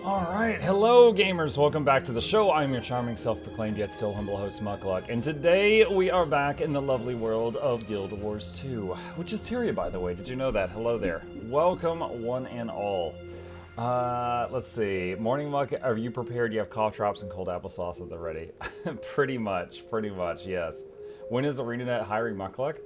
Alright, hello gamers, welcome back to the show. I'm your charming, self-proclaimed, yet still humble host, Mukluk, and today we are back in the lovely world of Guild Wars 2, which is Tyria, by the way. Did you know that? Hello there. Welcome, one and all. Let's see. Morning Muk, are you prepared? You have cough drops and cold applesauce at the ready. pretty much, yes. When is ArenaNet hiring Mukluk?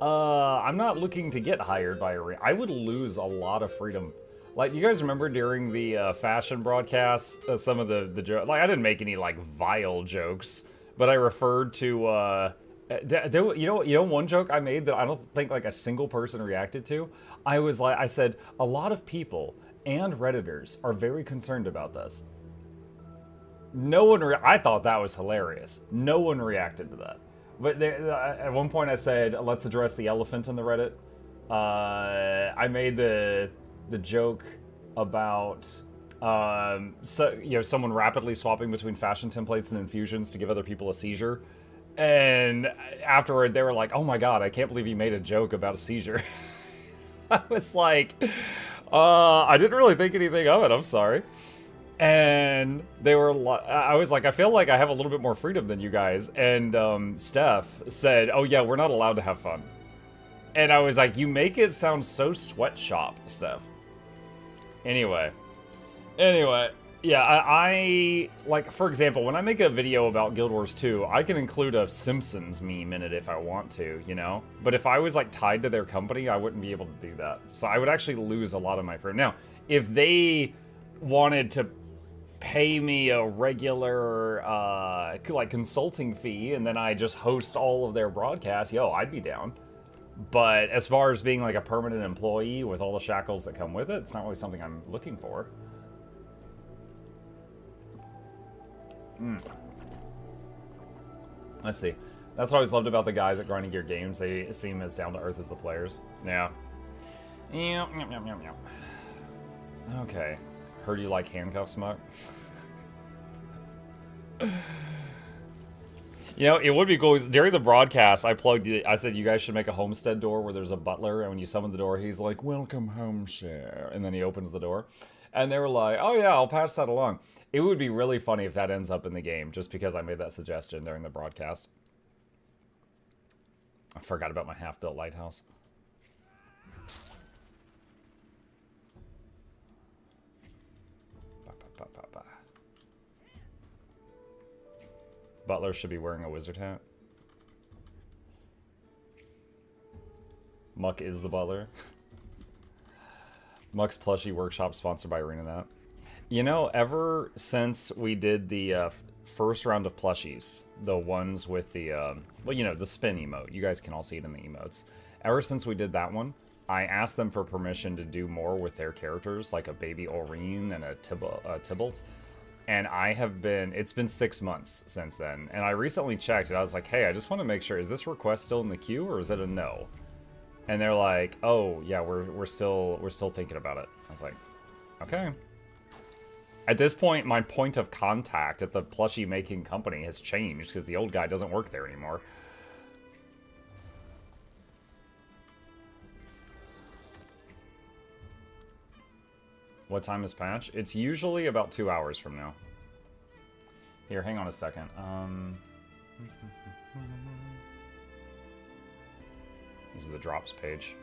I'm not looking to get hired by Arena. I would lose a lot of freedom. Like, you guys remember during the fashion broadcasts, some of the jokes, like, I didn't make any, like, vile jokes, but I referred to, you know one joke I made that I don't think, like, a single person reacted to? I said, a lot of people and Redditors are very concerned about this. No one, I thought that was hilarious. No one reacted to that. But at one point I said, let's address the elephant in the Reddit. I made the joke about someone rapidly swapping between fashion templates and infusions to give other people a seizure, and afterward they were like, "Oh my god, I can't believe you made a joke about a seizure." I was like, I didn't really think anything of it. I'm sorry. And they were I was like, I feel like I have a little bit more freedom than you guys. And Steph said, "Oh yeah, we're not allowed to have fun." And I was like, you make it sound so sweatshop, Steph. Anyway, yeah, I like, for example, when I make a video about Guild Wars 2, I can include a Simpsons meme in it if I want to, you know? But if I was, like, tied to their company, I wouldn't be able to do that. So I would actually lose a lot of my freedom. Now, if they wanted to pay me a regular, like, consulting fee, and then I just host all of their broadcasts, yo, I'd be down. But as far as being like a permanent employee with all the shackles that come with it, it's not really something I'm looking for. Let's see. That's what I always loved about the guys at Grinding Gear Games. They seem as down to earth as the players. Yeah. Okay. Heard you like handcuffs, Muck. You know, it would be cool, because during the broadcast, I said you guys should make a homestead door where there's a butler, and when you summon the door, he's like, "Welcome home, sir," and then he opens the door. And they were like, "Oh yeah, I'll pass that along." It would be really funny if that ends up in the game, just because I made that suggestion during the broadcast. I forgot about my half-built lighthouse. Butler should be wearing a wizard hat. Muck is the butler. Muck's plushie workshop sponsored by ArenaNet. You know, ever since we did the first round of plushies, the ones with the, well, you know, the spin emote. You guys can all see it in the emotes. Ever since we did that one, I asked them for permission to do more with their characters, like a baby Oreen and a Tybalt. And it's been 6 months since then. And I recently checked and I was like, hey, I just want to make sure, is this request still in the queue or is it a no? And they're like, oh yeah, we're still thinking about it. I was like, okay. At this point, my point of contact at the plushie making company has changed because the old guy doesn't work there anymore. What time is patch? It's usually about 2 hours from now. Here, hang on a second. This is the drops page.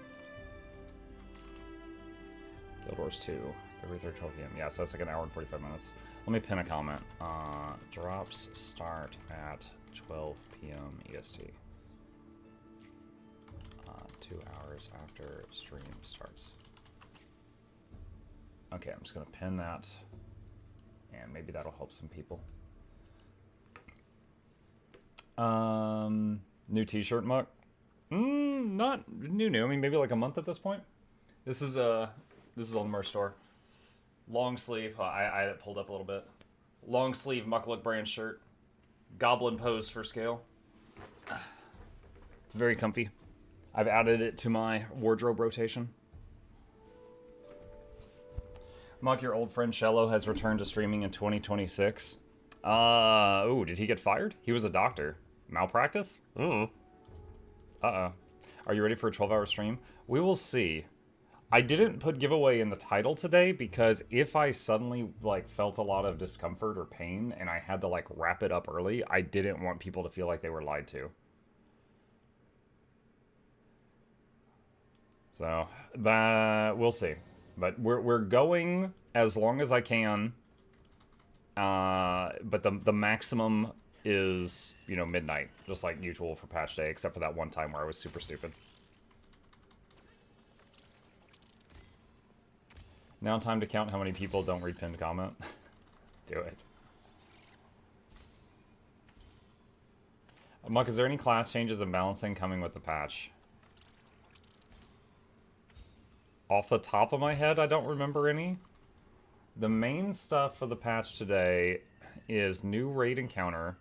Guild Wars 2, February 3rd, 12 p.m. Yeah, so that's like an hour and 45 minutes. Let me pin a comment. Drops start at 12 p.m. EST. 2 hours after stream starts. Okay, I'm just going to pin that, and maybe that'll help some people. New t-shirt, Muck? Not new. I mean, maybe like a month at this point. This is on the merch store. Long sleeve. I had it pulled up a little bit. Long sleeve Mukluk brand shirt. Goblin pose for scale. It's very comfy. I've added it to my wardrobe rotation. Muck, your old friend Shello has returned to streaming in 2026. Ooh, did he get fired? He was a doctor. Malpractice? Ooh. Uh-oh. Are you ready for a 12-hour stream? We will see. I didn't put giveaway in the title today because if I suddenly like felt a lot of discomfort or pain and I had to like wrap it up early, I didn't want people to feel like they were lied to. So that we'll see, but we're going as long as I can. But the maximum is, you know, midnight, just like usual for patch day, except for that one time where I was super stupid. Now time to count how many people don't read pinned comment. Do it. Muck, is there any class changes and balancing coming with the patch? Off the top of my head, I don't remember any. The main stuff for the patch today is new raid encounter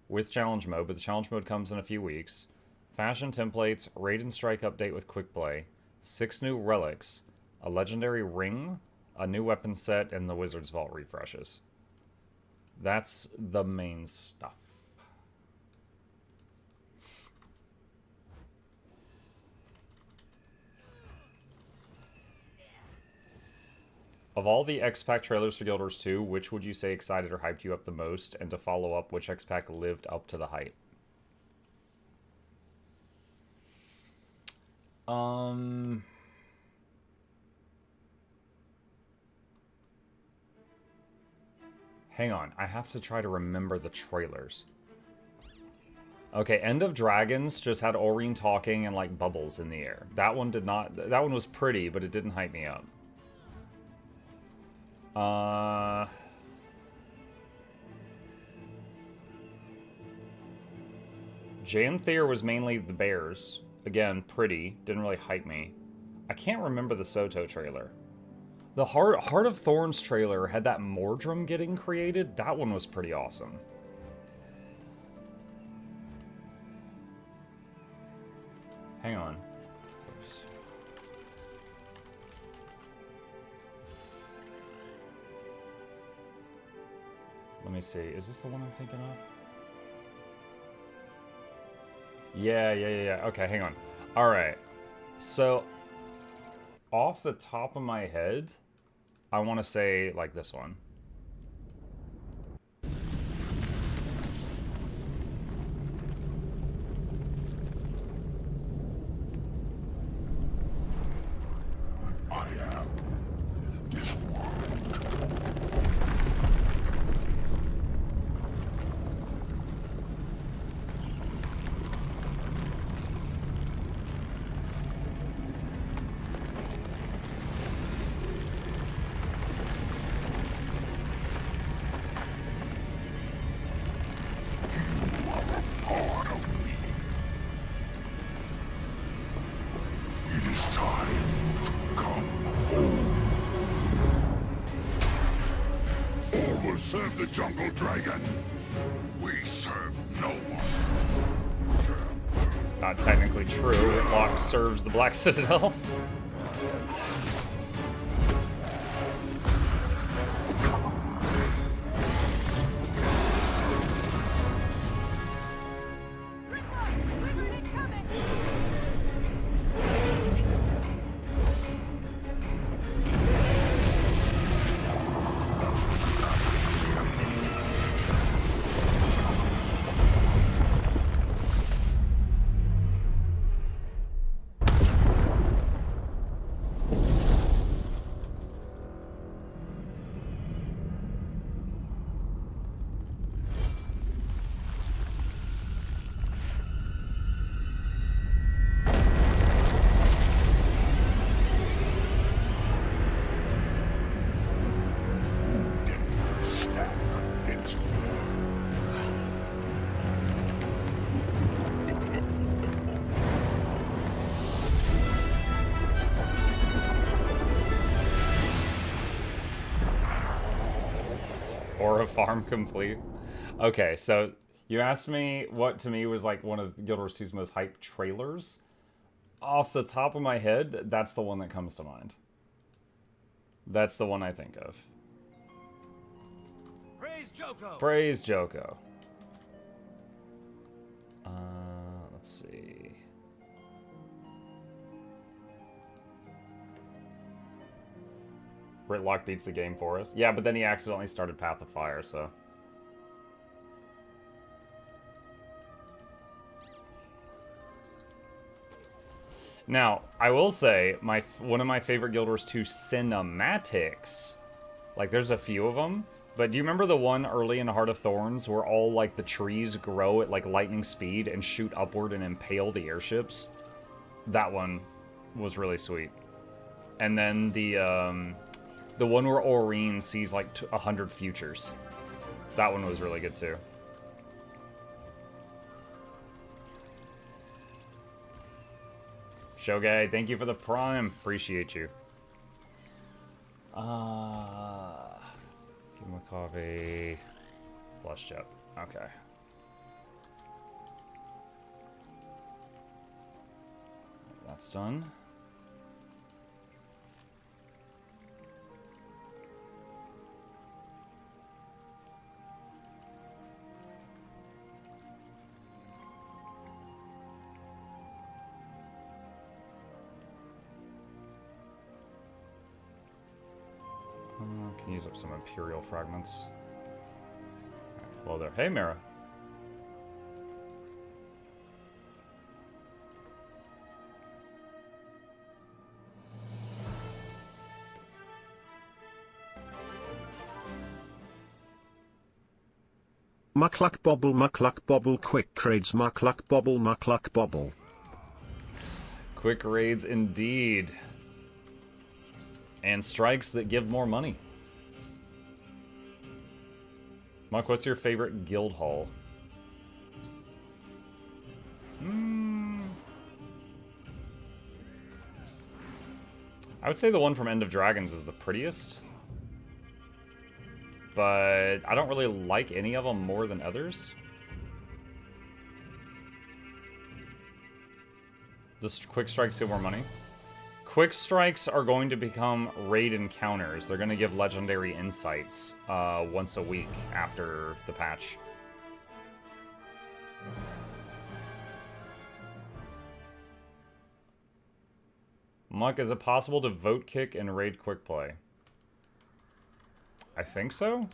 with challenge mode, but the challenge mode comes in a few weeks. Fashion templates, raid and strike update with quickplay, 6 new relics, a legendary ring, a new weapon set, and the Wizard's Vault refreshes. That's the main stuff. Of all the X-Pack trailers for Guild Wars 2, which would you say excited or hyped you up the most? And to follow up, which X-Pack lived up to the hype? Hang on, I have to try to remember the trailers. Okay, End of Dragons just had Aurene talking and like bubbles in the air. That one did not, that one was pretty, but it didn't hype me up. Janthier was mainly the bears. Again, pretty. Didn't really hype me. I can't remember the Soto trailer. The Heart of Thorns trailer had that Mordrum getting created. That one was pretty awesome. Hang on. Oops. Let me see. Is this the one I'm thinking of? Yeah. Okay, hang on. All right. So, off the top of my head, I want to say, like, this one. I am this world. Serve the jungle dragon. We serve no one. Not technically true. Whitlock serves the Black Citadel. Or a farm complete. Okay, so you asked me what to me was like one of Guild Wars 2's most hyped trailers. Off the top of my head, that's the one that comes to mind. That's the one I think of. Praise Joko! Praise Joko. Let's see. Gritlock beats the game for us. Yeah, but then he accidentally started Path of Fire, so... Now, I will say, one of my favorite Guild Wars 2 cinematics, like, there's a few of them, but do you remember the one early in Heart of Thorns where all, like, the trees grow at, like, lightning speed and shoot upward and impale the airships? That one was really sweet. And then the one where Aurene sees, like, 100 futures. That one was really good, too. Shogai, thank you for the Prime. Appreciate you. Give him a coffee. Plus chat. Okay. That's done. Can use up some Imperial fragments. Right, hello there. Hey, Mara. Mukluk bobble, quick raids, mukluk bobble. Quick raids indeed. And strikes that give more money. Muck, what's your favorite guild hall? I would say the one from End of Dragons is the prettiest. But I don't really like any of them more than others. Does quick strikes give more money? Quick strikes are going to become raid encounters. They're going to give legendary insights once a week after the patch. Muck, is it possible to vote kick and raid quick play? I think so.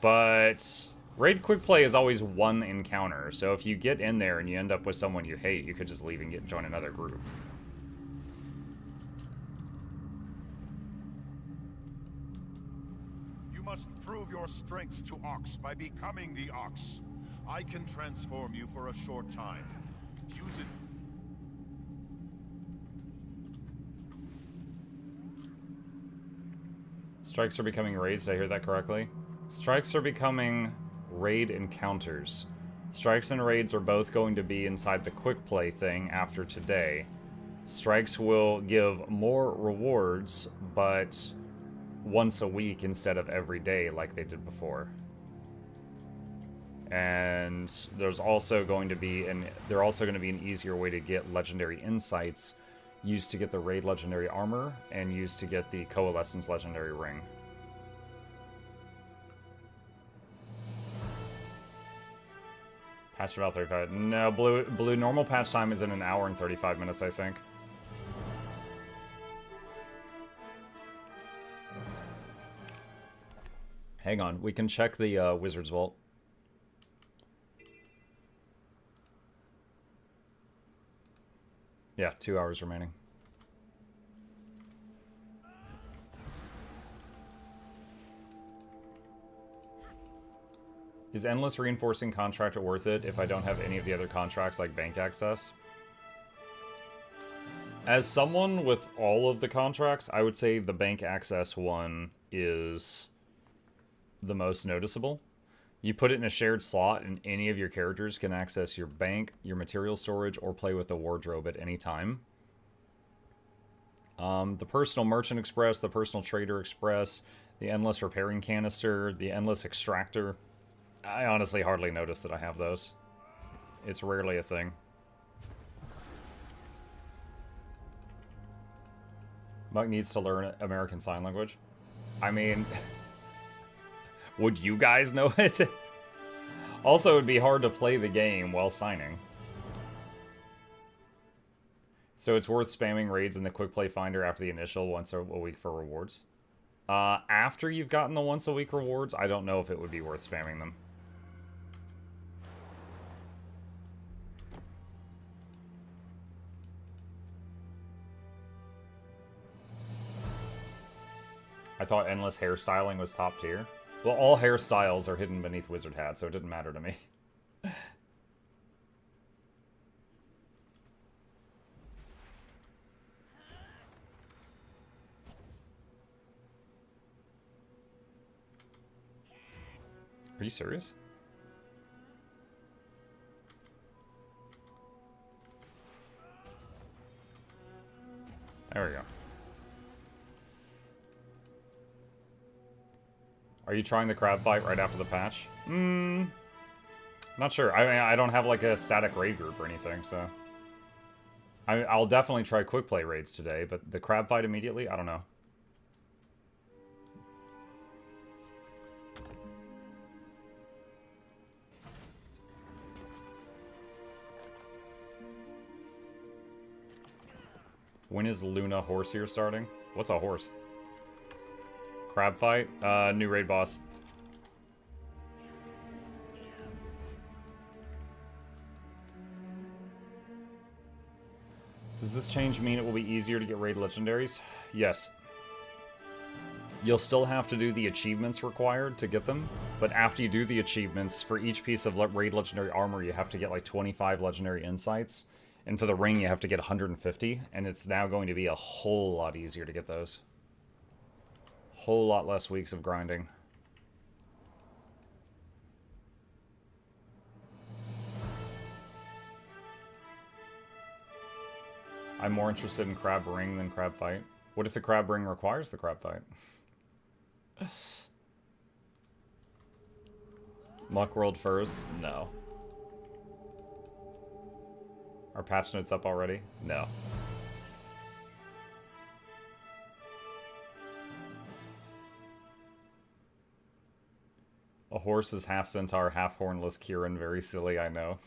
But raid quick play is always one encounter. So if you get in there and you end up with someone you hate, you could just leave and join another group. You must prove your strength to Ox by becoming the Ox. I can transform you for a short time. Use it. Strikes are becoming raids, did I hear that correctly? Strikes are becoming raid encounters. Strikes and raids are both going to be inside the quick play thing after today. Strikes will give more rewards, but once a week instead of every day like they did before. And there's also going to be an easier way to get legendary insights, used to get the raid legendary armor and used to get the coalescence legendary ring. Patch about 35. No, blue normal patch time is in an hour and 35 minutes, I think. Hang on, we can check the Wizard's Vault. Yeah, 2 hours remaining. Is Endless Reinforcing Contractor worth it if I don't have any of the other contracts like bank access? As someone with all of the contracts, I would say the bank access one is the most noticeable. You put it in a shared slot and any of your characters can access your bank, your material storage, or play with the wardrobe at any time. The Personal Merchant Express, the Personal Trader Express, the Endless Repairing Canister, the Endless Extractor. I honestly hardly notice that I have those. It's rarely a thing. Muck needs to learn American Sign Language. I mean... would you guys know it? Also, it would be hard to play the game while signing. So it's worth spamming raids in the quick play finder after the initial once a week for rewards. After you've gotten the once a week rewards, I don't know if it would be worth spamming them. I thought endless hairstyling was top tier. Well, all hairstyles are hidden beneath wizard hat, so it didn't matter to me. Are you serious? There we go. Are you trying the crab fight right after the patch? Not sure. I mean, I don't have like a static raid group or anything, so... I'll definitely try quick play raids today, but the crab fight immediately? I don't know. When is Luna Horse here starting? What's a horse? Crab fight? New raid boss. Does this change mean it will be easier to get raid legendaries? Yes. You'll still have to do the achievements required to get them, but after you do the achievements, for each piece of raid legendary armor, you have to get like 25 legendary insights. And for the ring, you have to get 150, and it's now going to be a whole lot easier to get those. Whole lot less weeks of grinding. I'm more interested in crab ring than crab fight. What if the crab ring requires the crab fight? Muck World Furs? No. Are patch notes up already? No. A horse is half centaur, half hornless Kieran. Very silly, I know.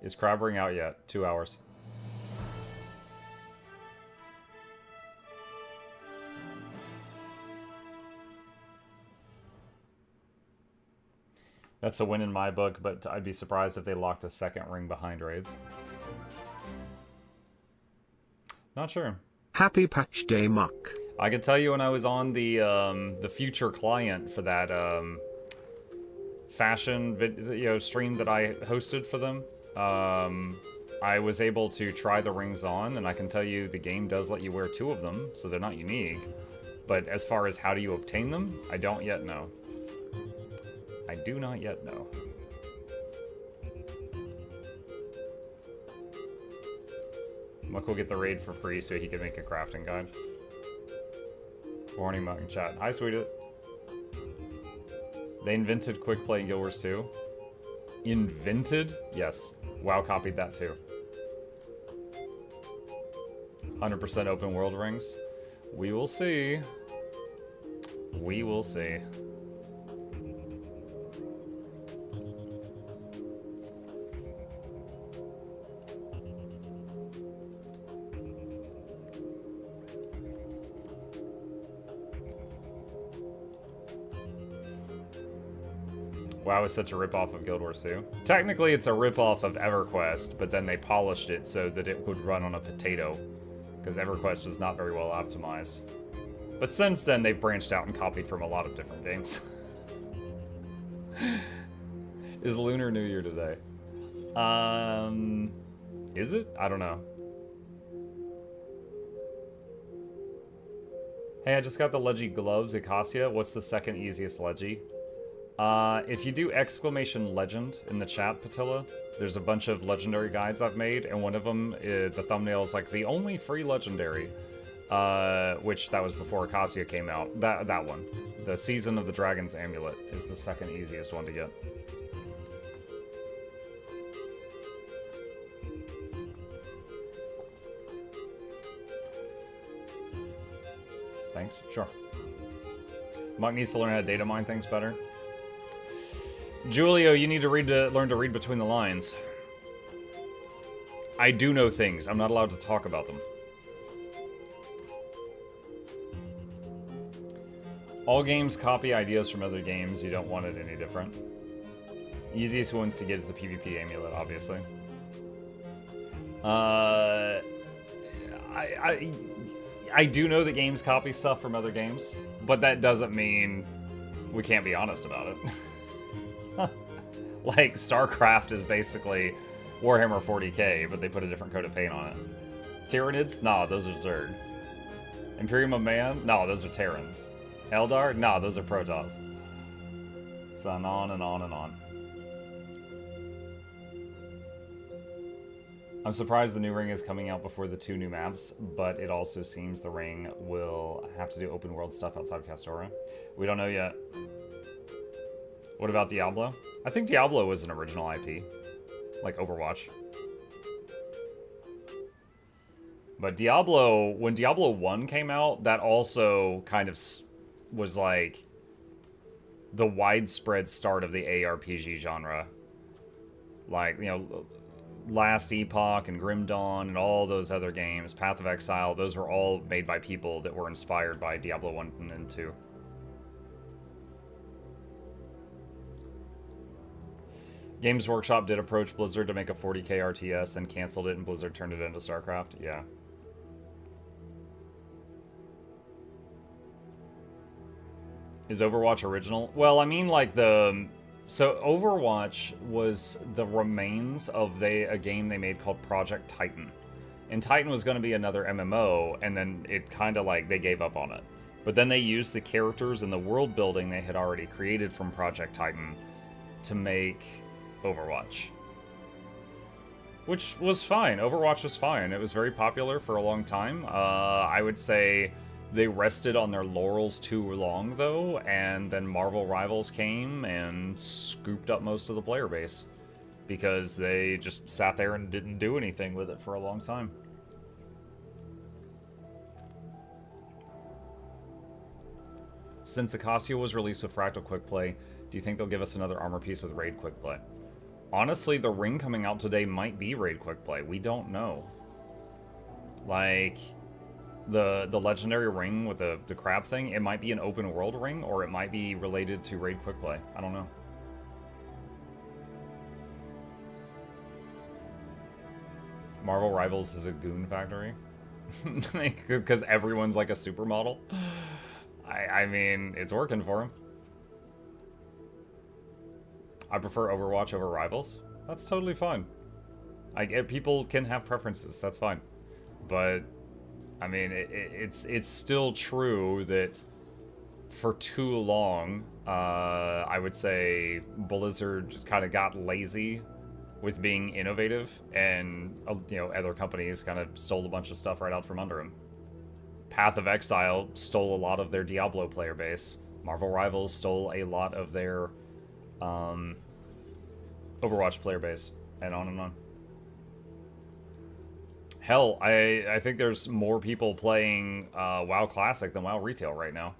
Is crab ring out yet? 2 hours. That's a win in my book, but I'd be surprised if they locked a second ring behind raids. Not sure. Happy patch day, Muck. I could tell you when I was on the future client for that fashion stream that I hosted for them. I was able to try the rings on, and I can tell you the game does let you wear 2 of them, so they're not unique. But as far as how do you obtain them, I don't yet know. I do not yet know. Muck will get the raid for free so he can make a crafting guide. Warning, Muck in chat. Hi, Sweetit. They invented quick play in Guild Wars 2. Invented? Yes. WoW copied that too. 100% open world rings. We will see. We will see. WoW is such a ripoff of Guild Wars 2. Technically, it's a ripoff of EverQuest, but then they polished it so that it would run on a potato, because EverQuest was not very well optimized. But since then, they've branched out and copied from a lot of different games. Is Lunar New Year today? Is it? I don't know. Hey, I just got the Leggy gloves, Acacia. What's the second easiest Leggy? If you do exclamation legend in the chat, Patilla, there's a bunch of legendary guides I've made, and one of them, the thumbnail is like the only free legendary, which that was before Acacia came out. That one. The Season of the Dragon's Amulet is the second easiest one to get. Thanks. Sure. Monk needs to learn how to data mine things better. Julio, you need to learn to read between the lines. I do know things. I'm not allowed to talk about them. All games copy ideas from other games. You don't want it any different. Easiest ones to get is the PvP amulet, obviously. I do know that games copy stuff from other games, but that doesn't mean we can't be honest about it. Like, StarCraft is basically Warhammer 40k, but they put a different coat of paint on it. Tyranids? Nah, those are Zerg. Imperium of Man? No, those are Terrans. Eldar? Nah, those are Protoss. So on and on and on. I'm surprised the new ring is coming out before the 2 new maps, but it also seems the ring will have to do open world stuff outside of Castora. We don't know yet. What about Diablo? I think Diablo was an original IP, like Overwatch. But Diablo, when Diablo 1 came out, that also kind of was like the widespread start of the ARPG genre. Like, you know, Last Epoch and Grim Dawn and all those other games, Path of Exile, those were all made by people that were inspired by Diablo 1 and 2. Games Workshop did approach Blizzard to make a 40k RTS, then canceled it and Blizzard turned it into StarCraft. Yeah. Is Overwatch original? Well, I mean, like, so Overwatch was the remains of a game they made called Project Titan. And Titan was going to be another MMO, and then it kind of like, they gave up on it. But then they used the characters and the world building they had already created from Project Titan to make Overwatch. Which was fine. Overwatch was fine. It was very popular for a long time. I would say they rested on their laurels too long, though, and then Marvel Rivals came and scooped up most of the player base because they just sat there and didn't do anything with it for a long time. Since Acacia was released with Fractal Quickplay, do you think they'll give us another armor piece with Raid Quickplay? Honestly, the ring coming out today might be Raid Quickplay. We don't know. Like, the legendary ring with the crab thing, it might be an open world ring, or it might be related to Raid Quickplay. I don't know. Marvel Rivals is a goon factory. Because everyone's like a supermodel. I mean, it's working for him. I prefer Overwatch over Rivals. That's totally fine. I get people can have preferences. That's fine. But I mean, it's still true that for too long, I would say Blizzard just kind of got lazy with being innovative, and you know, other companies kind of stole a bunch of stuff right out from under them. Path of Exile stole a lot of their Diablo player base. Marvel Rivals stole a lot of their Overwatch player base, and on and on. Hell, I think there's more people playing WoW Classic than WoW Retail right now.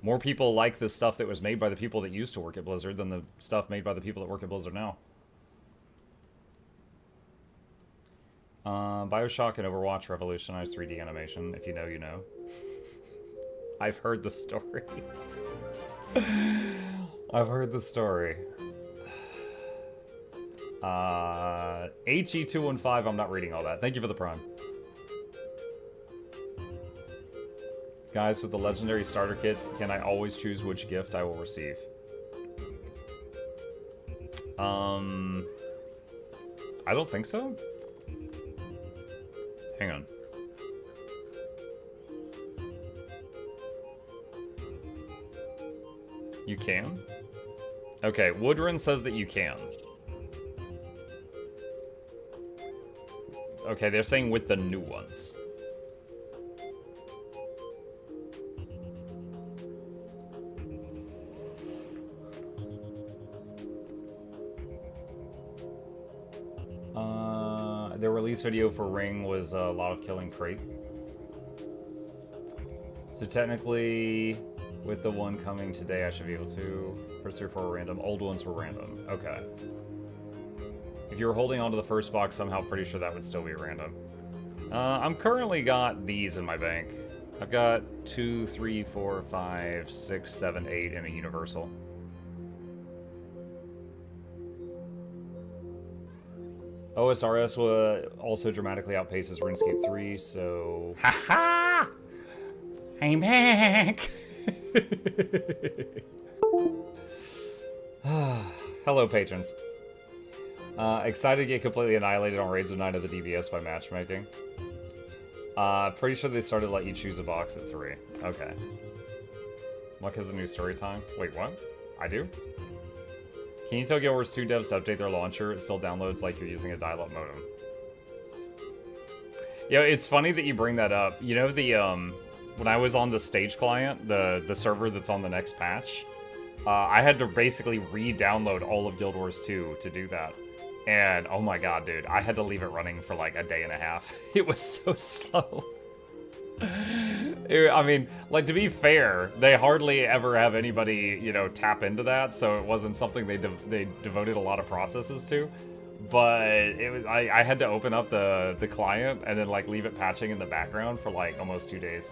More people like the stuff that was made by the people that used to work at Blizzard than the stuff made by the people that work at Blizzard now. Bioshock and Overwatch revolutionized 3D animation. If you know, you know. I've heard the story. I've heard the story. HE215, I'm not reading all that. Thank you for the prime. Guys, with the legendary starter kits, can I always choose which gift I will receive? I don't think so. Hang on. You can? Okay, Woodrun says that you can. Okay, they're saying with the new ones. Their release video for Ring was a lot of killing Crate. So technically, With the one coming today, I should be able to. First 3 or 4 were random. Old ones were random. Okay. If you were holding onto the first box, somehow pretty sure that would still be random. I'm currently got these in my bank. I've got 2, 3, 4, 5, 6, 7, 8 in a universal. OSRS also dramatically outpaces RuneScape 3, so... Ha-ha! I'm back! Hello, patrons. Excited to get completely annihilated on Raids of 9 of the DBS by matchmaking. Pretty sure they started to let you choose a box at 3. Okay. Muck has a new story time. Wait, what? I do? Can you tell Guild Wars 2 devs to update their launcher? It still downloads like you're using a dial-up modem. Yo, it's funny that you bring that up. You know the, when I was on the stage client, the server that's on the next patch, I had to basically re-download all of Guild Wars 2 to do that. And, oh my god, dude, I had to leave it running for like a day and a half. It was so slow. I mean, like, to be fair, they hardly ever have anybody, you know, tap into that, so it wasn't something they devoted a lot of processes to. But it was, I had to open up the client and then, like, leave it patching in the background for, like, almost 2 days.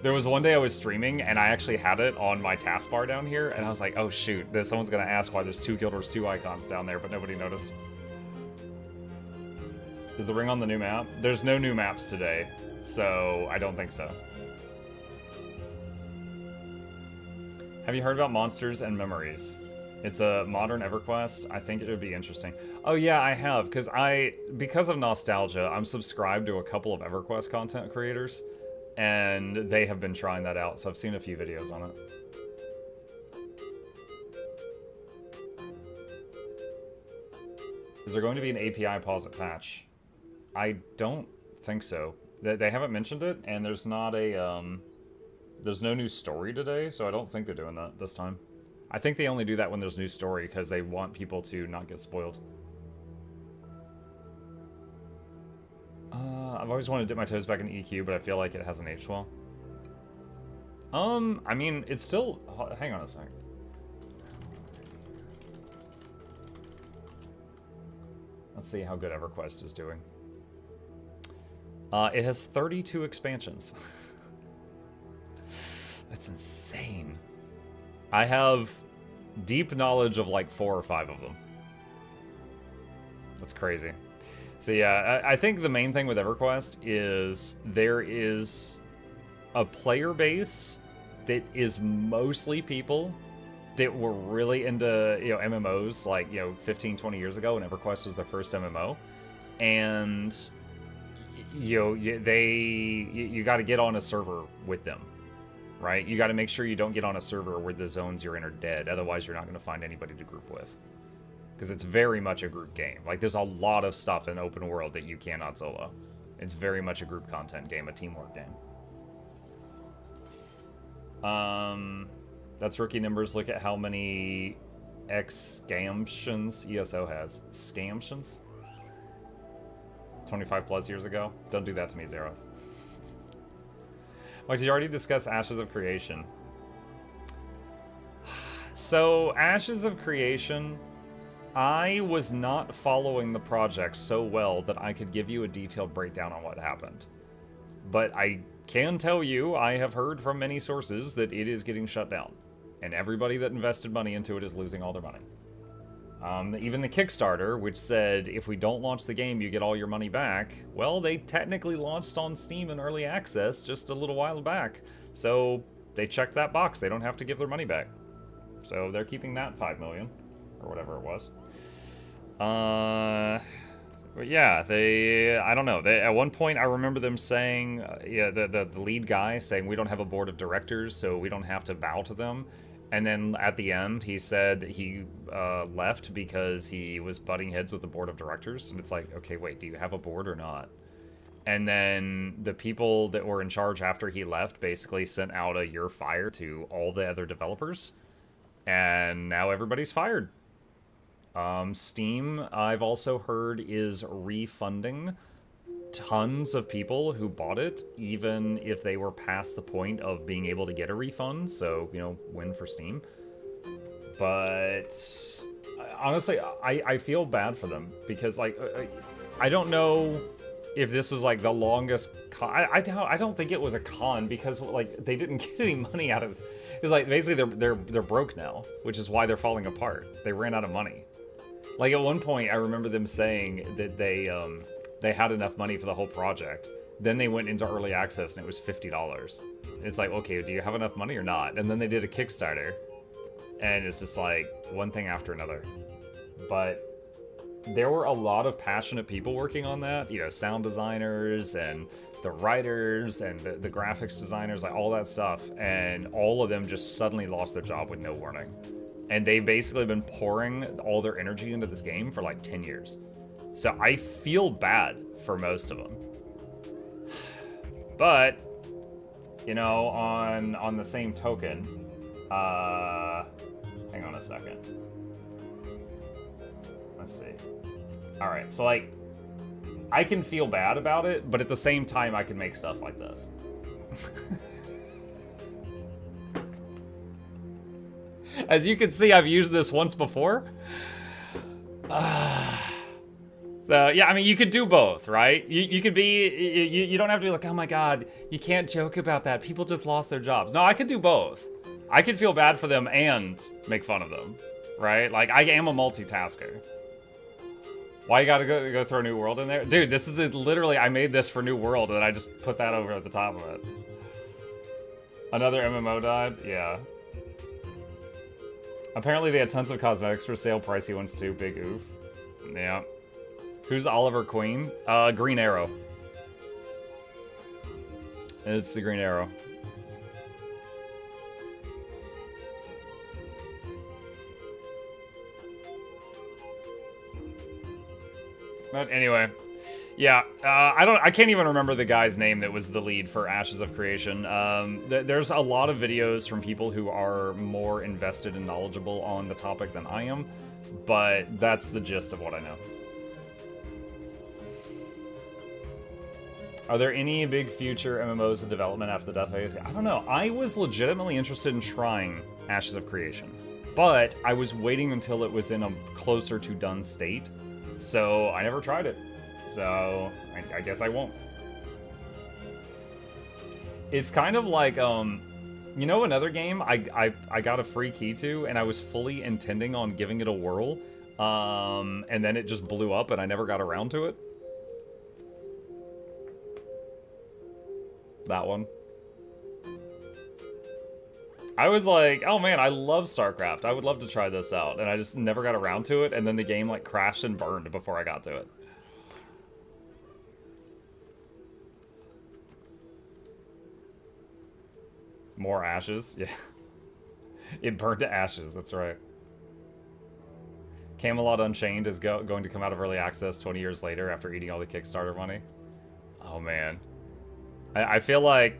There was one day I was streaming, and I actually had it on my taskbar down here, and I was like, oh shoot, someone's gonna ask why there's 2 Guild Wars 2 icons down there, but nobody noticed. Is the ring on the new map? There's no new maps today, so I don't think so. Have you heard about Monsters and Memories? It's a modern EverQuest. I think it would be interesting. Oh yeah, I have, because of nostalgia, I'm subscribed to a couple of EverQuest content creators, and they have been trying that out, so I've seen a few videos on it. Is there going to be an API pause at patch? I don't think so. They haven't mentioned it, and there's not a, there's no new story today, so I don't think they're doing that this time. I think they only do that when there's new story, because they want people to not get spoiled. I've always wanted to dip my toes back in EQ, but I feel like it hasn't aged well. I mean, it's still... Hang on a sec. Let's see how good EverQuest is doing. It has 32 expansions. That's insane. I have deep knowledge of like 4 or 5 of them. That's crazy. So yeah, I think the main thing with EverQuest is there is a player base that is mostly people that were really into, you know, MMOs like, you know, 15, 20 years ago when EverQuest was their first MMO. And, you know, you got to get on a server with them, right? You got to make sure you don't get on a server where the zones you're in are dead. Otherwise, you're not going to find anybody to group with. Because it's very much a group game. Like, there's a lot of stuff in open world that you cannot solo. It's very much a group content game, a teamwork game. That's rookie numbers. Look at how many scamtions ESO has. Scamtions? 25 plus years ago? Don't do that to me, Zeroth. Like, did you already discuss Ashes of Creation? So, Ashes of Creation... I was not following the project so well that I could give you a detailed breakdown on what happened. But I can tell you, I have heard from many sources that it is getting shut down. And everybody that invested money into it is losing all their money. Even the Kickstarter, which said, if we don't launch the game, you get all your money back. Well, they technically launched on Steam in early access just a little while back. So they checked that box. They don't have to give their money back. So they're keeping that $5 million. Or whatever it was. But yeah, I don't know. At one point, I remember them saying, yeah, the lead guy saying, we don't have a board of directors, so we don't have to bow to them. And then at the end, he said he left because he was butting heads with the board of directors. And it's like, okay, wait, do you have a board or not? And then the people that were in charge after he left basically sent out a "you're fired" to all the other developers. And now everybody's fired. Steam, I've also heard, is refunding tons of people who bought it, even if they were past the point of being able to get a refund. So, you know, win for Steam. But honestly, I feel bad for them because, like, I don't know if this was like the longest con. I don't think it was a con because, like, they didn't get any money out of it. Because, like, basically they're broke now, which is why they're falling apart. They ran out of money. Like, at one point, I remember them saying that they had enough money for the whole project. Then they went into early access and it was $50. It's like, okay, do you have enough money or not? And then they did a Kickstarter. And it's just like one thing after another. But there were a lot of passionate people working on that. You know, sound designers and the writers and the graphics designers, like all that stuff. And all of them just suddenly lost their job with no warning. And they basically been pouring all their energy into this game for like 10 years. So I feel bad for most of them. But, you know, on the same token, hang on a second. Let's see. Alright, so like, I can feel bad about it, but at the same time, I can make stuff like this. As you can see, I've used this once before. So, yeah, I mean, you could do both, right? You could be, you don't have to be like, oh my god, you can't joke about that. People just lost their jobs. No, I could do both. I could feel bad for them and make fun of them, right? Like, I am a multitasker. Why you gotta go throw New World in there? Dude, this is literally, I made this for New World and I just put that over at the top of it. Another MMO died? Yeah. Apparently they had tons of cosmetics for sale, pricey ones too, big oof. Yeah. Who's Oliver Queen? Green Arrow. It's the Green Arrow. But anyway, yeah, I can't even remember the guy's name that was the lead for Ashes of Creation. There's a lot of videos from people who are more invested and knowledgeable on the topic than I am, but that's the gist of what I know. Are there any big future MMOs in development after the death phase? I don't know. I was legitimately interested in trying Ashes of Creation, but I was waiting until it was in a closer to done state. So I never tried it. So I guess I won't. It's kind of like, you know, another game I got a free key to, and I was fully intending on giving it a whirl, and then it just blew up, and I never got around to it. That one. I was like, oh man, I love StarCraft. I would love to try this out. And I just never got around to it. And then the game like crashed and burned before I got to it. More ashes? Yeah. It burned to ashes, that's right. Camelot Unchained is going to come out of early access 20 years later after eating all the Kickstarter money. Oh man. I feel like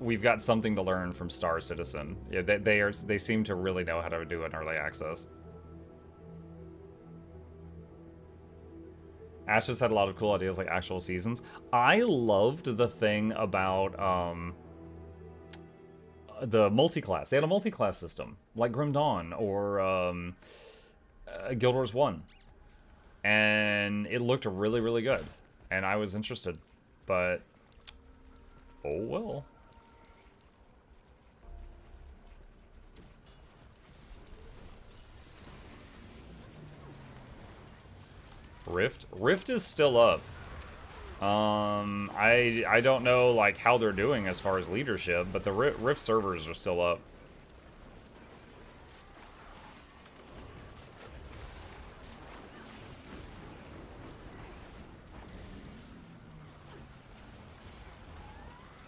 we've got something to learn from Star Citizen. Yeah, they seem to really know how to do an early access. Ashes had a lot of cool ideas like actual seasons. I loved the thing about the multi-class. They had a multi-class system like Grim Dawn or Guild Wars 1. And it looked really, really good. And I was interested. But oh well. Rift is still up. I don't know like how they're doing as far as leadership, but the Rift servers are still up.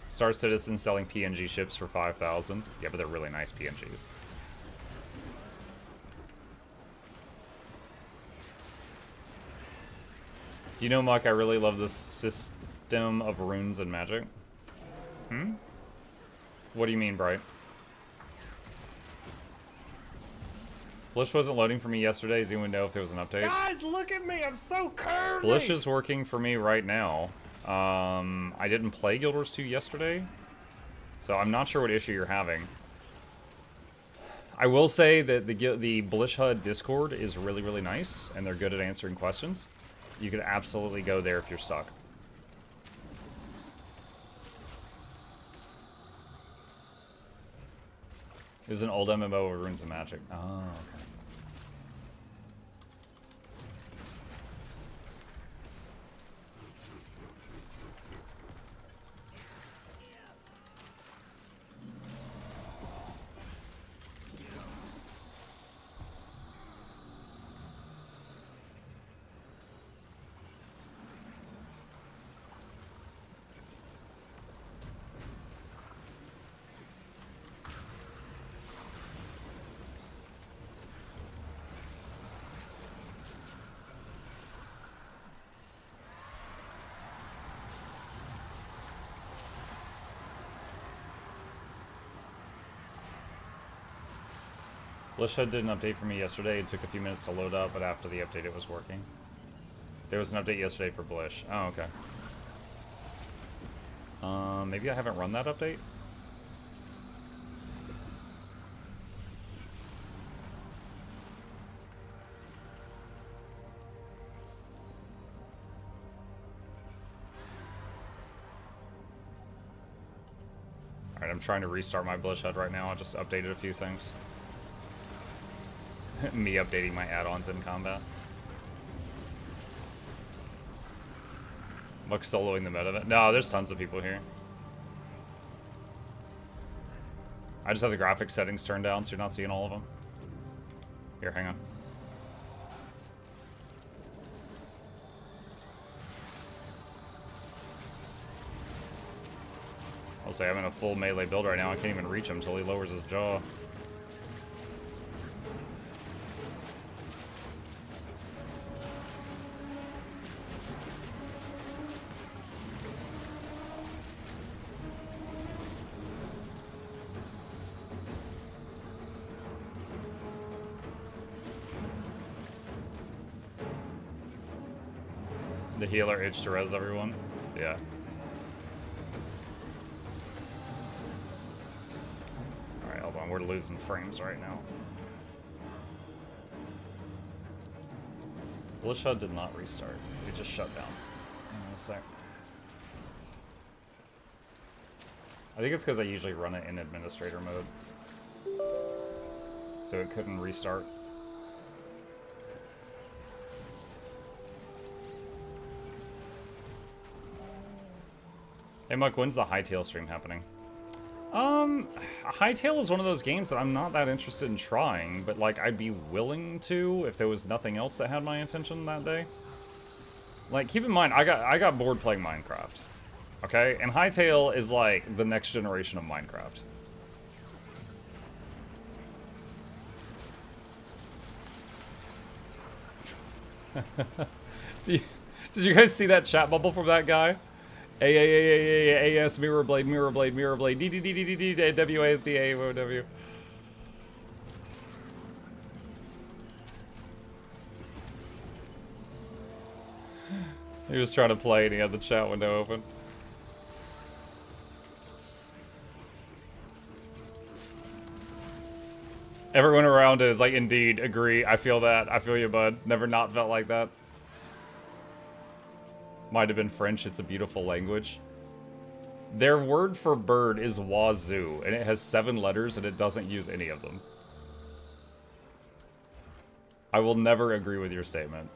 Star Citizen selling PNG ships for 5,000. Yeah, but they're really nice PNGs. Do you know, Muck, I really love the system of runes and magic? Hmm? What do you mean, Bright? Blish wasn't loading for me yesterday. Does anyone know if there was an update? Guys, look at me! I'm so curvy! Blish is working for me right now. I didn't play Guild Wars 2 yesterday, so I'm not sure what issue you're having. I will say that the Blish HUD Discord is really, really nice, and they're good at answering questions. You could absolutely go there if you're stuck. This is an old MMO with Runes of Magic. Oh, okay. Blish HUD did an update for me yesterday. It took a few minutes to load up, but after the update it was working. There was an update yesterday for Blish. Oh, okay. Maybe I haven't run that update? Alright, I'm trying to restart my Blish HUD right now. I just updated a few things. Me updating my add-ons in combat. Muk soloing the meta. No, there's tons of people here. I just have the graphics settings turned down, so you're not seeing all of them. Here, hang on. I'll say I'm in a full melee build right now. I can't even reach him until he lowers his jaw. The healer itch to res everyone. Yeah. Alright, hold on. We're losing frames right now. Blish HUD did not restart. It just shut down. Hang on a sec. I think it's because I usually run it in administrator mode. So it couldn't restart. Hey Muk, when's the Hytale stream happening? Hytale is one of those games that I'm not that interested in trying, but like I'd be willing to if there was nothing else that had my attention that day. Like, keep in mind, I got bored playing Minecraft. Okay? And Hytale is like the next generation of Minecraft. Did you guys see that chat bubble from that guy? AS, mirror blade, DDDDDWASDA, He was trying to play and he had the chat window open. Everyone around it is like, indeed, agree, I feel that, I feel you, bud. Never not felt like that. Might have been French, it's a beautiful language. Their word for bird is wazoo, and it has 7 letters and it doesn't use any of them. I will never agree with your statement.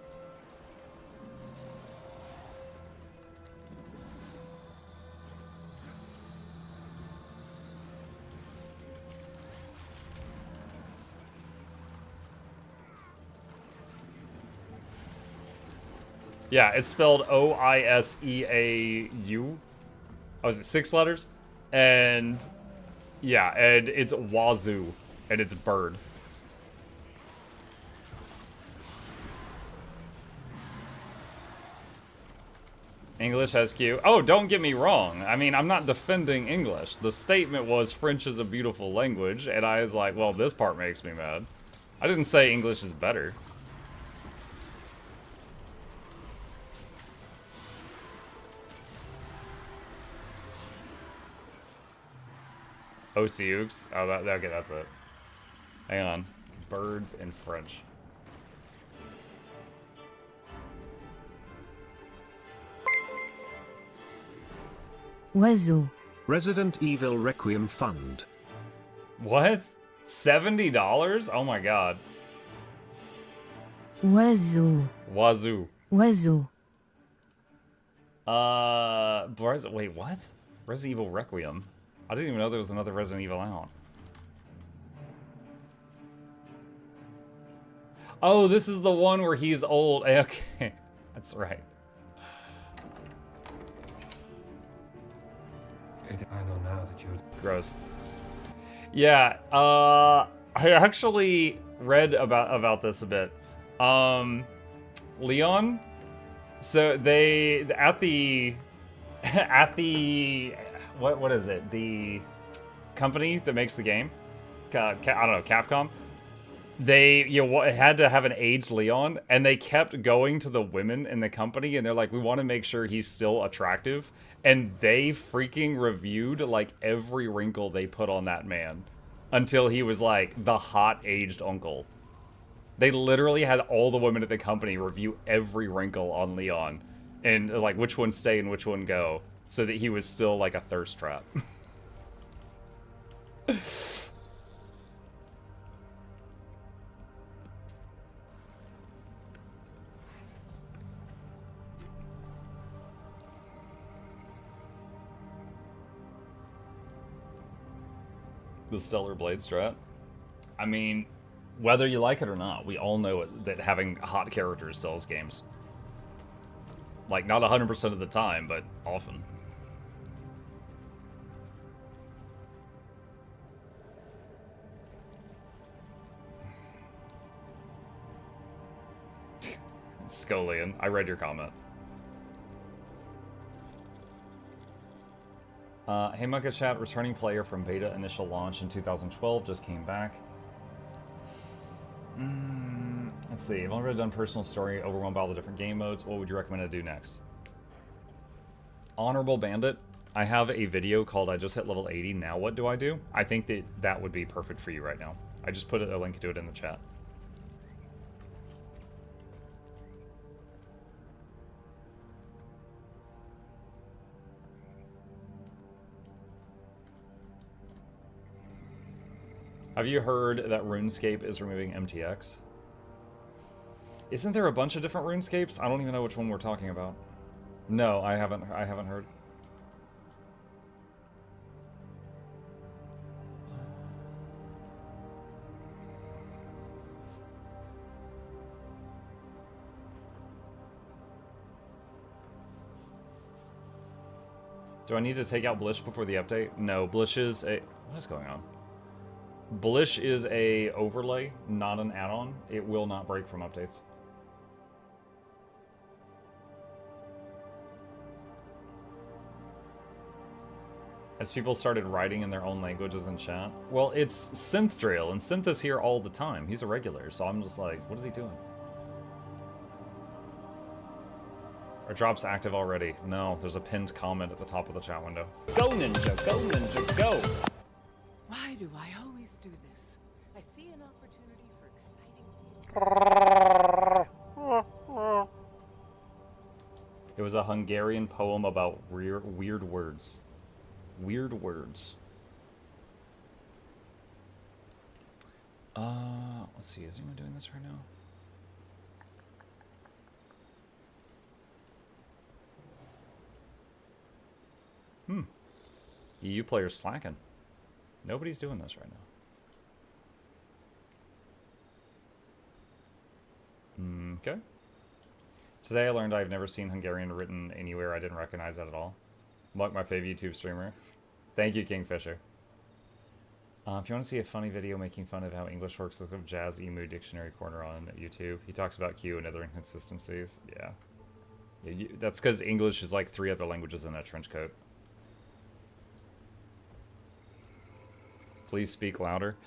Yeah, it's spelled O-I-S-E-A-U. Oh, is it 6 letters? And yeah, and it's wazoo, and it's bird. English has Q. Oh, don't get me wrong. I mean, I'm not defending English. The statement was French is a beautiful language, and I was like, well, this part makes me mad. I didn't say English is better. OC oops. Oh, okay, that's it. Hang on. Birds in French. Oiseau. Resident Evil Requiem Fund. What? $70? Oh my god. Oiseau. Wazoo. Oiseau. Wait, what? Resident Evil Requiem? I didn't even know there was another Resident Evil out. Oh, this is the one where he's old. Okay, that's right. I know now that you're... Gross. Yeah, I actually read about this a bit. Leon, so they at the what is it? The company that makes the game, I don't know, Capcom. They had to have an aged Leon, and they kept going to the women in the company, and they're like, we want to make sure he's still attractive, and they freaking reviewed like every wrinkle they put on that man until he was like the hot aged uncle. They literally had all the women at the company review every wrinkle on Leon and like which ones stay and which one go, so that he was still like a thirst trap. The Stellar Blade strat. I mean, whether you like it or not, we all know that having hot characters sells games. Like, not 100% of the time, but often. Scolian, I read your comment. Hey Mucka Chat, returning player from beta initial launch in 2012, just came back. Let's see, I've already done personal story, overwhelmed by all the different game modes. What would you recommend I do next? Honorable Bandit. I have a video called I just hit level 80, now what do I do? I think that would be perfect for you right now. I just put a link to it in the chat. Have you heard that RuneScape is removing MTX? Isn't there a bunch of different RuneScapes? I don't even know which one we're talking about. No, I haven't heard. Do I need to take out Blish before the update? No, Blish is a... What is going on? Blish is a overlay, not an add-on. It will not break from updates. As people started writing in their own languages in chat. Well, it's Synth Drill, and Synth is here all the time. He's a regular, so I'm just like, what is he doing? Are drops active already? No, there's a pinned comment at the top of the chat window. Go Ninja, go Ninja, go! Why do I always do this? I see an opportunity for exciting. It was a Hungarian poem about weird words. Weird words. Let's see, is anyone doing this right now? EU players slacking. Nobody's doing this right now. Okay. Today I learned I've never seen Hungarian written anywhere. I didn't recognize that at all. Muck, my favorite YouTube streamer. Thank you, Kingfisher. If you want to see a funny video making fun of how English works, look up Jazz Emu Dictionary Corner on YouTube. He talks about Q and other inconsistencies. Yeah. That's because English is like 3 other languages in a trench coat. Please speak louder.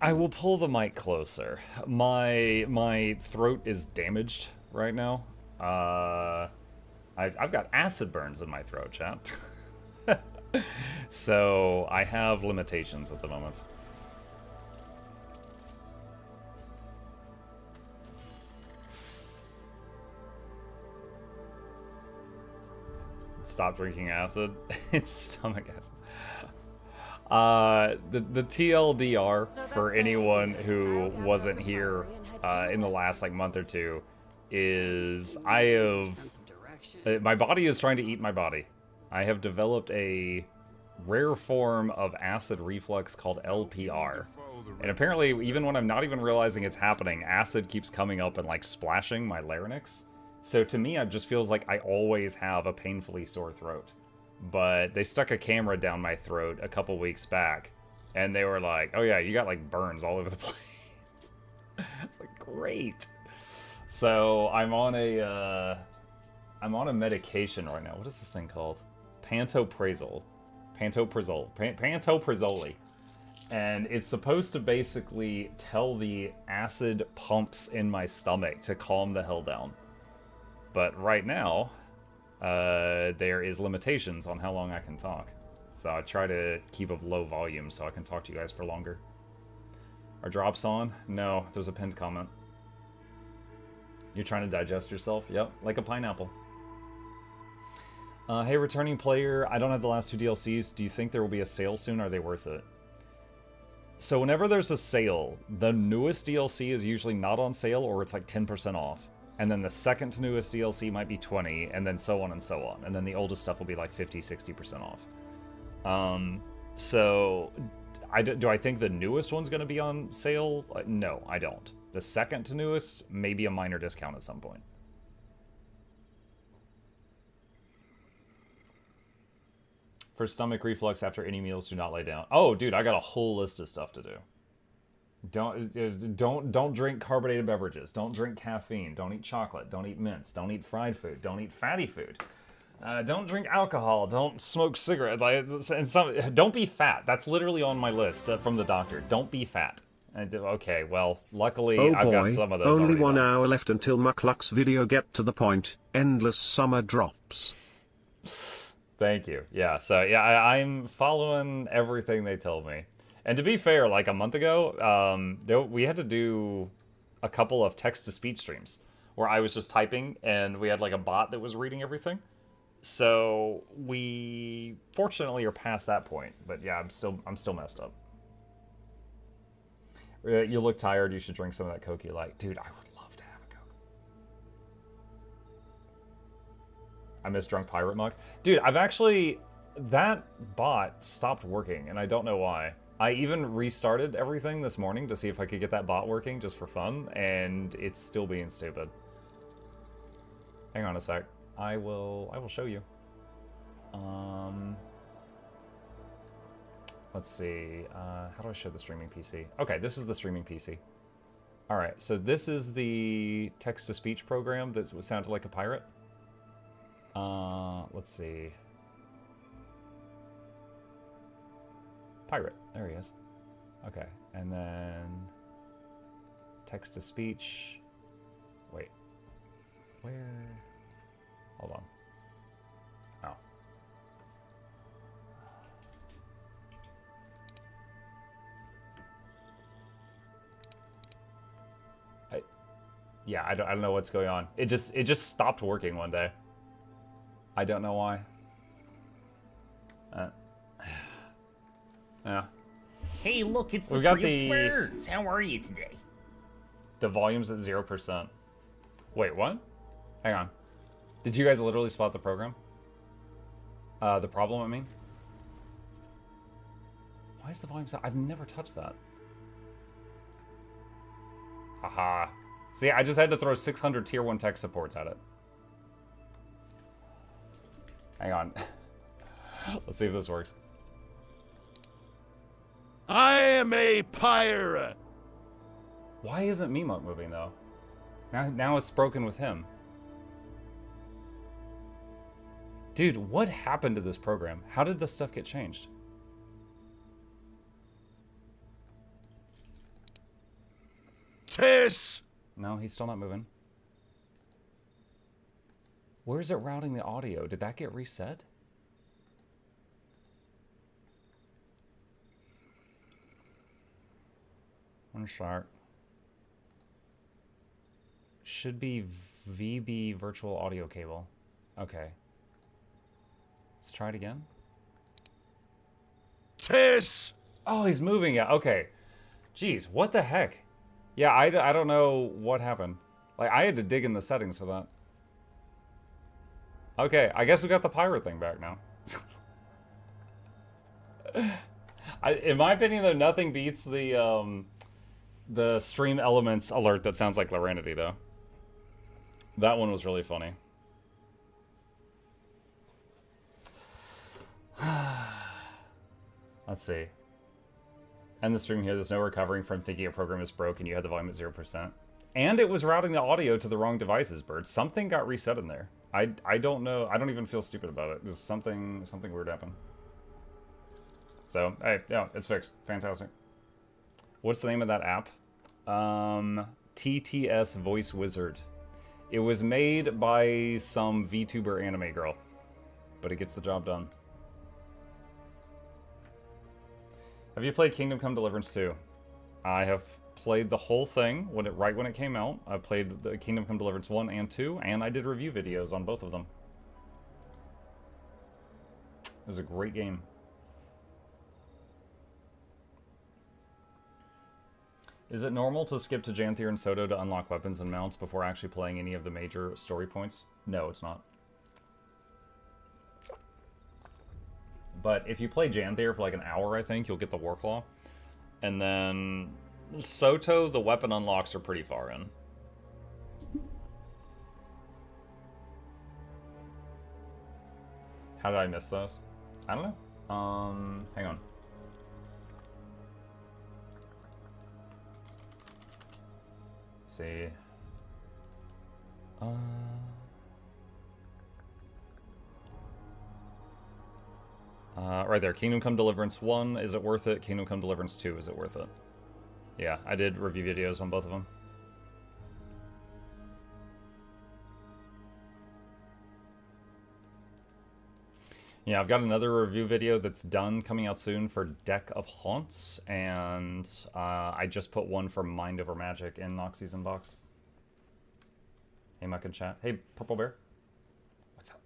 I will pull the mic closer. My throat is damaged right now. I've got acid burns in my throat, chat. So I have limitations at the moment. Stop drinking acid. It's stomach acid. The TLDR for anyone who wasn't here in the last like month or two is I have my body is trying to eat my body. I have developed a rare form of acid reflux called LPR. And apparently, even when I'm not even realizing it's happening, acid keeps coming up and like splashing my larynx. So to me, it just feels like I always have a painfully sore throat. But they stuck a camera down my throat a couple weeks back, and they were like, oh yeah, you got like burns all over the place. It's like, great. So I'm on a medication right now. What is this thing called? Pantoprazole. Pantoprazole. And it's supposed to basically tell the acid pumps in my stomach to calm the hell down. But right now, there is limitations on how long I can talk. So I try to keep a low volume so I can talk to you guys for longer. Are drops on? No, there's a pinned comment. You're trying to digest yourself? Yep, like a pineapple. Hey, returning player, I don't have the last 2 DLCs. Do you think there will be a sale soon? Are they worth it? So whenever there's a sale, the newest DLC is usually not on sale or it's like 10% off. And then the second to newest DLC might be 20, and then so on and so on. And then the oldest stuff will be like 50, 60% off. So do I think the newest one's going to be on sale? No, I don't. The second to newest, maybe a minor discount at some point. For stomach reflux after any meals, do not lay down. Oh, dude, I got a whole list of stuff to do. Don't drink carbonated beverages. Don't drink caffeine. Don't eat chocolate. Don't eat mints. Don't eat fried food. Don't eat fatty food. Don't drink alcohol. Don't smoke cigarettes. Don't be fat. That's literally on my list from the doctor. Don't be fat. Okay, well, luckily I've got some of those. Only 1 hour left until Mukluk's video. Get to the point. Endless summer drops. Thank you. Yeah, so yeah, I'm following everything they told me. And to be fair, like a month ago, we had to do a couple of text-to-speech streams where I was just typing and we had like a bot that was reading everything. So we fortunately are past that point. But yeah, I'm still messed up. You look tired. You should drink some of that Coke you like. Dude, I would love to have a Coke. I miss Drunk Pirate Muck. Dude, that bot stopped working and I don't know why. I even restarted everything this morning to see if I could get that bot working just for fun, and it's still being stupid. Hang on a sec. I will show you. Let's see. How do I show the streaming PC? Okay, this is the streaming PC. All right, so this is the text-to-speech program that sounded like a pirate. Let's see. Pirate. There he is. Okay, and then text-to-speech. Wait. Where? Hold on. Oh. Yeah, I don't know what's going on. It just stopped working one day. I don't know why. Yeah. Hey, look, it's the We've got tree of birds. How are you today? The volume's at 0%. Wait, what? Hang on. Did you guys literally spot the program? The problem, I mean? Why is the volume so... I've never touched that. Haha. See, I just had to throw 600 tier 1 tech supports at it. Hang on. Let's see if this works. I am a pirate. Why isn't Mimuk moving, though? Now it's broken with him. Dude, what happened to this program? How did this stuff get changed? Tis! No, he's still not moving. Where is it routing the audio? Did that get reset? One start. Should be VB virtual audio cable. Okay. Let's try it again. Tis! Oh, he's moving it. Okay. Jeez, what the heck? Yeah, I don't know what happened. Like, I had to dig in the settings for that. Okay, I guess we got the pirate thing back now. In my opinion, though, nothing beats the stream elements alert that sounds like Loranity, though. That one was really funny. Let's see. End the stream here. There's no recovering from thinking a program is broken. You had the volume at 0%. And it was routing the audio to the wrong devices, Bird. Something got reset in there. I don't know. I don't even feel stupid about it. Just something weird happened. So, hey, yeah, it's fixed. Fantastic. What's the name of that app? TTS Voice Wizard. It was made by some VTuber anime girl, but it gets the job done. Have you played Kingdom Come Deliverance 2? I have played the whole thing right when it came out. I played the Kingdom Come Deliverance 1 and 2, and I did review videos on both of them. It was a great game. Is it normal to skip to Janthier and Soto to unlock weapons and mounts before actually playing any of the major story points? No, it's not. But if you play Janthier for like an hour, I think, you'll get the Warclaw. And then Soto, the weapon unlocks are pretty far in. How did I miss those? I don't know. Hang on. Let's see. Right there. Kingdom Come Deliverance 1, is it worth it? Kingdom Come Deliverance 2, is it worth it? Yeah, I did review videos on both of them. Yeah, I've got another review video that's done coming out soon for Deck of Haunts, and I just put one for Mind Over Magic in Noxxi's inbox. Hey, Muck in chat. Hey, Purple Bear. What's up?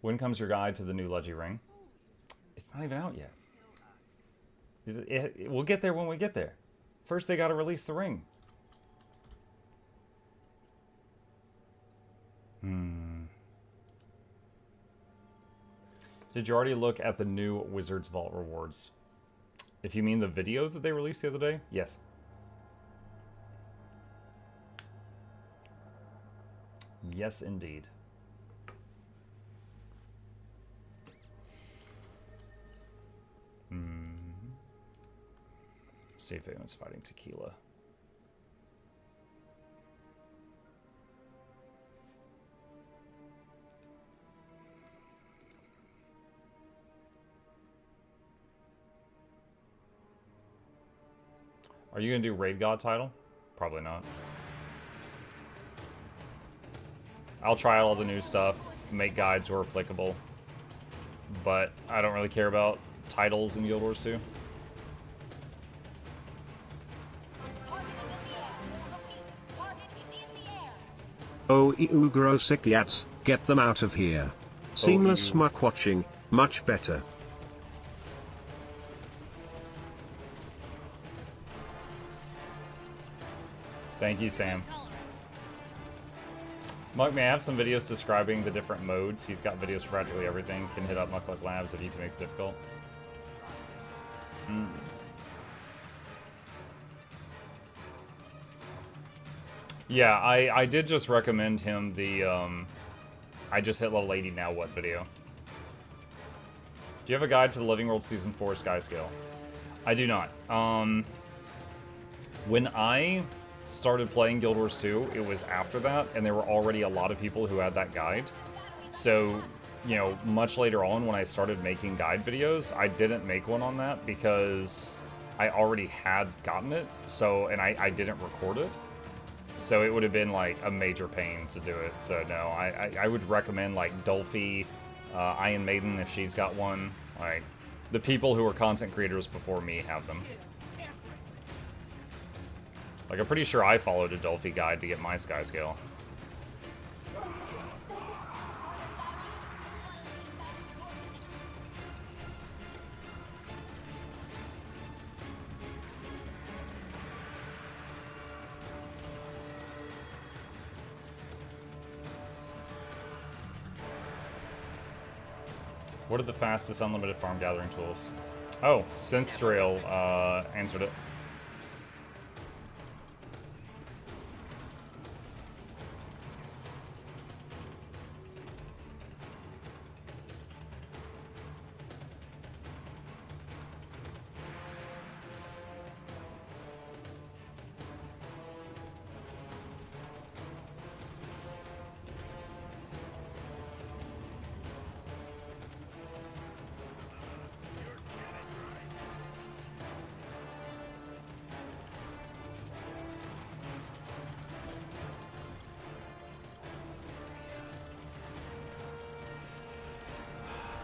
When comes your guide to the new Leggy Ring? It's not even out yet. We'll get there when we get there. First, they got to release the ring. Did you already look at the new Wizards Vault rewards? If you mean the video that they released the other day, yes. Yes, indeed. See if anyone's fighting Tequila. Are you gonna do Raid God title? Probably not. I'll try all the new stuff, make guides where applicable, but I don't really care about titles in Guild Wars 2. Oh, grosick yats, get them out of here. Seamless muck watching, much better. Thank you, Sam. Muck, may I have some videos describing the different modes? He's got videos for practically everything. Can hit up Mukluk Labs if YouTube makes it difficult. Yeah, I did just recommend him the, I just hit level 80 now what video. Do you have a guide for the Living World Season 4 Sky Scale? I do not. When I started playing Guild Wars 2, it was after that, and there were already a lot of people who had that guide. So, you know, much later on when I started making guide videos, I didn't make one on that because I already had gotten it, so, and I didn't record it. So it would have been like a major pain to do it. So no, I would recommend like Dolphy, Iron Maiden if she's got one. Like the people who are content creators before me have them. Like I'm pretty sure I followed a Dolphy guide to get my sky scale. What are the fastest unlimited farm gathering tools? Oh, Synth Trail answered it.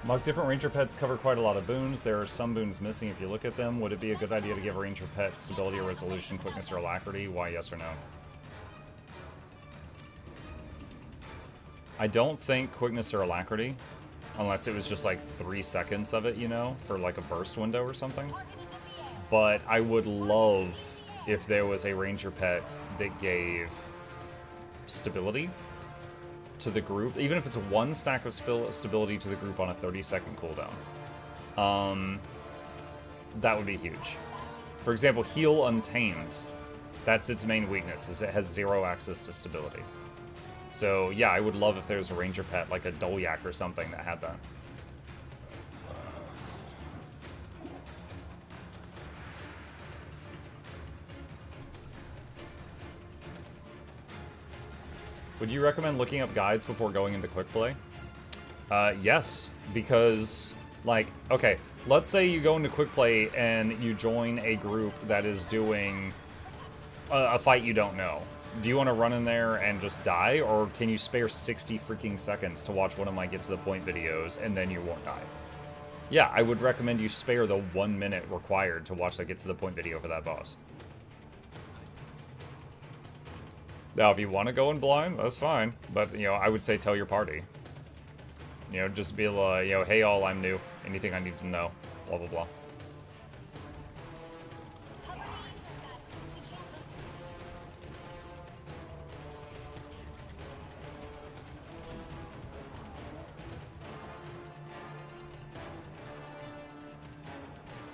Mug, different ranger pets cover quite a lot of boons. There are some boons missing if you look at them. Would it be a good idea to give a ranger pet stability or resolution, quickness or alacrity? Why, yes or no? I don't think quickness or alacrity, unless it was just like 3 seconds of it, you know, for like a burst window or something. But I would love if there was a ranger pet that gave stability to the group, even if it's 1 stack of stability to the group on a 30-second cooldown. That would be huge. For example, Heal Untamed. That's its main weakness, is it has 0 access to stability. So yeah, I would love if there's a ranger pet, like a Dolyak or something, that had that. Would you recommend looking up guides before going into quickplay? Yes, because, like, okay, let's say you go into quickplay and you join a group that is doing a fight you don't know. Do you want to run in there and just die, or can you spare 60 freaking seconds to watch one of my get to the point videos and then you won't die? Yeah, I would recommend you spare the 1 minute required to watch the get to the point video for that boss. Now, if you want to go in blind, that's fine. But, you know, I would say tell your party. You know, just be like, you know, hey all, I'm new. Anything I need to know. Blah, blah, blah.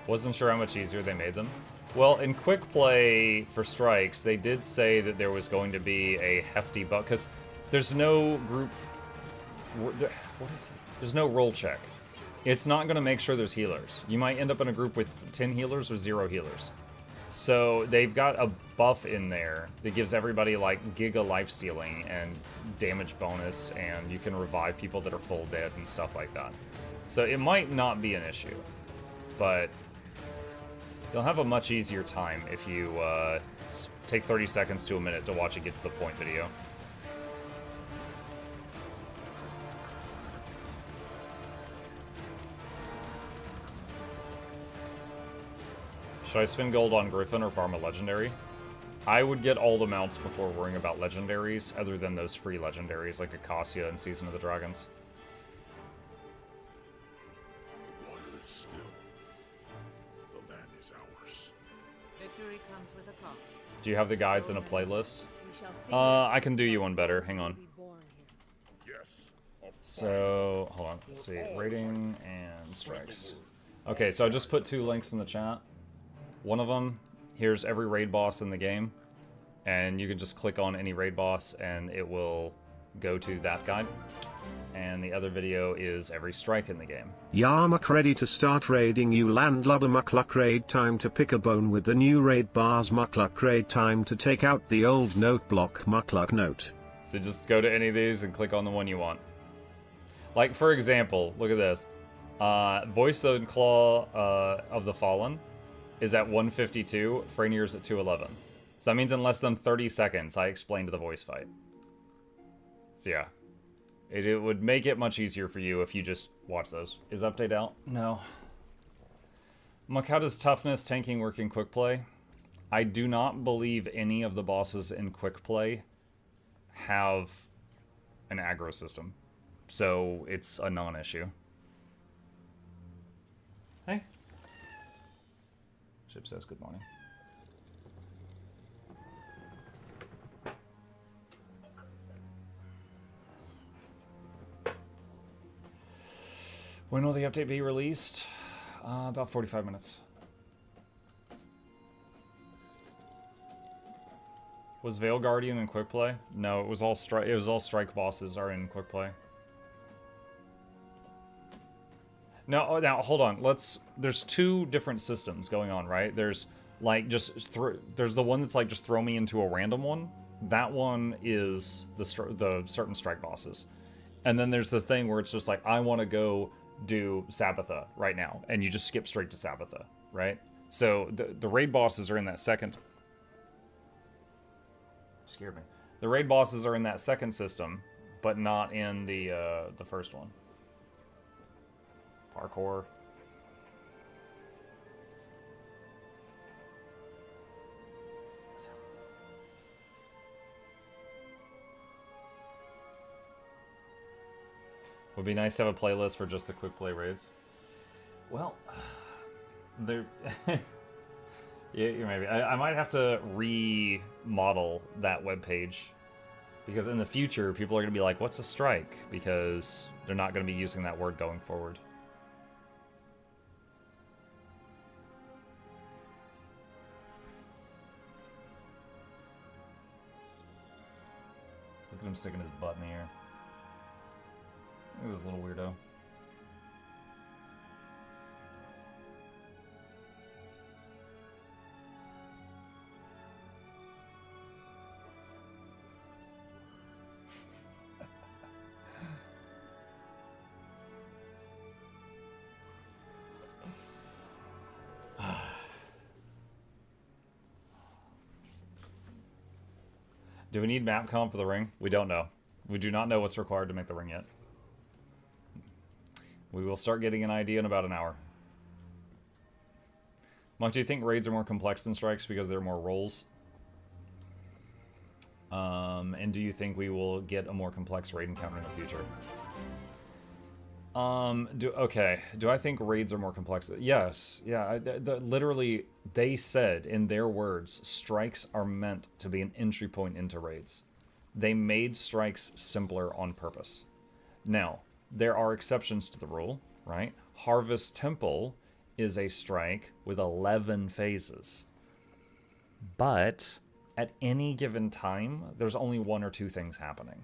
Wasn't sure how much easier they made them. Well, in quick play for strikes, they did say that there was going to be a hefty buff, because there's no group... What is it? There's no roll check. It's not going to make sure there's healers. You might end up in a group with 10 healers or 0 healers. So they've got a buff in there that gives everybody, like, giga lifestealing and damage bonus, and you can revive people that are full dead and stuff like that. So it might not be an issue, but... you'll have a much easier time if you take 30 seconds to a minute to watch a get to the point video. Should I spend gold on Griffin or farm a legendary? I would get all the mounts before worrying about legendaries, other than those free legendaries like Acacia and Season of the Dragons. Water is still. The land is ours. Victory comes with a cost. Do you have the guides in a playlist? We shall see I can do you one better. Hang on. Yes. So, hold on. Let's see. Rating and strikes. Okay, so I just put 2 links in the chat. One of them, here's every raid boss in the game. And you can just click on any raid boss and it will go to that guide. And the other video is every strike in the game. Yarmuk ready to start raiding you landlubber Mukluk raid time to pick a bone with the new raid bars Mukluk raid time to take out the old note block Mukluk note. So just go to any of these and click on the one you want. Like, for example, look at this. Voice and Claw of the Fallen. is at 152, Freinier's at 211. So that means in less than 30 seconds, I explained the voice fight. So yeah. It would make it much easier for you if you just watch those. Is update out? No. Muck, how does toughness tanking work in quick play? I do not believe any of the bosses in quick play have an aggro system. So it's a non-issue. Hey. Chip says good morning. When will the update be released? About 45 minutes. Was Veil Guardian in quick play? No, it was all strike bosses are in quick play. No, now hold on. There's two different systems going on, right? There's like there's the one that's like just throw me into a random one. That one is the certain strike bosses. And then there's the thing where it's just like I want to go do Sabbatha right now, and you just skip straight to Sabbatha, right? So the raid bosses are in that second. Scared me. The raid bosses are in that second system, but not in the first one. Parkour. Would be nice to have a playlist for just the quick play raids. Well, there. Yeah, maybe. I might have to remodel that webpage because in the future people are going to be like, "What's a strike?" Because they're not going to be using that word going forward. Look at him sticking his butt in the air. Look at this little weirdo. Do we need map comp for the ring? We don't know. We do not know what's required to make the ring yet. We will start getting an idea in about an hour. Monk, do you think raids are more complex than strikes because there are more roles? And do you think we will get a more complex raid encounter in the future? Do I think raids are more complex? Yes. Yeah, literally, they said in their words, strikes are meant to be an entry point into raids. They made strikes simpler on purpose. Now, there are exceptions to the rule, right? Harvest Temple is a strike with 11 phases. But at any given time, there's only one or two things happening.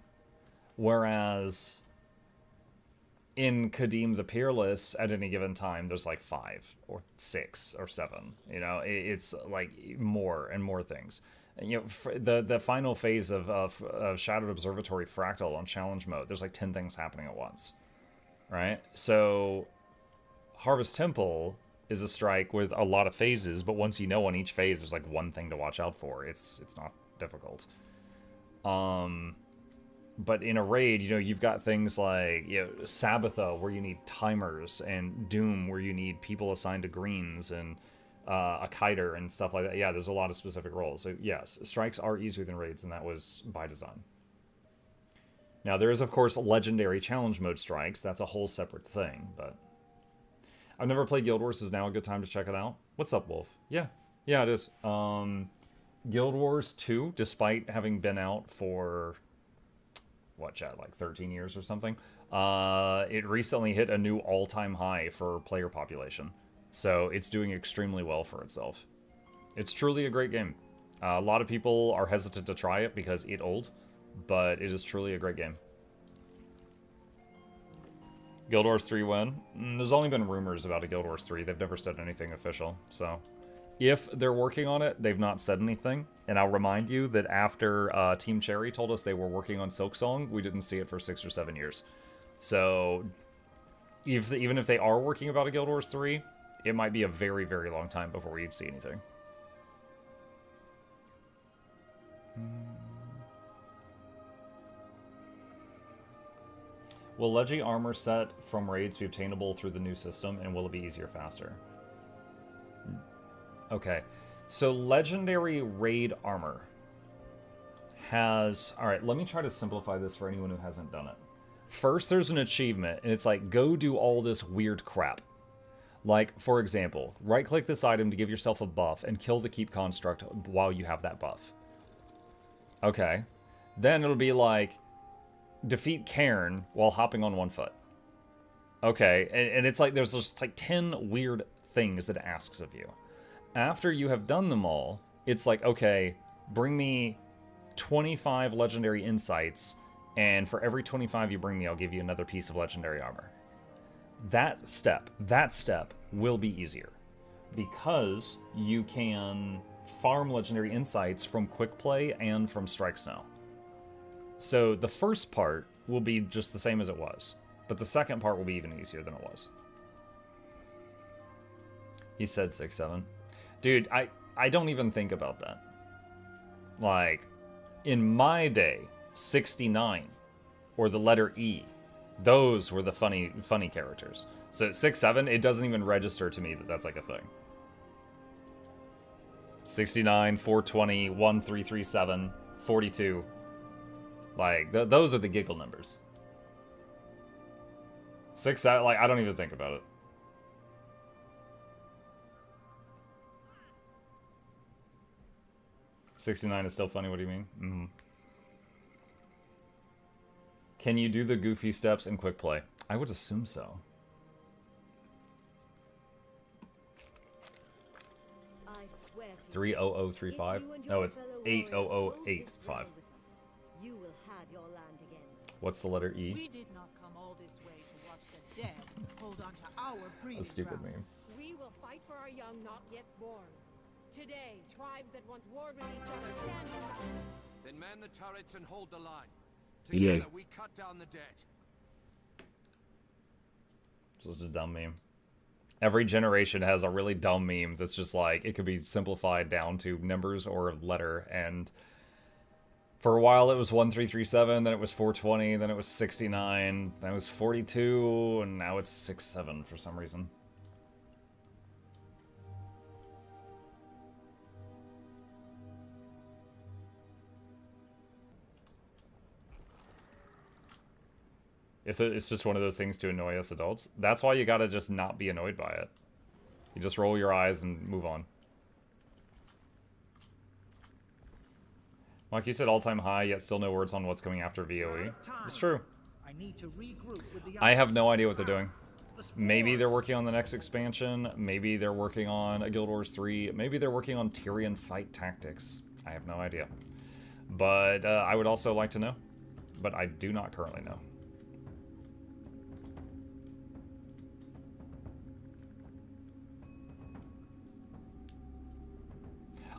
Whereas in Kadim the Peerless, at any given time, there's like 5 or 6 or 7. You know, it's like more and more things. You know, the final phase of Shadowed Observatory Fractal on challenge mode, there's like 10 things happening at once, right? So Harvest Temple is a strike with a lot of phases, but once you know on each phase, there's like one thing to watch out for. It's not difficult. But in a raid, you know, you've got things like, you know, Sabbatha, where you need timers, and Doom, where you need people assigned to greens, and a kiter and stuff like that. Yeah, there's a lot of specific roles. So yes, strikes are easier than raids, and that was by design. Now there is, of course, legendary challenge mode strikes. That's a whole separate thing, but I've never played Guild Wars. Is now a good time to check it out? What's up, Wolf? Yeah, it is. Guild Wars 2, despite having been out for what, chat, like 13 years or something, it recently hit a new all-time high for player population. So it's doing extremely well for itself. It's truly a great game. A lot of people are hesitant to try it because it's old, but it is truly a great game. Guild Wars 3 when? There's only been rumors about a Guild Wars 3. They've never said anything official, so if they're working on it, they've not said anything. And I'll remind you that after Team Cherry told us they were working on Silksong, we didn't see it for 6 or 7 years. So even if they are working about a Guild Wars 3, it might be a very, very long time before we see anything. Will Legi armor set from raids be obtainable through the new system, and will it be easier, faster? Okay, so legendary raid armor has... Alright, let me try to simplify this for anyone who hasn't done it. First, there's an achievement, and it's like, go do all this weird crap. Like, for example, right-click this item to give yourself a buff, and kill the keep construct while you have that buff. Okay. Then it'll be like, defeat Cairn while hopping on one foot. Okay, and it's like, there's just like 10 weird things that it asks of you. After you have done them all, it's like, okay, bring me 25 legendary insights, and for every 25 you bring me, I'll give you another piece of legendary armor. That step will be easier, because you can farm legendary insights from quickplay and from strike snow. So the first part will be just the same as it was, but the second part will be even easier than it was. He said 6-7. Dude, I don't even think about that. Like, in my day, 69 or the letter E, those were the funny characters. So 6-7, it doesn't even register to me that that's like a thing. 69, 420, 1337, 42. Like, those are the giggle numbers. 6-7, like, I don't even think about it. $69 is still funny, what do you mean? Mm-hmm. Can you do the goofy steps in quick play? I would assume so. 30035? No, it's 80085. What's the letter E? We did not come all this way to watch the dead hold on to our breeding A stupid meme. We will fight for our young not yet born. Today, tribes that once warred with each other stand together. Then man the turrets and hold the line. Yay. Together we cut down the dead. It's just a dumb meme. Every generation has a really dumb meme that's just like, it could be simplified down to numbers or a letter, and for a while it was 1337, then it was 420, then it was 69, then it was 42, and now it's 67 for some reason. If it's just one of those things to annoy us adults, that's why you gotta just not be annoyed by it. You just roll your eyes and move on. Mike, you said all-time high, yet still no words on what's coming after VOE. It's true. I have no idea what they're doing. Maybe they're working on the next expansion. Maybe they're working on a Guild Wars 3. Maybe they're working on Tyrion fight tactics. I have no idea. But I would also like to know. But I do not currently know.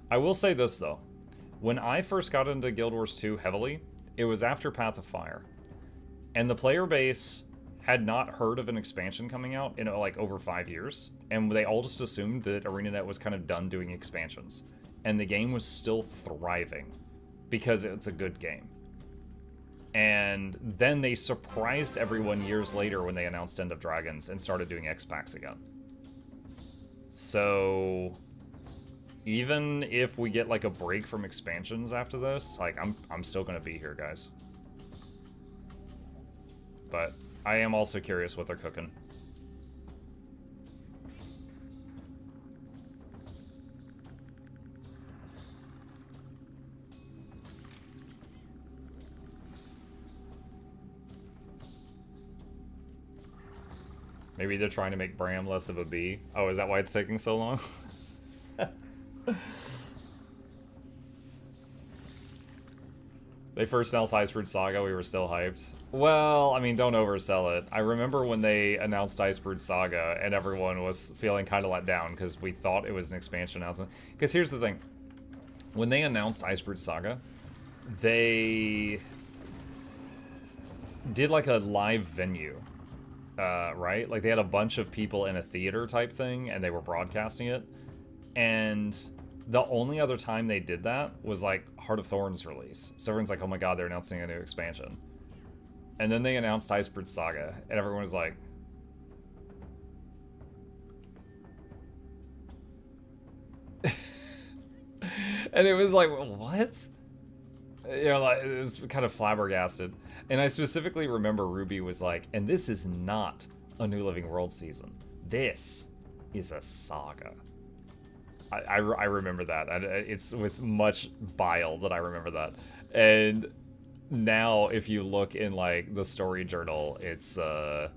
I will say this, though. When I first got into Guild Wars 2 heavily, it was after Path of Fire. And the player base had not heard of an expansion coming out in, like, over 5 years. And they all just assumed that ArenaNet was kind of done doing expansions. And the game was still thriving because it's a good game. And then they surprised everyone years later when they announced End of Dragons and started doing X-Packs again. So even if we get like a break from expansions after this, like I'm still gonna be here, guys. But I am also curious what they're cooking. Maybe they're trying to make Bram less of a bee. Oh, is that why it's taking so long? They first announced Iceberg Saga, we were still hyped. Well, I mean, don't oversell it. I remember when they announced Iceberg Saga and everyone was feeling kind of let down because we thought it was an expansion announcement. Because here's the thing. When they announced Iceberg Saga, they did like a live venue right? Like they had a bunch of people in a theater type thing and they were broadcasting it. And the only other time they did that was like Heart of Thorn's release. So everyone's like, oh my god, they're announcing a new expansion. And then they announced Icebird Saga, and everyone was like, and it was like, what? You know, like, it was kind of flabbergasted. And I specifically remember Ruby was like, and this is not a New Living World season. This is a saga. I remember that. It's with much bile that I remember that. And now, if you look in, like, the story journal, it's Icebird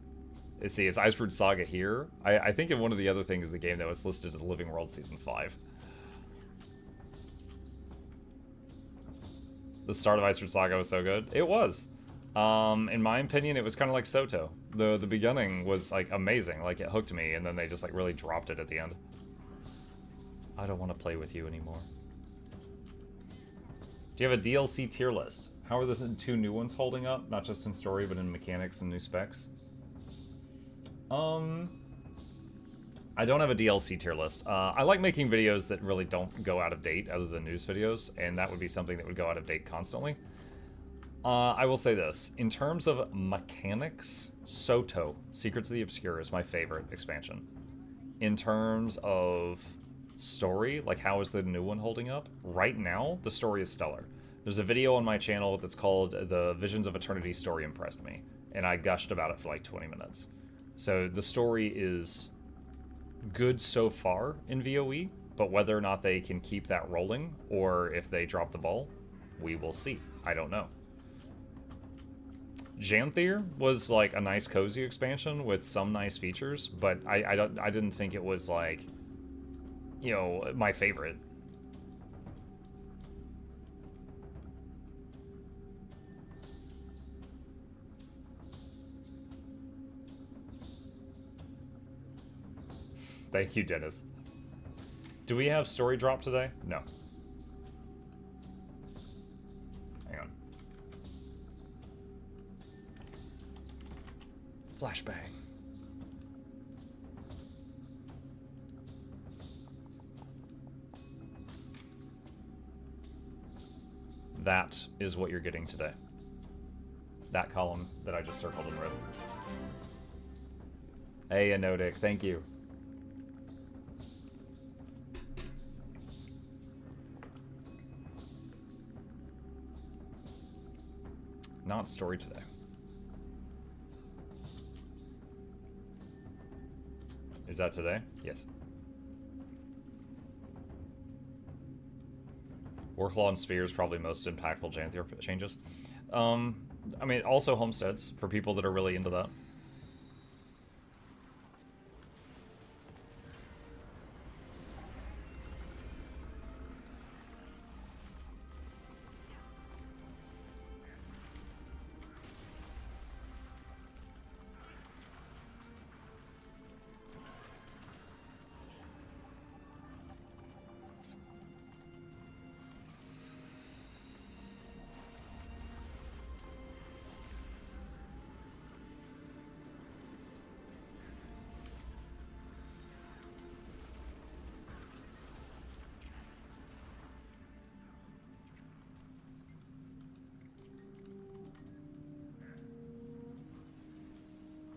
Saga here. I think in one of the other things in the game that was listed as Living World Season 5. The start of Icebird Saga was so good. It was. In my opinion, it was kind of like Soto. The beginning was, like, amazing. Like, it hooked me, and then they just, like, really dropped it at the end. I don't want to play with you anymore. Do you have a DLC tier list? How are the 2 new ones holding up? Not just in story, but in mechanics and new specs? I don't have a DLC tier list. I like making videos that really don't go out of date other than news videos, and that would be something that would go out of date constantly. I will say this. In terms of mechanics, Soto, Secrets of the Obscure, is my favorite expansion. In terms of story, like how is the new one holding up? Right now, the story is stellar. There's a video on my channel that's called The Visions of Eternity Story Impressed Me, and I gushed about it for like 20 minutes. So the story is good so far in VOE, but whether or not they can keep that rolling, or if they drop the ball, we will see. I don't know. Janthier was like a nice cozy expansion with some nice features, but I didn't think it was like, you know, my favorite. Thank you, Dennis. Do we have story drop today? No. Hang on. Flashbang. That is what you're getting today. That column that I just circled in red. Hey, Anodic, thank you. Not story today. Is that today? Yes. Warclaw and Spear is probably most impactful Janthier changes. I mean, also homesteads for people that are really into that.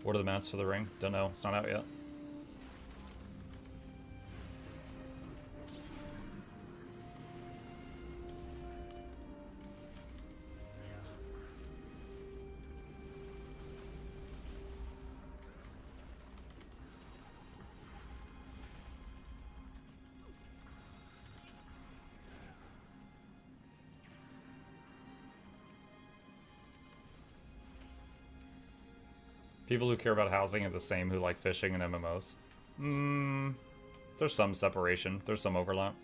What are the mats for the ring? Don't know. It's not out yet. People who care about housing are the same who like fishing and MMOs. There's some separation. There's some overlap.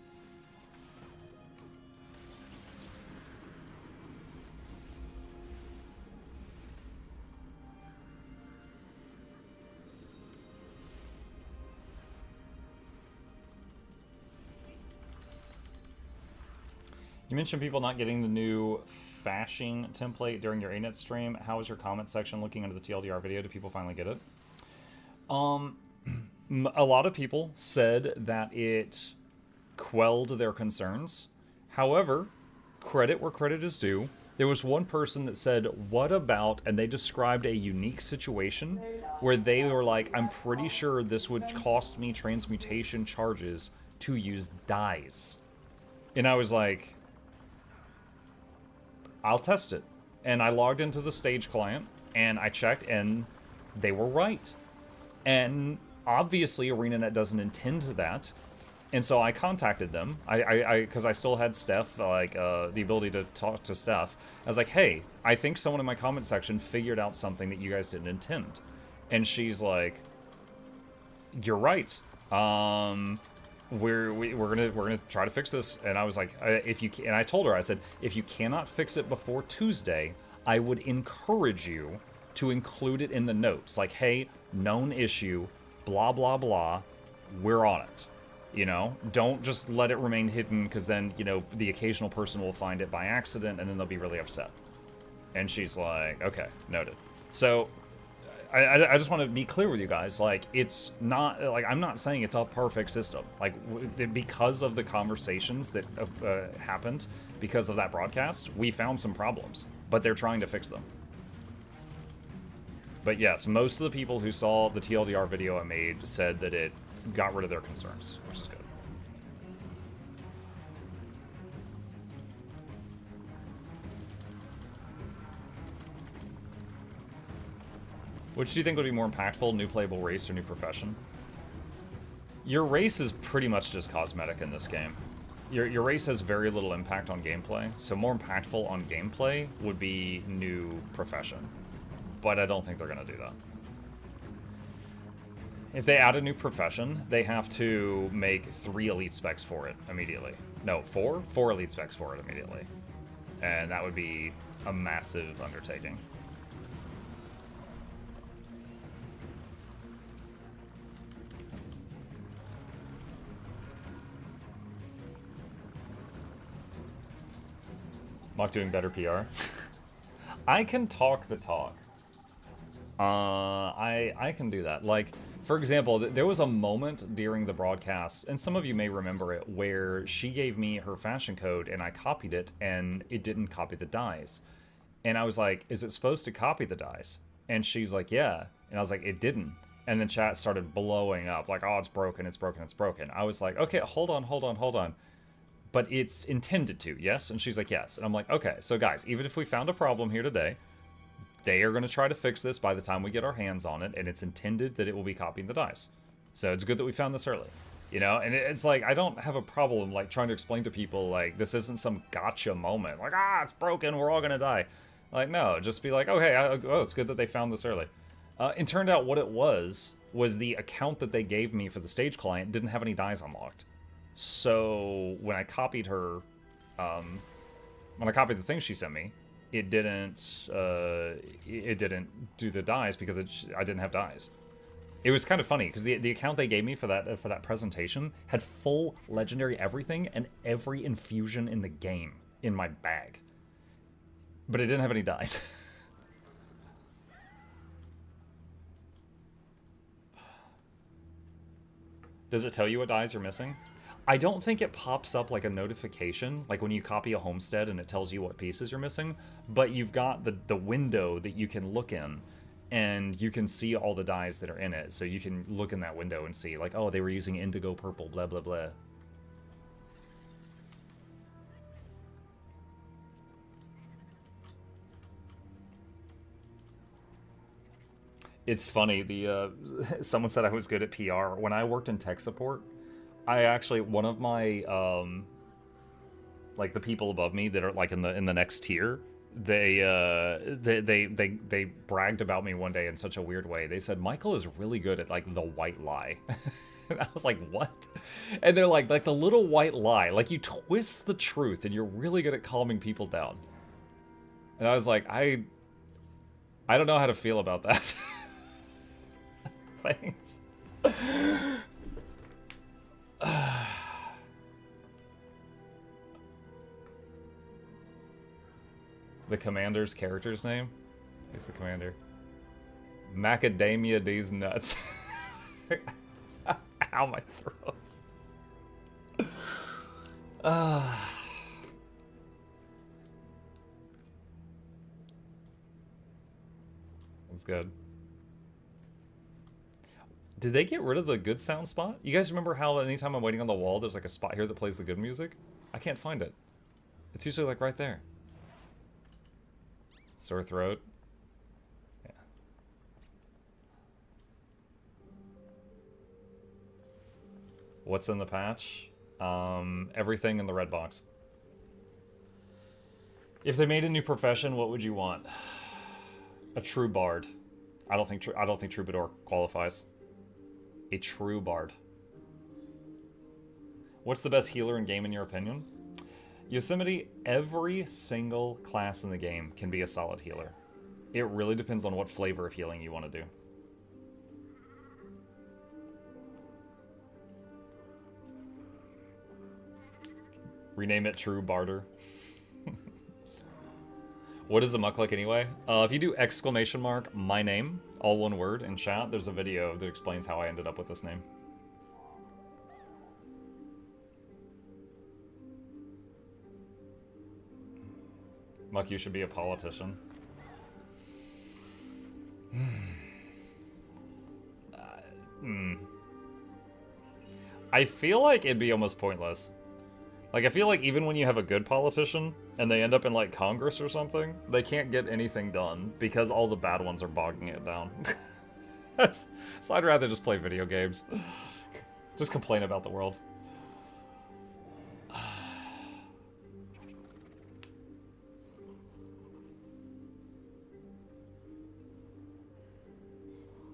You mentioned people not getting the new fashing template during your ANET stream. How is your comment section looking under the TLDR video? Do people finally get it? A lot of people said that it quelled their concerns. However, credit where credit is due. There was one person that said, what about, and they described a unique situation where they were like, I'm pretty sure this would cost me transmutation charges to use dyes. And I was like, I'll test it. And I logged into the stage client, and I checked, and they were right. And obviously, ArenaNet doesn't intend that. And so I contacted them, because I still had Steph, like, the ability to talk to Steph. I was like, hey, I think someone in my comment section figured out something that you guys didn't intend. And she's like, you're right. We're gonna try to fix this. And I was like, and I told her, I said, if you cannot fix it before Tuesday, I would encourage you to include it in the notes. Like, hey, known issue, blah, blah, blah, we're on it. You know, don't just let it remain hidden, because then, you know, the occasional person will find it by accident, and then they'll be really upset. And she's like, okay, noted. So, I just want to be clear with you guys, like, it's not, like, I'm not saying it's a perfect system. Like, because of the conversations that happened, because of that broadcast, we found some problems, but they're trying to fix them. But yes, most of the people who saw the TLDR video I made said that it got rid of their concerns, which is good. Which do you think would be more impactful, new playable race or new profession? Your race is pretty much just cosmetic in this game. Your race has very little impact on gameplay, so more impactful on gameplay would be new profession. But I don't think they're going to do that. If they add a new profession, they have to make 3 elite specs for it immediately. No, 4? 4 elite specs for it immediately. And that would be a massive undertaking. Mock doing better PR. I can talk the talk. I can do that. Like, for example, there was a moment during the broadcast, and some of you may remember it, where she gave me her fashion code and I copied it and it didn't copy the dies. And I was like, is it supposed to copy the dies? And she's like, yeah. And I was like, it didn't. And then chat started blowing up like, oh, it's broken, it's broken, it's broken. I was like, okay, hold on. But it's intended to, yes? And she's like, yes. And I'm like, okay, so guys, even if we found a problem here today, they are going to try to fix this by the time we get our hands on it, and it's intended that it will be copying the dice. So it's good that we found this early. You know, and it's like, I don't have a problem, like, trying to explain to people, like, this isn't some gotcha moment. Like, it's broken, we're all going to die. Like, no, just be like, oh, hey, oh, it's good that they found this early. It turned out what it was the account that they gave me for the stage client didn't have any dies unlocked. So when I copied her, when I copied the thing she sent me, it didn't do the dies because I didn't have dies. It was kind of funny because the account they gave me for that presentation had full legendary everything and every infusion in the game in my bag, but it didn't have any dies. Does it tell you what dies you're missing? I don't think it pops up like a notification, like when you copy a homestead and it tells you what pieces you're missing, but you've got the window that you can look in, and you can see all the dyes that are in it, so you can look in that window and see, like, oh, they were using indigo purple, blah, blah, blah. It's funny, someone said I was good at PR. When I worked in tech support, I actually, one of my, like the people above me that are like in the next tier, they bragged about me one day in such a weird way. They said, Michael is really good at like the white lie. And I was like, what? And they're like the little white lie, like you twist the truth and you're really good at calming people down. And I was like, I don't know how to feel about that. Thanks. The commander's character's name? Who's the commander? Macadamia D's nuts. Ow, my throat. That's good. Did they get rid of the good sound spot? You guys remember how anytime I'm waiting on the wall, there's like a spot here that plays the good music? I can't find it. It's usually like right there. Sore throat. Yeah. What's in the patch? Everything in the red box. If they made a new profession, what would you want? A true bard. I don't think troubadour qualifies. A true bard. What's the best healer in game in your opinion? Yosemite, every single class in the game can be a solid healer. It really depends on what flavor of healing you want to do. Rename it True Barter. What is a Mukluk anyway? If you do exclamation mark, my name, all one word, in chat, there's a video that explains how I ended up with this name. Muck, you should be a politician. I feel like it'd be almost pointless. Like, I feel like even when you have a good politician, and they end up in, like, Congress or something, they can't get anything done, because all the bad ones are bogging it down. So I'd rather just play video games. Just complain about the world.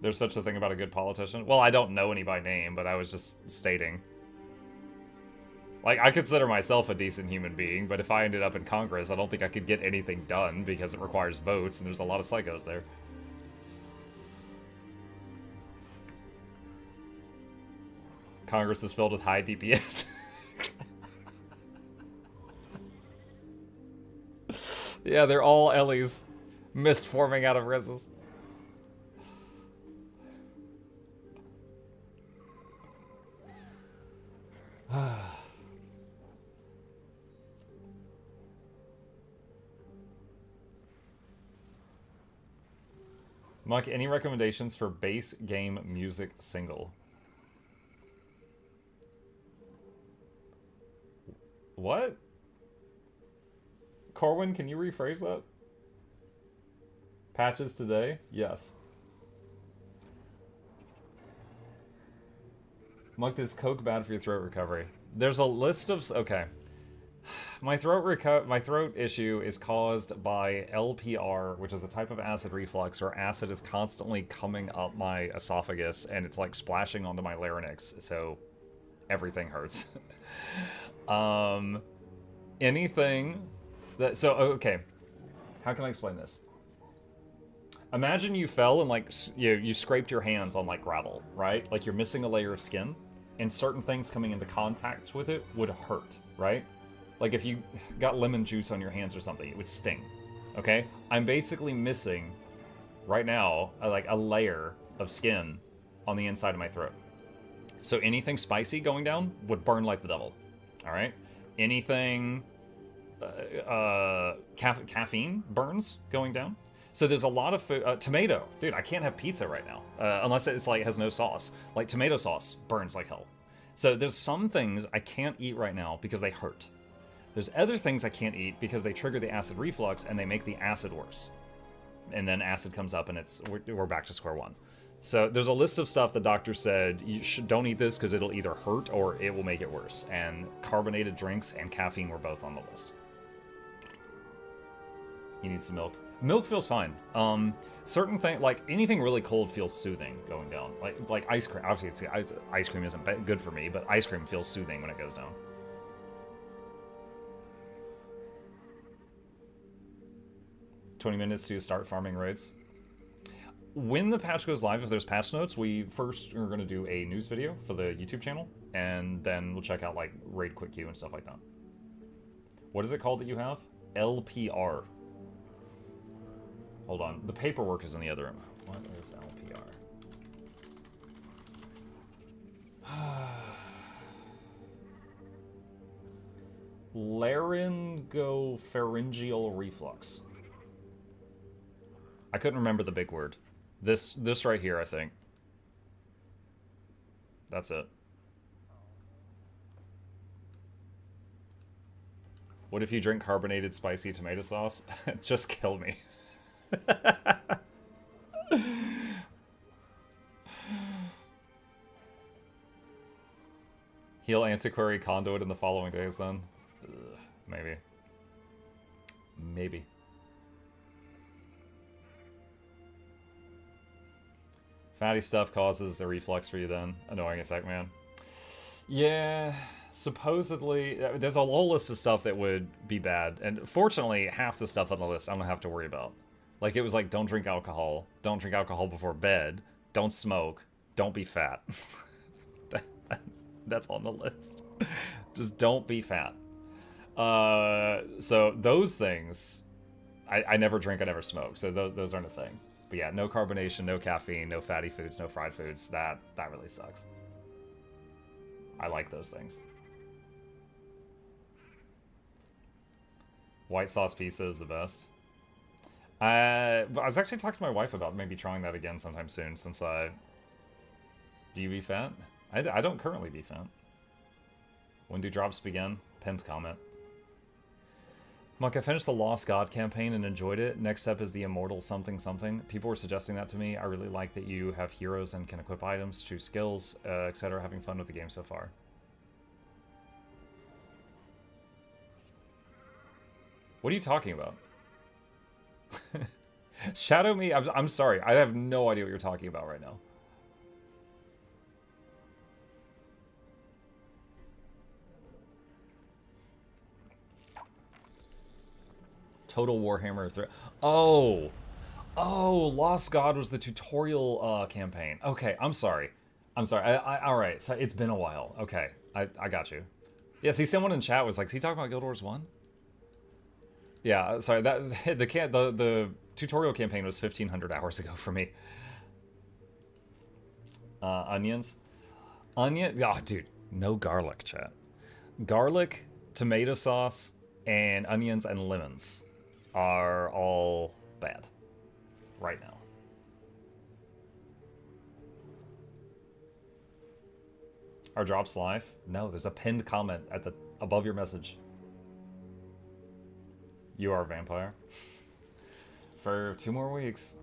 There's such a thing about a good politician? Well, I don't know any by name, but I was just stating. Like, I consider myself a decent human being, but if I ended up in Congress, I don't think I could get anything done because it requires votes, and there's a lot of psychos there. Congress is filled with high DPS. Yeah, they're all Ellies. Mist forming out of reses. Muck, any recommendations for base game music single? What? Corwin, can you rephrase that? Patches today? Yes. Muck, is Coke bad for your throat recovery? There's a list of... Okay. My throat issue is caused by LPR, which is a type of acid reflux where acid is constantly coming up my esophagus and it's like splashing onto my larynx, so everything hurts. Anything that... So, okay. How can I explain this? Imagine you fell and like you scraped your hands on like gravel, right? Like you're missing a layer of skin, and certain things coming into contact with it would hurt, right? Like if you got lemon juice on your hands or something, it would sting, okay? I'm basically missing, right now, like a layer of skin on the inside of my throat. So anything spicy going down would burn like the devil, all right? Anything, caffeine burns going down. So there's a lot of food, tomato. Dude, I can't have pizza right now, unless it's like has no sauce. Like tomato sauce burns like hell. So there's some things I can't eat right now because they hurt. There's other things I can't eat because they trigger the acid reflux and they make the acid worse. And then acid comes up and we're back to square one. So there's a list of stuff the doctor said, don't eat this because it'll either hurt or it will make it worse. And carbonated drinks and caffeine were both on the list. You need some milk. Milk feels fine. Certain things, like anything really cold feels soothing going down. Like ice cream. Obviously, ice cream isn't good for me, but ice cream feels soothing when it goes down. 20 minutes to start farming raids. When the patch goes live, if there's patch notes, we first are going to do a news video for the YouTube channel, and then we'll check out like raid quick queue and stuff like that. What is it called that you have? LPR. Hold on, the paperwork is in the other room. What is LPR? Laryngopharyngeal reflux. I couldn't remember the big word. This right here, I think. That's it. What if you drink carbonated spicy tomato sauce? Just kill me. Heal antiquary conduit in the following days then? Ugh, maybe. Maybe. Fatty stuff causes the reflux for you then. Annoying as heck, man. Yeah, supposedly, there's a whole list of stuff that would be bad. And fortunately, half the stuff on the list I don't have to worry about. Like, it was like, don't drink alcohol before bed, don't smoke, don't be fat. That's on the list. Just don't be fat. So those things, I never drink, I never smoke, so those aren't a thing. But yeah, no carbonation, no caffeine, no fatty foods, no fried foods. That really sucks. I like those things. White sauce pizza is the best. I was actually talking to my wife about maybe trying that again sometime soon, since do you be fat? I don't currently be fat. When do drops begin? Pinned comment. Monk, I finished the Lost God campaign and enjoyed it. Next step is the Immortal something something. People were suggesting that to me. I really like that you have heroes and can equip items, choose skills, etc. Having fun with the game so far. What are you talking about? Shadow me? I'm sorry. I have no idea what you're talking about right now. Total Warhammer 3. Oh, Lost God was the tutorial campaign. Okay, I'm sorry. All right, so it's been a while. Okay, I got you. Yeah, see, someone in chat was like, is he talking about Guild Wars 1? Yeah, sorry, the tutorial campaign was 1,500 hours ago for me. Onions? Oh, dude, no garlic, chat. Garlic, tomato sauce, and onions and lemons are all bad right now. Are drops live? No, there's a pinned comment at the above your message. You are a vampire. For 2 more weeks.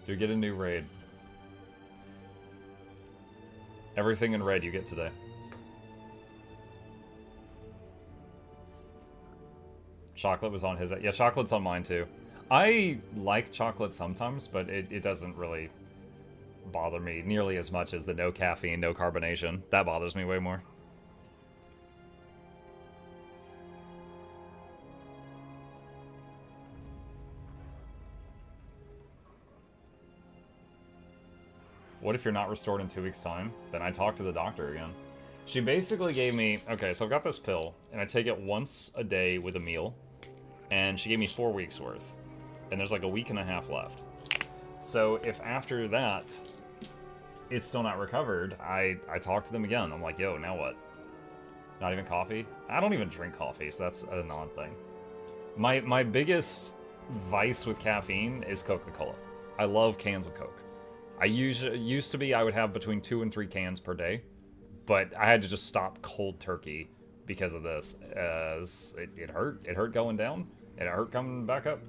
Do get a new raid. Everything in red you get today. Chocolate was on his... Yeah, chocolate's on mine too. I like chocolate sometimes, but it doesn't really bother me nearly as much as the no caffeine, no carbonation. That bothers me way more. What if you're not restored in 2 weeks' time? Then I talk to the doctor again. She basically gave me... Okay, so I've got this pill, and I take it once a day with a meal. And she gave me 4 weeks worth. And there's like a week and a half left. So if after that, it's still not recovered, I talk to them again. I'm like, yo, now what? Not even coffee? I don't even drink coffee, so that's a non-thing. My biggest vice with caffeine is Coca-Cola. I love cans of Coke. I used to be I would have between 2 and 3 cans per day, but I had to just stop cold turkey because of this. It hurt. It hurt going down, and it hurt coming back up.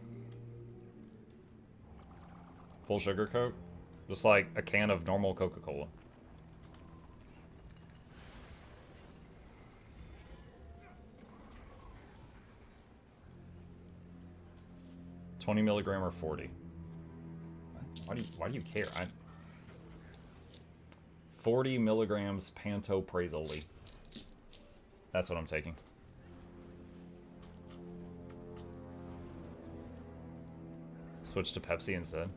Full sugar Coke, just like a can of normal Coca-Cola. $20 milligram or 40. Why do you care? 40 milligrams pantoprazole. That's what I'm taking. Switch to Pepsi instead.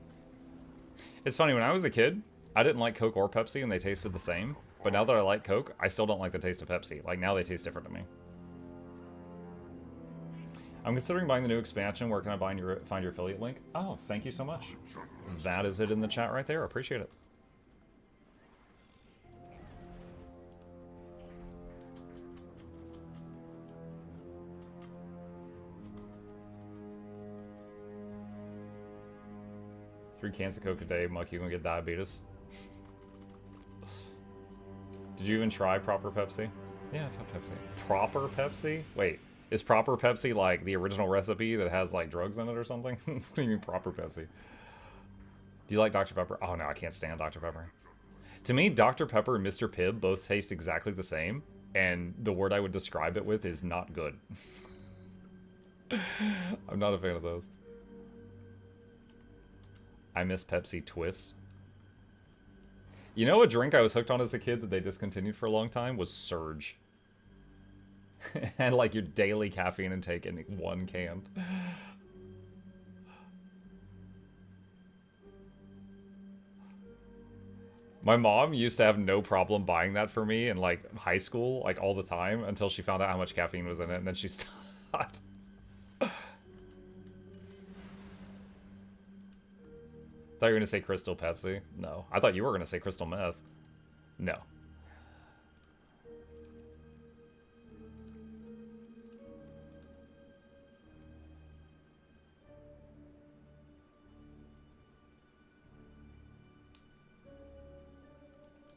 It's funny, when I was a kid, I didn't like Coke or Pepsi and they tasted the same. But now that I like Coke, I still don't like the taste of Pepsi. Like, now they taste different to me. I'm considering buying the new expansion. Where can I find your affiliate link? Oh, thank you so much. That is it in the chat right there. Appreciate it. Three cans of Coke a day, Muck, you gonna get diabetes. Did you even try proper Pepsi? Yeah, I've had Pepsi. Proper Pepsi? Wait, is proper Pepsi like the original recipe that has like drugs in it or something? What do you mean proper Pepsi? Do you like Dr. Pepper? Oh no, I can't stand Dr. Pepper. To me, Dr. Pepper and Mr. Pibb both taste exactly the same, and the word I would describe it with is not good. I'm not a fan of those. I miss Pepsi Twist. You know, a drink I was hooked on as a kid that they discontinued for a long time was Surge. And like your daily caffeine intake in one can. My mom used to have no problem buying that for me in like high school, like all the time, until she found out how much caffeine was in it, and then she stopped. Thought you were gonna say Crystal Pepsi. No. I thought you were gonna say Crystal Meth. No.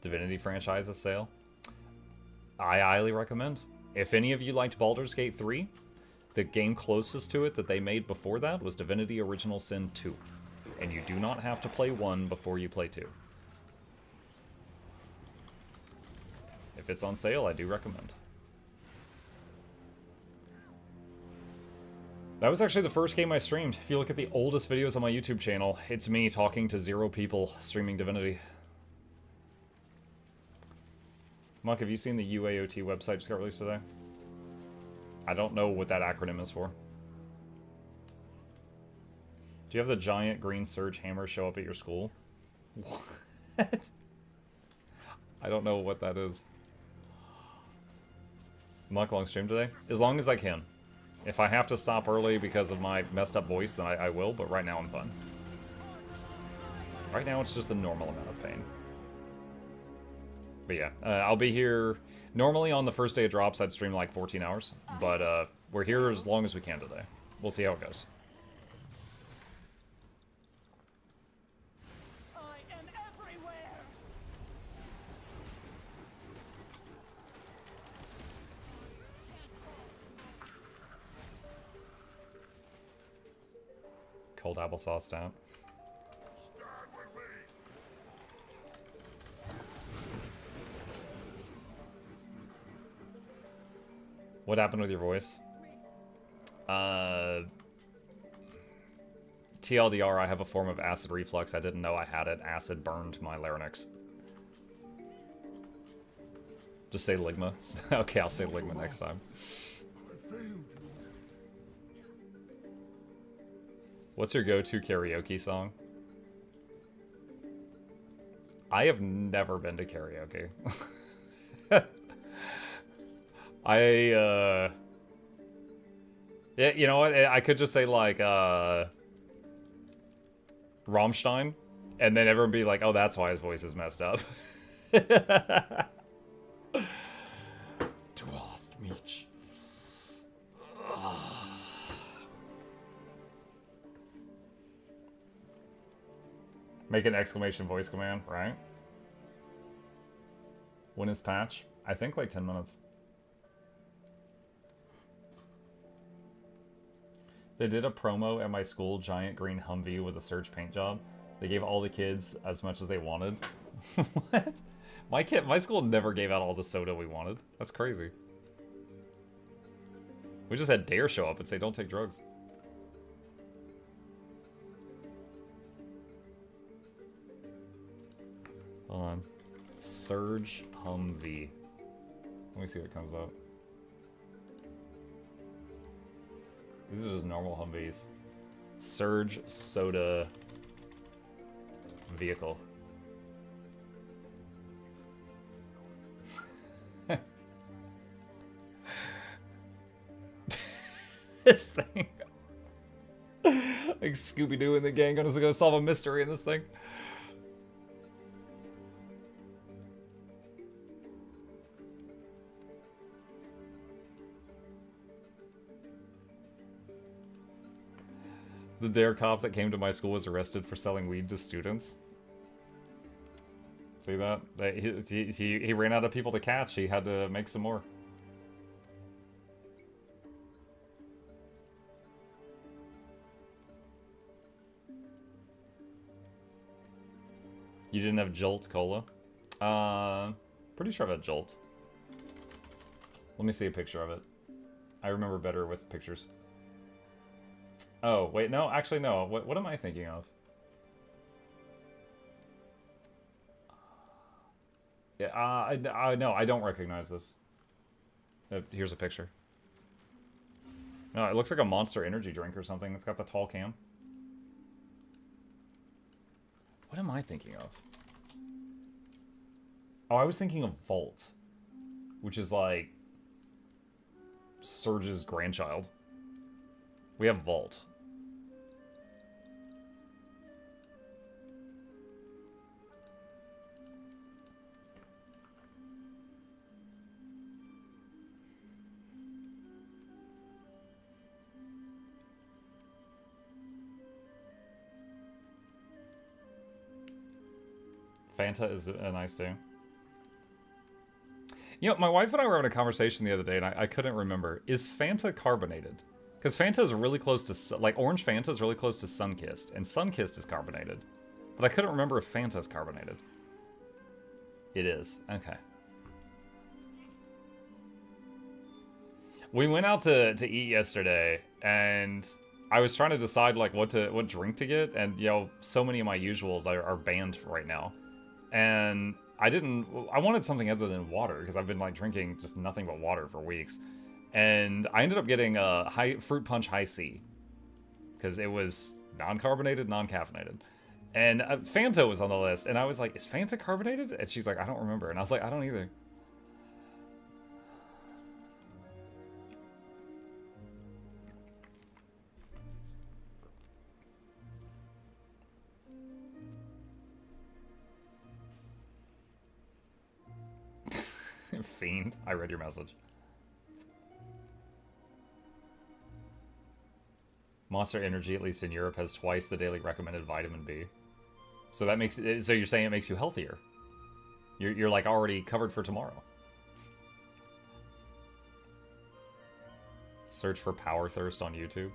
Divinity franchise sale. I highly recommend. If any of you liked Baldur's Gate 3, the game closest to it that they made before that was Divinity Original Sin 2. And you do not have to play 1 before you play 2. If it's on sale, I do recommend. That was actually the first game I streamed. If you look at the oldest videos on my YouTube channel, it's me talking to 0 people streaming Divinity. Muck, have you seen the UAOT website just got released today? I don't know what that acronym is for. Do you have the giant green surge hammer show up at your school? What? I don't know what that is. Muck, long stream today? As long as I can. If I have to stop early because of my messed up voice, then I will, but right now I'm fine. Right now it's just the normal amount of pain. But yeah, I'll be here. Normally on the first day of drops, I'd stream like 14 hours. But we're here as long as we can today. We'll see how it goes. Cold applesauce stout. What happened with your voice? TLDR, I have a form of acid reflux. I didn't know I had it. Acid burned my larynx. Just say Ligma. Okay, I'll say Ligma next time. What's your go-to karaoke song? I have never been to karaoke. Yeah, you know what? I could just say, like, Rammstein, and then everyone be like, oh, that's why his voice is messed up. Du hast mich. Make an exclamation voice command, right? When is patch? I think like 10 minutes. They did a promo at my school, giant green Humvee with a surge paint job. They gave all the kids as much as they wanted. What? My school never gave out all the soda we wanted. That's crazy. We just had Dare show up and say, don't take drugs. Hold on. Surge Humvee. Let me see what comes up. These are just normal Humvees. Surge soda vehicle. this thing. Like Scooby-Doo and the gang gonna go solve a mystery in this thing. The dare cop that came to my school was arrested for selling weed to students. See that? He ran out of people to catch. He had to make some more. You didn't have Jolt Cola? Pretty sure I've had Jolt. Let me see a picture of it. I remember better with pictures. Oh, wait, no, actually, no. What am I thinking of? Yeah, no, I don't recognize this. Here's a picture. No, it looks like a Monster energy drink or something. It's got the tall can. What am I thinking of? Oh, I was thinking of Volt, which is like Surge's grandchild. We have Volt. Fanta is nice too. You know, my wife and I were having a conversation the other day, and I couldn't remember. Is Fanta carbonated? Because Fanta is really close to, like, orange Fanta is really close to Sunkist, and Sunkist is carbonated. But I couldn't remember if Fanta is carbonated. It is. Okay. We went out to eat yesterday, and I was trying to decide, like, what drink to get, and, you know, so many of my usuals are banned right now. And I wanted something other than water, because I've been, like, drinking just nothing but water for weeks. And I ended up getting a fruit punch high C, because it was non-carbonated, non-caffeinated. And Fanta was on the list, and I was like, is Fanta carbonated? And she's like, I don't remember. And I was like, I don't either. Fiend, I read your message. Monster Energy, at least in Europe, has twice the daily recommended vitamin B. So that makes it, so you're saying it makes you healthier. You're like already covered for tomorrow. Search for Power Thirst on YouTube.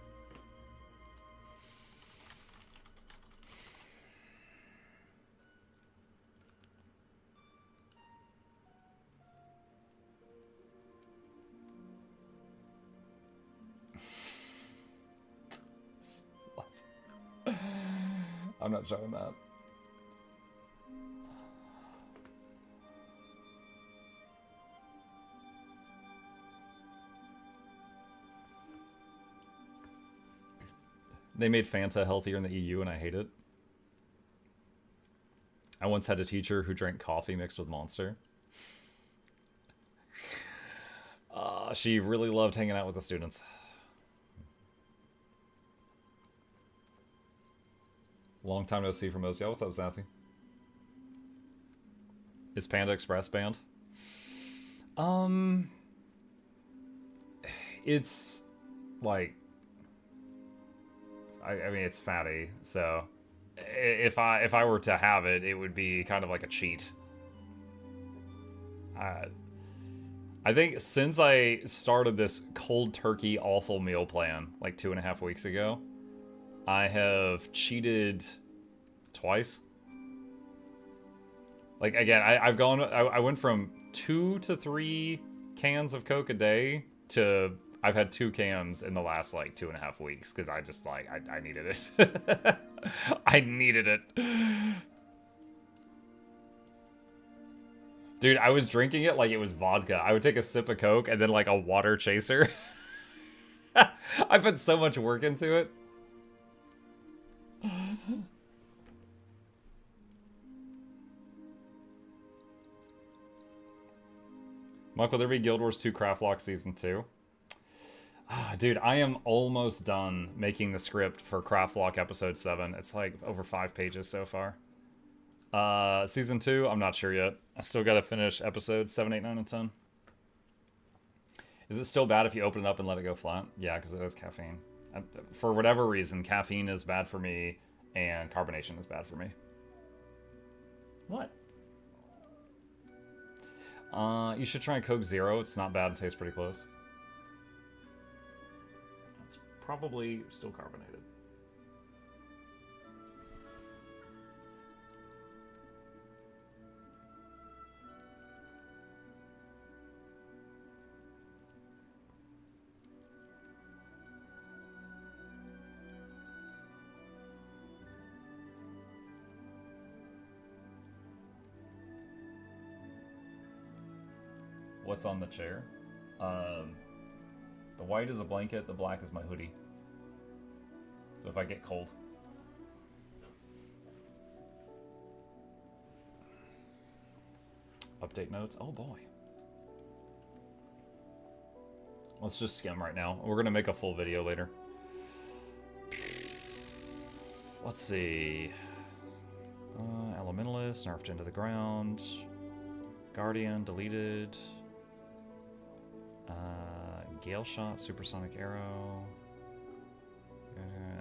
I'm not showing that. They made Fanta healthier in the EU and I hate it. I once had a teacher who drank coffee mixed with Monster. She really loved hanging out with the students. Long time no see from those. Yo, what's up, Sassy? Is Panda Express banned? It's like, I mean, it's fatty, so if I were to have it, it would be kind of like a cheat. I think since I started this cold turkey awful meal plan like 2.5 weeks ago, I have cheated twice. Like, again, I went from 2 to 3 cans of Coke a day to I've had 2 cans in the last like 2.5 weeks because I just like I needed it. I needed it. Dude, I was drinking it like it was vodka. I would take a sip of Coke and then like a water chaser. I put so much work into it. Muk, will there be Guild Wars 2 Craftlock Season 2? Dude, I am almost done making the script for Craftlock episode 7. It's like over 5 pages so far. Season 2, I'm not sure yet. I still gotta finish episodes 7, 8, 9, and 10. Is it still bad if you open it up and let it go flat? Yeah, because it is caffeine. For whatever reason, caffeine is bad for me, and carbonation is bad for me. What? You should try Coke Zero. It's not bad. It tastes pretty close. It's probably still carbonated. What's on the chair? The white is a blanket, the black is my hoodie. So if I get cold. Update notes. Oh boy. Let's just skim right now. We're gonna make a full video later. Let's see. Elementalist, nerfed into the ground. Guardian, deleted. Gale Shot, Supersonic Arrow.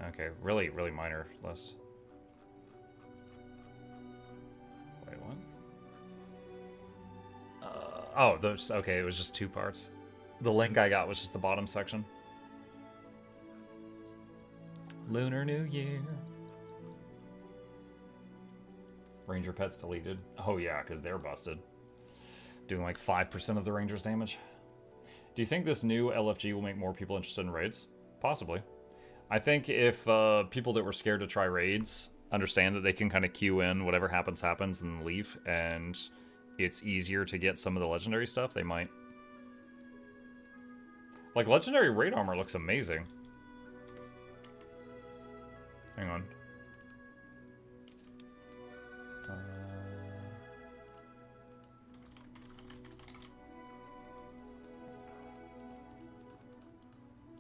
Okay, really, really minor list. Wait, what? Oh, those. Okay, it was just 2 parts. The link I got was just the bottom section. Lunar New Year. Ranger pets deleted. Oh yeah, because they're busted. Doing like 5% of the Ranger's damage. Do you think this new LFG will make more people interested in raids? Possibly. I think if people that were scared to try raids understand that they can kind of queue in, whatever happens, happens, and leave, and it's easier to get some of the legendary stuff, they might. Like, legendary raid armor looks amazing. Hang on.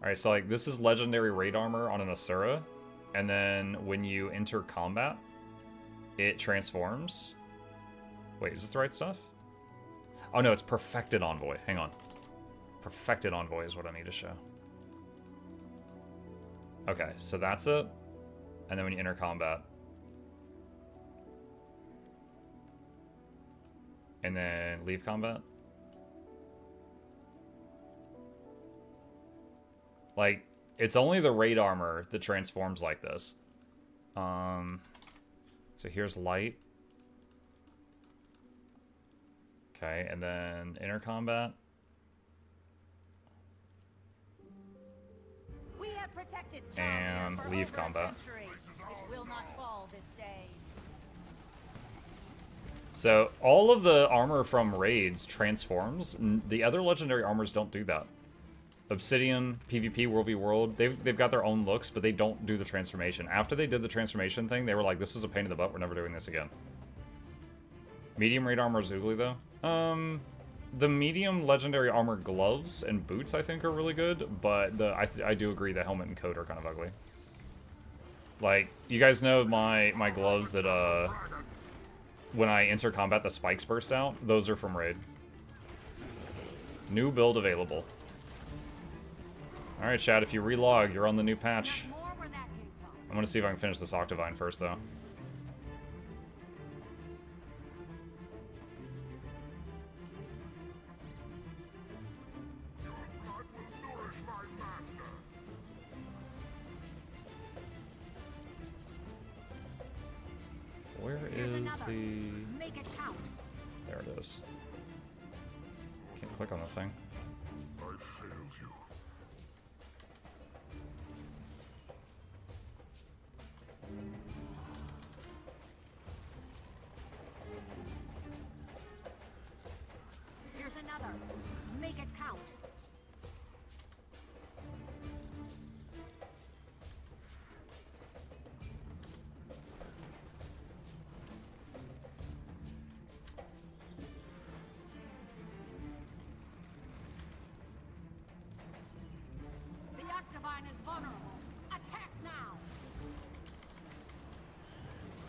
Alright, so like this is legendary raid armor on an Asura, and then when you enter combat, it transforms. Wait, is this the right stuff? Oh no, it's Perfected Envoy. Hang on. Perfected Envoy is what I need to show. Okay, so that's it. And then when you enter combat. And then leave combat. Like, it's only the raid armor that transforms like this. So here's light. Okay, and then enter combat. We have protected and leave combat. It will not fall this day. So all of the armor from raids transforms. The other legendary armors don't do that. Obsidian, PvP, World v World, they've got their own looks, but they don't do the transformation. After they did the transformation thing, they were like, this is a pain in the butt, we're never doing this again. Medium raid armor is ugly, though. The medium legendary armor gloves and boots, I think, are really good, but I do agree the helmet and coat are kind of ugly. Like, you guys know my gloves that, when I enter combat, the spikes burst out? Those are from raid. New build available. Alright, chat, if you relog, you're on the new patch. I'm gonna see if I can finish this Octavine first, though. Where is the... Make it count. There it is. Can't click on the thing. Here's another. Make it count.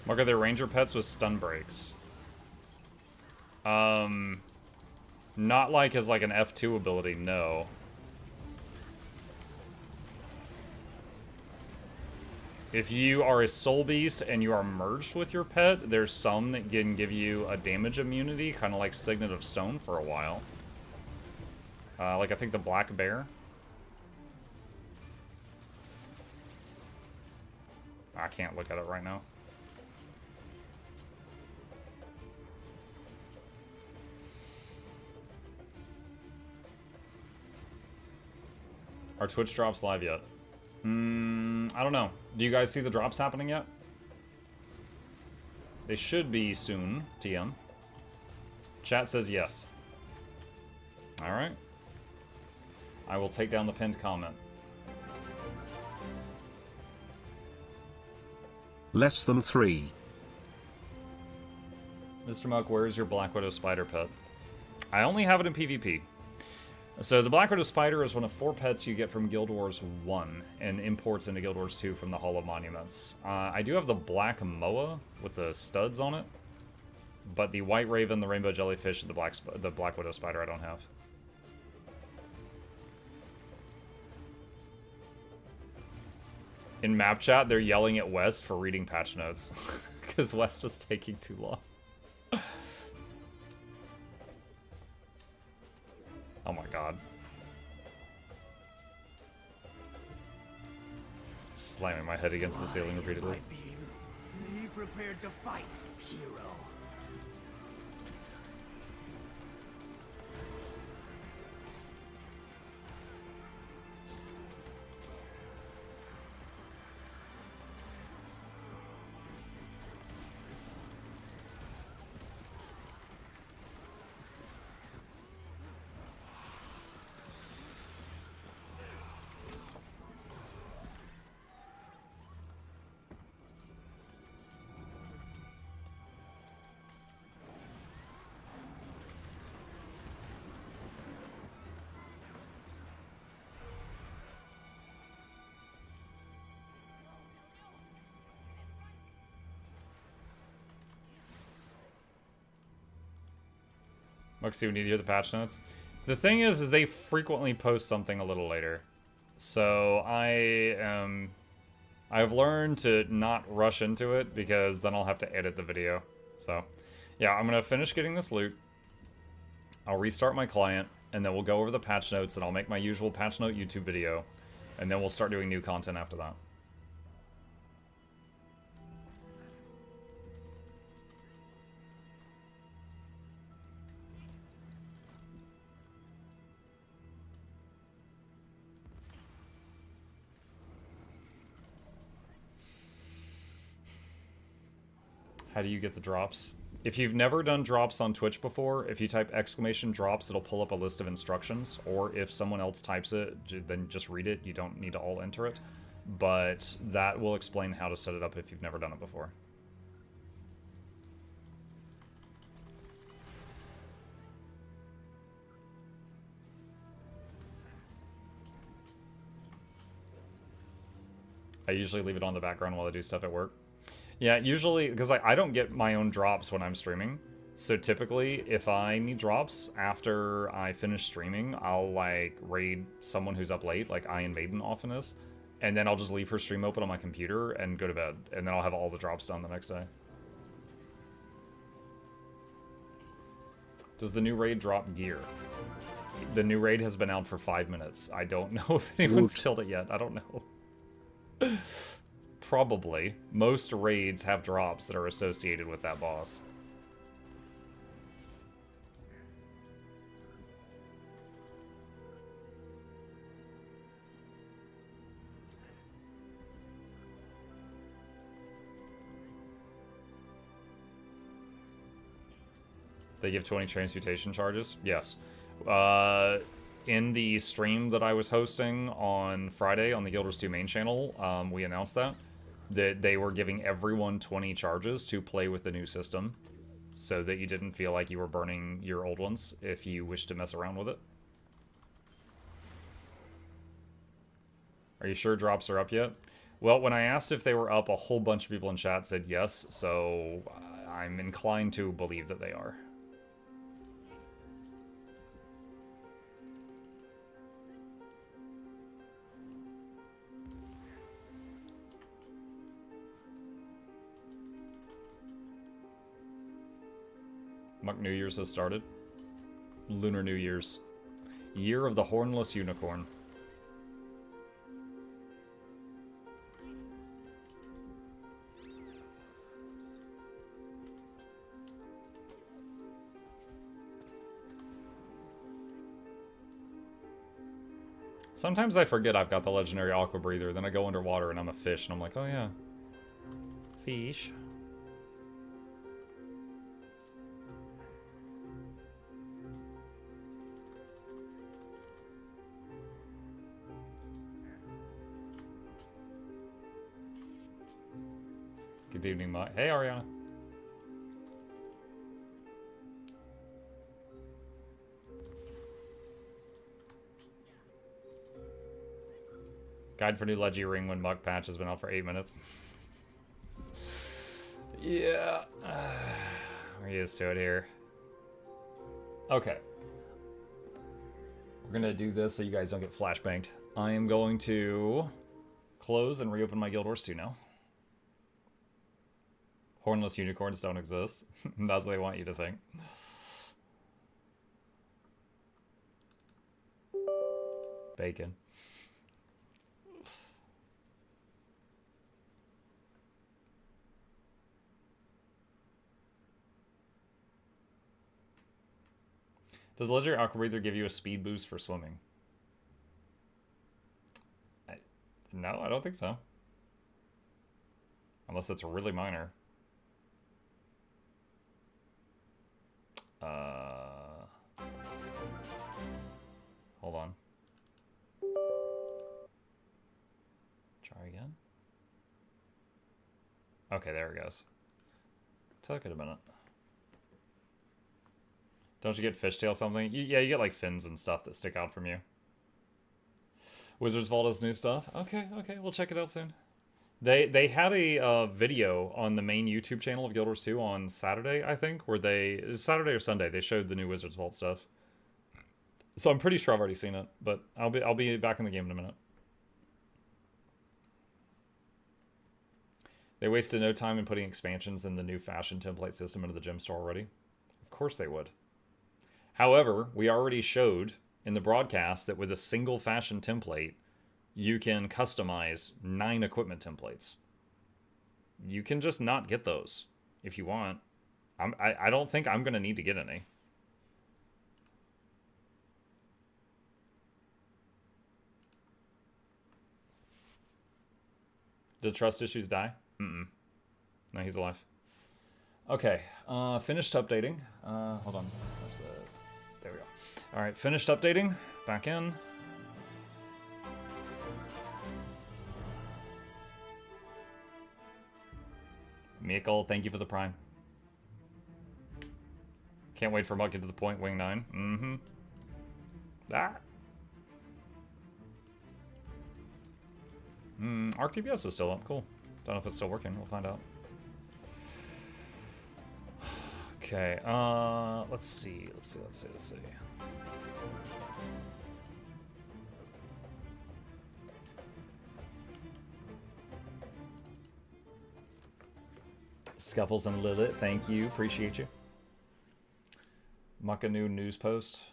Mark, are there ranger pets with stun breaks? Not like as like an F2 ability, no. If you are a soul beast and you are merged with your pet, there's some that can give you a damage immunity, kind of like Signet of Stone for a while. Like I think the black bear. I can't look at it right now. Are Twitch drops live yet? I don't know. Do you guys see the drops happening yet? They should be soon, TM. Chat says yes. Alright. I will take down the pinned comment. Less than 3. Mr. Muck, where's your Black Widow spider pet? I only have it in PvP. So the Black Widow spider is one of 4 pets you get from Guild Wars 1 and imports into Guild Wars 2 from the Hall of Monuments. I do have the black moa with the studs on it, but the white raven, the rainbow jellyfish, and the Black Widow spider I don't have. In map chat, they're yelling at West for reading patch notes because West was taking too long. Oh my god. Slamming my head against the ceiling repeatedly. Be prepared to fight, hero. Noxxi, we need to hear the patch notes. The thing is they frequently post something a little later. So I've learned to not rush into it because then I'll have to edit the video. So yeah, I'm gonna finish getting this loot. I'll restart my client and then we'll go over the patch notes and I'll make my usual patch note YouTube video and then we'll start doing new content after that. How do you get the drops? If you've never done drops on Twitch before, if you type !drops, it'll pull up a list of instructions, or if someone else types it, then just read it. You don't need to all enter it. But that will explain how to set it up if you've never done it before. I usually leave it on the background while I do stuff at work. Yeah, usually, because I don't get my own drops when I'm streaming. So typically, if I need drops after I finish streaming, I'll like raid someone who's up late, like Iron Maiden often is. And then I'll just leave her stream open on my computer and go to bed. And then I'll have all the drops done the next day. Does the new raid drop gear? The new raid has been out for 5 minutes. I don't know if anyone's killed it yet. I don't know. Probably. Most raids have drops that are associated with that boss. They give 20 transmutation charges? Yes. In the stream that I was hosting on Friday on the Guild Wars 2 main channel, we announced that they were giving everyone 20 charges to play with the new system so that you didn't feel like you were burning your old ones if you wished to mess around with it. Are you sure drops are up yet? Well, when I asked if they were up, a whole bunch of people in chat said yes, so I'm inclined to believe that they are. Muck New Year's has started. Lunar New Year's. Year of the Hornless Unicorn. Sometimes I forget I've got the legendary aqua breather, then I go underwater and I'm a fish, and I'm like, oh yeah. Fish. Good evening, Mike. Hey, Ariana. Guide for new Leggy Ring when Muck patch has been out for 8 minutes. Yeah. We're used to it here. Okay. We're gonna do this so you guys don't get flashbanged. I am going to close and reopen my Guild Wars 2 now. Hornless unicorns don't exist. That's what they want you to think. Bacon. Does Legendary Aqua Breather give you a speed boost for swimming? No, I don't think so. Unless it's really minor. Hold on. Try again. Okay, there it goes. Took it a minute. Don't you get fishtail something? Yeah, you get like fins and stuff that stick out from you. Wizards Vault has new stuff. Okay, we'll check it out soon. They had a video on the main YouTube channel of Guild Wars 2 on Saturday, I think, where it was Saturday or Sunday, they showed the new Wizards Vault stuff. So I'm pretty sure I've already seen it, but I'll be back in the game in a minute. They wasted no time in putting expansions in the new fashion template system into the gem store already. Of course they would. However, we already showed in the broadcast that with a single fashion template, you can customize 9 equipment templates. You can just not get those if you want. I don't think I'm going to need to get any. Did trust issues die? Mm-mm. No, he's alive. Okay, finished updating. Hold on. There we go. All right, finished updating. Back in. Mikkel, thank you for the prime. Can't wait for Muck to the point, wing 9. Mm-hmm. Ah. ArcTPS is still up. Cool. Don't know if it's still working. We'll find out. Okay, let's see. Scuffles and Lilith, thank you. Appreciate you. Muck a new news post.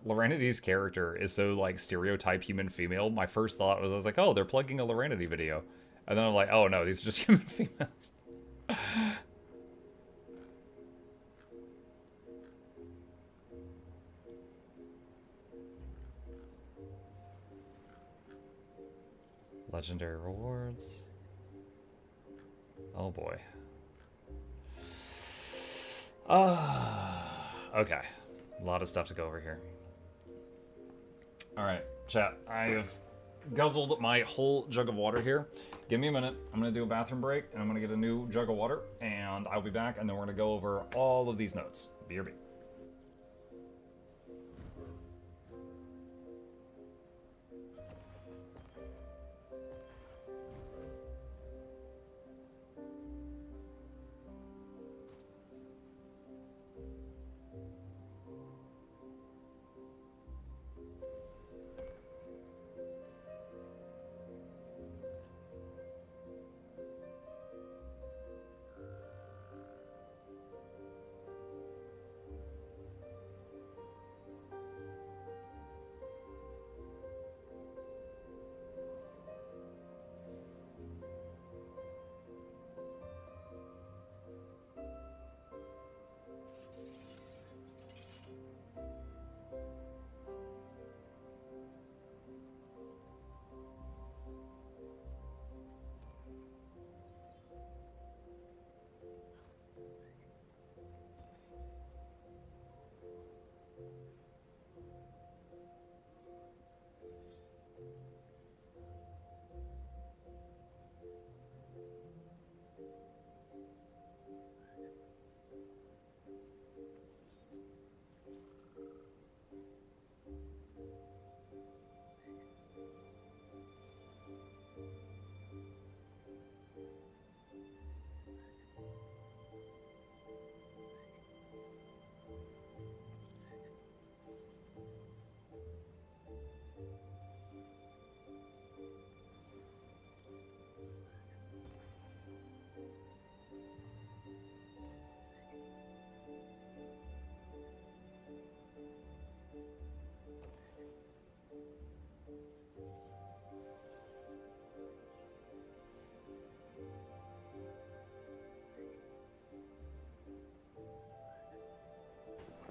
Loranity's character is so like stereotype human female. My first thought was, I was like, oh, they're plugging a Loranity video. And then I'm like, oh no, these are just human females. Legendary rewards. Oh boy. Okay. A lot of stuff to go over here. Alright, chat. I have guzzled my whole jug of water here. Give me a minute. I'm going to do a bathroom break, and I'm going to get a new jug of water, and I'll be back, and then we're going to go over all of these notes. BRB.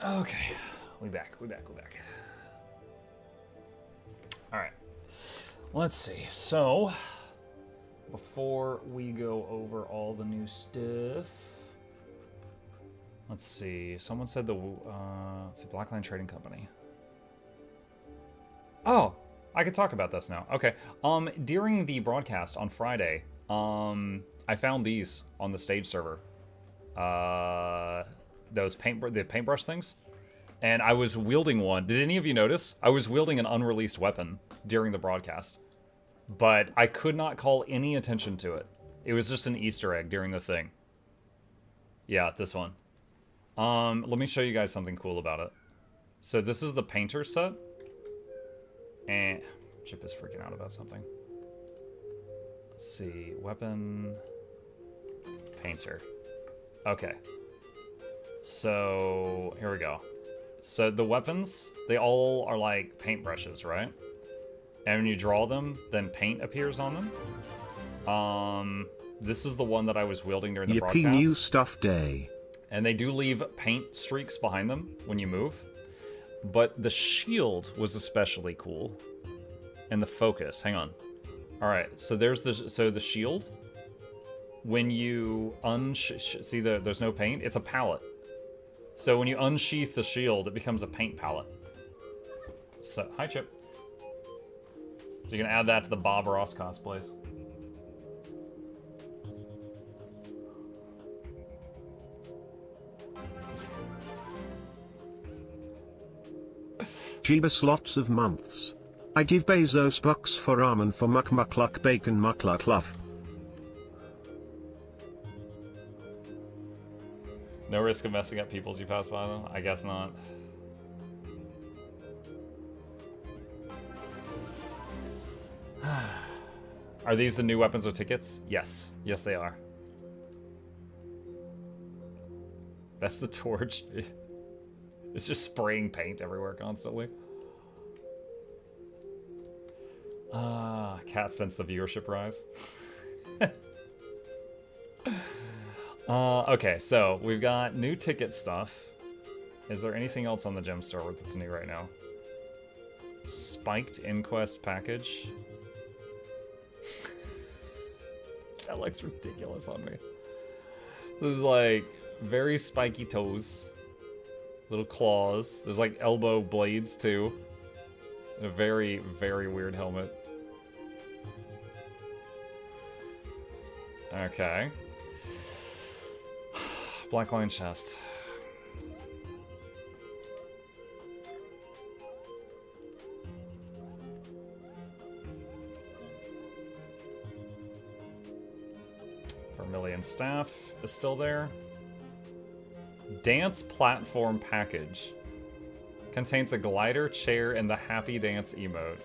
Okay, we back. All right, let's see. So, before we go over all the new stuff, let's see. Someone said it's a Blackline Trading Company. Oh, I could talk about this now. Okay. During the broadcast on Friday, I found these on the stage server. Those the paintbrush things. And I was wielding one. Did any of you notice? I was wielding an unreleased weapon during the broadcast. But I could not call any attention to it. It was just an Easter egg during the thing. Yeah, this one. Let me show you guys something cool about it. So this is the painter set. And Chip is freaking out about something. Let's see. Weapon. Painter. Okay. So, here we go. So the weapons, they all are like paintbrushes, right? And when you draw them, then paint appears on them. This is the one that I was wielding during the broadcast. New stuff day. And they do leave paint streaks behind them when you move. But the shield was especially cool. And the focus, hang on. All right, so there's the shield. When you see there's no paint, it's a palette. So when you unsheath the shield, it becomes a paint palette. So, hi Chip. So you can add that to the Bob Ross cosplays. Jeebus lots of months. I give Bezos bucks for ramen for mukluk bacon mukluk love. No risk of messing up people as you pass by them? I guess not. Are these the new weapons or tickets? Yes. Yes, they are. That's the torch. It's just spraying paint everywhere constantly. Cat sense the viewership rise. Okay, so we've got new ticket stuff. Is there anything else on the gem store that's new right now? Spiked Inquest package. That looks ridiculous on me. This is like very spiky toes. Little claws. There's like elbow blades too. And a very, very weird helmet. Okay. Black Lion chest. Vermilion staff is still there. Dance platform package. Contains a glider, chair, and the happy dance emote.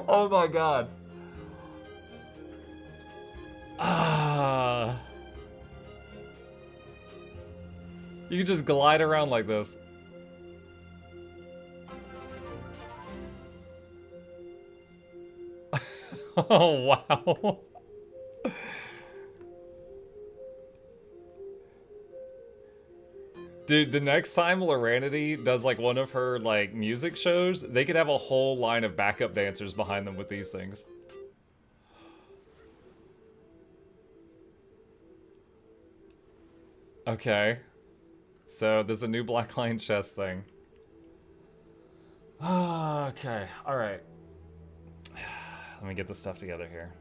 Oh my god. You can just glide around like this. Oh, wow. Dude, the next time Loranity does like one of her like music shows, they could have a whole line of backup dancers behind them with these things. Okay. So there's a new Black Lion chest thing. Okay, alright. Let me get this stuff together here.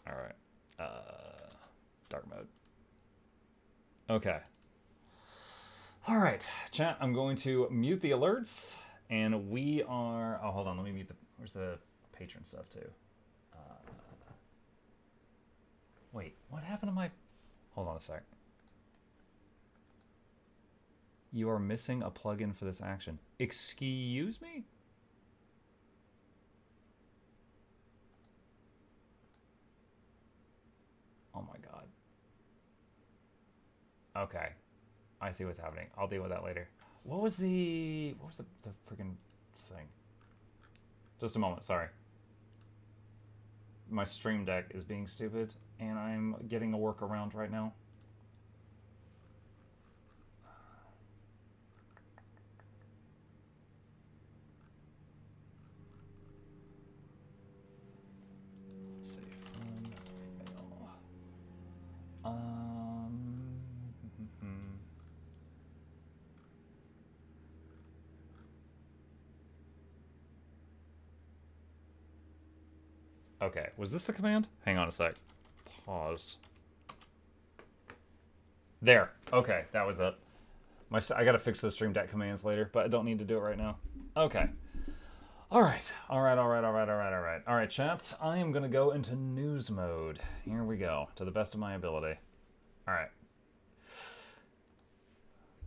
Alright. Dark mode. Okay. Alright, chat, I'm going to mute the alerts, and we are... Oh, hold on, let me mute the... Where's the patron stuff, too? Wait, what happened to my... Hold on a sec. You are missing a plugin for this action. Excuse me? Oh my god. Okay. I see what's happening. I'll deal with that later. What was the freaking thing? Just a moment, sorry. My stream deck is being stupid, and I'm getting a workaround right now. Let's see. Email. Okay, was this the command? Hang on a sec. Pause. There. Okay, that was it. I gotta fix those Stream Deck commands later, but I don't need to do it right now. Okay. Alright, Alright, chats. I am gonna go into news mode. Here we go, to the best of my ability. Alright.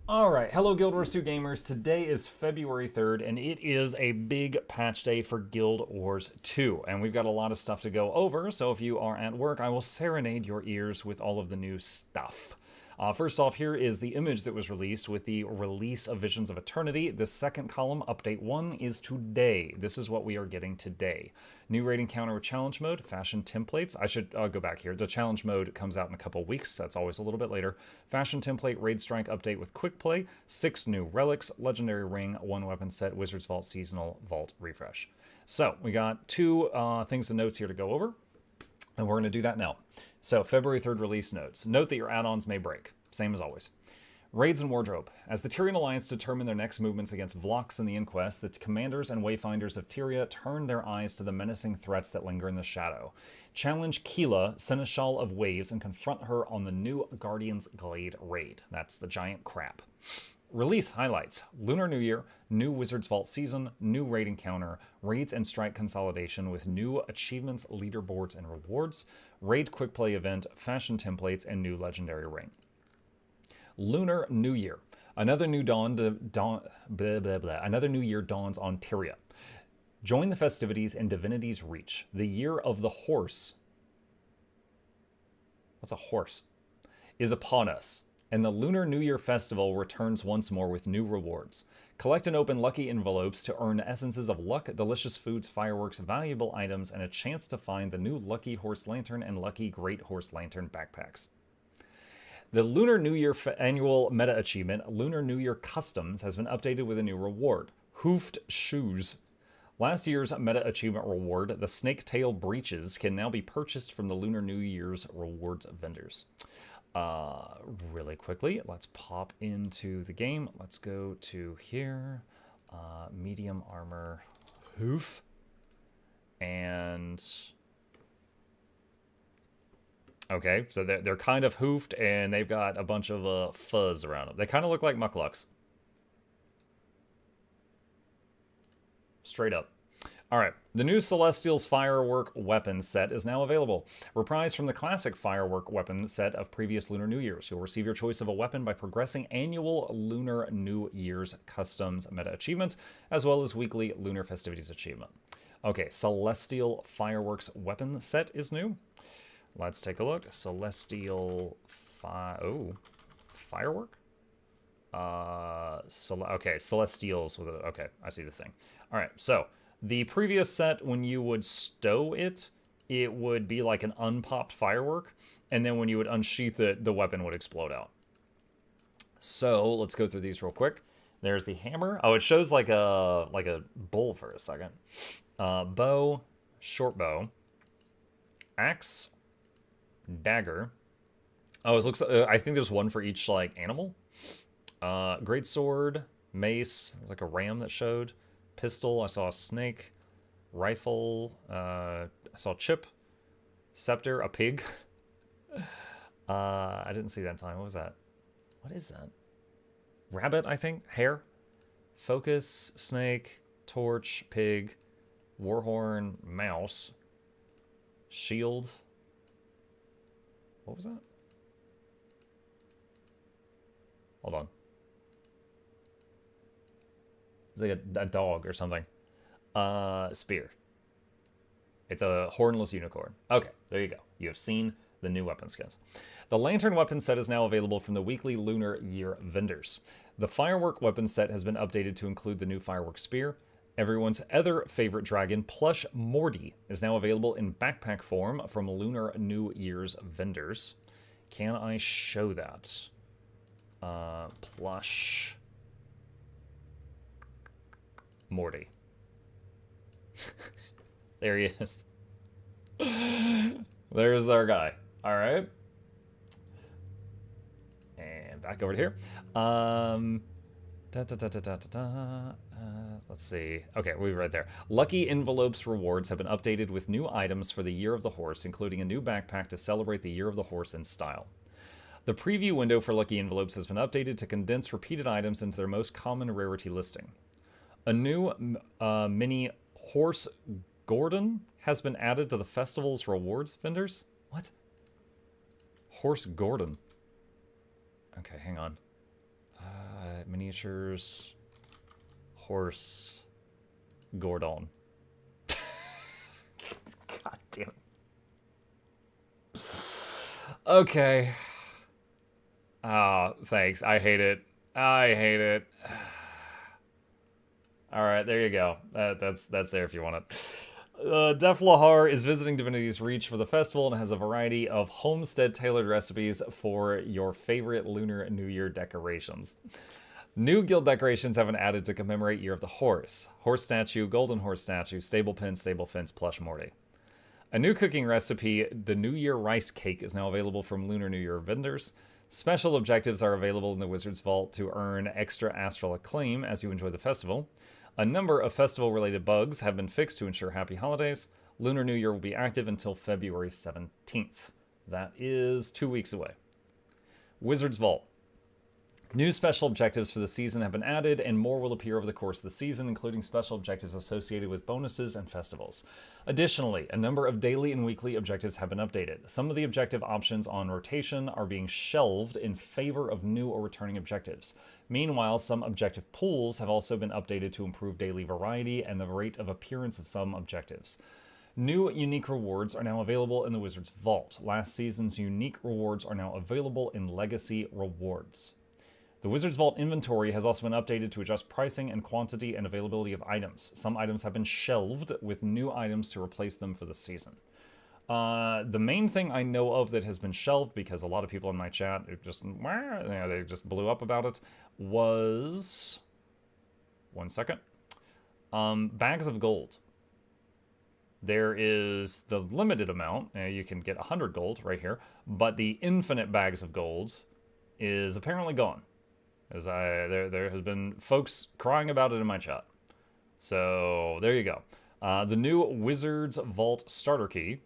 Alright, hello Guild Wars 2 gamers. Today is February 3rd, and it is a big patch day for Guild Wars 2. And we've got a lot of stuff to go over, so if you are at work, I will serenade your ears with all of the new stuff. First off, here is the image that was released with the release of Visions of Eternity. The second column, Update 1, is today. This is what we are getting today. New raid encounter with challenge mode, fashion templates. I should go back here. The challenge mode comes out in a couple weeks. That's always a little bit later. Fashion template, raid strike update with quick play, 6 new relics, legendary ring, 1 weapon set, Wizard's Vault seasonal vault refresh. So we got 2 things and notes here to go over, and we're going to do that now. So February 3rd release notes. Note that your add-ons may break. Same as always. Raids and Wardrobe. As the Tyrian Alliance determine their next movements against Vlox and the Inquest, the commanders and wayfinders of Tyria turn their eyes to the menacing threats that linger in the shadow. Challenge Keela, Seneschal of Waves, and confront her on the new Guardian's Glade raid. That's the giant crab. Release highlights. Lunar New Year, new Wizard's Vault season, new raid encounter, raids and strike consolidation with new achievements, leaderboards, and rewards, raid quick play event, fashion templates, and new legendary ring. Lunar New Year. Another new another new year dawns on Tyria. Join the festivities in Divinity's Reach. The year of the horse. What's a horse? Is upon us. And the Lunar New Year Festival returns once more with new rewards. Collect and open lucky envelopes to earn essences of luck, delicious foods, fireworks, valuable items, and a chance to find the new Lucky Horse Lantern and Lucky Great Horse Lantern backpacks. The Lunar New Year annual meta achievement, Lunar New Year Customs, has been updated with a new reward, Hoofed Shoes. Last year's meta achievement reward, the Snake Tail Breeches, can now be purchased from the Lunar New Year's rewards vendors. Really quickly, let's pop into the game. Let's go to here, medium armor, hoof, and okay, so they're kind of hoofed, and they've got a bunch of fuzz around them. They kind of look like Mukluks. Straight up. All right, the new Celestial's Firework weapon set is now available. Reprised from the classic Firework weapon set of previous Lunar New Year's. You'll receive your choice of a weapon by progressing annual Lunar New Year's Customs meta achievement, as well as weekly Lunar Festivities achievement. Okay, Celestial Fireworks weapon set is new. Let's take a look. Celestial Firework? Okay, Celestials with a, okay, I see the thing. All right, so the previous set, when you would stow it, it would be like an unpopped firework, and then when you would unsheath it, the weapon would explode out. So let's go through these real quick. There's the hammer. Oh, it shows like a bull for a second. Bow, short bow, axe, dagger. Oh, it looks. I think there's one for each like animal. Great sword, mace. There's like a ram that showed. Pistol. I saw a snake. Rifle. I saw a chip. Scepter. A pig. I didn't see that time. What was that? What is that? Rabbit, I think. Hare. Focus. Snake. Torch. Pig. Warhorn. Mouse. Shield. What was that? Hold on. It's like a dog or something. Spear. It's a hornless unicorn. Okay, there you go. You have seen the new weapon skins. The Lantern weapon set is now available from the weekly Lunar Year vendors. The Firework weapon set has been updated to include the new Firework Spear. Everyone's other favorite dragon, Plush Morty, is now available in backpack form from Lunar New Year's vendors. Can I show that? Plush Morty. There he is. There's our guy. All right. And back over to here. Let's see. Okay, we're right there. Lucky Envelopes rewards have been updated with new items for the Year of the Horse, including a new backpack to celebrate the Year of the Horse in style. The preview window for Lucky Envelopes has been updated to condense repeated items into their most common rarity listing. A new mini Horse Gordon has been added to the festival's rewards vendors. What? Horse Gordon. Okay, hang on. Miniatures. Horse Gordon. God damn it. Okay. Ah, thanks. I hate it. I hate it. All right, there you go. That's there if you want it. Deflahar is visiting Divinity's Reach for the festival and has a variety of homestead-tailored recipes for your favorite Lunar New Year decorations. New guild decorations have been added to commemorate Year of the Horse. Horse statue, golden horse statue, stable pin, stable fence, plush Morty. A new cooking recipe, the New Year rice cake, is now available from Lunar New Year vendors. Special objectives are available in the Wizard's Vault to earn extra astral acclaim as you enjoy the festival. A number of festival-related bugs have been fixed to ensure happy holidays. Lunar New Year will be active until February 17th. That is 2 weeks away. Wizard's Vault. New special objectives for the season have been added, and more will appear over the course of the season, including special objectives associated with bonuses and festivals. Additionally, a number of daily and weekly objectives have been updated. Some of the objective options on rotation are being shelved in favor of new or returning objectives. Meanwhile, some objective pools have also been updated to improve daily variety and the rate of appearance of some objectives. New unique rewards are now available in the Wizard's Vault. Last season's unique rewards are now available in Legacy Rewards. The Wizard's Vault inventory has also been updated to adjust pricing and quantity and availability of items. Some items have been shelved with new items to replace them for the season. The main thing I know of that has been shelved, because a lot of people in my chat they just blew up about it, was... One second. Bags of gold. There is the limited amount. You can get 100 gold right here, but the infinite bags of gold is apparently gone. As there has been folks crying about it in my chat. So there you go. The new Wizard's Vault starter key,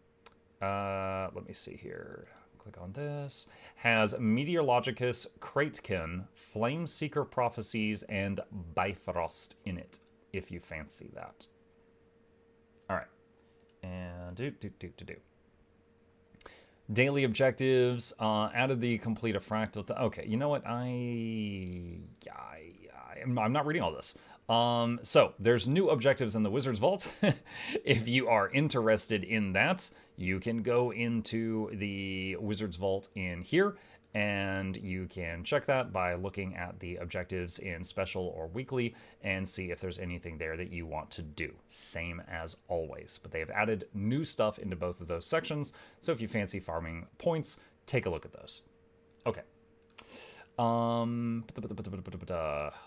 let me see here, click on this, has Meteorologicus, Kraitkin, Flame Seeker Prophecies, and Bifrost in it, if you fancy that. All right, and daily objectives, added the complete a fractal. Okay, you know what? I'm not reading all this. So there's new objectives in the Wizard's Vault. If you are interested in that, you can go into the Wizard's Vault in here, and you can check that by looking at the objectives in special or weekly and see if there's anything there that you want to do. Same as always, but they have added new stuff into both of those sections, so if you fancy farming points, take a look at those. Okay.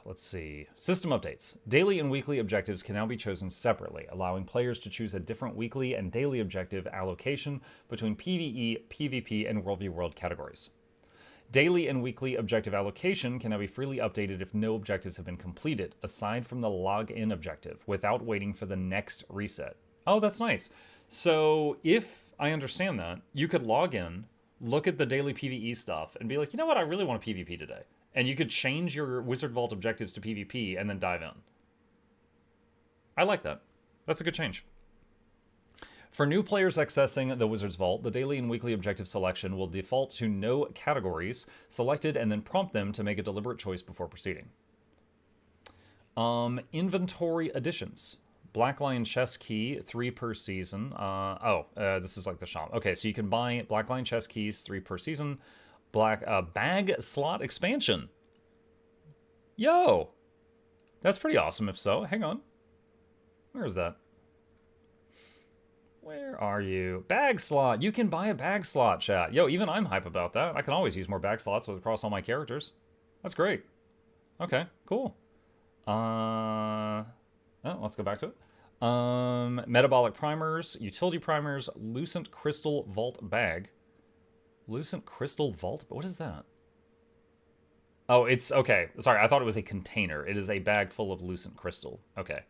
Let's see. System updates. Daily and weekly objectives can now be chosen separately, allowing players to choose a different weekly and daily objective allocation between PvE, PvP, and World v. World categories. Daily and weekly objective allocation can now be freely updated if no objectives have been completed, aside from the log-in objective, without waiting for the next reset. Oh, that's nice. So if I understand that, you could log in, look at the daily PvE stuff, and be like, you know what, I really want a PvP today. And you could change your Wizard Vault objectives to PvP and then dive in. I like that. That's a good change. For new players accessing the Wizard's Vault, the daily and weekly objective selection will default to no categories selected and then prompt them to make a deliberate choice before proceeding. Inventory additions. Black Lion chess key, 3 per season. This is like the shop. Okay, so you can buy Black Lion chess keys, 3 per season. Bag slot expansion. Yo! That's pretty awesome if so. Hang on. Where is that? Where are you? Bag slot. You can buy a bag slot, chat. Yo, even I'm hype about that. I can always use more bag slots across all my characters. That's great. Okay, cool. Let's go back to it. Metabolic primers, utility primers, lucent crystal vault bag. Lucent crystal vault? What is that? Oh, it's okay. Sorry, I thought it was a container. It is a bag full of lucent crystal. Okay.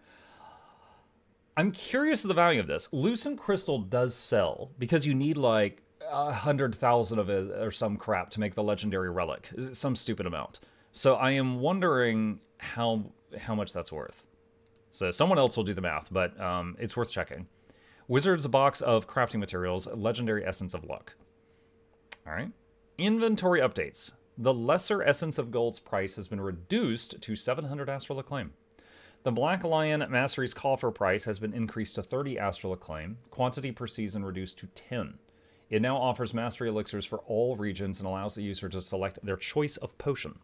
I'm curious of the value of this. Lucent crystal does sell because you need like 100,000 of it or some crap to make the legendary relic, some stupid amount. So I am wondering how much that's worth. So someone else will do the math, but it's worth checking. Wizard's box of crafting materials, legendary essence of luck. All right. Inventory updates. The lesser essence of gold's price has been reduced to 700 astral acclaim. The Black Lion Mastery's coffer price has been increased to 30 astral acclaim, quantity per season reduced to 10. It now offers mastery elixirs for all regions and allows the user to select their choice of potion.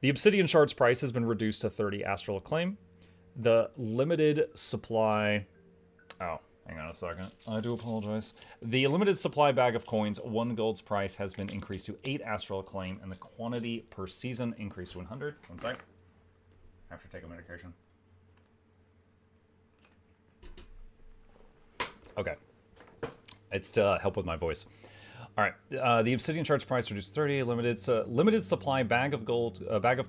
The Obsidian Shard's price has been reduced to 30 astral acclaim. The limited supply... Oh, hang on a second. I do apologize. The limited supply bag of coins, 1 gold's price, has been increased to 8 astral acclaim, and the quantity per season increased to 100. One sec. I have to take a medication. Okay. It's to help with my voice. All right. The Obsidian Shard's price reduced 30. Limited supply bag of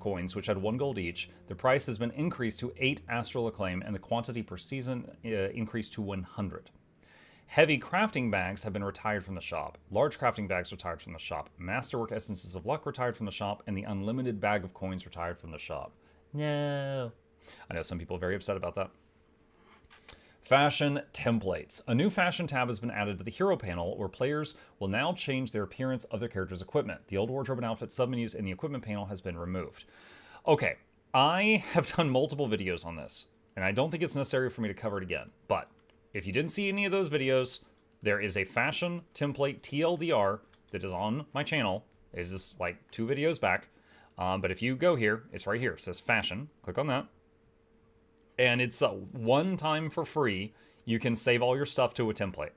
coins, which had 1 gold each. The price has been increased to 8 astral acclaim, and the quantity per season increased to 100. Heavy crafting bags have been retired from the shop. Large crafting bags retired from the shop. Masterwork essences of luck retired from the shop, and the unlimited bag of coins retired from the shop. No. I know some people are very upset about that. Fashion templates. A new fashion tab has been added to the hero panel where players will now change their appearance of their character's equipment. The old wardrobe and outfit submenus in the equipment panel has been removed. Okay, I have done multiple videos on this, and I don't think it's necessary for me to cover it again. But if you didn't see any of those videos, there is a fashion template TLDR that is on my channel. It is like 2 videos back. But if you go here, it's right here. It says fashion. Click on that. And it's one time for free. You can save all your stuff to a template.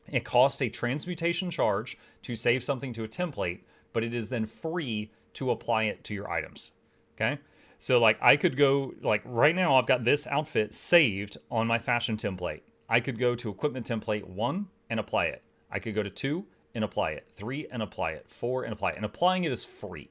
It costs a transmutation charge to save something to a template, but it is then free to apply it to your items. Okay? So like I could go, like right now I've got this outfit saved on my fashion template. I could go to equipment template 1 and apply it. I could go to 2 and apply it. 3 and apply it. 4 and apply it. And applying it is free.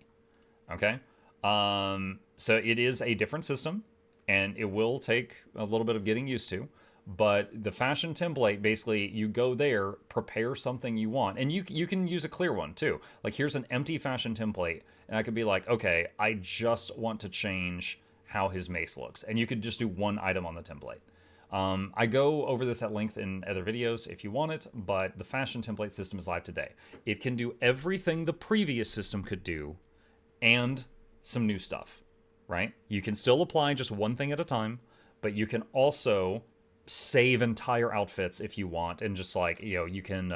Okay? So it is a different system, and it will take a little bit of getting used to. But the fashion template, basically, you go there, prepare something you want. And you can use a clear one, too. Like, here's an empty fashion template, and I could be like, okay, I just want to change how his mace looks. And you could just do 1 item on the template. I go over this at length in other videos if you want it, but the fashion template system is live today. It can do everything the previous system could do, and some new stuff, right? You can still apply just 1 thing at a time, but you can also save entire outfits if you want, and just like, you know, you can,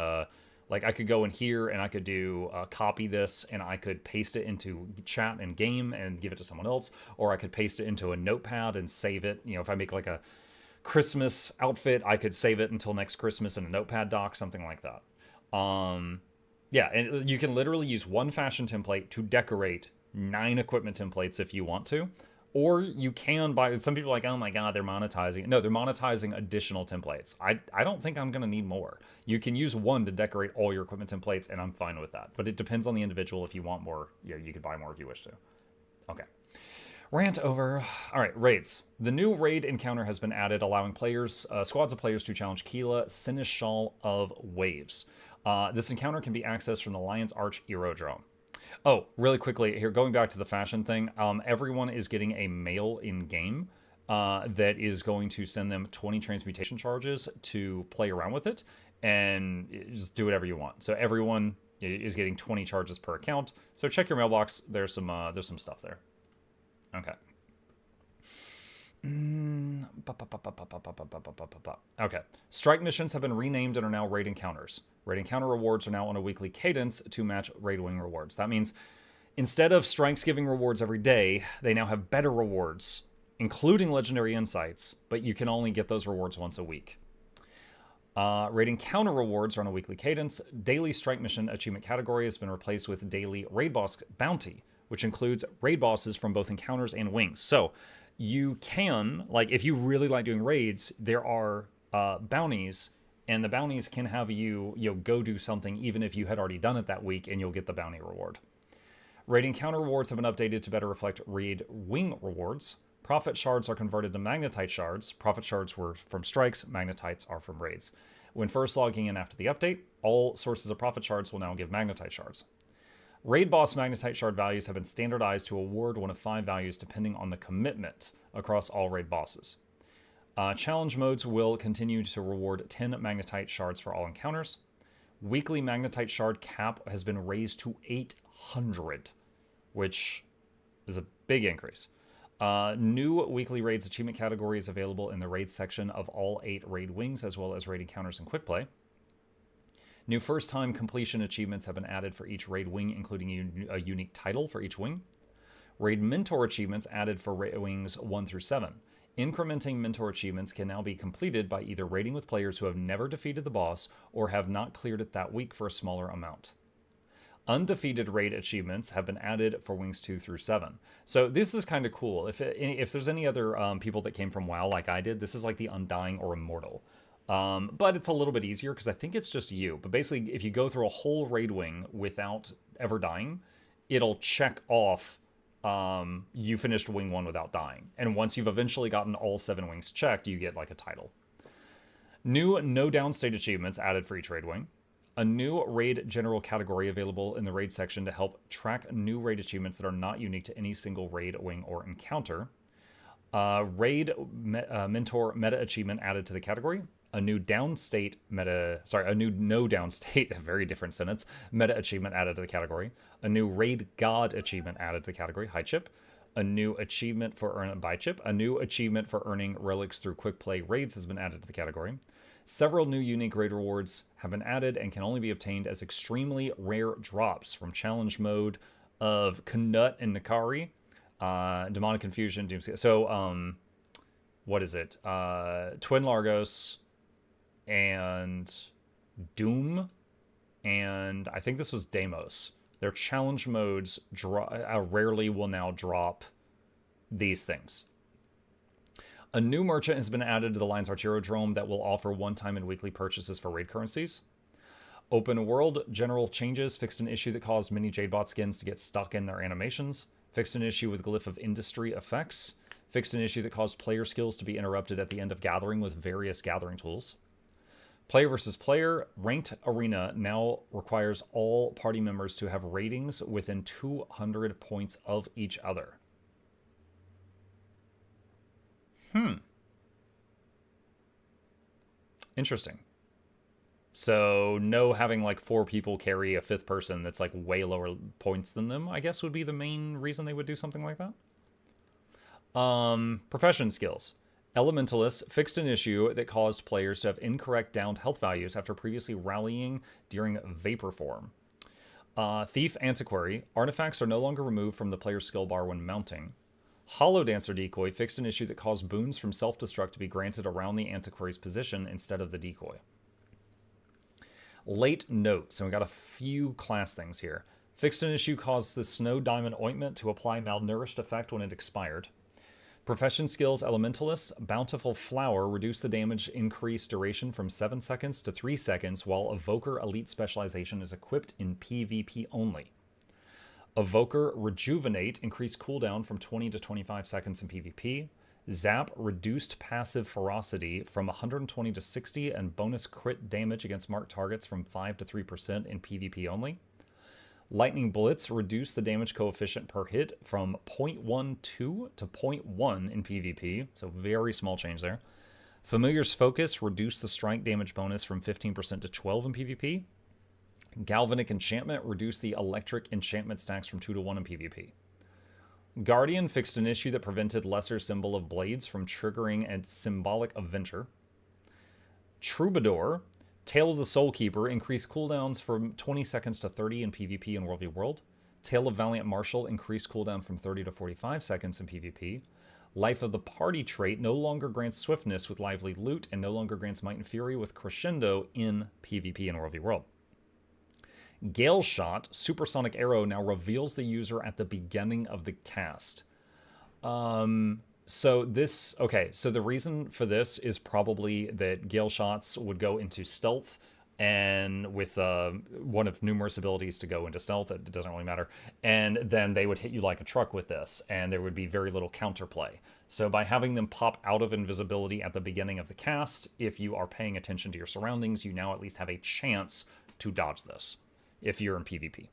like I could go in here and I could do copy this and I could paste it into chat and game and give it to someone else, or I could paste it into a notepad and save it. You know, if I make like a Christmas outfit, I could save it until next Christmas in a notepad doc, something like that. Yeah, and you can literally use 1 fashion template to decorate 9 equipment templates if you want to. Or you can buy... Some people are like, oh my god, they're monetizing. No, they're monetizing additional templates. I don't think I'm going to need more. You can use 1 to decorate all your equipment templates, and I'm fine with that. But it depends on the individual. If you want more, yeah, you could buy more if you wish to. Okay. Rant over. All right, raids. The new raid encounter has been added, allowing players, squads of players to challenge Keela, Seneschal of Waves. This encounter can be accessed from the Lion's Arch Aerodrome. Oh, really quickly here, going back to the fashion thing, everyone is getting a mail in-game that is going to send them 20 transmutation charges to play around with it, and just do whatever you want. So everyone is getting 20 charges per account. So check your mailbox. There's some stuff there. Okay. Okay. Strike missions have been renamed and are now raid encounters. Raid encounter rewards are now on a weekly cadence to match raid wing rewards. That means instead of strikes giving rewards every day, they now have better rewards, including legendary insights, but you can only get those rewards once a week. Raid encounter rewards are on a weekly cadence. Daily strike mission achievement category has been replaced with daily raid boss bounty, which includes raid bosses from both encounters and wings. So you can, like, if you really like doing raids, there are bounties, and the bounties can have you go do something even if you had already done it that week, and you'll get the bounty reward. Raid encounter rewards have been updated to better reflect raid wing rewards. Profit shards are converted to magnetite shards. Profit shards were from strikes, magnetites are from raids. When first logging in after the update, all sources of profit shards will now give magnetite shards. Raid boss magnetite shard values have been standardized to award one of 5 values depending on the commitment across all raid bosses. Challenge modes will continue to reward 10 magnetite shards for all encounters. Weekly magnetite shard cap has been raised to 800, which is a big increase. New weekly raids achievement category is available in the raids section of all 8 raid wings, as well as raid encounters and quickplay. New first-time completion achievements have been added for each raid wing, including a unique title for each wing. Raid mentor achievements added for raid wings 1 through 7. Incrementing mentor achievements can now be completed by either raiding with players who have never defeated the boss or have not cleared it that week for a smaller amount. Undefeated raid achievements have been added for wings 2 through 7. So this is kind of cool. If there's any other people that came from WoW like I did, this is like the Undying or Immortal. But it's a little bit easier because I think it's just you. But basically, if you go through a whole raid wing without ever dying, it'll check off you finished wing 1 without dying. And once you've eventually gotten all 7 wings checked, you get like a title. New no downstate achievements added for each raid wing. A new raid general category available in the raid section to help track new raid achievements that are not unique to any single raid, wing, or encounter. Raid mentor meta achievement added to the category. A new downstate a new no downstate, a very different sentence, meta achievement added to the category. A new raid god achievement added to the category, high chip. A new achievement for buy chip. A new achievement for earning relics through quick play raids has been added to the category. Several new unique raid rewards have been added and can only be obtained as extremely rare drops from challenge mode of Knut and Nakari, Demonic Confusion, Doomsday. So, what is it? Twin Largos and Doom, and I think this was Deimos. Their challenge modes rarely will now drop these things. A new merchant has been added to the Lion's Arch Aerodrome that will offer one-time and weekly purchases for raid currencies. Open world general changes fixed an issue that caused many Jadebot skins to get stuck in their animations. Fixed an issue with Glyph of Industry effects. Fixed an issue that caused player skills to be interrupted at the end of gathering with various gathering tools. Player versus player ranked arena now requires all party members to have ratings within 200 points of each other. Interesting. So no having like 4 people carry a 5th person that's like way lower points than them, I guess would be the main reason they would do something like that. Profession skills. Elementalists fixed an issue that caused players to have incorrect downed health values after previously rallying during Vapor Form. Thief Antiquary. Artifacts are no longer removed from the player's skill bar when mounting. Hollow Dancer Decoy fixed an issue that caused boons from self-destruct to be granted around the Antiquary's position instead of the decoy. Late notes, and we got a few class things here. Fixed an issue caused the Snow Diamond Ointment to apply malnourished effect when it expired. Profession skills Elementalist, Bountiful Flower reduced the damage increase duration from 7 seconds to 3 seconds, while Evoker Elite Specialization is equipped in PvP only. Evoker Rejuvenate increased cooldown from 20 to 25 seconds in PvP. Zap reduced passive ferocity from 120 to 60 and bonus crit damage against marked targets from 5 to 3% in PvP only. Lightning Blitz reduced the damage coefficient per hit from 0.12 to 0.1 in PvP, so very small change there. Familiar's Focus reduced the strike damage bonus from 15% to 12 in PvP. Galvanic Enchantment reduced the electric enchantment stacks from 2 to 1 in PvP. Guardian fixed an issue that prevented lesser symbol of blades from triggering a symbolic avenger. Troubadour, Tale of the Soul Keeper, increased cooldowns from 20 seconds to 30 in PvP and World v. World. Tale of Valiant Marshal increased cooldown from 30 to 45 seconds in PvP. Life of the Party trait no longer grants swiftness with lively loot and no longer grants might and fury with crescendo in PvP and World v. World. Gale Shot, Supersonic Arrow, now reveals the user at the beginning of the cast. So the reason for this is probably that Gale Shots would go into stealth, and with one of numerous abilities to go into stealth, it doesn't really matter, and then they would hit you like a truck with this, and there would be very little counterplay. So by having them pop out of invisibility at the beginning of the cast, if you are paying attention to your surroundings, you now at least have a chance to dodge this if you're in PvP.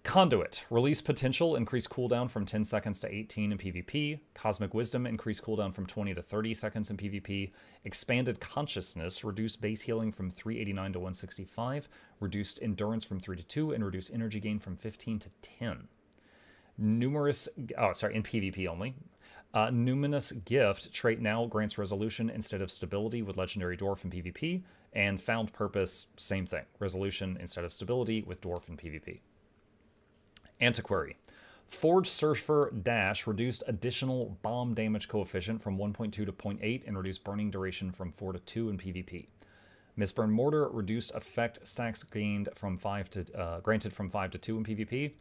Conduit, release potential, increased cooldown from 10 seconds to 18 in PvP. Cosmic Wisdom, increased cooldown from 20 to 30 seconds in PvP. Expanded Consciousness, reduced base healing from 389 to 165, reduced endurance from 3 to 2, and reduced energy gain from 15 to 10. In PvP only. Numinous Gift, trait now grants resolution instead of stability with Legendary Dwarf in PvP. And Found Purpose, same thing. Resolution instead of stability with Dwarf in PvP. Antiquary. Forge Surfer Dash reduced additional bomb damage coefficient from 1.2 to 0.8 and reduced burning duration from 4 to 2 in PvP. Mistburn Mortar reduced effect stacks gained from 5 to granted from 5 to 2 in PvP.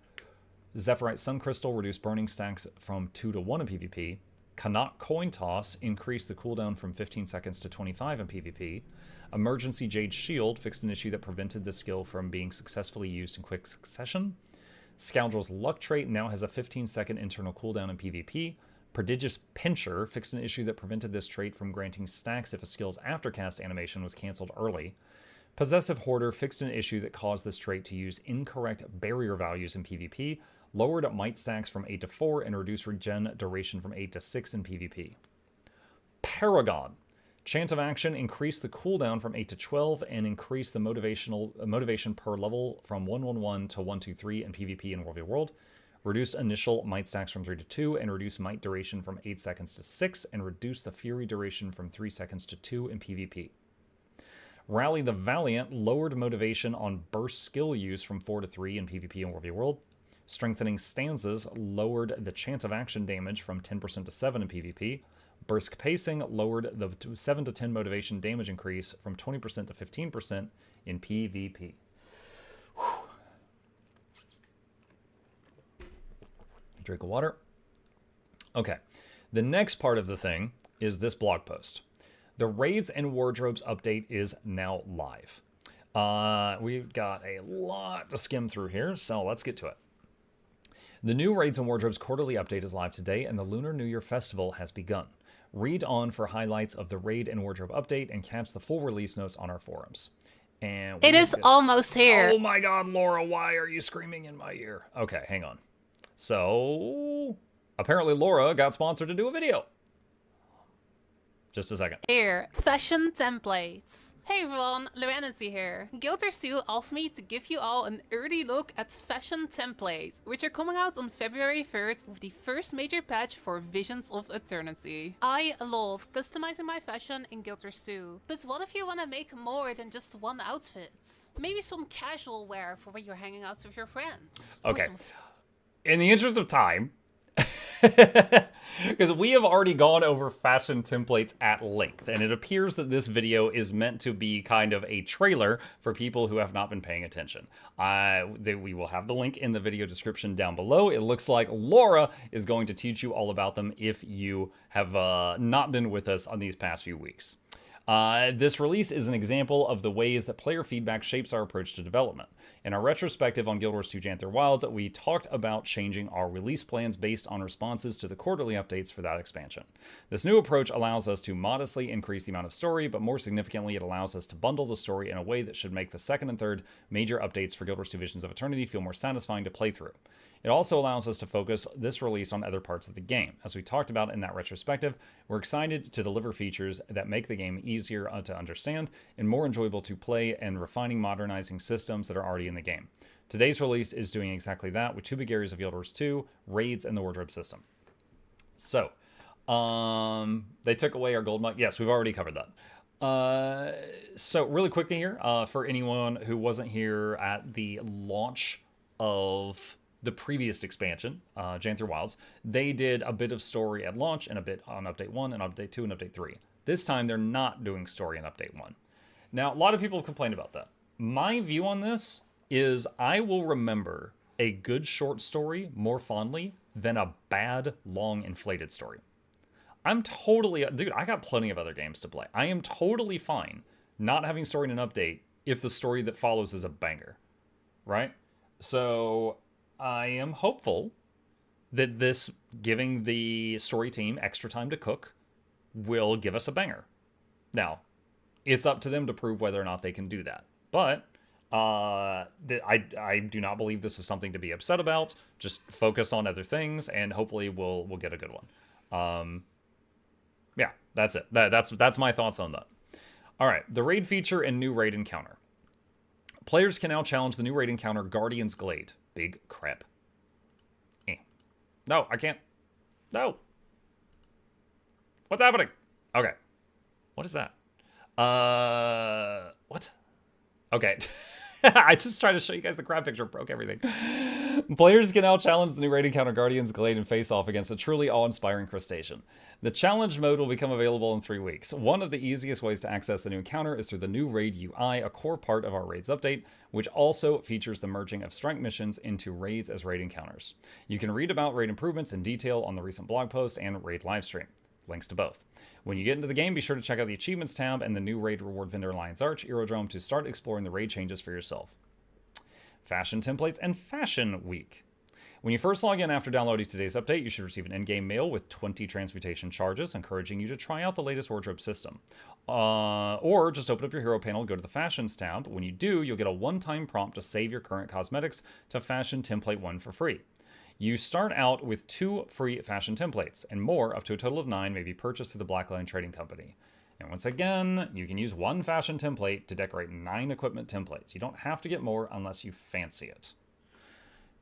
Zephyrite Sun Crystal reduced burning stacks from 2 to 1 in PvP. Connaught Coin Toss increased the cooldown from 15 seconds to 25 in PvP. Emergency Jade Shield fixed an issue that prevented the skill from being successfully used in quick succession. Scoundrel's Luck trait now has a 15-second internal cooldown in PvP. Prodigious Pincher fixed an issue that prevented this trait from granting stacks if a skill's aftercast animation was cancelled early. Possessive Hoarder fixed an issue that caused this trait to use incorrect barrier values in PvP, lowered might stacks from 8 to 4, and reduced regen duration from 8 to 6 in PvP. Paragon. Chant of Action increased the cooldown from 8 to 12 and increased the motivation per level from 111 to 123 in PvP and World v. World. Reduced initial might stacks from 3 to 2 and reduced might duration from 8 seconds to 6 and reduced the fury duration from 3 seconds to 2 in PvP. Rally the Valiant lowered motivation on burst skill use from 4 to 3 in PvP and World v. World. Strengthening Stanzas lowered the Chant of Action damage from 10% to 7 in PvP. Brisk Pacing lowered the 7 to 10 motivation damage increase from 20% to 15% in PvP. Whew. Drink of water. Okay, the next part of the thing is this blog post. The Raids and Wardrobes update is now live. We've got a lot to skim through here, so let's get to it. The new Raids and Wardrobes quarterly update is live today, and the Lunar New Year Festival has begun. Read on for highlights of the Raid and Wardrobe update and catch the full release notes on our forums. And it is almost here. Oh my god, Laura, why are you screaming in my ear? Okay, hang on. So, apparently Laura got sponsored to do a video. Just a second. Here, fashion templates. Hey everyone, Lorenzi here. GW2uesday asked me to give you all an early look at fashion templates, which are coming out on February 3rd with the first major patch for Visions of Eternity. I love customizing my fashion in GW2uesday, but what if you want to make more than just one outfit? Maybe some casual wear for when you're hanging out with your friends. Okay. In the interest of time, because we have already gone over fashion templates at length, and it appears that this video is meant to be kind of a trailer for people who have not been paying attention. We will have the link in the video description down below. It looks like Laura is going to teach you all about them if you have not been with us on these past few weeks. This release is an example of the ways that player feedback shapes our approach to development. In our retrospective on Guild Wars 2 Janther Wilds, we talked about changing our release plans based on responses to the quarterly updates for that expansion. This new approach allows us to modestly increase the amount of story, but more significantly, it allows us to bundle the story in a way that should make the second and third major updates for Guild Wars 2 Visions of Eternity feel more satisfying to play through. It also allows us to focus this release on other parts of the game. As we talked about in that retrospective, we're excited to deliver features that make the game easier to understand and more enjoyable to play, and refining modernizing systems that are already in the game. Today's release is doing exactly that with 2 big areas of Guild Wars 2, raids, and the wardrobe system. So, they took away our gold mug. Yes, we've already covered that. So really quickly here, for anyone who wasn't here at the launch of the previous expansion, Jan through Wilds, they did a bit of story at launch and a bit on Update 1 and Update 2 and Update 3. This time they're not doing story in Update 1. Now, a lot of people have complained about that. My view on this is I will remember a good short story more fondly than a bad, long, inflated story. I'm totally... Dude, I got plenty of other games to play. I am totally fine not having story in an update if the story that follows is a banger, right? So I am hopeful that this, giving the story team extra time to cook, will give us a banger. Now, it's up to them to prove whether or not they can do that. But I do not believe this is something to be upset about. Just focus on other things, and hopefully we'll get a good one. Yeah, that's it. That's my thoughts on that. All right, the raid feature and new raid encounter. Players can now challenge the new raid encounter, Guardian's Glade. Big crap. No, I can't. No. What's happening? Okay. What is that? What? Okay. I just tried to show you guys the crab picture, broke everything. Players can now challenge the new raid encounter, Guardian's Glade, and face off against a truly awe-inspiring crustacean. The challenge mode will become available in 3 weeks. One of the easiest ways to access the new encounter is through the new raid UI, a core part of our raids update, which also features the merging of strength missions into raids as raid encounters. You can read about raid improvements in detail on the recent blog post and raid livestream. Links to both. When you get into the game, be sure to check out the Achievements tab and the new raid reward vendor Lion's Arch Aerodrome to start exploring the raid changes for yourself. Fashion templates and Fashion Week. When you first log in after downloading today's update, you should receive an in-game mail with 20 transmutation charges, encouraging you to try out the latest wardrobe system. Or just open up your hero panel, go to the Fashions tab. When you do, you'll get a one-time prompt to save your current cosmetics to Fashion Template 1 for free. You start out with 2 free fashion templates, and more, up to a total of 9, may be purchased through the Blackline Trading Company. And once again, you can use 1 fashion template to decorate 9 equipment templates. You don't have to get more unless you fancy it.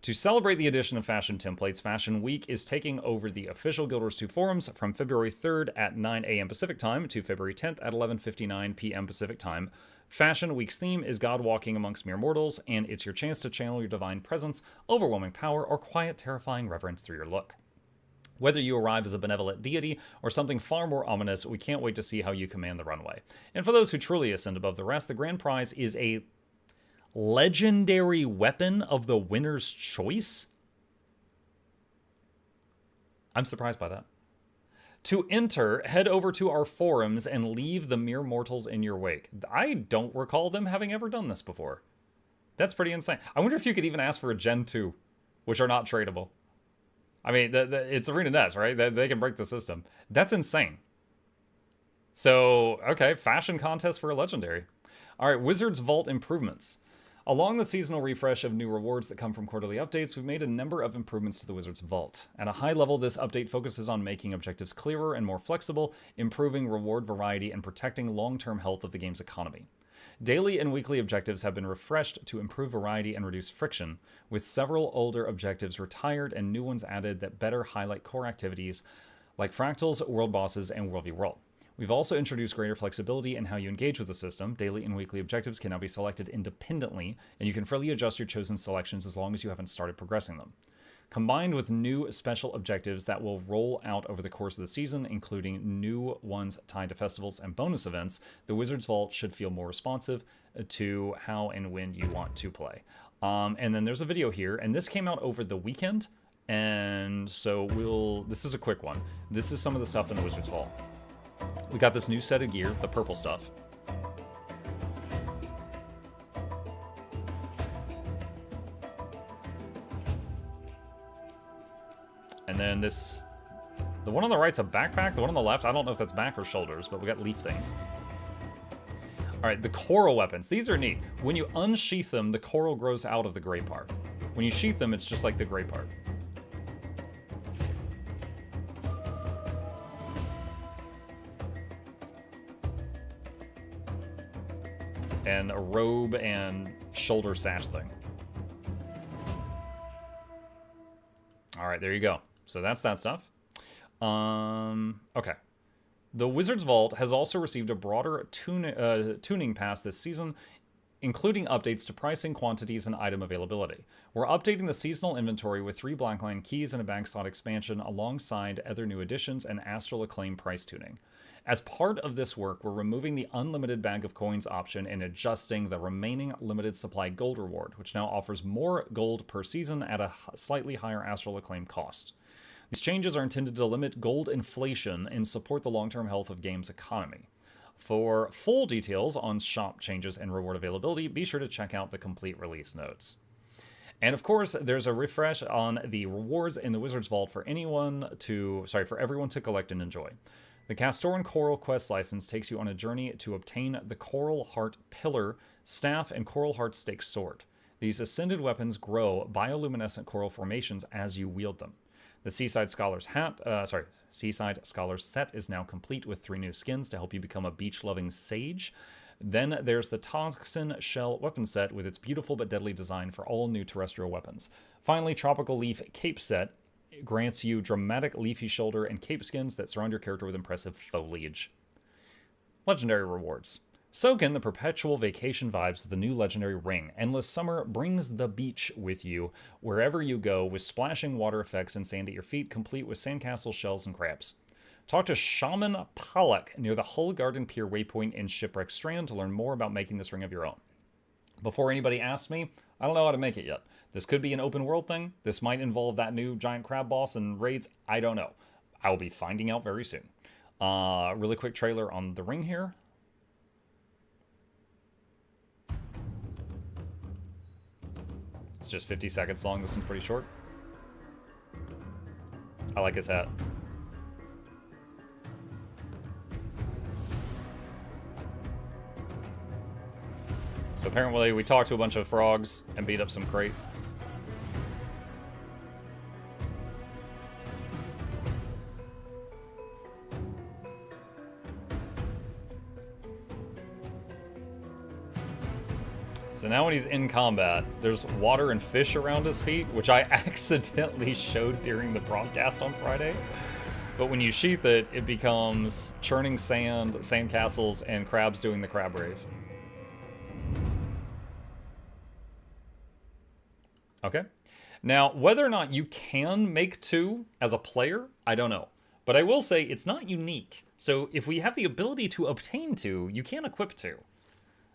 To celebrate the addition of fashion templates, Fashion Week is taking over the official Guild Wars 2 forums from February 3rd at 9 a.m. Pacific Time to February 10th at 11:59 p.m. Pacific Time. Fashion Week's theme is God walking amongst mere mortals, and it's your chance to channel your divine presence, overwhelming power, or quiet, terrifying reverence through your look. Whether you arrive as a benevolent deity or something far more ominous, we can't wait to see how you command the runway. And for those who truly ascend above the rest, the grand prize is a legendary weapon of the winner's choice? I'm surprised by that. To enter, head over to our forums and leave the mere mortals in your wake. I don't recall them having ever done this before. That's pretty insane. I wonder if you could even ask for a Gen 2, which are not tradable. I mean, it's Arena Nest, right? They can break the system. That's insane. So, okay, fashion contest for a legendary. All right, Wizards Vault improvements. Along the seasonal refresh of new rewards that come from quarterly updates, we've made a number of improvements to the Wizards Vault. At a high level, this update focuses on making objectives clearer and more flexible, improving reward variety, and protecting long-term health of the game's economy. Daily and weekly objectives have been refreshed to improve variety and reduce friction, with several older objectives retired and new ones added that better highlight core activities like fractals, world bosses, and worldview roll. We've also introduced greater flexibility in how you engage with the system. Daily and weekly objectives can now be selected independently, and you can freely adjust your chosen selections as long as you haven't started progressing them. Combined with new special objectives that will roll out over the course of the season, including new ones tied to festivals and bonus events, the Wizards Vault should feel more responsive to how and when you want to play. And then there's a video here, and this came out over the weekend, and so this is a quick one. This is some of the stuff in the Wizards Vault. We got this new set of gear, the purple stuff. And then the one on the right's a backpack. The one on the left, I don't know if that's back or shoulders, but we got leaf things. All right, the coral weapons. These are neat. When you unsheath them, the coral grows out of the gray part. When you sheath them, it's just like the gray part. And a robe and shoulder sash thing. All right, there you go. So that's that stuff. Okay. The Wizard's Vault has also received a broader tuning pass this season, including updates to pricing, quantities, and item availability. We're updating the seasonal inventory with 3 Blackline keys and a bag slot expansion alongside other new additions and Astral Acclaim price tuning. As part of this work, we're removing the unlimited bag of coins option and adjusting the remaining limited supply gold reward, which now offers more gold per season at a slightly higher Astral Acclaim cost. These changes are intended to limit gold inflation and support the long-term health of game's economy. For full details on shop changes and reward availability, be sure to check out the complete release notes. And of course, there's a refresh on the rewards in the Wizard's Vault for everyone to collect and enjoy. The Castoran Coral Quest license takes you on a journey to obtain the Coral Heart Pillar, Staff, and Coral Heart Stake Sword. These ascended weapons grow bioluminescent coral formations as you wield them. The Seaside Scholar's set is now complete with 3 new skins to help you become a beach-loving sage. Then there's the Toxin Shell weapon set with its beautiful but deadly design for all new terrestrial weapons. Finally, Tropical Leaf Cape set grants you dramatic leafy shoulder and cape skins that surround your character with impressive foliage. Legendary rewards. Soak in the perpetual vacation vibes of the new legendary ring. Endless Summer brings the beach with you wherever you go, with splashing water effects and sand at your feet, complete with sandcastles, shells, and crabs. Talk to Shaman Pollock near the Hull Garden Pier waypoint in Shipwreck Strand to learn more about making this ring of your own. Before anybody asks me, I don't know how to make it yet. This could be an open world thing. This might involve that new giant crab boss and raids. I don't know. I will be finding out very soon. Really quick trailer on the ring here. It's just 50 seconds long. This one's pretty short. I like his hat. So apparently we talked to a bunch of frogs and beat up some crate. So now when he's in combat, there's water and fish around his feet, which I accidentally showed during the broadcast on Friday. But when you sheath it, it becomes churning sand, sandcastles, and crabs doing the crab rave. Okay. Now, whether or not you can make 2 as a player, I don't know. But I will say it's not unique. So if we have the ability to obtain 2, you can equip 2.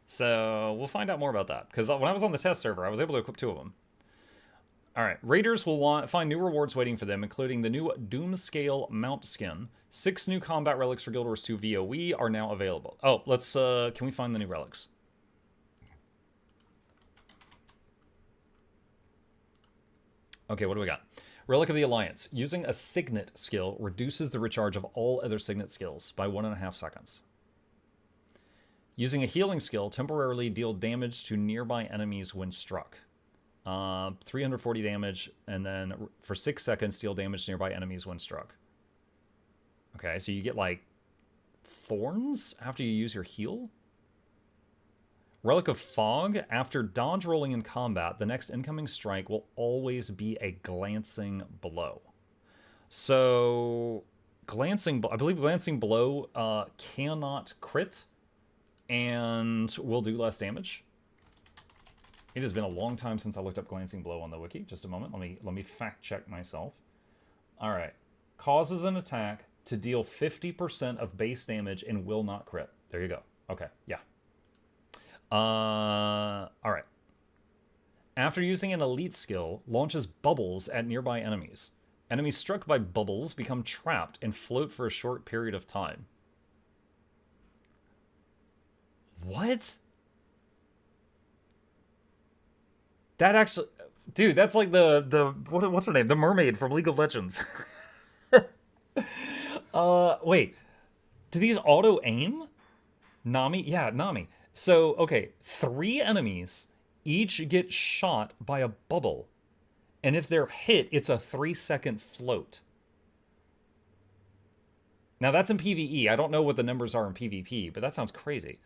So we'll find out more about that. Because when I was on the test server, I was able to equip 2 of them. All right. Raiders will find new rewards waiting for them, including the new Doomscale mount skin. 6 new combat relics for Guild Wars 2 VOE are now available. Oh, let's, can we find the new relics? Okay, what do we got? Relic of the Alliance. Using a Signet skill reduces the recharge of all other Signet skills by 1.5 seconds. Using a healing skill, temporarily deal damage to nearby enemies when struck. 340 damage, and then for 6 seconds, deal damage to nearby enemies when struck. Okay, so you get, like, thorns after you use your heal? Relic of Fog. After dodge rolling in combat, the next incoming strike will always be a glancing blow. So, I believe glancing blow cannot crit and will do less damage. It has been a long time since I looked up glancing blow on the wiki. Just a moment. Let me fact check myself. All right. Causes an attack to deal 50% of base damage and will not crit. There you go. Okay. Yeah. All right. After using an elite skill, launches bubbles at nearby enemies. Enemies struck by bubbles become trapped and float for a short period of time. What? That actually, dude, that's like what's her name? The mermaid from League of Legends. Wait. Do these auto aim? Nami? Yeah, Nami. So, okay, 3 enemies each get shot by a bubble. And if they're hit, it's a 3-second float. Now, that's in PvE. I don't know what the numbers are in PvP, but that sounds crazy.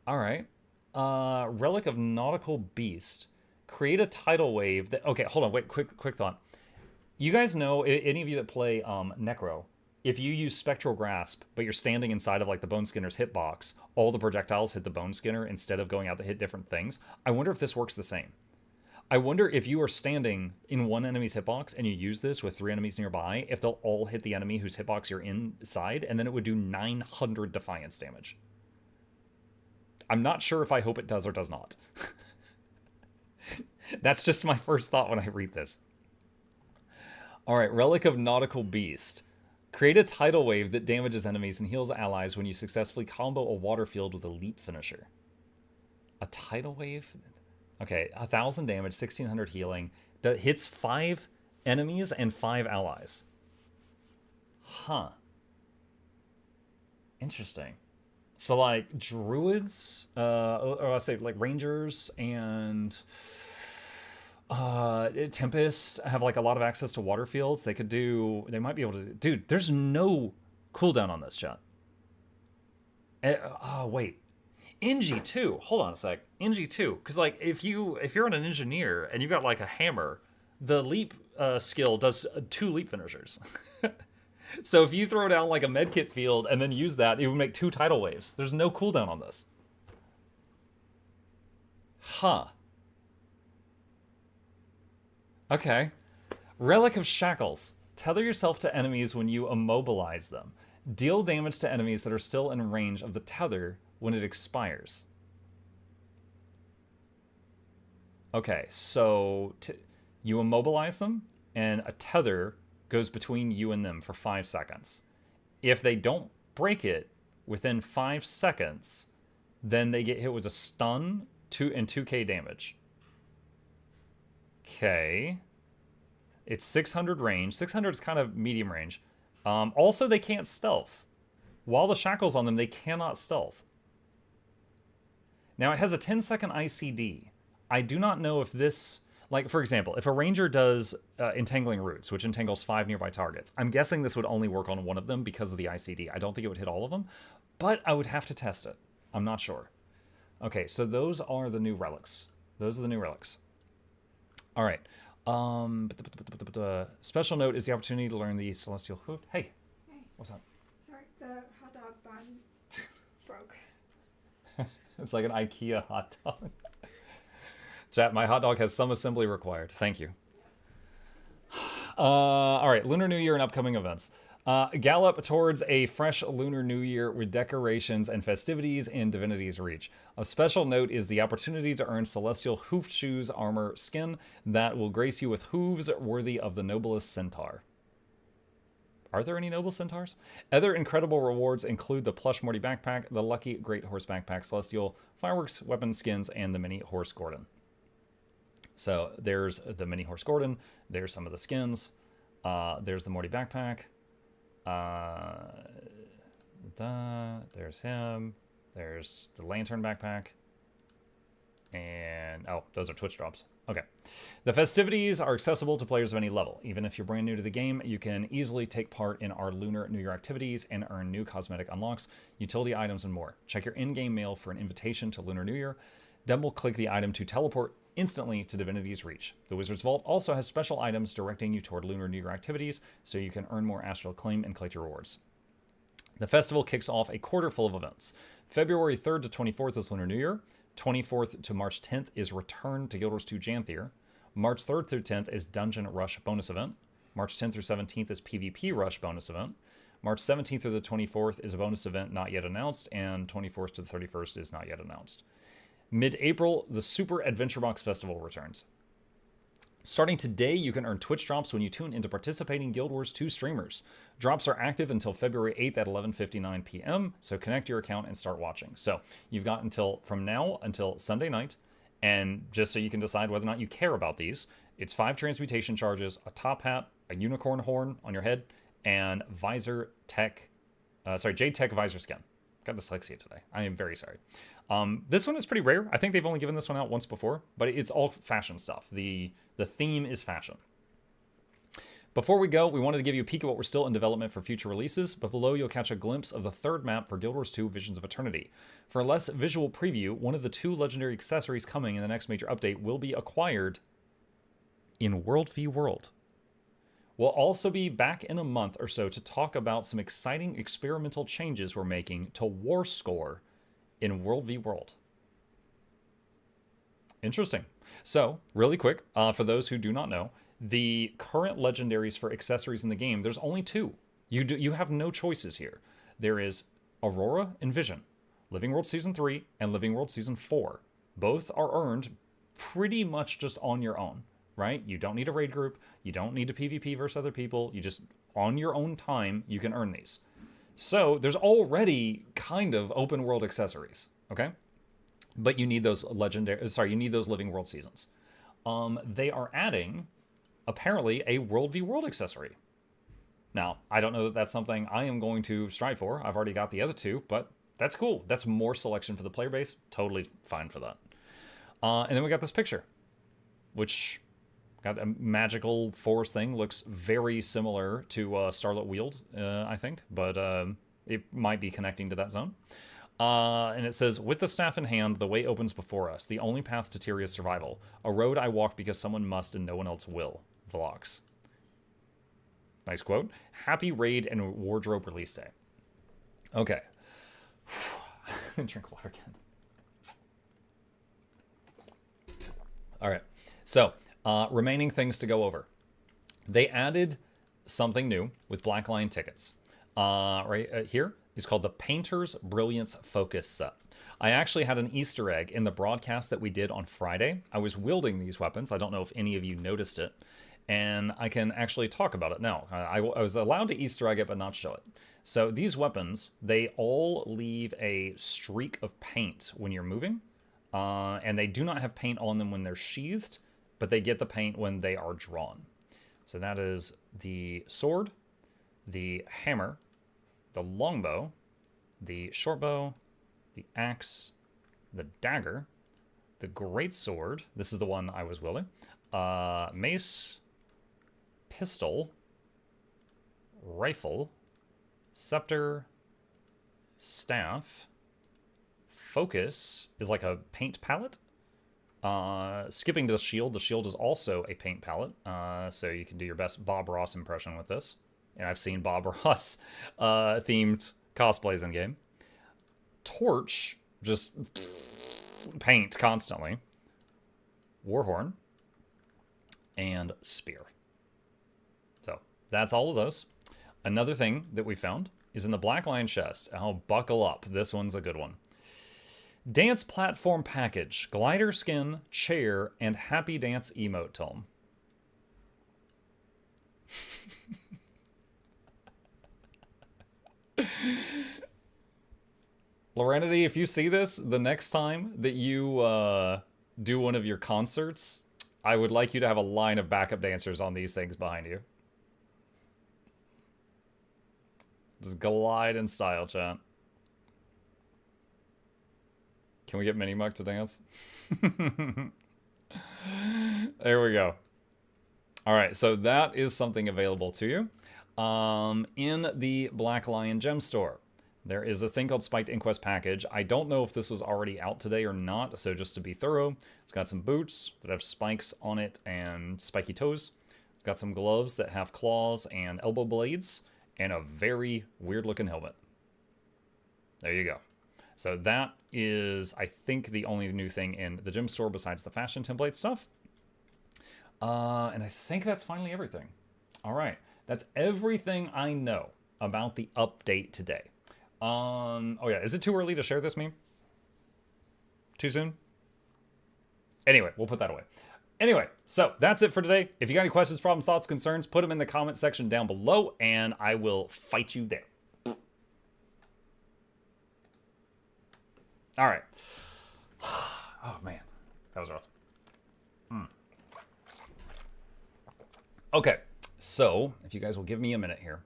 All right. Relic of Nautical Beast. Create a tidal wave that... Okay, hold on. Wait, quick thought. You guys know, any of you that play Necro, if you use Spectral Grasp, but you're standing inside of like the Bone Skinner's hitbox, all the projectiles hit the Bone Skinner instead of going out to hit different things. I wonder if this works the same. I wonder if you are standing in one enemy's hitbox and you use this with 3 enemies nearby, if they'll all hit the enemy whose hitbox you're inside, and then it would do 900 Defiance damage. I'm not sure if I hope it does or does not. That's just my first thought when I read this. All right, Relic of Nautical Beast. Create a tidal wave that damages enemies and heals allies when you successfully combo a water field with a leap finisher. A tidal wave? Okay, 1,000 damage, 1,600 healing. That hits 5 enemies and 5 allies. Huh. Interesting. So, like, druids, or I say, like, rangers and Tempest have, like, a lot of access to water fields. They might be able to, dude, there's no cooldown on this, chat. Wait. NG2, hold on a sec. NG2, because, like, if you're an engineer and you've got, like, a hammer, the leap skill does 2 leap finishers. So if you throw down like a medkit field and then use that, it would make 2 tidal waves. There's no cooldown on this. Huh. Okay. Relic of Shackles. Tether yourself to enemies when you immobilize them. Deal damage to enemies that are still in range of the tether when it expires. Okay, so you immobilize them, and a tether goes between you and them for 5 seconds. If they don't break it within 5 seconds, then they get hit with a stun and 2k damage. Okay. It's 600 range. 600 is kind of medium range. Also, they can't stealth. While the shackle's on them, they cannot stealth. Now, it has a 10-second ICD. I do not know if this... Like, for example, if a ranger does Entangling Roots, which entangles 5 nearby targets, I'm guessing this would only work on one of them because of the ICD. I don't think it would hit all of them, but I would have to test it. I'm not sure. Okay, so those are the new relics. Those are the new relics. All right. Special note is the opportunity to learn the Celestial Hood. Hey. Hey. What's up? Sorry, the hot dog bun broke. It's like an IKEA hot dog. Chat, my hot dog has some assembly required. Thank you. All right, Lunar New Year and upcoming events. Gallop towards a fresh Lunar New Year with decorations and festivities in Divinity's Reach. A special note is the opportunity to earn Celestial Hoofed Shoes armor skin that will grace you with hooves worthy of the noblest centaur. Are there any noble centaurs? Other incredible rewards include the plush Morty backpack, the lucky Great Horse backpack, Celestial Fireworks weapon skins, and the mini Horse Gordon. So there's the mini Horse Gordon. There's some of the skins. There's the Morty backpack. There's him. There's the Lantern backpack. And, oh, those are Twitch drops. Okay. The festivities are accessible to players of any level. Even if you're brand new to the game, you can easily take part in our Lunar New Year activities and earn new cosmetic unlocks, utility items, and more. Check your in-game mail for an invitation to Lunar New Year. Double-click the item to teleport instantly to Divinity's Reach. The Wizard's Vault also has special items directing you toward Lunar New Year activities, so you can earn more astral acclaim and collect your rewards. The festival kicks off a quarter full of events. February 3rd to 24th is Lunar New Year. 24th to March 10th is Return to Guild Wars 2 Janthier. March 3rd through 10th is Dungeon Rush bonus event. March 10th through 17th is PvP Rush bonus event. March 17th through the 24th is a bonus event not yet announced, and 24th to the 31st is not yet announced. Mid-April, the Super Adventure Box Festival returns. Starting today, you can earn Twitch drops when you tune into participating Guild Wars 2 streamers. Drops are active until February 8th at 11:59 p.m., so connect your account and start watching. So you've got from now until Sunday night, and just so you can decide whether or not you care about these, it's 5 transmutation charges, a top hat, a unicorn horn on your head, and Jade Tech Visor skin. Got dyslexia today. I am very sorry. This one is pretty rare. I think they've only given this one out once before, but it's all fashion stuff. The theme is fashion. Before we go, we wanted to give you a peek at what we're still in development for future releases, but below you'll catch a glimpse of the third map for Guild Wars 2 Visions of Eternity. For a less visual preview, one of the 2 legendary accessories coming in the next major update will be acquired in World v World. We'll also be back in a month or so to talk about some exciting experimental changes we're making to War Score in World v World. Interesting. So, really quick, for those who do not know, the current legendaries for accessories in the game, there's only 2. You have no choices here. There is Aurora and Vision, Living World Season 3 and Living World Season 4. Both are earned pretty much just on your own, right? You don't need a raid group. You don't need to PvP versus other people. You just, on your own time, you can earn these. So there's already kind of open world accessories, okay? But you need those you need those Living World seasons. They are adding, apparently, a World v World accessory. Now, I don't know that that's something I am going to strive for. I've already got the other 2, but that's cool. That's more selection for the player base. Totally fine for that. And then we got this picture, which got a magical forest thing. Looks very similar to Starlit Weald, I think, but it might be connecting to that zone. And it says, with the staff in hand, the way opens before us. The only path to Tyria's survival. A road I walk because someone must and no one else will. Vlogs. Nice quote. Happy raid and wardrobe release day. Okay. Drink water again. All right. So, remaining things to go over. They added something new with Black Lion tickets. Here is called the Painter's Brilliance Focus Set. I actually had an Easter egg in the broadcast that we did on Friday. I was wielding these weapons. I don't know if any of you noticed it. And I can actually talk about it now. I was allowed to Easter egg it, but not show it. So these weapons, they all leave a streak of paint when you're moving. And they do not have paint on them when they're sheathed, but they get the paint when they are drawn. So that is the sword, the hammer, the longbow, the shortbow, the axe, the dagger, the greatsword. This is the one I was wielding. Mace, pistol, rifle, scepter, staff. Focus is like a paint palette. Skipping to the shield. The shield is also a paint palette. So you can do your best Bob Ross impression with this. And I've seen Bob Ross themed cosplays in game. Torch, just paint constantly. Warhorn. And spear. So that's all of those. Another thing that we found is in the Black Lion chest. Oh, buckle up. This one's a good one. Dance platform package, glider skin, chair, and happy dance emote tome. Lorenity, if you see this, the next time that you do one of your concerts, I would like you to have a line of backup dancers on these things behind you. Just glide in style, chat. Can we get Mini Muck to dance? There we go. All right, so that is something available to you. In the Black Lion Gem Store, there is a thing called Spiked Inquest Package. I don't know if this was already out today or not, so just to be thorough, it's got some boots that have spikes on it and spiky toes. It's got some gloves that have claws and elbow blades, and a very weird-looking helmet. There you go. So that is, I think, the only new thing in the gym store besides the fashion template stuff. And I think that's finally everything. All right. That's everything I know about the update today. Oh yeah, is it too early to share this meme? Too soon? Anyway, we'll put that away. Anyway, so that's it for today. If you got any questions, problems, thoughts, concerns, put them in the comment section down below, and I will fight you there. All right. Oh, man. That was rough. Okay. So, if you guys will give me a minute here,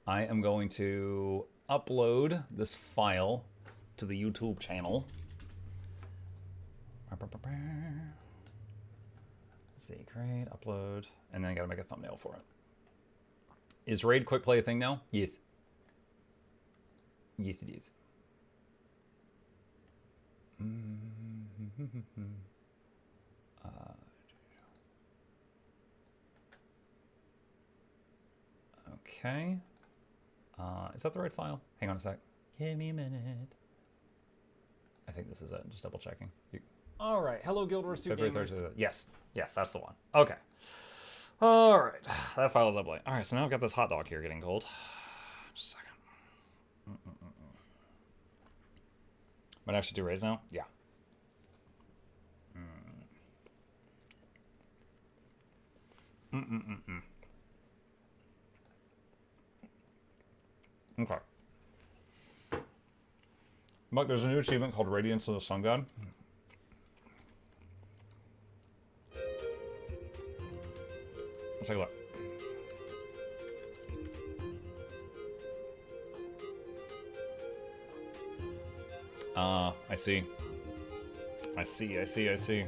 I am going to upload this file to the YouTube channel. Let's see. Create, upload, and then I got to make a thumbnail for it. Is Raid Quick Play a thing now? Yes. Yes, it is. Okay. Is that the right file? Hang on a sec. Give me a minute. I think this is it. Just double checking. All right. Hello, Guild Wars 2 February gamers. 3rd. Yes. Yes, that's the one. Okay. All right. That file is uploaded. All right. So now I've got this hot dog here getting cold. Just a second. Might actually do raids now? Yeah. Okay. Look, there's a new achievement called Radiance of the Sun God. Let's take a look. I see. I see.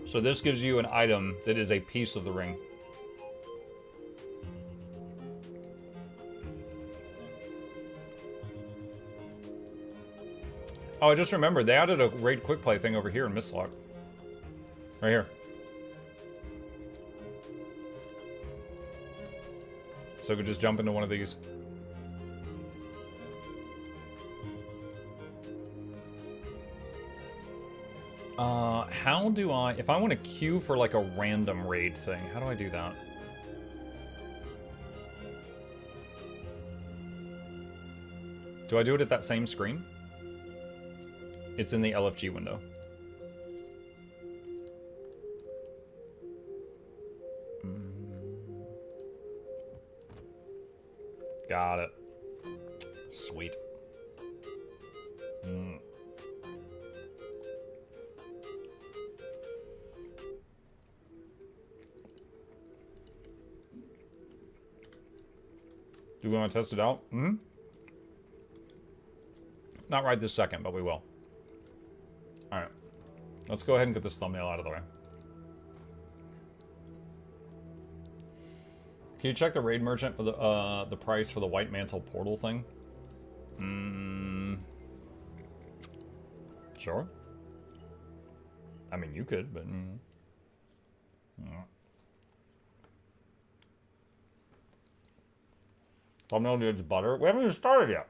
So this gives you an item that is a piece of the ring. Oh, I just remembered, they added a raid quick play thing over here in Mistlock. Right here. So I could just jump into one of these. How do I, if I want to queue for like a random raid thing, how do I do that? Do I do it at that same screen? It's in the LFG window. Got it. Sweet. Do we want to test it out? Not right this second, but we will. Alright. Let's go ahead and get this thumbnail out of the way. Can you check the raid merchant for the price for the White Mantle portal thing? Sure. I mean, you could, but... Thumbnail needs butter. We haven't even started yet.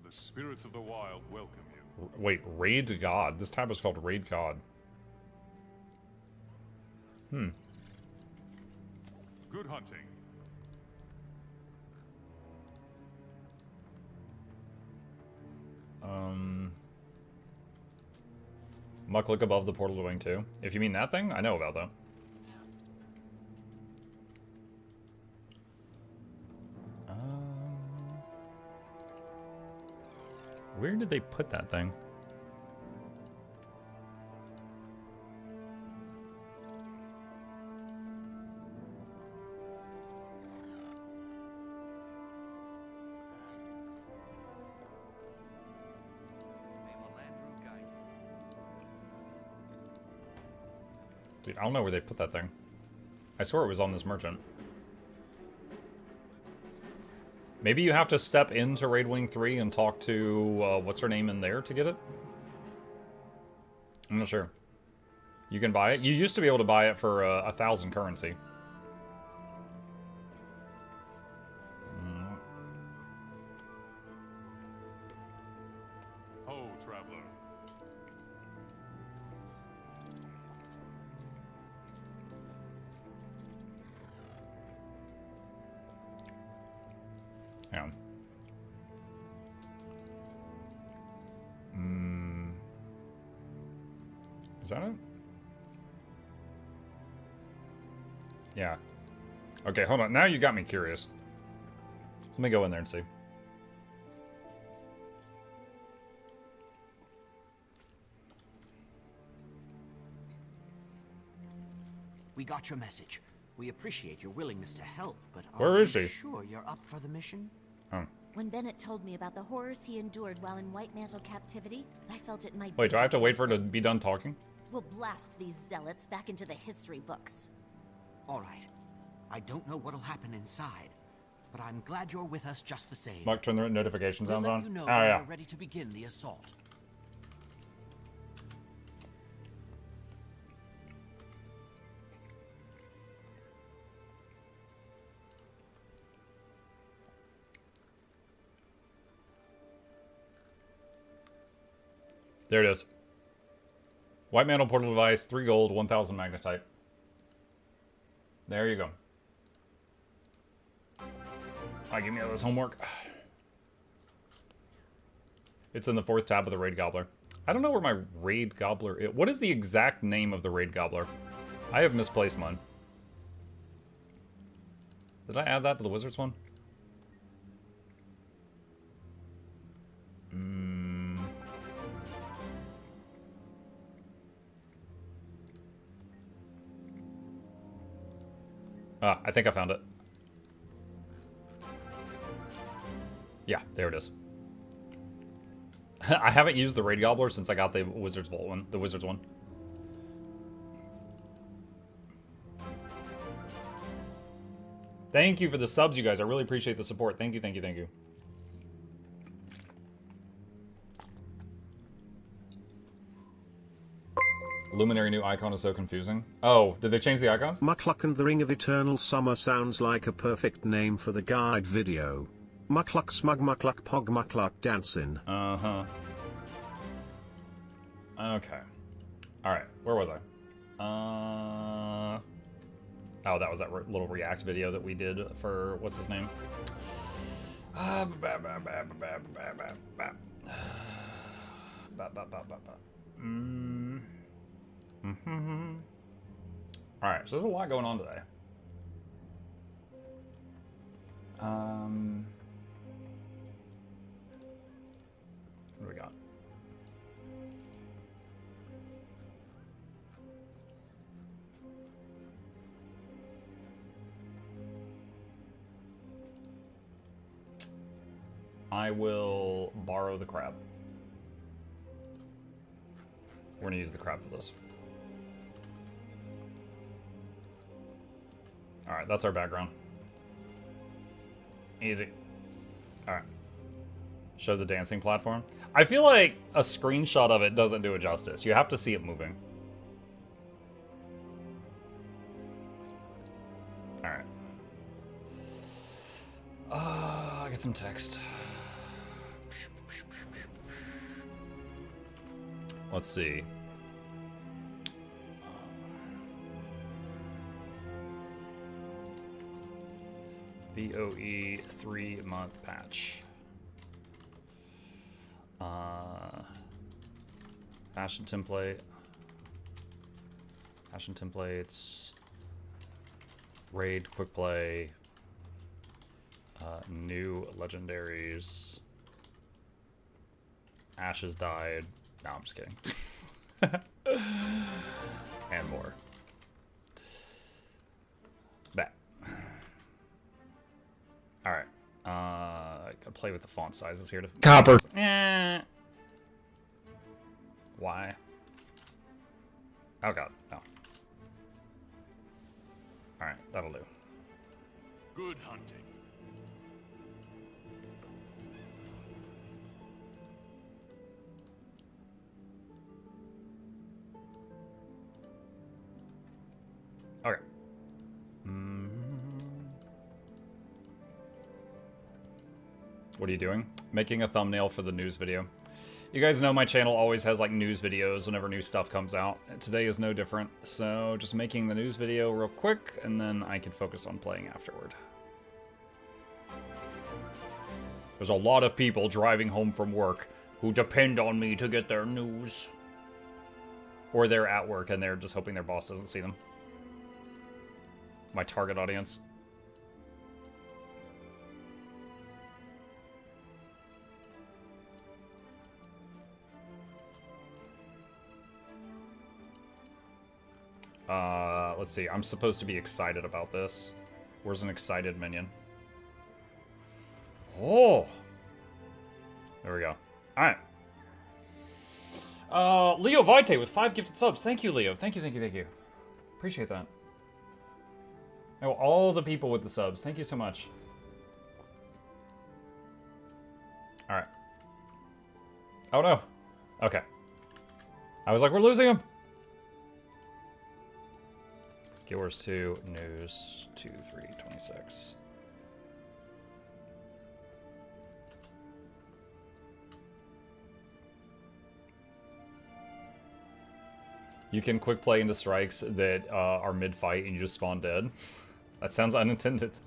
The spirits of the wild welcome you. Wait, Raid God? This tab is called Raid God. Good hunting. Mukluk above the portal to wing 2. If you mean that thing, I know about that. Where did they put that thing? Dude, I don't know where they put that thing. I swear it was on this merchant. Maybe you have to step into Raid Wing 3 and talk to, what's her name in there to get it? I'm not sure. You can buy it? You used to be able to buy it for 1,000 currency. Ho, traveler. Yeah. Is that it? Yeah. Okay, hold on. Now you got me curious. Let me go in there and see. We got your message. We appreciate your willingness to help, but Where are is you she? sure you're up for the mission? Oh. When Bennett told me about the horrors he endured while in White Mantle captivity, I felt it might. Wait, do I have to wait for her to be done talking? We'll blast these zealots back into the history books. All right. I don't know what'll happen inside, but I'm glad you're with us just the same. Mark, turn the notification sounds We'll on. let you know Oh, when yeah. we're ready to begin the assault. There it is. White Mantle portal device, 3 gold, 1000 magnetite. There you go. Alright, give me all this homework. It's in the 4th tab of the Raid Gobbler. I don't know where my Raid Gobbler is. What is the exact name of the Raid Gobbler? I have misplaced mine. Did I add that to the Wizards one? Ah, I think I found it. Yeah, there it is. I haven't used the Raid Gobbler since I got the Wizards Vault one, the Wizards one. Thank you for the subs, you guys. I really appreciate the support. Thank you, thank you, thank you. Luminary new icon is so confusing. Oh, did they change the icons? Mukluk and the Ring of Eternal Summer sounds like a perfect name for the guide video. Mukluk smug Mukluk pog Mukluk dancing. Uh-huh. Okay. Alright, where was I? Oh, that was that little React video that we did for, what's his name? Alright, so there's a lot going on today. What do we got? I will borrow the crab. We're gonna use the crab for this. Alright, that's our background. Easy. Alright. Show the dancing platform. I feel like a screenshot of it doesn't do it justice. You have to see it moving. Alright. Get some text. Let's see. VOE 3-month patch. Fashion template. Fashion templates. Raid quick play. New legendaries. Ashes died. No, I'm just kidding. And more. That. Alright. Gotta play with the font sizes here to... Copper. Why? Oh god, no. Alright, that'll do. Good hunting. Okay. What are you doing? Making a thumbnail for the news video. You guys know my channel always has like news videos whenever new stuff comes out. Today is no different, so just making the news video real quick and then I can focus on playing afterward. There's a lot of people driving home from work who depend on me to get their news. Or they're at work and they're just hoping their boss doesn't see them. My target audience. Let's see. I'm supposed to be excited about this. Where's an excited minion? Oh! There we go. All right. Leo Vite with 5 gifted subs. Thank you, Leo. Thank you, thank you, thank you. Appreciate that. Oh, all the people with the subs. Thank you so much. All right. Oh, no. Okay. I was like, we're losing him. Guild Wars 2, news, 2/3/26. You can quick play into strikes that are mid-fight and you just spawn dead. That sounds unintended.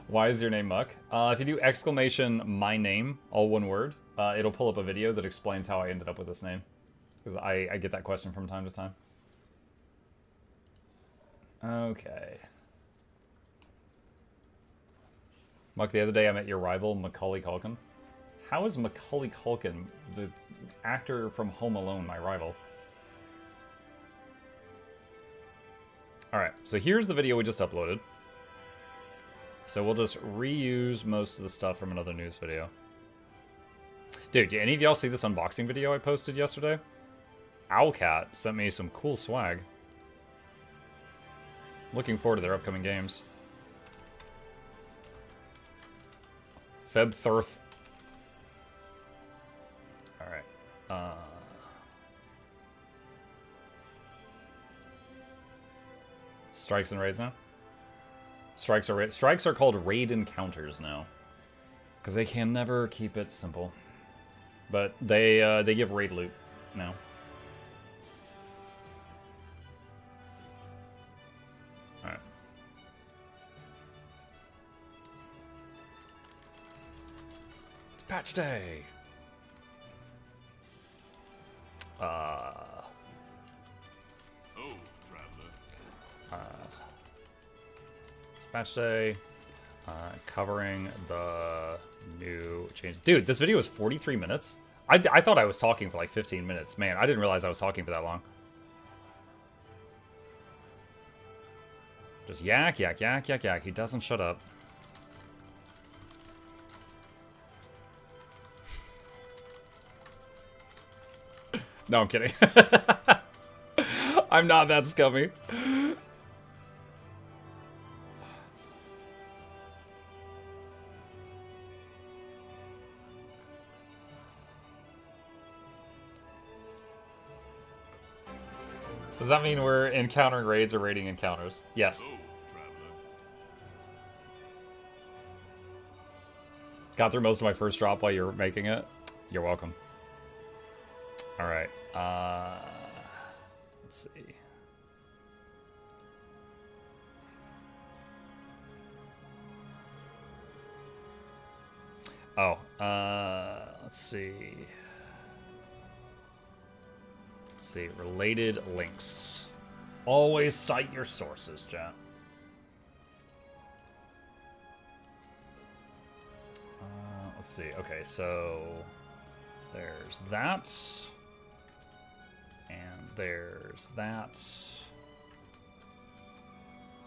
Why is your name Muck? If you do exclamation my name, all one word, it'll pull up a video that explains how I ended up with this name. Because I get that question from time to time. Okay. Muck, the other day I met your rival, Macaulay Culkin. How is Macaulay Culkin, the actor from Home Alone, my rival? Alright, so here's the video we just uploaded. So we'll just reuse most of the stuff from another news video. Dude, did any of y'all see this unboxing video I posted yesterday? Owlcat sent me some cool swag. Looking forward to their upcoming games. Feb Thirth. Alright. Strikes and raids now? Strikes are called raid encounters now. Because they can never keep it simple. But they give raid loot now. Alright. It's patch day! It's patch day. Covering the new change. Dude, this video is 43 minutes? I thought I was talking for like 15 minutes. Man, I didn't realize I was talking for that long. Just yak, yak, yak, yak, yak. He doesn't shut up. No, I'm kidding. I'm not that scummy. Does that mean we're encountering raids or raiding encounters? Yes. Got through most of my first drop while you're making it? You're welcome. Alright. Let's see. Oh, let's see. Let's see, related links. Always cite your sources, chat. Let's see, okay, so there's that. And there's that.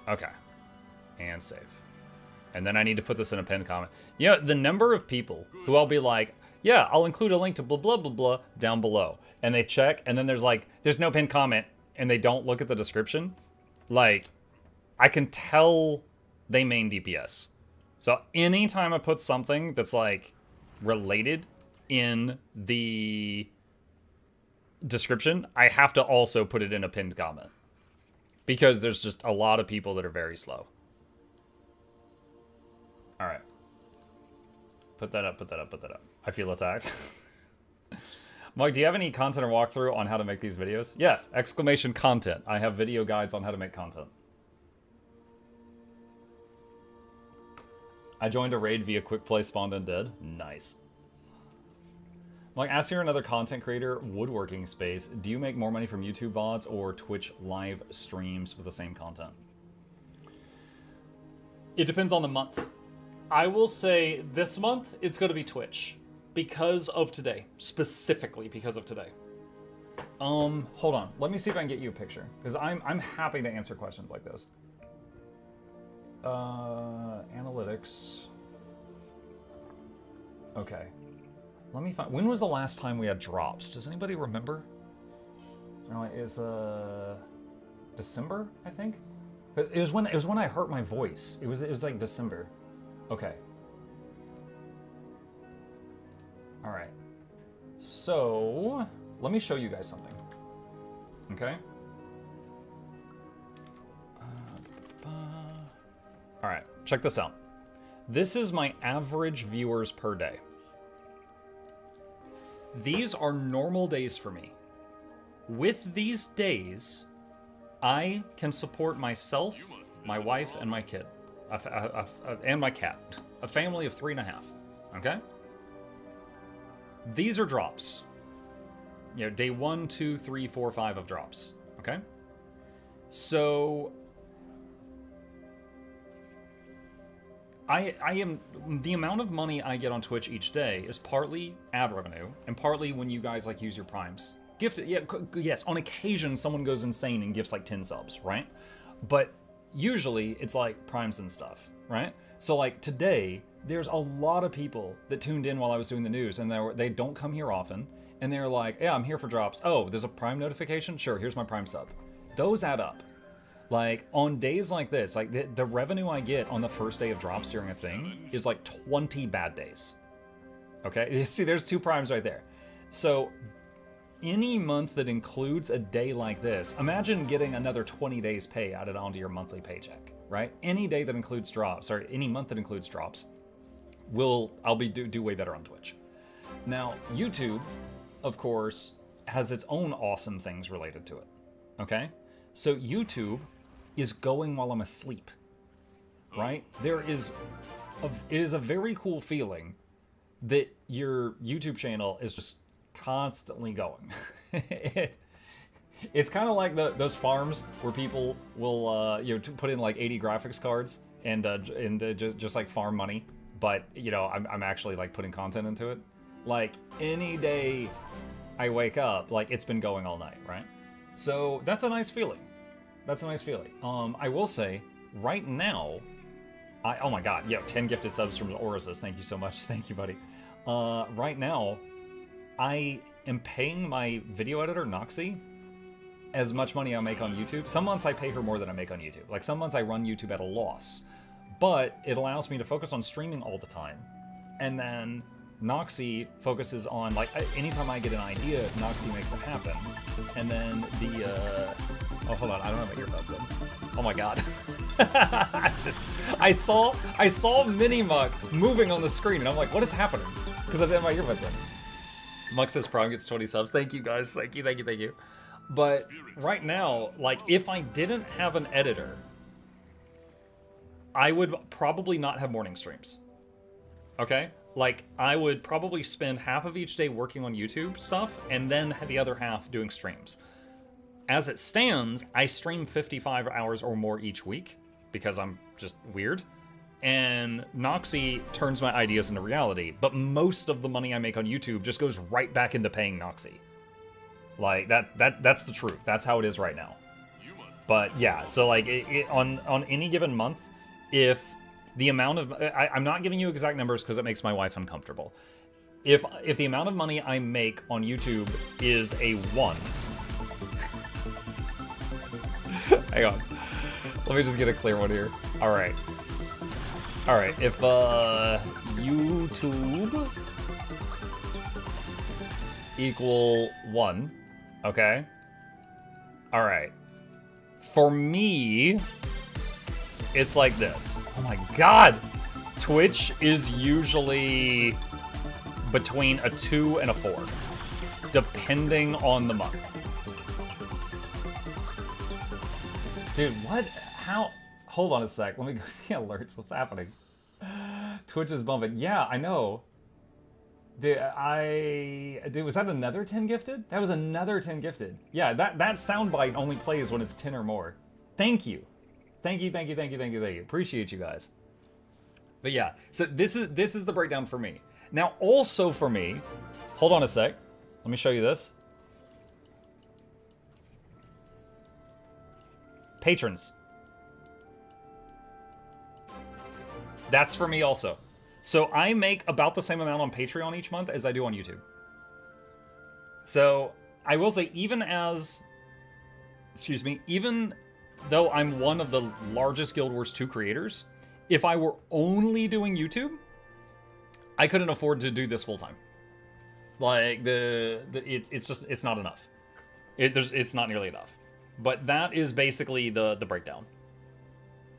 Okay. And save. And then I need to put this in a pinned comment. You know, the number of people who I'll be like, yeah, I'll include a link to blah, blah, blah, blah down below. And they check, and then there's like, there's no pinned comment, and they don't look at the description. Like, I can tell they main DPS. So anytime I put something that's like related in the description, I have to also put it in a pinned comment. Because there's just a lot of people that are very slow. Alright. Put that up, put that up, put that up. I feel attacked. Mike, do you have any content or walkthrough on how to make these videos? Yes, exclamation content. I have video guides on how to make content. I joined a raid via quick play, spawned and dead. Nice. Like, as you're another content creator, woodworking space, do you make more money from YouTube VODs or Twitch live streams with the same content? It depends on the month. I will say this month, it's going to be Twitch. Because of today. Specifically because of today. Hold on. Let me see if I can get you a picture. Because I'm happy to answer questions like this. Analytics. Okay. Let me find. When was the last time we had drops? Does anybody remember? No, it is December, I think. But it was when I hurt my voice. It was like December. Okay. All right. So let me show you guys something. Okay. All right. Check this out. This is my average viewers per day. These are normal days for me. With these days, I can support myself, my wife, and my kid, and my cat. A family of 3.5. Okay? These are drops. You know, day 1, 2, 3, 4, 5 of drops. Okay? So I am, the amount of money I get on Twitch each day is partly ad revenue and partly when you guys like use your primes. Gifted, yeah, yes, on occasion someone goes insane and gifts like 10 subs, right? But usually it's like primes and stuff, right? So like today, there's a lot of people that tuned in while I was doing the news and they don't come here often. And they're like, yeah, I'm here for drops. Oh, there's a prime notification? Sure, here's my prime sub. Those add up. Like on days like this, like the revenue I get on the first day of drops during a thing is like 20 bad days. Okay, see, there's 2 primes right there. So any month that includes a day like this, imagine getting another 20 days pay added onto your monthly paycheck, right? Any day that includes drops, or any month that includes drops, I'll do way better on Twitch. Now, YouTube, of course, has its own awesome things related to it, okay? So YouTube is going while I'm asleep, right? It is a very cool feeling that your YouTube channel is just constantly going. It's kind of like those farms where people will put in like 80 graphics cards and just like farm money, but you know I'm actually like putting content into it. Like any day I wake up, like it's been going all night, right? So that's a nice feeling. That's a nice feeling. I will say, right now, oh my god, yeah, 10 gifted subs from Orizes. Thank you so much. Thank you, buddy. Right now, I am paying my video editor, Noxxi, as much money I make on YouTube. Some months I pay her more than I make on YouTube. Like some months I run YouTube at a loss. But it allows me to focus on streaming all the time. And then Noxxi focuses on, like, anytime I get an idea, Noxxi makes it happen. And then oh, hold on, I don't have my earbuds in. Oh my god. I saw Minimuck moving on the screen, and I'm like, what is happening? Because I didn't have my earbuds in. Muck says Prime gets 20 subs. Thank you, guys. Thank you. But right now, like, if I didn't have an editor, I would probably not have morning streams. Okay? Like, I would probably spend half of each day working on YouTube stuff, and then the other half doing streams. As it stands, I stream 55 hours or more each week, because I'm just weird. And Noxxi turns my ideas into reality, but most of the money I make on YouTube just goes right back into paying Noxxi. Like, that's the truth. That's how it is right now. But yeah, so like, on any given month, if the amount of... I'm not giving you exact numbers because it makes my wife uncomfortable. If the amount of money I make on YouTube is a 1... Hang on. Let me just get a clear one here. Alright. Alright, if YouTube equal 1, okay? Alright. For me, it's like this. Oh my god! Twitch is usually between a 2 and a 4, depending on the month. Dude, what? How? Hold on a sec. Let me go to the alerts. What's happening? Twitch is bumping. Yeah, I know. Dude, was that another 10 gifted? That was another 10 gifted. Yeah, that soundbite only plays when it's 10 or more. Thank you. Thank you. Appreciate you guys. But yeah, so this is the breakdown for me. Now, also for me, hold on a sec. Let me show you this. Patrons. That's for me also. So I make about the same amount on Patreon each month as I do on YouTube. So I will say, even though I'm one of the largest Guild Wars 2 creators, if I were only doing YouTube, I couldn't afford to do this full time. Like it's not enough. It's not nearly enough. But that is basically the breakdown.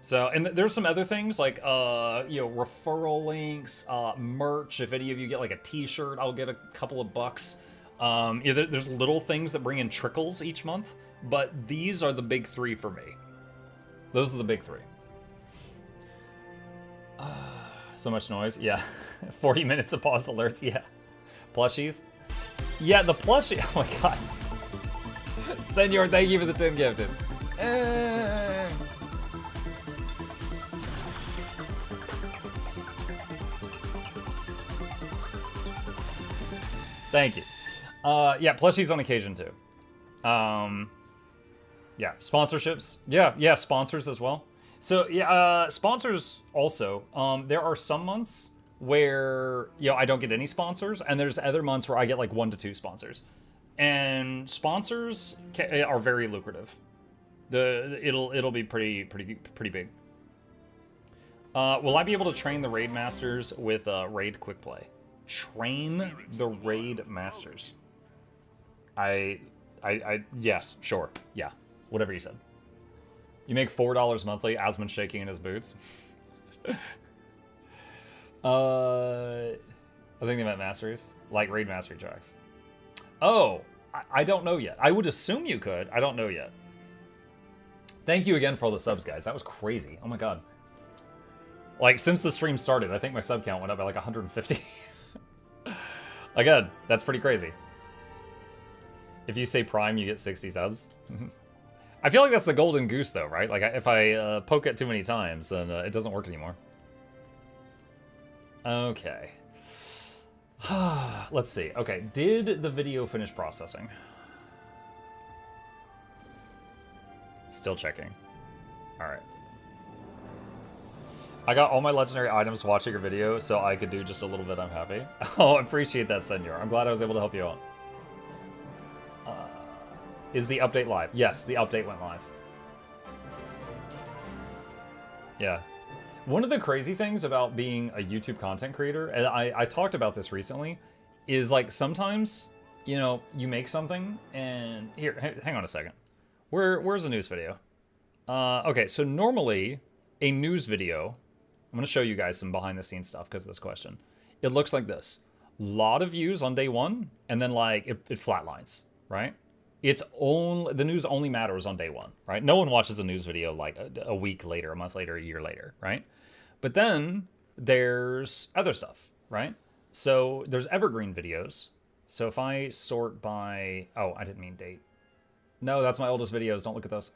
So, and there's some other things like, referral links, merch. If any of you get like a t-shirt, I'll get a couple of bucks. There's little things that bring in trickles each month, but these are the big three for me. Those are the big three. So much noise. Yeah. 40 minutes of pause alerts. Yeah. Plushies. Yeah, the plushie. Oh my god. Senor, thank you for the 10 gifted. Thank you. Yeah, plushies on occasion too. Yeah, sponsorships. Yeah, sponsors as well. So yeah, sponsors also. There are some months where I don't get any sponsors, and there's other months where I get like 1 to 2 sponsors. And sponsors are very lucrative. It'll be pretty big. Will I be able to train the raid masters with raid quick play? Train the raid masters. Yes, sure. Yeah, whatever you said. You make $4 monthly. Asmon's shaking in his boots. I think they meant masteries, like raid mastery tracks. Oh, I don't know yet. I would assume you could. I don't know yet. Thank you again for all the subs, guys. That was crazy. Oh my god. Like, since the stream started, I think my sub count went up by like 150. Again, that's pretty crazy. If you say Prime, you get 60 subs. I feel like that's the golden goose, though, right? Like, if I poke it too many times, then it doesn't work anymore. Okay. Let's see. Okay, did the video finish processing? Still checking. Alright. I got all my legendary items watching your video, so I could do just a little bit. I'm happy. Oh, I appreciate that, Senor. I'm glad I was able to help you out. Is the update live? Yes, the update went live. Yeah. One of the crazy things about being a YouTube content creator, and I talked about this recently, is like sometimes, you make something and... Here, hang on a second. Where's the news video? Okay, so normally a news video... I'm going to show you guys some behind the scenes stuff because of this question. It looks like this. Lot of views on day one, and then like it flatlines, right? The news only matters on day one, right? No one watches a news video like a week later, a month later, a year later, right? But then there's other stuff, right? So there's evergreen videos. So if I sort by... Oh, I didn't mean date. No, that's my oldest videos. Don't look at those.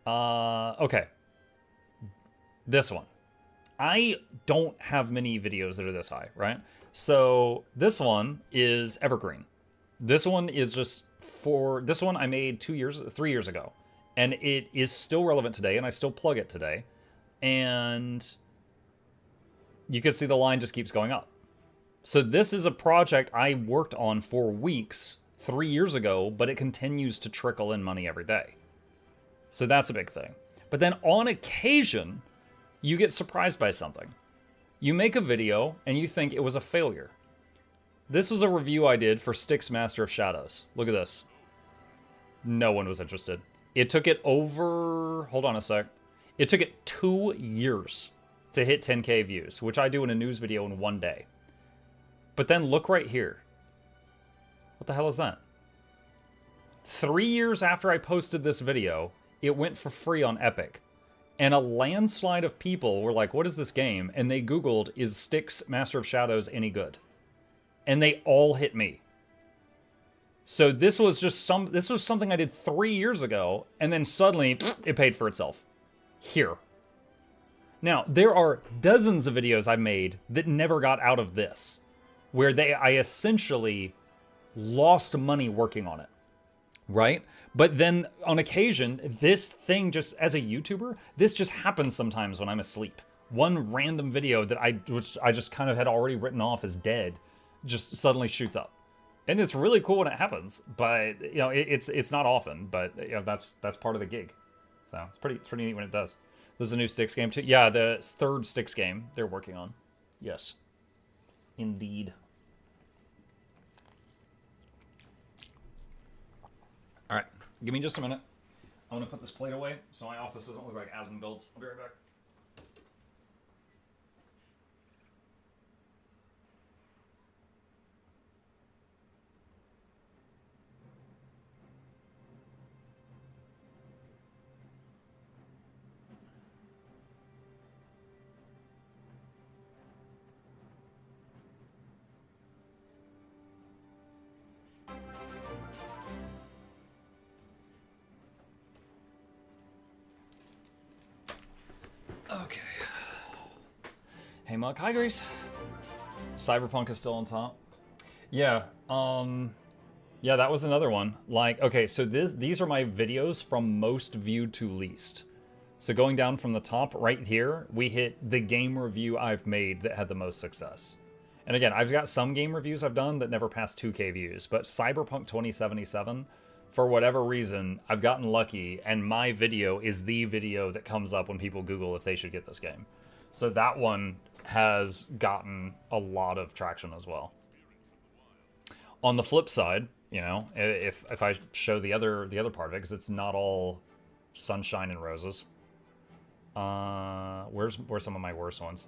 Okay. This one. I don't have many videos that are this high, right? So this one is evergreen. This one is just this one I made 3 years ago. And it is still relevant today, and I still plug it today. And you can see the line just keeps going up. So this is a project I worked on for weeks 3 years ago, but it continues to trickle in money every day. So that's a big thing. But then on occasion, you get surprised by something. You make a video and you think it was a failure. This was a review I did for Styx Master of Shadows. Look at this. No one was interested. It took it over... Hold on a sec. It took it 2 years to hit 10K views, which I do in a news video in 1 day. But then look right here. What the hell is that? 3 years after I posted this video, it went for free on Epic. And a landslide of people were like, what is this game? And they Googled, is Styx Master of Shadows any good? And they all hit me. So this was something I did 3 years ago, and then suddenly it paid for itself. Here. Now, there are dozens of videos I've made that never got out of this, where I essentially lost money working on it. Right? But then on occasion, this thing just, as a YouTuber, this just happens sometimes when I'm asleep. One random video that which I just kind of had already written off as dead, just suddenly shoots up. And it's really cool when it happens, but you know, it's not often, but you know, that's part of the gig. So it's pretty neat when it does. This is a new Styx game too. Yeah, the third Styx game they're working on. Yes. Indeed. All right, give me just a minute. I'm gonna put this plate away so my office doesn't look like Asmund builds. I'll be right back. Okay. Hey, Muck. Hi, Grease. Cyberpunk is still on top. Yeah. Yeah, that was another one. Like, okay, so these are my videos from most viewed to least. So going down from the top right here, we hit the game review I've made that had the most success. And again, I've got some game reviews I've done that never passed 2K views, but Cyberpunk 2077, for whatever reason, I've gotten lucky, and my video is the video that comes up when people Google if they should get this game. So that one has gotten a lot of traction as well. On the flip side, you know, if I show the other part of it, because it's not all sunshine and roses. Where's some of my worst ones?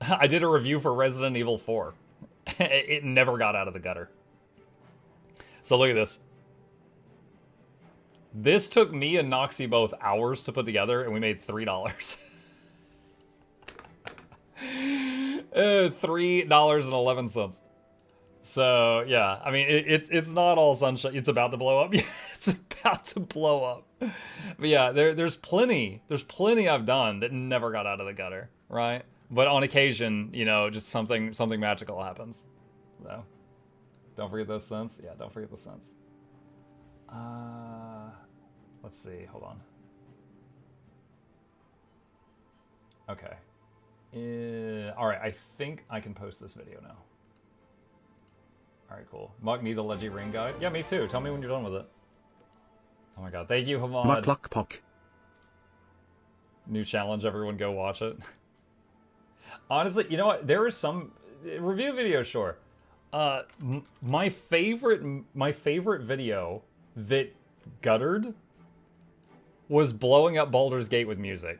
I did a review for Resident Evil 4. It never got out of the gutter. So look at this. This took me and Noxxi both hours to put together, and we made $3. $3.11. So yeah, I mean it's not all sunshine. It's about to blow up. It's about to blow up. But yeah, there's plenty I've done that never got out of the gutter, right? But on occasion, you know, just something magical happens. So don't forget those scents. Yeah, don't forget the scents. Let's see. Hold on. Okay. All right. I think I can post this video now. All right, cool. Muck, need the Leggy Ring guide? Yeah, me too. Tell me when you're done with it. Oh my god. Thank you, Hamad. Mukluk. New challenge. Everyone go watch it. Honestly, you know what? There are some review videos, sure. My favorite video that guttered was blowing up Baldur's Gate with music.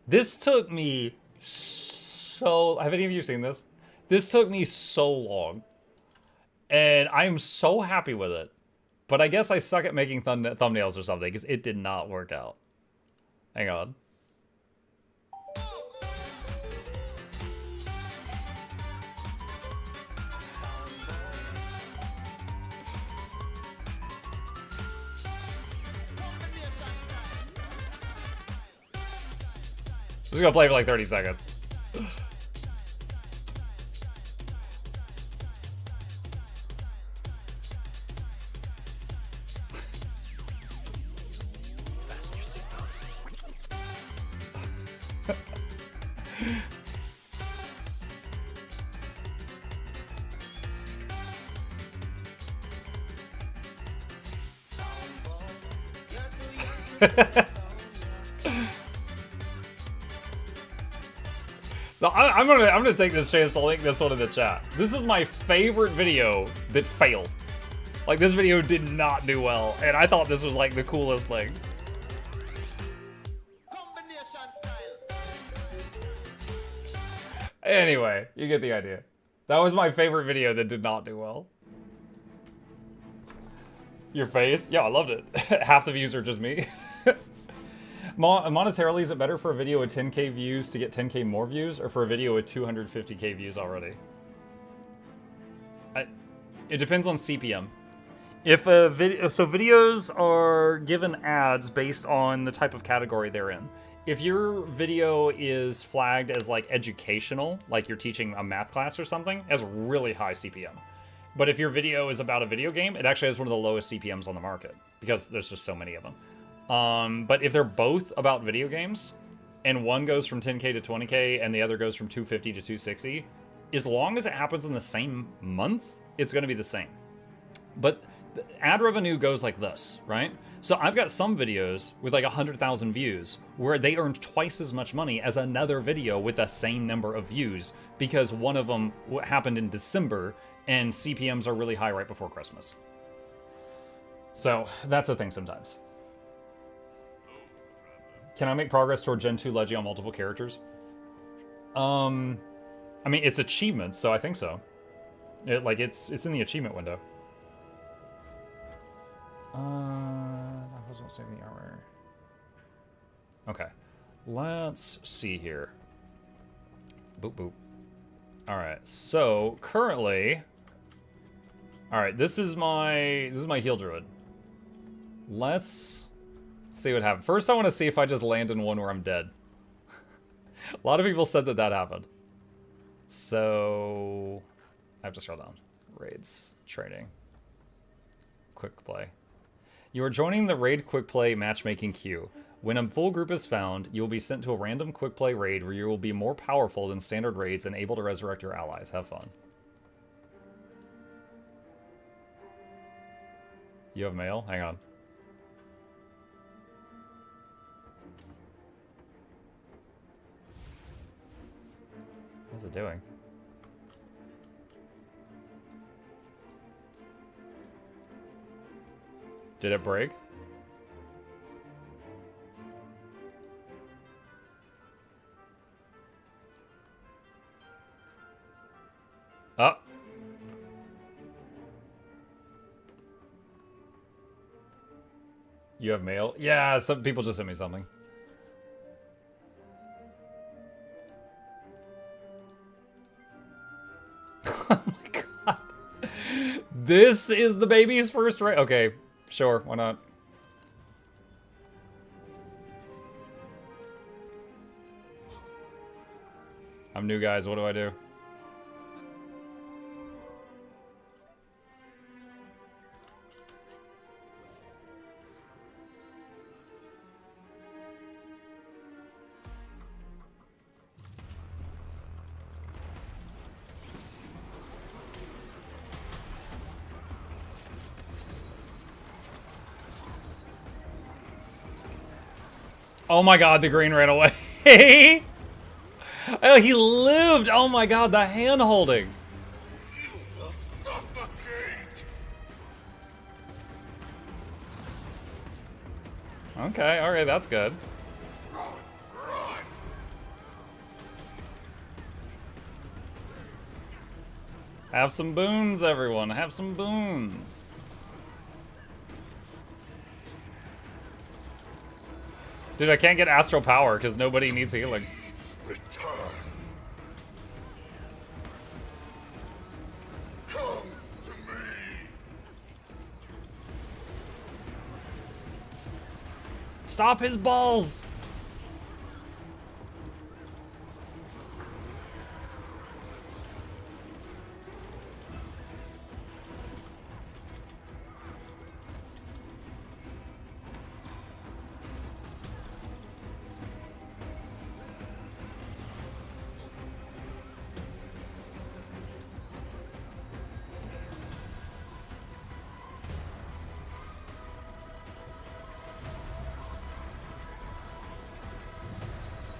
This took me so... Have any of you seen this? This took me so long. And I am so happy with it. But I guess I suck at making thumbnails or something, because it did not work out. Hang on. I'm just gonna play for like 30 seconds. So I'm gonna take this chance to link this one in the chat. This is my favorite video that failed. Like, this video did not do well, and I thought this was like the coolest thing. Anyway, you get the idea. That was my favorite video that did not do well. Your face? Yeah, I loved it. Half the views are just me. Monetarily, is it better for a video with 10K views to get 10K more views, or for a video with 250K views already? It depends on CPM. If a video, so videos are given ads based on the type of category they're in. If your video is flagged as like educational, like you're teaching a math class or something, it has really high CPM. But if your video is about a video game, it actually has one of the lowest CPMs on the market, because there's just so many of them. But if they're both about video games, and one goes from 10K to 20K and the other goes from 250 to 260, as long as it happens in the same month, it's going to be the same. But the ad revenue goes like this, right? So I've got some videos with like 100,000 views where they earned twice as much money as another video with the same number of views because one of them happened in December and CPMs are really high right before Christmas. So that's the thing sometimes. Can I make progress toward Gen 2 Leggy on multiple characters? I mean, it's achievements, so I think so. It's in the achievement window. I wasn't saving the armor. Okay, let's see here. Boop boop. All right, so currently, all right, this is my heal druid. Let's see what happens. First, I want to see if I just land in one where I'm dead. A lot of people said that happened. So I have to scroll down. Raids, training, quick play. You are joining the raid quick play matchmaking queue. When a full group is found, you will be sent to a random quick play raid where you will be more powerful than standard raids and able to resurrect your allies. Have fun. You have mail? Hang on. What's it doing? Did it break? Oh. You have mail? Yeah, some people just sent me something. Oh my god. This is the baby's first raid. Okay, sure, why not? I'm new, guys. What do I do? Oh my god, the green ran away. Oh, he lived! Oh my god, the hand holding. You will suffocate. Okay, alright, that's good. Run, run. Have some boons, everyone. Have some boons. Dude, I can't get astral power because nobody needs healing. Return. Come to me. Stop his balls!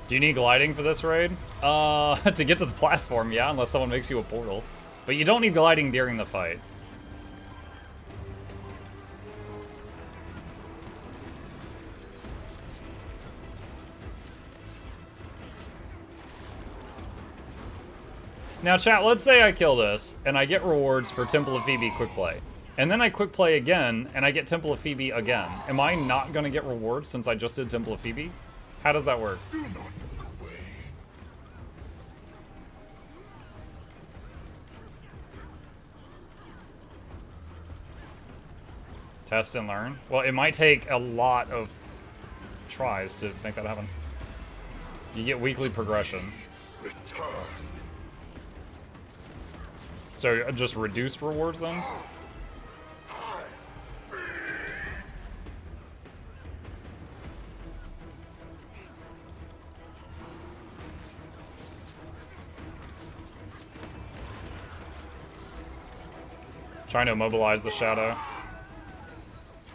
Do you need gliding for this raid? To get to the platform, yeah, unless someone makes you a portal. But you don't need gliding during the fight. Now chat, let's say I kill this, and I get rewards for Temple of Phoebe quick play. And then I quick play again, and I get Temple of Phoebe again. Am I not gonna get rewards since I just did Temple of Phoebe? How does that work? Do not look away. Test and learn? Well, it might take a lot of tries to make that happen. You get weekly progression. Return. So just reduced rewards then? Trying to immobilize the shadow.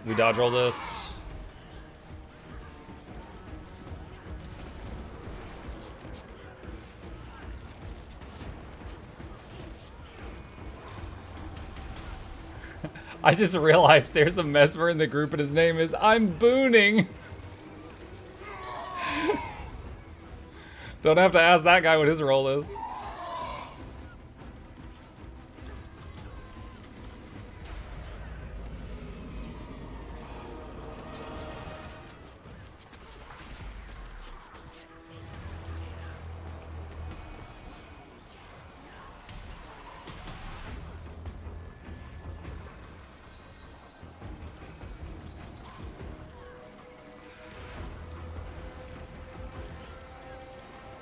We dodge roll this. I just realized there's a Mesmer in the group and his name is I'm Booning. Don't have to ask that guy what his role is.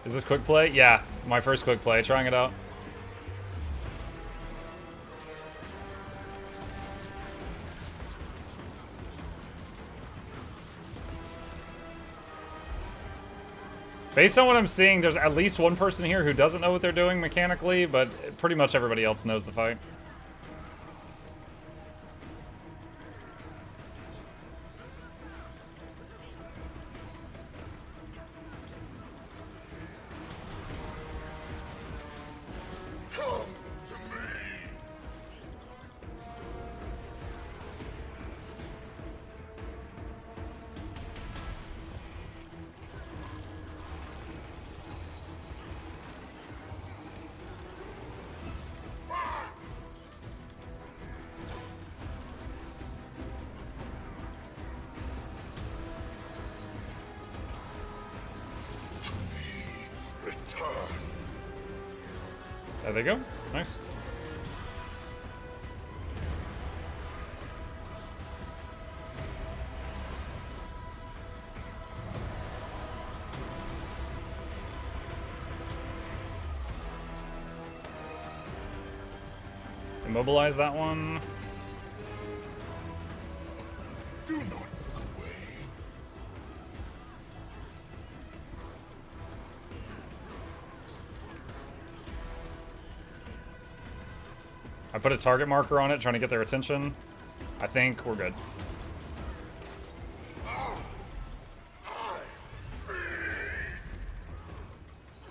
Is this quick play? Yeah, my first quick play. Trying it out. Based on what I'm seeing, there's at least one person here who doesn't know what they're doing mechanically, but pretty much everybody else knows the fight. There they go. Nice. Immobilize that one. Do not look away. I put a target marker on it, trying to get their attention. I think we're good.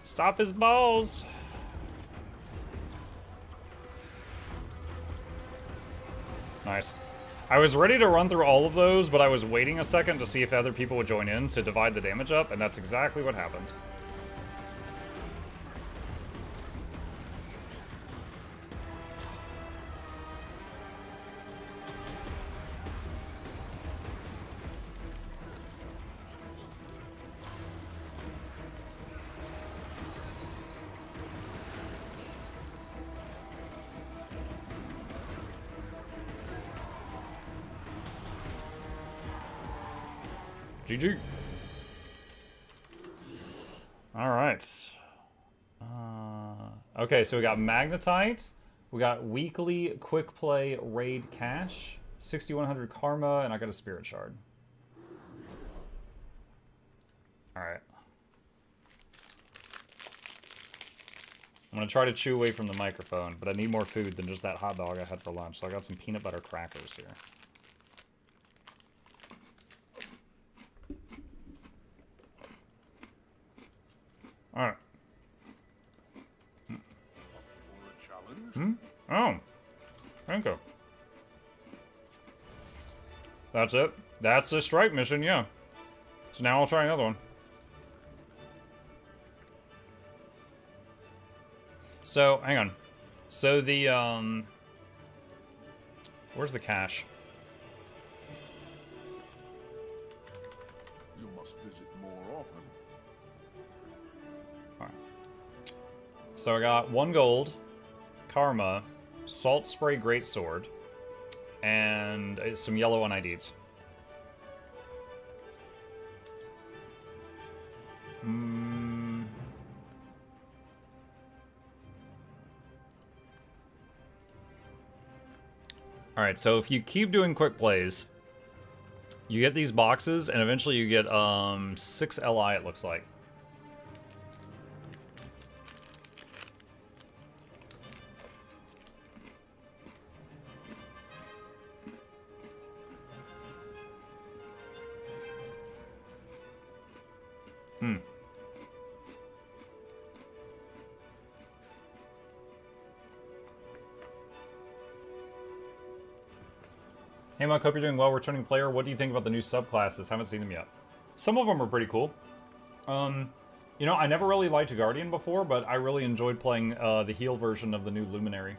Stop his balls. Nice. I was ready to run through all of those, but I was waiting a second to see if other people would join in to divide the damage up, and that's exactly what happened. GG. All right. Okay, so we got Magnetite. We got weekly quick play raid cash, 6,100 karma, and I got a spirit shard. All right. I'm gonna try to chew away from the microphone, but I need more food than just that hot dog I had for lunch. So I got some peanut butter crackers here. All right. Oh. Thank you. That's it. That's the stripe mission, yeah. So now I'll try another one. So, hang on. So the, where's the cache? You must visit more often. Alright. So I got 1 gold, karma, salt spray greatsword, and some yellow unIDs. Alright, so if you keep doing quick plays, you get these boxes, and eventually you get 6 LI, it looks like. Hey Muk, hope you're doing well. Returning player, what do you think about the new subclasses? Haven't seen them yet. Some of them are pretty cool. You know, I never really liked a Guardian before, but I really enjoyed playing the heal version of the new Luminary.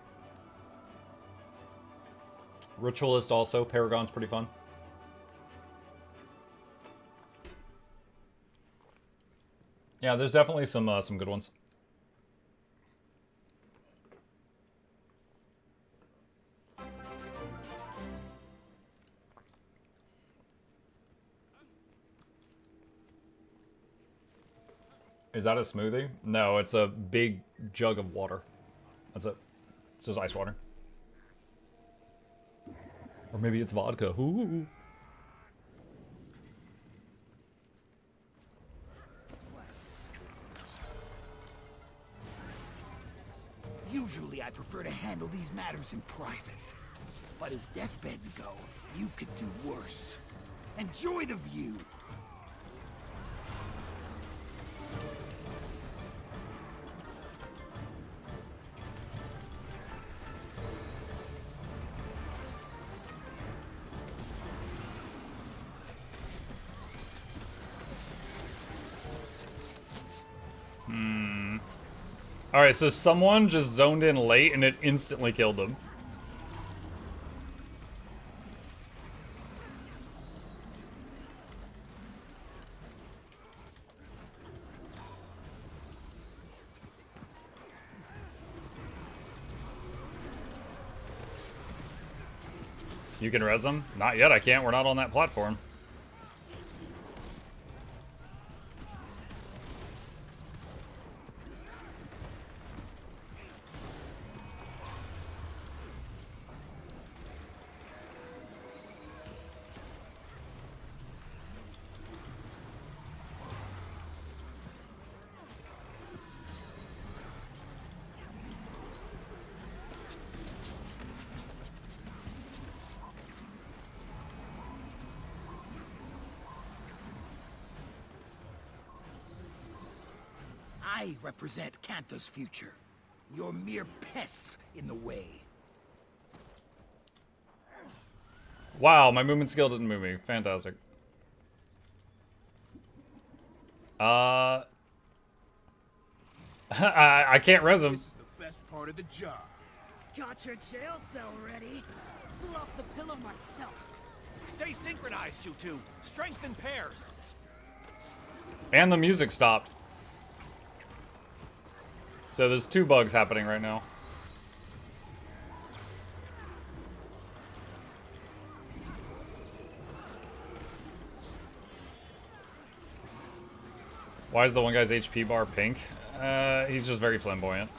Ritualist also. Paragon's pretty fun. Yeah, there's definitely some good ones. Is that a smoothie? No, it's a big jug of water. That's it. It's just ice water. Or maybe it's vodka. Ooh. Usually I prefer to handle these matters in private. But as deathbeds go, you could do worse. Enjoy the view. Alright, so someone just zoned in late and it instantly killed them. You can res them? Not yet, I can't. We're not on that platform. I represent Kanto's future. You're mere pests in the way. Wow, my movement skill didn't move me. Fantastic. I can't res him. This is the best part of the job. Got your jail cell ready. Pull off the pillow myself. Stay synchronized, you two. Strengthen pairs. And the music stopped. So there's two bugs happening right now. Why is the one guy's HP bar pink? He's just very flamboyant.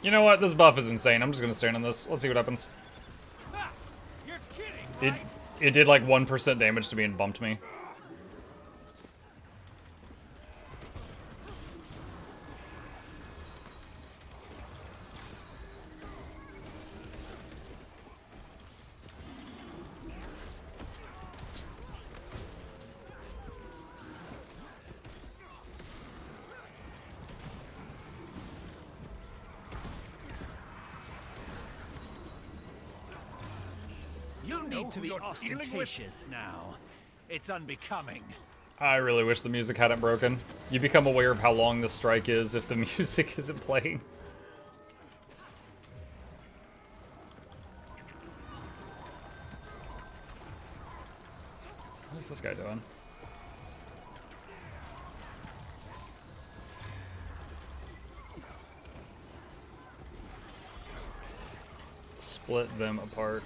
You know what? This buff is insane. I'm just gonna stand on this. Let's see what happens. Ah, you're kidding, right? It did like 1% damage to me and bumped me. You need to be ostentatious now. It's unbecoming. I really wish the music hadn't broken. You become aware of how long this strike is if the music isn't playing. What is this guy doing? Split them apart.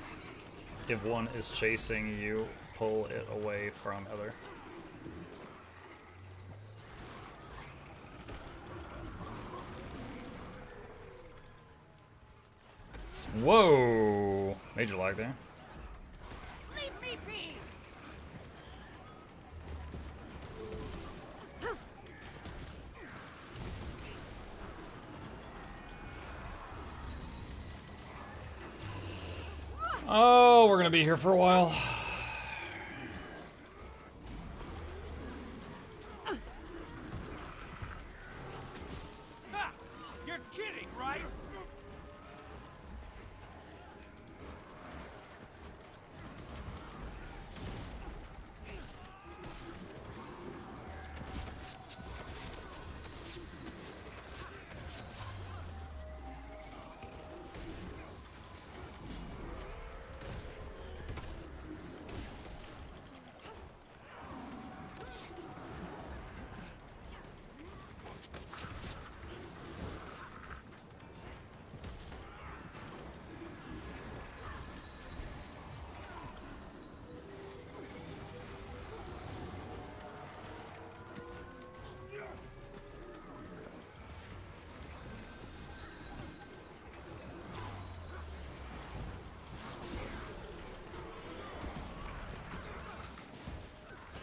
If one is chasing you, pull it away from other. Whoa! Major lag there. Leave me be! Oh, we're gonna be here for a while. You're kidding, right?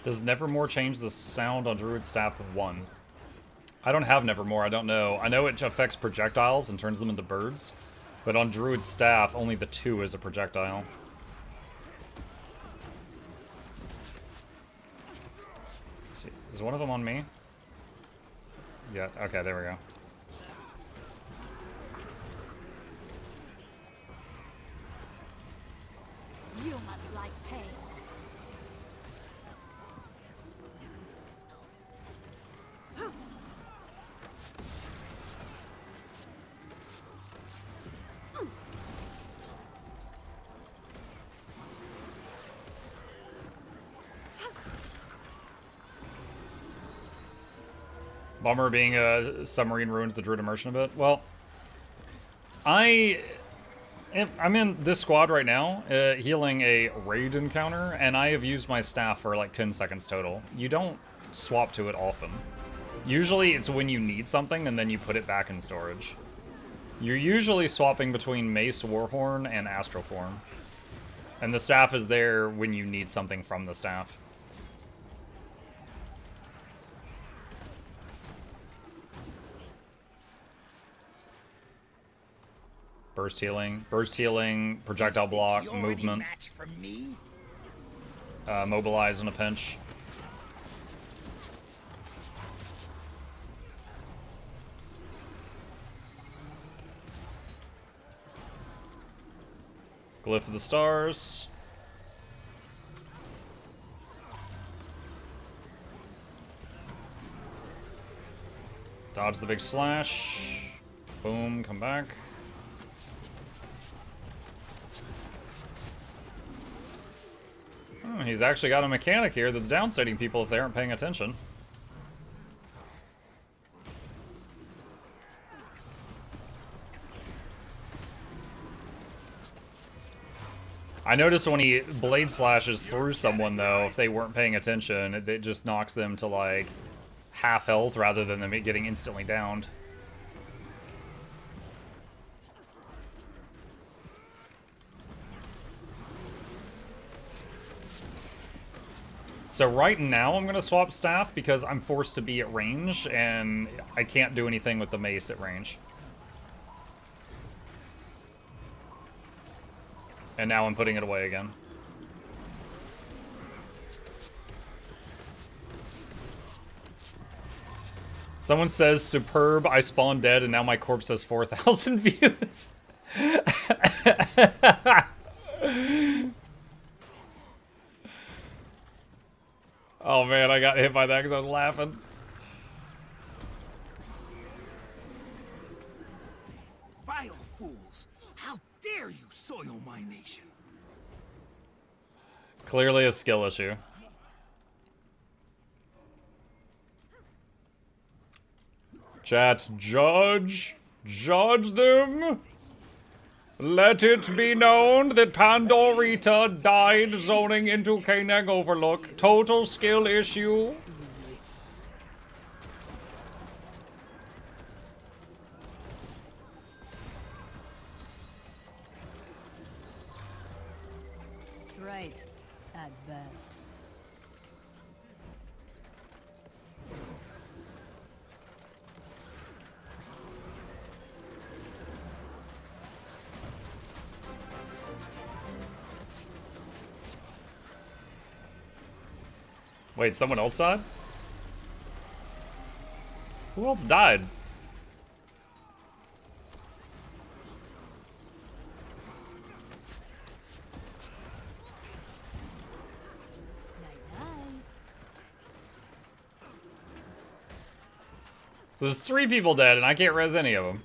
Does Nevermore change the sound on Druid Staff 1? I don't have Nevermore, I don't know. I know it affects projectiles and turns them into birds, but on Druid Staff, only the 2 is a projectile. Let's see, is one of them on me? Yeah, okay, there we go. You must like pain. Bummer being a submarine ruins the Druid immersion a bit. Well, I'm in this squad right now, healing a raid encounter, and I have used my staff for like 10 seconds total. You don't swap to it often. Usually it's when you need something and then you put it back in storage. You're usually swapping between Mace, Warhorn, and Astroform. And the staff is there when you need something from the staff. Burst healing, projectile block, movement. Mobilize in a pinch. Glyph of the Stars. Dodge the big slash. Boom, come back. Oh, he's actually got a mechanic here that's downsetting people if they aren't paying attention. I noticed when he blade slashes through someone, though, if they weren't paying attention, it just knocks them to, like, half health rather than them getting instantly downed. So right now I'm going to swap staff because I'm forced to be at range, and I can't do anything with the mace at range. And now I'm putting it away again. Someone says, superb, I spawned dead and now my corpse has 4,000 views. Oh man, I got hit by that because I was laughing. Vile fools! How dare you soil my nation? Clearly a skill issue. Chat, judge them. Let it be known that Pandorita died zoning into Kaneg Overlook. Total skill issue. Right, at best. Wait, someone else died? Who else died? So there's 3 people dead, and I can't res any of them.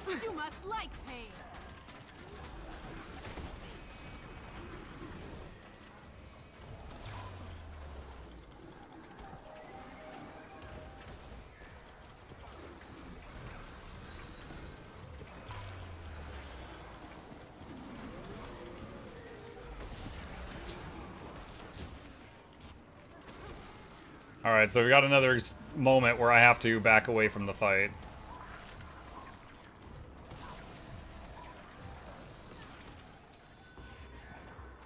You must like pain. Alright, so we got another moment where I have to back away from the fight.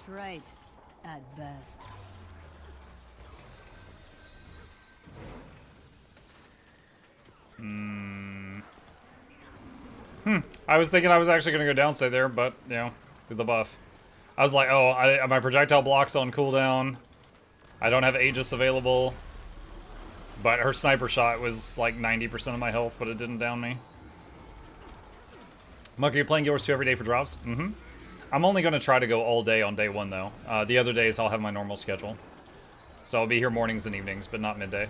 Right, at best. I was thinking I was actually going to go downside there, but, you know, do the buff. I was like, oh, my projectile block's on cooldown. I don't have Aegis available. But her sniper shot was like 90% of my health, but it didn't down me. Muck, are you playing Guild Wars 2 every day for drops? Mm-hmm. I'm only going to try to go all day on day 1, though. The other days, I'll have my normal schedule. So I'll be here mornings and evenings, but not midday.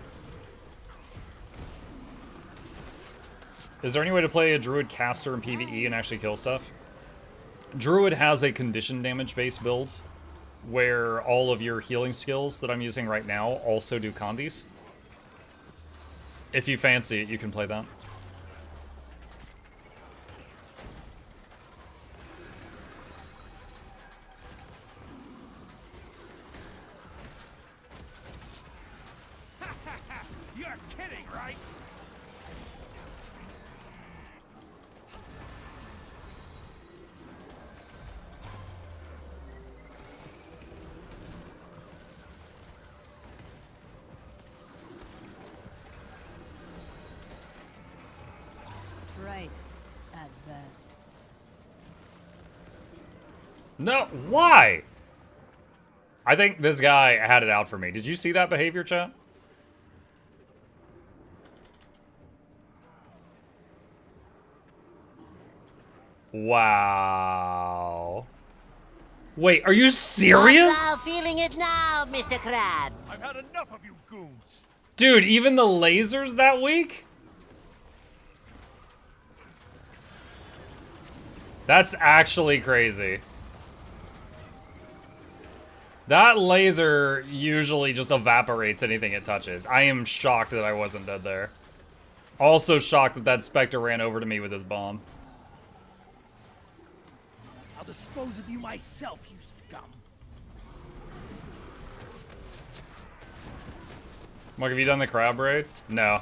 Is there any way to play a Druid caster in PvE and actually kill stuff? Druid has a condition damage-based build, where all of your healing skills that I'm using right now also do condis. If you fancy it, you can play that. You're kidding, right? Right, at best. No, why? I think this guy had it out for me. Did you see that behavior, chat? Wow. Wait, are you serious? I'm feeling it now, Mr. Krabs. I've had enough of you goons. Dude, even the lasers that weak? That's actually crazy. That laser usually just evaporates anything it touches. I am shocked that I wasn't dead there. Also shocked that that Spectre ran over to me with his bomb. I'll dispose of you myself, you scum. Mark, have you done the crab raid? No.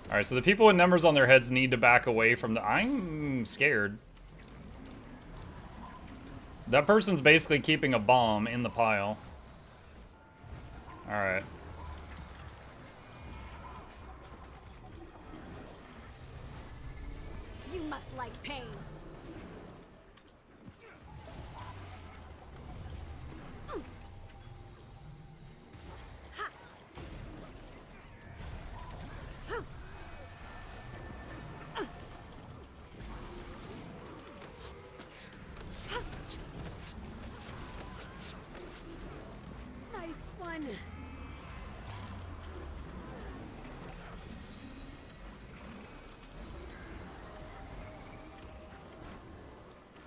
Alright, so the people with numbers on their heads need to back away from the... I'm scared. That person's basically keeping a bomb in the pile. Alright. You must like pain. Nice one.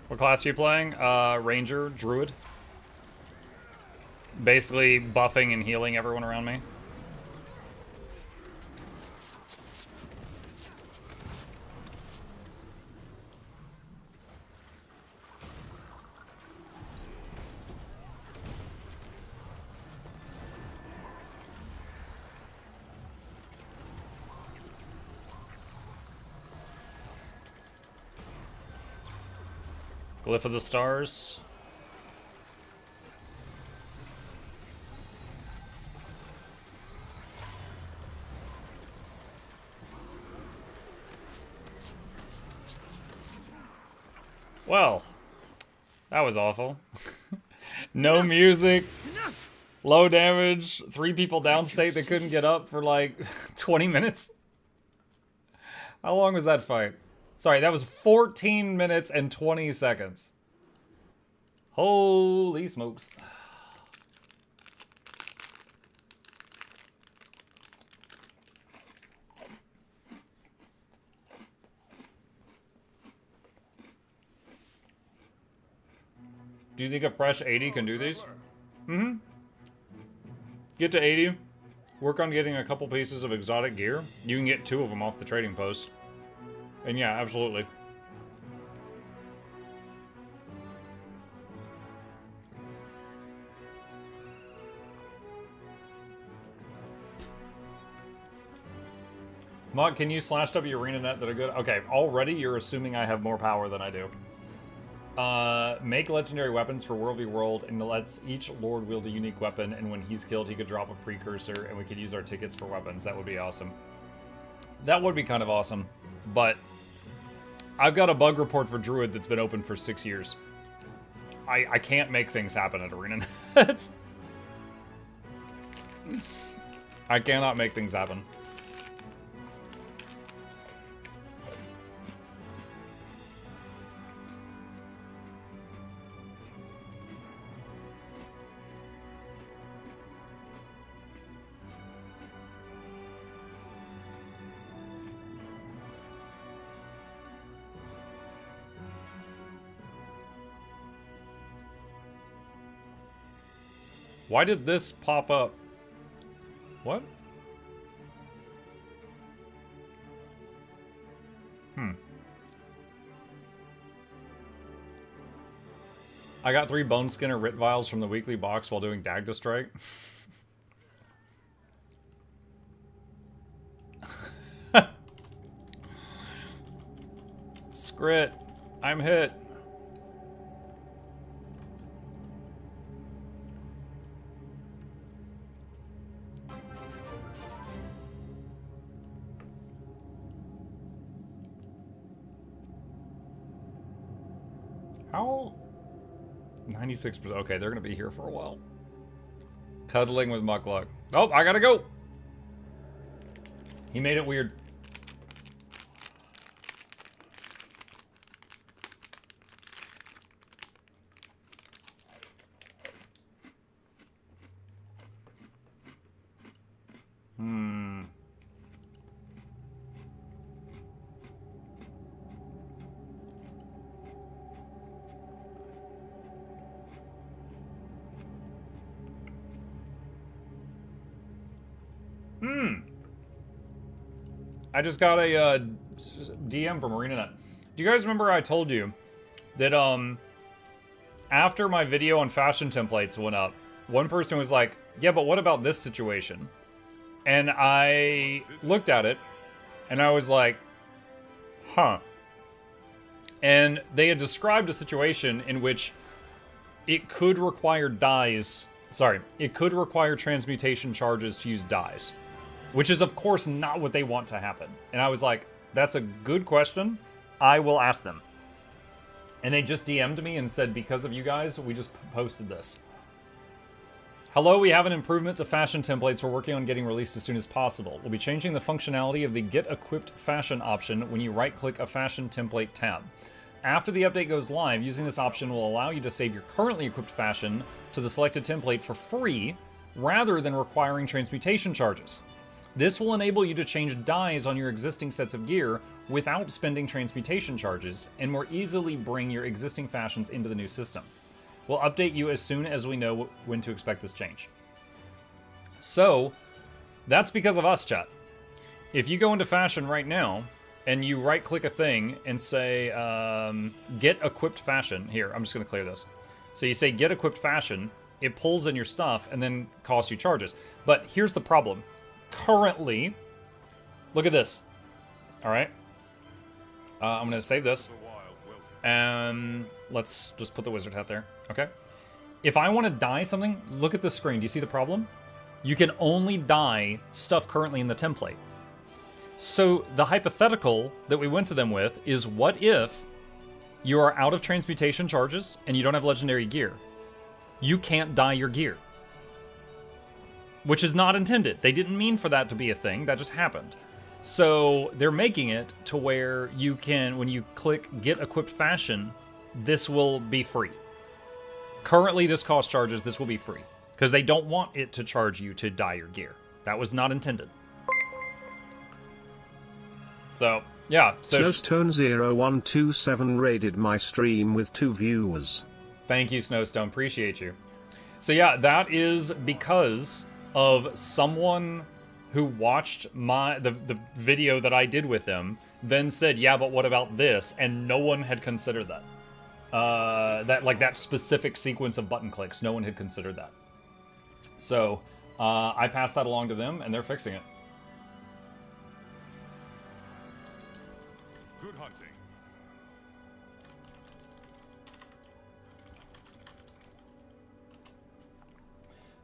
What class are you playing? Ranger, Druid. Basically buffing and healing everyone around me. Glyph of the Stars. Well, that was awful. No music. Low damage. 3 people downstate that couldn't get up for like 20 minutes. How long was that fight? Sorry, that was 14 minutes and 20 seconds. Holy smokes. Do you think a fresh 80 can do these? Mm-hmm. Get to 80. Work on getting a couple pieces of exotic gear. You can get 2 of them off the trading post. And yeah, absolutely. Mog, can you slash up your arena net that are good? Okay, already you're assuming I have more power than I do. Make legendary weapons for World v World, and lets each lord wield a unique weapon, and when he's killed, he could drop a precursor, and we could use our tickets for weapons. That would be awesome. That would be kind of awesome, but I've got a bug report for Druid that's been open for 6 years. I can't make things happen at Arena Net. I cannot make things happen. Why did this pop up? What? I got 3 Bone Skinner Writ Vials from the weekly box while doing Dagda Strike. Scrit. I'm hit. How? 96%. Okay, they're going to be here for a while. Cuddling with Mukluk. Oh, I gotta go. He made it weird. I just got a DM from ArenaNet. Do you guys remember I told you that after my video on fashion templates went up, one person was like, yeah, but what about this situation? And I looked at it and I was like, huh. And they had described a situation in which it could require dyes. Sorry, it could require transmutation charges to use dyes. Which is, of course, not what they want to happen. And I was like, that's a good question. I will ask them. And they just DM'd me and said, because of you guys, we just posted this. Hello, we have an improvement to fashion templates we're working on getting released as soon as possible. We'll be changing the functionality of the Get Equipped Fashion option when you right-click a fashion template tab. After the update goes live, using this option will allow you to save your currently equipped fashion to the selected template for free, rather than requiring transmutation charges. This will enable you to change dyes on your existing sets of gear without spending transmutation charges, and more easily bring your existing fashions into the new system. We'll update you as soon as we know when to expect this change. So, that's because of us, chat. If you go into fashion right now, and you right-click a thing and say, Get Equipped Fashion. Here, I'm just going to clear this. So you say Get Equipped Fashion, it pulls in your stuff, and then costs you charges. But here's the problem. Currently, look at this. All right. I'm going to save this. And let's just put the wizard hat there. Okay. If I want to dye something, look at the screen. Do you see the problem? You can only dye stuff currently in the template. So the hypothetical that we went to them with is, what if you are out of transmutation charges and you don't have legendary gear? you can't dye your gear. Which is not intended. They didn't mean for that to be a thing, that just happened. So they're making it to where you can, when you click Get Equipped Fashion, this will be free. Currently this cost charges, this will be free. Because they don't want it to charge you to dye your gear. That was not intended. So, yeah. So Snowstone0127 raided my stream with 2 viewers. Thank you, Snowstone. Appreciate you. So yeah, that is because of someone who watched the video that I did with them, then said, yeah, but what about this? And no one had considered that. That specific sequence of button clicks, no one had considered that. So I passed that along to them, and they're fixing it. Good hunting.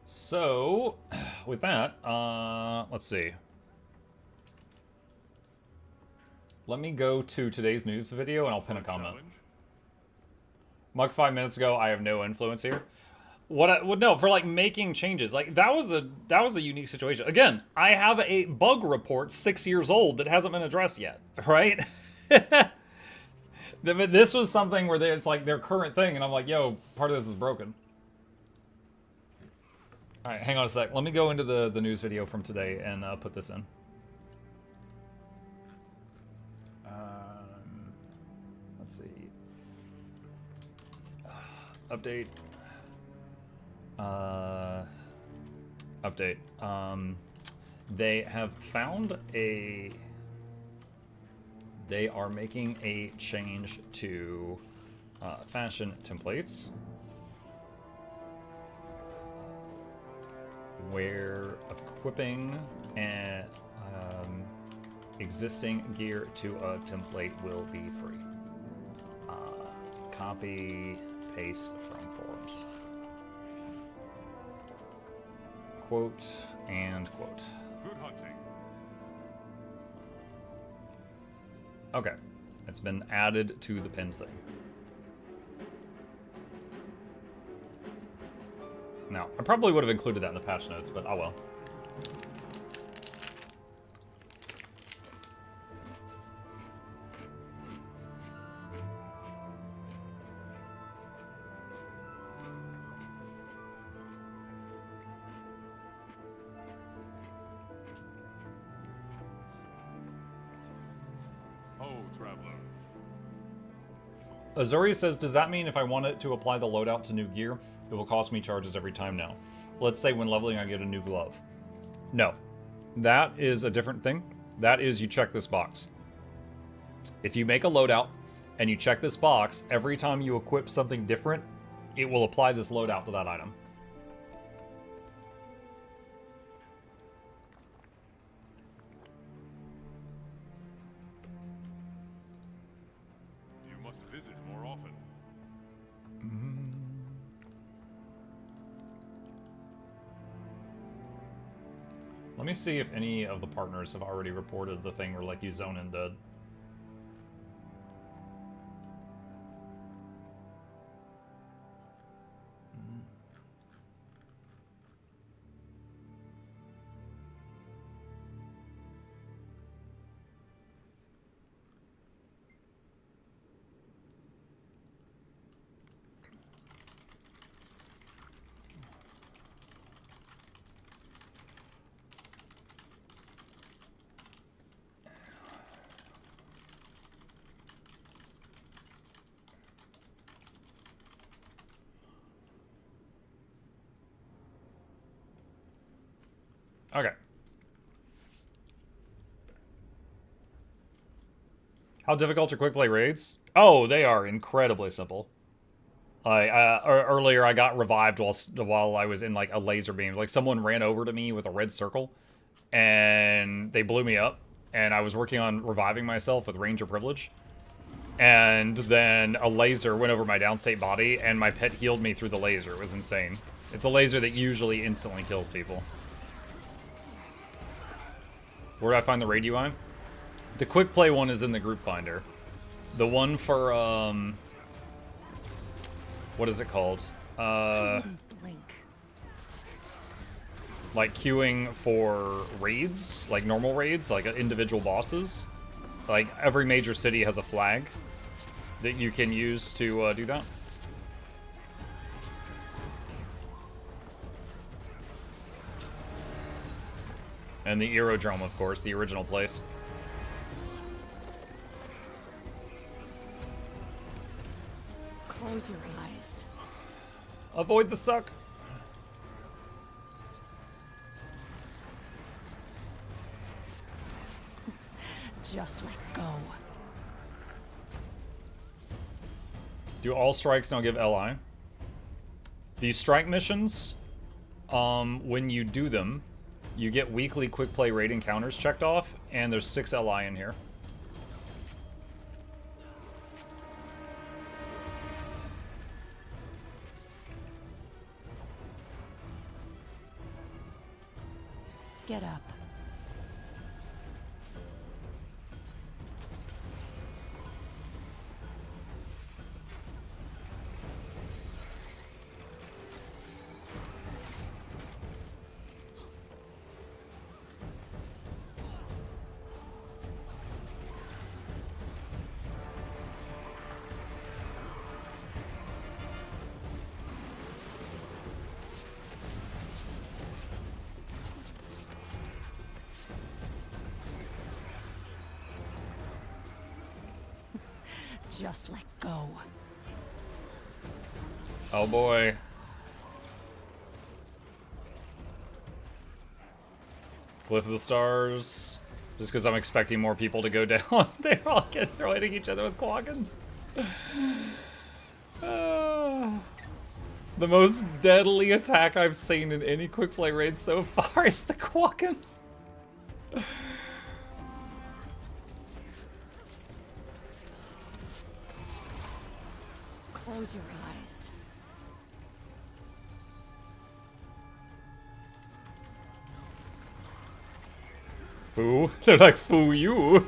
So, with that, let's see. Let me go to today's news video, and I'll pin a comment. Muck 5 minutes ago, I have no influence here. No, for like making changes, like that was a unique situation. Again, I have a bug report 6 years old that hasn't been addressed yet, right? This was something where it's like their current thing, and I'm like, yo, part of this is broken. All right, hang on a sec. Let me go into the news video from today and put this in. Let's see. Update. Update. They have found a... They are making a change to fashion templates, where equipping and existing gear to a template will be free. Copy, paste from forums. Quote and quote. Good hunting. Okay, it's been added to the pinned thing. Now, I probably would have included that in the patch notes, but oh well. Azuri says, does that mean if I want it to apply the loadout to new gear, it will cost me charges every time now? Let's say when leveling I get a new glove. No. That is a different thing. That is you check this box. If you make a loadout and you check this box, every time you equip something different, it will apply this loadout to that item. Visit more often. Let me see if any of the partners have already reported the thing where like you zone in dead. Okay. How difficult are quick play raids? Oh, they are incredibly simple. Earlier I got revived while I was in like a laser beam. Like someone ran over to me with a red circle and they blew me up, and I was working on reviving myself with ranger privilege. And then a laser went over my downstate body and my pet healed me through the laser. It was insane. It's a laser that usually instantly kills people. Where do I find the raid UI? The quick play one is in the group finder. The one for, what is it called? like queuing for raids, like normal raids, like individual bosses. Like every major city has a flag that you can use to do that. And the aerodrome, of course, the original place. Close your eyes. Avoid the suck. Just let go. Do all strikes now give LI? These strike missions, when you do them, you get weekly quick play raid encounters checked off, and there's 6 LI in here. Get up. Just let go. Oh boy. Cliff of the Stars. Just because I'm expecting more people to go down. They're all hitting each other with quackins. The most deadly attack I've seen in any quick play raid so far is the quackins. Close your eyes. Foo? They're like, foo you.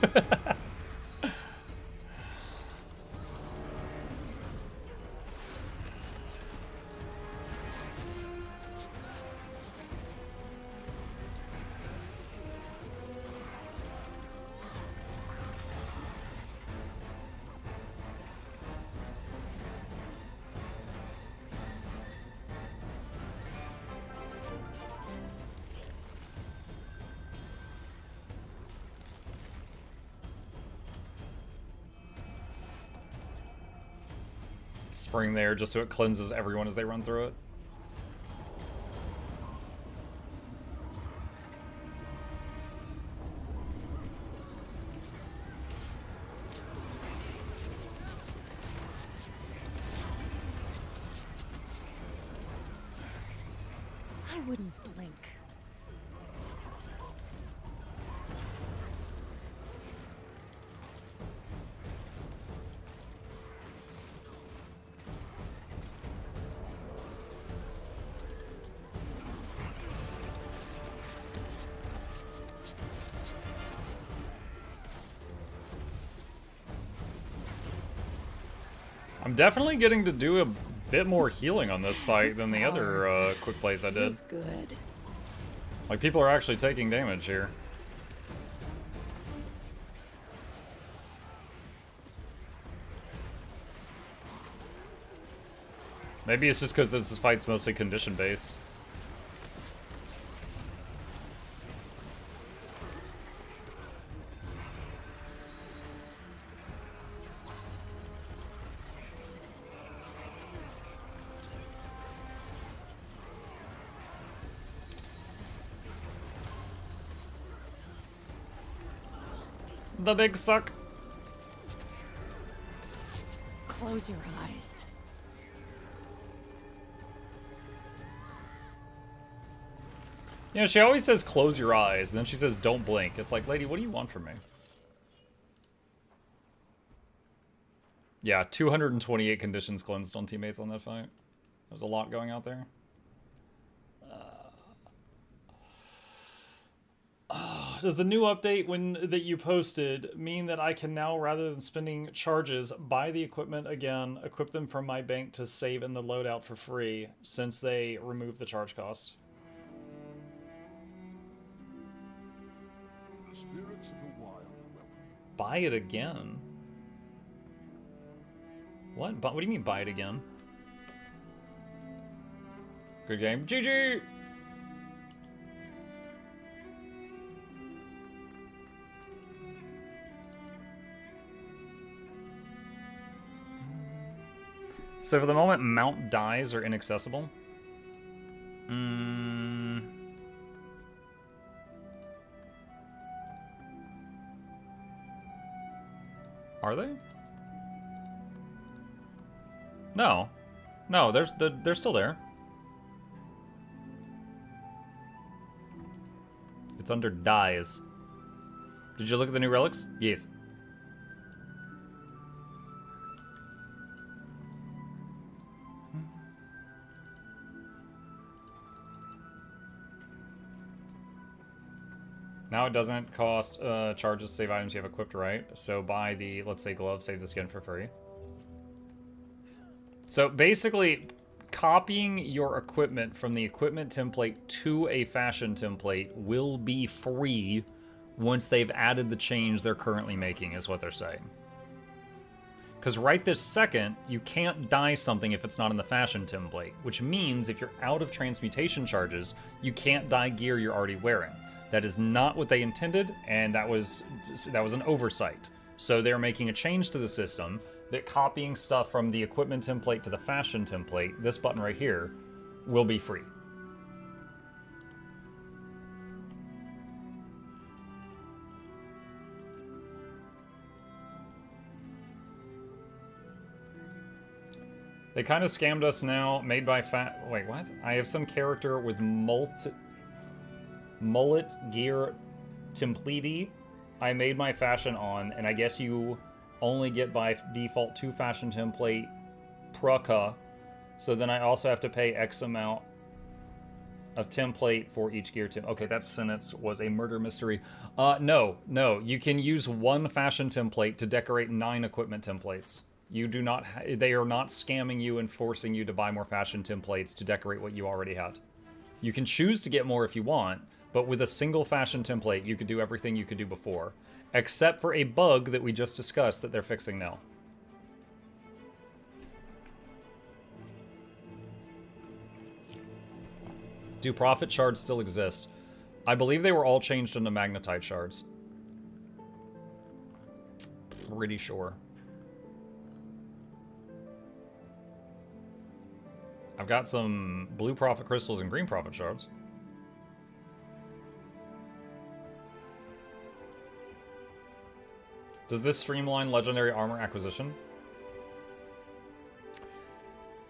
Spring there just so it cleanses everyone as they run through it. I wouldn't blink. I'm definitely getting to do a bit more healing on this fight than the other quick plays I did. Feels good. Like, people are actually taking damage here. Maybe it's just because this fight's mostly condition-based. The big suck. Close your eyes. You know, she always says close your eyes, and then she says don't blink. It's like, lady, what do you want from me? Yeah, 228 conditions cleansed on teammates on that fight. There's a lot going out there. Does the new update that you posted mean that I can now, rather than spending charges, buy the equipment again, equip them from my bank to save in the loadout for free, since they removed the charge cost? buy it again. What? What do you mean buy it again? Good game. GG! So for the moment, mount dies are inaccessible. Are they? No. No, they're still there. It's under dies. Did you look at the new relics? Yes. Now it doesn't cost charges to save items you have equipped, right? So buy the, let's say, glove, save the skin for free. So basically, copying your equipment from the equipment template to a fashion template will be free once they've added the change they're currently making, is what they're saying. Because right this second, you can't dye something if it's not in the fashion template, which means if you're out of transmutation charges, you can't dye gear you're already wearing. That is not what they intended, and that was an oversight. So they're making a change to the system that copying stuff from the equipment template to the fashion template, this button right here, will be free. They kind of scammed us now, made by wait, what? I have some character with mullet gear template I made my fashion on, and I guess you only get by default 2 fashion template Pruka, so then I also have to pay X amount of template for each gear template. Okay, that sentence was a murder mystery. No, you can use 1 fashion template to decorate 9 equipment templates. You do not, they are not scamming you and forcing you to buy more fashion templates to decorate what you already had. You can choose to get more if you want, but with a single fashion template, you could do everything you could do before, except for a bug that we just discussed that they're fixing now. Do profit shards still exist? I believe they were all changed into magnetite shards. Pretty sure. I've got some blue profit crystals and green profit shards. Does this streamline legendary armor acquisition?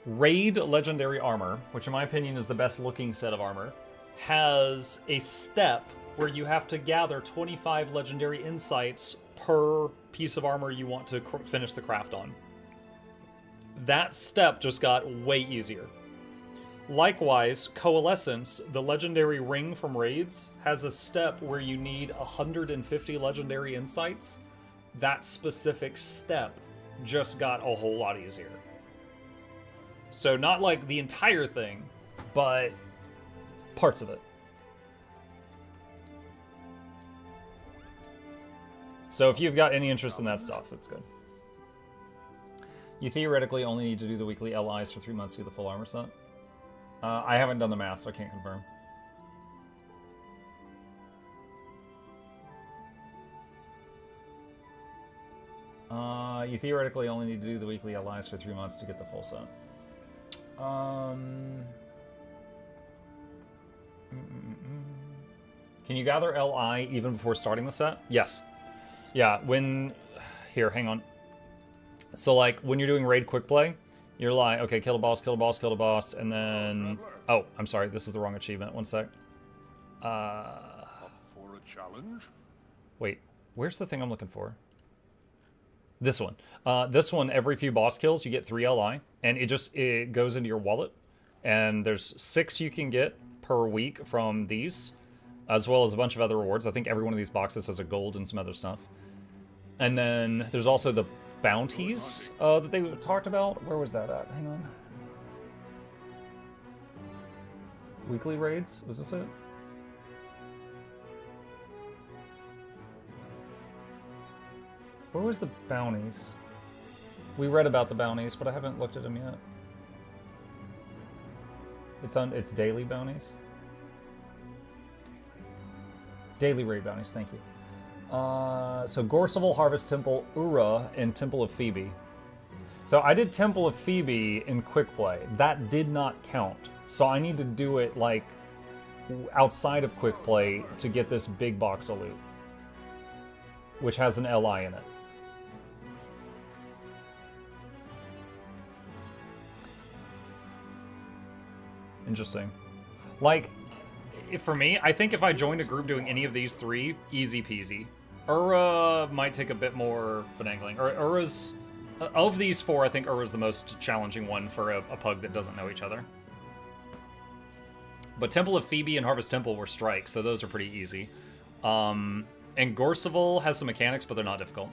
Raid legendary armor, which in my opinion is the best looking set of armor, has a step where you have to gather 25 legendary insights per piece of armor you want to finish the craft on. That step just got way easier. Likewise, Coalescence, the legendary ring from raids, has a step where you need 150 legendary insights. That specific step just got a whole lot easier. So not like the entire thing, but parts of it. So if you've got any interest in that stuff, it's good. You theoretically only need to do the weekly LIs for 3 months to get the full armor set. I haven't done the math, so I can't confirm. You theoretically only need to do the weekly LIs for 3 months to get the full set. Can you gather LI even before starting the set? Yes. Yeah, when... Here, hang on. So, like, when you're doing raid quick play, you're like, okay, kill a boss, kill a boss, kill a boss, and then... Oh, I'm sorry, this is the wrong achievement. One sec. Up for a challenge? Wait, where's the thing I'm looking for? This one. This one, every few boss kills, you get 3 LI, and it goes into your wallet. And there's 6 you can get per week from these, as well as a bunch of other rewards. I think every one of these boxes has a gold and some other stuff. And then there's also the bounties that they talked about. Where was that at? Hang on. Weekly raids? Was this it? Where was the bounties? We read about the bounties, but I haven't looked at them yet. It's daily bounties. Daily raid bounties, thank you. So Gorseval, Harvest Temple, Ura, and Temple of Phoebe. So I did Temple of Phoebe in quickplay. That did not count. So I need to do it like outside of quickplay to get this big box of loot, which has an LI in it. Interesting. Like, for me, I think if I joined a group doing any of these three, easy peasy. Ura might take a bit more finagling. Ura's, of these four, I think Ura's the most challenging one for a pug that doesn't know each other. But Temple of Phoebe and Harvest Temple were strikes, so those are pretty easy. And Gorseval has some mechanics, but they're not difficult.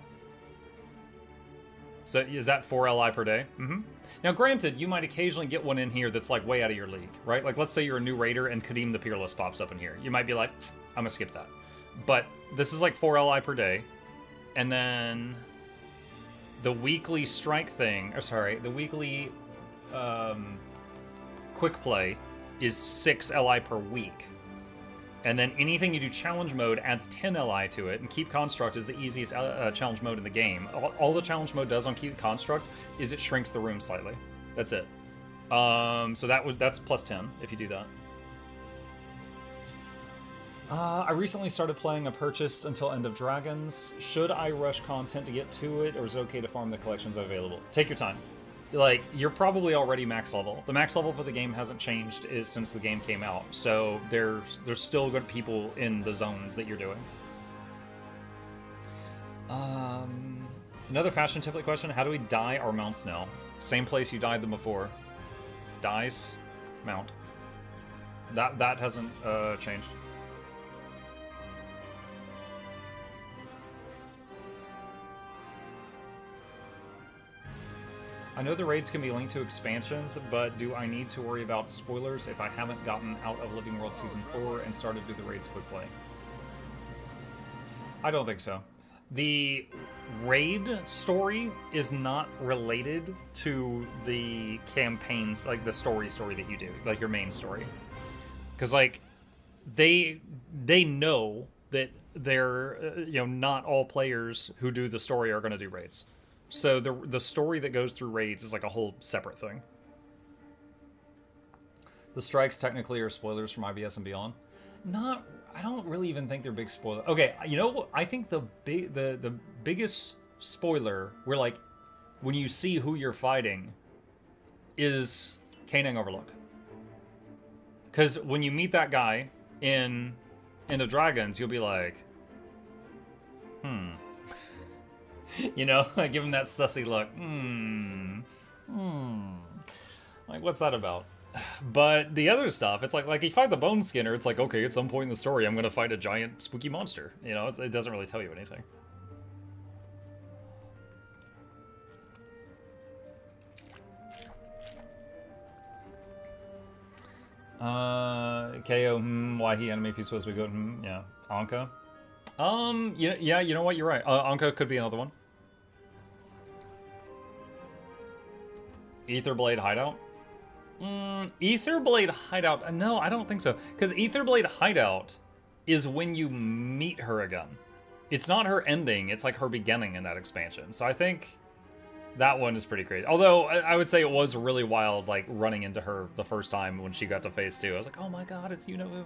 So is that 4 LI per day? Mm-hmm. Now, granted, you might occasionally get one in here that's like way out of your league, right? Like, let's say you're a new raider and Kadim the Peerless pops up in here. You might be like, I'm gonna skip that. But this is like 4 LI per day. And then the weekly strike thing, or sorry, the weekly quick play is 6 LI per week. And then anything you do challenge mode adds 10 LI to it, and Keep Construct is the easiest challenge mode in the game. All the challenge mode does on Keep Construct is it shrinks the room slightly. That's it. So that's plus 10 if you do that. I recently started playing a purchased until End of Dragons. Should I rush content to get to it, or is it okay to farm the collections available? Take your time. Like, you're probably already max level. The max level for the game hasn't changed since the game came out, so there's still good people in the zones that you're doing. Another fashion template question: how do we dye our mounts now? Same place you dyed them before. Dyes, mount. That hasn't changed. I know the raids can be linked to expansions, but do I need to worry about spoilers if I haven't gotten out of Living World Season 4 and started to do the raids quick play? I don't think so. The raid story is not related to the campaigns, like the story that you do, like your main story. Because, like, they know that they're, not all players who do the story are going to do raids. So the story that goes through raids is like a whole separate thing. The strikes technically are spoilers from IBS and beyond. I don't really even think they're big spoilers. Okay, I think the biggest spoiler where, like, when you see who you're fighting is Canang Overlook. Because when you meet that guy in End of Dragons, you'll be like, like, give him that sussy look. Like, what's that about? But the other stuff, it's like you fight the Bone Skinner, it's like, okay, at some point in the story, I'm gonna fight a giant spooky monster. It doesn't really tell you anything. KO, why he enemy if he's supposed to be good? Yeah. Anka? Yeah, you know what? You're right. Anka could be another one. Aetherblade Hideout? Aetherblade Hideout? No, I don't think so. Because Aetherblade Hideout is when you meet her again. It's not her ending, it's like her beginning in that expansion. So I think that one is pretty crazy. Although, I would say it was really wild, like, running into her the first time when she got to phase 2. I was like, oh my god, it's you-know-who.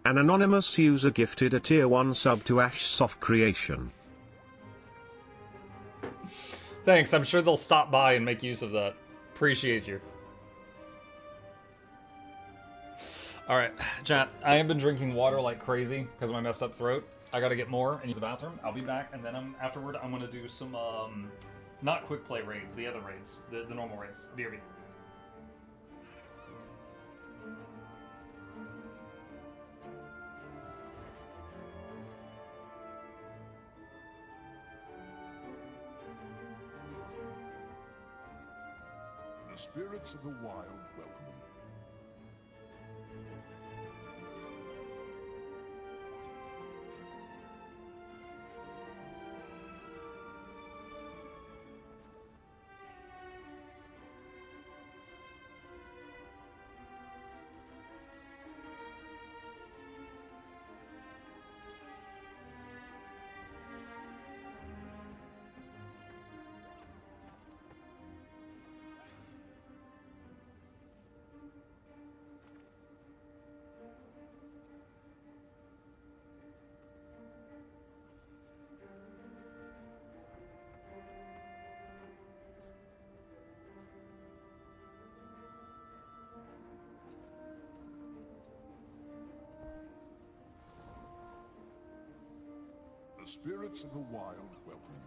An anonymous user gifted a tier 1 sub to Ash Soft Creation. Thanks, I'm sure they'll stop by and make use of that. Appreciate you. Alright, chat, I have been drinking water like crazy because of my messed up throat. I gotta get more and use the bathroom. I'll be back, and then afterward I'm gonna do some, not quick play raids, the other raids, the normal raids. BRB. The spirits of the wild welcome you. The spirits of the wild welcome you.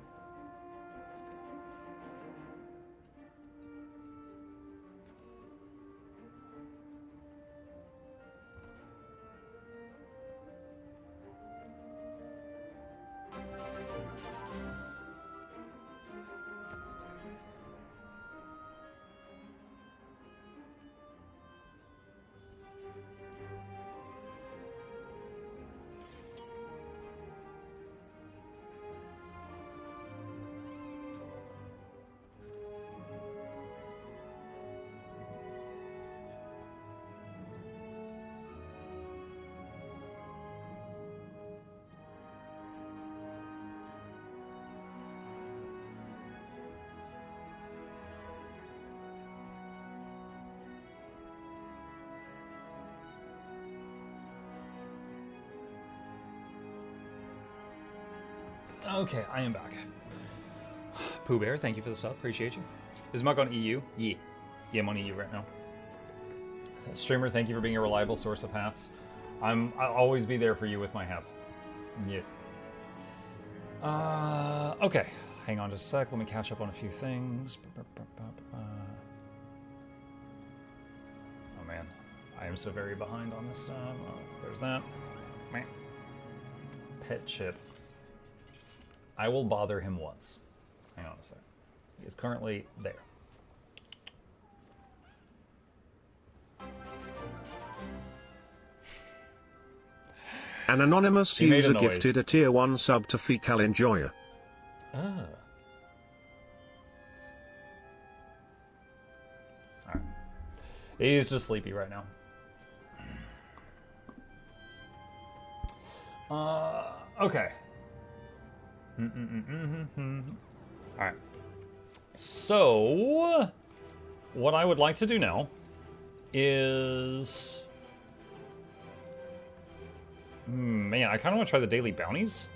Okay, I am back. Pooh Bear, thank you for the sub. Appreciate you. Is Muk on EU? Yeah. Yeah, I'm on EU right now. Streamer, thank you for being a reliable source of hats. I'll always be there for you with my hats. Yes. Okay. Hang on just a sec. Let me catch up on a few things. Oh man, I am so very behind on this stuff. Oh, there's that. Pet chip. I will bother him once. Hang on a sec. He is currently there. An anonymous user gifted a tier 1 sub to Fecal Enjoyer. Ah. Alright. He's just sleepy right now. Okay. Alright. So, what I would like to do now is... Man, I kind of want to try the daily bounties.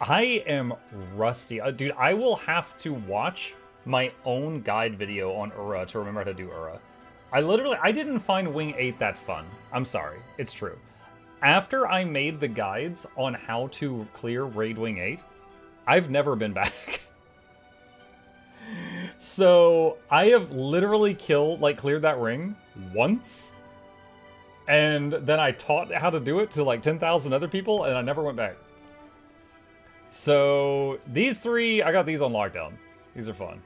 I am rusty. Dude, I will have to watch my own guide video on Ura to remember how to do Ura. I didn't find Wing 8 that fun. I'm sorry. It's true. After I made the guides on how to clear Raid Wing 8, I've never been back. So, I have literally cleared that ring once. And then I taught how to do it to like 10,000 other people, and I never went back. So, these three, I got these on lockdown. These are fun.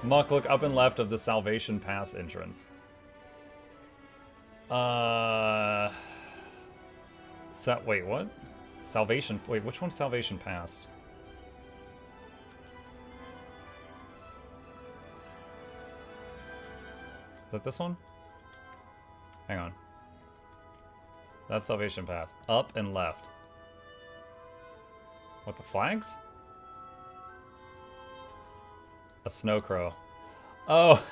Muck, look up and left of the Salvation Pass entrance. Wait, what? Salvation, wait, which one's Salvation Past? Is that this one? Hang on. That's Salvation Pass. Up and left. What, the flags? A snow crow. Oh,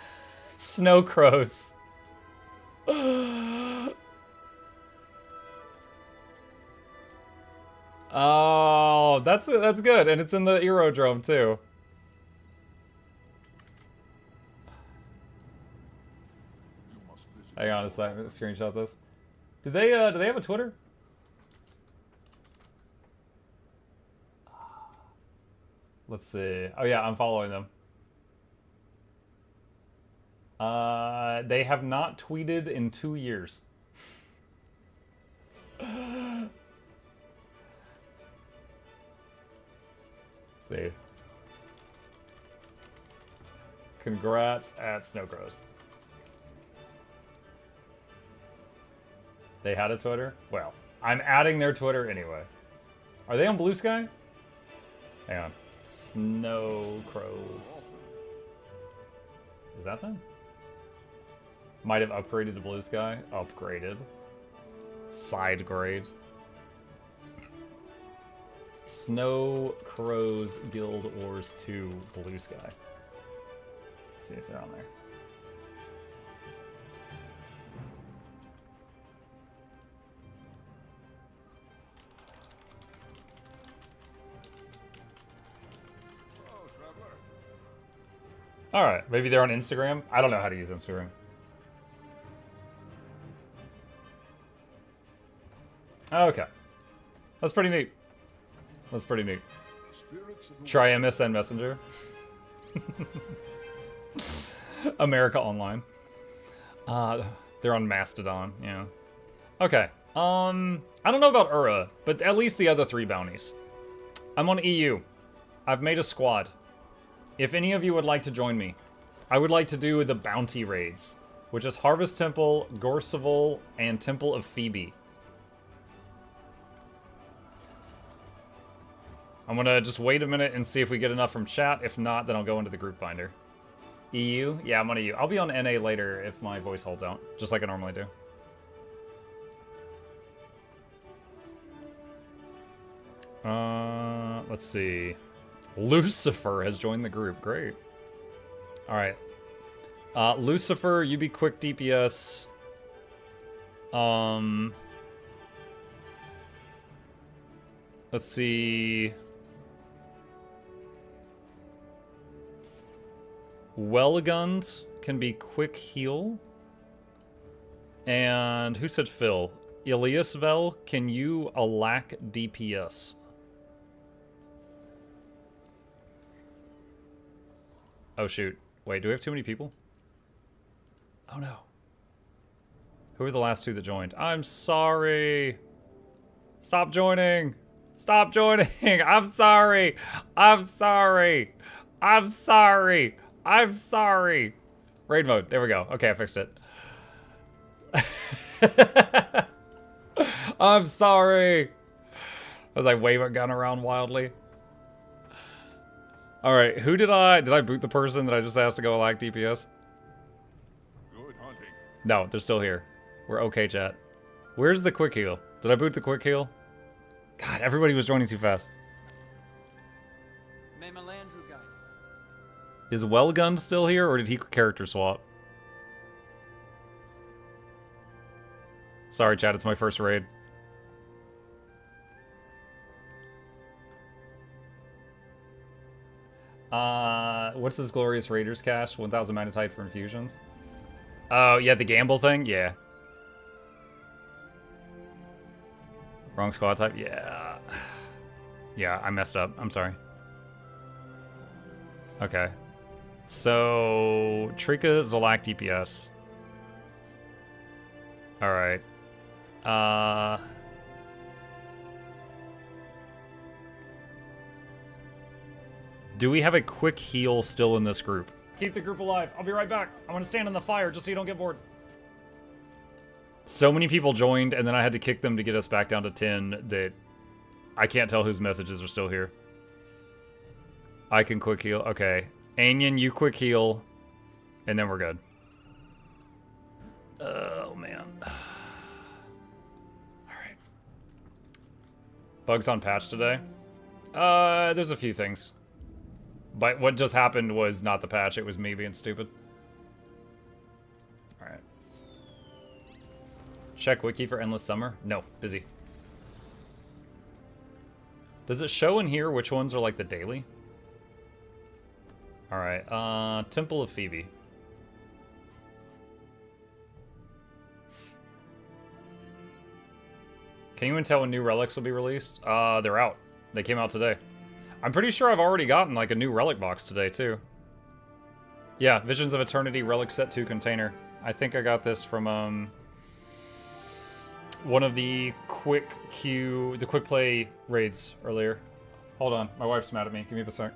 snow crows. Oh, that's good, and it's in the aerodrome too. Hang on a second, let's screenshot this. Do they have a Twitter? Let's see. Oh yeah, I'm following them. They have not tweeted in 2 years. See. Congrats at Snowcrows. They had a Twitter? Well, I'm adding their Twitter anyway. Are they on Blue Sky? Hang on. Snow Crows. Is that them? Might have upgraded to Blue Sky. Upgraded. Side grade. Snow Crows Guild Wars 2 Blue Sky. Let's see if they're on there. Alright, maybe they're on Instagram? I don't know how to use Instagram. Okay. That's pretty neat. That's pretty neat. Try MSN Messenger. America Online. They're on Mastodon, yeah. Okay. I don't know about Ura, but at least the other 3 bounties. I'm on EU. I've made a squad. If any of you would like to join me, I would like to do the bounty raids, which is Harvest Temple, Gorseval, and Temple of Phoebe. I'm gonna just wait a minute and see if we get enough from chat. If not, then I'll go into the group finder. EU? Yeah, I'm on EU. I'll be on NA later if my voice holds out, just like I normally do. Let's see. Lucifer has joined the group. Great. All right. Lucifer, you be quick DPS. Let's see. Wellgunned can be quick heal. And who said Phil? Eliasvel, can you alack DPS? Oh shoot. Wait, do we have too many people? Oh no. Who were the last 2 that joined? I'm sorry. Stop joining. Stop joining. I'm sorry. I'm sorry. I'm sorry. I'm sorry. Raid mode. There we go. Okay, I fixed it. I'm sorry. I was like waving a gun around wildly. All right, who did I boot the person that I just asked to go like DPS? Good hunting. No, they're still here. We're okay, chat. Where's the quick heal? Did I boot the quick heal? God, everybody was joining too fast. Is Wellgunned still here, or did he character swap? Sorry, chat, it's my first raid. What's this glorious Raiders cache? 1,000 Manatite for infusions? Oh, yeah, the gamble thing? Yeah. Wrong squad type? Yeah. Yeah, I messed up. I'm sorry. Okay. So, Trika, Zolak, DPS. Alright. Do we have a quick heal still in this group? Keep the group alive. I'll be right back. I'm gonna stand in the fire just so you don't get bored. So many people joined, and then I had to kick them to get us back down to 10 that I can't tell whose messages are still here. I can quick heal. Okay. Anyan, you quick heal, and then we're good. Oh, man. Alright. Bugs on patch today? There's a few things. But what just happened was not the patch, it was me being stupid. Alright. Check wiki for Endless Summer? No, busy. Does it show in here which ones are like the daily? Alright, Temple of Phoebe. Can you even tell when new relics will be released? They're out. They came out today. I'm pretty sure I've already gotten like a new relic box today too. Yeah, Visions of Eternity Relic Set 2 container. I think I got this from one of the quick play raids earlier. Hold on, my wife's mad at me. Give me a sec.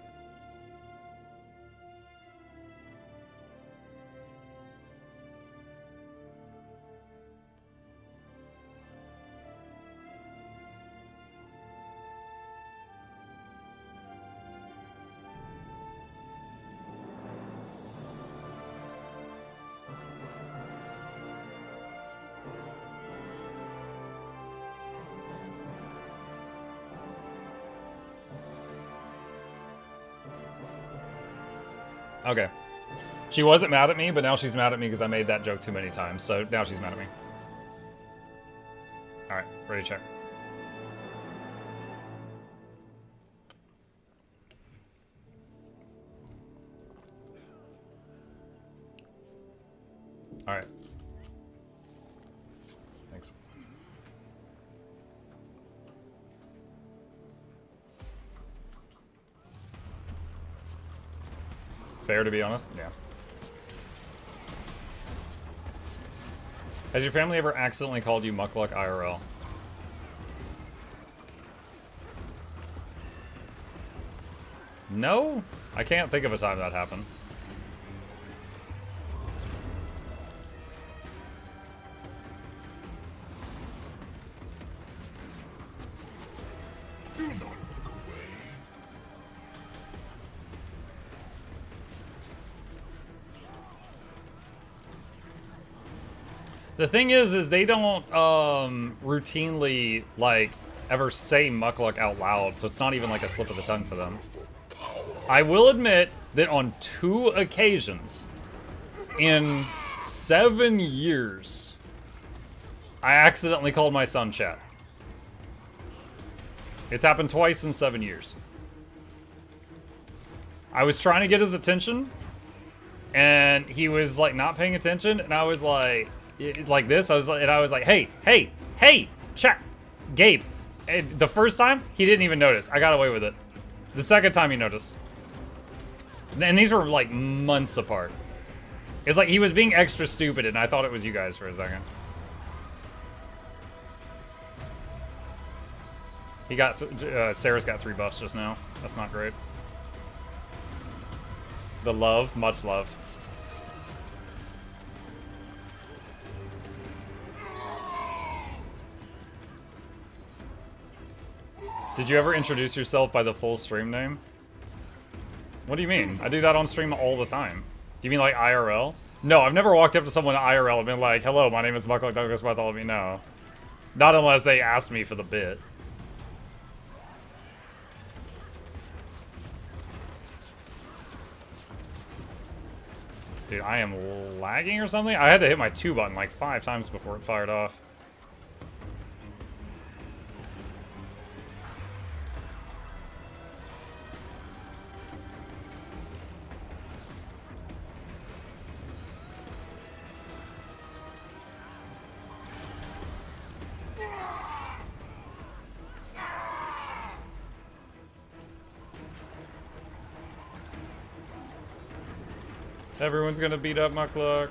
Okay. She wasn't mad at me, but now she's mad at me because I made that joke too many times, so now she's mad at me. Alright, ready to check. Alright. Thanks. fair, to be honest. Yeah. Has your family ever accidentally called you Mukluk IRL? No? I can't think of a time that happened. Do not look away. The thing is they don't routinely like ever say Mukluk out loud, so it's not even like a slip of the tongue for them. I will admit that on 2 occasions in 7 years, I accidentally called my son Chat. It's happened twice in 7 years. I was trying to get his attention, and he was like not paying attention, and I was like this. I was like, hey, Chat, Gabe. And the first time he didn't even notice. I got away with it. The second time he noticed. And these were like months apart. It's like he was being extra stupid, and I thought it was you guys for a second. He got, Sarah's got 3 buffs just now. That's not great. The love, much love. Did you ever introduce yourself by the full stream name? What do you mean? I do that on stream all the time. Do you mean like IRL? No, I've never walked up to someone IRL and been like, hello, my name is Mukluk Douglas Bartholomew. No. Not unless they asked me for the bit. Dude, I am lagging or something? I had to hit my 2 button like 5 times before it fired off. Everyone's gonna beat up Mukluk.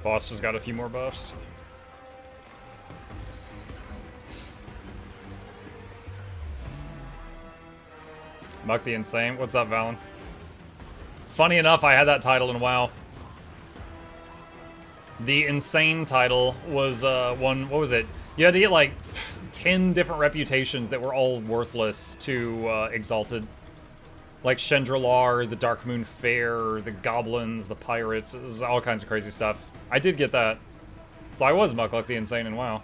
Boss just got a few more buffs. Muck the Insane. What's up, Valen? Funny enough, I had that title in WoW. The Insane title was one, what was it? You had to get like 10 different reputations that were all worthless to Exalted. Like Chandralar, the Darkmoon Fair, the Goblins, the Pirates, it was all kinds of crazy stuff. I did get that. So I was Mukluk the Insane in WoW.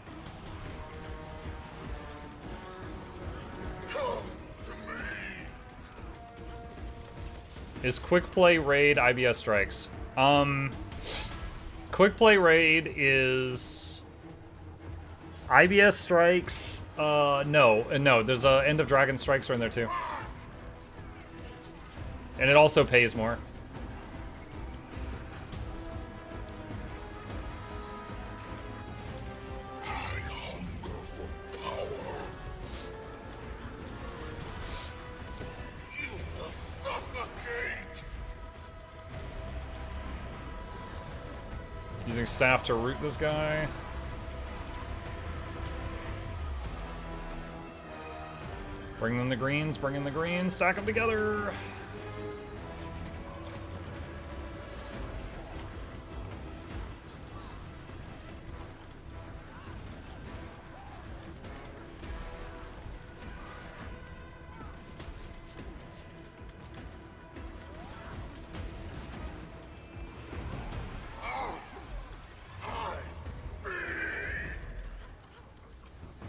Is Quickplay Raid IBS Strikes? Quickplay Raid is... IBS Strikes? No, there's End of Dragon Strikes are in there too. And it also pays more. Using staff to root this guy. Bring in the greens, stack them together.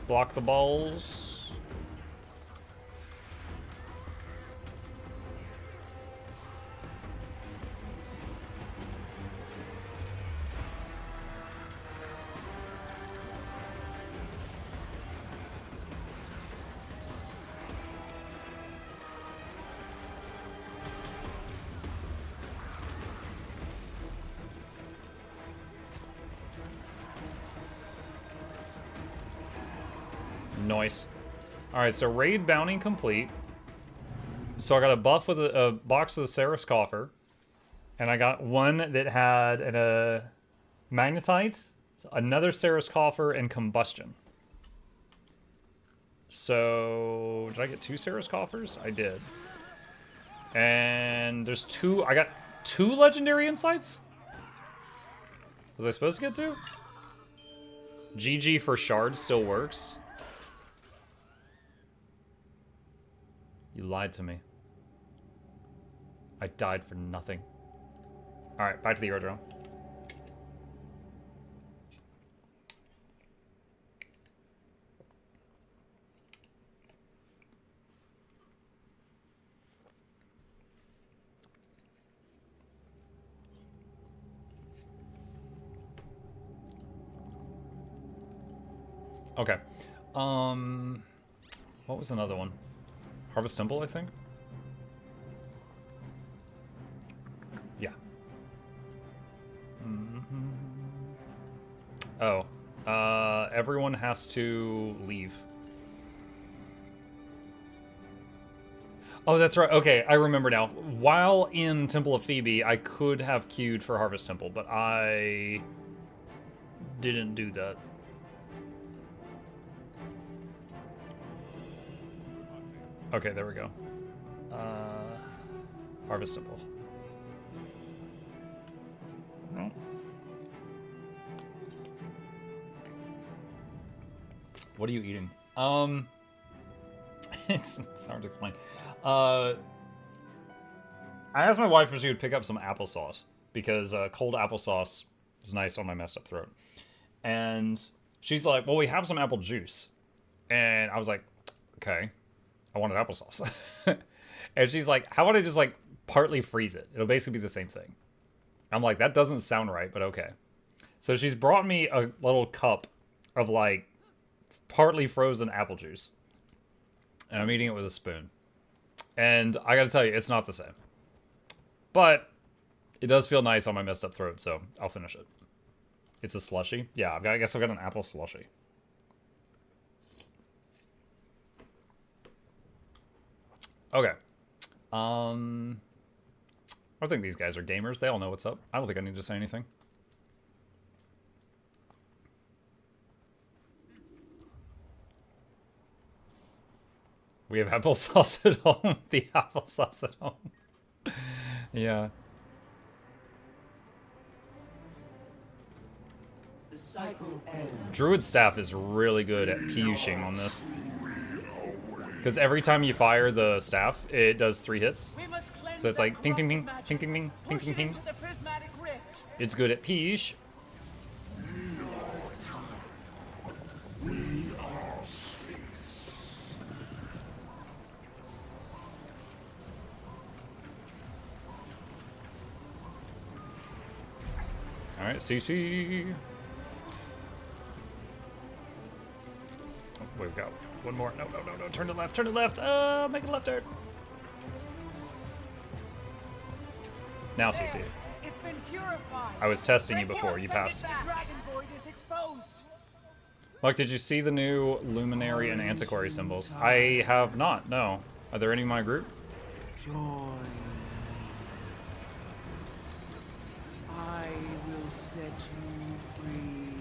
Block the balls. Nice. Alright, so raid bounty complete. So I got a buff with a box of the Saris Coffer. And I got one that had a magnetite, another Saris Coffer, and combustion. So, did I get 2 Saris Coffers? I did. And there's 2, I got 2 legendary insights? Was I supposed to get 2? GG for shard still works. You lied to me. I died for nothing. Alright, back to the aerodrome. Okay. What was another one? Harvest Temple, I think? Yeah. Oh. Everyone has to leave. Oh, that's right. Okay, I remember now. While in Temple of Phoebe, I could have queued for Harvest Temple, but I didn't do that. Okay, there we go. Harvest Temple. No. What are you eating? It's hard to explain. I asked my wife if she would pick up some applesauce because cold applesauce is nice on my messed up throat. And she's like, well, we have some apple juice. And I was like, okay. I wanted applesauce. And she's like, how about I just like partly freeze it? It'll basically be the same thing. I'm like, that doesn't sound right, but okay. So she's brought me a little cup of like partly frozen apple juice. And I'm eating it with a spoon. And I gotta tell you, it's not the same. But it does feel nice on my messed up throat, so I'll finish it. It's a slushie. Yeah, I guess I've got an apple slushie. Okay. I think these guys are gamers. They all know what's up. I don't think I need to say anything. We have applesauce at home. The applesauce at home. Yeah. Druid staff is really good at Piyushing on this. Because every time you fire the staff, it does 3 hits. So it's like ping, ping, ping, ping, ping, ping, ping, ping, ping. It's good at Piyush. Alright, CC. Oh, we've got one more. No, no, no, no. Turn to left. Turn to left. Make a left turn. Now CC. It's been purified. I was testing you before. You passed. Look, did you see the new Luminary and Antiquary symbols? I have not, no. Are there any in my group? Join. I will set you free.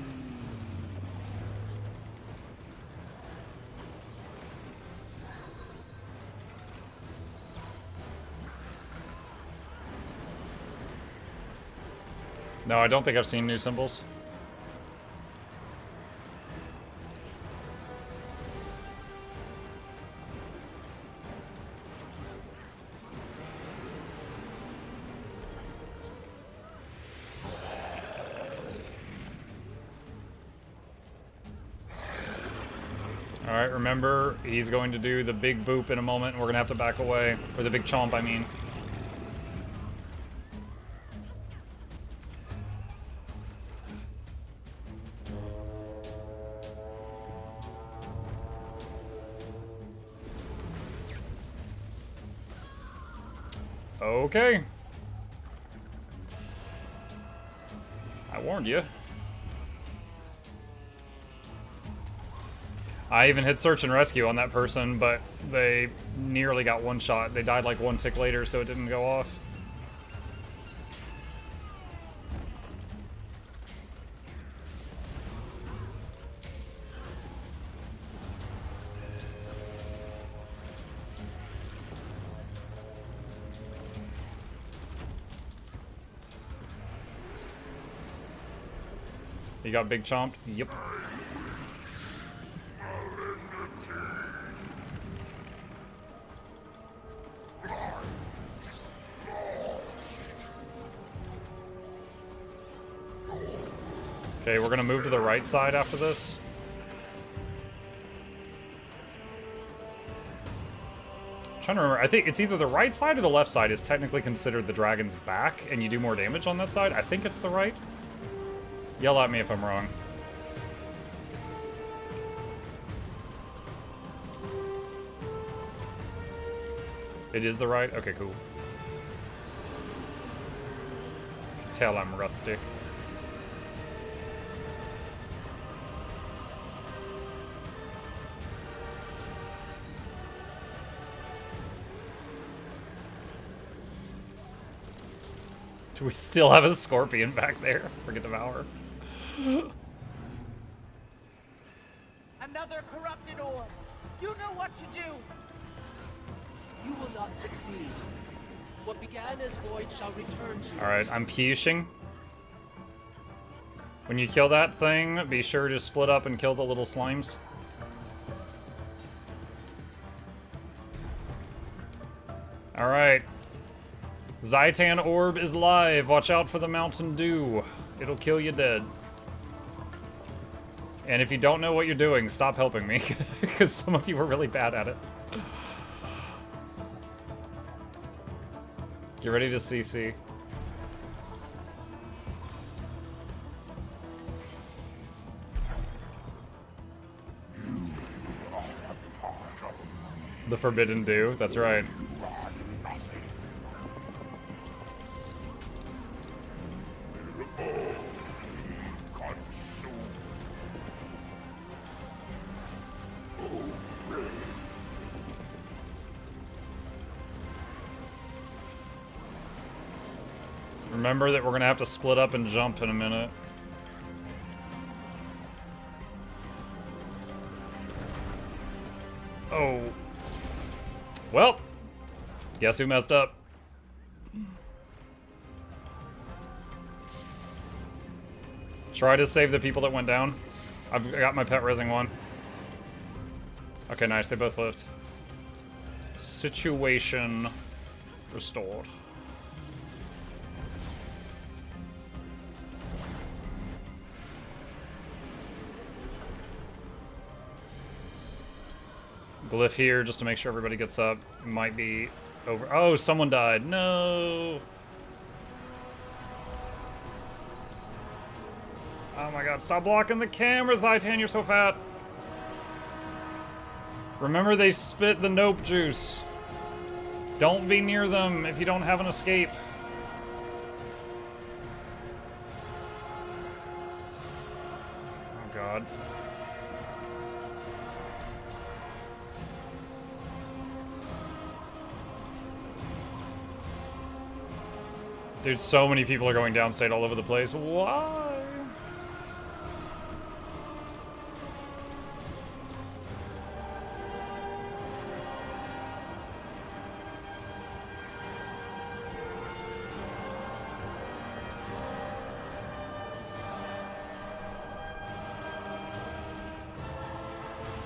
No, I don't think I've seen new symbols. Alright, remember, he's going to do the big boop in a moment, and we're going to have to back away. Or the big chomp, I mean. Okay. I warned you. I even hit search and rescue on that person, but they nearly got one shot. They died like one tick later, so it didn't go off. You got big chomped? Yep. Okay, we're gonna move to the right side after this. I'm trying to remember, I think it's either the right side or the left side is technically considered the dragon's back, and you do more damage on that side. I think it's the right. Yell at me if I'm wrong. It is the right? Okay, cool. I can tell I'm rusty. Do we still have a scorpion back there? Forget Devour. Another corrupted orb. You know what to do. You will not succeed. What began as void shall return to you. Alright, I'm pushing. When you kill that thing, be sure to split up and kill the little slimes. Alright. Zaitan orb is live. Watch out for the Mountain Dew. It'll kill you dead. And if you don't know what you're doing, stop helping me. Because some of you are really bad at it. Get ready to CC. The Forbidden Dew, that's right. Remember that we're gonna have to split up and jump in a minute. Oh. Well, guess who messed up? Try to save the people that went down. I've got my pet resing one. Okay, nice, they both lived. Situation restored. Glyph here just to make sure everybody gets up. It might be over. Oh, someone died. No. Oh my god, stop blocking the camera, Zaitan, you're so fat. Remember, they spit the nope juice. Don't be near them if you don't have an escape. Oh god. Dude, so many people are going downstate all over the place. Why?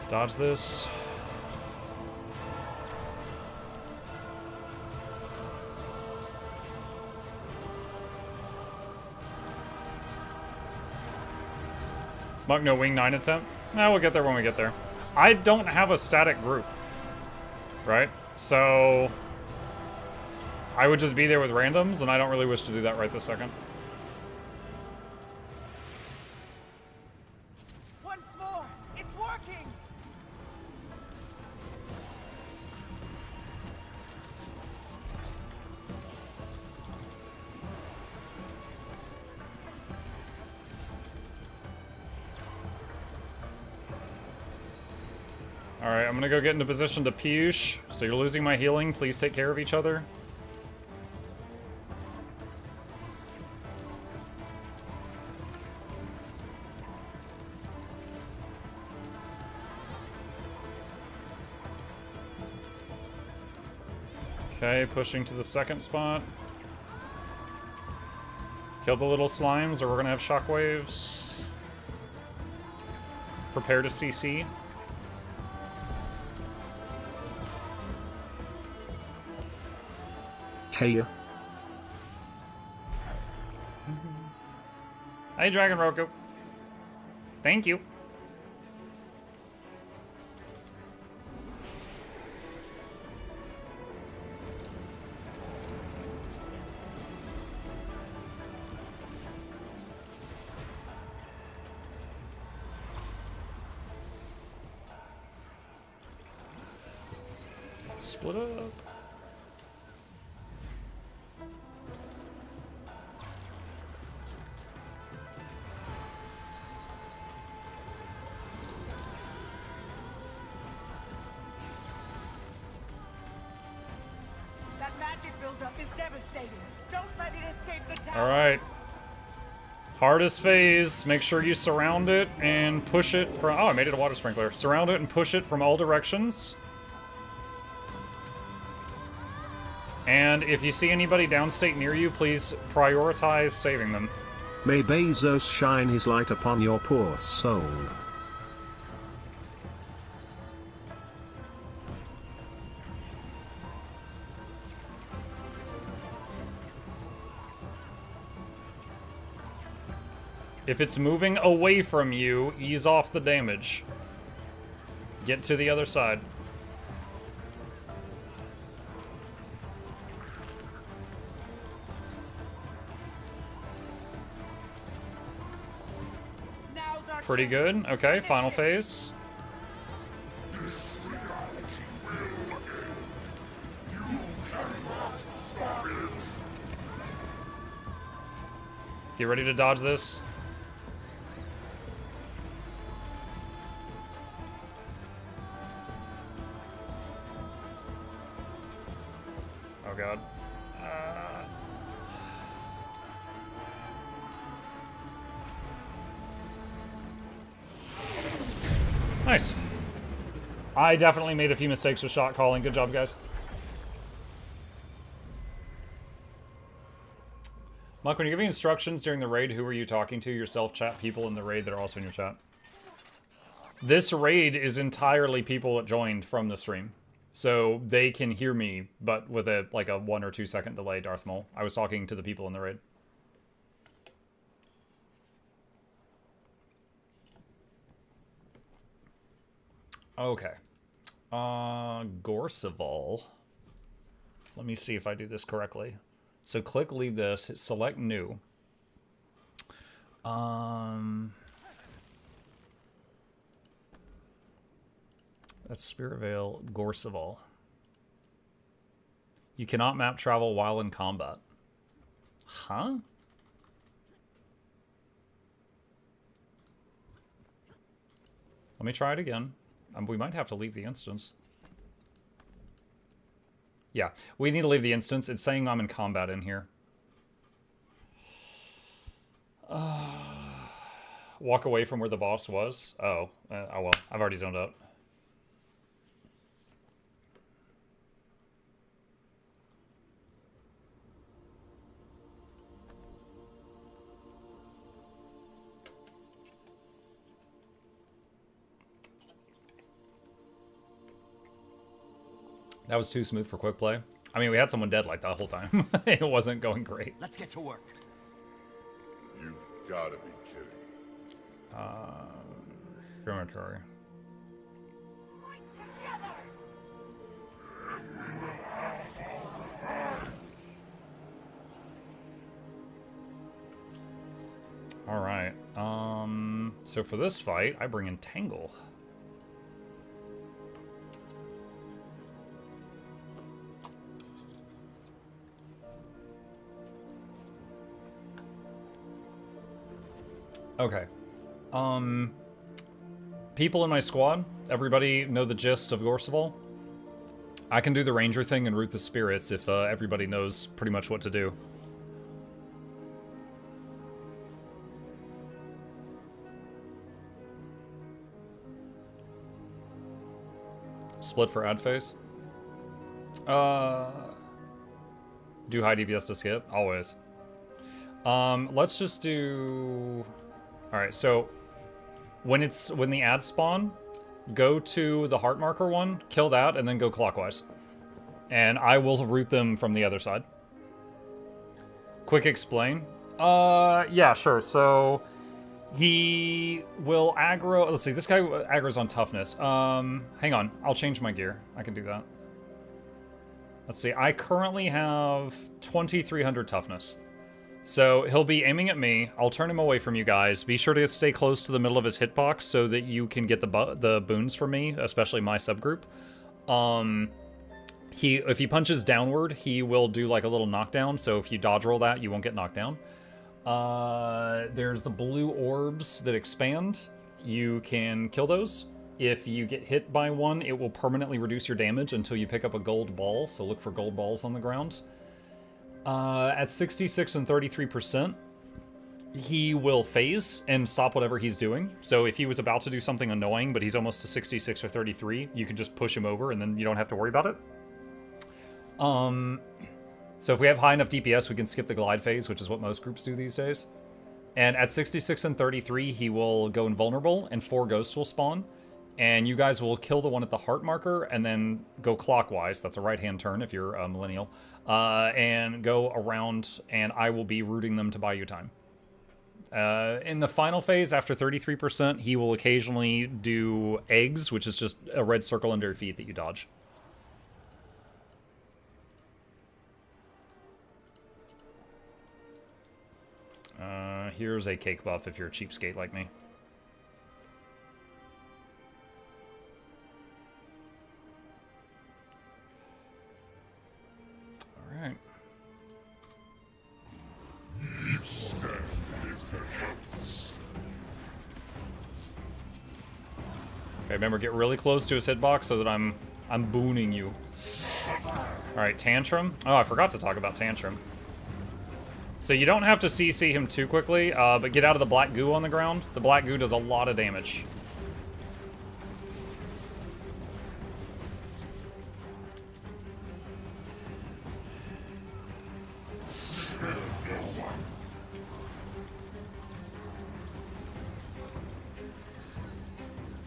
Dodge this. Muk, no wing 9 attempt? No, we'll get there when we get there. I don't have a static group, right? So I would just be there with randoms, and I don't really wish to do that right this second. Once more, it's working. Alright, I'm gonna go get into position to Piyush. So you're losing my healing. Please take care of each other. Okay, pushing to the second spot. Kill the little slimes or we're gonna have shockwaves. Prepare to CC. Hey. Hey, Dragon Roku. Thank you. Split up. That magic buildup is devastating. Don't let it escape the tower. Alright. Hardest phase. Make sure you surround it and push it from... Oh, I made it a water sprinkler. Surround it and push it from all directions. And if you see anybody downstate near you, please prioritize saving them. May Bezos shine his light upon your poor soul. If it's moving away from you, ease off the damage. Get to the other side. Pretty good. Okay, final phase. Get ready to dodge this. Oh god. Nice. I definitely made a few mistakes with shot calling. Good job, guys. Muck, when you're giving instructions during the raid, who are you talking to? Yourself, chat, people in the raid that are also in your chat. This raid is entirely people that joined from the stream. So they can hear me, but with a 1 or 2 second delay, Darth Maul. I was talking to the people in the raid. Okay. Gorseval. Let me see if I do this correctly. So click leave this, hit select new. That's Spirit Veil, Gorseval. You cannot map travel while in combat. Huh? Let me try it again. We might have to leave the instance. Yeah, we need to leave the instance. It's saying I'm in combat in here. Walk away from where the boss was. Oh, oh well, I've already zoned up. That was too smooth for quick play. I mean, we had someone dead like that whole time. It wasn't going great. Let's get to work. You've got to be kidding. Dormitory. All right. So for this fight, I bring in Tangle. Okay. people in my squad, everybody know the gist of Gorseval? I can do the ranger thing and root the spirits if everybody knows pretty much what to do. Split for ad phase. Do high DPS to skip? Always. Let's just do... Alright, so when the ads spawn, go to the heart marker one, kill that, and then go clockwise. And I will route them from the other side. Quick explain. Yeah, sure. So he will aggro. Let's see, this guy aggro's on toughness. Hang on, I'll change my gear. I can do that. Let's see, I currently have 2300 toughness. So he'll be aiming at me. I'll turn him away from you guys. Be sure to stay close to the middle of his hitbox so that you can get the boons from me, especially my subgroup. If he punches downward, he will do like a little knockdown. So if you dodge roll that, you won't get knocked down. There's the blue orbs that expand. You can kill those. If you get hit by one, it will permanently reduce your damage until you pick up a gold ball. So look for gold balls on the ground. At 66 and 33%, he will phase and stop whatever he's doing. So if he was about to do something annoying, but he's almost to 66 or 33, you can just push him over and then you don't have to worry about it. So if we have high enough DPS, we can skip the glide phase, which is what most groups do these days. And at 66 and 33, he will go invulnerable and 4 ghosts will spawn. And you guys will kill the one at the heart marker and then go clockwise. That's a right-hand turn if you're a millennial. And go around, and I will be rooting them to buy you time. In the final phase, after 33%, he will occasionally do eggs, which is just a red circle under your feet that you dodge. Here's a cake buff if you're a cheapskate like me. Alright. Okay, remember, get really close to his hitbox so that I'm booning you. Alright, Tantrum. Oh, I forgot to talk about Tantrum. So you don't have to CC him too quickly, but get out of the black goo on the ground. The black goo does a lot of damage.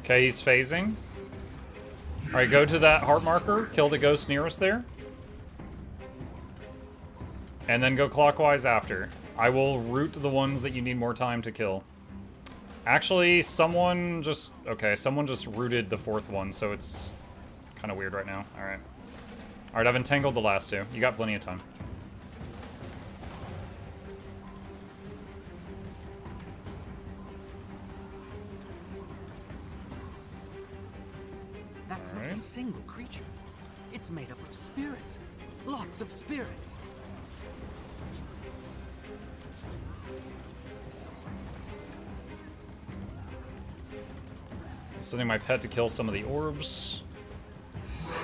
Okay, he's phasing. Alright, go to that heart marker, kill the ghost nearest there. And then go clockwise after. I will root the ones that you need more time to kill. Actually, someone just rooted the 4th one, so it's kind of weird right now. Alright. Alright, I've entangled the last 2. You got plenty of time. That's not a single creature. It's made up of spirits. Lots of spirits. Sending my pet to kill some of the orbs.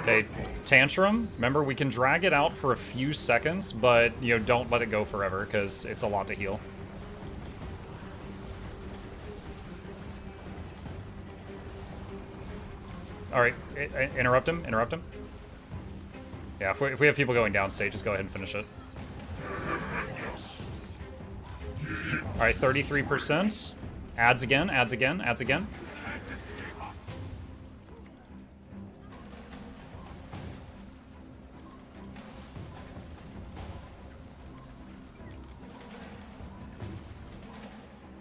Okay, Tantrum. Remember, we can drag it out for a few seconds, but, you know, don't let it go forever, because it's a lot to heal. Alright, interrupt him, interrupt him. Yeah, if we have people going downstage, just go ahead and finish it. Alright, 33%. Adds again, adds again, adds again.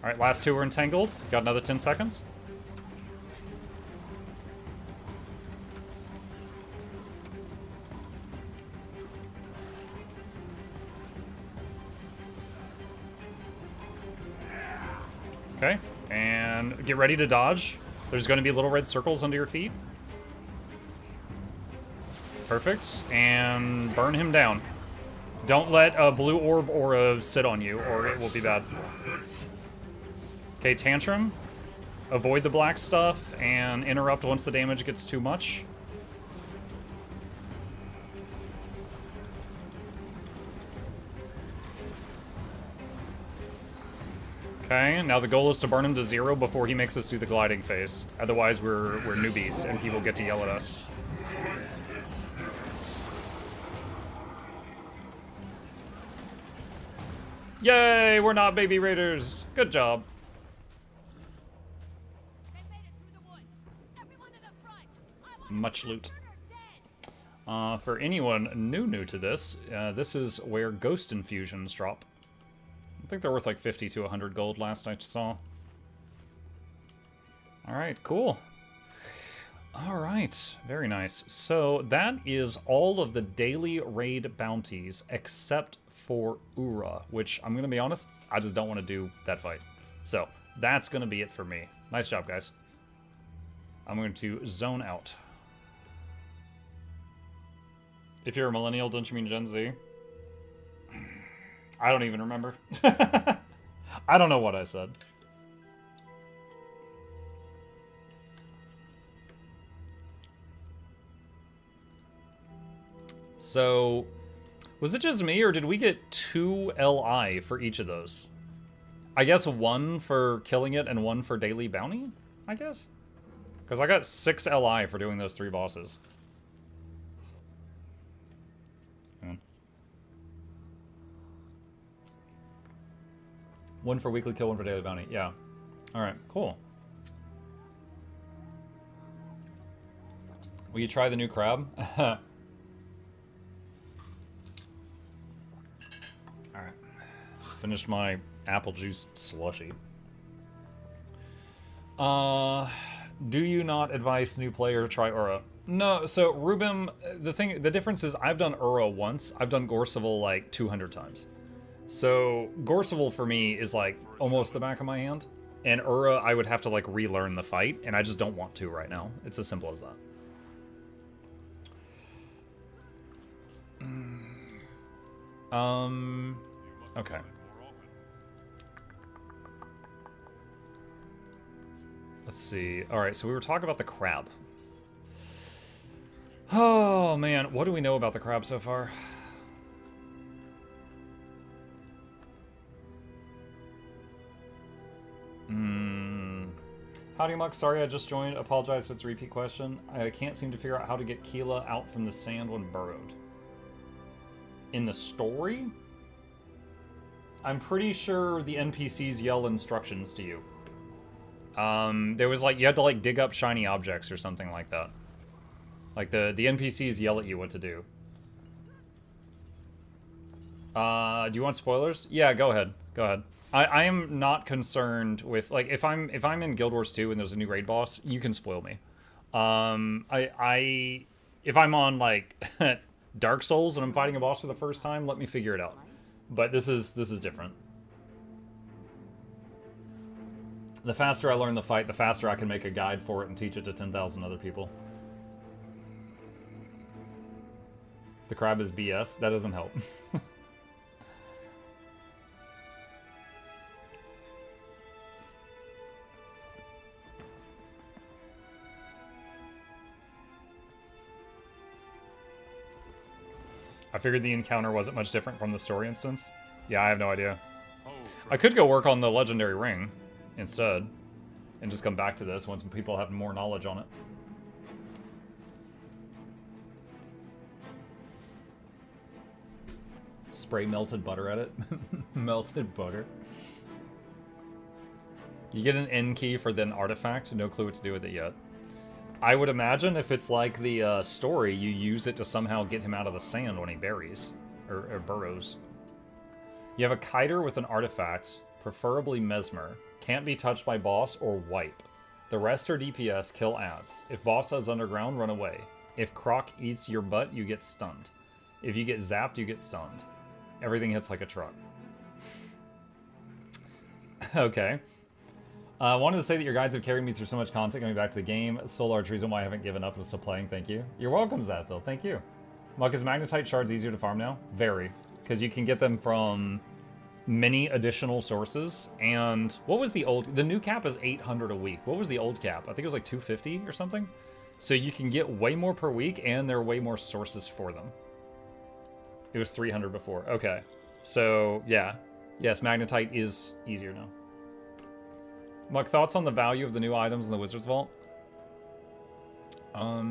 Alright, last 2 are entangled. Got another 10 seconds. Okay, and get ready to dodge. There's going to be little red circles under your feet. Perfect, and burn him down. Don't let a blue orb aura sit on you, or it will be bad. Okay, Tantrum. avoid the black stuff and interrupt once the damage gets too much. Okay, now the goal is to burn him to 0 before he makes us do the gliding phase. Otherwise, we're newbies and people get to yell at us. Yay, we're not baby raiders. Good job. Much loot. For anyone new to this, this is where ghost infusions drop. I think they're worth like 50 to 100 gold last I saw. Alright, cool. Alright, very nice. So that is all of the daily raid bounties except for Ura, which I'm gonna be honest, I just don't want to do that fight. So that's gonna be it for me. Nice job, guys. I'm going to zone out. If you're a millennial, don't you mean Gen Z? I don't even remember. I don't know what I said. So, was it just me, or did we get 2 LI for each of those? I guess 1 for killing it and 1 for daily bounty, I guess? Because I got 6 LI for doing those 3 bosses. 1 for weekly kill, 1 for daily bounty. Yeah. Alright, cool. Will you try the new crab? Alright. Finished my apple juice slushy. Do you not advise new player to try Ura? No, so Rubim, the difference is I've done Ura once. I've done Gorseval like 200 times. So Gorseval for me is like almost the back of my hand, and Ura I would have to like relearn the fight, and I just don't want to right now. It's as simple as that. Okay. Let's see. All right, so we were talking about the crab. Oh man, what do we know about the crab so far? Howdy Muck, sorry I just joined. Apologize if it's a repeat question. I can't seem to figure out how to get Keela out from the sand when burrowed. In the story? I'm pretty sure the NPCs yell instructions to you. There was like, you had to like dig up shiny objects or something like that. Like the NPCs yell at you what to do. Do you want spoilers? Yeah, go ahead. Go ahead. I am not concerned with, like, if I'm in Guild Wars 2 and there's a new raid boss, you can spoil me. If I'm on like Dark Souls and I'm fighting a boss for the first time, let me figure it out. But this is different. The faster I learn the fight, the faster I can make a guide for it and teach it to 10,000 other people. The crab is BS. That doesn't help. I figured the encounter wasn't much different from the story instance. Yeah, I have no idea. I could go work on the legendary ring instead and just come back to this once people have more knowledge on it. Spray melted butter at it. Melted butter. You get an N key for then artifact. No clue what to do with it yet. I would imagine if it's like the story, you use it to somehow get him out of the sand when he buries or burrows. You have a kiter with an artifact, preferably Mesmer. Can't be touched by boss or wipe. The rest are DPS, kill ads. If boss has underground, run away. If Croc eats your butt, you get stunned. If you get zapped, you get stunned. Everything hits like a truck. Okay. I wanted to say that your guides have carried me through so much content coming back to the game. It's still a large reason why I haven't given up and still playing. Thank you. You're welcome, Zathil. Thank you. Muck, is magnetite shards easier to farm now? Very. Because you can get them from many additional sources. And what was the new cap is 800 a week. What was the old cap? I think it was like 250 or something. So you can get way more per week, and there are way more sources for them. It was 300 before. Okay. So, yeah. Yes, Magnetite is easier now. Muck, thoughts on the value of the new items in the Wizard's Vault? I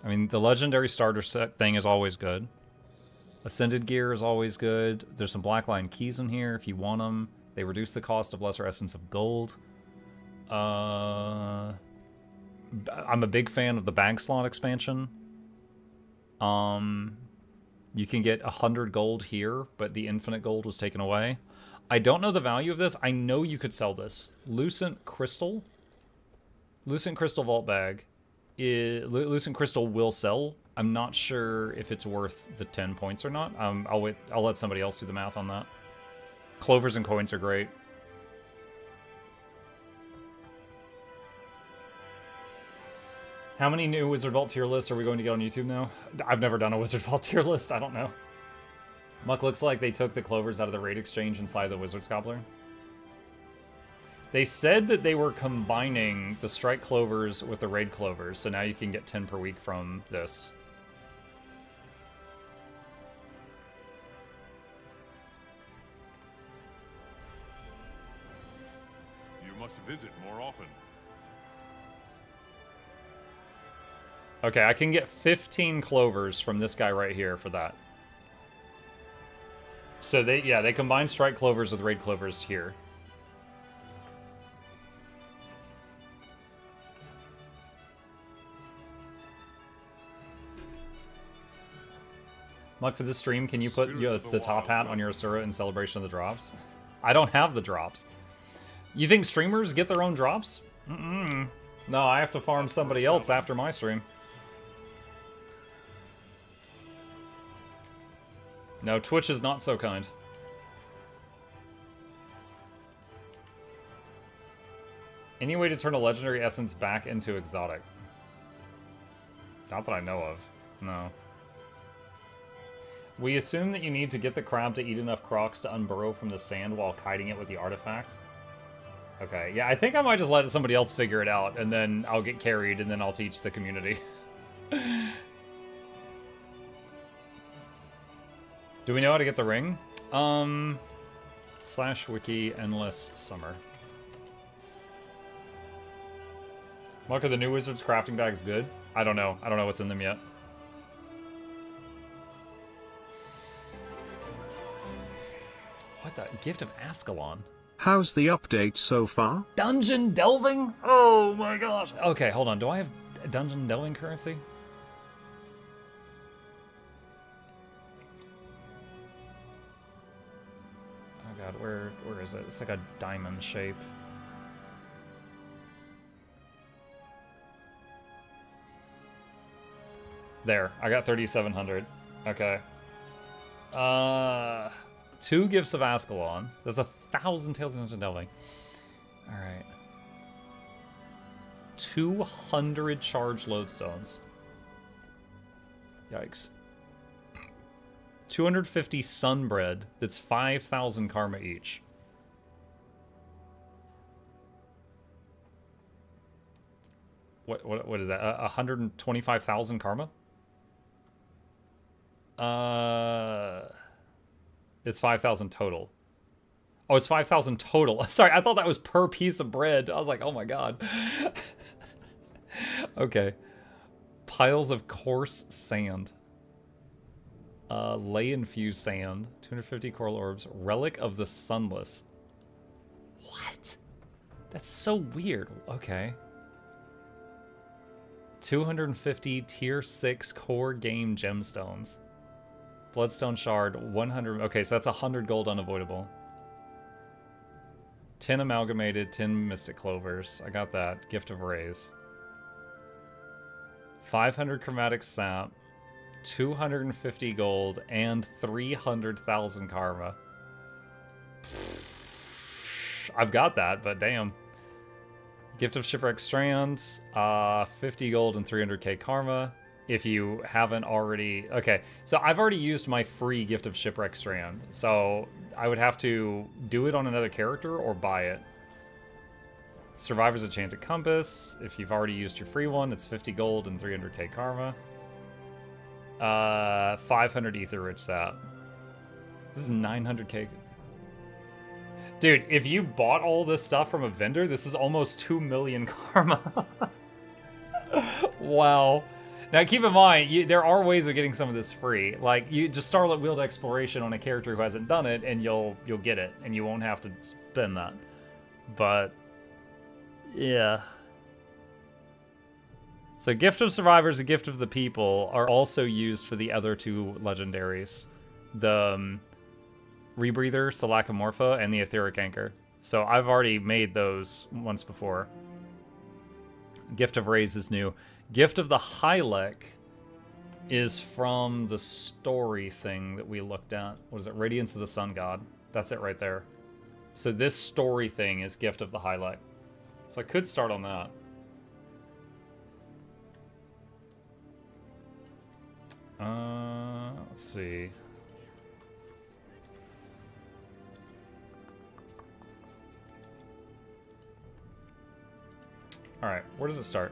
mean, the legendary starter set thing is always good. Ascended gear is always good. There's some Blackline keys in here if you want them. They reduce the cost of Lesser Essence of Gold. I'm a big fan of the bag slot expansion. You can get 100 gold here, but the infinite gold was taken away. I don't know the value of this. I know you could sell this. Lucent Crystal Vault Bag. Lucent Crystal will sell. I'm not sure if it's worth the 10 points or not. I'll let somebody else do the math on that. Clovers and coins are great. How many new Wizard Vault tier lists are we going to get on YouTube now? I've never done a Wizard Vault tier list. I don't know. Muck, looks like they took the clovers out of the raid exchange inside the Wizard's Gobbler. They said that they were combining the strike clovers with the raid clovers, so now you can get 10 per week from this. You must visit more often. Okay, I can get 15 clovers from this guy right here for that. So they combine strike clovers with raid clovers here. Muck, for this stream, can you put the top hat on your Asura in celebration of the drops? I don't have the drops. You think streamers get their own drops? Mm-mm. No, I have to farm somebody else after my stream. No, Twitch is not so kind. Any way to turn a legendary essence back into exotic? Not that I know of. No. We assume that you need to get the crab to eat enough crocs to unburrow from the sand while kiting it with the artifact. Okay, yeah, I think I might just let somebody else figure it out, and then I'll get carried, and then I'll teach the community. Do we know how to get the ring? /wiki endless summer. Muck, are the new Wizard's crafting bags good? I don't know. I don't know what's in them yet. What the? Gift of Ascalon? How's the update so far? Dungeon delving? Oh my gosh. Okay, hold on. Do I have dungeon delving currency? Oh god, where is it? It's like a diamond shape. There, I got 3,700. Okay. 2 Gifts of Ascalon. There's 1,000 Tales of Dungeon Delving. Alright. 200 charged lodestones. Yikes. 250 sunbread. That's 5,000 karma each. What is that? 125,000 karma? It's 5,000 total. Oh, it's 5,000 total. Sorry, I thought that was per piece of bread. I was like, oh my god. Okay. Piles of coarse sand. Ley-infused sand. 250 coral orbs. Relic of the Sunless. What? That's so weird. Okay. 250 tier 6 core game gemstones. Bloodstone shard, 100. Okay, so that's 100 gold unavoidable. 10 amalgamated, 10 mystic clovers. I got that. Gift of rays. 500 chromatic sap, 250 gold, and 300,000 karma. I've got that, but damn. Gift of shipwreck strand, 50 gold and 300k karma. if you haven't already. Okay, so I've already used my free Gift of Shipwreck Strand, so I would have to do it on another character or buy it. Survivor's Enchanted Compass. If you've already used your free one, it's 50 gold and 300k karma. 500 Ether Rich Sap. This is 900k. Dude, if you bought all this stuff from a vendor, this is almost 2 million karma. Wow. Now keep in mind, there are ways of getting some of this free. Like, you just Starlit Wield Exploration on a character who hasn't done it, and you'll get it, and you won't have to spend that. But yeah. So Gift of Survivors and Gift of the People are also used for the other two legendaries. The Rebreather, Salacamorpha, and the Etheric Anchor. So I've already made those once before. Gift of Rays is new. Gift of the Hylek is from the story thing that we looked at. What is it? Radiance of the Sun God. That's it right there. So this story thing is Gift of the Hylek. So I could start on that. Let's see. Alright, where does it start?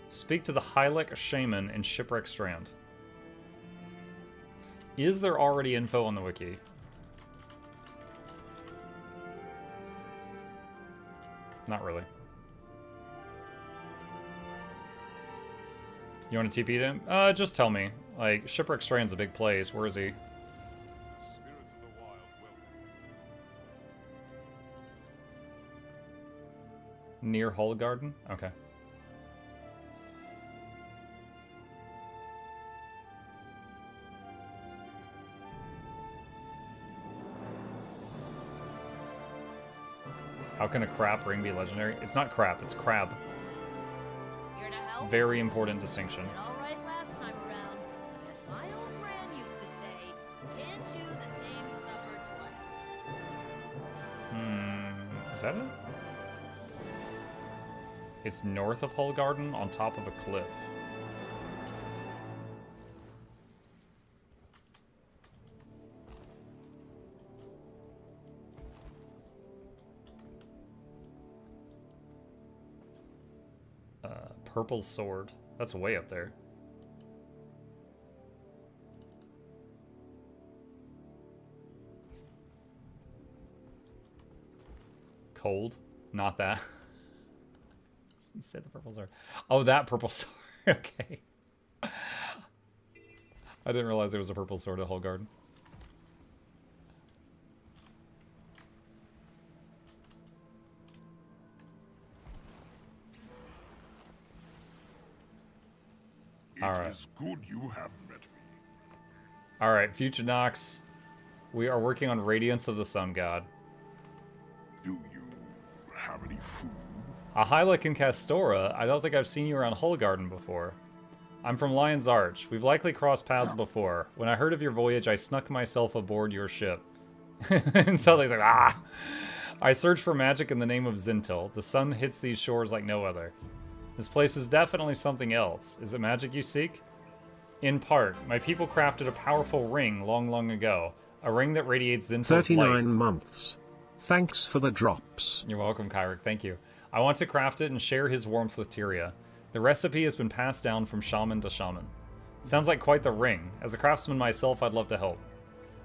Speak to the Hylek Shaman in Shipwreck Strand. Is there already info on the wiki? Not really. You want to TP to him? Just tell me. Like, Shipwreck Strand's a big place. Where is he? Near Hull Garden? Okay. How can a crap ring be legendary? It's not crap, it's crab. Here to help? Very important distinction. All right last time around. As my old friend used to say, can't chew the same supper twice. Is that it? It's north of Hull Garden, on top of a cliff. Purple Sword. That's way up there. Cold? Not that. You said the purple sword. Oh, that purple sword. Okay. I didn't realize there was a purple sword at Hull Garden. It is good you have met me. Alright, Future Nox. We are working on Radiance of the Sun God. Do you have any food? A Hylek and Castora. I don't think I've seen you around Hull Garden before. I'm from Lion's Arch. We've likely crossed paths before. When I heard of your voyage, I snuck myself aboard your ship. And Sully's like, ah! I searched for magic in the name of Zintil. The sun hits these shores like no other. This place is definitely something else. Is it magic you seek? In part, my people crafted a powerful ring long ago. A ring that radiates Zintil's 39 light. months. Thanks for the drops. You're welcome, Kyric. Thank you. I want to craft it and share his warmth with Tyria. The recipe has been passed down from shaman to shaman. Sounds like quite the ring. As a craftsman myself, I'd love to help.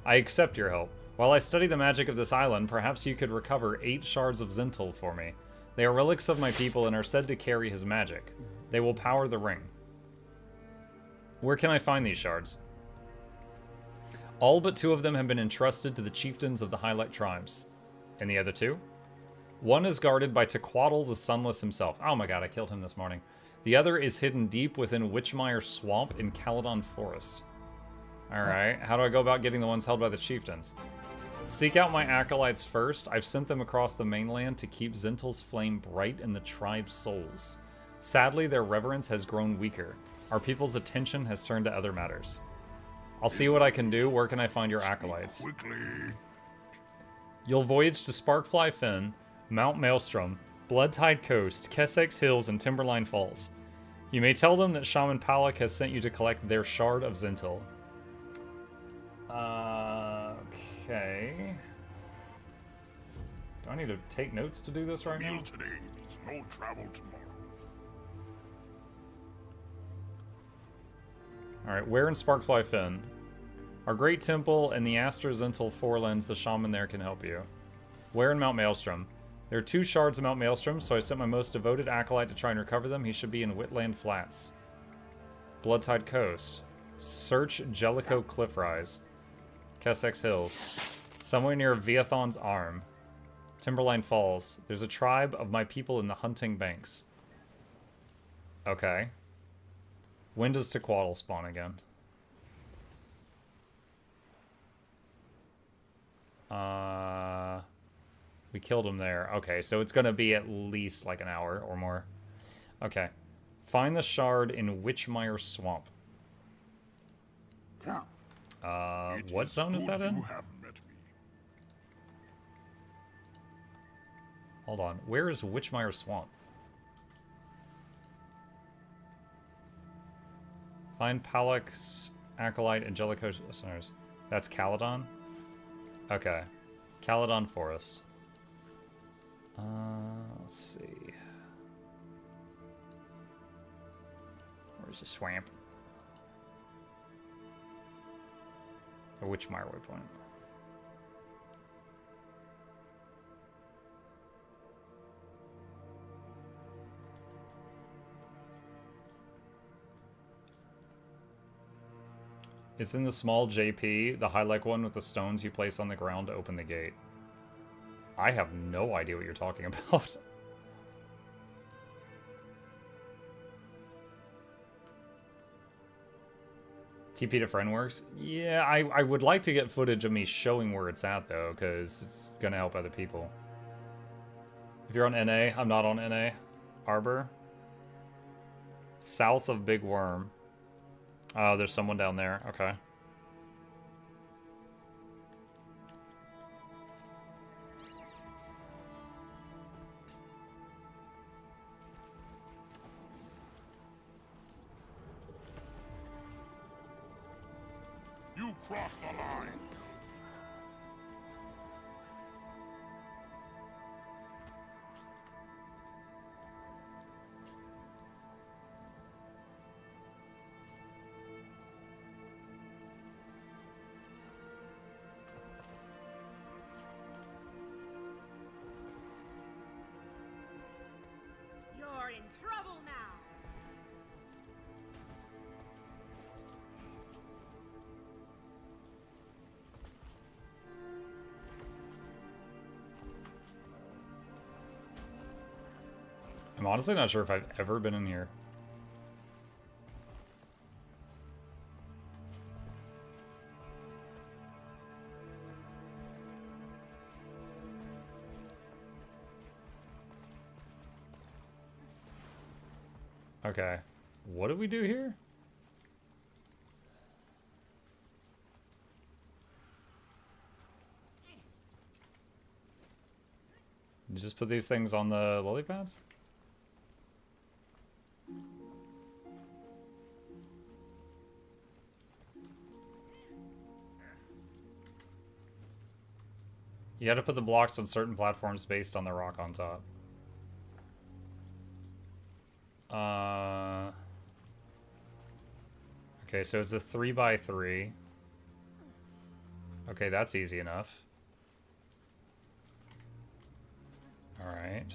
I accept your help. While I study the magic of this island, perhaps you could recover 8 shards of Zintil for me. They are relics of my people and are said to carry his magic. They will power the ring. Where can I find these shards? All but 2 of them have been entrusted to the chieftains of the Hylek tribes. And the other 2? One is guarded by Tequatl the Sunless himself. Oh my god, I killed him this morning. The other is hidden deep within Witchmire Swamp in Caledon Forest. Alright, how do I go about getting the ones held by the chieftains? Seek out my acolytes first. I've sent them across the mainland to keep Zintil's flame bright in the tribe's souls. Sadly, their reverence has grown weaker. Our people's attention has turned to other matters. I'll see what I can do. Where can I find your acolytes? Quickly. You'll voyage to Sparkfly Fen, Mount Maelstrom, Bloodtide Coast, Kessex Hills, and Timberline Falls. You may tell them that Shaman Palak has sent you to collect their shard of Zintil. Okay. Do I need to take notes to do this right now? Meal today means no travel tomorrow. Alright, where in Sparkfly Fen? Our great temple and the Astra Zintil Forlands, the shaman there can help you. Where in Mount Maelstrom? There are 2 shards of Mount Maelstrom, so I sent my most devoted acolyte to try and recover them. He should be in Whitland Flats. Bloodtide Coast. Search Jellicoe Cliff Rise. Kessex Hills. Somewhere near Viathon's Arm. Timberline Falls. There's a tribe of my people in the Hunting Banks. Okay. When does Tequatl spawn again? We killed him there. Okay, so it's gonna be at least like an hour or more. Okay. Find the shard in Witchmire Swamp. What zone is that in? Hold on. Where is Witchmire Swamp? Find Palak's Acolyte and Jellicoe Centers. That's Caledon? Okay. Caledon Forest. Let's see. Where's the swamp? Or Witchmire Waypoint? It's in the small JP, the high-like one with the stones you place on the ground to open the gate. I have no idea what you're talking about. TP to friend works? Yeah, I would like to get footage of me showing where it's at, though, because it's going to help other people. If you're on NA, I'm not on NA. Arbor. South of Big Worm. Oh, there's someone down there. Okay. You crossed the line. You're in trouble now. I'm honestly not sure if I've ever been in here. Okay. What do we do here? You just put these things on the lily pads? You had to put the blocks on certain platforms based on the rock on top. Okay, so it's a 3x3. Okay, that's easy enough. Alright.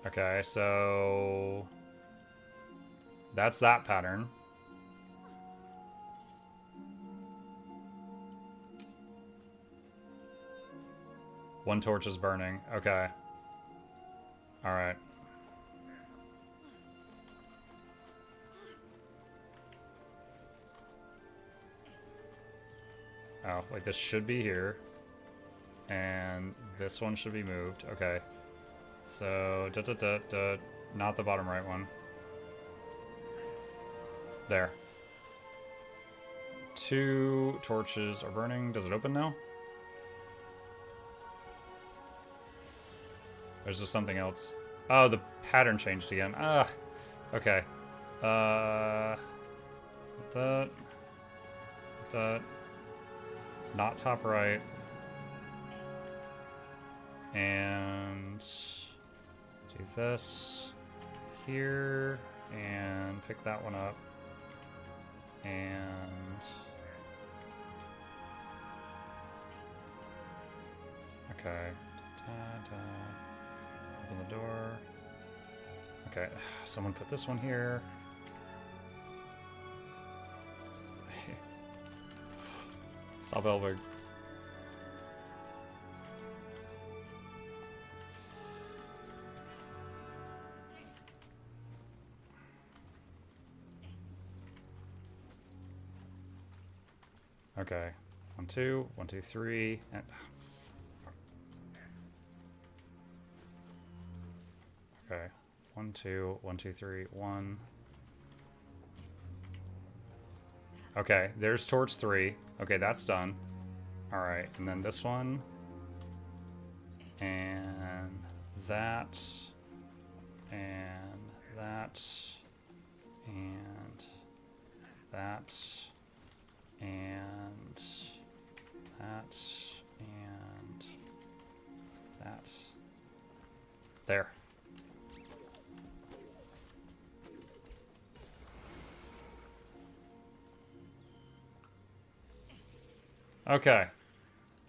Okay, so that's that pattern. One torch is burning. Okay. All right. Oh, wait, this should be here. And this one should be moved. Okay. So, not the bottom right one. There. 2 torches are burning. Does it open now? There's just something else. Oh, the pattern changed again. Ah, okay. Not top right. And do this here and pick that one up. And okay. Open the door. Okay, someone put this one here. Stop Elberg. Okay, 1, 2, 1, 2, 3, and okay, 1, 2, 1, 2, 3, 1. Okay, there's torch 3. Okay, that's done. All right, and then this one, and that, and that, and that. And that, and that. There. Okay.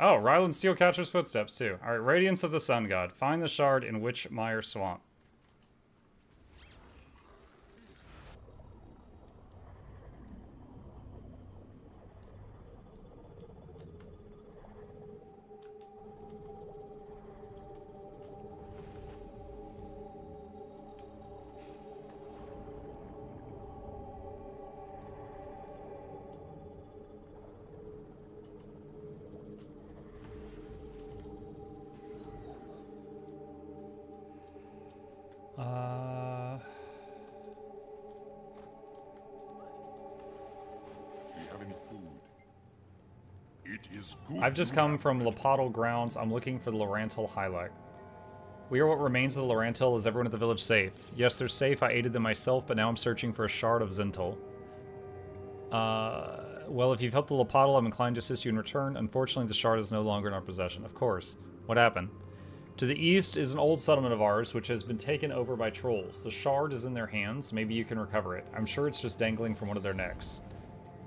Oh, Ryland Steelcatcher's footsteps, too. Alright, Radiance of the Sun God. Find the shard in Witchmire Swamp. I've just come from Lapottle Grounds. I'm looking for the Lorantil Highlight. We are what remains of the Lorantil. Is everyone at the village safe? Yes, they're safe. I aided them myself, but now I'm searching for a shard of Zintal. Well, if you've helped the Lapottle, I'm inclined to assist you in return. Unfortunately, the shard is no longer in our possession. Of course. What happened? To the east is an old settlement of ours, which has been taken over by trolls. The shard is in their hands. Maybe you can recover it. I'm sure it's just dangling from one of their necks.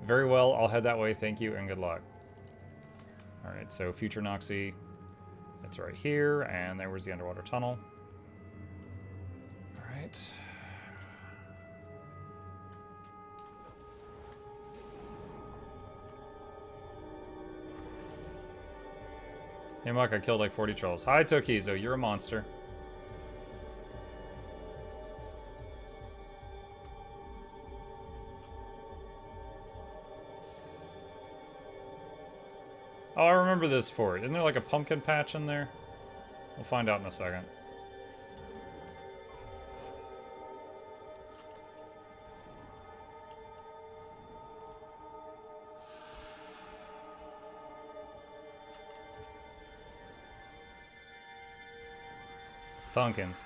Very well, I'll head that way. Thank you, and good luck. Alright, so future Noxxi, it's right here, and there was the underwater tunnel. Alright. Hey Muck, I killed like 40 trolls. Hi Tokizo, you're a monster. Oh, I remember this fort. Isn't there like a pumpkin patch in there? We'll find out in a second. Pumpkins.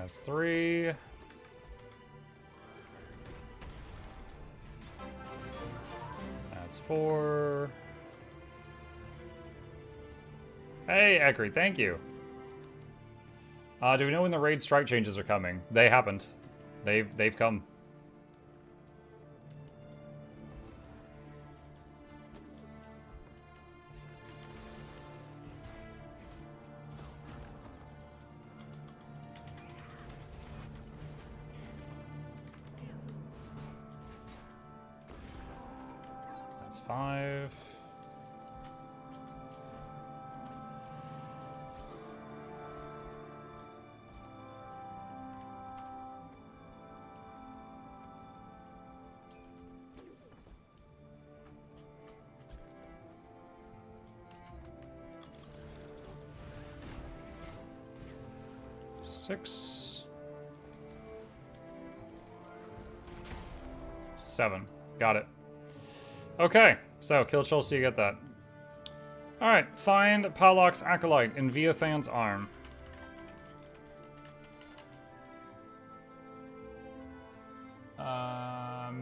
That's 3. That's 4. Hey, Ekri, thank you. Do we know when the raid strike changes are coming? They happened. They've come. That's 5. Six. 7. Got it. Okay, so kill Chelsea, you get that. Alright, find Palok's Acolyte in Viathan's arm.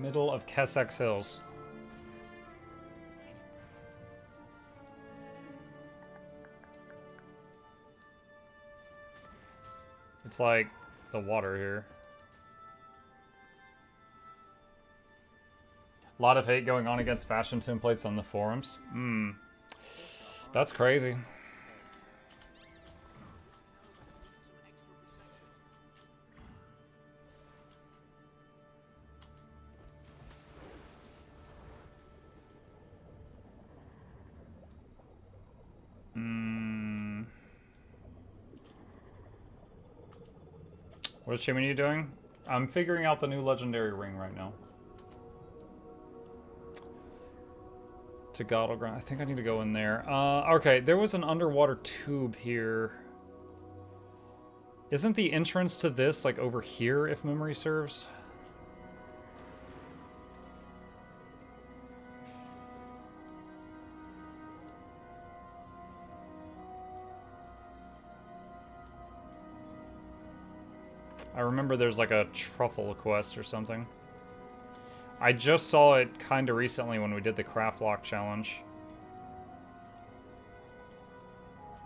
Middle of Kessex Hills. It's like the water here. A lot of hate going on against fashion templates on the forums. That's crazy. What is Chimney doing? I'm figuring out the new legendary ring right now. To Gottleground. I think I need to go in there. Okay, there was an underwater tube here. Isn't the entrance to this like over here, if memory serves? I remember there's like a truffle quest or something. I just saw it kind of recently when we did the craft lock challenge.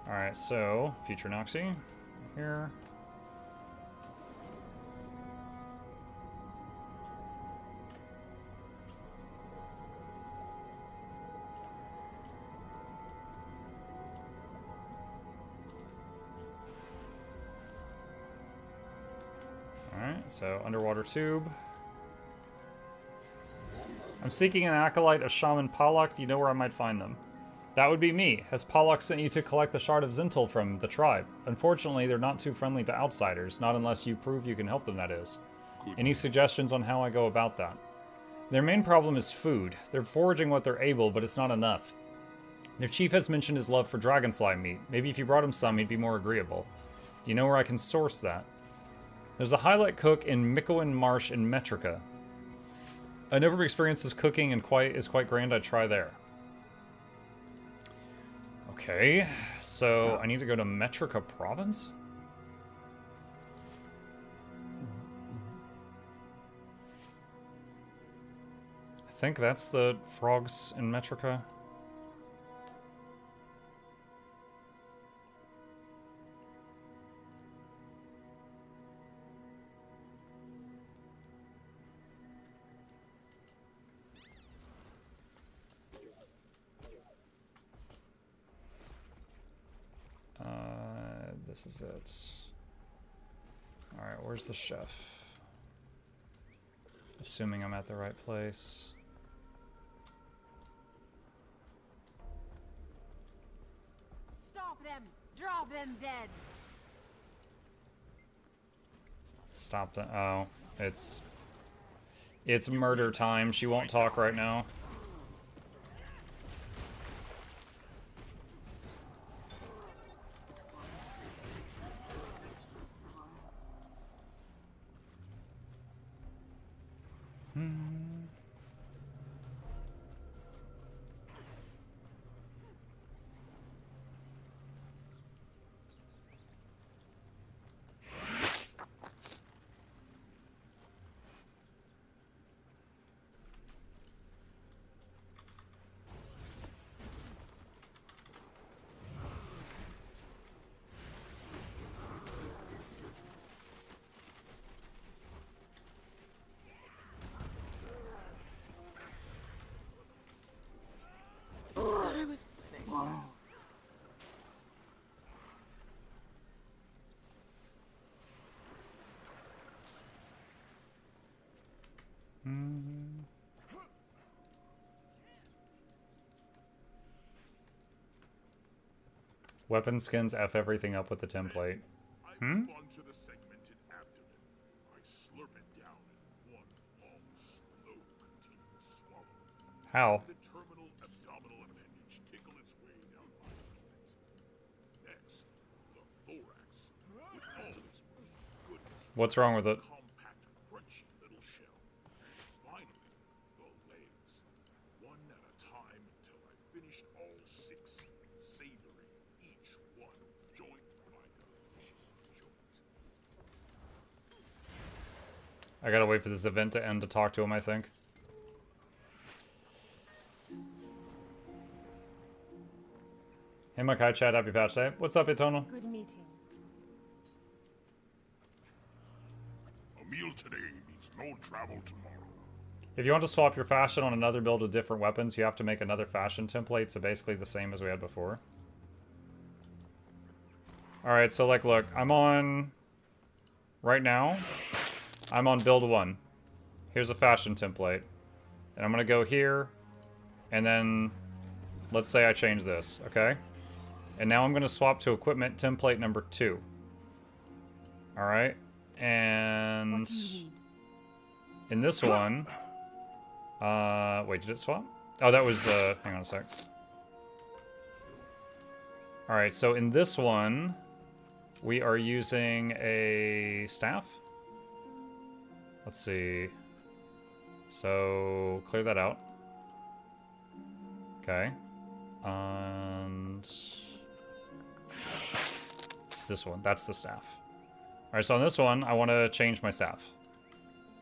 Alright, so future Noxxi here. Alright, so underwater tube. I'm seeking an acolyte of Shaman Palok. Do you know where I might find them? That would be me. Has Palok sent you to collect the shard of Zintel from the tribe? Unfortunately, they're not too friendly to outsiders, not unless you prove you can help them, that is. Any suggestions on how I go about that? Their main problem is food. They're foraging what they're able, but it's not enough. Their chief has mentioned his love for dragonfly meat. Maybe if you brought him some, he'd be more agreeable. Do you know where I can source that? There's a highlight cook in Mikowan Marsh in Metrica. I never experienced his cooking and is quite grand. I'd try there. Okay, so I need to go to Metrica Province? I think that's the frogs in Metrica. This is it. Alright, where's the chef? Assuming I'm at the right place. Stop them! Drop them dead! Stop the— oh, it's murder time. She won't talk right now. was planning. Weapon skins F everything up with the template. Hmm? Onto the segmented abdomen. I slurp it down in one long, slow, continuous swallow. How? The terminal abdominal appendage tickle its way down my gullet. Next, the thorax. With all its goodness. What's wrong with it? Compact, crunchy little shell. Finally, the legs. One at a time until I finished all 6. Savoring each one, joint by delicious joint. I gotta wait for this event to end to talk to him, I think. Hey, Makai Chat, happy patch day. What's up, Eternal? Good meeting. A meal today means no travel tomorrow. If you want to swap your fashion on another build with different weapons, you have to make another fashion template, so basically the same as we had before. Alright, so like, look, I'm on... Right now, I'm on build 1. Here's a fashion template. And I'm gonna go here, and then... Let's say I change this, okay? And now I'm gonna swap to equipment template number 2. Alright, and... In this one... wait, did it swap? Oh, that was, hang on a sec. Alright, so in this one, we are using a staff. Let's see. So, clear that out. Okay. And... It's this one. That's the staff. Alright, so on this one, I want to change my staff.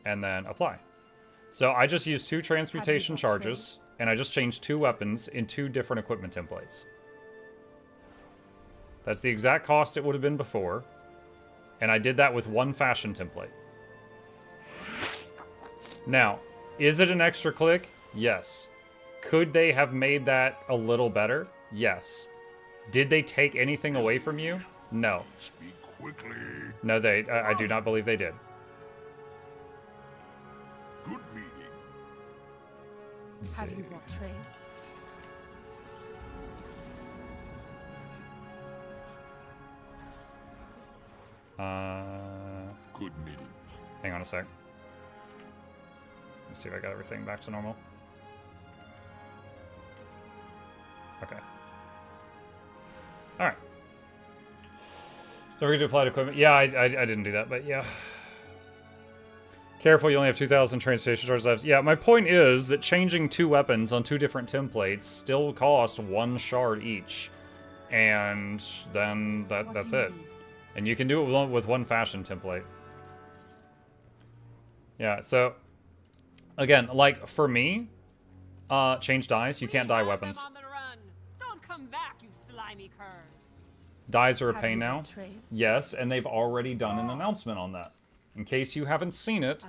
And then apply. So I just used 2 transmutation charges, and I just changed 2 weapons in 2 different equipment templates. That's the exact cost it would have been before, and I did that with 1 fashion template. Now, is it an extra click? Yes. Could they have made that a little better? Yes. Did they take anything away from you? No. Speak quickly. No, I do not believe they did. Good meeting. Have you brought trade? Good meeting. Hang on a sec. Let's see if I got everything back to normal. Okay. Alright. Don't forget to apply to equipment. Yeah, I didn't do that, but yeah. Careful, you only have 2,000 transportation charges left. Yeah, my point is that changing 2 weapons on 2 different templates still cost 1 shard each. And then that's it. And you can do it with 1 fashion template. Yeah, so... Again, like, for me, change dies. You can't dye weapons. On the run. Don't come back, you slimy cur. Dies are a pain now. Yes, and they've already done an announcement on that. In case you haven't seen it,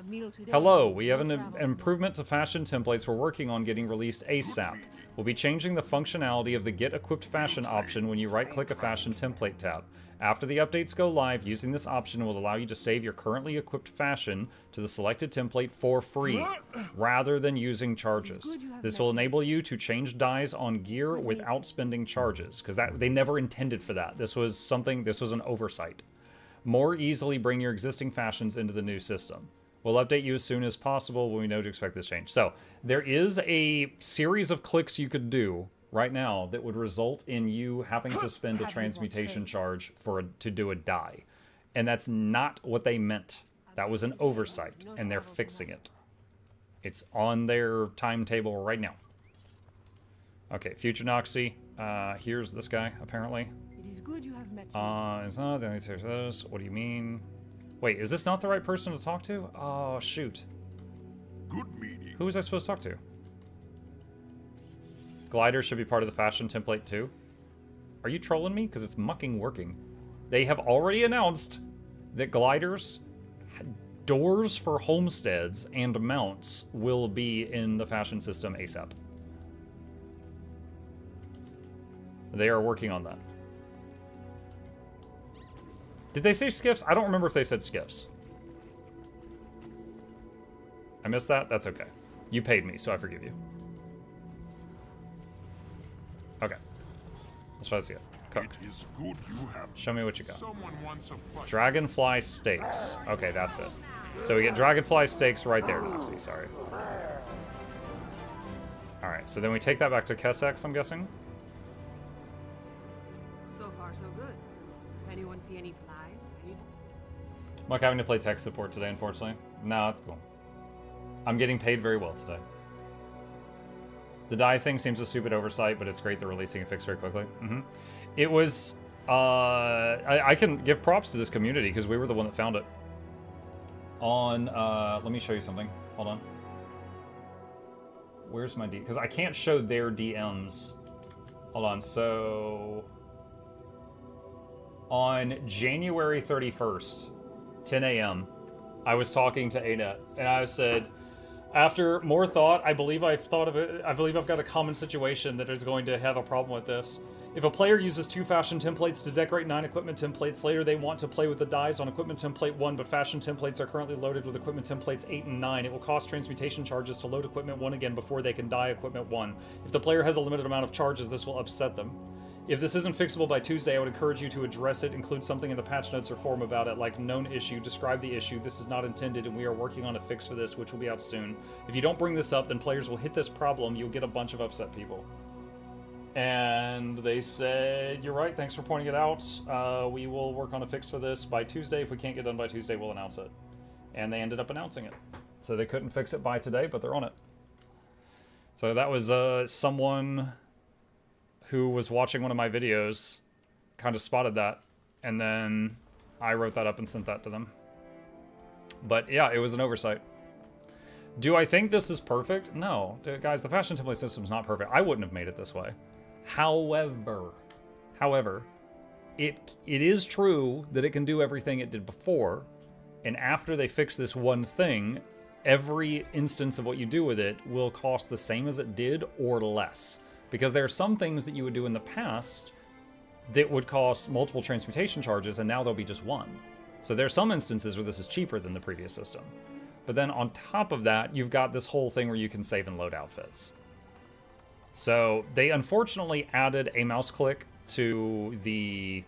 hello, we have an improvement to fashion templates we're working on getting released ASAP. We'll be changing the functionality of the Get Equipped Fashion option when you right-click a fashion template tab. After the updates go live, using this option will allow you to save your currently equipped fashion to the selected template for free, rather than using charges. This will enable you to change dyes on gear without spending charges, because they never intended for that. This was an oversight. More easily bring your existing fashions into the new system. We'll update you as soon as possible when we know to expect this change. So, there is a series of clicks you could do right now that would result in you having to spend a transmutation charge to do a dye. And that's not what they meant. That was an oversight, and they're fixing it. It's on their timetable right now. Okay, future Noxxi. Here's this guy, apparently. It is good you have met It's not the only this. What do you mean? Wait, is this not the right person to talk to? Oh, shoot. Good meeting. Who was I supposed to talk to? Glider should be part of the fashion template too. Are you trolling me? Because it's mucking working. They have already announced that gliders, doors for homesteads, and mounts will be in the fashion system ASAP. They are working on that. Did they say skiffs? I don't remember if they said skiffs. I missed that? That's okay. You paid me, so I forgive you. Okay. Let's try this again. Cooked. It is good you have. Show me what you got. Someone wants a fight. Dragonfly steaks. Okay, that's it. So we get dragonfly steaks right there, Noxxi. Sorry. Alright, so then we take that back to Kessex, I'm guessing. So far, so good. Anyone see any flies? I'm not having to play tech support today, unfortunately. No, that's cool. I'm getting paid very well today. The die thing seems a stupid oversight, but it's great they're releasing a fix very quickly. It was... I can give props to this community, because we were the one that found it. On... let me show you something. Hold on. Where's my D? Because I can't show their DMs. Hold on, so... On January 31st, 10 a.m., I was talking to ANET, and I said, after more thought, I believe I've thought of it. I believe I've got a common situation that is going to have a problem with this. If a player uses 2 fashion templates to decorate 9 equipment templates, later they want to play with the dies on equipment template 1, but fashion templates are currently loaded with equipment templates 8 and 9. It will cost transmutation charges to load equipment 1 again before they can die equipment 1. If the player has a limited amount of charges, this will upset them. If this isn't fixable by Tuesday, I would encourage you to address it, include something in the patch notes or forum about it, like known issue, describe the issue, this is not intended, and we are working on a fix for this, which will be out soon. If you don't bring this up, then players will hit this problem, you'll get a bunch of upset people. And they said, you're right, thanks for pointing it out. We will work on a fix for this by Tuesday. If we can't get done by Tuesday, we'll announce it. And they ended up announcing it. So they couldn't fix it by today, but they're on it. So that was someone who was watching one of my videos, kind of spotted that, and then I wrote that up and sent that to them. But yeah, it was an oversight. Do I think this is perfect? No. Guys, the fashion template system is not perfect. I wouldn't have made it this way. However, it is true that it can do everything it did before, and after they fix this one thing, every instance of what you do with it will cost the same as it did or less. Because there are some things that you would do in the past that would cost multiple transmutation charges, and now there'll be just one. So there are some instances where this is cheaper than the previous system. But then on top of that, you've got this whole thing where you can save and load outfits. So they unfortunately added a mouse click to the,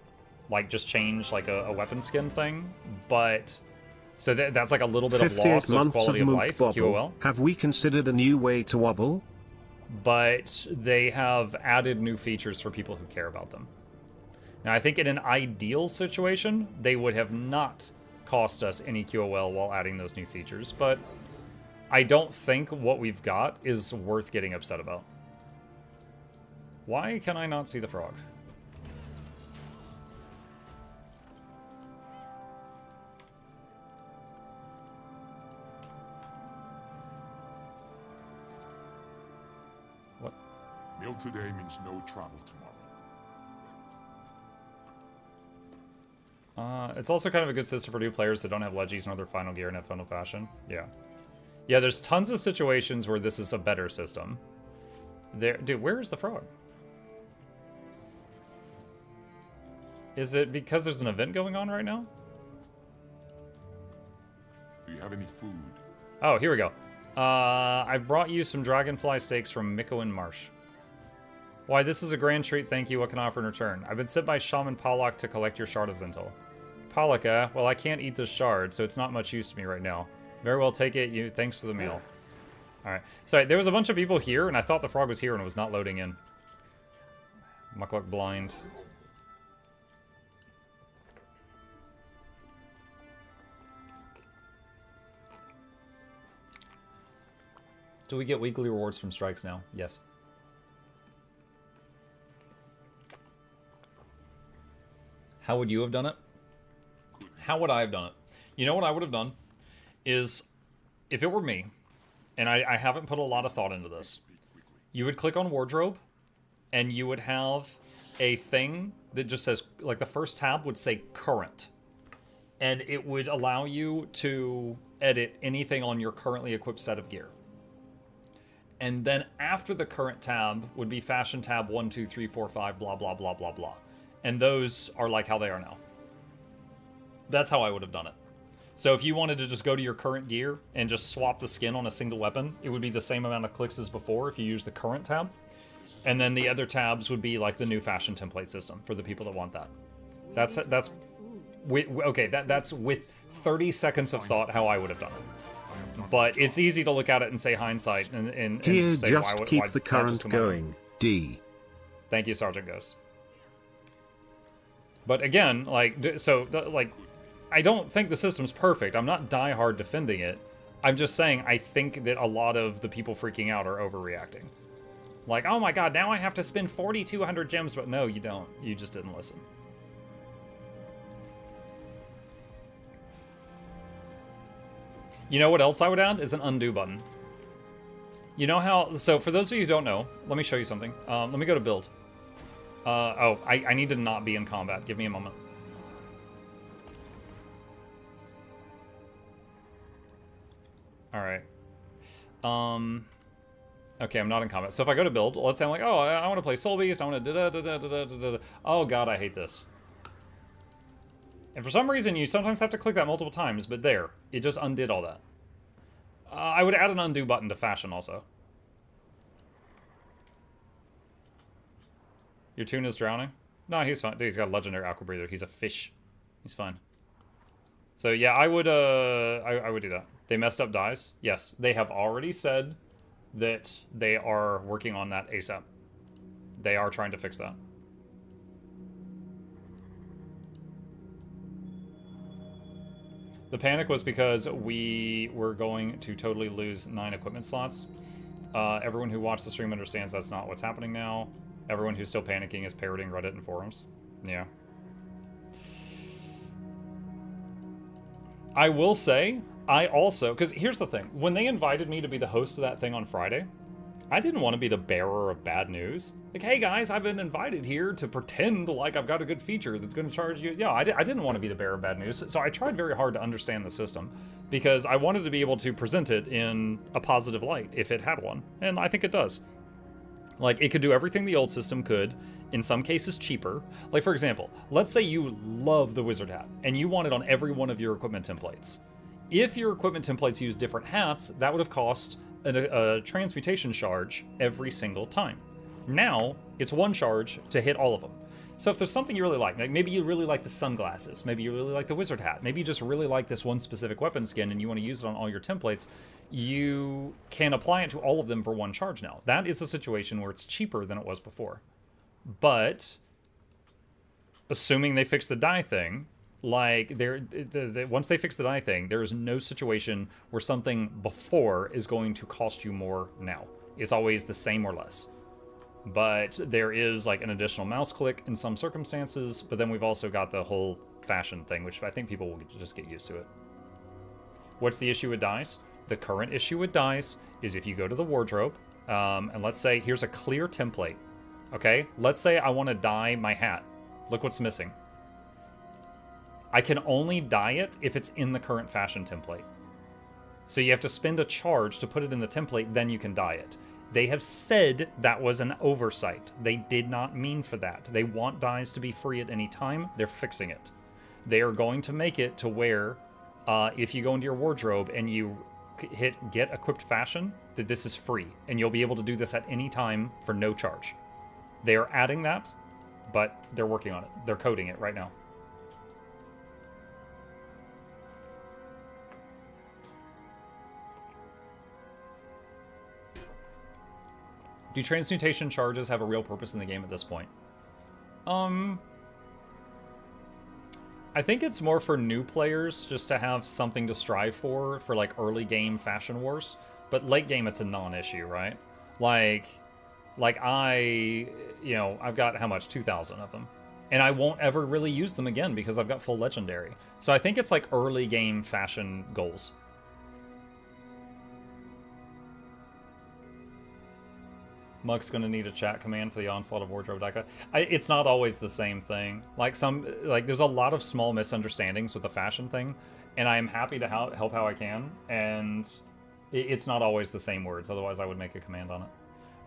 like, just change like a weapon skin thing. But, so that's like a little bit of loss of quality of life, QOL. Have we considered a new way to wobble? But they have added new features for people who care about them. Now, I think in an ideal situation, they would have not cost us any QOL while adding those new features, but I don't think what we've got is worth getting upset about. Why can I not see the frog? What? Meal today means no travel tomorrow. It's also kind of a good system for new players that don't have leggies nor their final gear and have final fashion. Yeah. Yeah, there's tons of situations where this is a better system. Dude, where is the frog? Is it because there's an event going on right now? Do you have any food? Oh, here we go. I've brought you some dragonfly steaks from Mikoan Marsh. Why, this is a grand treat, thank you. What can I offer in return? I've been sent by Shaman Pollock to collect your shard of Zental. Pollock, well, I can't eat this shard, so it's not much use to me right now. Very well, take it. Thanks for the meal. Alright. Sorry, there was a bunch of people here, and I thought the frog was here and it was not loading in. Mukluk blind. Do we get weekly rewards from strikes now? Yes. How would you have done it? How would I have done it? You know what I would have done? Is, if it were me, and I haven't put a lot of thought into this, you would click on wardrobe, and you would have a thing that just says, like the first tab would say current. And it would allow you to edit anything on your currently equipped set of gear. And then after the current tab would be fashion tab 1, 2, 3, 4, 5, blah, blah, blah, blah, blah. And those are like how they are now. That's how I would have done it. So if you wanted to just go to your current gear and just swap the skin on a single weapon, it would be the same amount of clicks as before if you use the current tab. And then the other tabs would be like the new fashion template system for the people that want that. That's with 30 seconds of thought how I would have done it. But it's easy to look at it and say hindsight and Here, say just keep the current going. D. Thank you, Sergeant Ghost. But again, like, so, like, I don't think the system's perfect. I'm not die-hard defending it. I'm just saying I think that a lot of the people freaking out are overreacting. Like, oh my god, now I have to spend 4,200 gems, but no, you don't. You just didn't listen. You know what else I would add is an undo button. You know how, so for those of you who don't know, let me show you something. Let me go to build. I need to not be in combat. Give me a moment. Alright. Okay, I'm not in combat. So if I go to build, let's say I'm like, oh, I want to play Soul Beast, I want to da-da-da-da-da-da-da. Oh god, I hate this. And for some reason, you sometimes have to click that multiple times, but there. It just undid all that. I would add an undo button to fashion also. Your tune is drowning? No, he's fine. Dude, he's got a legendary aqua breather. He's a fish. He's fine. So yeah, I would do that. They messed up dyes? Yes. They have already said that they are working on that ASAP. They are trying to fix that. The panic was because we were going to totally lose 9 equipment slots. Everyone who watched the stream understands that's not what's happening now. Everyone who's still panicking is parroting Reddit and forums. Yeah. I will say, I also, because here's the thing. When they invited me to be the host of that thing on Friday, I didn't want to be the bearer of bad news. Like, hey guys, I've been invited here to pretend like I've got a good feature that's going to charge you. Yeah, I didn't want to be the bearer of bad news. So I tried very hard to understand the system because I wanted to be able to present it in a positive light if it had one. And I think it does. Like, it could do everything the old system could, in some cases cheaper. Like, for example, let's say you love the wizard hat, and you want it on every one of your equipment templates. If your equipment templates use different hats, that would have cost a transmutation charge every single time. Now, it's one charge to hit all of them. So if there's something you really like maybe you really like the sunglasses, maybe you really like the wizard hat, maybe you just really like this one specific weapon skin and you want to use it on all your templates, you can apply it to all of them for one charge now. That is a situation where it's cheaper than it was before. But, assuming they fix the dye thing, like, once they fix the dye thing, there is no situation where something before is going to cost you more now. It's always the same or less. But there is, like, an additional mouse click in some circumstances, but then we've also got the whole fashion thing, which I think people will just get used to it. What's the issue with dyes? The current issue with dyes is if you go to the wardrobe, and let's say here's a clear template, okay? Let's say I want to dye my hat. Look what's missing. I can only dye it if it's in the current fashion template. So you have to spend a charge to put it in the template, then you can dye it. They have said that was an oversight. They did not mean for that. They want dyes to be free at any time. They're fixing it. They are going to make it to where if you go into your wardrobe and you hit get equipped fashion, that this is free. And you'll be able to do this at any time for no charge. They are adding that, but they're working on it. They're coding it right now. Do transmutation charges have a real purpose in the game at this point? I think it's more for new players, just to have something to strive for like early game fashion wars. But late game, it's a non-issue, right? Like I've got how much? 2,000 of them. And I won't ever really use them again because I've got full legendary. So I think it's like early game fashion goals. Muck's gonna need a chat command for the onslaught of wardrobe Dika. It's not always the same thing. Like there's a lot of small misunderstandings with the fashion thing, and I am happy to help how I can. And It's not always the same words, otherwise I would make a command on it.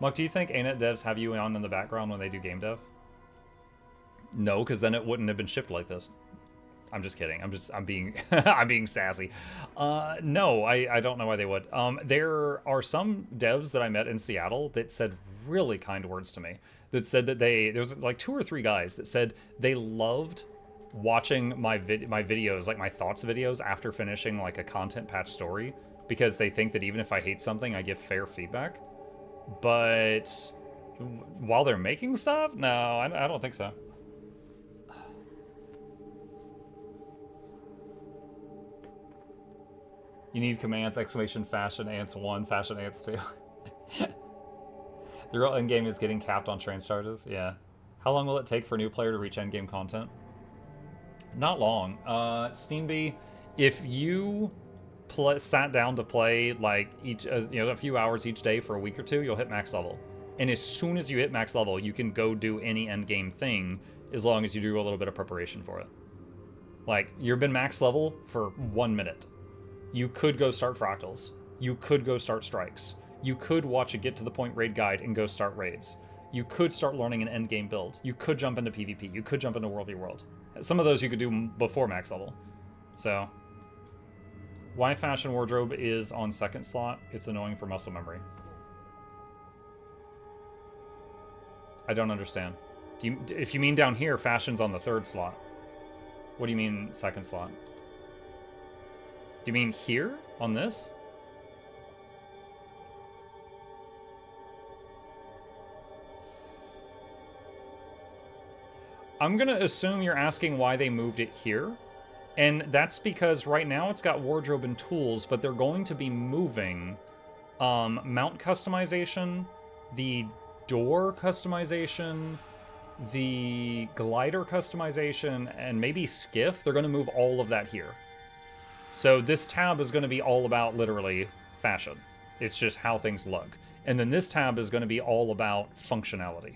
Muck, do you think ANET devs have you on in the background when they do game dev? No, because then it wouldn't have been shipped like this. I'm just kidding. I'm being I'm being sassy. No, I don't know why they would. There are some devs that I met in Seattle that said really kind words to me. That said that there's like 2 or 3 guys that said they loved watching my videos, like my thoughts videos after finishing like a content patch story, because they think that even if I hate something, I give fair feedback. But while they're making stuff, no, I don't think so. You need commands, exclamation, fashion ants 1, fashion ants 2. The real endgame is getting capped on trans charges? Yeah. How long will it take for a new player to reach endgame content? Not long. Steambee, if you sat down to play like a few hours each day for a week or 2, you'll hit max level. And as soon as you hit max level, you can go do any endgame thing as long as you do a little bit of preparation for it. Like, you've been max level for 1 minute. You could go start fractals. You could go start strikes. You could watch a get to the point raid guide and go start raids. You could start learning an end game build. You could jump into PvP. You could jump into World v World. Some of those you could do before max level. So, why fashion wardrobe is on 2nd slot? It's annoying for muscle memory. I don't understand. If you mean down here, fashion's on the 3rd slot. What do you mean 2nd slot? Do you mean here on this? I'm gonna assume you're asking why they moved it here. And that's because right now it's got wardrobe and tools, but they're going to be moving mount customization, the door customization, the glider customization, and maybe skiff. They're gonna move all of that here. So this tab is going to be all about literally fashion. It's just how things look. And then this tab is going to be all about functionality.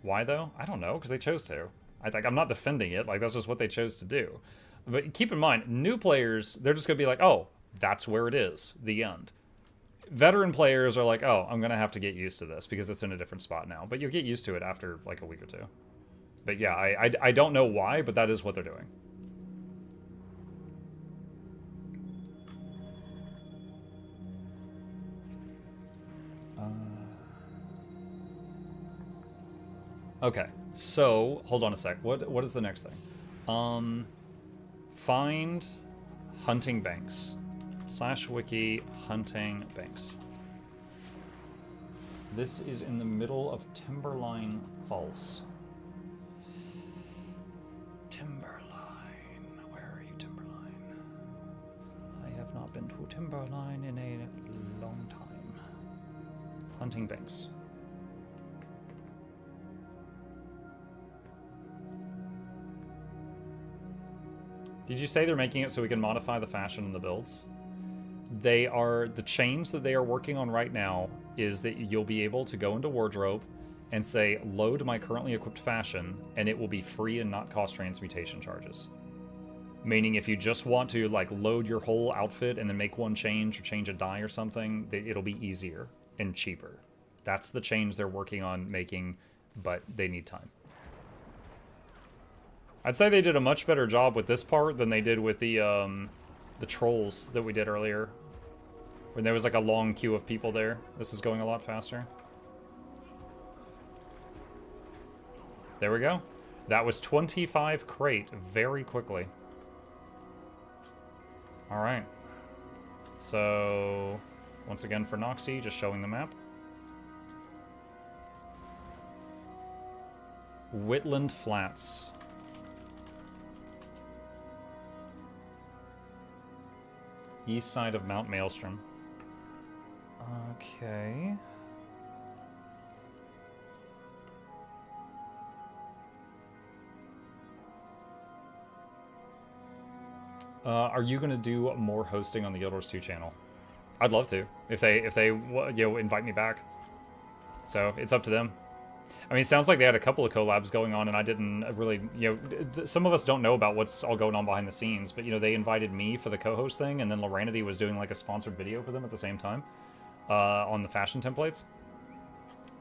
Why though? I don't know, because they chose to. I'm not defending it, like that's just what they chose to do. But keep in mind, new players, they're just going to be like, oh, that's where it is, the end. Veteran players are like, oh, I'm going to have to get used to this because it's in a different spot now. But you'll get used to it after like a week or 2. But yeah, I don't know why, but that is what they're doing. Okay, so hold on a sec. What is the next thing? Find hunting banks. /wiki hunting banks. This is in the middle of Timberline Falls. Timberline. Where are you, Timberline? I have not been to Timberline in a long time. Hunting banks. Did you say they're making it so we can modify the fashion and the builds? They are, the change that they are working on right now is that you'll be able to go into wardrobe and say, load my currently equipped fashion, and it will be free and not cost transmutation charges. Meaning if you just want to like load your whole outfit and then make one change or change a dye or something, it'll be easier and cheaper. That's the change they're working on making, but they need time. I'd say they did a much better job with this part than they did with the trolls that we did earlier. When there was like a long queue of people there. This is going a lot faster. There we go. That was 25 crate very quickly. Alright. So, once again for Noxxi, just showing the map. Whitland Flats. East side of Mount Maelstrom. Okay. Are you gonna do more hosting on the Guild Wars 2 channel? I'd love to, if they invite me back. So it's up to them. I mean, it sounds like they had a couple of collabs going on, and I didn't really, you know, some of us don't know about what's all going on behind the scenes, but, you know, they invited me for the co-host thing, and then Loranity was doing, like, a sponsored video for them at the same time on the fashion templates.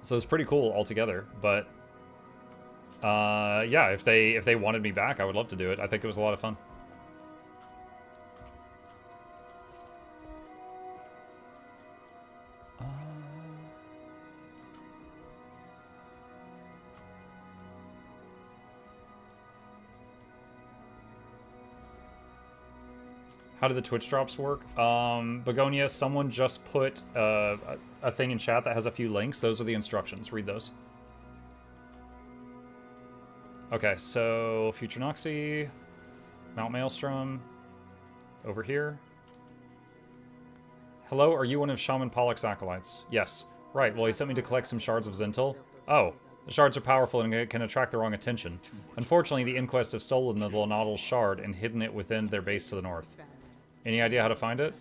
So it's pretty cool altogether, but, yeah, if they wanted me back, I would love to do it. I think it was a lot of fun. How do the Twitch drops work? Begonia, someone just put a thing in chat that has a few links. Those are the instructions. Read those. Okay, so Future Noxxi, Mount Maelstrom, over here. Hello, are you one of Shaman Pollock's acolytes? Yes. Right, well, he sent me to collect some shards of Zentil. Oh, the shards are powerful and can attract the wrong attention. Unfortunately, the Inquest have stolen the Lonadal shard and hidden it within their base to the north. Any idea how to find it?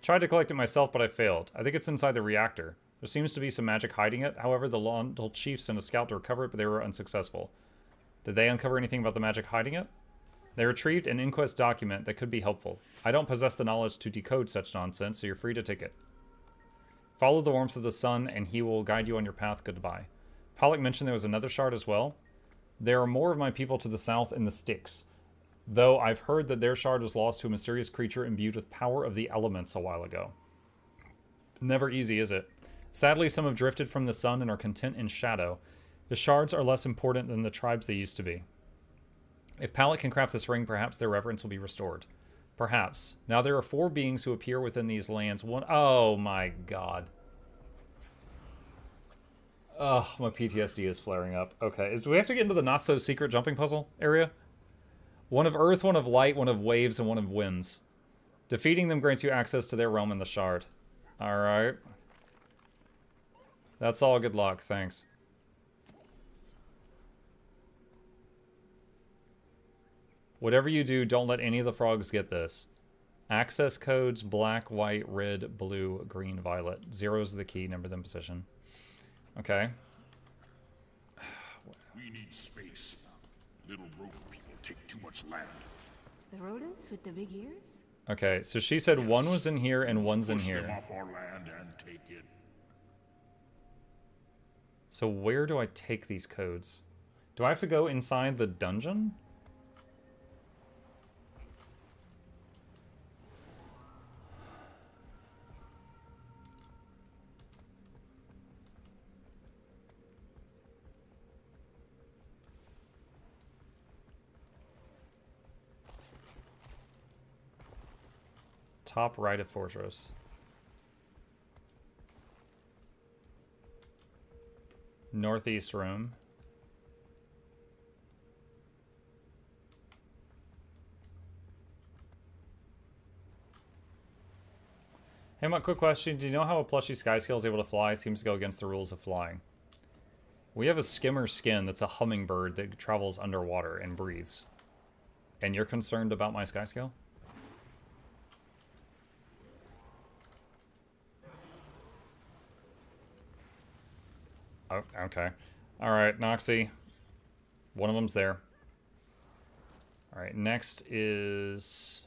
Tried to collect it myself, but I failed. I think it's inside the reactor. There seems to be some magic hiding it. However, the Lonadal chief sent a scout to recover it, but they were unsuccessful. Did they uncover anything about the magic hiding it? They retrieved an Inquest document that could be helpful. I don't possess the knowledge to decode such nonsense, so you're free to take it. Follow the warmth of the sun, and he will guide you on your path. Goodbye. Pollock mentioned there was another shard as well. There are more of my people to the south in the Styx, though I've heard that their shard was lost to a mysterious creature imbued with power of the elements a while ago. Never easy, is it? Sadly, some have drifted from the sun and are content in shadow. The shards are less important than the tribes they used to be. If Pallet can craft this ring, perhaps their reverence will be restored. Perhaps. Now there are 4 beings who appear within these lands. One, oh my god. Oh, my PTSD is flaring up. Okay, do we have to get into the not-so-secret jumping puzzle area? One of earth, one of light, one of waves, and one of winds. Defeating them grants you access to their realm in the shard. Alright. That's all good luck, thanks. Whatever you do, don't let any of the frogs get this. Access codes: black, white, red, blue, green, violet. 0 is the key, number them position. Okay. We need space. Little rodent people take too much land. The rodents with the big ears? Okay, so she said one was in here and one's in here. Push them off our land and take it. So where do I take these codes? Do I have to go inside the dungeon? Top right of Fortress. Northeast room. Hey, Muck, quick question. Do you know how a plushie Skyscale is able to fly? Seems to go against the rules of flying. We have a skimmer skin that's a hummingbird that travels underwater and breathes. And you're concerned about my Skyscale? Oh, okay. Alright, Noxxi. One of them's there. Alright, next is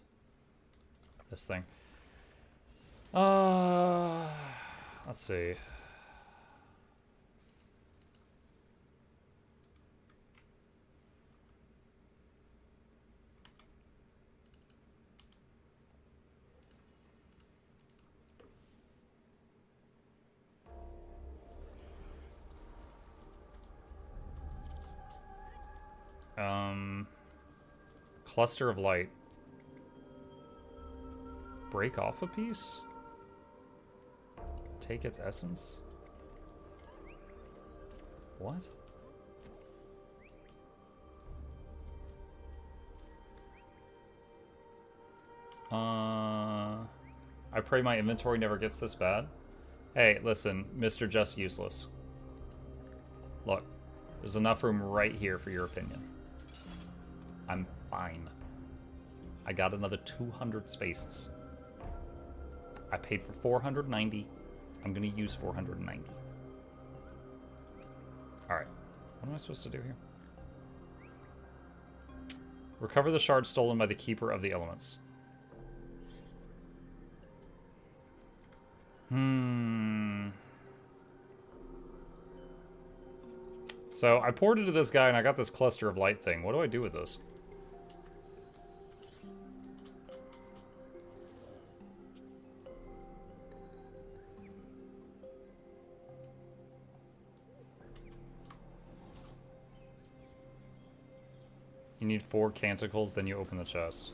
this thing. Let's see. Cluster of light. Break off a piece? Take its essence? What? I pray my inventory never gets this bad. Hey, listen, Mr. Just Useless. Look, there's enough room right here for your opinion. I'm fine. I got another 200 spaces. I paid for 490. I'm gonna use 490. Alright. What am I supposed to do here? Recover the shard stolen by the Keeper of the Elements. So I poured into this guy and I got this cluster of light thing. What do I do with this? You need 4 canticles, then you open the chest.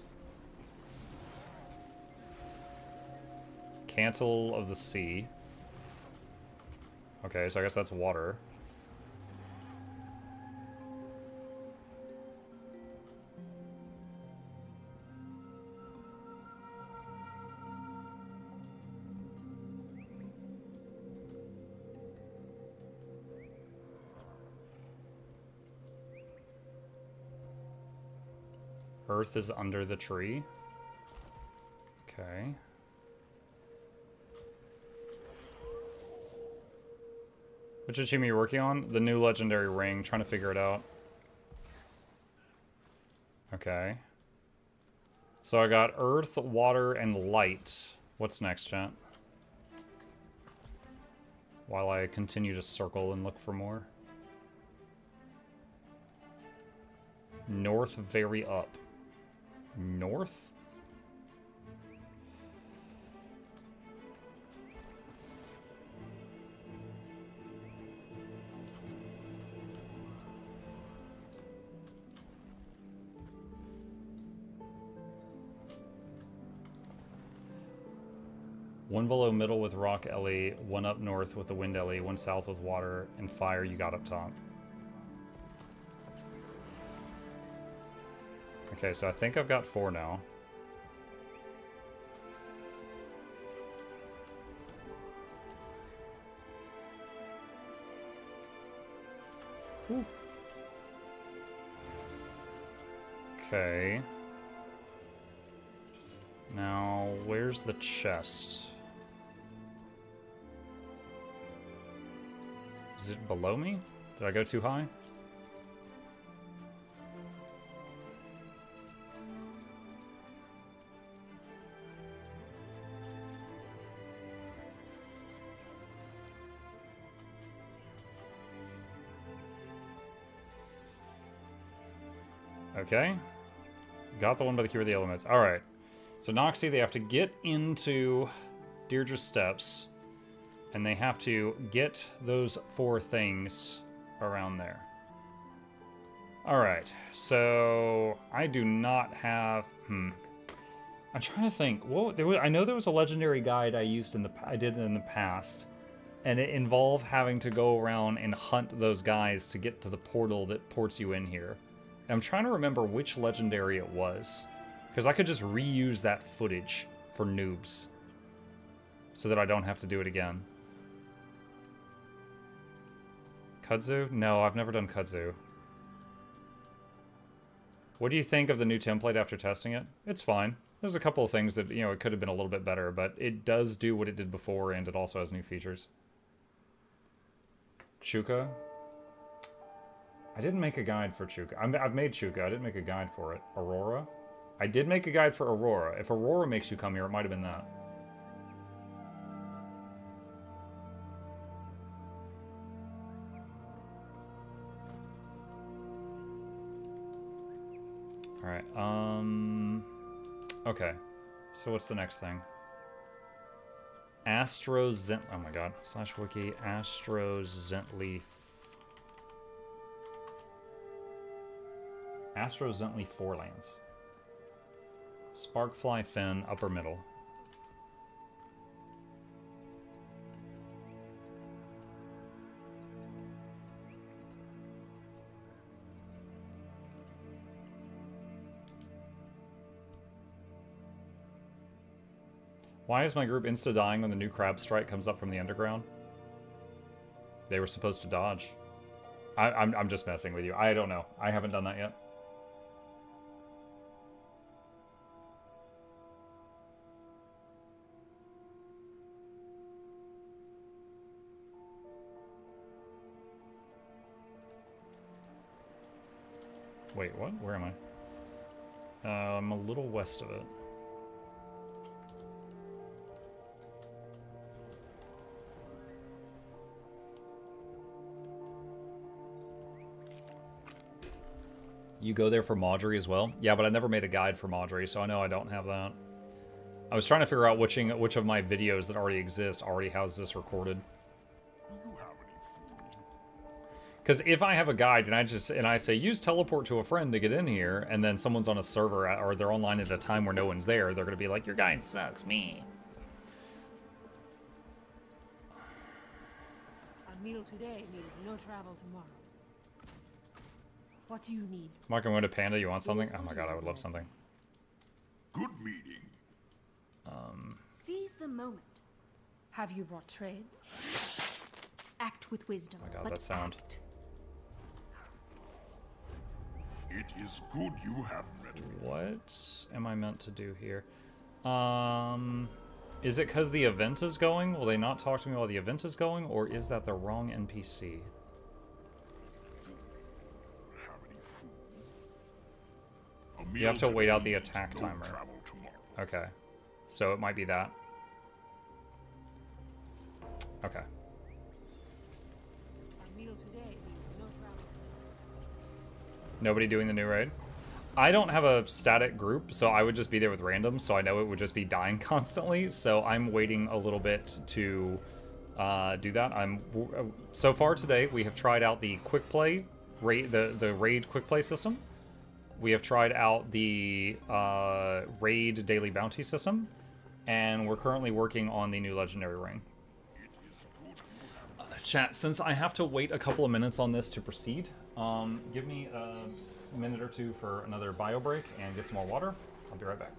Cantle of the Sea. Okay, so I guess that's water. Earth is under the tree. Okay. Which achievement are you working on? The new legendary ring, trying to figure it out. Okay. So I got earth, water, and light. What's next, chat? While I continue to circle and look for more. North, very up. North? One below middle with rock Ellie, one up north with the wind Ellie, one south with water and fire you got up top. Okay, so I think I've got 4 now. Ooh. Okay. Now, where's the chest? Is it below me? Did I go too high? Okay. Got the one by the Cure of the Elements. Alright. So Noxxi, they have to get into Deirdre's Steps, and they have to get those 4 things around there. Alright. So I do not have... I'm trying to think. Well, I know there was a legendary guide I used I did in the past, and it involved having to go around and hunt those guys to get to the portal that ports you in here. I'm trying to remember which legendary it was, because I could just reuse that footage for noobs so that I don't have to do it again. Kudzu? No, I've never done Kudzu. What do you think of the new template after testing it? It's fine. There's a couple of things that, you know, it could have been a little bit better, but it does do what it did before, and it also has new features. Chuka? I didn't make a guide for Chuka. I've made Chuka. I didn't make a guide for it. Aurora? I did make a guide for Aurora. If Aurora makes you come here, it might have been that. Alright, okay. So what's the next thing? Oh my god. /wiki. Astrozently 4 lands. Sparkfly Fen, upper middle. Why is my group insta-dying when the new crab strike comes up from the underground? They were supposed to dodge. I'm just messing with you. I don't know. I haven't done that yet. Wait, what? Where am I? I'm a little west of it. You go there for Maudry as well? Yeah, but I never made a guide for Maudry, so I know I don't have that. I was trying to figure out which of my videos that already exist already has this recorded. Because if I have a guide and I say use teleport to a friend to get in here, and then someone's on a server or they're online at a time where no one's there, they're gonna be like, your guide sucks, me. A meal today means no travel tomorrow. What do you need? Mark, I'm going to Panda. You want something? Oh my god, I would love something. Good meeting. Seize the moment. Have you brought trade? Act with wisdom. Oh my god, that sound. Act. It is good you have met me. What am I meant to do here? Is it because the event is going? Will they not talk to me while the event is going? Or is that the wrong NPC? You have to wait out the attack timer. Okay. So it might be that. Okay. Nobody doing the new raid? I don't have a static group, so I would just be there with randoms, so I know it would just be dying constantly, so I'm waiting a little bit to do that. So far today, we have tried out the quick play, the raid quick play system. We have tried out the raid daily bounty system, and we're currently working on the new legendary ring. Chat, since I have to wait a couple of minutes on this to proceed, give me a minute or two for another bio break and get some more water. I'll be right back.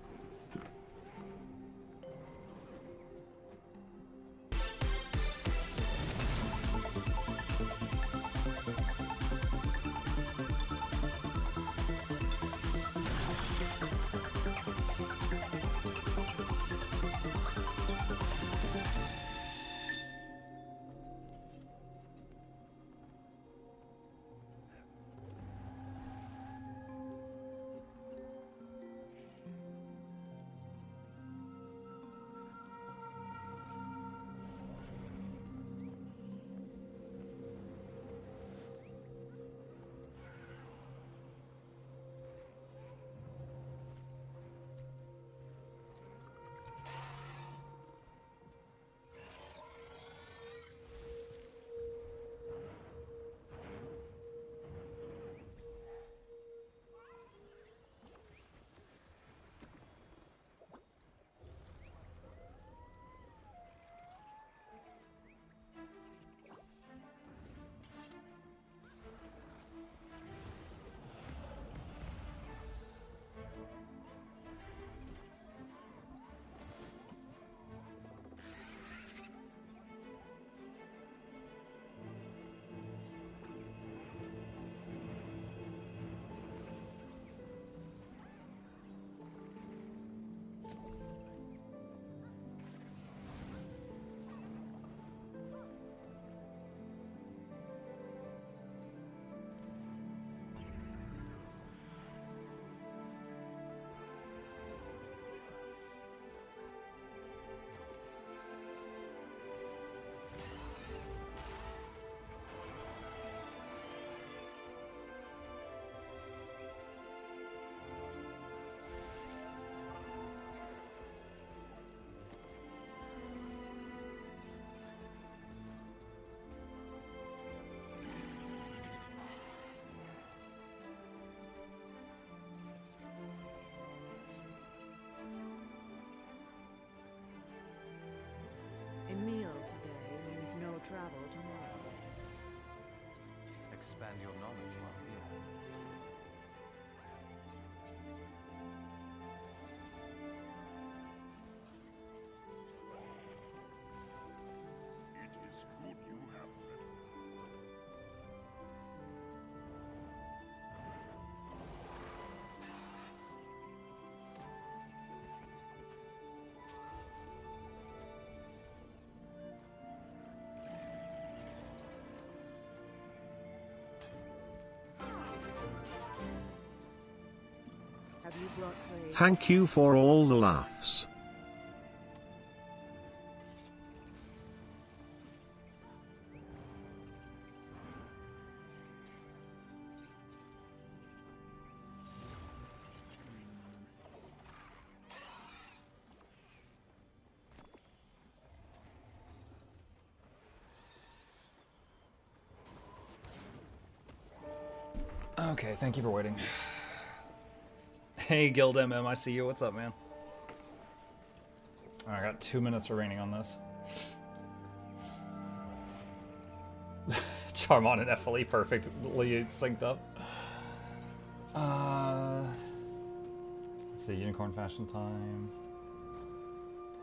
travel tomorrow. Expand your knowledge while here. It is good you have met me. Have you brought praise? Thank you for all the laughs. Okay, thank you for waiting. Hey, Guild MM, I see you. What's up, man? I got 2 minutes remaining on this. Charmon and FLE perfectly synced up. Let's see, Unicorn Fashion Time.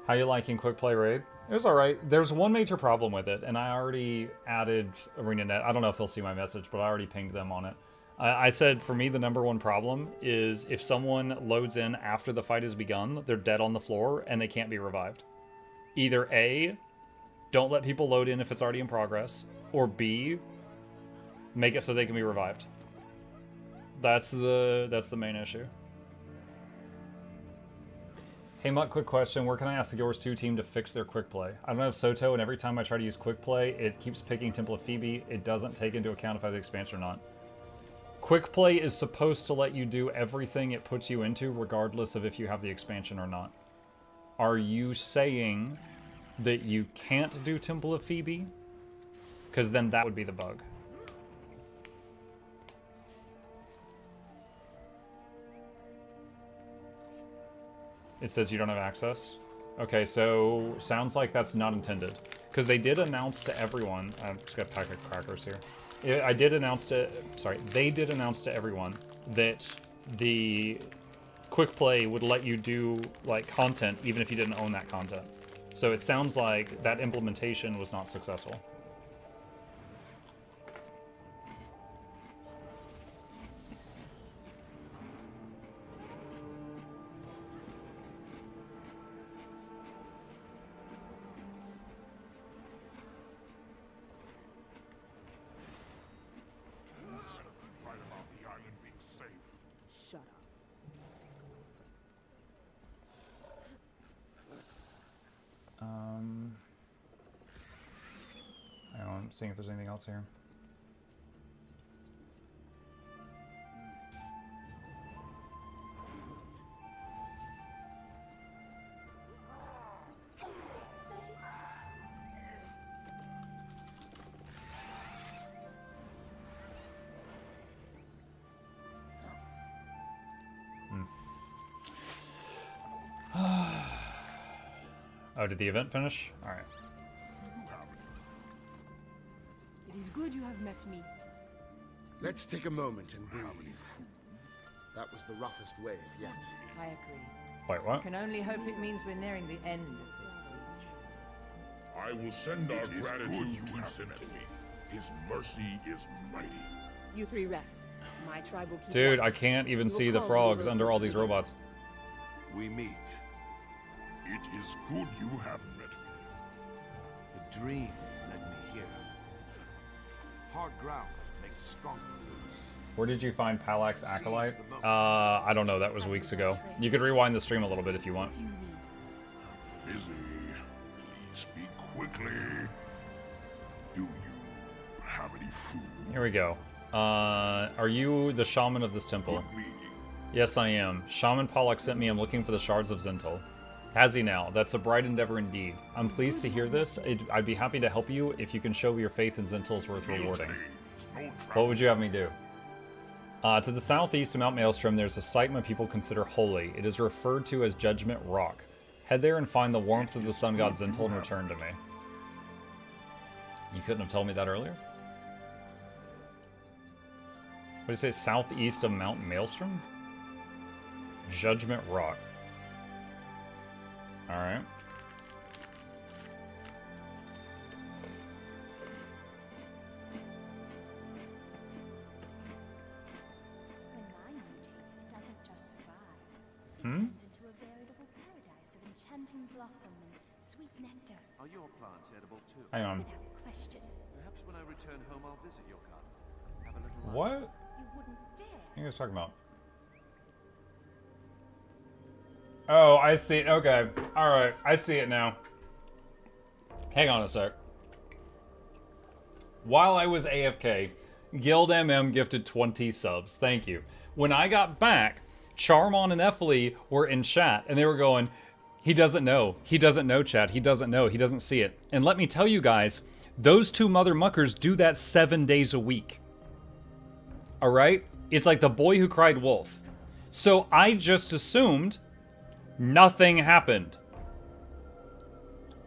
How you liking Quick Play Raid? It was alright. There's one major problem with it, and I already added ArenaNet. I don't know if they'll see my message, but I already pinged them on it. I said, for me, the #1 problem is if someone loads in after the fight has begun, they're dead on the floor, and they can't be revived. Either A, don't let people load in if it's already in progress, or B, make it so they can be revived. That's the main issue. Hey Muck, quick question. Where can I ask the Guild Wars 2 team to fix their quick play? I don't have Soto, and every time I try to use quick play, it keeps picking Temple of Phoebe. It doesn't take into account if I have the expansion or not. Quick play is supposed to let you do everything it puts you into, regardless of if you have the expansion or not. Are you saying that you can't do Temple of Phoebe? Because then that would be the bug. It says you don't have access. Okay, so sounds like that's not intended. Because they did announce to everyone, I've just got a pack of crackers here. They did announce to everyone that the quick play would let you do like content even if you didn't own that content. So it sounds like that implementation was not successful. I'm seeing if there's anything else here. Oh, did the event finish? All right. It is good you have met me. Let's take a moment and breathe. That was the roughest wave yet. I agree. Wait, what? I can only hope it means we're nearing the end of this siege. I will send our gratitude to Sentinel. His mercy is mighty. You three rest. My tribe will keep Dude, watch. I can't even We will see the call frogs you under all to these the- robots. We meet. It is good you have met me. The dream led me here. Hard ground makes stronger roots. Where did you find Palak's Acolyte? I don't know, that was weeks ago. You could rewind the stream a little bit if you want. Busy. Please speak quickly. Do you have any food? Here we go. Are you the shaman of this temple? Yes, I am. Shaman Palak sent me. I'm looking for the shards of Zental. Has he now? That's a bright endeavor indeed. I'm pleased to hear this. I'd be happy to help you if you can show your faith in Zental's worth rewarding. What would you have me do? To the southeast of Mount Maelstrom, there's a site my people consider holy. It is referred to as Judgment Rock. Head there and find the warmth of the sun god Zental and return to me. You couldn't have told me that earlier? What do you say, southeast of Mount Maelstrom? Judgment Rock. Alright. When mine mutates, it doesn't just survive. It Hmm? turns into a veritable paradise of enchanting blossom and sweet nectar. Are your plants edible too? Hang on. Without question. Perhaps when I return home, I'll visit your garden. Have a little lunch. What? You wouldn't dare. What are you guys talking about? Oh, I see. Okay. Alright. I see it now. Hang on a sec. While I was AFK, Guild MM gifted 20 subs. Thank you. When I got back, Charmon and Ephley were in chat, and they were going, he doesn't know. He doesn't know, chat. He doesn't know. He doesn't see it. And let me tell you guys, those two mother muckers do that 7 days a week. Alright? It's like the boy who cried wolf. So I just assumed nothing happened.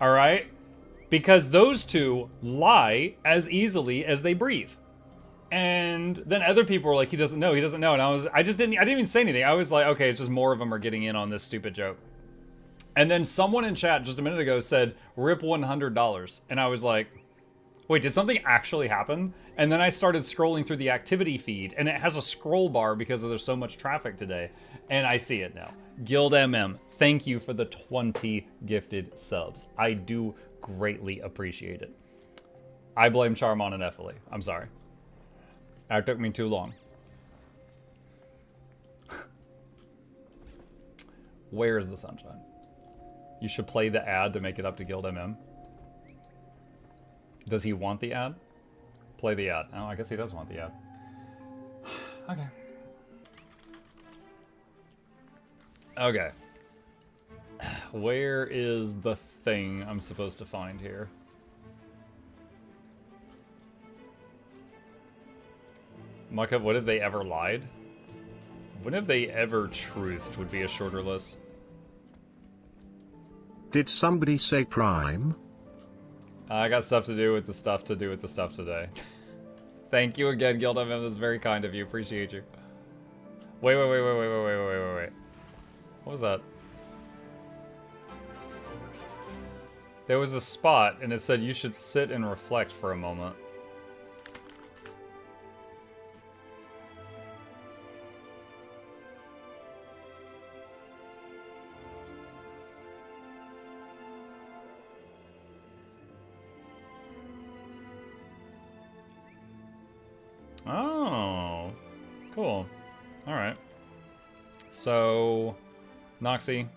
Alright? Because those two lie as easily as they breathe. And then other people were like, he doesn't know, and I didn't even say anything. I was like, okay, it's just more of them are getting in on this stupid joke. And then someone in chat just a minute ago said, rip $100. And I was like, wait, did something actually happen? And then I started scrolling through the activity feed, and it has a scroll bar because there's so much traffic today. And I see it now. Guild MM, thank you for the 20 gifted subs. I do greatly appreciate it. I blame Charmon and Ephley. I'm sorry. That took me too long. Where is the sunshine? You should play the ad to make it up to Guild MM. Does he want the ad? Play the ad. Oh, I guess he does want the ad. Okay. Okay. Where is the thing I'm supposed to find here? Mucka, what if they ever lied? What if they ever truthed would be a shorter list. Did somebody say Prime? I got stuff to do with the stuff today. Thank you again, Guild MM. That's very kind of you. Appreciate you. Wait. What was that? There was a spot, and it said you should sit and reflect for a moment. Oh, cool. All right. So, Noxxi,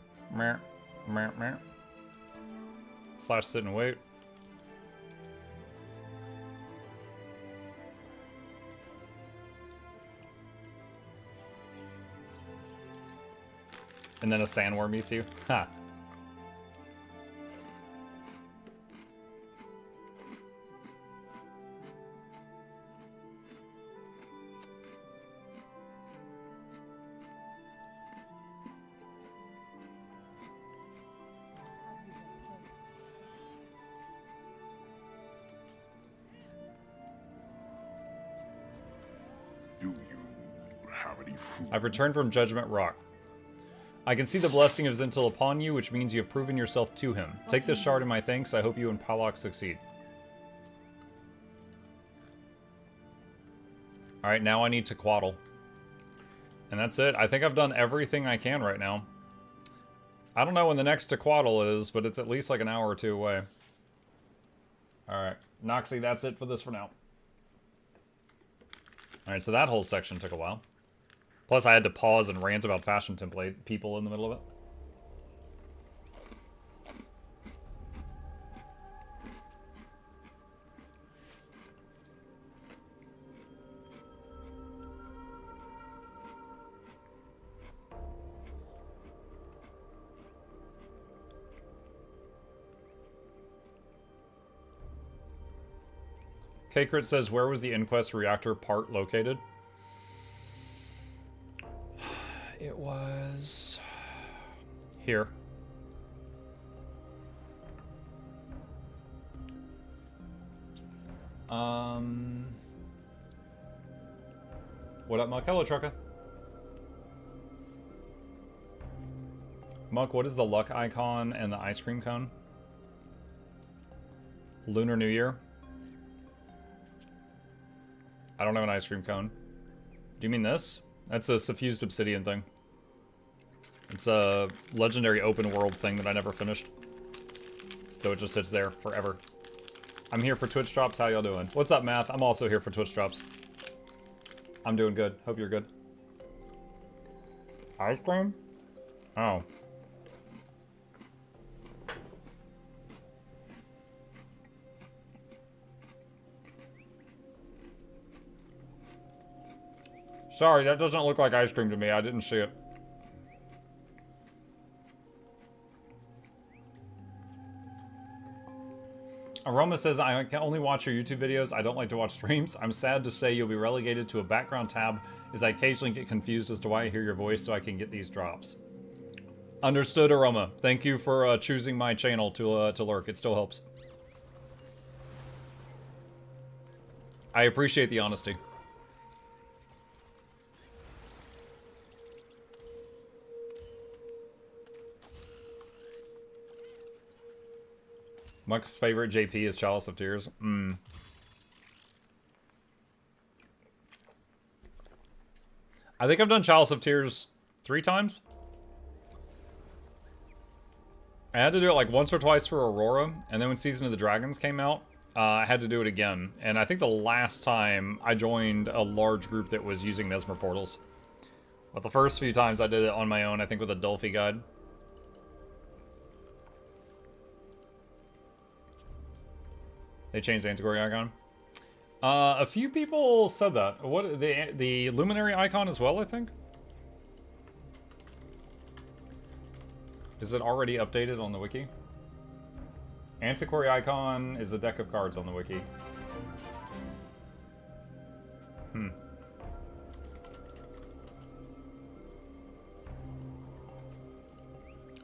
/ sit and wait. And then a sandworm eats you. Ha. I've returned from Judgment Rock. I can see the blessing of Zintil upon you, which means you have proven yourself to him. Take this shard in my thanks. I hope you and Palak succeed. Alright, now I need to Quaddle. And that's it. I think I've done everything I can right now. I don't know when the next Tequaddle is, but it's at least like an hour or two away. Alright, Noxxi, that's it for this for now. Alright, so that whole section took a while. Plus, I had to pause and rant about fashion template people in the middle of it. K-Crit says, where was the Inquest reactor part located? It was here. What up, Muck? Hello, Trucka. Muck, what is the luck icon and the ice cream cone? Lunar New Year? I don't have an ice cream cone. Do you mean this? That's a suffused obsidian thing. It's a legendary open world thing that I never finished. So it just sits there forever. I'm here for Twitch drops. How y'all doing? What's up, Math? I'm also here for Twitch drops. I'm doing good. Hope you're good. Ice cream? Oh. Sorry, that doesn't look like ice cream to me. I didn't see it. Aroma says, I can only watch your YouTube videos. I don't like to watch streams. I'm sad to say you'll be relegated to a background tab as I occasionally get confused as to why I hear your voice so I can get these drops. Understood, Aroma. Thank you for choosing my channel to lurk. It still helps. I appreciate the honesty. Muck's favorite JP is Chalice of Tears. I think I've done Chalice of Tears 3 times. I had to do it like once or twice for Aurora, and then when Season of the Dragons came out, I had to do it again. And I think the last time I joined a large group that was using Mesmer portals. But the first few times I did it on my own, I think with a Dolphy guide. They changed the Antiquary icon. A few people said that. What the Luminary icon as well, I think? Is it already updated on the wiki? Antiquary icon is a deck of cards on the wiki.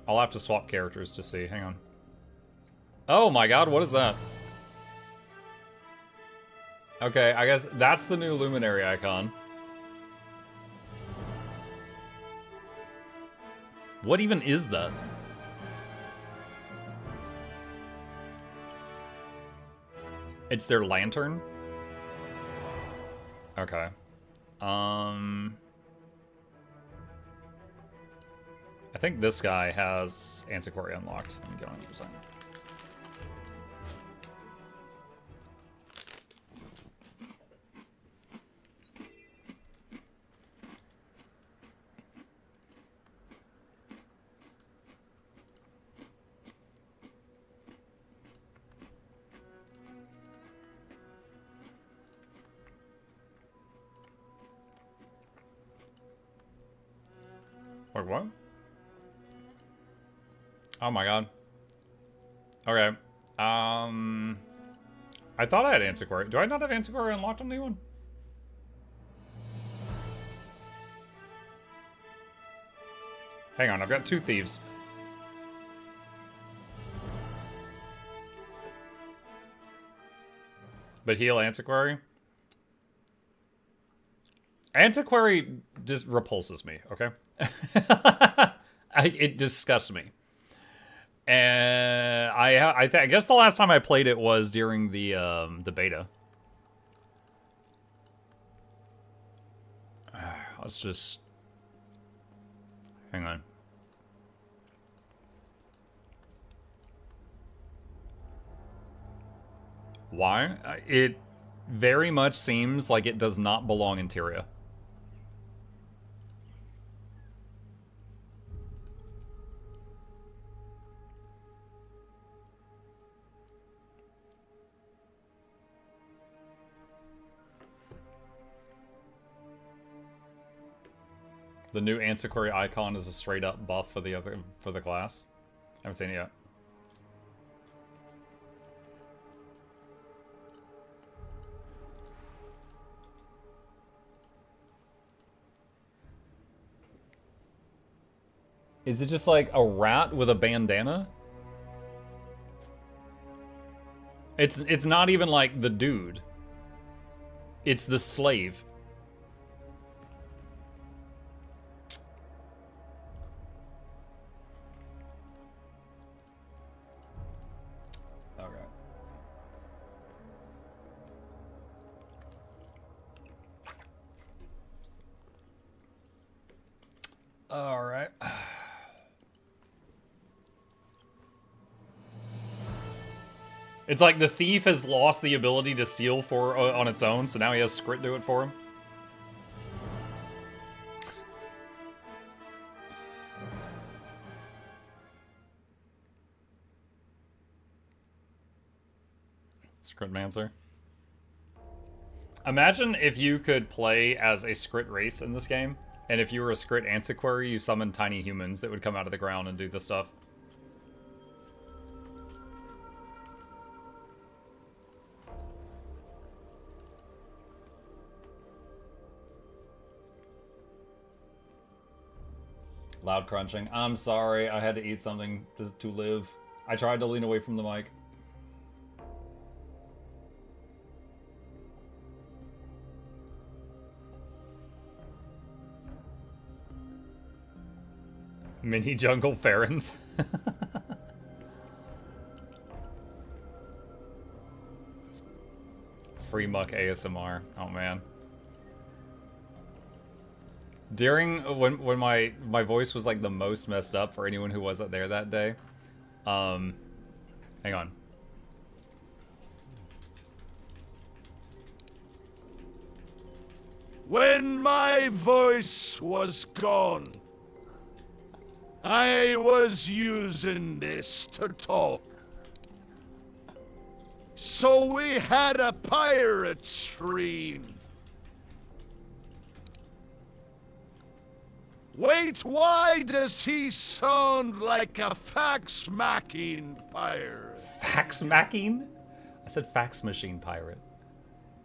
I'll have to swap characters to see. Hang on. Oh my god, what is that? Okay, I guess that's the new Luminary icon. What even is that? It's their lantern? Okay. I think this guy has Antiquary unlocked. Let me get 100%. Wait, what? Oh my god. Okay. I thought I had Antiquary. Do I not have Antiquary unlocked on anyone? Hang on, I've got 2 thieves. But heal Antiquary? Antiquary just repulses me, okay? It disgusts me. And I guess the last time I played it was during the beta. Let's just hang on. Why? It very much seems like it does not belong in Tyria. The new Antiquary icon is a straight up buff for the class. Haven't seen it yet. Is it just like a rat with a bandana? It's not even like the dude. It's the slave. All right. It's like the thief has lost the ability to steal on its own, so now he has Scrit do it for him. Scritmancer. Imagine if you could play as a Skrit race in this game, and if you were a Skrit antiquary, you summoned tiny humans that would come out of the ground and do the stuff. Loud crunching. I'm sorry, I had to eat something to live. I tried to lean away from the mic. Mini jungle Farons. Free muck ASMR. Oh man. During when my voice was like the most messed up for anyone who wasn't there that day. Hang on. When my voice was gone, I was using this to talk. So we had a pirate stream. Wait, why does he sound like a fax-macking pirate? Fax-macking? I said fax machine pirate.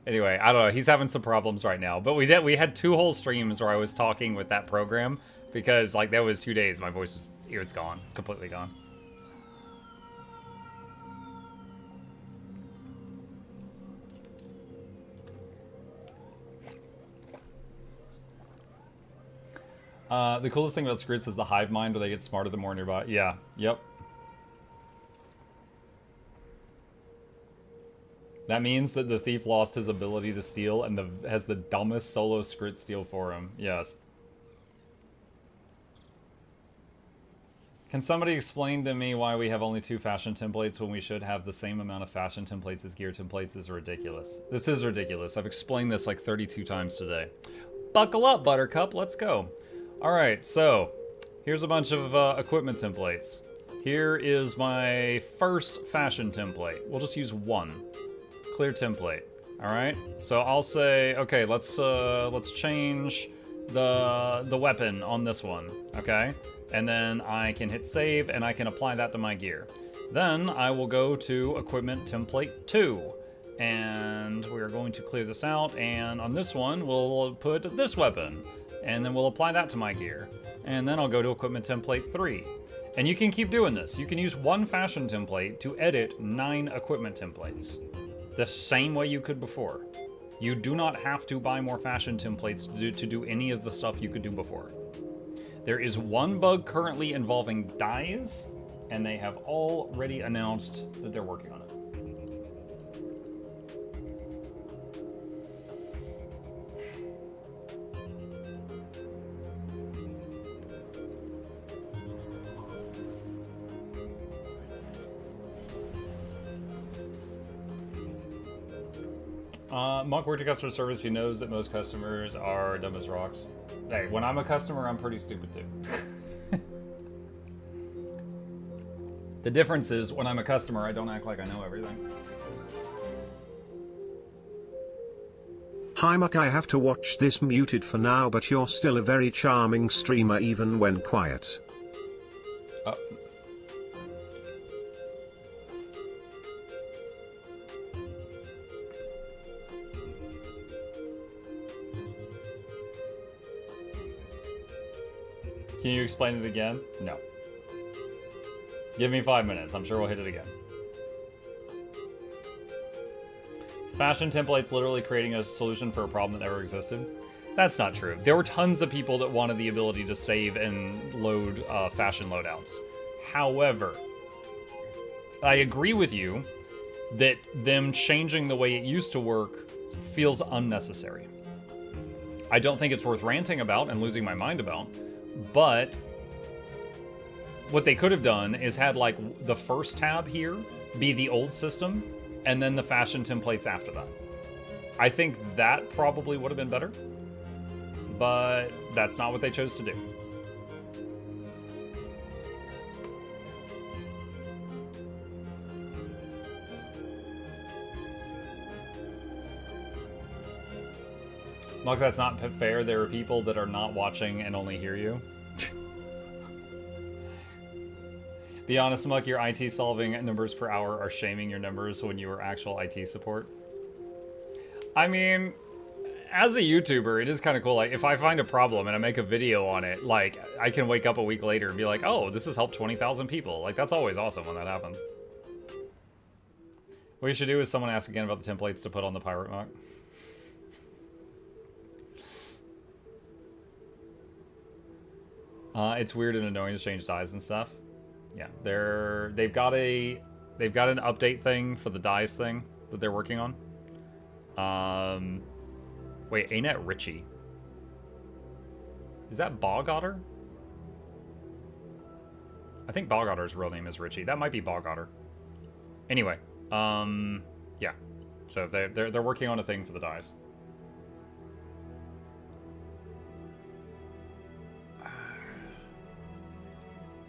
Anyway, I don't know. He's having some problems right now. But we had 2 whole streams where I was talking with that program because like that was 2 days. My voice was gone. It's completely gone. The coolest thing about Skrits is the hive mind where they get smarter the more nearby. Yeah. Yep. That means that the thief lost his ability to steal and has the dumbest solo Skrit steal for him. Yes. Can somebody explain to me why we have only 2 fashion templates when we should have the same amount of fashion templates as gear templates? Is ridiculous. This is ridiculous. I've explained this like 32 times today. Buckle up, Buttercup. Let's go. All right, so here's a bunch of equipment templates. Here is my first fashion template. We'll just use 1. Clear template. All right. So I'll say, okay, let's change the weapon on this one. Okay. And then I can hit save and I can apply that to my gear. Then I will go to equipment template 2. And we're going to clear this out. And on this one, we'll put this weapon. And then we'll apply that to my gear. And then I'll go to equipment template 3. And you can keep doing this. You can use 1 fashion template to edit 9 equipment templates. The same way you could before. You do not have to buy more fashion templates to do any of the stuff you could do before. There is 1 bug currently involving dyes, and they have already announced that they're working on it. Monk worked at customer service. He knows that most customers are dumb as rocks. Hey, when I'm a customer, I'm pretty stupid too. The difference is, when I'm a customer, I don't act like I know everything. Hi Muck, I have to watch this muted for now, but you're still a very charming streamer even when quiet. Can you explain it again? No. Give me 5 minutes. I'm sure we'll hit it again. Fashion templates literally creating a solution for a problem that never existed. That's not true. There were tons of people that wanted the ability to save and load fashion loadouts. However, I agree with you that them changing the way it used to work feels unnecessary. I don't think it's worth ranting about and losing my mind about. But what they could have done is had like the first tab here be the old system and then the fashion templates after that. I think that probably would have been better, but that's not what they chose to do. Muck, that's not fair. There are people that are not watching and only hear you. Be honest, Muck, your IT solving numbers per hour are shaming your numbers when you were actual IT support. I mean, as a YouTuber, it is kind of cool. Like, if I find a problem and I make a video on it, like, I can wake up a week later and be like, oh, this has helped 20,000 people. Like, that's always awesome when that happens. What you should do is someone ask again about the templates to put on the pirate Muck. It's weird and annoying to change dyes and stuff. Yeah, they've got an update thing for the dyes thing that they're working on. Wait, ain't that Richie? Is that Bog Otter? I think Bog Otter's real name is Richie. That might be Bog Otter. Anyway, yeah. So they're working on a thing for the dyes.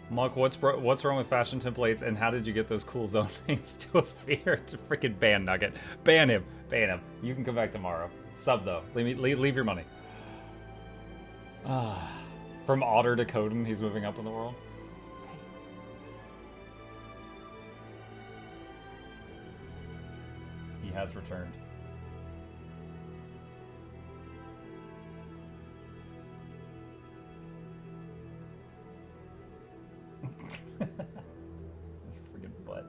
Muck, what's wrong with fashion templates, and how did you get those cool zone names to appear? To freaking ban Nugget. Ban him. Ban him. You can come back tomorrow. Sub, though. Leave your money. From Otter to Coden, he's moving up in the world. He has returned. This friggin' butt.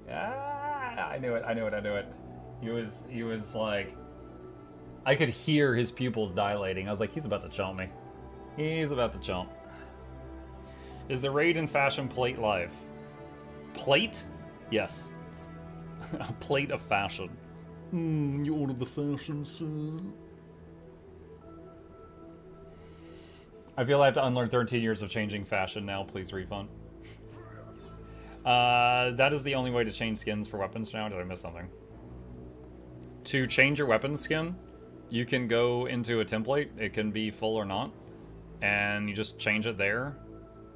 Ah, I knew it. He was like, I could hear his pupils dilating. I was like, he's about to chomp me. He's about to chomp. Is the raid in fashion plate live? Plate? Yes. A plate of fashion. You ordered the fashion, sir. I feel I have to unlearn 13 years of changing fashion now. Please refund. That is the only way to change skins for weapons now. Did I miss something? To change your weapon skin, you can go into a template. It can be full or not. And you just change it there.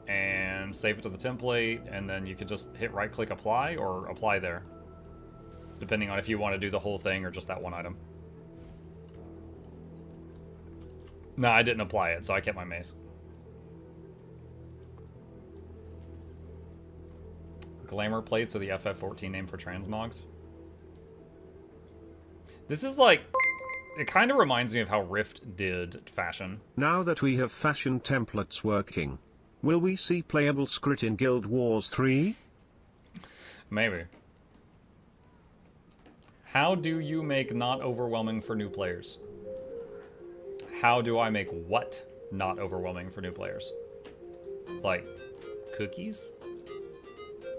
And save it to the template, and then you can just hit right-click apply or apply there, depending on if you want to do the whole thing or just that one item. No, I didn't apply it, so I kept my mace. Glamour plates are the FF14 name for transmogs. This is like, it kind of reminds me of how Rift did fashion. Now that we have fashion templates working, will we see playable script in Guild Wars 3? Maybe. How do you make not overwhelming for new players? How do I make what not overwhelming for new players? Like, cookies?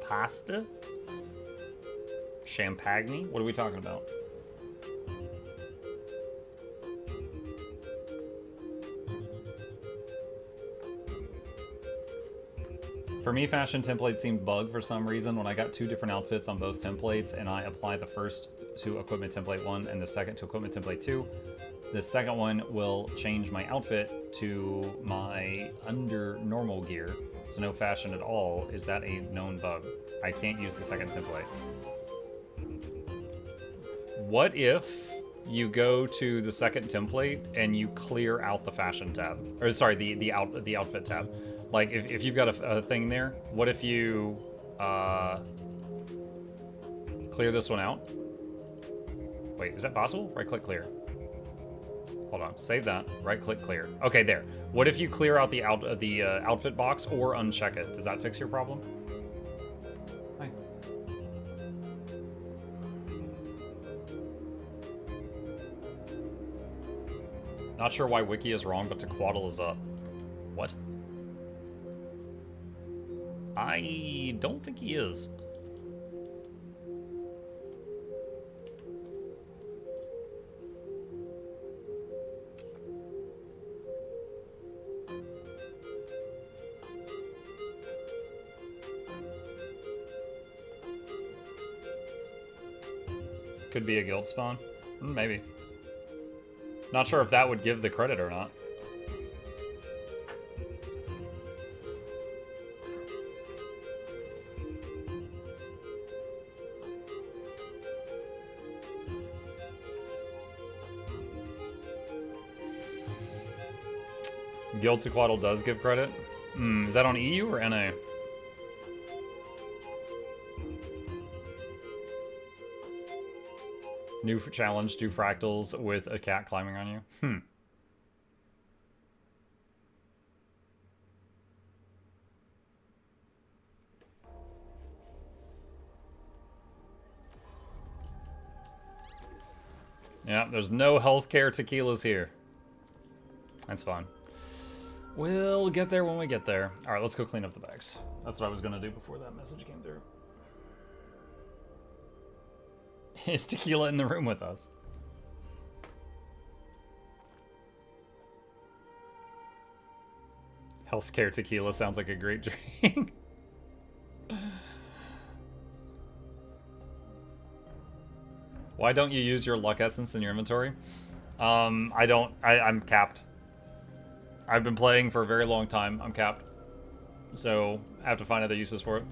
Pasta? Champagne? What are we talking about? For me, fashion templates seemed bugged for some reason when I got two different outfits on both templates and I apply the first to equipment template 1 and the second to equipment template 2. The second one will change my outfit to my under normal gear, so no fashion at all. Is that a known bug? I can't use the second template. What if you go to the second template and you clear out the fashion tab? Or sorry, the outfit tab. Like, if you've got a thing there, what if you clear this one out? Wait, is that possible? Right-click clear. Hold on, save that. Right-click clear. Okay, there. What if you clear out the outfit box or uncheck it? Does that fix your problem? Hi. Not sure why Wiki is wrong, but Tequaddle is up. What? I don't think he is. Could be a guild spawn. Maybe. Not sure if that would give the credit or not. Guild Sequaddle does give credit? Is that on EU or NA? New challenge, do fractals with a cat climbing on you. Yeah, there's no healthcare tequilas here. That's fine. We'll get there when we get there. All right, let's go clean up the bags. That's what I was gonna do before that message came through. Is tequila in the room with us? Healthcare tequila sounds like a great drink. Why don't you use your luck essence in your inventory? I'm capped. I've been playing for a very long time. I'm capped. So I have to find other uses for it.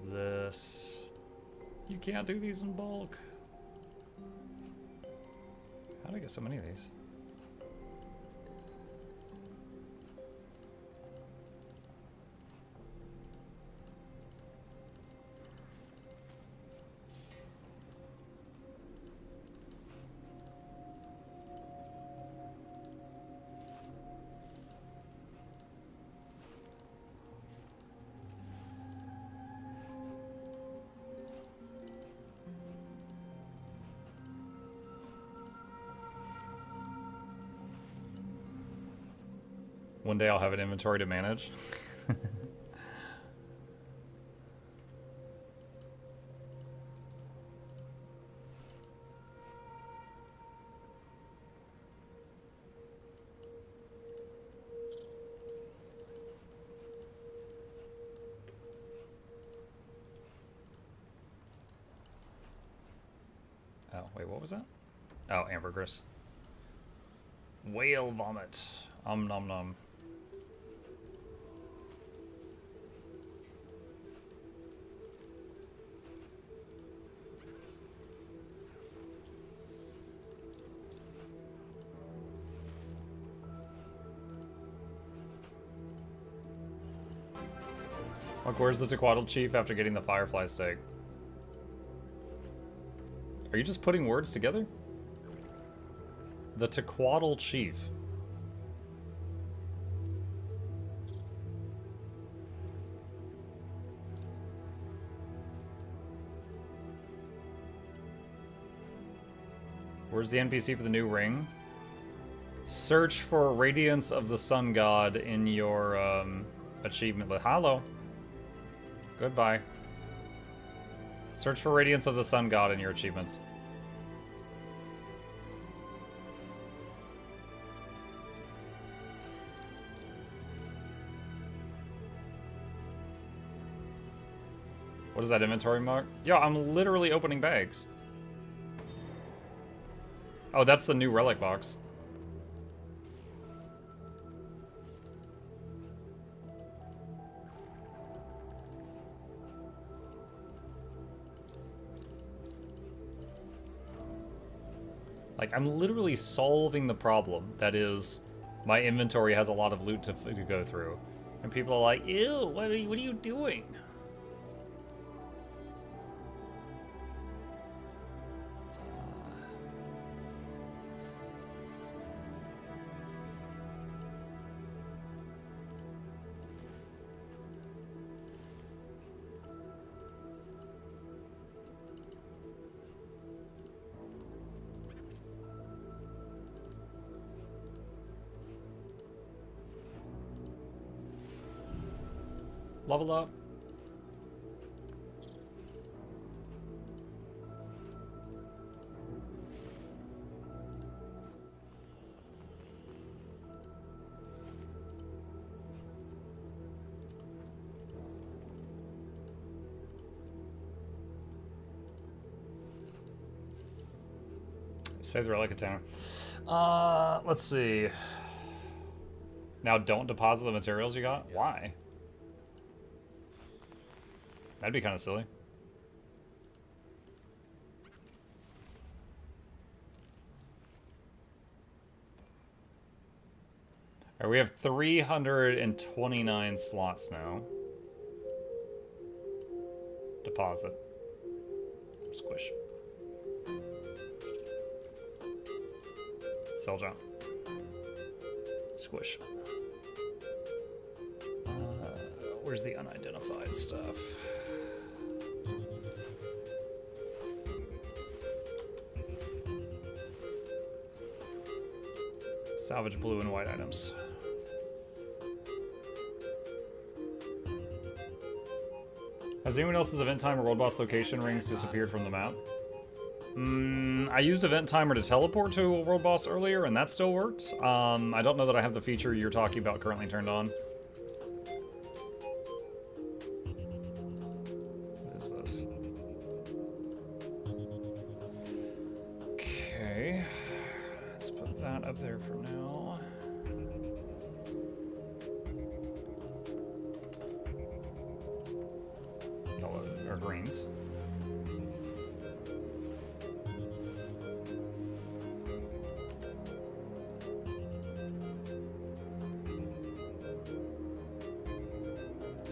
This. You can't do these in bulk. How did I get so many of these? One day I'll have an inventory to manage. Oh, wait, what was that? Oh, ambergris. Whale vomit. Nom nom. Look, where's the Tequaddle Chief after getting the Firefly steak? Are you just putting words together? The Tequaddle Chief. Where's the NPC for the new ring? Search for Radiance of the Sun God in your achievement list. Hello. Goodbye. Search for Radiance of the Sun God in your achievements. What is that inventory mark? Yo, I'm literally opening bags. Oh, that's the new relic box. Like, I'm literally solving the problem. That is, my inventory has a lot of loot to go through. And people are like, ew, what are you doing? Level up. Save the relic container. Let's see. Now don't deposit the materials you got? Why? That'd be kind of silly. Alright, we have 329 slots now. Deposit. Squish. Sell jump. Squish. Where's the unidentified stuff? Salvage blue and white items. Has anyone else's event time or world boss location rings disappeared from the map? I used event timer to teleport to a world boss earlier, and that still worked. I don't know that I have the feature you're talking about currently turned on. What is this? Okay. Let's put that up there for now. Yellow or greens.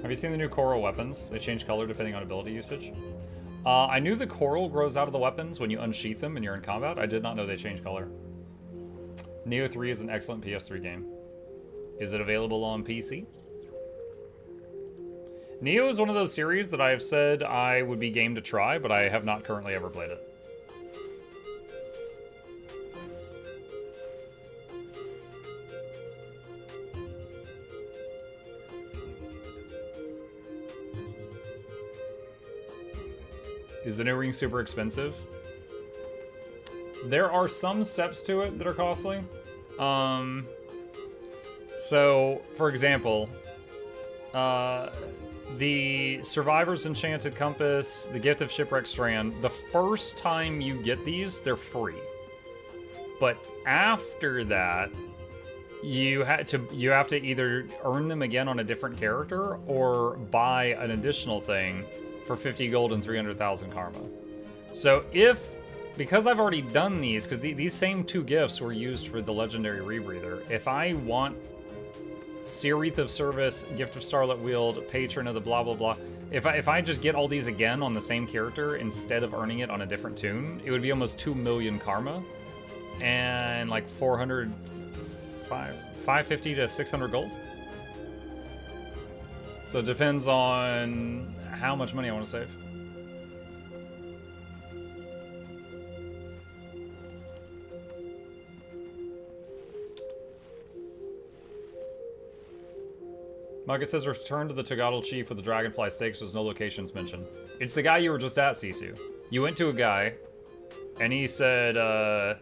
Have you seen the new coral weapons? They change color depending on ability usage. I knew the coral grows out of the weapons when you unsheath them and you're in combat. I did not know they change color. Neo 3 is an excellent PS3 game. Is it available on PC? Neo is one of those series that I have said I would be game to try, but I have not currently ever played it. Is the new ring super expensive? There are some steps to it that are costly. So, for example, the Survivor's Enchanted Compass, the Gift of Shipwreck Strand, the first time you get these, they're free. But after that, you have to either earn them again on a different character or buy an additional thing for 50 gold and 300,000 karma. So because I've already done these, because these same two gifts were used for the Legendary Rebreather, if I want Seereth of Service, Gift of Starlit Wield, Patron of the blah blah blah, if I just get all these again on the same character instead of earning it on a different tune, it would be almost 2 million karma and like 550 to 600 gold. So it depends on how much money I want to save. Mugget says return to the Togadal Chief with the Dragonfly Stakes. There's no locations mentioned. It's the guy you were just at, Sisu. You went to a guy, and he said, oh,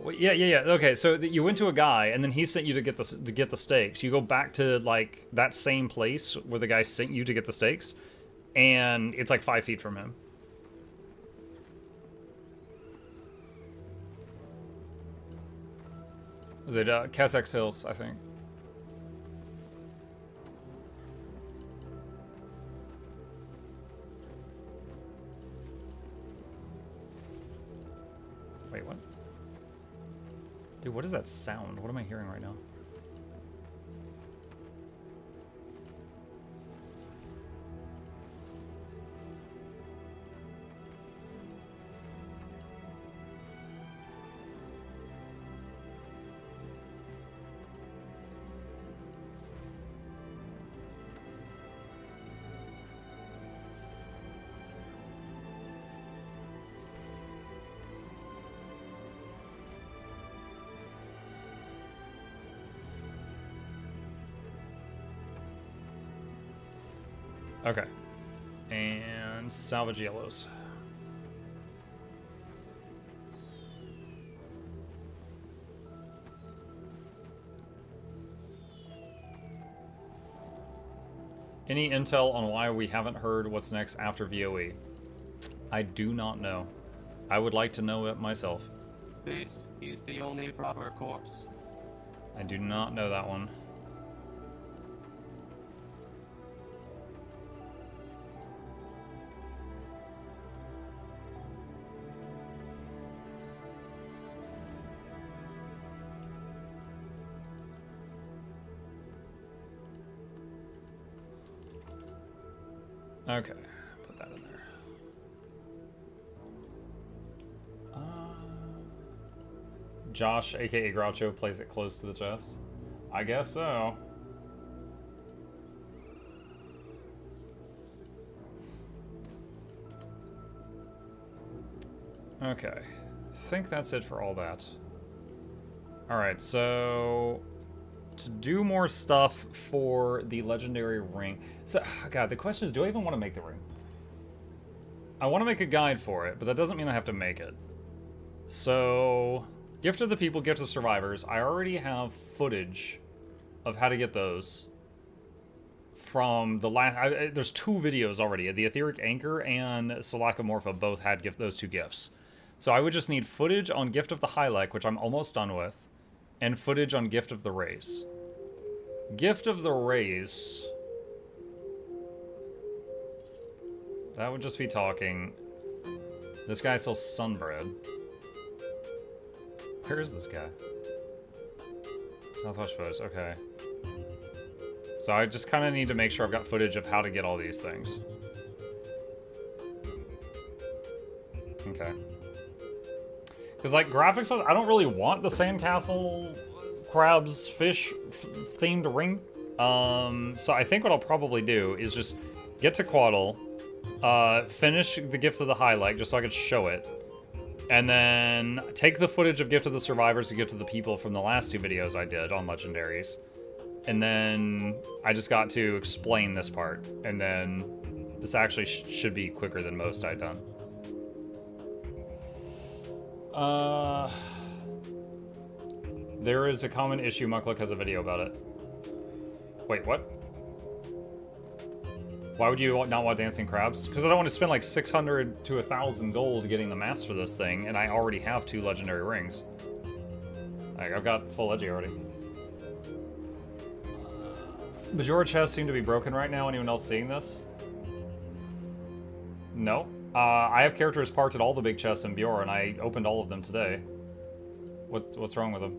yeah, okay, so you went to a guy, and then he sent you to get the stakes. You go back to, like, that same place where the guy sent you to get the stakes, and it's like 5 feet from him. Was it Kessex Hills, I think. Wait, what? Dude, what is that sound? What am I hearing right now? Okay. And salvage yellows. Any intel on why we haven't heard what's next after VOE? I do not know. I would like to know it myself. This is the only proper course. I do not know that one. Okay, put that in there. Josh, aka Groucho, plays it close to the chest. I guess so. Okay, I think that's it for all that. Alright, so to do more stuff for the legendary ring. So, God, the question is, do I even want to make the ring? I want to make a guide for it, but that doesn't mean I have to make it. So, Gift of the People, Gift of Survivors. I already have footage of how to get those from the last... there's 2 videos already. The Etheric Anchor and Solakamorpha both had those 2 gifts. So I would just need footage on Gift of the Hylek, which I'm almost done with, and footage on Gift of the Rays. Gift of the Rays... that would just be talking. This guy sells sunbread. Where is this guy? Southwest Post, okay. So I just kind of need to make sure I've got footage of how to get all these things. Okay. Because, like, graphics, I don't really want the sandcastle, crabs, fish themed ring. So I think what I'll probably do is just get to Quaddle, finish the Gift of the Hylek just so I can show it, and then take the footage of Gift of the Survivors and Gift of the People from the last 2 videos I did on Legendaries. And then I just got to explain this part, and then this actually should be quicker than most I've done. There is a common issue. Mukluk has a video about it. Wait, what? Why would you not want dancing crabs? Because I don't want to spend like 600 to 1,000 gold getting the mats for this thing, and I already have 2 legendary rings. Like, I've got full edgy already. Majora chests seem to be broken right now. Anyone else seeing this? No. I have characters parked at all the big chests in Bjorn, and I opened all of them today. What's wrong with them?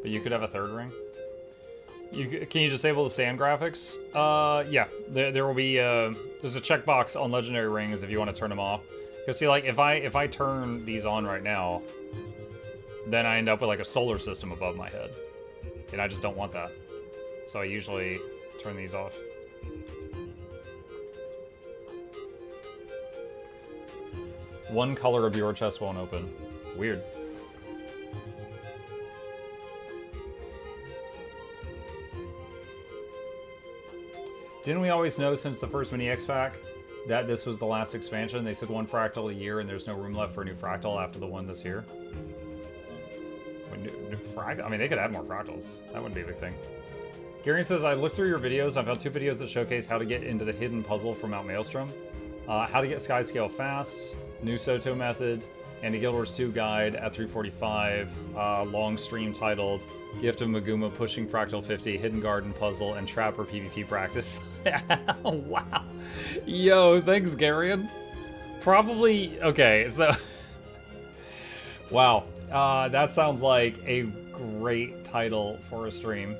But you could have a 3rd ring? Can you disable the sand graphics? Yeah. There will be, there's a checkbox on legendary rings if you want to turn them off. Because see, like, if I turn these on right now, then I end up with, like, a solar system above my head. And I just don't want that. So I usually turn these off. One color of your chest won't open. Weird. Didn't we always know since the first mini X-Pack that this was the last expansion? They said 1 fractal a year and there's no room left for a new fractal after the one this year. I mean, they could add more fractals. That wouldn't be a big thing. Garion says, I looked through your videos. I've had 2 videos that showcase how to get into the hidden puzzle from Mount Maelstrom, how to get sky scale fast, new Soto method, and a Guild Wars 2 guide at 345, long stream titled Gift of Maguma, Pushing Fractal 50, Hidden Garden Puzzle, and Trapper PvP Practice. Wow. Yo, thanks, Garion. Probably, okay, so... Wow. That sounds like a great title for a stream.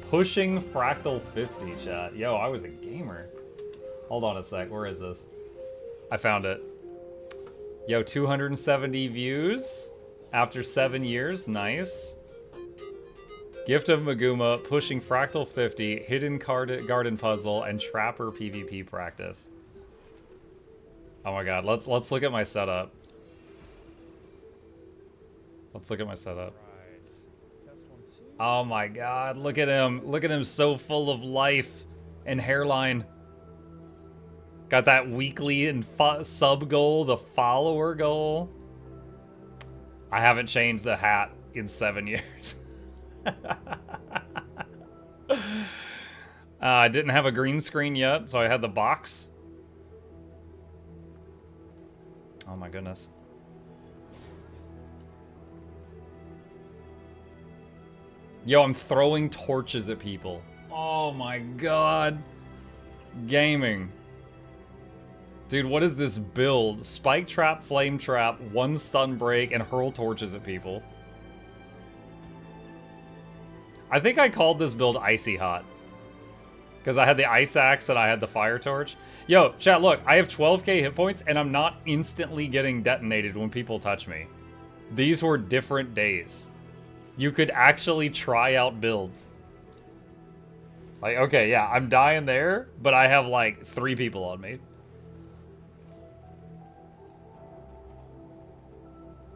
Pushing Fractal 50, chat. Yo, I was a gamer. Hold on a sec, where is this? I found it. Yo, 270 views after 7 years, nice. Gift of Maguma, Pushing Fractal 50, Hidden Garden Puzzle, and Trapper PvP Practice. Oh my god, let's look at my setup. Let's look at my setup. Oh my god, look at him. Look at him, so full of life and hairline. Got that weekly and sub goal, the follower goal. I haven't changed the hat in 7 years. I didn't have a green screen yet, so I had the box. Oh my goodness. Yo, I'm throwing torches at people. Oh my god. Gaming. Dude, what is this build? Spike trap, flame trap, 1 stun break, and hurl torches at people. I think I called this build Icy Hot. Because I had the ice axe and I had the fire torch. Yo, chat, look, I have 12k hit points and I'm not instantly getting detonated when people touch me. These were different days. You could actually try out builds. Like, okay, yeah, I'm dying there, but I have like 3 people on me.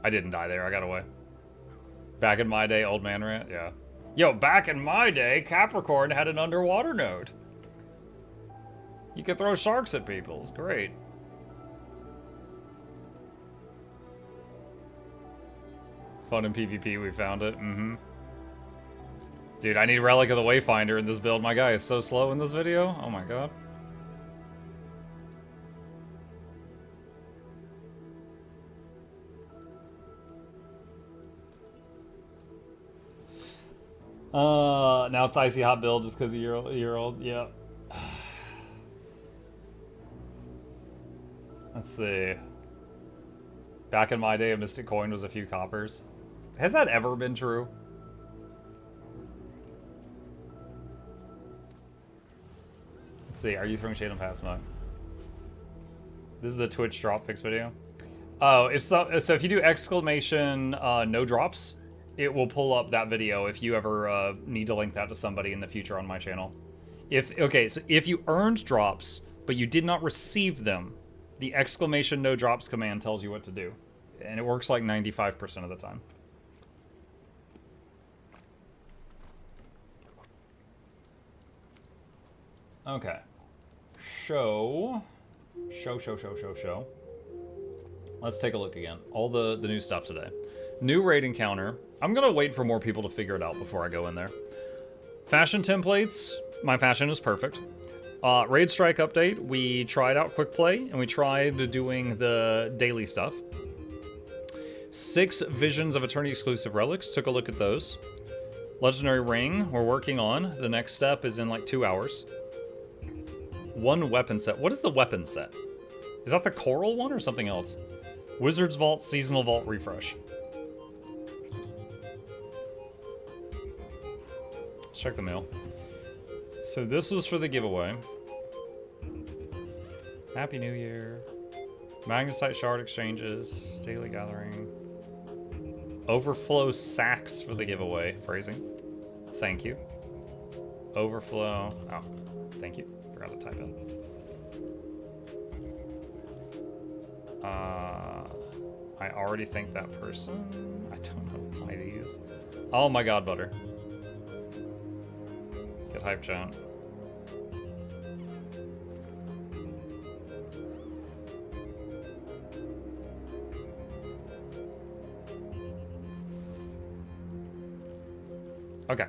I didn't die there, I got away. Back in my day, old man rant, yeah. Yo, back in my day, Capricorn had an underwater node. You could throw sharks at people, it's great. Fun in PvP, we found it, Dude, I need Relic of the Wayfinder in this build. My guy is so slow in this video, oh my god. Now it's Icy Hot build just because a year old. Yeah. Let's see. Back in my day, a Mystic Coin was a few coppers. Has that ever been true? Let's see. Are you throwing shade on Passmo? This is the Twitch drop fix video. Oh, so if you do exclamation no drops, it will pull up that video if you ever need to link that to somebody in the future on my channel. Okay, so if you earned drops, but you did not receive them, the exclamation no drops command tells you what to do. And it works like 95% of the time. Okay. Show. Let's take a look again. All the new stuff today. New raid encounter. I'm gonna wait for more people to figure it out before I go in there. Fashion templates. My fashion is perfect. Raid strike update. We tried out quick play and we tried doing the daily stuff. 6 visions of Eternity exclusive relics. Took a look at those. Legendary ring. We're working on. The next step is in like 2 hours. 1 weapon set. What is the weapon set? Is that the coral one or something else? Wizard's Vault, Seasonal Vault refresh. Let's check the mail. So this was for the giveaway. Happy New Year. Magnetite shard exchanges. Daily gathering. Overflow sacks for the giveaway. Phrasing. Thank you. Overflow. Oh, thank you. Forgot to type in. I already think that person. I don't know why these. Oh my god, Butter. Get hype, chat. Okay.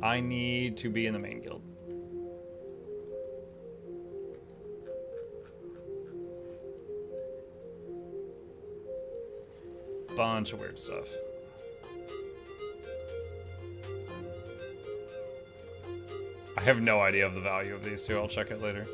I need to be in the main guild. Bunch of weird stuff. I have no idea of the value of these two. I'll check it later.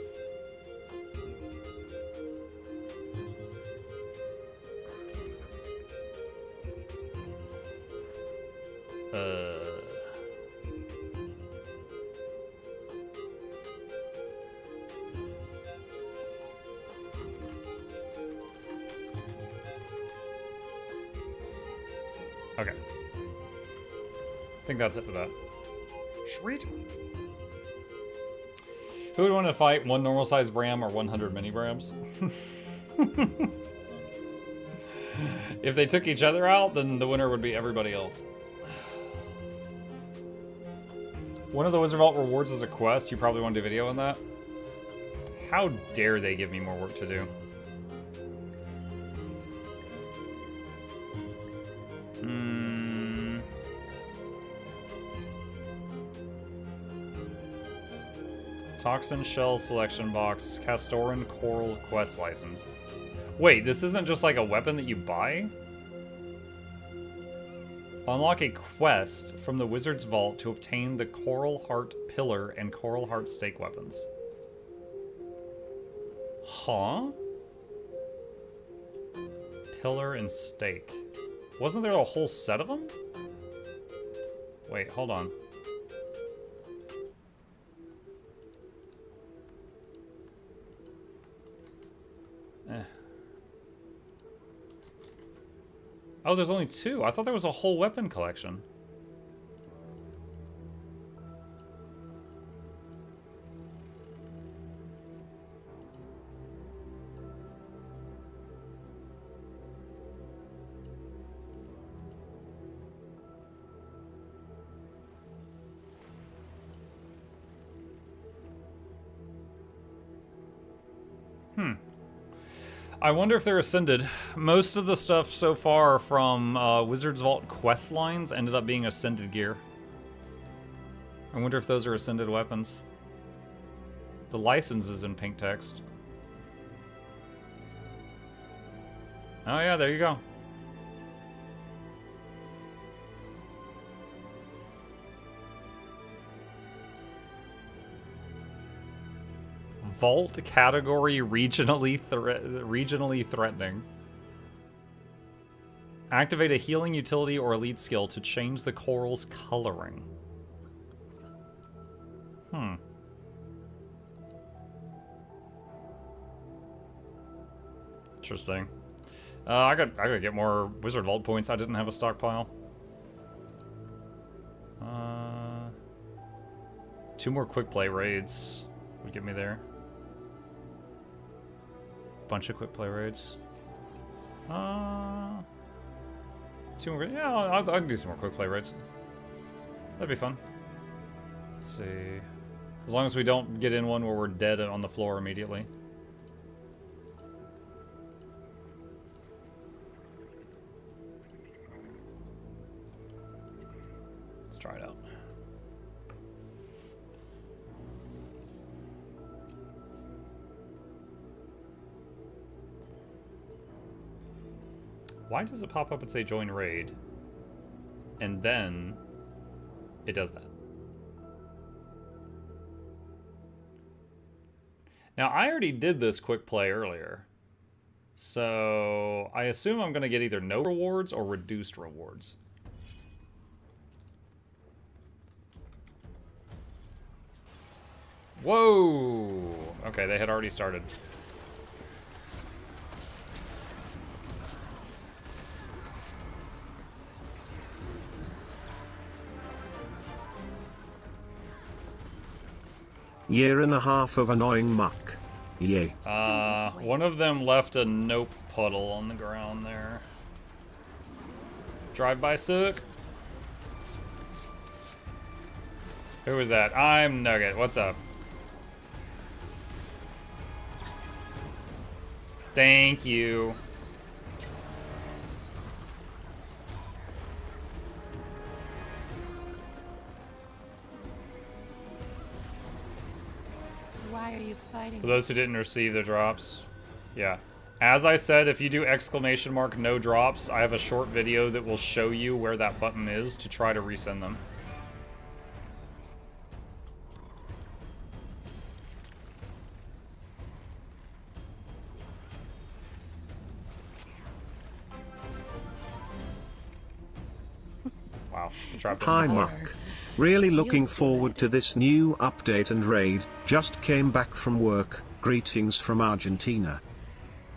Okay. I think that's it for that. Sweet. Who would want to fight? 1 normal size Bram or 100 mini Brams? If they took each other out, then the winner would be everybody else. One of the Wizard Vault rewards is a quest. You probably want to do a video on that. How dare they give me more work to do? Toxin Shell Selection Box, Castoran Coral Quest License. Wait, this isn't just like a weapon that you buy? Unlock a quest from the Wizard's Vault to obtain the Coral Heart Pillar and Coral Heart Stake weapons. Huh? Pillar and Stake. Wasn't there a whole set of them? Wait, hold on. Oh, there's only 2. I thought there was a whole weapon collection. I wonder if they're ascended. Most of the stuff so far from Wizard's Vault quest lines ended up being ascended gear. I wonder if those are ascended weapons. The license is in pink text. Oh yeah, there you go. Vault category regionally threatening. Activate a healing utility or elite skill to change the coral's coloring. Interesting. I gotta get more Wizard Vault points. I didn't have a stockpile. 2 more quick play raids would get me there. Bunch of quick play raids. 2 more. Yeah, I can do some more quick play raids. That'd be fun. Let's see. As long as we don't get in one where we're dead on the floor immediately. Let's try it out. Why does it pop up and say join raid? And then it does that. Now, I already did this quick play earlier. So I assume I'm going to get either no rewards or reduced rewards. Whoa! Okay, they had already started. Year and a half of annoying muck. Yay. One of them left a nope puddle on the ground there. Drive-by sook. Who was that? I'm Nugget. What's up? Thank you. Why are you fighting? For those who didn't receive the drops, yeah. As I said, if you do exclamation mark no drops, I have a short video that will show you where that button is to try to resend them. Wow. Hi Muck. Really looking forward to this new update and raid. Just came back from work. Greetings from Argentina.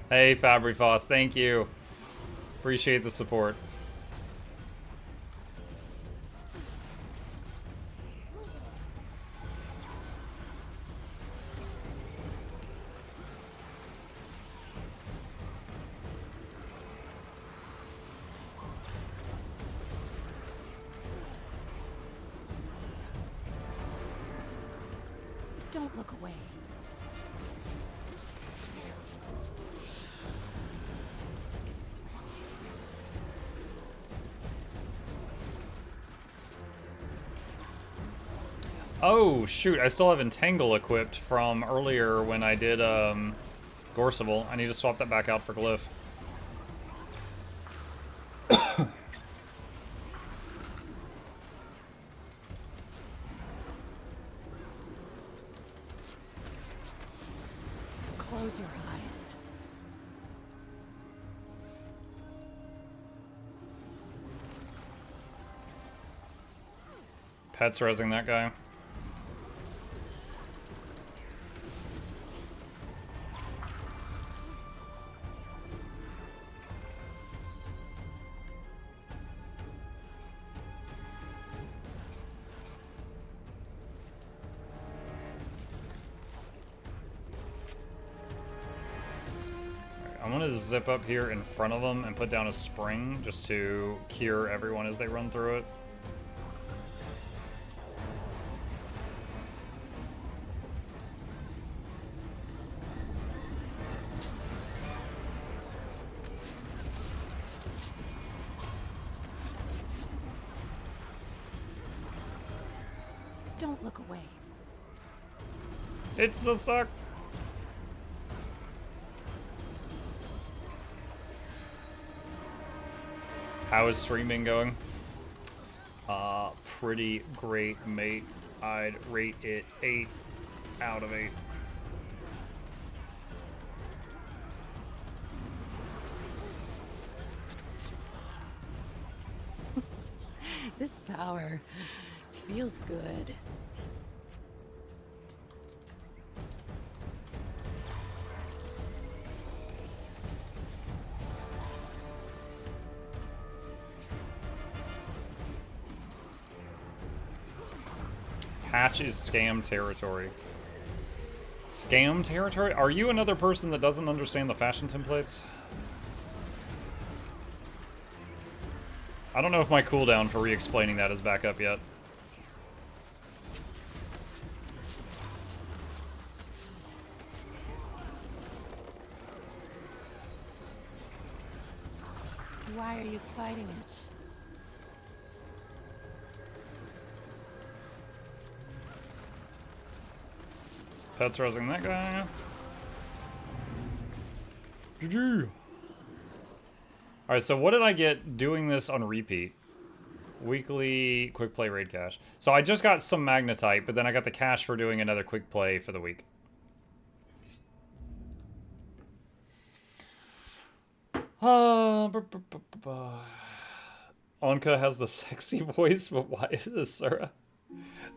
Hey Fabrifoss, thank you. Appreciate the support. Don't look away. Oh, shoot. I still have Entangle equipped from earlier when I did, Gorsival. I need to swap that back out for Glyph. Close your eyes. Pet's resing that guy. I'm gonna zip up here in front of them and put down a spring just to cure everyone as they run through it. Don't look away. It's the suck. How is streaming going? Pretty great, mate. I'd rate it 8 out of 8. This power feels good. Hatch is scam territory. Scam territory? Are you another person that doesn't understand the fashion templates? I don't know if my cooldown for re-explaining that is back up yet. Why are you fighting it? Pet's resing that guy. GG. Alright, so what did I get doing this on repeat? Weekly quick play raid cash. So I just got some magnetite, but then I got the cash for doing another quick play for the week. Anka has the sexy voice, but why is this Sura?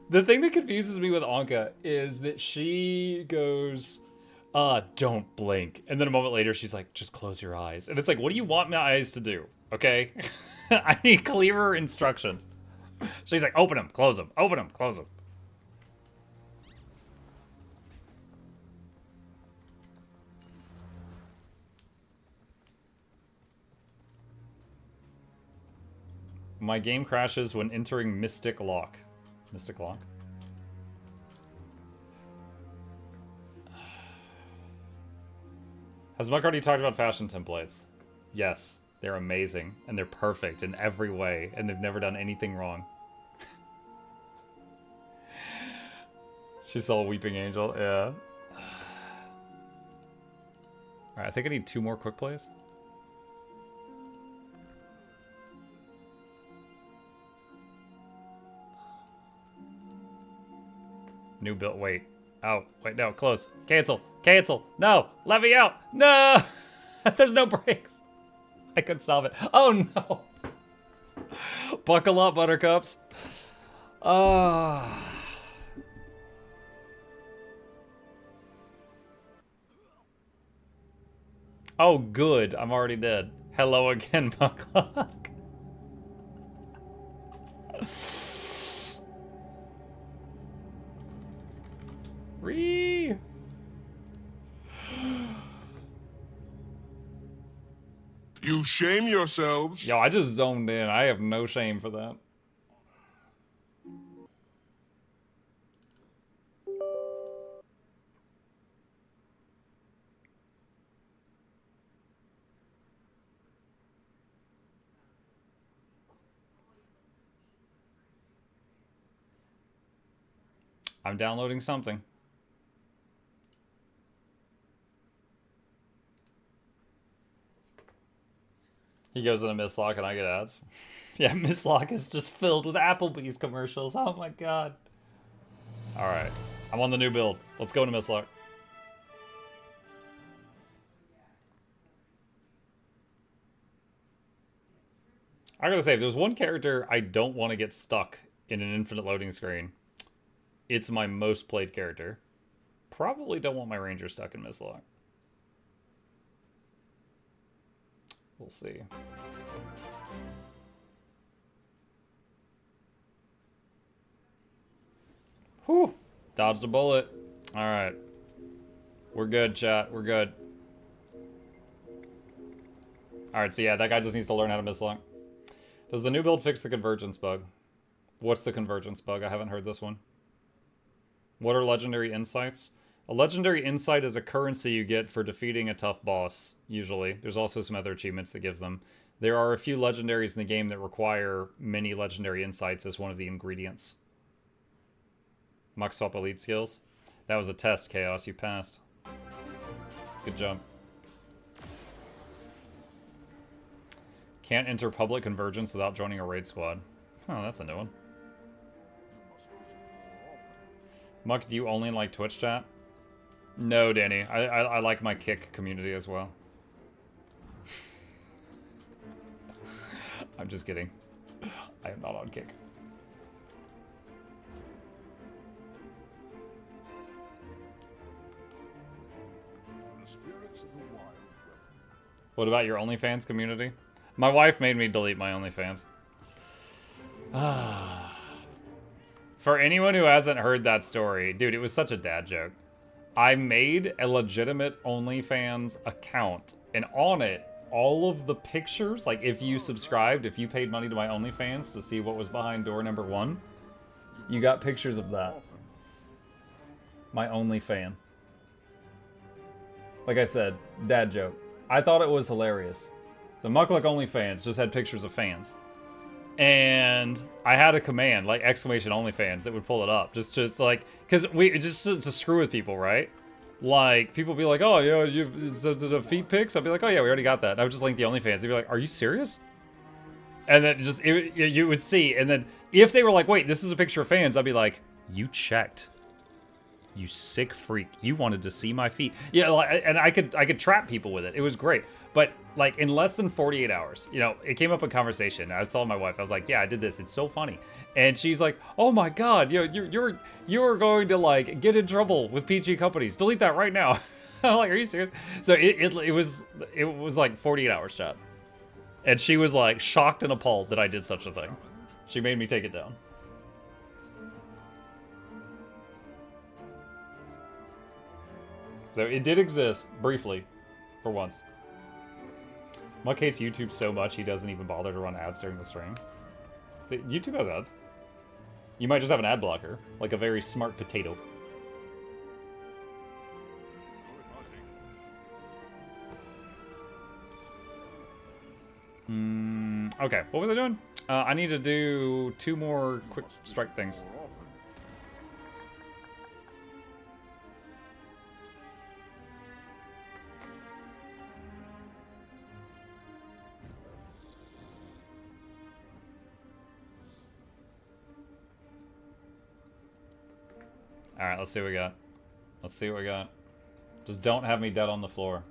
The thing that confuses me with Anka is that she goes, don't blink. And then a moment later, she's like, just close your eyes. And it's like, what do you want my eyes to do? Okay? I need clearer instructions. She's like, open them, close them, open them, close them. My game crashes when entering Mystic Lock. Mystic Lock? Has Muck already talked about fashion templates? Yes, they're amazing, and they're perfect in every way, and they've never done anything wrong. She saw a weeping angel, yeah. Alright, I think I need 2 more quick plays. New build, wait. Oh, wait, no, close. Cancel, cancel, no, let me out, no! There's no brakes. I couldn't stop it. Oh no! Buckle up, buttercups. Oh, good, I'm already dead. Hello again, Mukluk. You shame yourselves. Yo, I just zoned in. I have no shame for that. I'm downloading something. He goes into Mistlock and I get ads. Yeah, Mistlock is just filled with Applebee's commercials. Oh my god. Alright. I'm on the new build. Let's go into Mistlock. I gotta say, if there's one character I don't want to get stuck in an infinite loading screen, it's my most played character. Probably don't want my ranger stuck in Mistlock. We'll see. Whew. Dodged a bullet. Alright. We're good, chat. We're good. Alright, so yeah, that guy just needs to learn how to Mistlock. Does the new build fix the convergence bug? What's the convergence bug? I haven't heard this one. What are legendary insights? A legendary insight is a currency you get for defeating a tough boss, usually. There's also some other achievements that gives them. There are a few legendaries in the game that require many legendary insights as one of the ingredients. Muck swap elite skills. That was a test, Chaos. You passed. Good jump. Can't enter public convergence without joining a raid squad. Oh, that's a new one. Muck, do you only like Twitch chat? No, Danny. I like my Kick community as well. I'm just kidding. I am not on Kick. What about your OnlyFans community? My wife made me delete my OnlyFans. For anyone who hasn't heard that story, dude, it was such a dad joke. I made a legitimate OnlyFans account, and on it, all of the pictures, like if you subscribed, if you paid money to my OnlyFans to see what was behind door number 1, you got pictures of that. My OnlyFan. Like I said, dad joke. I thought it was hilarious. The Mukluk OnlyFans just had pictures of fans. And I had a command, like exclamation OnlyFans, that would pull it up. Just like, because just to screw with people, right? Like, people be like, oh, you know, the feet pics? I'd be like, oh yeah, we already got that. And I would just link the OnlyFans. They'd be like, are you serious? And then just, you would see. And then if they were like, wait, this is a picture of fans, I'd be like, you checked. You sick freak. You wanted to see my feet. Yeah, like, and I could trap people with it. It was great. But like in less than 48 hours, you know, it came up in conversation. I was telling my wife, I was like, yeah, I did this. It's so funny. And she's like, oh my God, you're going to like get in trouble with PG companies. Delete that right now. I'm like, are you serious? So it was like 48 hours, chat. And she was like shocked and appalled that I did such a thing. She made me take it down. So it did exist, briefly, for once. Muck hates YouTube so much he doesn't even bother to run ads during the stream. YouTube has ads. You might just have an ad blocker, like a very smart potato. Okay, what was I doing? I need to do 2 more quick strike things. Alright, let's see what we got. Let's see what we got. Just don't have me dead on the floor.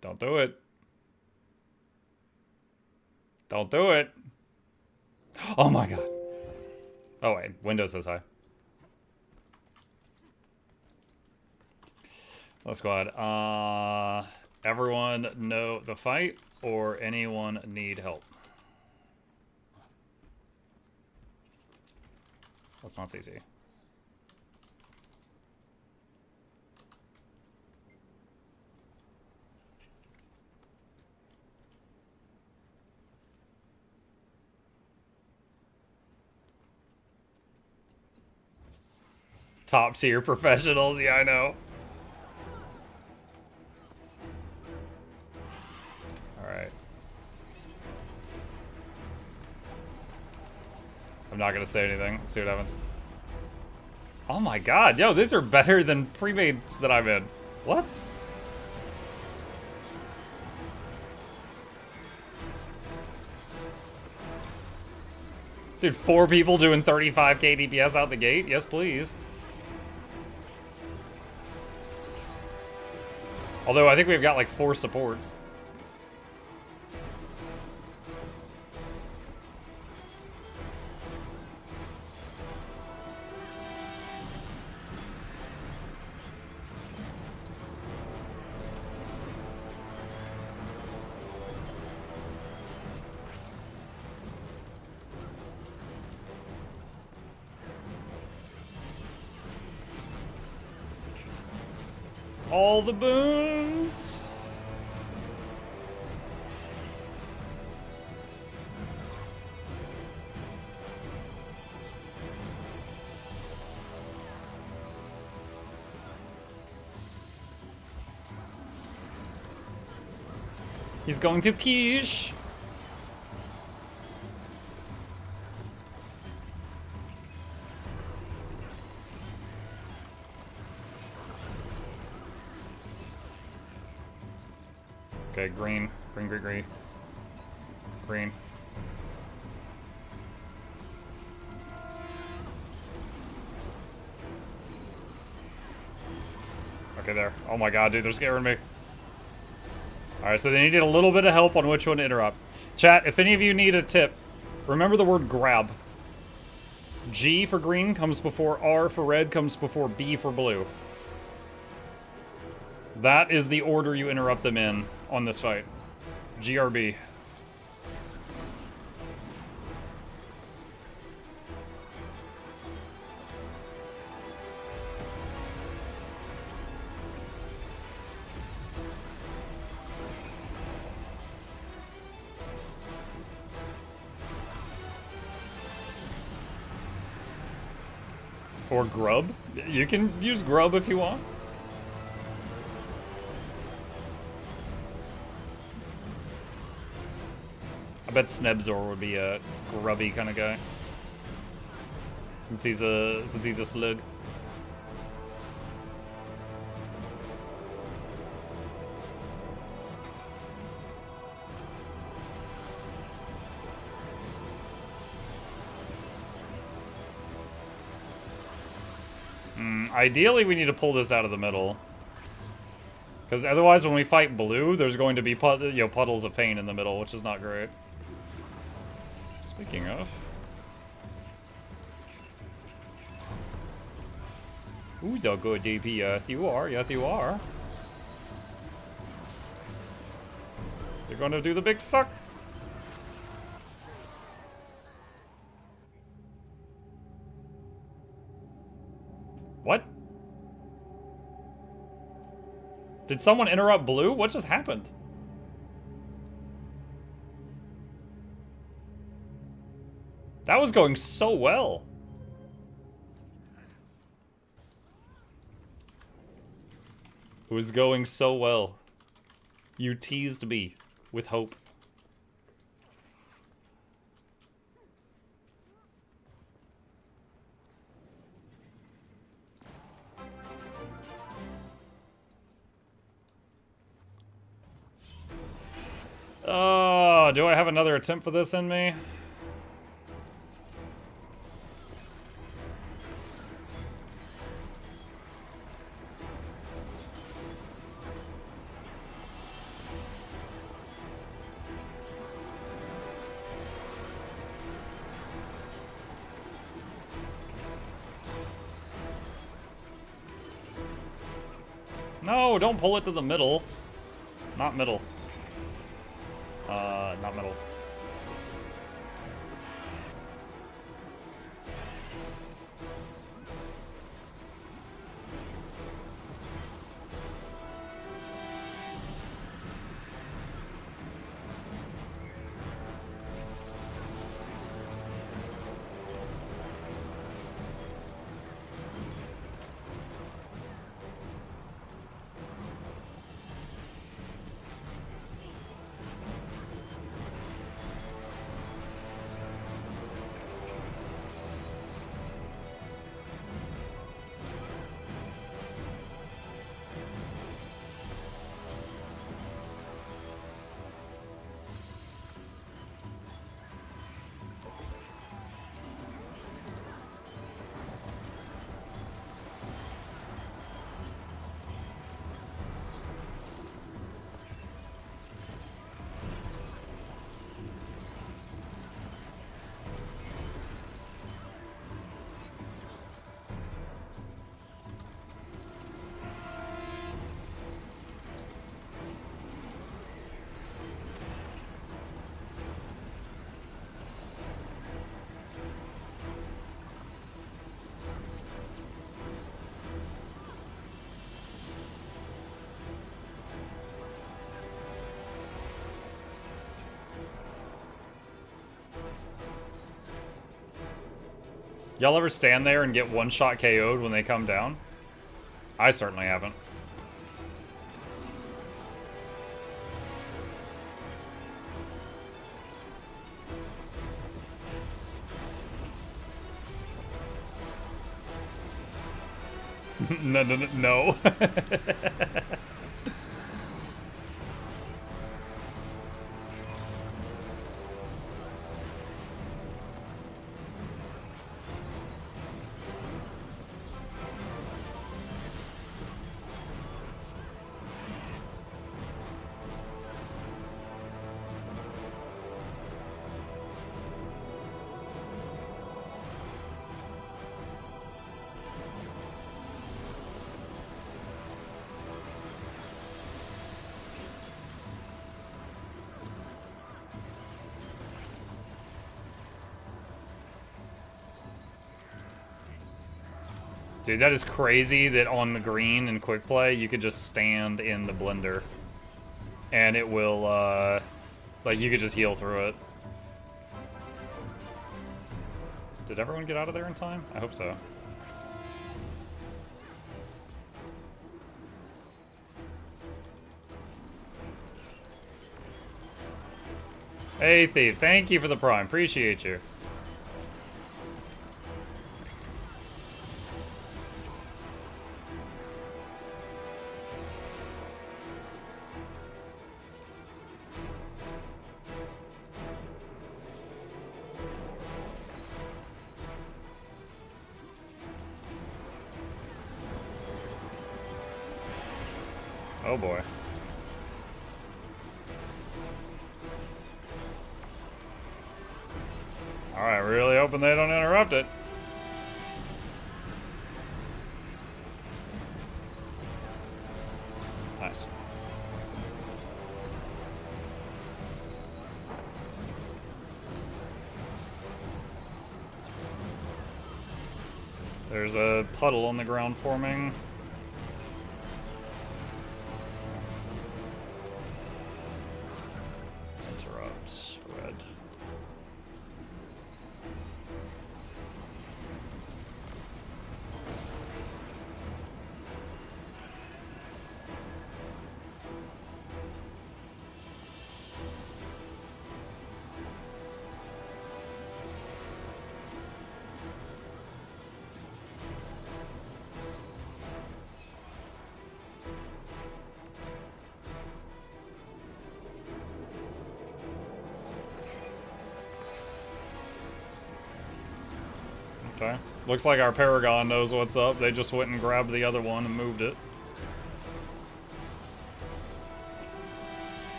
Don't do it. Don't do it. Oh my God. Oh wait, Windows says hi. Let's squad. Everyone know the fight, or anyone need help? That's not easy. Top tier professionals, yeah, I know. I'm not gonna say anything. Let's see what happens. Oh my god, yo, these are better than pre-mades that I'm in. What? Dude, 4 people doing 35k DPS out the gate? Yes, please. Although I think we've got like 4 supports. All the boons. He's going to Quiche. Okay, green. Green. Okay, there. Oh my god, dude, they're scaring me. Alright, so they needed a little bit of help on which one to interrupt. Chat, if any of you need a tip, remember the word grab. G for green comes before R for red, comes before B for blue. That is the order you interrupt them in on this fight. GRB. Or grub. You can use grub if you want. I bet Snebzor would be a grubby kind of guy. Since he's a slug. Ideally, we need to pull this out of the middle. Because otherwise, when we fight blue, there's going to be puddles of pain in the middle, which is not great. Speaking of... Who's a good DPS? You are. Yes, you are. You're gonna do the big suck. What? Did someone interrupt blue? What just happened? That was going so well. It was going so well. You teased me with hope. Oh, do I have another attempt for this in me? No, don't pull it to the middle. Not middle. Not middle. Y'all ever stand there and get one-shot KO'd when they come down? I certainly haven't. No. Dude, that is crazy that on the green in quick play, you could just stand in the blender. And it will, like, you could just heal through it. Did everyone get out of there in time? I hope so. Hey, Thief, thank you for the prime. Appreciate you. Oh boy. Alright, really hoping they don't interrupt it. Nice. There's a puddle on the ground forming. Okay. Looks like our Paragon knows what's up. They just went and grabbed the other one and moved it.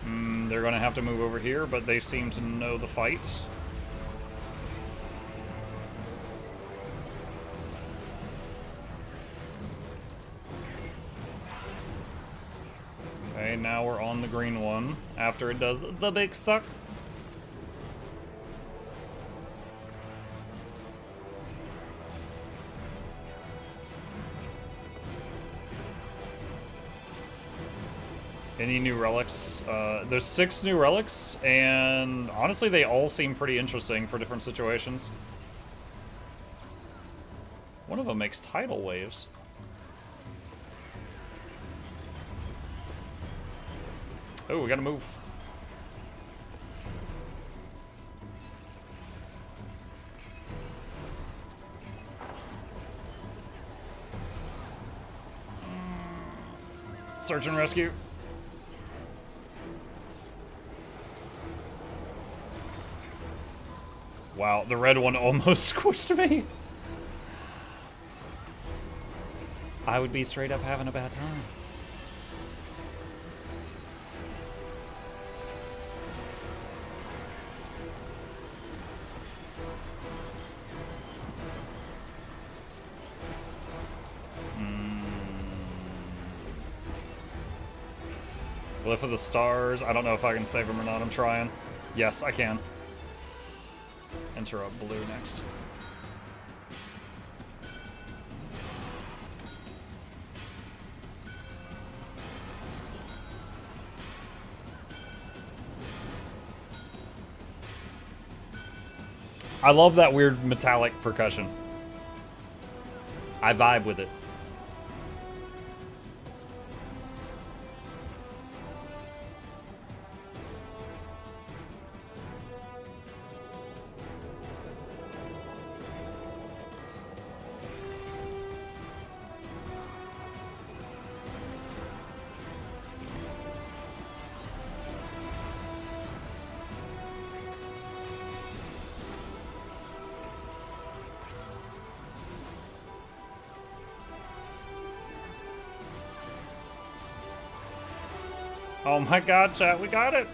They're gonna have to move over here, but they seem to know the fight. Okay, now we're on the green one after it does the big suck. Any new relics? There's 6 new relics, and honestly, they all seem pretty interesting for different situations. One of them makes tidal waves. Oh, we gotta move. Search and rescue. Wow, the red one almost squished me. I would be straight up having a bad time. Glyph of the Stars. I don't know if I can save him or not. I'm trying. Yes, I can. Enter up blue next. I love that weird metallic percussion. I vibe with it. Oh my god, chat, we got it!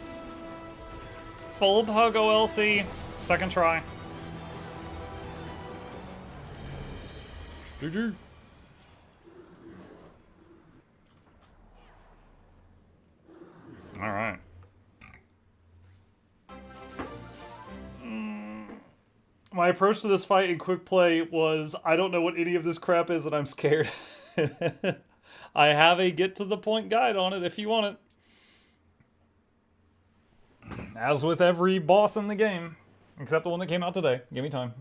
Full hug OLC. Second try. GG. Alright. My approach to this fight in quick play was, I don't know what any of this crap is and I'm scared. I have a get to the point guide on it if you want it. As with every boss in the game, except the one that came out today. Give me time.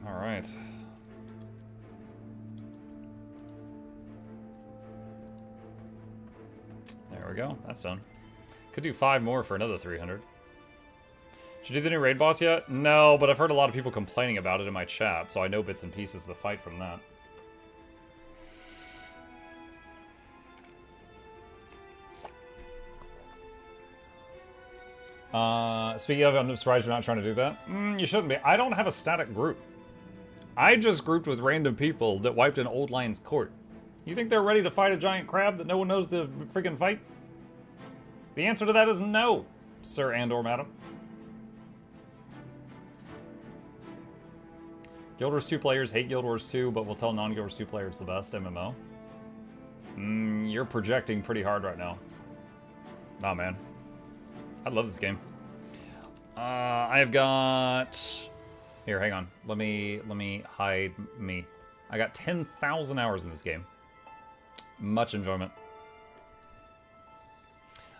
All right. There we go. That's done. Could do 5 more for another 300. Should you do the new raid boss yet? No, but I've heard a lot of people complaining about it in my chat, so I know bits and pieces of the fight from that. Speaking of, I'm surprised you're not trying to do that. You shouldn't be. I don't have a static group. I just grouped with random people that wiped an old lion's court. You think they're ready to fight a giant crab that no one knows the freaking fight? The answer to that is no, sir and or madam. Guild Wars 2 players hate Guild Wars 2, but will tell non-Guild Wars 2 players the best MMO. You're projecting pretty hard right now. Oh man. I love this game. I've got... Here, hang on. Let me hide me. I got 10,000 hours in this game. Much enjoyment.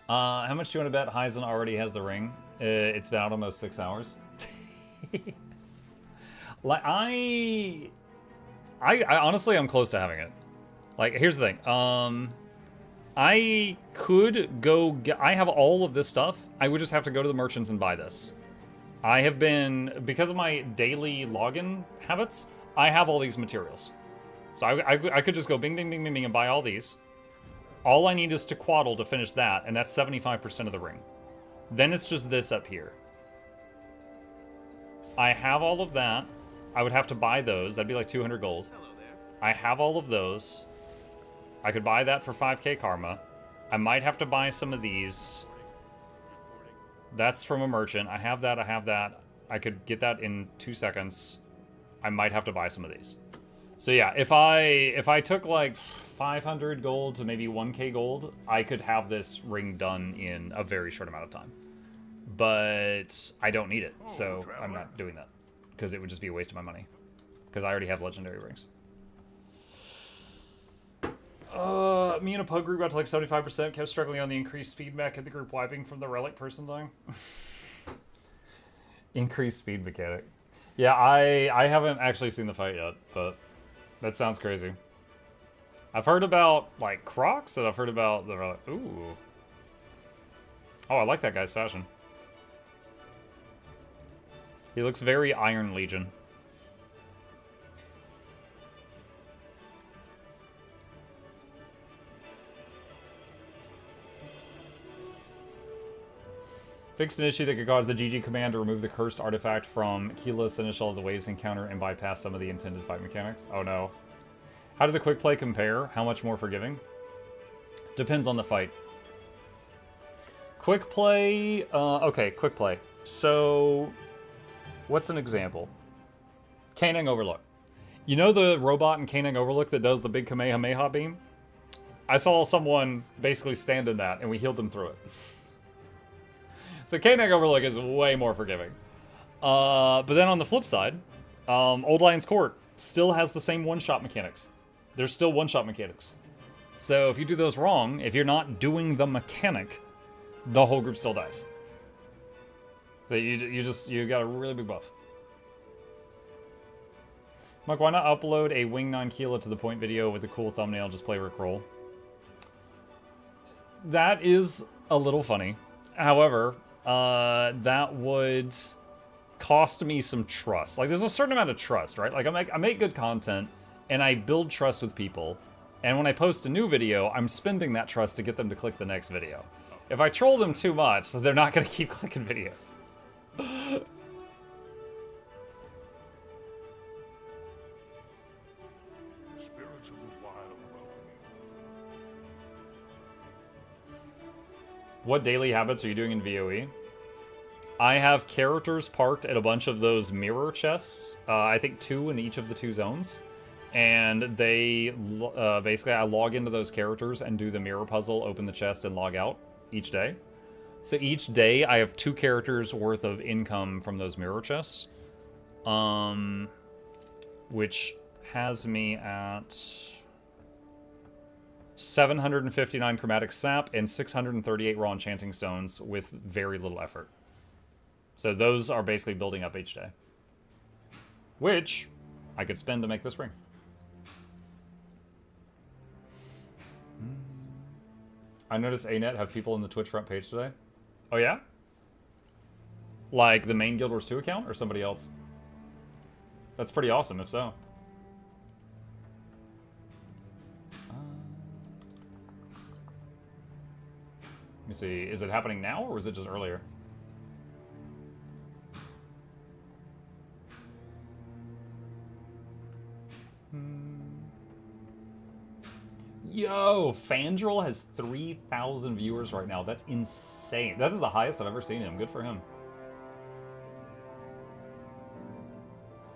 How much do you want to bet Heisen already has the ring? It's been out almost 6 hours. Like, I honestly, I'm close to having it. Like, here's the thing. I could go get... I have all of this stuff. I would just have to go to the merchants and buy this. I have been... Because of my daily login habits, I have all these materials. So I could just go bing, bing, bing, bing, bing, and buy all these. All I need is to quaddle to finish that, and that's 75% of the ring. Then it's just this up here. I have all of that. I would have to buy those. That'd be like 200 gold. I have all of those. I could buy that for 5k karma. I might have to buy some of these. That's from a merchant. I have that, I have that. I could get that in 2 seconds. I might have to buy some of these. So yeah, if I took like 500 gold to maybe 1k gold, I could have this ring done in a very short amount of time. But I don't need it, so I'm not doing that. Because it would just be a waste of my money. Because I already have legendary rings. Me and a pug group got to like 75%, kept struggling on the increased speed mech and the group wiping from the relic person dying. Increased speed mechanic. Yeah, I haven't actually seen the fight yet, but that sounds crazy. I've heard about like Crocs and I've heard about the relic. Ooh. Oh, I like that guy's fashion. He looks very Iron Legion. Fix an issue that could cause the GG command to remove the cursed artifact from keyless initial of the waves encounter and bypass some of the intended fight mechanics. Oh no. How did the quick play compare? How much more forgiving? Depends on the fight. Quick play, okay, quick play. So, what's an example? Kanang Overlook. You know the robot in Kanang Overlook that does the big Kamehameha beam? I saw someone basically stand in that and we healed them through it. So Kanang Overlook is way more forgiving. But then on the flip side, Old Lion's Court still has the same one-shot mechanics. There's still one-shot mechanics. So if you do those wrong, if you're not doing the mechanic, the whole group still dies. So you got a really big buff. Mike, why not upload a Wing 9 Kilo to the point video with a cool thumbnail, just play Rickroll? That is a little funny. However, that would cost me some trust. Like, there's a certain amount of trust, right? Like, I make good content, and I build trust with people. And when I post a new video, I'm spending that trust to get them to click the next video. If I troll them too much, they're not going to keep clicking videos. Spirits of the wild welcome you. What daily habits are you doing in VOE? I have characters parked at a bunch of those mirror chests. I think 2 in each of the 2 zones. And they, basically I log into those characters and do the mirror puzzle, open the chest, and log out each day. So each day I have 2 characters worth of income from those mirror chests. Which has me at 759 chromatic sap and 638 raw enchanting stones with very little effort. So those are basically building up each day. Which I could spend to make this ring. I noticed ANET have people in the Twitch front page today. Oh yeah? Like the main Guild Wars 2 account or somebody else? That's pretty awesome if so. Let me see, is it happening now or was it just earlier? Yo, Fandral has 3,000 viewers right now. That's insane. That is the highest I've ever seen him. Good for him.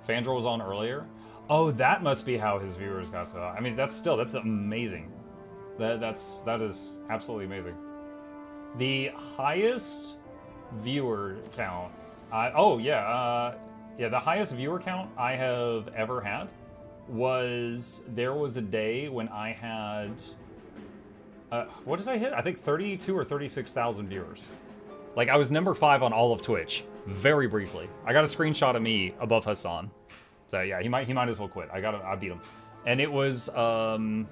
Fandral was on earlier. Oh, that must be how his viewers got so high. I mean, that's amazing. That is absolutely amazing. The highest viewer count. The highest viewer count I have ever had was, there was a day when I had, what did I hit? I think 32 or 36,000 viewers. Like, I was number 5 on all of Twitch, very briefly. I got a screenshot of me above Hassan. So yeah, he might as well quit. I beat him. And it was, the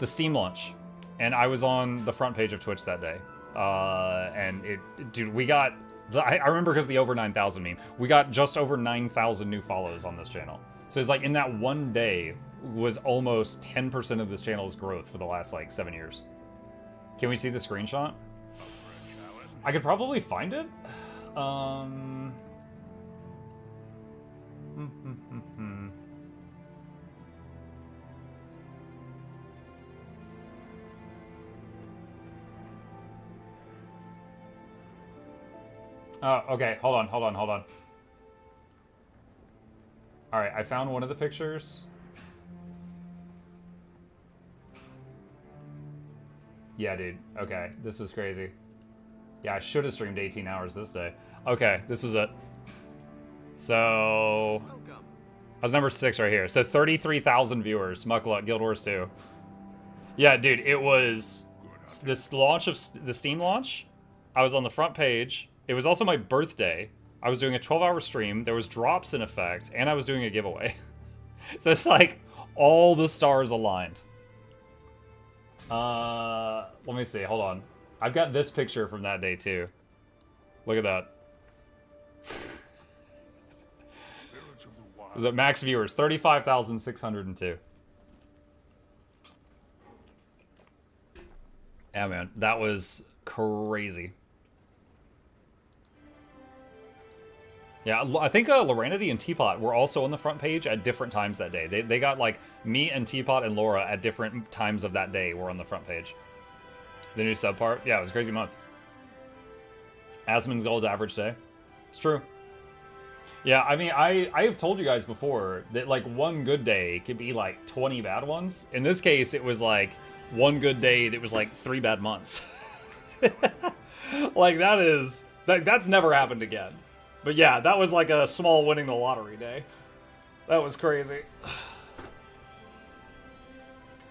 Steam launch. And I was on the front page of Twitch that day. Dude, we got, I remember because the over 9,000 meme, we got just over 9,000 new follows on this channel. So it's like in that one day was almost 10% of this channel's growth for the last like 7 years. Can we see the screenshot? I could probably find it. Oh, okay, hold on. Alright, I found one of the pictures. Yeah, dude. Okay, this was crazy. Yeah, I should have streamed 18 hours this day. Okay, this was it. So, I was number 6 right here. So 33,000 viewers. Mukluk, Guild Wars 2. Yeah, dude, it was this launch of the Steam launch. I was on the front page. It was also my birthday. I was doing a 12-hour stream. There was drops in effect, and I was doing a giveaway. So it's like all the stars aligned. Let me see. Hold on. I've got this picture from that day too. Look at that. The max viewers, 35,602. Yeah, man, that was crazy. Yeah, I think Loranity and Teapot were also on the front page at different times that day. They got, like, me and Teapot and Laura at different times of that day were on the front page. The new sub part? Yeah, it was a crazy month. Asmon's Gold's average day. It's true. Yeah, I mean, I have told you guys before that, like, one good day could be, like, 20 bad ones. In this case, it was, like, one good day that was, like, 3 bad months. Like, that's never happened again. But yeah, that was like a small winning the lottery day. That was crazy.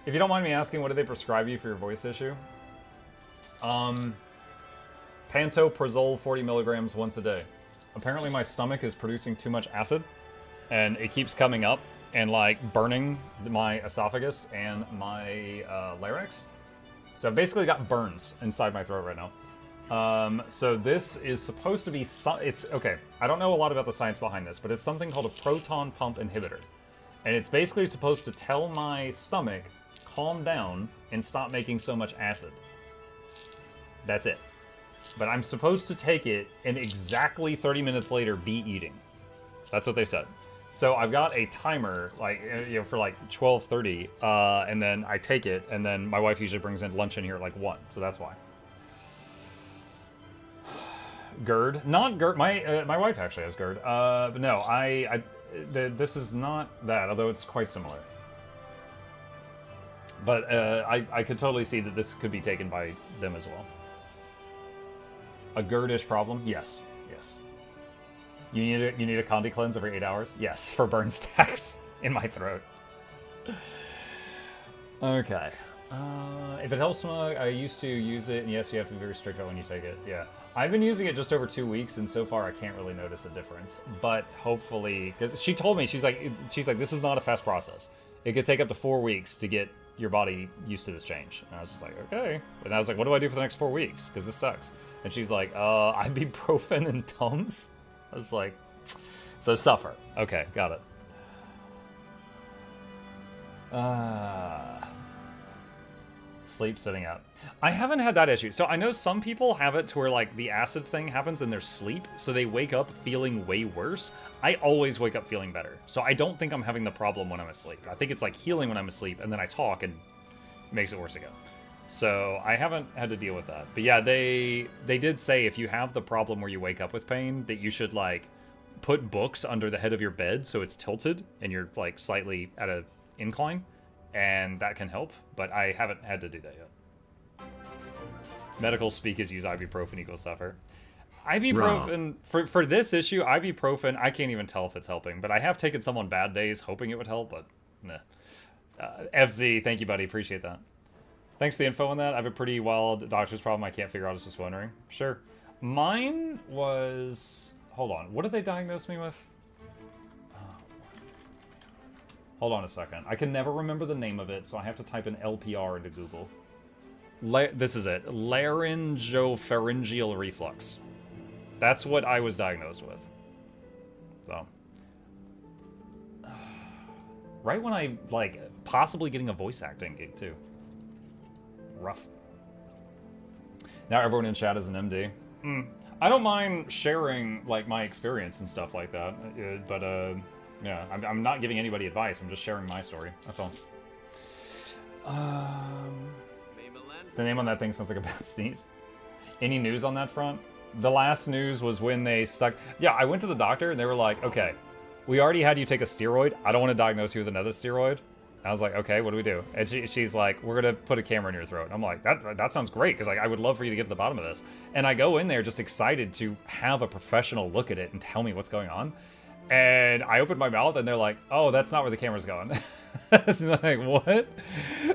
If you don't mind me asking, what did they prescribe you for your voice issue? Pantoprazole 40 milligrams once a day. Apparently my stomach is producing too much acid, and it keeps coming up and like burning my esophagus and my larynx. So I've basically got burns inside my throat right now. So this is supposed to be, it's, okay, I don't know a lot about the science behind this, but it's something called a proton pump inhibitor. And it's basically supposed to tell my stomach, calm down and stop making so much acid. That's it. But I'm supposed to take it and exactly 30 minutes later be eating. That's what they said. So I've got a timer, like, you know, for like 12:30, and then I take it, and then my wife usually brings in lunch in here at like 1, so that's why. GERD, not GERD. My wife actually has GERD, but no, this is not that, although it's quite similar. But I could totally see that this could be taken by them as well. A GERD-ish problem? Yes, yes. You need a Condi cleanse every 8 hours? Yes, for burn stacks in my throat. Okay. If it helps smug, I used to use it, and yes, you have to be very strict about when you take it. Yeah. I've been using it just over 2 weeks, and so far I can't really notice a difference. But hopefully, because she told me, she's like, this is not a fast process. It could take up to 4 weeks to get your body used to this change. And I was just like, okay. And I was like, what do I do for the next 4 weeks? Because this sucks. And she's like, ibuprofen and Tums? I was like, so suffer. Okay, got it. Sleep sitting up. I haven't had that issue. So I know some people have it to where like the acid thing happens in their sleep, so they wake up feeling way worse. I always wake up feeling better. So I don't think I'm having the problem when I'm asleep. I think it's like healing when I'm asleep, and then I talk and it makes it worse again. So I haven't had to deal with that. But yeah, they did say if you have the problem where you wake up with pain, that you should like put books under the head of your bed so it's tilted and you're like slightly at an incline, and that can help. But I haven't had to do that yet. Medical speak is use ibuprofen equals suffer. Ibuprofen, for this issue, ibuprofen, I can't even tell if it's helping, but I have taken some on bad days hoping it would help, but nah. FZ, thank you, buddy. Appreciate that. Thanks for the info on that. I have a pretty wild doctor's problem I can't figure out. I was just wondering. Sure. Mine was... Hold on. What did they diagnose me with? Hold on a second. I can never remember the name of it, so I have to type in LPR into Google. This is it. Laryngopharyngeal reflux. That's what I was diagnosed with. So. Right when I, like, possibly getting a voice acting gig, too. Rough. Now everyone in chat is an MD. I don't mind sharing, like, my experience and stuff like that, but, yeah, I'm not giving anybody advice. I'm just sharing my story. That's all. The name on that thing sounds like a bad sneeze. Any news on that front? The last news was when they stuck... Yeah, I went to the doctor and they were like, okay, we already had you take a steroid. I don't want to diagnose you with another steroid. I was like, okay, what do we do? And she's like, we're going to put a camera in your throat. I'm like, that sounds great, because like, I would love for you to get to the bottom of this. And I go in there just excited to have a professional look at it and tell me what's going on. And I opened my mouth and they're like, oh, that's not where the camera's going. Like, what?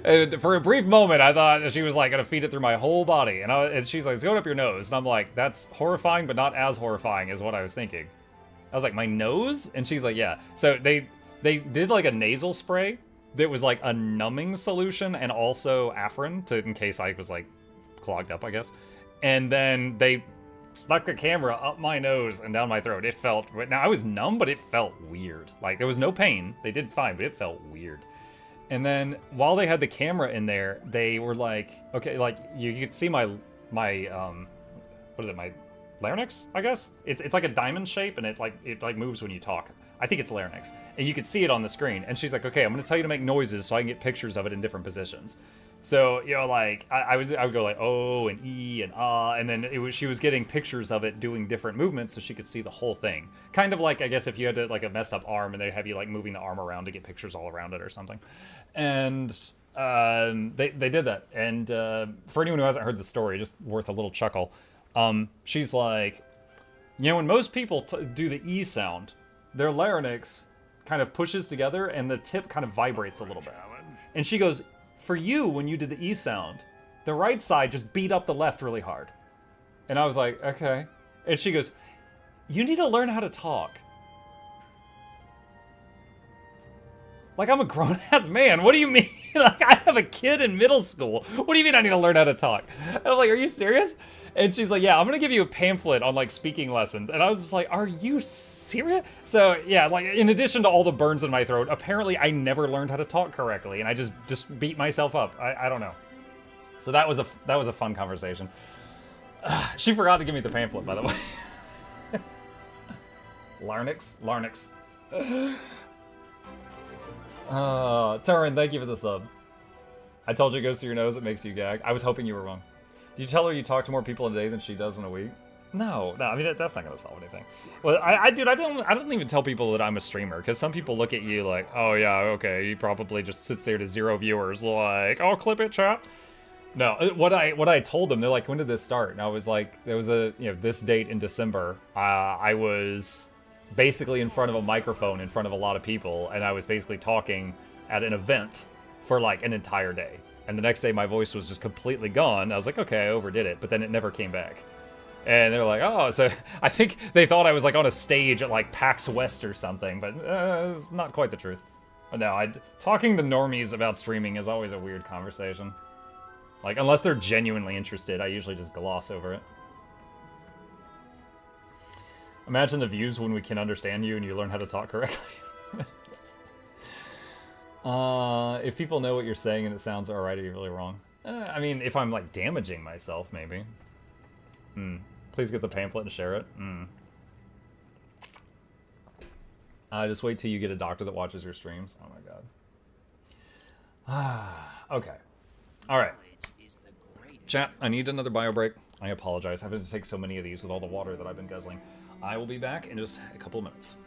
And for a brief moment, I thought she was like going to feed it through my whole body. And she's like, it's going up your nose. And I'm like, that's horrifying, but not as horrifying as what I was thinking. I was like, my nose? And she's like, yeah. So they did like a nasal spray that was like a numbing solution and also Afrin in case I was like clogged up, I guess. And then they stuck the camera up my nose and down my throat. It felt... Now, I was numb, but it felt weird. Like, there was no pain. They did fine, but it felt weird. And then, while they had the camera in there, they were like... Okay, like, you could see my what is it, my larynx, I guess? It's like a diamond shape, and it moves when you talk. I think it's larynx. And you could see it on the screen. And she's like, okay, I'm going to tell you to make noises so I can get pictures of it in different positions. So, you know, like, I would go like, oh, and E, and ah, and then she was getting pictures of it doing different movements so she could see the whole thing. Kind of like, I guess, if you had like a messed up arm and they have you like moving the arm around to get pictures all around it or something. And they did that. And for anyone who hasn't heard the story, just worth a little chuckle. She's like, you know, when most people do the E sound, their larynx kind of pushes together and the tip kind of vibrates a little bit. And she goes, for you, when you did the E sound, the right side just beat up the left really hard. And I was like, okay. And she goes, you need to learn how to talk. Like, I'm a grown-ass man. What do you mean? Like, I have a kid in middle school. What do you mean I need to learn how to talk? And I'm like, are you serious? And she's like, yeah, I'm gonna give you a pamphlet on, like, speaking lessons. And I was just like, are you serious? So, yeah, like, in addition to all the burns in my throat, apparently I never learned how to talk correctly. And I just beat myself up. I don't know. So that was a fun conversation. She forgot to give me the pamphlet, by the way. Larynx. Turin, thank you for the sub. I told you it goes through your nose, it makes you gag. I was hoping you were wrong. Do you tell her you talk to more people in a day than she does in a week? No, I mean, that's not gonna solve anything. Well, I don't even tell people that I'm a streamer, because some people look at you like, oh yeah, okay, he probably just sits there to 0 viewers, like, oh, clip it, chat. No, what I told them, they're like, when did this start? And I was like, there was this date in December. I was basically in front of a microphone in front of a lot of people, and I was basically talking at an event for like an entire day. And the next day my voice was just completely gone. I was like, okay, I overdid it, but then it never came back. And they were like, oh, so I think they thought I was like on a stage at like PAX West or something, but it's not quite the truth. But no, talking to normies about streaming is always a weird conversation. Like, unless they're genuinely interested, I usually just gloss over it. Imagine the views when we can understand you and you learn how to talk correctly. If people know what you're saying and it sounds alright, are you really wrong? I mean, if I'm, like, damaging myself, maybe. Please get the pamphlet and share it. Just wait till you get a doctor that watches your streams. Oh my god. Okay. Alright. Chat, I need another bio break. I apologize. I've had to take so many of these with all the water that I've been guzzling. I will be back in just a couple of minutes.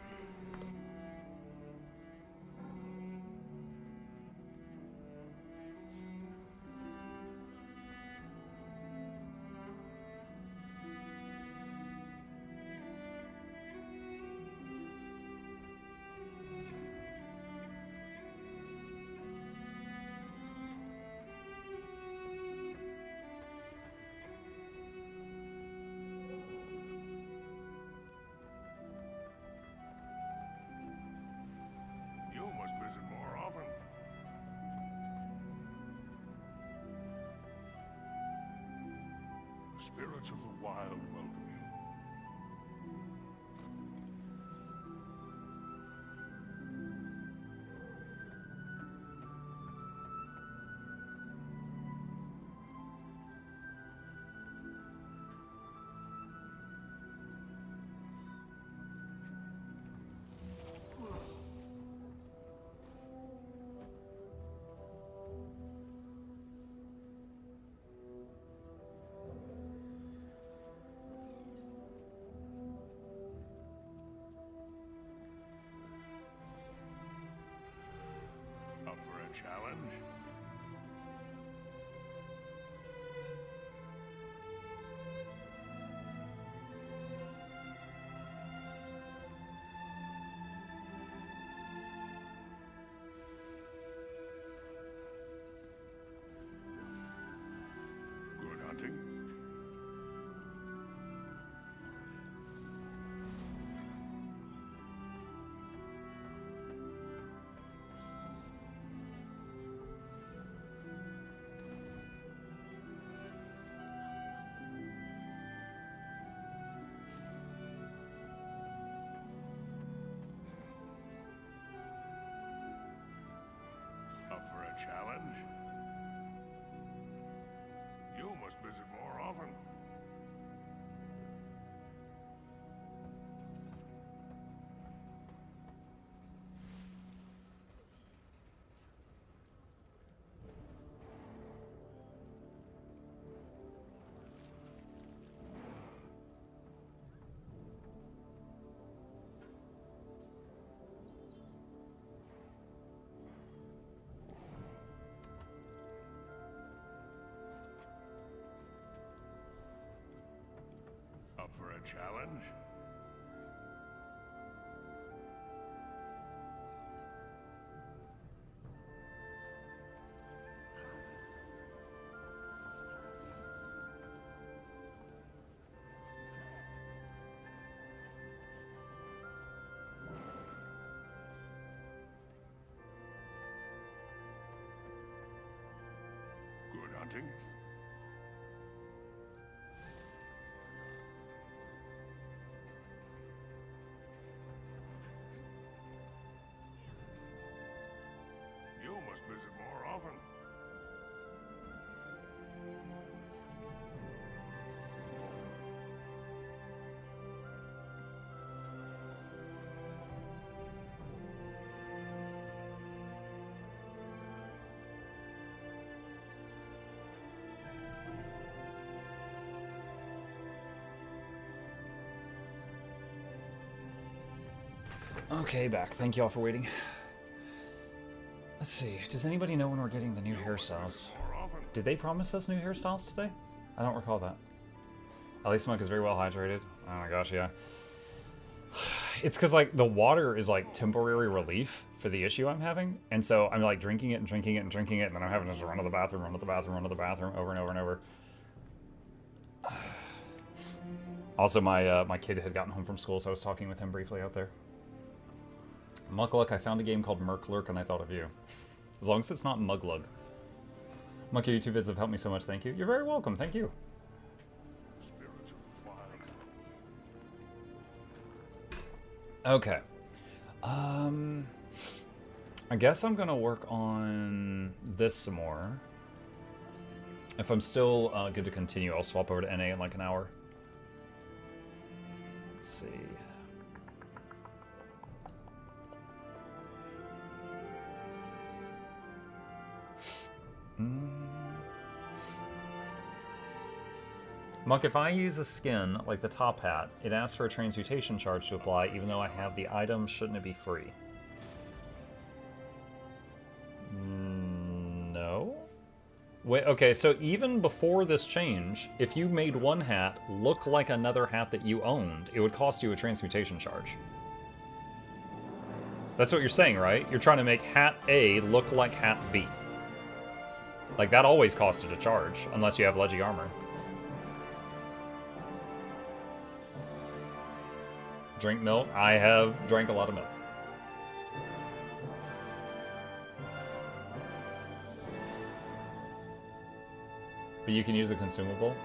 Spirits of the wild welcome you. Challenge? Good hunting. Challenge? You must visit more often. Up for a challenge? hunting? You must visit more often. Okay, back. Thank you all for waiting. Let's see. Does anybody know when we're getting the new hairstyles? Did they promise us new hairstyles today? I don't recall that. At least Monk is very well hydrated. Oh my gosh, yeah. It's because, like, the water is, like, temporary relief for the issue I'm having. And so I'm, like, drinking it and drinking it and drinking it, and then I'm having to just run to the bathroom, run to the bathroom, run to the bathroom over and over and over. Also, my kid had gotten home from school, so I was talking with him briefly out there. Mukluk, I found a game called Merklurk, and I thought of you. As long as it's not Muglug. MuklukYoutube vids have helped me so much, thank you. You're very welcome, thank you. Okay. I guess I'm gonna work on this some more. If I'm still good to continue, I'll swap over to NA in like an hour. Let's see. Monk, if I use a skin like the top hat, it asks for a transmutation charge to apply, even though I have the item. Shouldn't it be free? No? Wait, okay, so even before this change, if you made one hat look like another hat that you owned, it would cost you a transmutation charge. That's what you're saying, right? You're trying to make hat A look like hat B. Like, that always costed a charge, unless you have Leggy armor. Drink milk? I have drank a lot of milk. But you can use the consumable?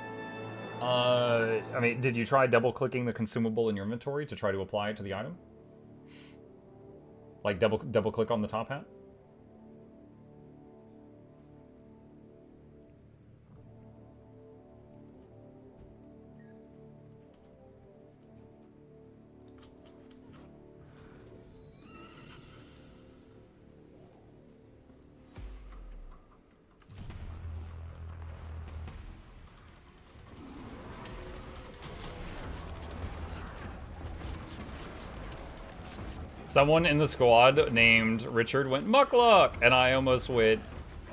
I mean, did you try double-clicking the consumable in your inventory to try to apply it to the item? Like, double-click on the top hat? Someone in the squad named Richard went, Mukluk! And I almost went,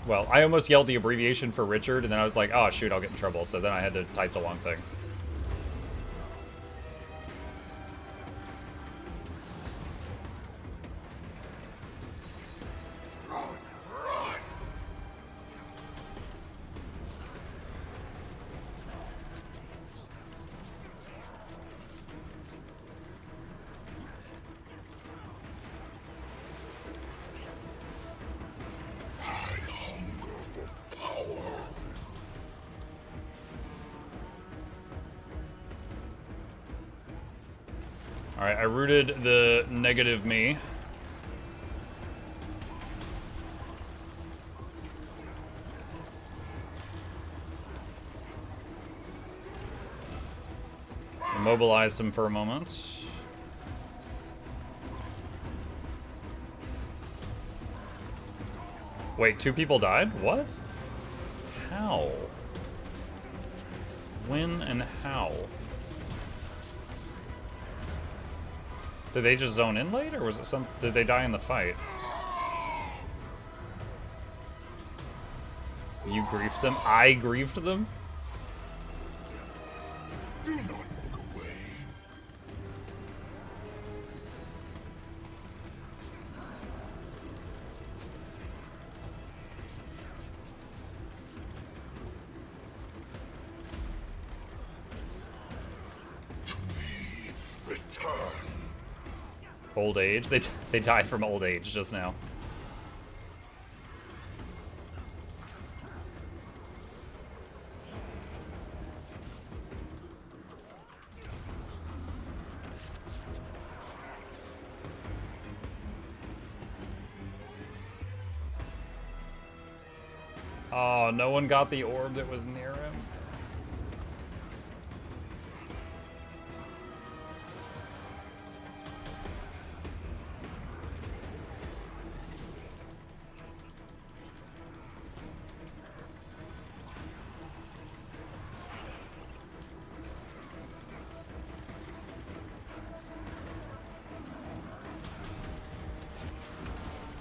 well, I almost yelled the abbreviation for Richard, and then I was like, oh shoot, I'll get in trouble. So then I had to type the long thing. Alright, I rooted the negative me. Immobilized him for a moment. Wait, 2 people died? What? How? When and how? Did they just zone in late, or was it some? Did they die in the fight? You griefed them? I griefed them? Do not look away. To me, return. Old age? They died from old age just now. Oh, no one got the orb that was near him.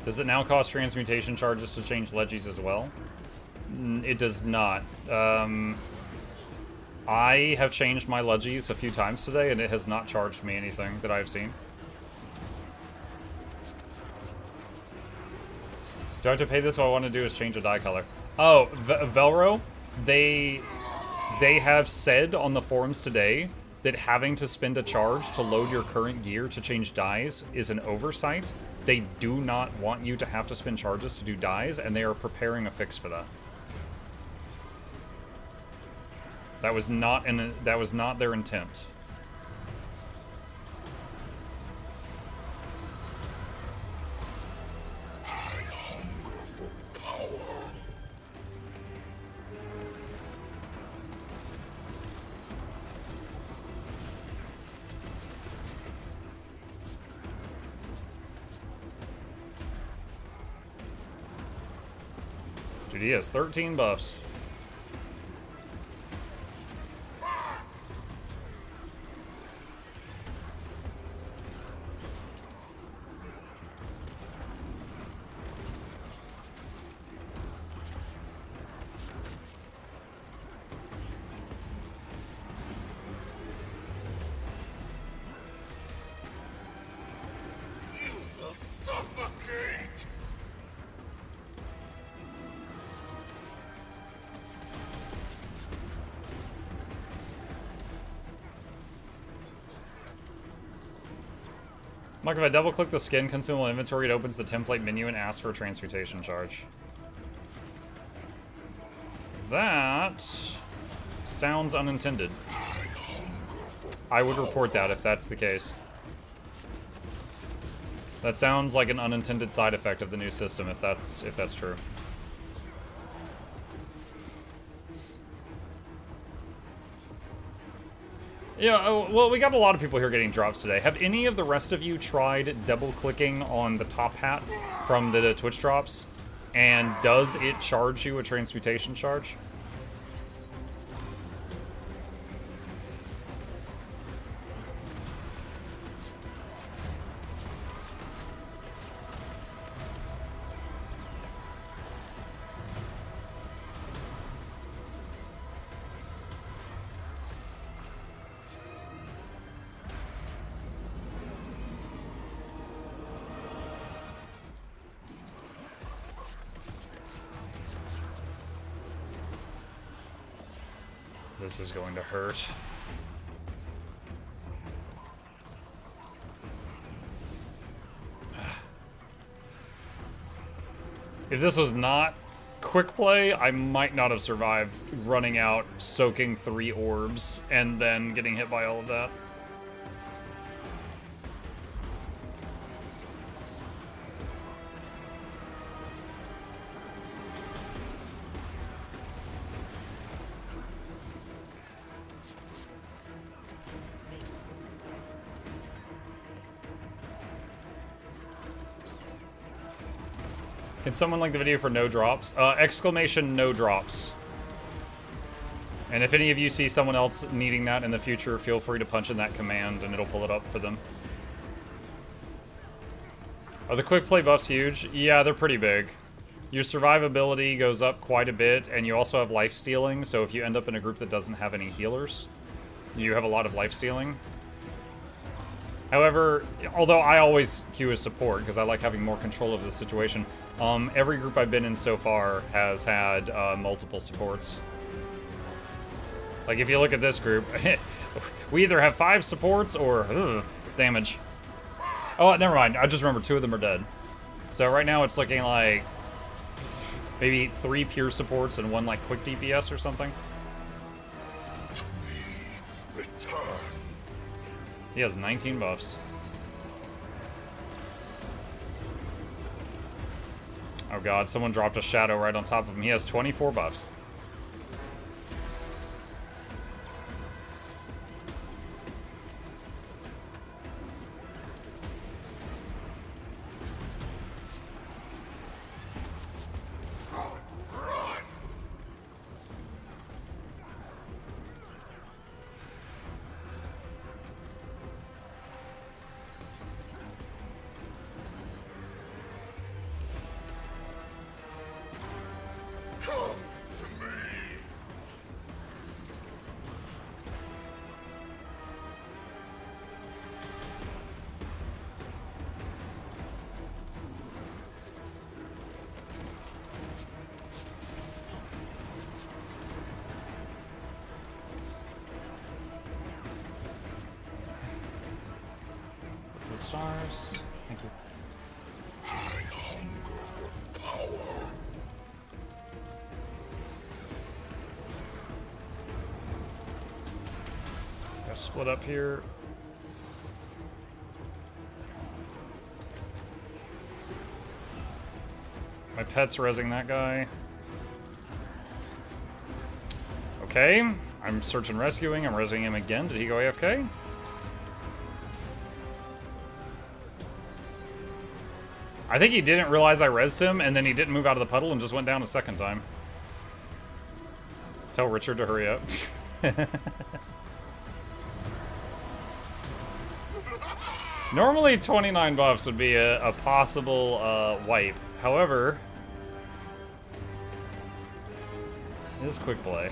Does it now cost transmutation charges to change legis as well? It does not. I have changed my legis a few times today, and it has not charged me anything that I've seen. Do I have to pay this? What I want to do is change a dye color. Oh, Velro, they have said on the forums today that having to spend a charge to load your current gear to change dyes is an oversight. They do not want you to have to spend charges to do dyes, and they are preparing a fix for that. That was not their intent. Dude, he has 13 buffs. Like if I double click the skin consumable inventory, it opens the template menu and asks for a transmutation charge. That sounds unintended. I would report that if that's the case. That sounds like an unintended side effect of the new system if that's true. Yeah, well, we got a lot of people here getting drops today. Have any of the rest of you tried double-clicking on the top hat from the Twitch drops? And does it charge you a transmutation charge? This is going to hurt. If this was not quick play, I might not have survived running out, soaking 3 orbs, and then getting hit by all of that. Can someone link the video for no drops? Exclamation no drops. And if any of you see someone else needing that in the future, feel free to punch in that command and it'll pull it up for them. Are the quick play buffs huge? Yeah, they're pretty big. Your survivability goes up quite a bit, and you also have life stealing, so if you end up in a group that doesn't have any healers, you have a lot of life stealing. However, although I always queue as support because I like having more control of the situation, every group I've been in so far has had multiple supports. Like if you look at this group, we either have 5 supports or damage. Oh, never mind. I just remember 2 of them are dead. So right now it's looking like maybe 3 pure supports and 1 like quick DPS or something. He has 19 buffs. Oh god, someone dropped a shadow right on top of him. He has 24 buffs. The stars. Thank you. I hunger for power. Gotta split up here. My pet's rezzing that guy. Okay, I'm search and rescuing. I'm rezzing him again. Did he go AFK? I think he didn't realize I rezzed him, and then he didn't move out of the puddle and just went down a second time. Tell Richard to hurry up. Normally 29 buffs would be a possible wipe. However, it is quick play.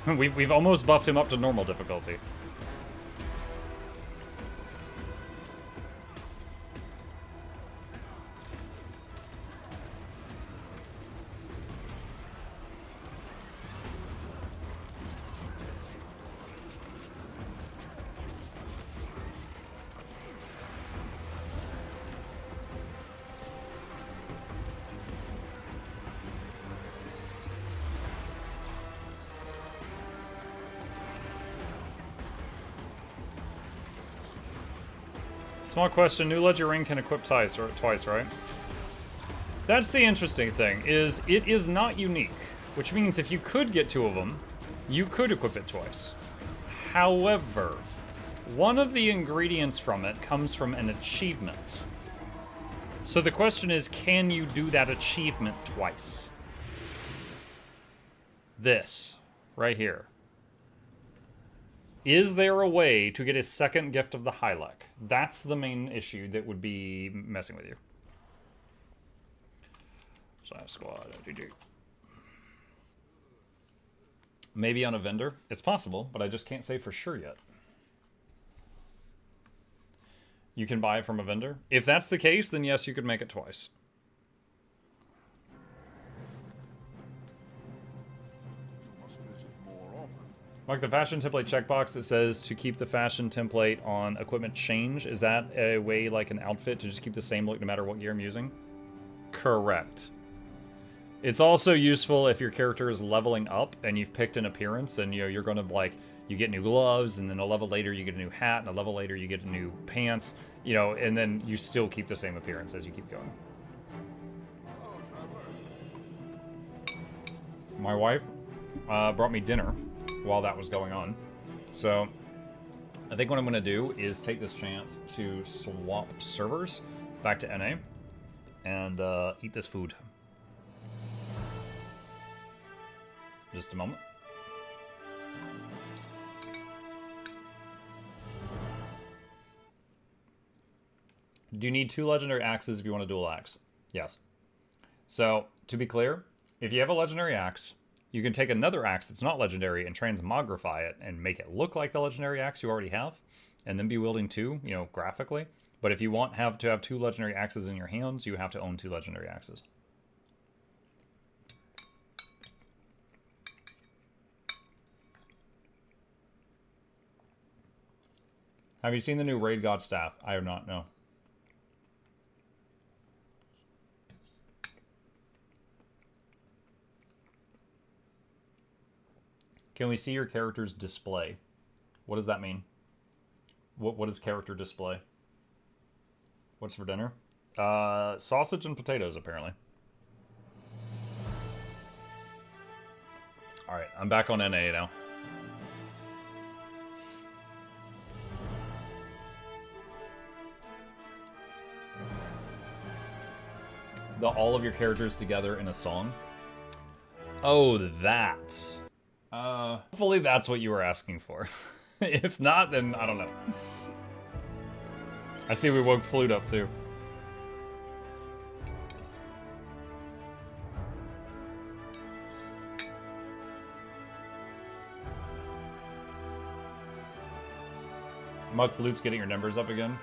We've almost buffed him up to normal difficulty. Small question, new Ledger Ring can equip twice, right? That's the interesting thing, is it is not unique. Which means if you could get two of them, you could equip it twice. However, one of the ingredients from it comes from an achievement. So the question is, can you do that achievement twice? This, right here. Is there a way to get a second gift of the Hylek? That's the main issue that would be messing with you. Squad, GG. Maybe on a vendor. It's possible, but I just can't say for sure yet. You can buy it from a vendor. If that's the case, then yes, you could make it twice. Like the fashion template checkbox that says to keep the fashion template on equipment change, is that a way like an outfit to just keep the same look no matter what gear I'm using? Correct. It's also useful if your character is leveling up and you've picked an appearance and you're going to like, you get new gloves and then a level later you get a new hat and a level later you get new pants, and then you still keep the same appearance as you keep going. My wife brought me dinner while that was going on. So I think what I'm going to do is take this chance to swap servers back to NA and eat this food. Just a moment. Do you need 2 legendary axes if you want a dual axe? Yes. So, to be clear, if you have a legendary axe, you can take another axe that's not legendary and transmogrify it and make it look like the legendary axe you already have, and then be wielding 2, graphically. But if you want to have 2 legendary axes in your hands, you have to own 2 legendary axes. Have you seen the new Raid God staff? I have not, no. Can we see your character's display? What does that mean? What is character display? What's for dinner? Sausage and potatoes, apparently. Alright, I'm back on NA now. All of your characters together in a song? Oh, that. Hopefully that's what you were asking for. If not, then I don't know. I see we woke Flute up too. Mug Flute's getting your numbers up again.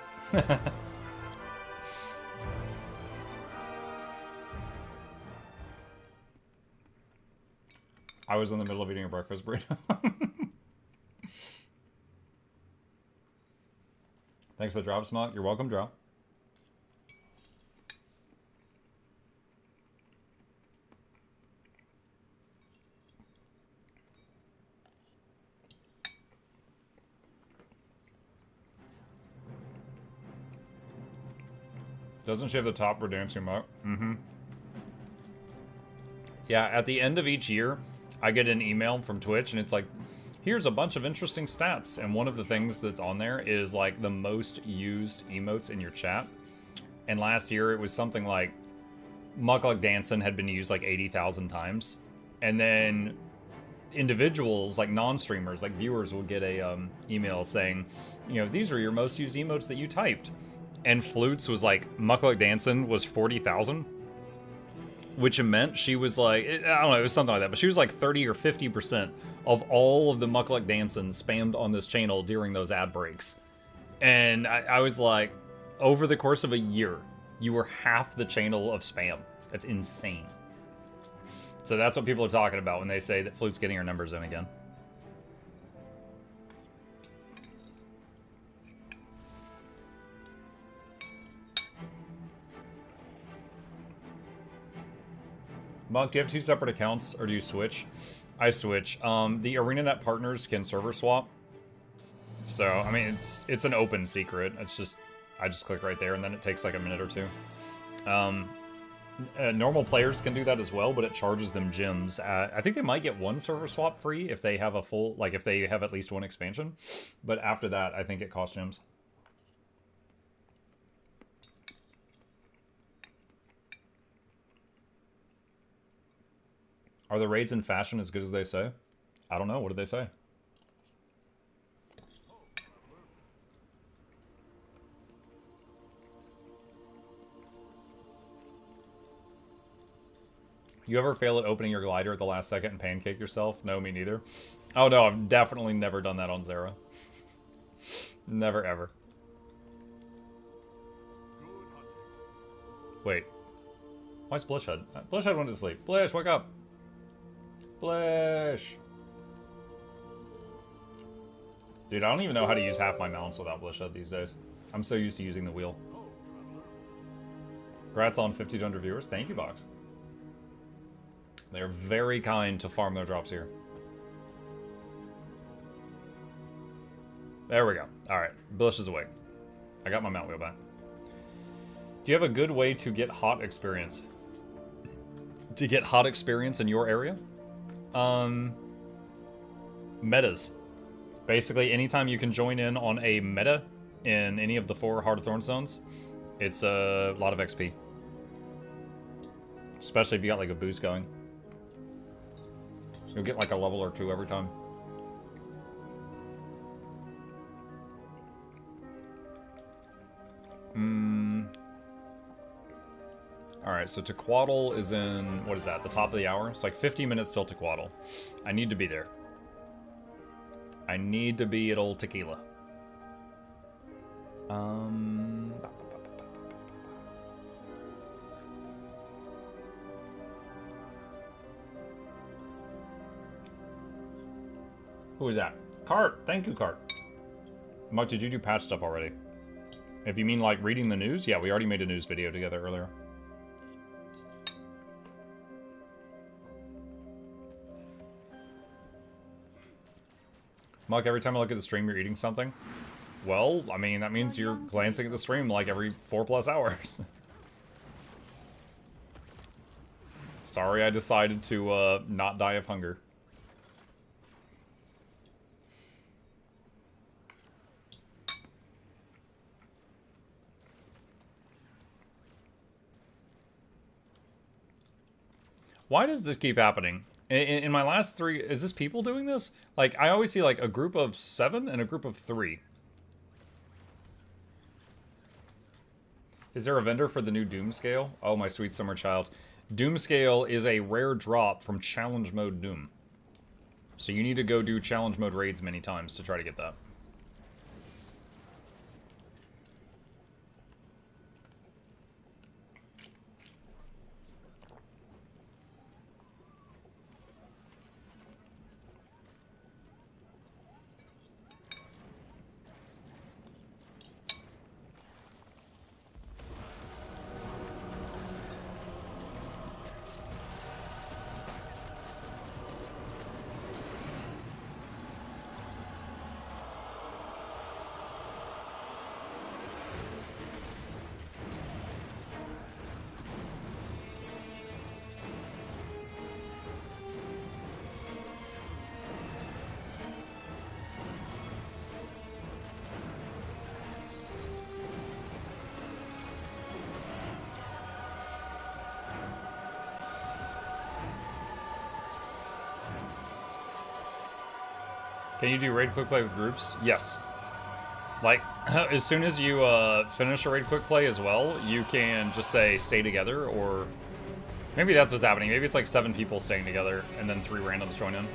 I was in the middle of eating a breakfast burrito. Thanks for the drop, Smug. You're welcome, drop. Doesn't she have the top for dancing mug? Mm-hmm. Yeah, at the end of each year, I get an email from Twitch, and it's like, here's a bunch of interesting stats. And one of the things that's on there is, like, the most used emotes in your chat. And last year, it was something like, Mukluk Dancin' had been used, like, 80,000 times. And then individuals, like non-streamers, like viewers, will get a email saying, you know, these are your most used emotes that you typed. And Flute's was like, Mukluk Dancin' was 40,000. Which meant she was like, I don't know, it was something like that, but she was like 30 or 50% of all of the Mukluk Dancin' spammed on this channel during those ad breaks. And I was like, over the course of a year, you were half the channel of spam. That's insane. So that's what people are talking about when they say that Flute's getting her numbers in again. Monk, do you have two separate accounts, or do you switch? I switch. The ArenaNet partners can server swap. So, I mean, it's an open secret. It's just, I just click right there, and then it takes like a minute or two. Normal players can do that as well, but it charges them gems. I think they might get one server swap free if they have a full, like if they have at least one expansion. But after that, I think it costs gems. Are the raids in fashion as good as they say? I don't know. What did they say? You ever fail at opening your glider at the last second and pancake yourself? No, me neither. Oh no, I've definitely never done that on Zera. Never ever. Wait. Why's Blishhead? Blishhead went to sleep. Blish, wake up! Blish! Dude, I don't even know how to use half my mounts without Blishhead these days. I'm so used to using the wheel. Congrats on 1,500 viewers. Thank you, Box. They're very kind to farm their drops here. There we go. Alright, Blish is awake. I got my mount wheel back. Do you have a good way to get hot experience? To get hot experience in your area? Metas. Basically, anytime you can join in on a meta in any of the 4 Heart of Thorn zones, it's a lot of XP. Especially if you got like a boost going. You'll get like a level or 2 every time. Alright, so Tequatl is in, what is that, the top of the hour? It's like 50 minutes till Tequatl. I need to be there. I need to be at Old Tequila. Who is that? Cart! Thank you, Cart. Muck, did you do patch stuff already? If you mean like reading the news, yeah, we already made a news video together earlier. Muck, every time I look at the stream, you're eating something. Well, I mean, that means you're glancing at the stream like every 4+ hours. Sorry I decided to not die of hunger. Why does this keep happening? In my last 3, is this people doing this? Like, I always see like a group of 7 and a group of 3. Is there a vendor for the new Doom scale? Oh, my sweet summer child. Doom scale is a rare drop from challenge mode Doom. So you need to go do challenge mode raids many times to try to get that. Can you do raid quick play with groups? Yes. Like, as soon as you finish a raid quick play as well, you can just say stay together, or maybe that's what's happening. Maybe it's like 7 people staying together and then 3 randoms join in.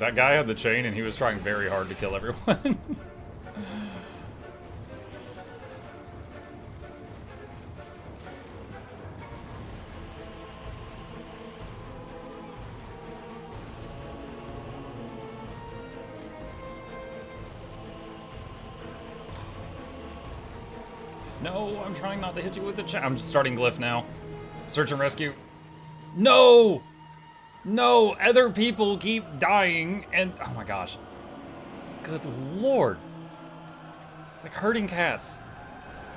That guy had the chain and he was trying very hard to kill everyone. No, I'm trying not to hit you with the chat. I'm just starting glyph now. Search and rescue. No! No, other people keep dying and... Oh my gosh. Good lord. It's like herding cats.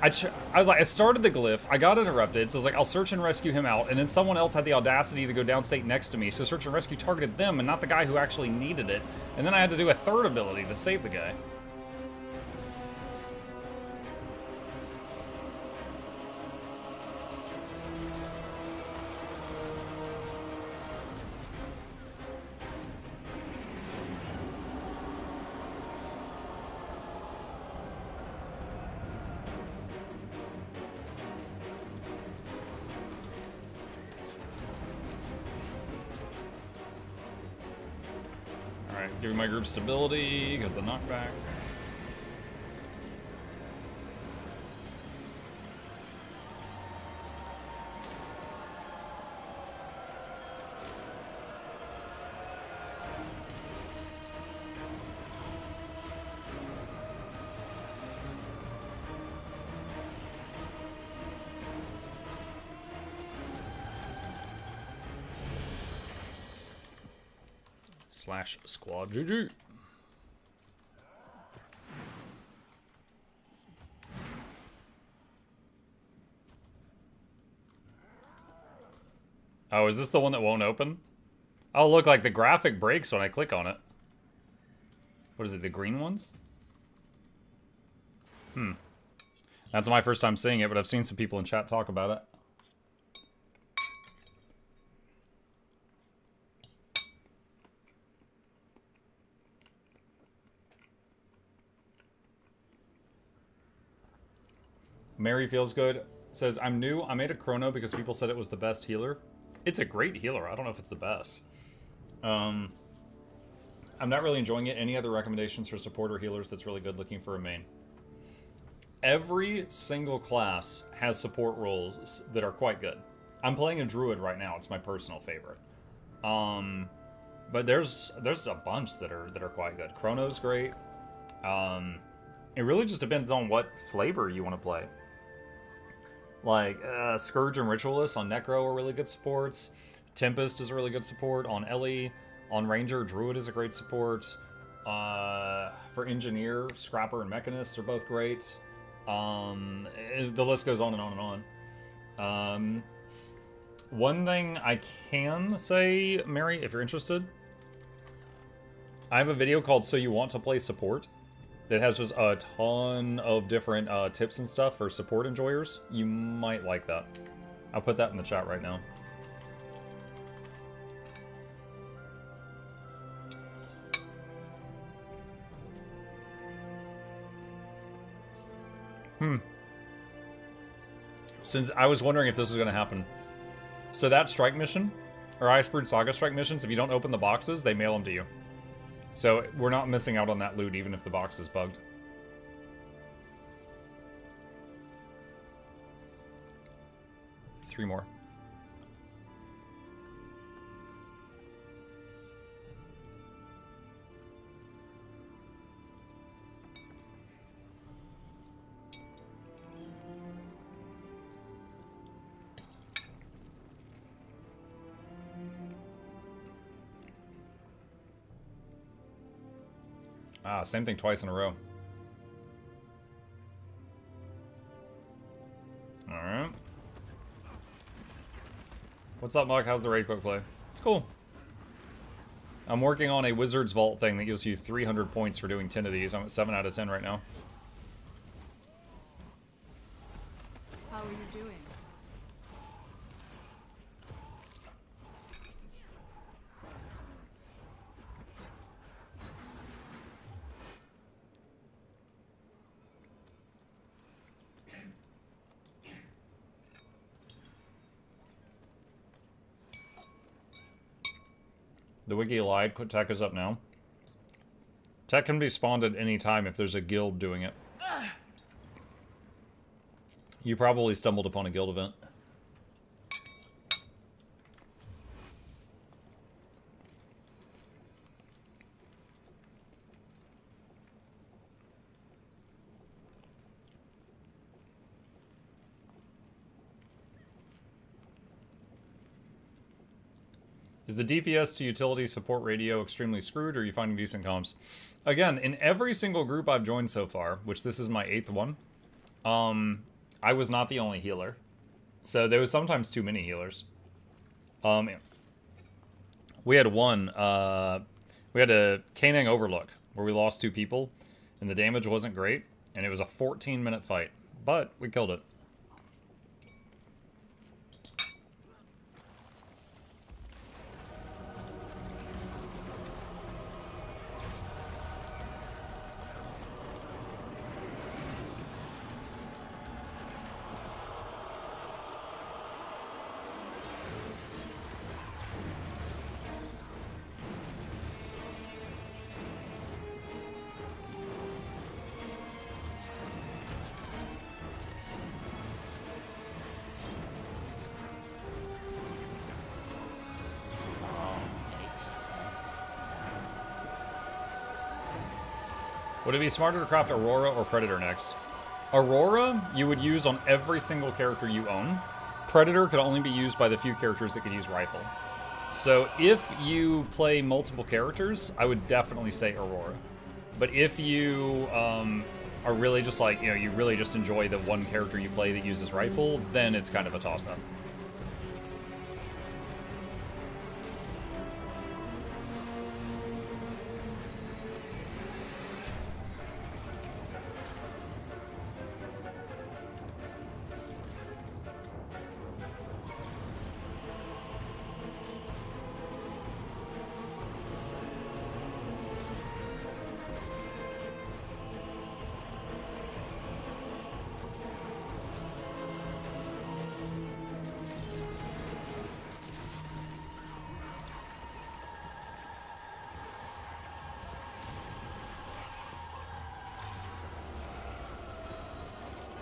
I was like, I started the glyph, I got interrupted, so I was like, I'll search and rescue him out, and then someone else had the audacity to go downstate next to me, so search and rescue targeted them and not the guy who actually needed it. And then I had to do a third ability to save the guy. Giving my group stability because the knockback. Slash squad GG. Oh, is this the one that won't open? Oh, look, like the graphic breaks when I click on it. What is it, the green ones? That's my first time seeing it, but I've seen some people in chat talk about it. Mary feels good. Says, I'm new. I made a chrono because people said it was the best healer. It's a great healer. I don't know if it's the best. I'm not really enjoying it. Any other recommendations for support or healers that's really good looking for a main? Every single class has support roles that are quite good. I'm playing a druid right now. It's my personal favorite. But there's a bunch that are quite good. Chrono's great. It really just depends on what flavor you want to play. Like, Scourge and Ritualist on Necro are really good supports. Tempest is a really good support on Ellie. On Ranger, Druid is a great support. For Engineer, Scrapper and Mechanist are both great. The list goes on and on and on. One thing I can say, Mary, if you're interested, I have a video called So You Want to Play Support that has just a ton of different tips and stuff for support enjoyers. You might like that. I'll put that in the chat right now. Since I was wondering if this was going to happen. So that strike mission, or Iceberg Saga strike missions, if you don't open the boxes, they mail them to you. So we're not missing out on that loot even if the box is bugged. Three more. Ah, same thing twice in a row. Alright. What's up, Mug? How's the raid quick play? It's cool. I'm working on a Wizard's Vault thing that gives you 300 points for doing 10 of these. I'm at 7 out of 10 right now. How are you doing? The wiki lied. Quit tech is up now. Tech can be spawned at any time if there's a guild doing it. You probably stumbled upon a guild event. Is the DPS to utility support radio extremely screwed, or are you finding decent comms? Again, in every single group I've joined so far, which this is my 8th one, I was not the only healer. So there was sometimes too many healers. We had one, we had a Kanang Overlook, where we lost 2 people, and the damage wasn't great, and it was a 14-minute fight. But we killed it. Would it be smarter to craft Aurora or Predator next? Aurora, you would use on every single character you own. Predator could only be used by the few characters that could use Rifle. So if you play multiple characters, I would definitely say Aurora. But if you are really just like, you know, you really just enjoy the one character you play that uses Rifle, then it's kind of a toss-up.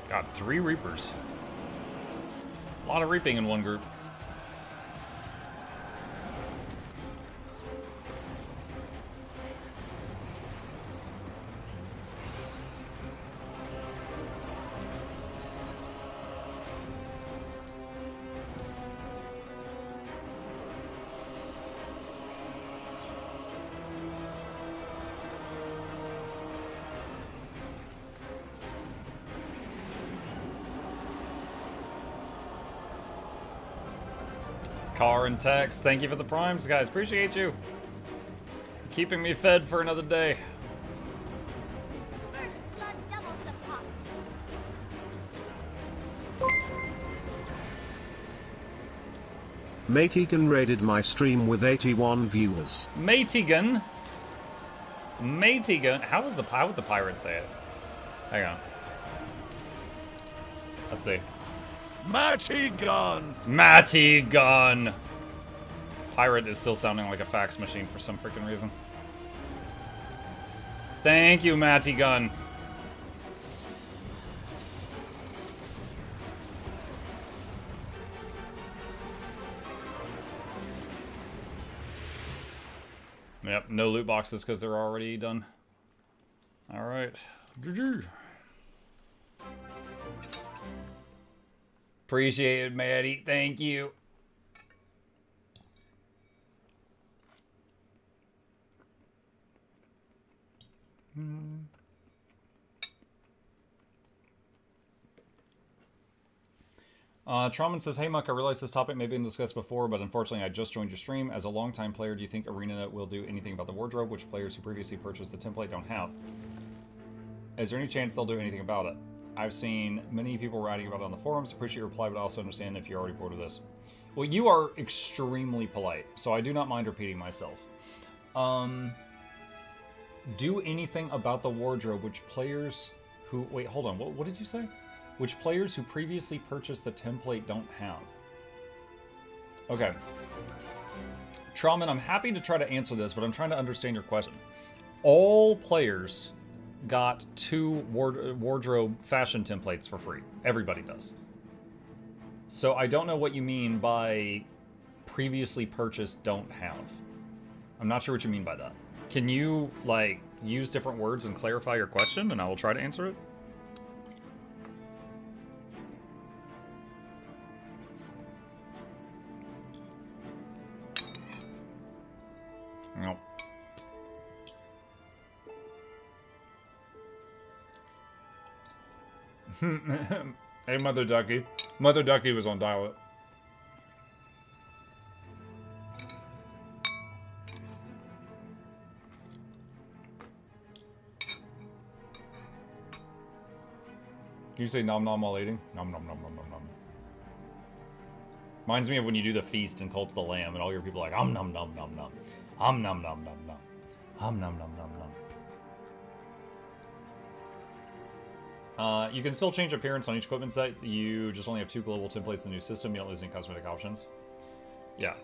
God, 3 Reapers. A lot of reaping in one group. Car and Tex, thank you for the primes, guys. Appreciate you. Keeping me fed for another day. First blood doubles the pot. Mategan raided my stream with 81 viewers. Mategan? Mategan? How would the pirate say it? Hang on. Let's see. Mategan! Mategan! Pirate is still sounding like a fax machine for some freaking reason. Thank you, Mategan. Yep, no loot boxes because they're already done. Alright. GG. Appreciate it, Maddie. Thank you. Trauman says, hey Muck, I realize this topic may have been discussed before, but unfortunately I just joined your stream. As a longtime player, do you think Arena will do anything about the wardrobe, which players who previously purchased the template don't have? Is there any chance they'll do anything about it? I've seen many people writing about it on the forums. Appreciate your reply, but also understand if you're already bored of this. Well, you are extremely polite, so I do not mind repeating myself. Do anything about the wardrobe, which players who... Wait, hold on. What did you say? Which players who previously purchased the template don't have. Okay. Trauman, I'm happy to try to answer this, but I'm trying to understand your question. All players got 2 wardrobe fashion templates for free. Everybody does. So I don't know what you mean by previously purchased don't have. I'm not sure what you mean by that. Can you, like, use different words and clarify your question, and I will try to answer it? Nope. Hey, Mother Ducky. Mother Ducky was on dial-up. Can you say nom nom while eating? Nom nom nom nom nom nom. Reminds me of when you do the feast in Cult of the Lamb and all your people are like, nom nom nom nom nom. Nom nom nom nom nom. Nom nom nom nom nom. You can still change appearance on each equipment set. You just only have 2 global templates in the new system. You don't lose any cosmetic options. Yeah.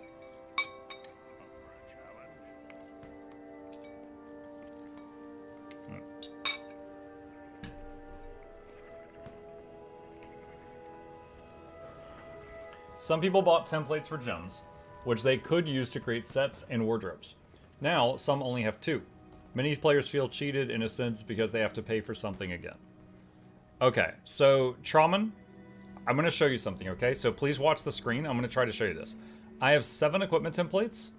Some people bought templates for gems, which they could use to create sets and wardrobes. Now, some only have 2. Many players feel cheated in a sense because they have to pay for something again. Okay, so Trauman, I'm going to show you something, okay? So please watch the screen. I'm going to try to show you this. I have 7 equipment templates.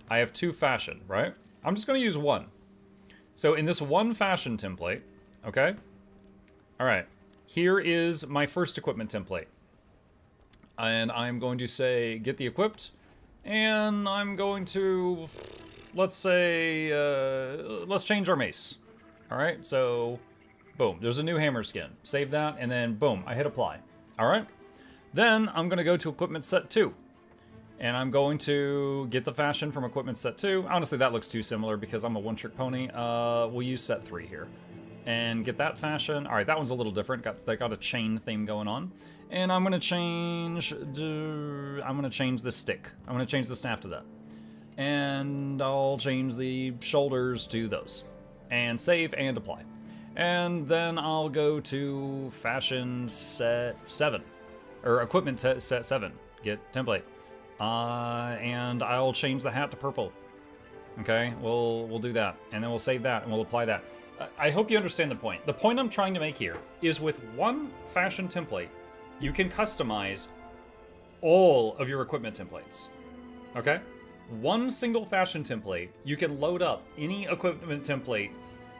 I have 2 fashion, right? I'm just going to use 1. So in this 1 fashion template, okay? All right, here is my first equipment template. And I'm going to say, get the equipped. And I'm going to, let's say, let's change our mace. All right, so boom, there's a new hammer skin. Save that, and then boom, I hit apply. All right, then I'm gonna go to equipment set 2. And I'm going to get the fashion from equipment set 2. Honestly, that looks too similar because I'm a one-trick pony. We'll use set 3 here. And get that fashion. All right, that one's a little different. They got a chain theme going on. And I'm gonna change the stick. I'm gonna change the staff to that. And I'll change the shoulders to those. And save and apply. And then I'll go to fashion set 7. Or equipment set 7. Get template. And I'll change the hat to purple. Okay, we'll do that. And then we'll save that and we'll apply that. I hope you understand the point. The point I'm trying to make here is with 1 fashion template, you can customize all of your equipment templates, okay? 1 single fashion template, you can load up any equipment template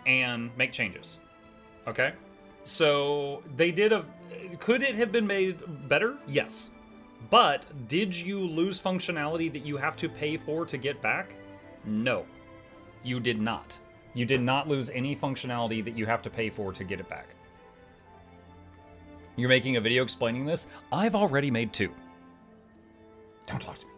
and make changes, okay? So they did could it have been made better? Yes. But did you lose functionality that you have to pay for to get back? No, you did not. You did not lose any functionality that you have to pay for to get it back. You're making a video explaining this? I've already made 2. Don't talk to me.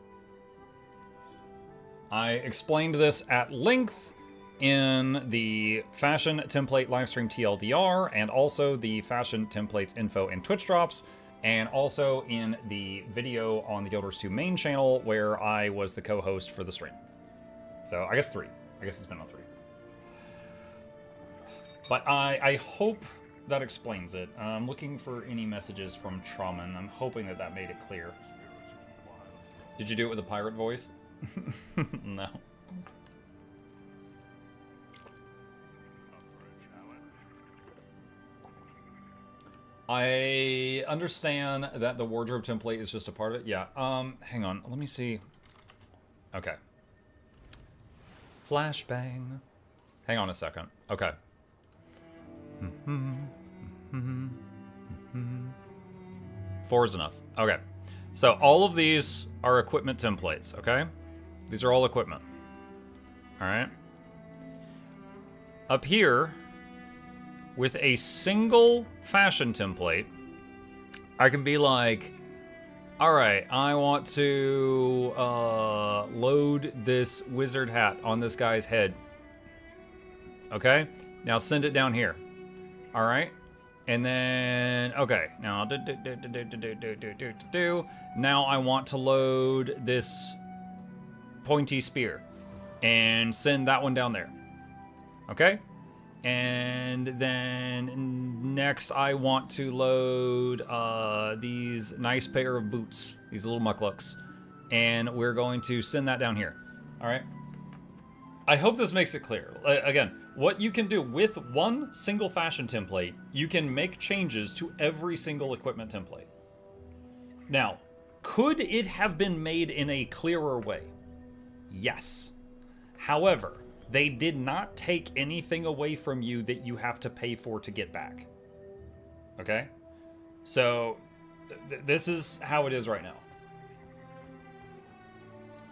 I explained this at length in the fashion template livestream TLDR, and also the fashion templates info and Twitch drops, and also in the video on the Guild Wars 2 main channel where I was the co-host for the stream. So I guess 3. I guess it's been on 3. But I hope that explains it. I'm looking for any messages from Trauman. I'm hoping that that made it clear. Did you do it with a pirate voice? No. I understand that the wardrobe template is just a part of it. Yeah. Hang on. Let me see. Okay. Flashbang. Hang on a second. Okay. 4 is enough. Okay. So all of these are equipment templates, okay? These are all equipment. All right. Up here, with a single fashion template, I can be like, all right, I want to load this wizard hat on this guy's head. Okay, now send it down here. All right, and then, okay, now now I want to load this pointy spear and send that one down there. Okay, and then next I want to load these nice pair of boots, these little mukluks, and we're going to send that down here. All right, I hope this makes it clear. Again, what you can do with one single fashion template, you can make changes to every single equipment template. Now, could it have been made in a clearer way? Yes. However, they did not take anything away from you that you have to pay for to get back. Okay? So, this is how it is right now.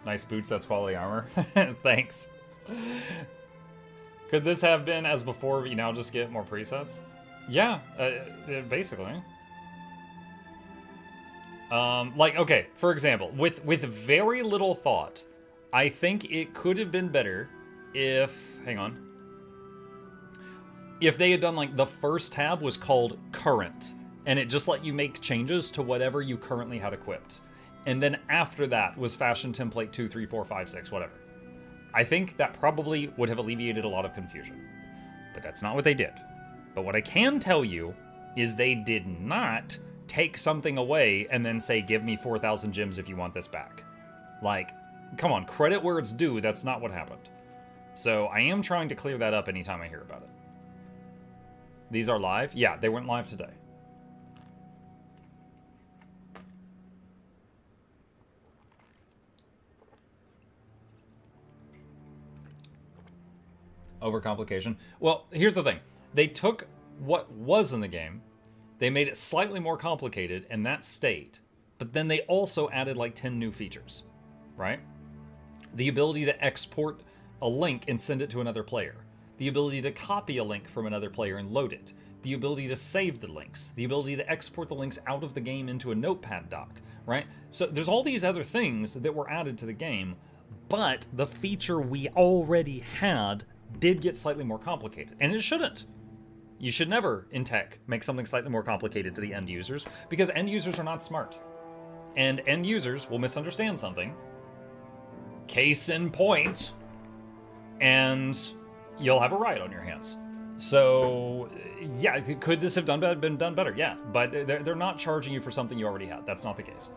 Nice boots, that's quality armor. Thanks. Could this have been as before, but you now just get more presets? Yeah, basically. Like, okay, for example, with very little thought, I think it could have been better if, hang on, if they had done, like, the first tab was called current, and it just let you make changes to whatever you currently had equipped. And then after that was fashion template 2, 3, 4, 5, 6, whatever. I think that probably would have alleviated a lot of confusion. But that's not what they did. But what I can tell you is they did not take something away and then say, give me 4,000 gems if you want this back. Like, come on, credit where it's due, that's not what happened. So I am trying to clear that up anytime I hear about it. These are live? Yeah, they went live today. Overcomplication. Well, here's the thing. They took what was in the game, they made it slightly more complicated, and that stayed. But then they also added like 10 new features, right? The ability to export a link and send it to another player. The ability to copy a link from another player and load it. The ability to save the links. The ability to export the links out of the game into a notepad doc, right? So there's all these other things that were added to the game, but the feature we already had did get slightly more complicated, and it shouldn't. You should never, in tech, make something slightly more complicated to the end users, because end users are not smart. And end users will misunderstand something, case in point, and you'll have a riot on your hands. So, yeah, could this have been done better? Yeah, but they're not charging you for something you already had. That's not the case.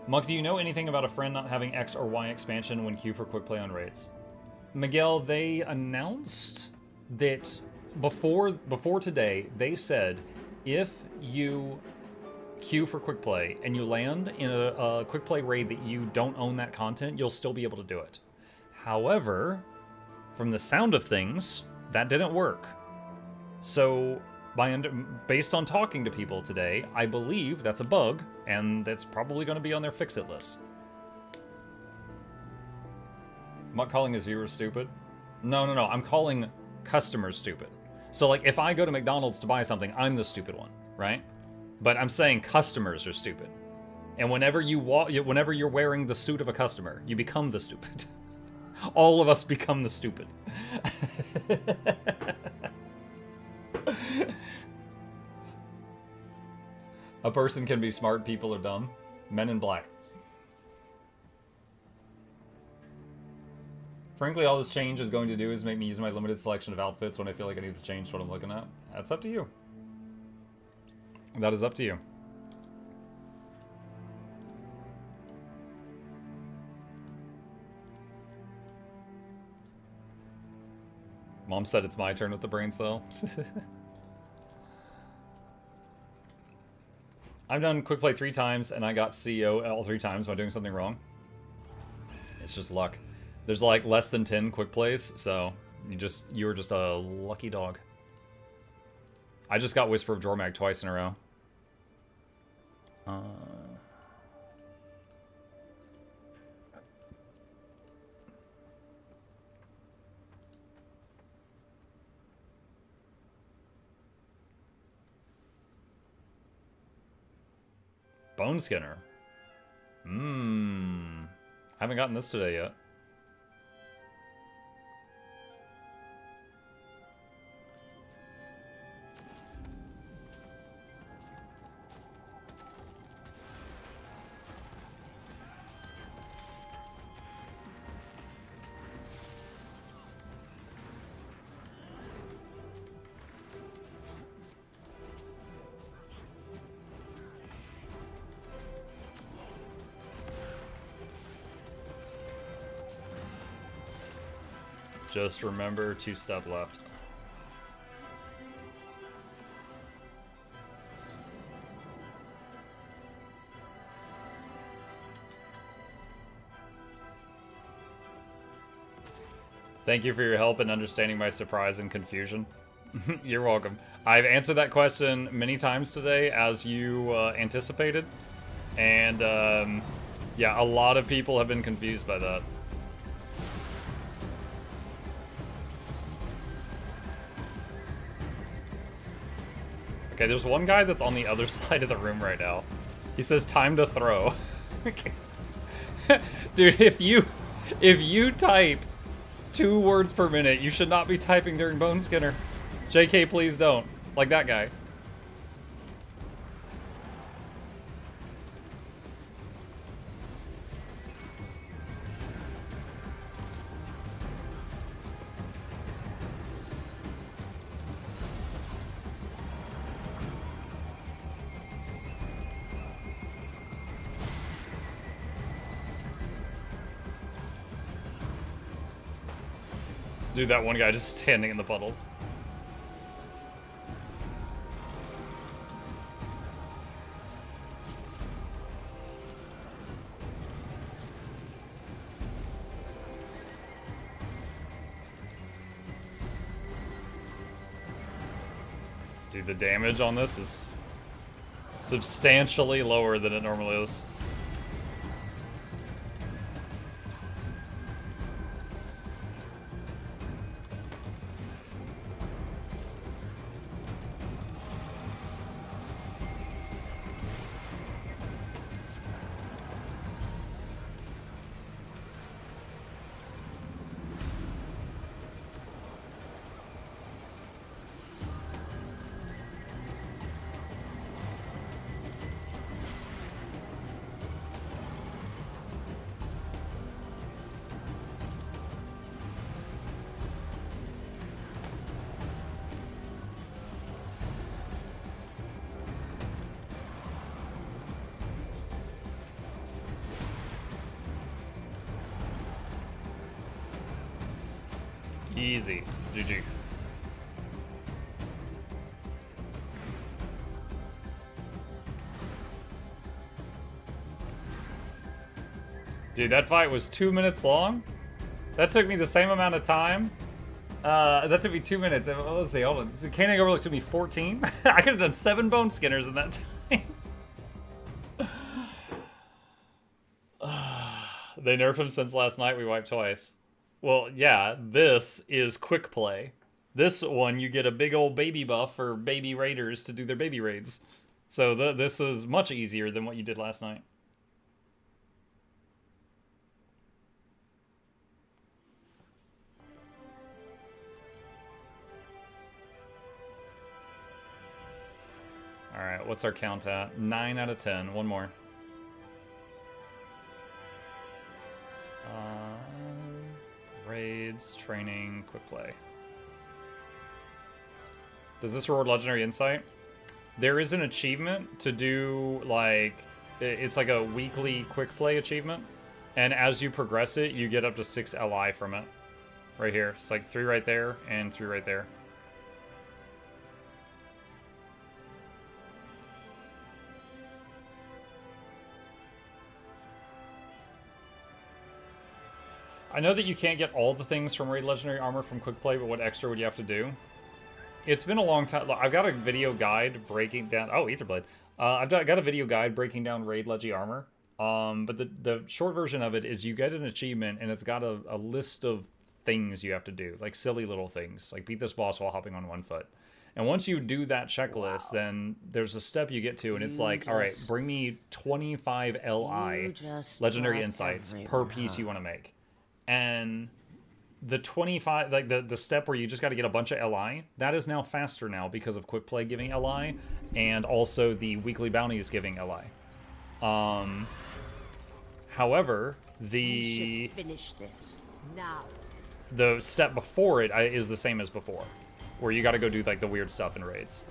Muk, do you know anything about a friend not having X or Y expansion when queue for quick play on raids? Miguel, they announced that before today, they said if you queue for quick play and you land in a quick play raid that you don't own that content, you'll still be able to do it. However, from the sound of things, that didn't work. So, based on talking to people today, I believe that's a bug, and that's probably going to be on their fix-it list. I'm not calling his viewers stupid. No, I'm calling customers stupid. So, like, if I go to McDonald's to buy something, I'm the stupid one, right? But I'm saying customers are stupid. And whenever whenever you're wearing the suit of a customer, you become the stupid. All of us become the stupid. A person can be smart, people are dumb. Men in Black. Frankly, all this change is going to do is make me use my limited selection of outfits when I feel like I need to change what I'm looking at. That's up to you. That is up to you. Mom said it's my turn with the brain cell. I've done quick play 3 times and I got CEO all 3 times by doing something wrong. It's just luck. There's like less than 10 quick plays, so you're just a lucky dog. I just got Whisper of Jormag twice in a row. Bone Skinner. Haven't gotten this today yet. Just remember 2-step left. Thank you for your help in understanding my surprise and confusion. You're welcome. I've answered that question many times today, as you anticipated. And, yeah, a lot of people have been confused by that. Okay, there's one guy that's on the other side of the room right now. He says, time to throw. Dude, if you type 2 words per minute, you should not be typing during Bone Skinner. JK, please don't. Like that guy. Dude, that one guy just standing in the puddles. Dude, the damage on this is substantially lower than it normally is. Easy. GG. Dude, that fight was 2 minutes long? That took me the same amount of time. That took me 2 minutes. Let's see, hold on. Canning Overlook took me 14. I could have done 7 Bone Skinners in that time. They nerfed him since last night. We wiped twice. Well, yeah, this is quick play. This one, you get a big old baby buff for baby raiders to do their baby raids. So this is much easier than what you did last night. Alright, what's our count at? 9 out of 10. One more. Raids, training, quick play. Does this reward legendary insight? There is an achievement to do, like, it's like a weekly quick play achievement. And as you progress it, you get up to 6 LI from it. Right here. It's like 3 right there and 3 right there. I know that you can't get all the things from Raid Legendary Armor from Quick Play, but what extra would you have to do? It's been a long time. I've got a video guide breaking down... Oh, Etherblade. I've got a video guide breaking down Raid Legi Armor. But the short version of it is you get an achievement, and it's got a list of things you have to do. Like silly little things. Like beat this boss while hopping on 1 foot. And once you do that checklist, then there's a step you get to, and it's like, all right, bring me 25 LI Legendary Insights per piece you want to make. And the 25, like the step where you just got to get a bunch of LI, that is now faster now because of Quick Play giving LI, and also the weekly bounties giving LI. However, We should finish this now. the step before it is the same as before, where you got to go do like the weird stuff in raids.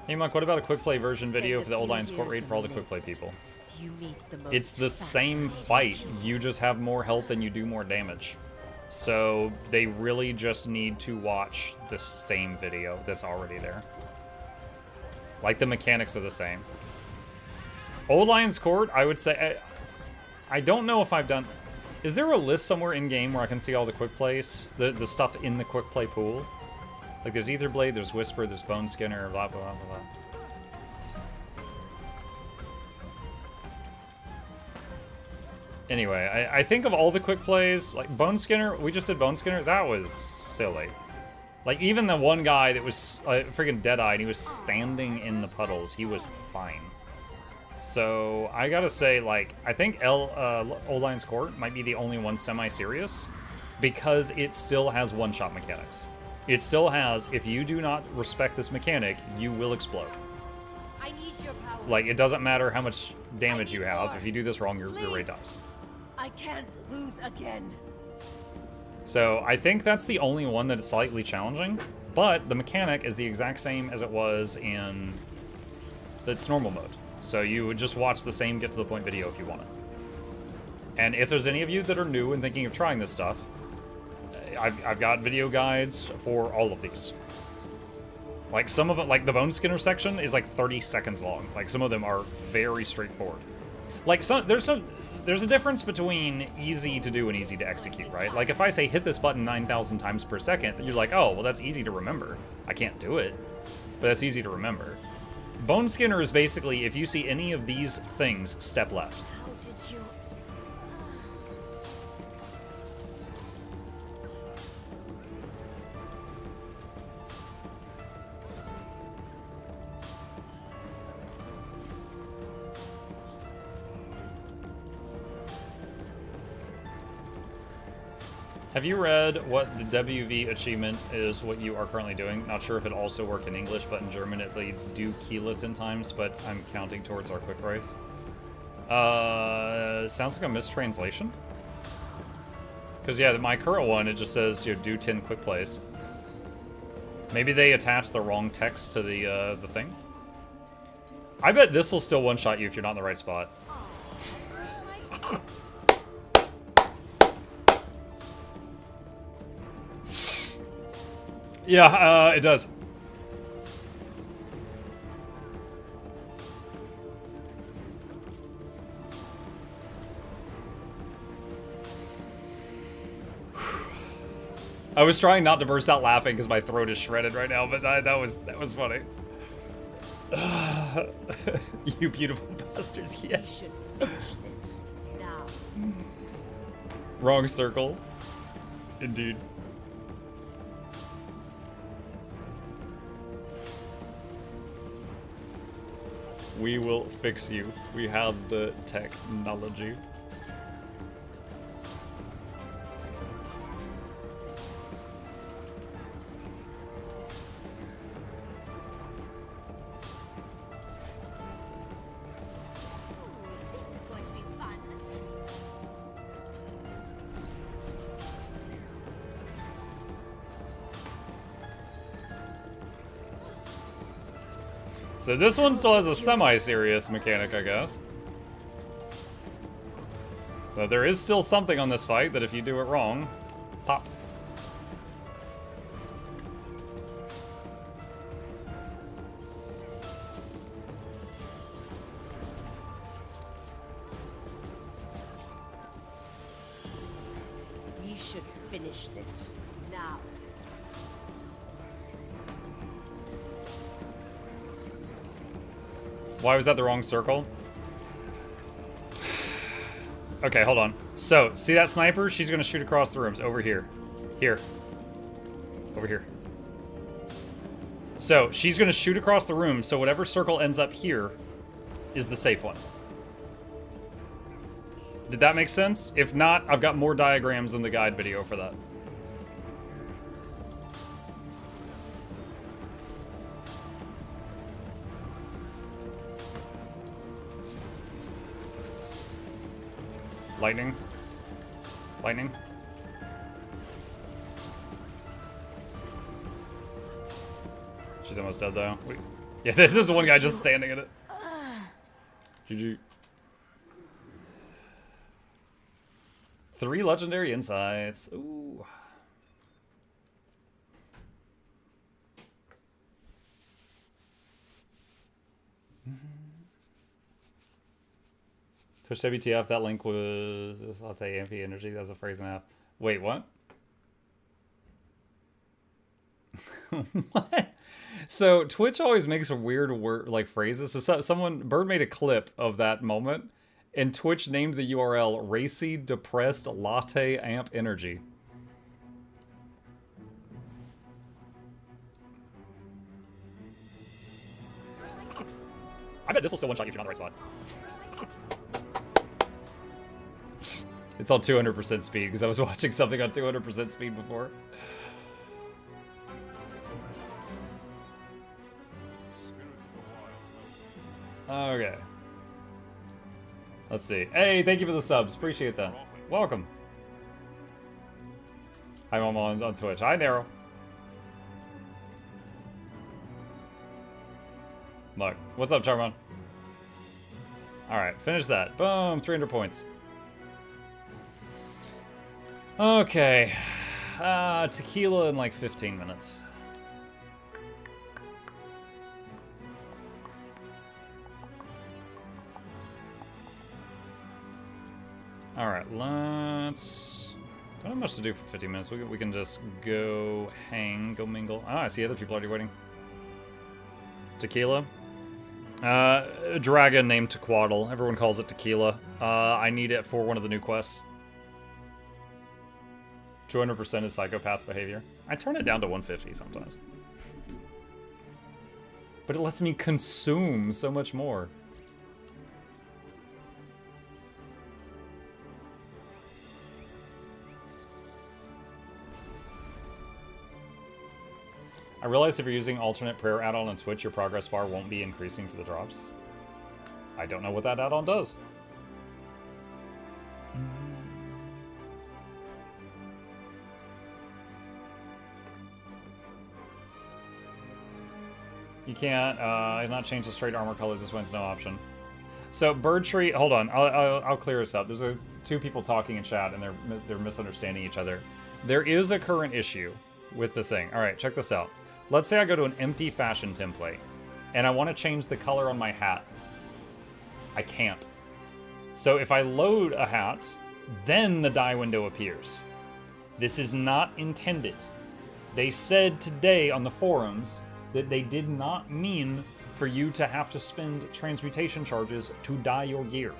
Hey Monk, what about a quick play version video for the Old Lions Court raid for all the quick play people? It's the same fight, you just have more health and you do more damage. So they really just need to watch the same video that's already there. Like the mechanics are the same. Old Lions Court, I would say, I don't know if I've done... Is there a list somewhere in-game where I can see all the quick plays? The stuff in the quick play pool? Like there's Etherblade, there's Whisper, there's Bone Skinner, blah, blah, blah, blah. Anyway, I think of all the quick plays, like Bone Skinner, we just did Bone Skinner, that was silly. Like even the one guy that was freaking dead-eyed, he was standing in the puddles, he was fine. So I gotta say, like, I think Old Lions Court might be the only one semi-serious because it still has one-shot mechanics. It still has, if you do not respect this mechanic, you will explode. I need your power. Like, it doesn't matter how much damage you have. If you do this wrong, your raid dies. I can't lose again. So I think that's the only one that is slightly challenging, but the mechanic is the exact same as it was in its normal mode. So you would just watch the same get to the point video if you want it. And if there's any of you that are new and thinking of trying this stuff, I've got video guides for all of these. Like some of them, like the Bone Skinner section is like 30 seconds long. Like some of them are very straightforward. Like there's a difference between easy to do and easy to execute, right? Like if I say hit this button 9,000 times per second, you're like, oh, well that's easy to remember. I can't do it, but that's easy to remember. Bone Skinner is basically, if you see any of these things, step left. How did you... Have you read what the WV achievement is, what you are currently doing? Not sure if it also worked in English, but in German it leads do Kiele 10 times, but I'm counting towards our quick race. Sounds like a mistranslation. Because yeah, my current one, it just says, you know, do 10 quick plays. Maybe they attached the wrong text to the thing. I bet this will still one-shot you if you're not in the right spot. Yeah, it does. I was trying not to burst out laughing because my throat is shredded right now, but that was funny. You beautiful bastards, yeah. We should finish this now. Wrong circle. Indeed. We will fix you. We have the technology. This is going to be fun. So this one still has a semi-serious mechanic, I guess. So there is still something on this fight that if you do it wrong, pop. We should finish this now. Why was that the wrong circle? Okay, hold on. So, see that sniper? She's gonna shoot across the rooms. Over here. Here. Over here. So, she's gonna shoot across the room, so whatever circle ends up here is the safe one. Did that make sense? If not, I've got more diagrams in the guide video for that. Lightning. Lightning. She's almost dead though. Yeah, there's one guy just standing in it. GG. 3 legendary insights. Ooh. Twitch WTF, that link was latte AMP energy. That's a phrase and a half. Wait, what? What? So Twitch always makes weird like phrases. So Bird made a clip of that moment, and Twitch named the URL Racy Depressed Latte Amp Energy. I bet this will still one-shot you if you're on the right spot. It's on 200% speed, because I was watching something on 200% speed before. Okay. Let's see. Hey, thank you for the subs. Appreciate that. Welcome. I'm on Twitch. Hi, Daryl. Look. What's up, Charmon? Alright, finish that. Boom, 300 points. Okay. Tequila in like 15 minutes. Alright, let's... Don't have much to do for 50 minutes. We can just go hang, go mingle. Ah, I see other people already waiting. Tequila? A dragon named Tequaddle. Everyone calls it Tequila. I need it for one of the new quests. 200% is psychopath behavior. I turn it down to 150 sometimes. But it lets me consume so much more. I realize if you're using alternate prayer add-on on Twitch, your progress bar won't be increasing for the drops. I don't know what that add-on does. You can't not change the straight armor color. This one's no option. So bird tree. Hold on. I'll clear this up. There's two people talking in chat, and they're misunderstanding each other. There is a current issue with the thing. All right, check this out. Let's say I go to an empty fashion template, and I want to change the color on my hat. I can't. So if I load a hat, then the dye window appears. This is not intended. They said today on the forums that they did not mean for you to have to spend transmutation charges to dye your gear.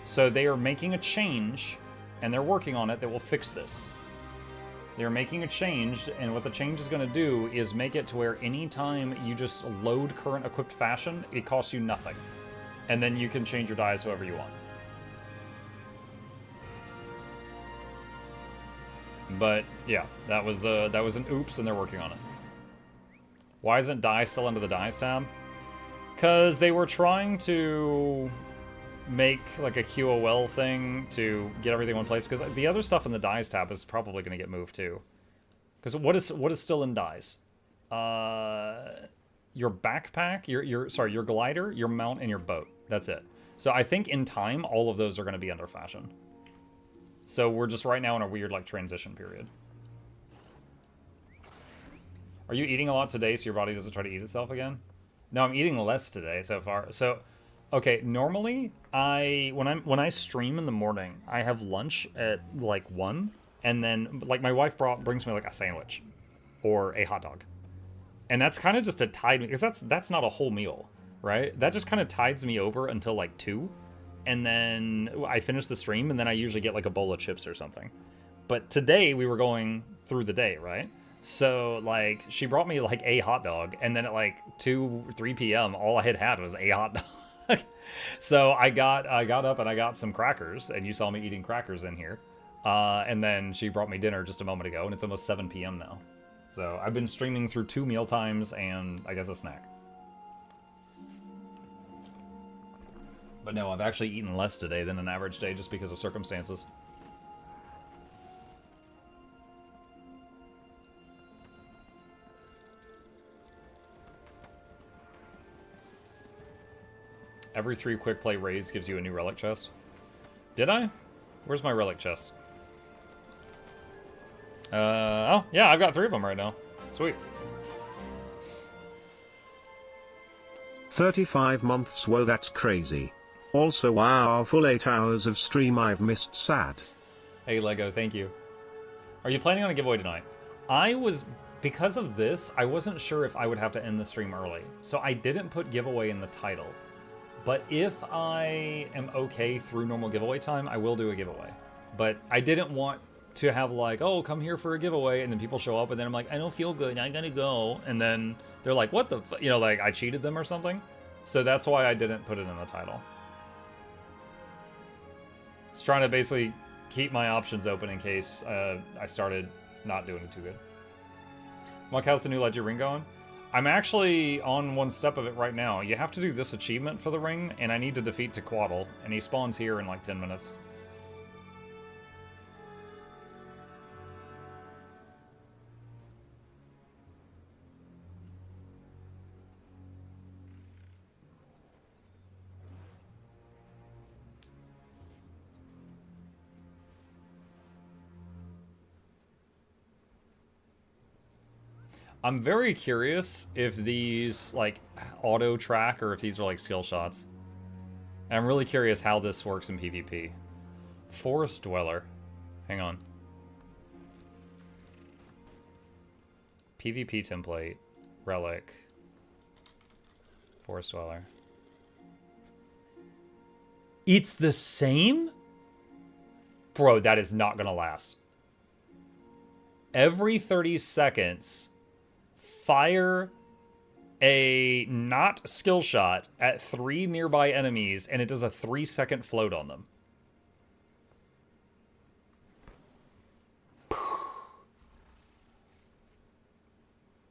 So they are making a change, and they're working on it, that will fix this. They're making a change, and what the change is going to do is make it to where anytime you just load current equipped fashion, it costs you nothing. And then you can change your dyes however you want. But yeah, that was an oops, and they're working on it. Why isn't dye still under the dyes tab? Because they were trying to make like a QOL thing to get everything in one place. Because the other stuff in the dyes tab is probably going to get moved too. Because what is still in dyes? Your backpack, your glider, your mount, and your boat. That's it. So I think in time, all of those are going to be under fashion. So we're just right now in a weird like transition period. Are you eating a lot today so your body doesn't try to eat itself again? No, I'm eating less today so far. So, okay, normally when I stream in the morning, I have lunch at like 1, and then like my wife brings me like a sandwich or a hot dog. And that's kind of just to tide me, because that's not a whole meal, right? That just kind of tides me over until like 2. And then I finish the stream, and then I usually get like a bowl of chips or something. But today we were going through the day, right? So, like, she brought me, like, a hot dog, and then at, like, 2, 3 p.m., all I had was a hot dog. So I got up and I got some crackers, and you saw me eating crackers in here. And then she brought me dinner just a moment ago, and it's almost 7 p.m. now. So I've been streaming through 2 meal times and, I guess, a snack. But no, I've actually eaten less today than an average day just because of circumstances. Every 3 quick play raids gives you a new relic chest. Did I? Where's my relic chest? Oh, yeah, I've got 3 of them right now. Sweet. 35 months, whoa, that's crazy. Also, wow, full 8 hours of stream I've missed, sad. Hey, Lego, thank you. Are you planning on a giveaway tonight? Because of this, I wasn't sure if I would have to end the stream early. So I didn't put giveaway in the title. But if I am okay through normal giveaway time, I will do a giveaway. But I didn't want to have like, oh, come here for a giveaway, and then people show up, and then I'm like, I don't feel good, I gotta go. And then they're like, what the you know, like I cheated them or something. So that's why I didn't put it in the title. It's trying to basically keep my options open in case I started not doing too good. Mark, how's the new Ledger ring going? I'm actually on one step of it right now. You have to do this achievement for the ring, and I need to defeat Tequaddle, and he spawns here in like 10 minutes. I'm very curious if these, like, auto-track or if these are, like, skill shots. And I'm really curious how this works in PvP. Forest Dweller. Hang on. PvP template. Relic. Forest Dweller. It's the same? Bro, that is not gonna last. Every 30 seconds... fire a not skill shot at 3 nearby enemies, and it does a 3-second float on them.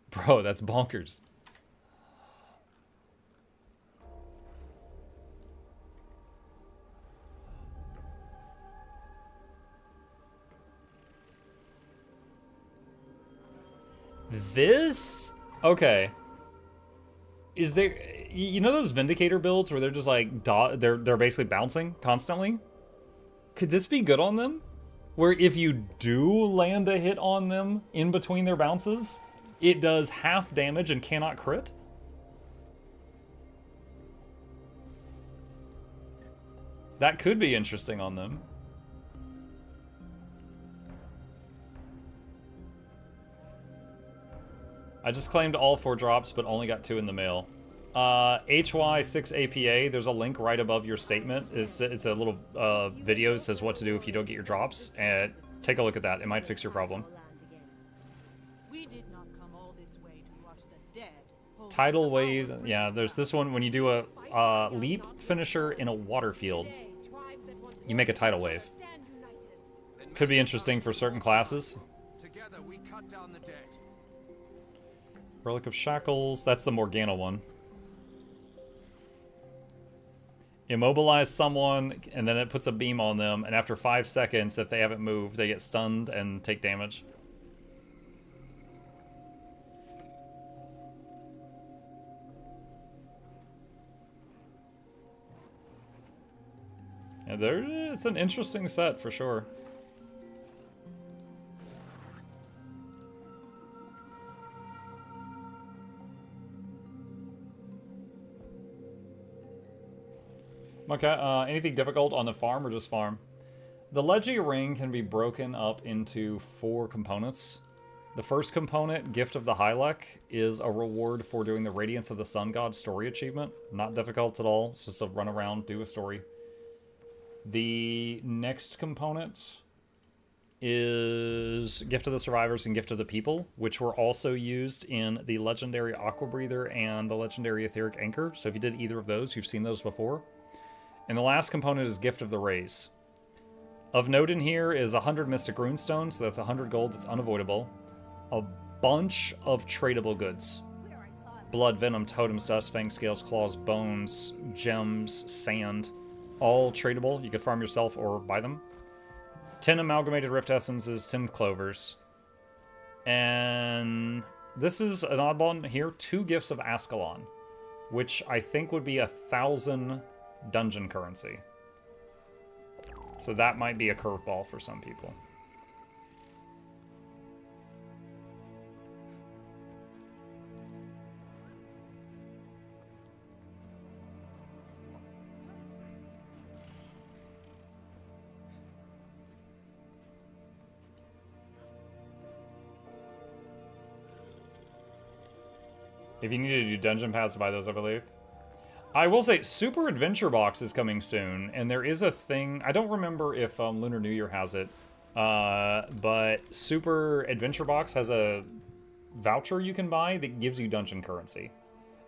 Bro, that's bonkers. This? Okay. Is there... You know those Vindicator builds where they're just like... They're basically bouncing constantly? Could this be good on them? Where if you do land a hit on them in between their bounces, it does half damage and cannot crit? That could be interesting on them. I just claimed all 4 drops, but only got 2 in the mail. HY6APA, there's a link right above your statement. It's a little video that says what to do if you don't get your drops, and take a look at that. It might fix your problem. We did not come all this way to watch the dead. Tidal wave, yeah, there's this one when you do a leap finisher in a water field. You make a tidal wave. Could be interesting for certain classes. Together we cut down the dead. Relic of Shackles, that's the Morgana one. Immobilize someone, and then it puts a beam on them, and after 5 seconds, if they haven't moved, they get stunned and take damage. Yeah, it's an interesting set for sure. Okay, anything difficult on the farm or just farm? The Legi ring can be broken up into 4 components. The first component, Gift of the Hylek, is a reward for doing the Radiance of the Sun God story achievement. Not difficult at all, it's just to run around, do a story. The next component is Gift of the Survivors and Gift of the People, which were also used in the legendary Aqua Breather and the legendary Etheric Anchor. So if you did either of those, you've seen those before. And the last component is Gift of the Rays. Of note in here is 100 Mystic Runestone, so that's 100 gold, that's unavoidable. A bunch of tradable goods. Blood, Venom, Totems, Dust, Fang, Scales, Claws, Bones, Gems, Sand. All tradable. You could farm yourself or buy them. 10 Amalgamated Rift Essences, 10 Clovers. And this is an odd one here. 2 Gifts of Ascalon, which I think would be 1,000 dungeon currency. So that might be a curveball for some people. If you need to do dungeon paths, buy those, I believe. I will say, Super Adventure Box is coming soon, and there is a thing, I don't remember if Lunar New Year has it, but Super Adventure Box has a voucher you can buy that gives you dungeon currency.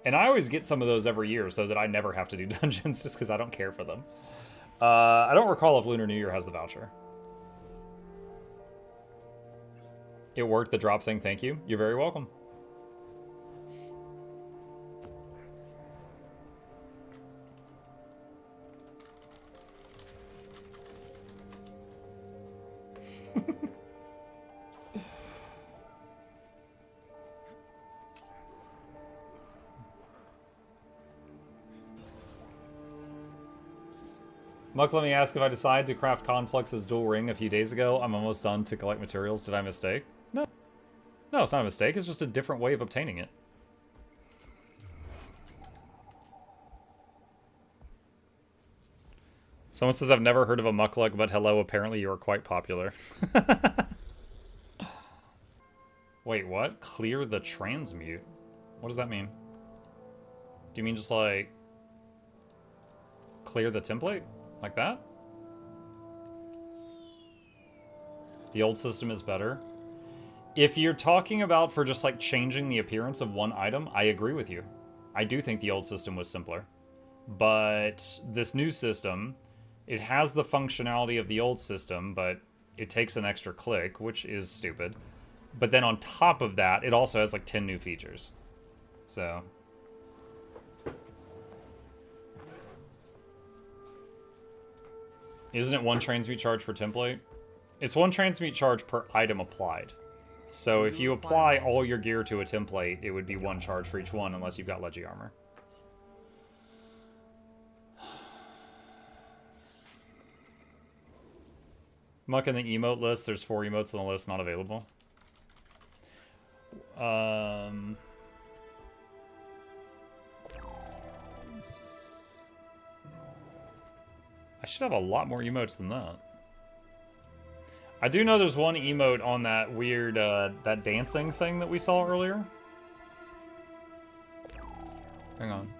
And I always get some of those every year so that I never have to do dungeons just because I don't care for them. I don't recall if Lunar New Year has the voucher. It worked, the drop thing, thank you. You're very welcome. Muck, let me ask, if I decided to craft Conflux as dual ring a few days ago, I'm almost done to collect materials. Did I mistake? No. No, it's not a mistake. It's just a different way of obtaining it. Someone says, I've never heard of a Mukluk, but hello, apparently you are quite popular. Wait, what? Clear the transmute? What does that mean? Do you mean just like clear the template? Like that? The old system is better. If you're talking about for just like changing the appearance of one item, I agree with you. I do think the old system was simpler. But this new system, it has the functionality of the old system, but it takes an extra click, which is stupid. But then on top of that, it also has like 10 new features. So... Isn't it 1 transmute charge per template? It's 1 transmute charge per item applied. So if you apply all your gear to a template, it would be 1 charge for each one, unless you've got Legi armor. Muck in the emote list, there's 4 emotes on the list not available. I should have a lot more emotes than that. I do know there's one emote on that weird, that dancing thing that we saw earlier. Hang on.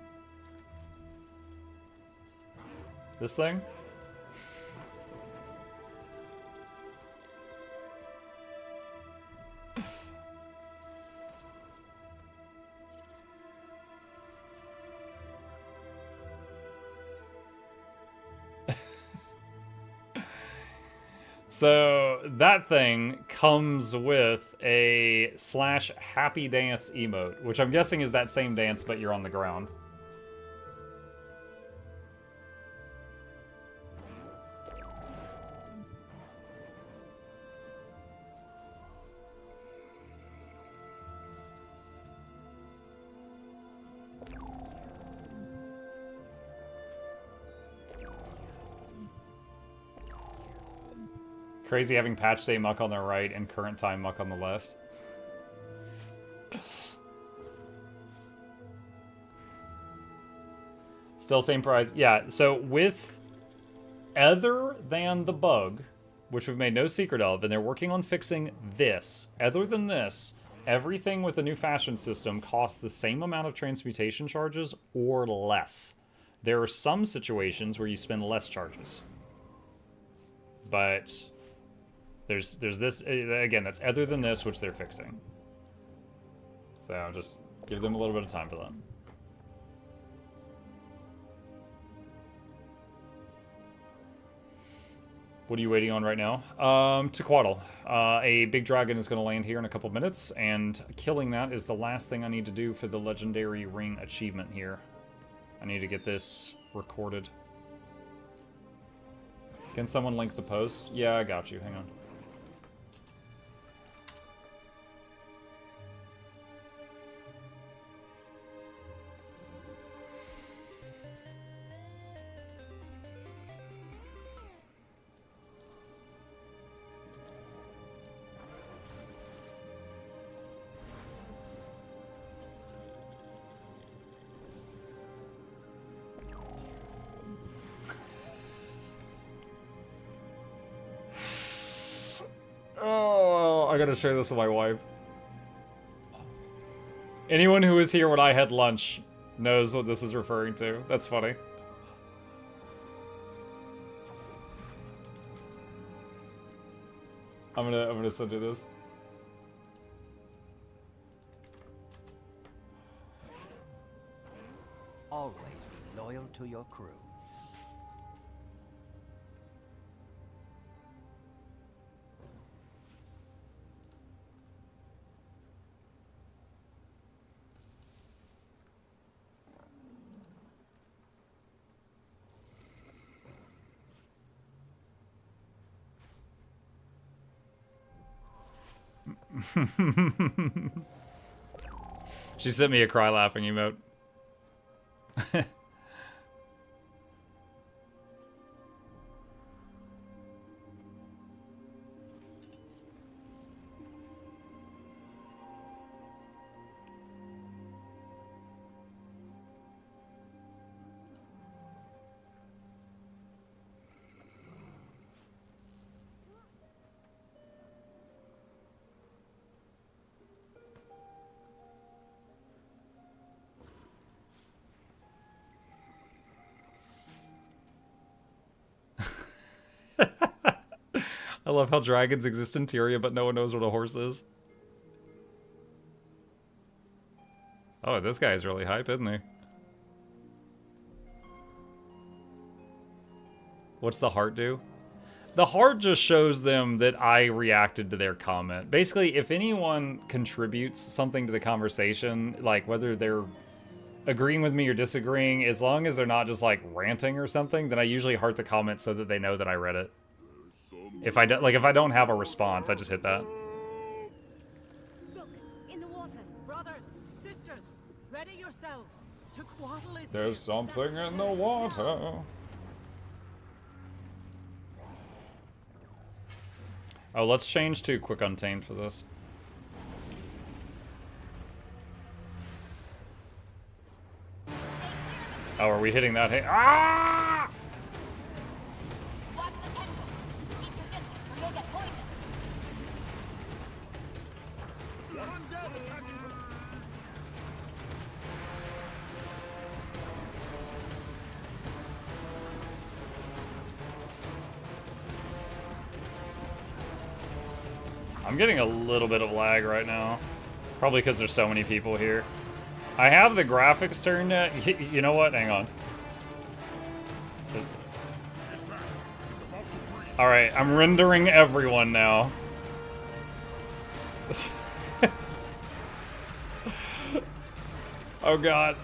This thing? So that thing comes with a /happy dance emote, which I'm guessing is that same dance, but you're on the ground. Crazy having patch day muck on the right and current time muck on the left. Still same price. Yeah, so with other than the bug, which we've made no secret of, and they're working on fixing this, other than this, everything with the new fashion system costs the same amount of transmutation charges or less. There are some situations where you spend less charges. But there's this, again, that's other than this, which they're fixing. So I'll just give them a little bit of time for that. What are you waiting on right now? Tequaddle. A big dragon is going to land here in a couple minutes, and killing that is the last thing I need to do for the legendary ring achievement here. I need to get this recorded. Can someone link the post? Yeah, I got you. Hang on. Oh, I gotta share this with my wife. Anyone who was here when I had lunch knows what this is referring to. That's funny. I'm gonna send you this. Always be loyal to your crew. She sent me a cry laughing emote. I love how dragons exist in Tyria, but no one knows what a horse is. Oh, this guy is really hype, isn't he? What's the heart do? The heart just shows them that I reacted to their comment. Basically, if anyone contributes something to the conversation, like whether they're agreeing with me or disagreeing, as long as they're not just like ranting or something, then I usually heart the comment so that they know that I read it. If I don't have a response, I just hit that. Look, in the water. Brothers, sisters, ready yourselves. Tequaddle is There's something in the water. Oh, let's change to quick untamed for this. Oh, are we hitting that? Hey, ah! I'm getting a little bit of lag right now. Probably because there's so many people here. I have the graphics turned at. You know what? Hang on. Alright, I'm rendering everyone now. Oh god.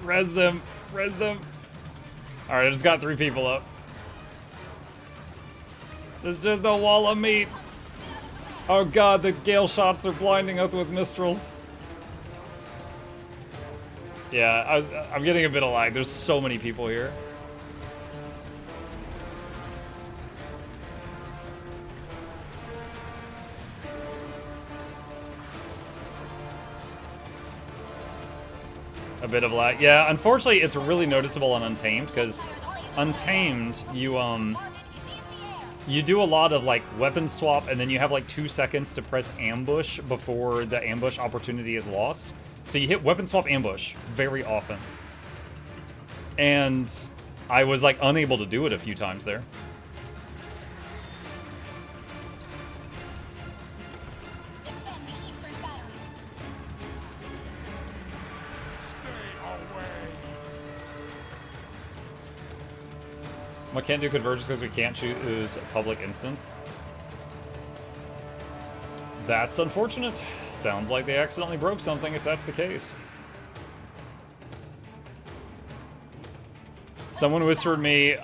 Res them. Res them. Alright, I just got 3 people up. There's just a wall of meat. Oh god, the gale shots, they're blinding us with mistrals. Yeah, I'm getting a bit of lag. There's so many people here. A bit of lag. Yeah, unfortunately, it's really noticeable on Untamed, because Untamed, you do a lot of, like, weapon swap, and then you have, like, 2 seconds to press ambush before the ambush opportunity is lost. So you hit weapon swap ambush very often. And I was, like, unable to do it a few times there. We can't do convergence because we can't choose a public instance. That's unfortunate. Sounds like they accidentally broke something if that's the case. Someone whispered me,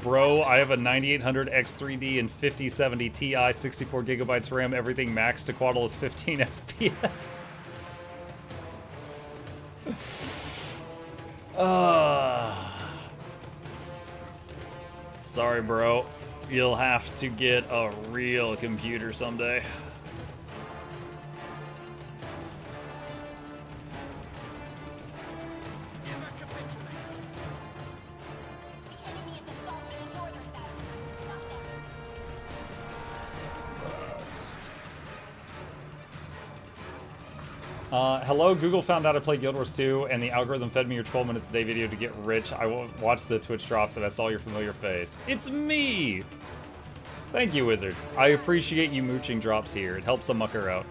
bro, I have a 9800 X3D and 5070 Ti, 64 gigabytes RAM, everything maxed to quaddle is 15 FPS. Sorry, bro. You'll have to get a real computer someday. Hello, Google found out I play Guild Wars 2, and the algorithm fed me your 12 minutes a day video to get rich. I watched the Twitch drops, and I saw your familiar face. It's me! Thank you, Wizard. I appreciate you mooching drops here. It helps a mucker out.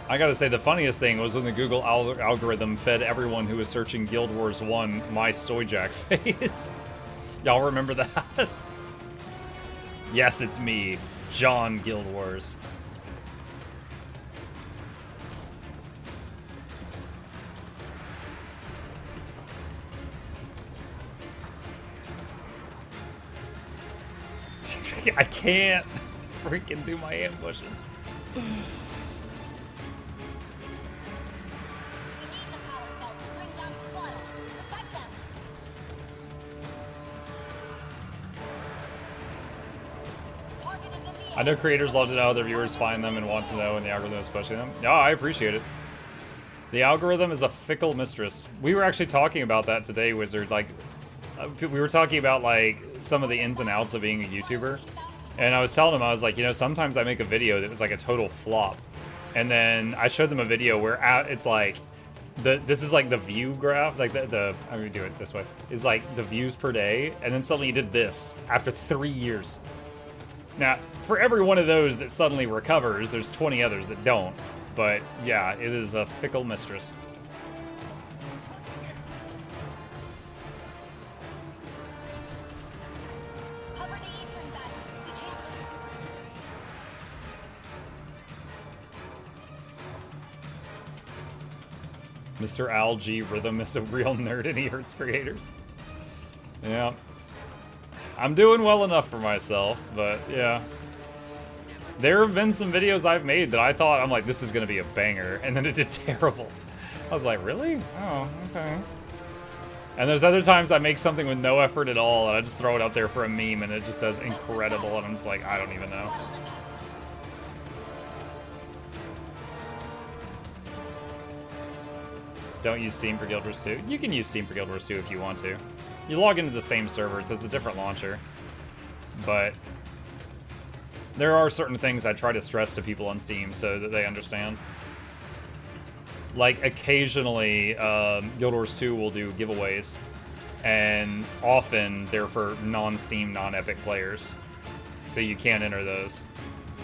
I gotta say, the funniest thing was when the Google algorithm fed everyone who was searching Guild Wars 1 my Soyjack face. Y'all remember that? Yes, it's me, John Guild Wars. I can't freaking do my ambushes. I know creators love to know how their viewers find them and want to know, and the algorithm is pushing them. Yeah, I appreciate it. The algorithm is a fickle mistress. We were actually talking about that today, Wizard. Like, we were talking about, like, some of the ins and outs of being a YouTuber. And I was telling them, I was like, you know, sometimes I make a video that was like a total flop. And then I showed them a video where it's like, this is like the view graph, like I'm gonna do it this way. It's like the views per day, and then suddenly you did this after 3 years. Now, for every one of those that suddenly recovers, there's 20 others that don't. But yeah, it is a fickle mistress. Mr. Al G Rhythm is a real nerd and he hurts creators. Yeah. I'm doing well enough for myself, but yeah. There have been some videos I've made that I thought, I'm like, this is gonna be a banger, and then it did terrible. I was like, really? Oh, okay. And there's other times I make something with no effort at all, and I just throw it out there for a meme, and it just does incredible, and I'm just like, I don't even know. Don't use Steam for Guild Wars 2. You can use Steam for Guild Wars 2 if you want to. You log into the same servers, it's a different launcher. But there are certain things I try to stress to people on Steam so that they understand. Like, occasionally, Guild Wars 2 will do giveaways, and often they're for non-Steam, non-Epic players. So you can't enter those.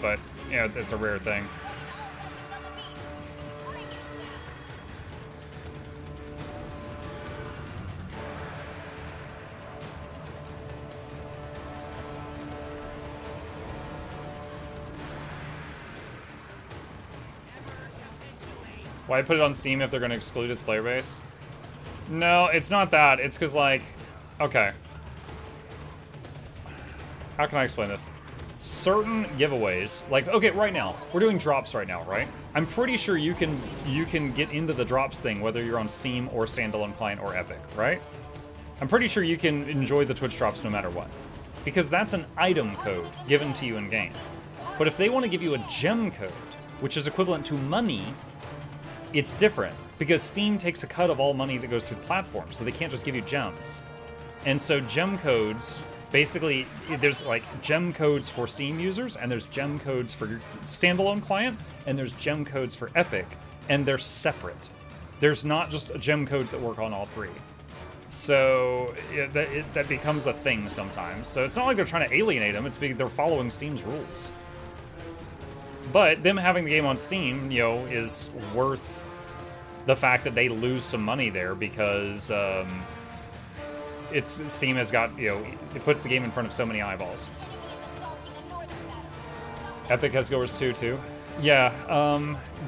But, you know, it's a rare thing. Why put it on Steam if they're going to exclude its player base? No, it's not that. It's because, like... Okay. How can I explain this? Certain giveaways, like, okay, right now, we're doing drops right now, right? I'm pretty sure you can get into the drops thing whether you're on Steam or standalone client or Epic, right? I'm pretty sure you can enjoy the Twitch drops no matter what. Because that's an item code given to you in-game. But if they want to give you a gem code, which is equivalent to money, it's different, because Steam takes a cut of all money that goes through the platform, so they can't just give you gems. And so gem codes, basically, there's like gem codes for Steam users, and there's gem codes for your standalone client, and there's gem codes for Epic, and they're separate. There's not just gem codes that work on all three. So that becomes a thing sometimes. So it's not like they're trying to alienate them, it's because they're following Steam's rules. But them having the game on Steam, you know, is worth the fact that they lose some money there because Steam has got, you know, it puts the game in front of so many eyeballs. Epic has Guild Wars 2 too. Yeah,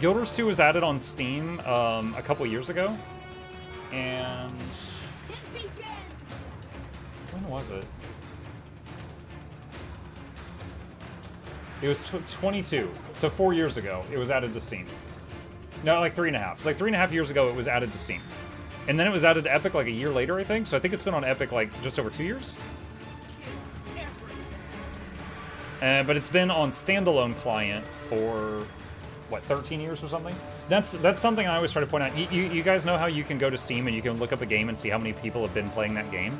Guild Wars 2 was added on Steam a couple years ago, and when was it? It was 22, so 4 years ago, it was added to Steam. No, like 3.5. It's like 3.5 years ago it was added to Steam. And then it was added to Epic like a year later, I think. So I think it's been on Epic like just over 2 years. But it's been on standalone client for, what, 13 years or something? That's something I always try to point out. You guys know how you can go to Steam and you can look up a game and see how many people have been playing that game?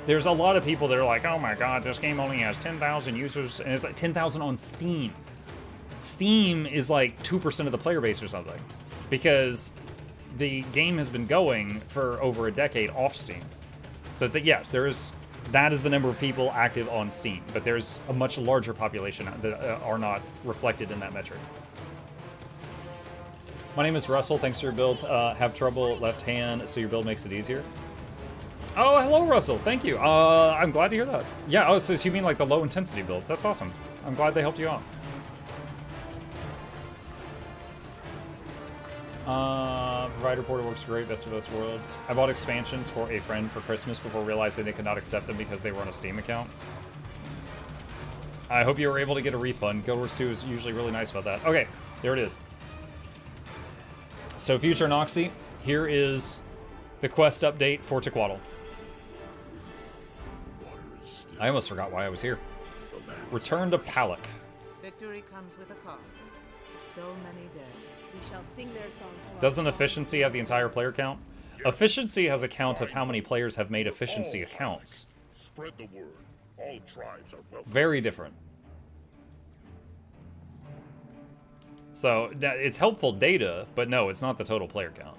There's a lot of people that are like, oh my god, this game only has 10,000 users, and it's like 10,000 on Steam. Steam is like 2% of the player base or something, because the game has been going for over a decade off Steam. So it's like, yes, that is the number of people active on Steam, but there's a much larger population that are not reflected in that metric. My name is Russell, thanks for your build. Have trouble left hand, so your build makes it easier. Oh, hello, Russell. Thank you. I'm glad to hear that. Yeah, oh, so you mean like the low-intensity builds. That's awesome. I'm glad they helped you out. Provider Portal works great. Best of both worlds. I bought expansions for a friend for Christmas before realizing they could not accept them because they were on a Steam account. I hope you were able to get a refund. Guild Wars 2 is usually really nice about that. Okay, there it is. So, future Noxxi, here is the quest update for Tequatl. I almost forgot why I was here. Return to Palak. Victory comes with a cost. So many dead. We shall sing their songs. Doesn't efficiency have the entire player count? Efficiency has a count of how many players have made efficiency accounts. Spread the word. All tribes are welcome. Very different. So, it's helpful data, but no, it's not the total player count.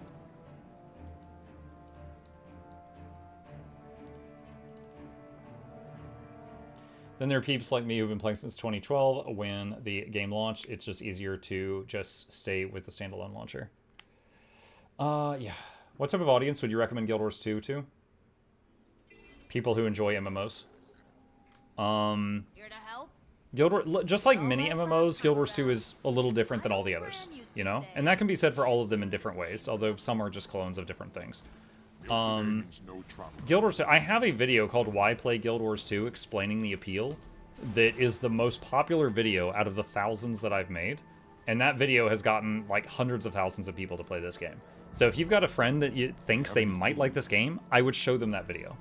Then there are peeps like me who've been playing since 2012. When the game launched, it's just easier to just stay with the standalone launcher. Yeah. What type of audience would you recommend Guild Wars 2 to? People who enjoy MMOs. Here to help? Guild Wars, just like many MMOs, Guild Wars 2 is a little different than all the others, you know? And that can be said for all of them in different ways, although some are just clones of different things. Guild Wars 2, I have a video called Why Play Guild Wars 2 explaining the appeal that is the most popular video out of the thousands that I've made. And that video has gotten like hundreds of thousands of people to play this game. So if you've got a friend that thinks they might like this game, I would show them that video.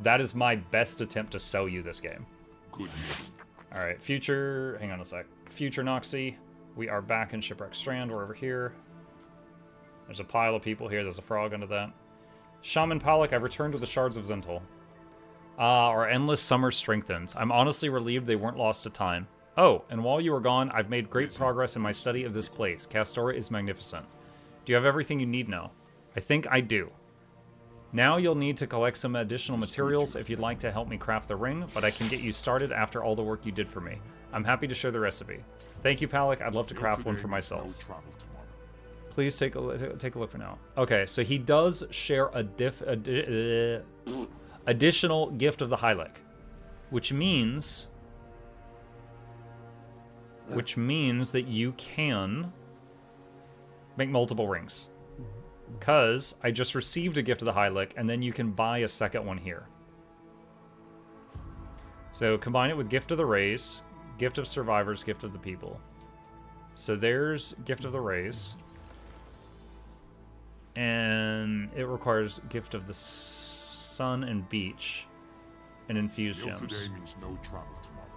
That is my best attempt to sell you this game. Good. Alright, future, hang on a sec. Future Noxxi, we are back in Shipwreck Strand, we're over here. There's a pile of people here, there's a frog under that. Shaman Palak, I've returned to the Shards of Zental. Our endless summer strengthens. I'm honestly relieved they weren't lost to time. Oh, and while you were gone, I've made great progress in my study of this place. Castora is magnificent. Do you have everything you need now? I think I do. Now you'll need to collect some additional materials if you'd like to help me craft the ring, but I can get you started after all the work you did for me. I'm happy to share the recipe. Thank you, Palak. I'd love to craft one for myself. Please take a look for now. Okay, so he does share a additional gift of the Hylic, which means that you can make multiple rings. Because I just received a gift of the Hylic, and then you can buy a second one here. So combine it with Gift of the Rays, Gift of Survivors, Gift of the People. So there's Gift of the Rays. And it requires Gift of the Sun and Beach and infused gems. Today means no travel tomorrow.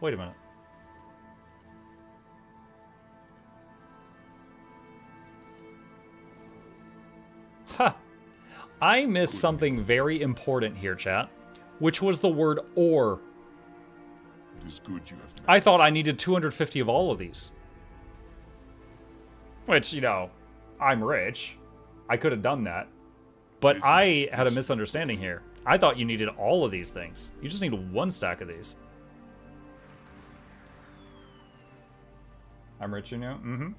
Wait a minute. Huh. I missed something very important here, chat, which was the word or. It is good you have met. I thought I needed 250 of all of these. Which, you know, I'm rich. I could have done that. But I had a misunderstanding here. I thought you needed all of these things. You just need one stack of these. I'm rich, you know? Mm-hmm.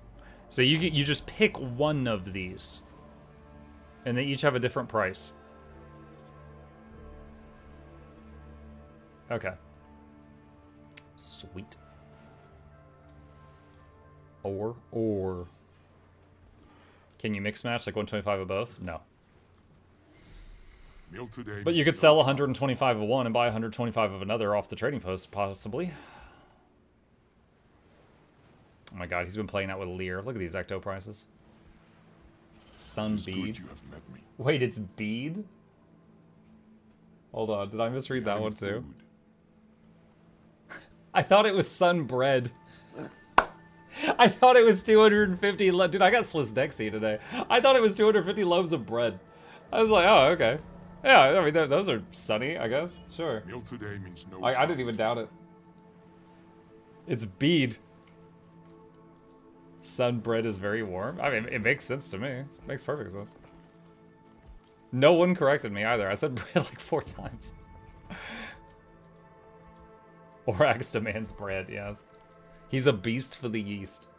So you just pick one of these. And they each have a different price. Okay. Sweet. Or. Can you mix match like 125 of both? No. Meal today But you could sell 125 of one and buy 125 of another off the trading post, possibly. Oh my god, he's been playing out with Lear. Look at these ecto prices. Sun bead. Wait, it's bead? Hold on, did I misread that one too? I thought it was sun bread. I thought it was 250. Dude, I got Slizdexy today. I thought it was 250 loaves of bread. I was like, oh, okay. Yeah, I mean, those are sunny, I guess. Sure. Meal today means no I didn't even doubt it. It's bead. Sun bread is very warm. I mean, it makes sense to me. It makes perfect sense. No one corrected me either. I said bread like 4 times. Orax demands bread, yes. He's a beast for the yeast.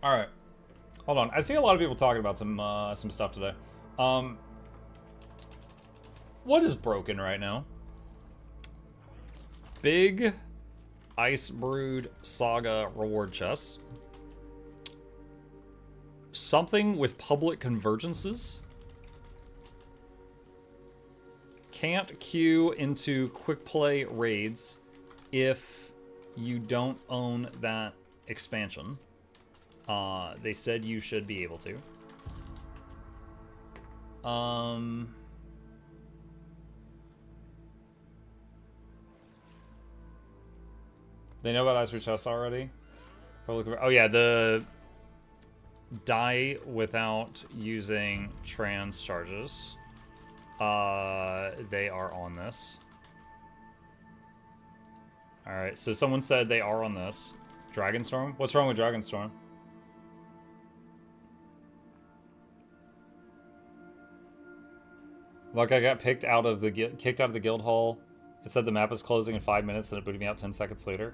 Alright. Hold on. I see a lot of people talking about some stuff today. What is broken right now? Big Ice Brood Saga reward chests. Something with public convergences. Can't queue into quick play raids if you don't own that expansion. They said you should be able to. They know about Ice Brood chests already? Oh yeah, the die without using trans charges. They are on this. Alright, so someone said they are on this. Dragonstorm? What's wrong with Dragonstorm? Look, I got kicked out of the guild hall. It said the map is closing in 5 minutes and it booted me out 10 seconds later.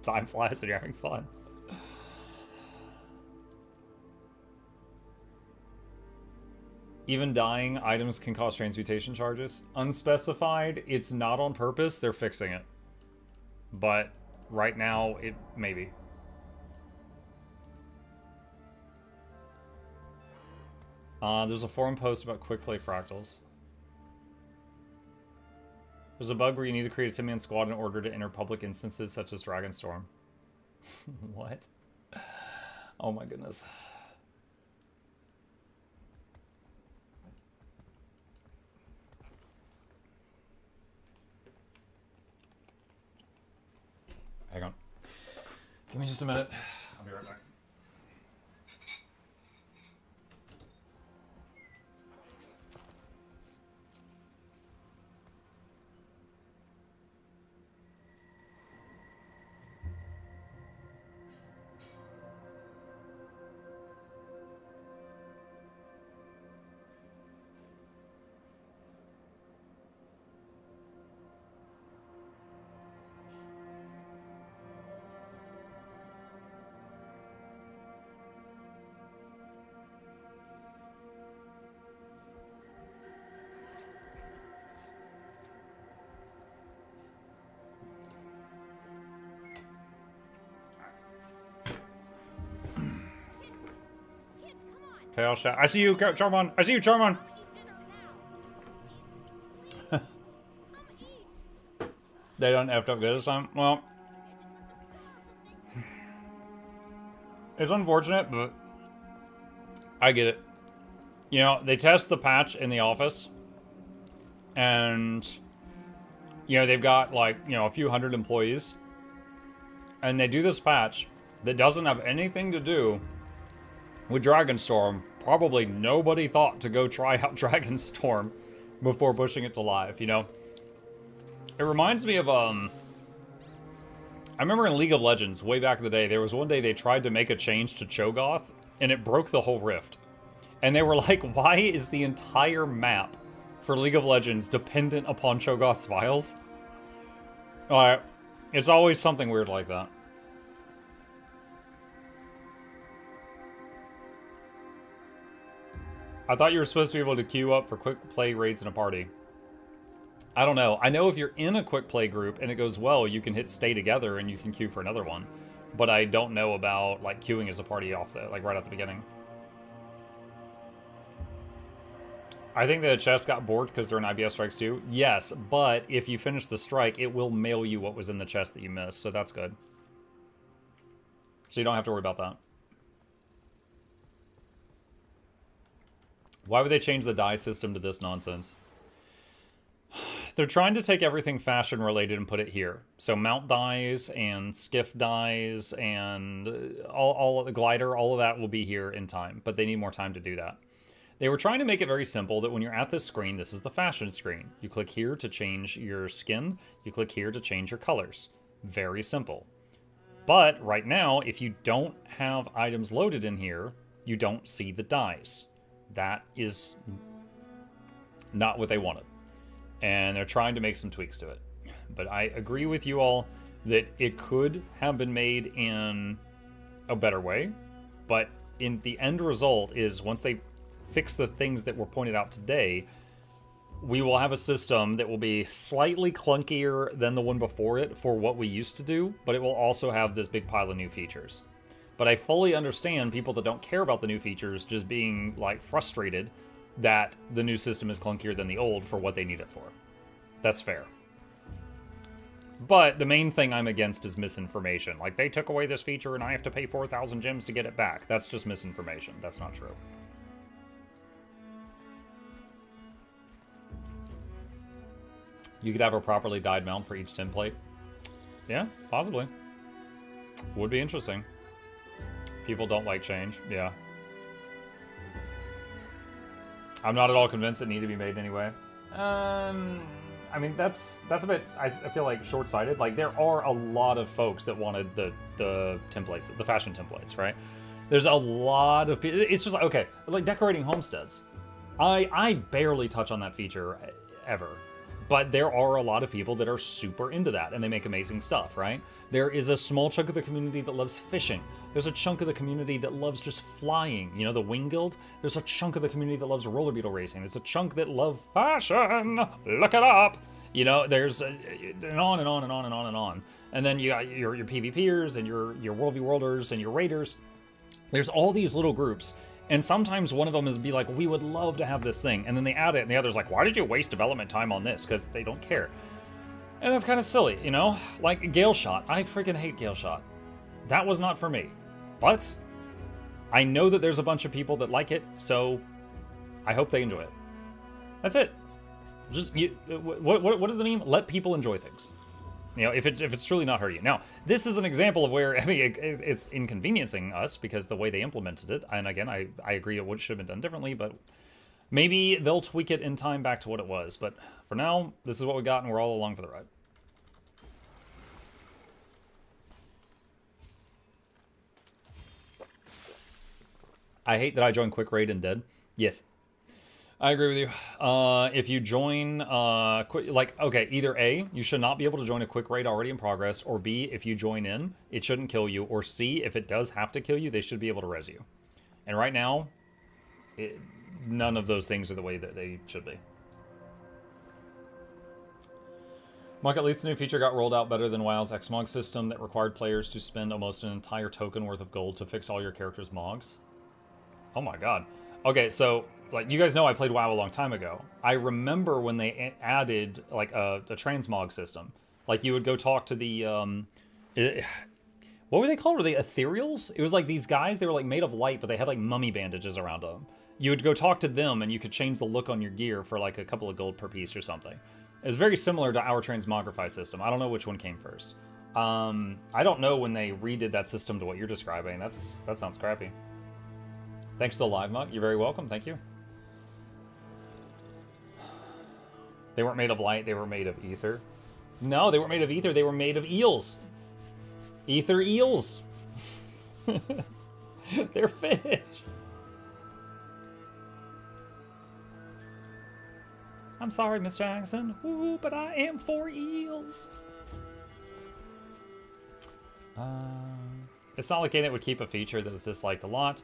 Time flies when you're having fun. Even dying items can cause transmutation charges. Unspecified, it's not on purpose, they're fixing it. But right now, it may be. There's a forum post about quick play fractals. There's a bug where you need to create a 10-man squad in order to enter public instances such as Dragonstorm. What? Oh my goodness. Hang on. Give me just a minute. I'll be right back. Chaos chat. I see you, Charmon. I see you, Charmon. They done effed up good this time. Well, it's unfortunate, but I get it. You know, they test the patch in the office, and, you know, they've got, like, you know, a few hundred employees, and they do this patch that doesn't have anything to do with Dragonstorm. Probably nobody thought to go try out Dragonstorm before pushing it to live, you know? It reminds me of, I remember in League of Legends, way back in the day, there was one day they tried to make a change to Cho'Gath, and it broke the whole rift. And they were like, why is the entire map for League of Legends dependent upon Cho'Gath's vials? Alright, it's always something weird like that. I thought you were supposed to be able to queue up for quick play raids in a party. I don't know. I know if you're in a quick play group and it goes well, you can hit stay together and you can queue for another one. But I don't know about, like, queuing as a party off the, like, right at the beginning. I think the chest got bored because they're in IBS strikes too. Yes, but if you finish the strike, it will mail you what was in the chest that you missed, so that's good. So you don't have to worry about that. Why would they change the die system to this nonsense? They're trying to take everything fashion related and put it here. So mount dies and skiff dies and all of the glider, all of that will be here in time, but they need more time to do that. They were trying to make it very simple that when you're at this screen, this is the fashion screen. You click here to change your skin. You click here to change your colors. Very simple. But right now, if you don't have items loaded in here, you don't see the dies. That is not what they wanted. And they're trying to make some tweaks to it. But I agree with you all that it could have been made in a better way. But in the end result is once they fix the things that were pointed out today, we will have a system that will be slightly clunkier than the one before it for what we used to do, but it will also have this big pile of new features. But I fully understand people that don't care about the new features just being, like, frustrated that the new system is clunkier than the old for what they need it for. That's fair. But the main thing I'm against is misinformation. Like, they took away this feature and I have to pay 4,000 gems to get it back. That's just misinformation. That's not true. You could have a properly dyed mount for each template. Yeah, possibly. Would be interesting. People don't like change. Yeah. I'm not at all convinced it needed to be made anyway. I mean, that's a bit, I feel like, short-sighted. Like, there are a lot of folks that wanted the templates, the fashion templates, right? There's a lot of people. It's just like, okay, like decorating homesteads. I barely touch on that feature ever. But there are a lot of people that are super into that, and they make amazing stuff, right? There is a small chunk of the community that loves fishing. There's a chunk of the community that loves just flying. You know, the Wing Guild? There's a chunk of the community that loves roller beetle racing. There's a chunk that love fashion. Look it up. You know, there's and on and on and on and on and on. And then you got your PvPers and your World v Worlders and your Raiders. There's all these little groups. And sometimes one of them is be like, we would love to have this thing. And then they add it, and the other's like, why did you waste development time on this? Because they don't care. And that's kind of silly, you know? Like, Gale Shot. I freaking hate Gale Shot. That was not for me. But I know that there's a bunch of people that like it, so I hope they enjoy it. That's it. Just, what does the meme? Let people enjoy things. You know, if it's truly not hurting you. Now, this is an example of where, I mean, it's inconveniencing us because the way they implemented it, and again, I agree it should have been done differently, but maybe they'll tweak it in time back to what it was. But for now, this is what we got, and we're all along for the ride. I hate that I joined Quick Raid and dead. Yes. I agree with you. If you join, okay, either A, you should not be able to join a quick raid already in progress, or B, if you join in, it shouldn't kill you, or C, if it does have to kill you, they should be able to res you. And right now, none of those things are the way that they should be. Mark, at least the new feature got rolled out better than WoW's Xmog system that required players to spend almost an entire token worth of gold to fix all your character's mogs. Oh my god. Okay, so like you guys know I played WoW a long time ago. I remember when they added like a transmog system. Like you would go talk to the what were they called? Were they ethereals? It was like these guys, they were like made of light, but they had like mummy bandages around them. You would go talk to them and you could change the look on your gear for like a couple of gold per piece or something. It was very similar to our transmogrify system. I don't know which one came first. I don't know when they redid that system to what you're describing. That sounds crappy. Thanks to the live mug. You're very welcome. Thank you. They weren't made of light. They were made of ether. No, they weren't made of ether. They were made of eels. Ether eels. They're fish. I'm sorry, Mr. Jackson. Ooh, but I am for eels. It's not like it would keep a feature that is disliked a lot.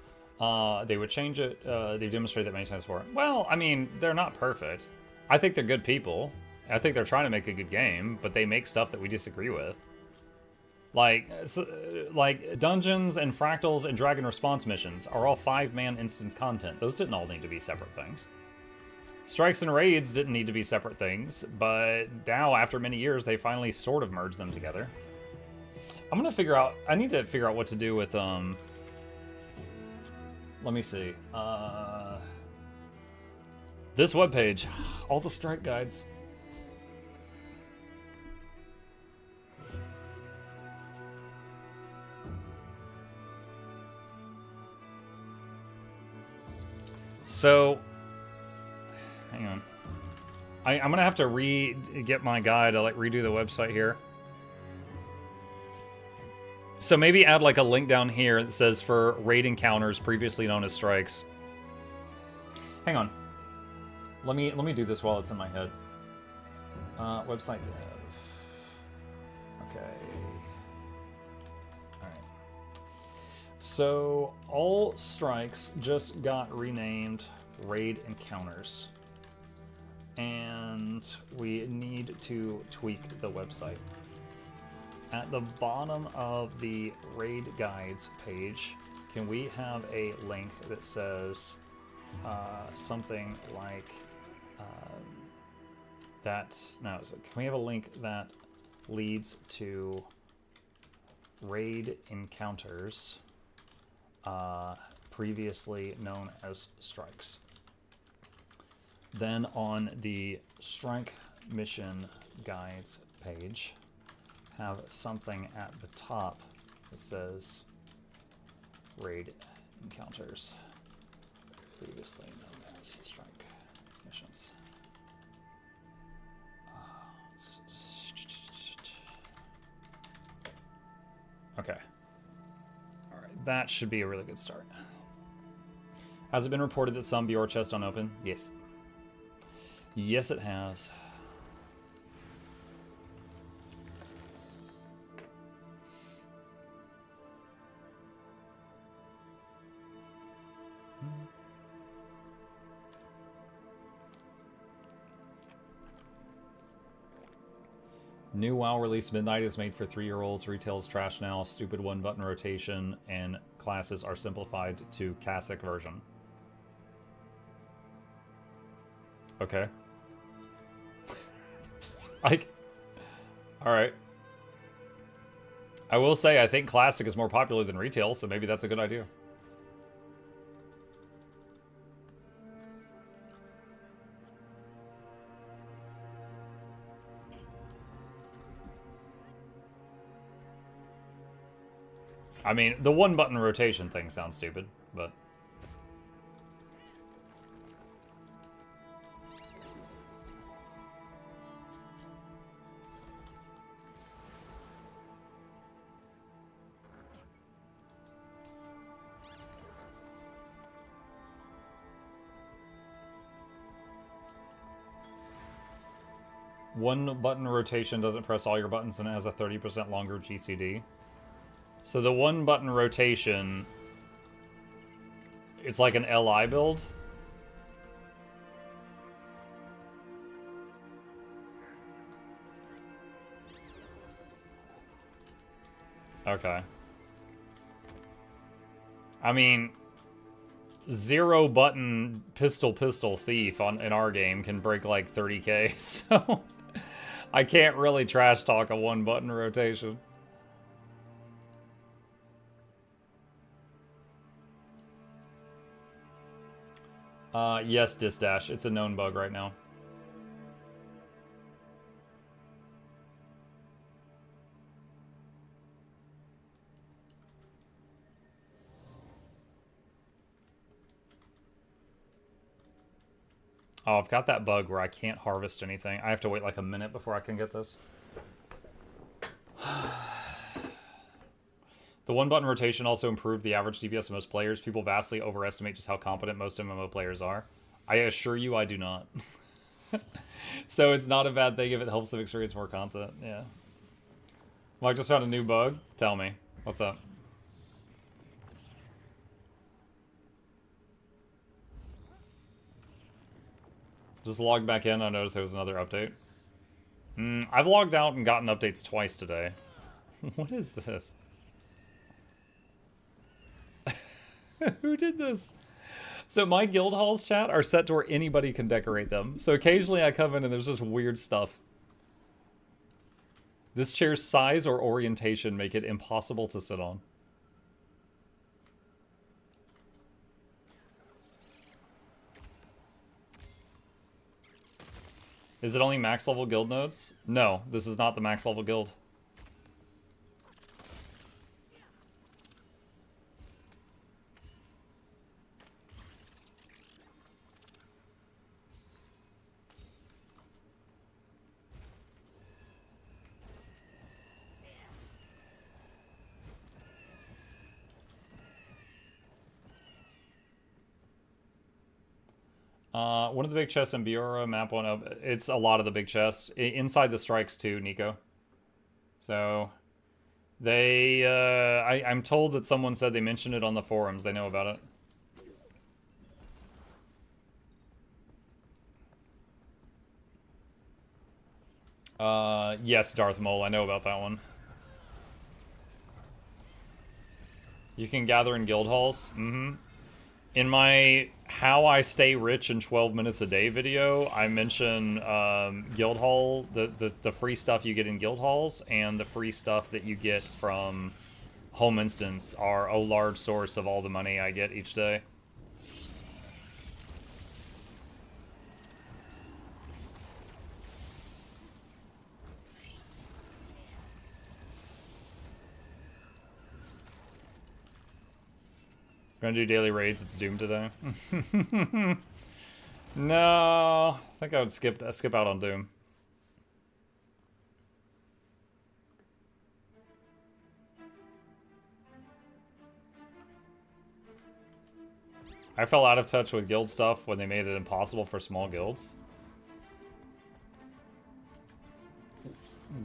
They would change it. They've demonstrated that many times before. Well, I mean, they're not perfect. I think they're good people. I think they're trying to make a good game, but they make stuff that we disagree with. Like dungeons and fractals and dragon response missions are all 5-man instance content. Those didn't all need to be separate things. Strikes and raids didn't need to be separate things, but now after many years, they finally sort of merged them together. I'm gonna figure out, I need to figure out what to do with, let me see. This webpage, all the strike guides. So, hang on. I'm gonna have to get my guy to like redo the website here. So maybe add like a link down here that says for raid encounters previously known as strikes. Hang on. Let me do this while it's in my head. Website dev. Okay. Alright. So all strikes just got renamed raid encounters. And we need to tweak the website. At the bottom of the raid guides page, can we have a link that says something like that? No, can we have a link that leads to raid encounters previously known as strikes? Then on the strike mission guides page, have something at the top that says raid encounters previously known as strike missions. Okay. All right, that should be a really good start. Has it been reported that some Bjor chests unopened? Yes. Yes, it has. New WoW release Midnight is made for 3-year-olds. Retail is trash now. Stupid 1-button rotation and classes are simplified to classic version. Okay. Alright. I will say I think classic is more popular than retail, so maybe that's a good idea. I mean, the 1-button rotation thing sounds stupid, but... One-button rotation doesn't press all your buttons and it has a 30% longer GCD. So the 1-button rotation, it's like an LI build. Okay. I mean, 0 button pistol thief in our game can break like 30k, so I can't really trash talk a 1 button rotation. Yes, Disdash. It's a known bug right now. Oh, I've got that bug where I can't harvest anything. I have to wait like a minute before I can get this. The 1 button rotation also improved the average DPS of most players. People vastly overestimate just how competent most MMO players are. I assure you I do not. So it's not a bad thing if it helps them experience more content. Yeah. Mike just found a new bug. Tell me. What's up? Just logged back in. I noticed there was another update. I've logged out and gotten updates twice today. What is this? Who did this? So my guild halls, chat, are set to where anybody can decorate them. So occasionally I come in and there's just weird stuff. This chair's size or orientation make it impossible to sit on. Is it only max level guild nodes? No, this is not the max level guild. One of the big chests in Biora, map 1, it's a lot of the big chests. Inside the strikes too, Nico. So, they, I'm told that someone said they mentioned it on the forums. They know about it. Yes, Darth Maul, I know about that one. You can gather in guild halls. In my How I Stay Rich in 12 Minutes a Day video, I mention guild hall, the free stuff you get in guild halls, and the free stuff that you get from home instance are a large source of all the money I get each day. Gonna do daily raids, it's doomed today. No, I think I would skip out on Doom. I fell out of touch with guild stuff when they made it impossible for small guilds.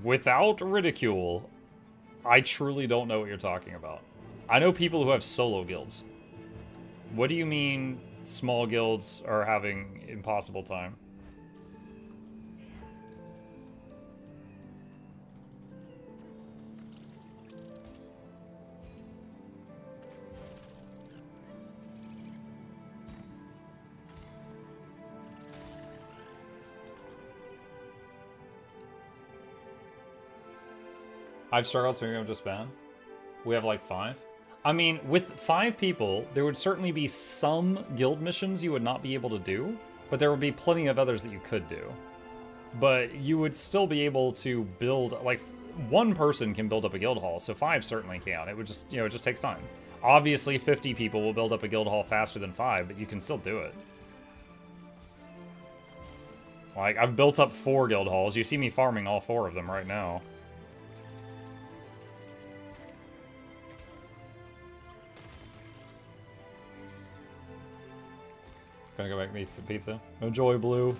Without ridicule, I truly don't know what you're talking about. I know people who have solo guilds. What do you mean small guilds are having impossible time? I've struggled, so maybe I'm just bad. We have like 5. I mean, with 5 people, there would certainly be some guild missions you would not be able to do, but there would be plenty of others that you could do. But you would still be able to build, like, 1 person can build up a guild hall, so 5 certainly can. It would just, you know, it just takes time. Obviously, 50 people will build up a guild hall faster than 5, but you can still do it. Like, I've built up 4 guild halls. You see me farming all 4 of them right now. Gonna go back and eat some pizza. Enjoy, Blue.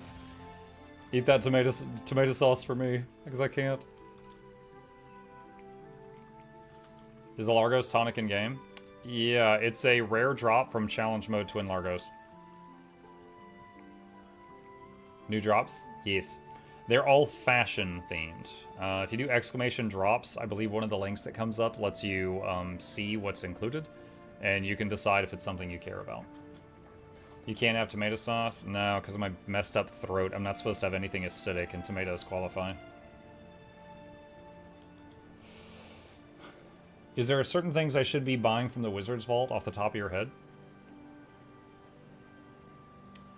Eat that tomato sauce for me, because I can't. Is the Largos tonic in game? Yeah, it's a rare drop from challenge mode Twin Largos. New drops? Yes. They're all fashion themed. If you do exclamation drops, I believe one of the links that comes up lets you see what's included, and you can decide if it's something you care about. You can't have tomato sauce? No, because of my messed up throat. I'm not supposed to have anything acidic, and tomatoes qualify. Is there certain things I should be buying from the Wizard's Vault off the top of your head?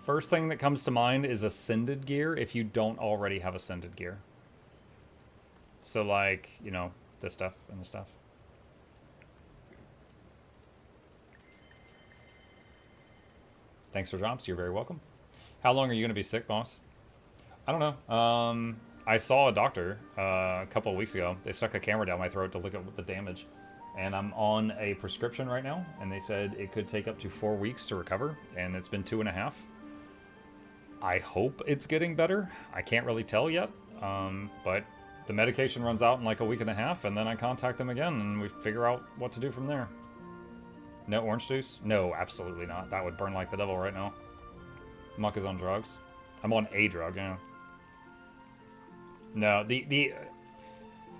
First thing that comes to mind is Ascended gear if you don't already have Ascended gear. So like, you know, this stuff and this stuff. Thanks for drops. You're very welcome. How long are you going to be sick, boss? I don't know. I saw a doctor a couple of weeks ago. They stuck a camera down my throat to look at the damage. And I'm on a prescription right now. And they said it could take up to 4 weeks to recover. And it's been 2.5. I hope it's getting better. I can't really tell yet. But the medication runs out in like a week and a half. And then I contact them again. And we figure out what to do from there. No orange juice? No, absolutely not. That would burn like the devil right now. Muck is on drugs. I'm on a drug, yeah. No, you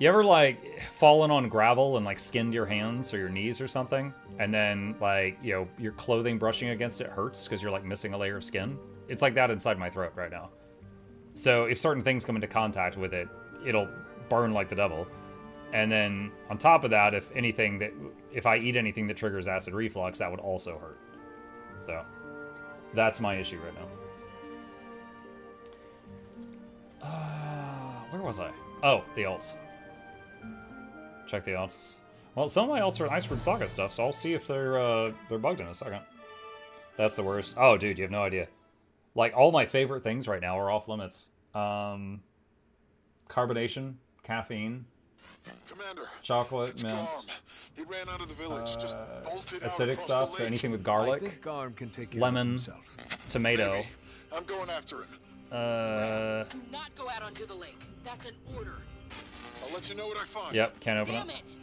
ever like fallen on gravel and like skinned your hands or your knees or something? And then like, you know, your clothing brushing against it hurts because you're like missing a layer of skin? It's like that inside my throat right now. So if certain things come into contact with it, it'll burn like the devil. And then on top of that, if I eat anything that triggers acid reflux, that would also hurt. So that's my issue right now. Where was I? Oh, the alts. Check the alts. Well, some of my alts are Iceberg Saga stuff, so I'll see if they're bugged in a second. That's the worst. Oh, dude, you have no idea. Like, all my favorite things right now are off limits. Carbonation, caffeine, Commander, chocolate, mint, he ran out of the village, just bolted acidic out stuff, so anything with garlic, lemon, tomato. Maybe. I'm going after him. Do not go out onto the lake. That's an order. I'll let you know what I find. Yep, can't open Damn it. it.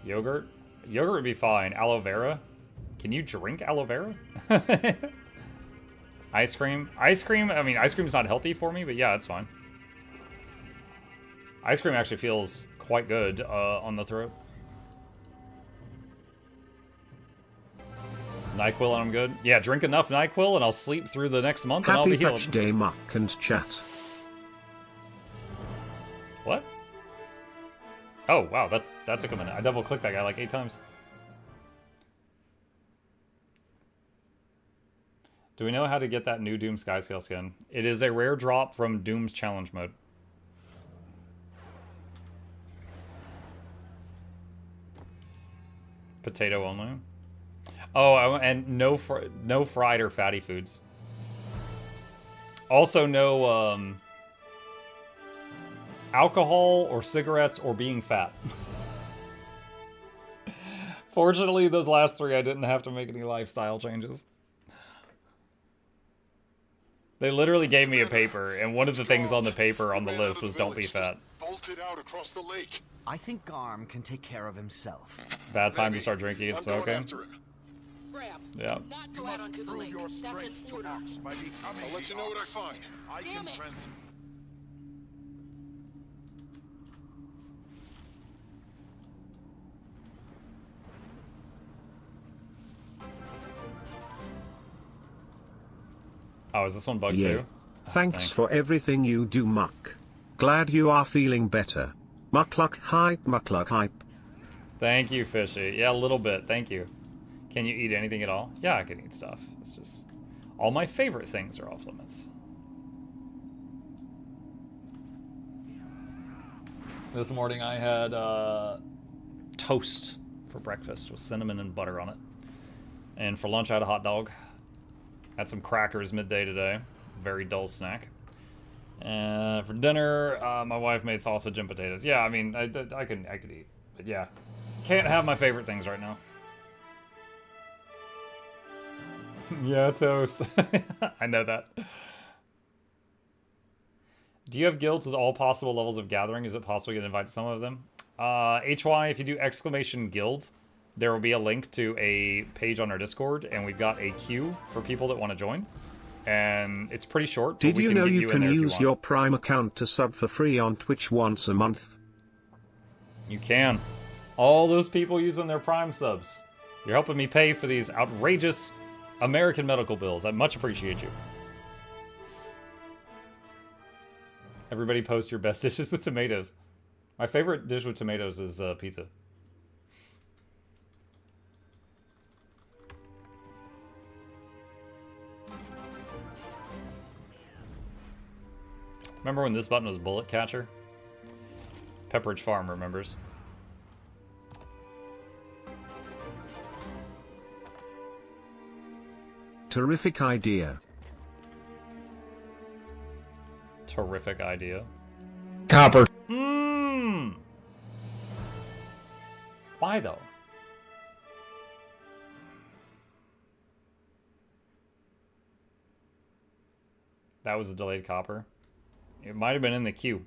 Yogurt? Yogurt would be fine. Aloe vera? Can you drink aloe vera? Ice cream? Ice cream, I mean, ice cream's not healthy for me, but yeah, it's fine. Ice cream actually feels quite good on the throat. NyQuil and I'm good. Yeah, drink enough NyQuil and I'll sleep through the next month and I'll be Happy healed. Patch Day, Muck and chat. What? Oh, wow, that took a minute. I double-clicked that guy like 8 times. Do we know how to get that new Doom Skyscale skin? It is a rare drop from Doom's challenge mode. Potato only. Oh, and no fried or fatty foods. Also, no alcohol or cigarettes or being fat. Fortunately, those last 3 I didn't have to make any lifestyle changes. They literally gave me a paper, and one of the things on the paper on the list was don't be fat. Bolted out across the lake. I think Garm can take care of himself. Bad time to start drinking and I'm going smoking. after him. Yeah. Not go out onto the lake. That's an order. I'll let you know what I find. Damn it. Oh, is this one bugged Yeah. too? Thanks for everything you do, Muck. Glad you are feeling better. Mukluk hype, Mukluk hype. Thank you, Fishy. Yeah, a little bit. Thank you. Can you eat anything at all? Yeah, I can eat stuff. It's just all my favorite things are off limits. This morning I had toast for breakfast with cinnamon and butter on it. And for lunch I had a hot dog. Had some crackers midday today. Very dull snack. For dinner, my wife made sausage and potatoes. Yeah, I mean, I could eat. But yeah, can't have my favorite things right now. Yeah, toast. I know that. Do you have guilds with all possible levels of gathering? Is it possible to get invited to some of them? HY, if you do exclamation guild, there will be a link to a page on our Discord, and we've got a queue for people that want to join. And it's pretty short. Did you know you can use your Prime account to sub for free on Twitch once a month? You can. All those people using their Prime subs. You're helping me pay for these outrageous American medical bills. I much appreciate you. Everybody post your best dishes with tomatoes. My favorite dish with tomatoes is pizza. Remember when this button was bullet catcher? Pepperidge Farm remembers. Terrific idea. Terrific idea. Copper. Mmm. Why though? That was a delayed copper. It might have been in the queue.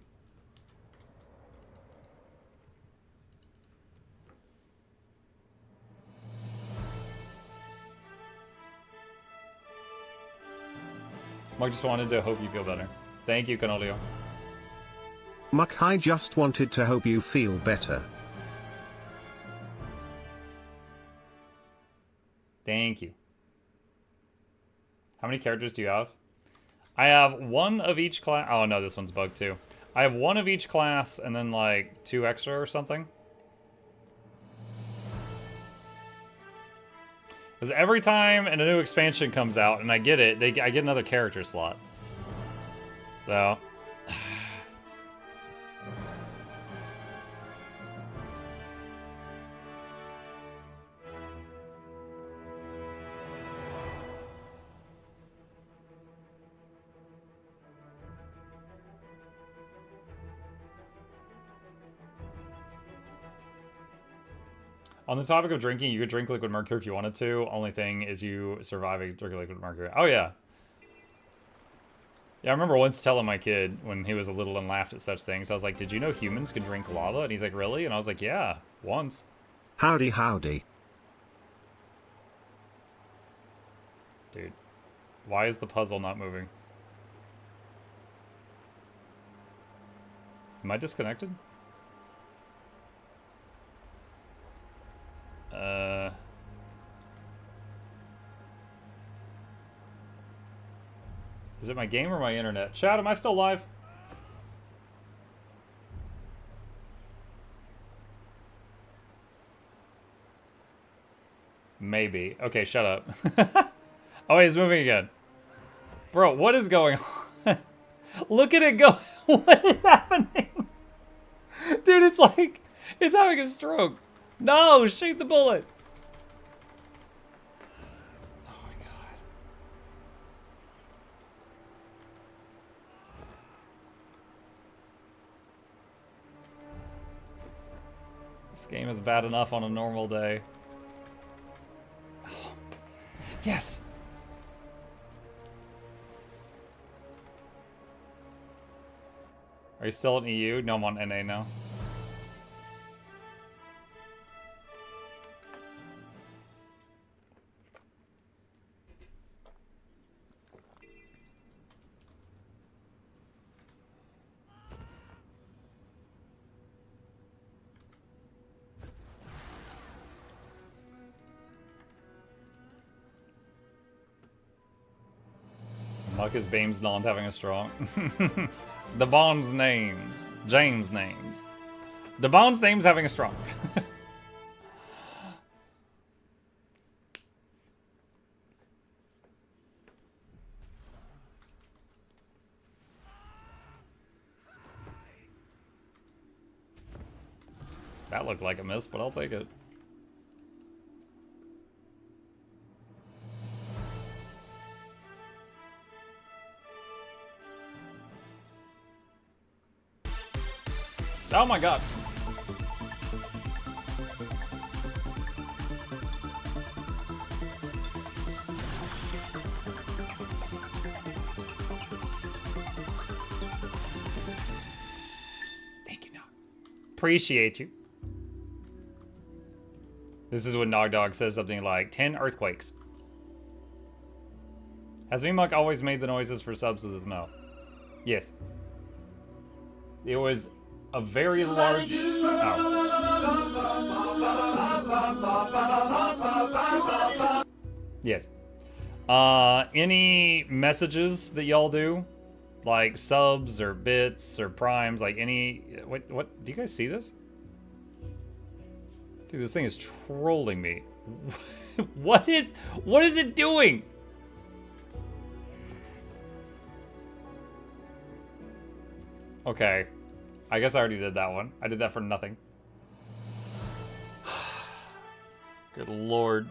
Mike just wanted to hope you feel better. Thank you, Canolio. Muck, I just wanted to hope you feel better. Thank you. How many characters do you have? I have one of each class. Oh no, this one's bugged too. I have one of each class and then like 2 extra or something. Because every time a new expansion comes out and I get it, I get another character slot. So. On the topic of drinking, you could drink liquid mercury if you wanted to. Only thing is you survive a drink of liquid mercury. Oh, yeah. Yeah, I remember once telling my kid when he was little and laughed at such things. I was like, did you know humans can drink lava? And he's like, really? And I was like, yeah, once. Howdy, howdy. Dude, why is the puzzle not moving? Am I disconnected? Is it my game or my internet? Chat, am I still live? Maybe. Okay, shut up. Oh, he's moving again. Bro, what is going on? Look at it go. What is happening? Dude, it's like, it's having a stroke. No, shoot the bullet. Oh my god. This game is bad enough on a normal day. Oh. Yes. Are you still in EU? No, I'm on NA now. Marcus Beam's not having a strong. The Bond's names. James names. The Bond's name's having a strong. That looked like a miss, but I'll take it. Oh my god. Thank you, Nog. Appreciate you. This is when Nog Dog says something like 10 earthquakes. Has Mimuk always made the noises for subs with his mouth? Yes. It was a very large... Oh. Yes. Any messages that y'all do? Like subs or bits or primes, like any... What? Do you guys see this? Dude, this thing is trolling me. What is it doing? Okay. I guess I already did that one. I did that for nothing. Good lord.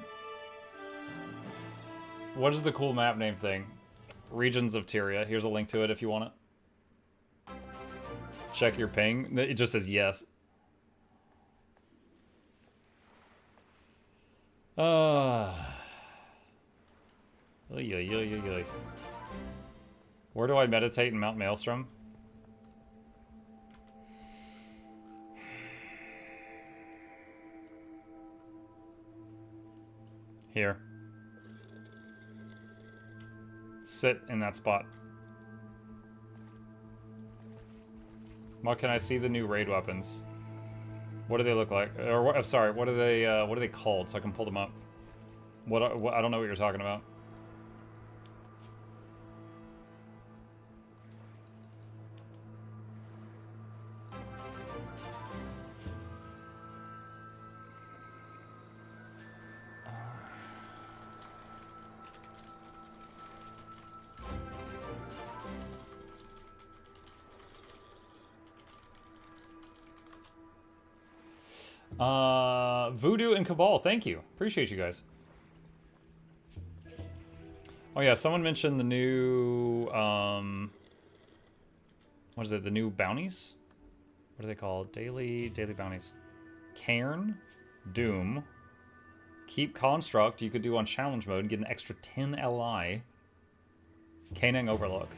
What is the cool map name thing? Regions of Tyria. Here's a link to it if you want it. Check your ping. It just says yes. Where do I meditate in Mount Maelstrom? Here. Sit in that spot. What can I see the new raid weapons? What do they look like? Or sorry, what are they called so I can pull them up? What I don't know what you're talking about. Voodoo and Cabal, thank you. Appreciate you guys. Oh yeah, someone mentioned the new, what is it, the new bounties? What are they called? Daily bounties. Cairn, Doom, Keep Construct, you could do on challenge mode and get an extra 10 LI. Canang Overlook.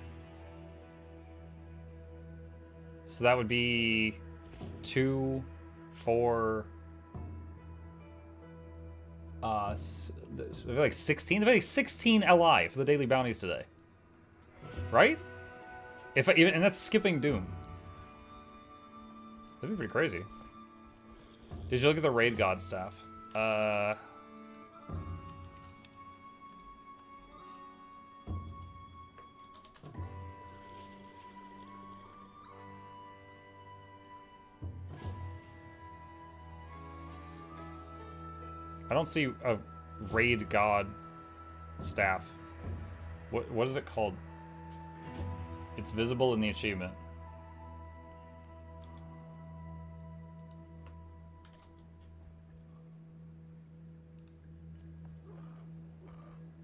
So that would be 2, 4... maybe like 16. Maybe like 16 LI for the daily bounties today, right? If I even, and that's skipping Doom. That'd be pretty crazy. Did you look at the raid god staff? I don't see a raid god staff. What is it called? It's visible in the achievement.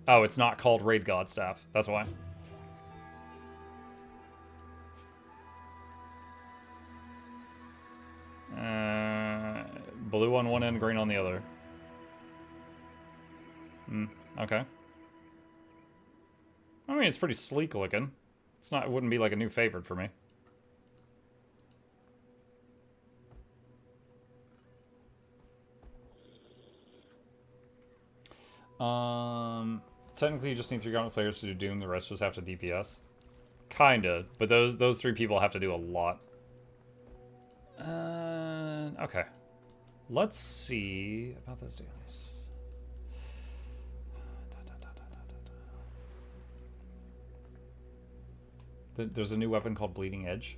Oh, it's not called raid god staff. That's why. Blue on one end, green on the other. Okay. I mean, it's pretty sleek looking. It's not, it wouldn't be like a new favorite for me. Technically you just need 3 gauntlet players to do Doom, the rest just have to DPS. Kinda, but those 3 people have to do a lot. Okay. Let's see about those dailies. There's a new weapon called Bleeding Edge.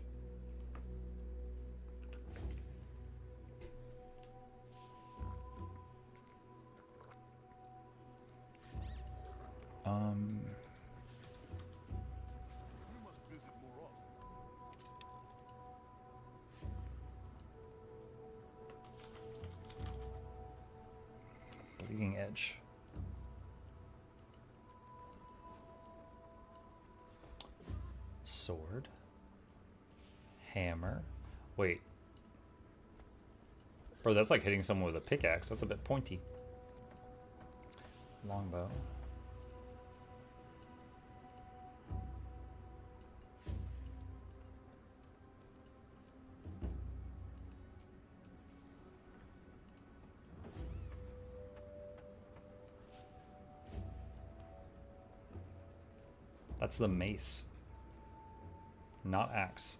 Bleeding Edge. Sword. Hammer. Wait. Bro, that's like hitting someone with a pickaxe. That's a bit pointy. Longbow. That's the mace. Not axe.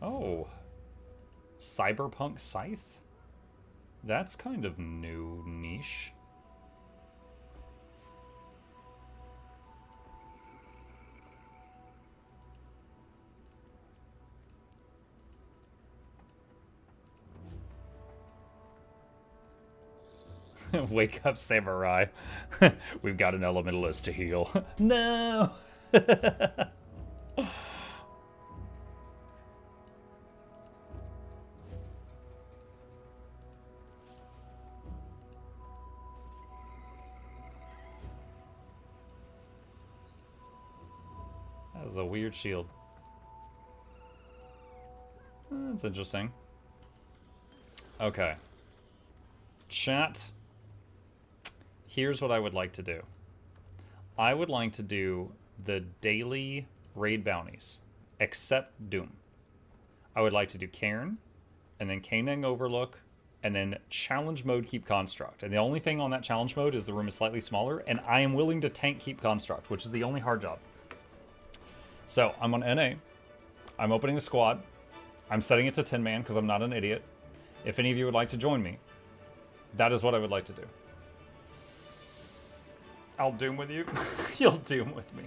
Oh. Cyberpunk Scythe? That's kind of new niche. Wake up, samurai. We've got an elementalist to heal. No! That's a weird shield. That's interesting. Okay. Chat. Here's what I would like to do. I would like to do the daily raid bounties, except Doom. I would like to do Cairn, and then Kanang Overlook, and then challenge mode Keep Construct. And the only thing on that challenge mode is the room is slightly smaller, and I am willing to tank Keep Construct, which is the only hard job. So I'm on NA. I'm opening a squad. I'm setting it to 10-man because I'm not an idiot. If any of you would like to join me, that is what I would like to do. I'll Doom with you. You'll Doom with me.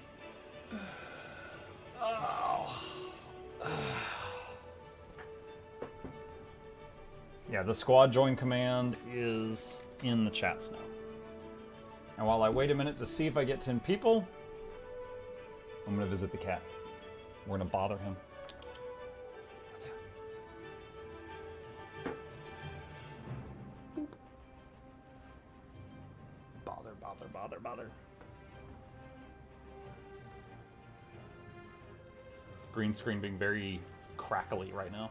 Oh. Yeah, the squad join command is in the chats now. And while I wait a minute to see if I get 10 people, I'm going to visit the cat. We're going to bother him. What's that? Boop. Bother, bother, bother, bother. Green screen being very crackly right now.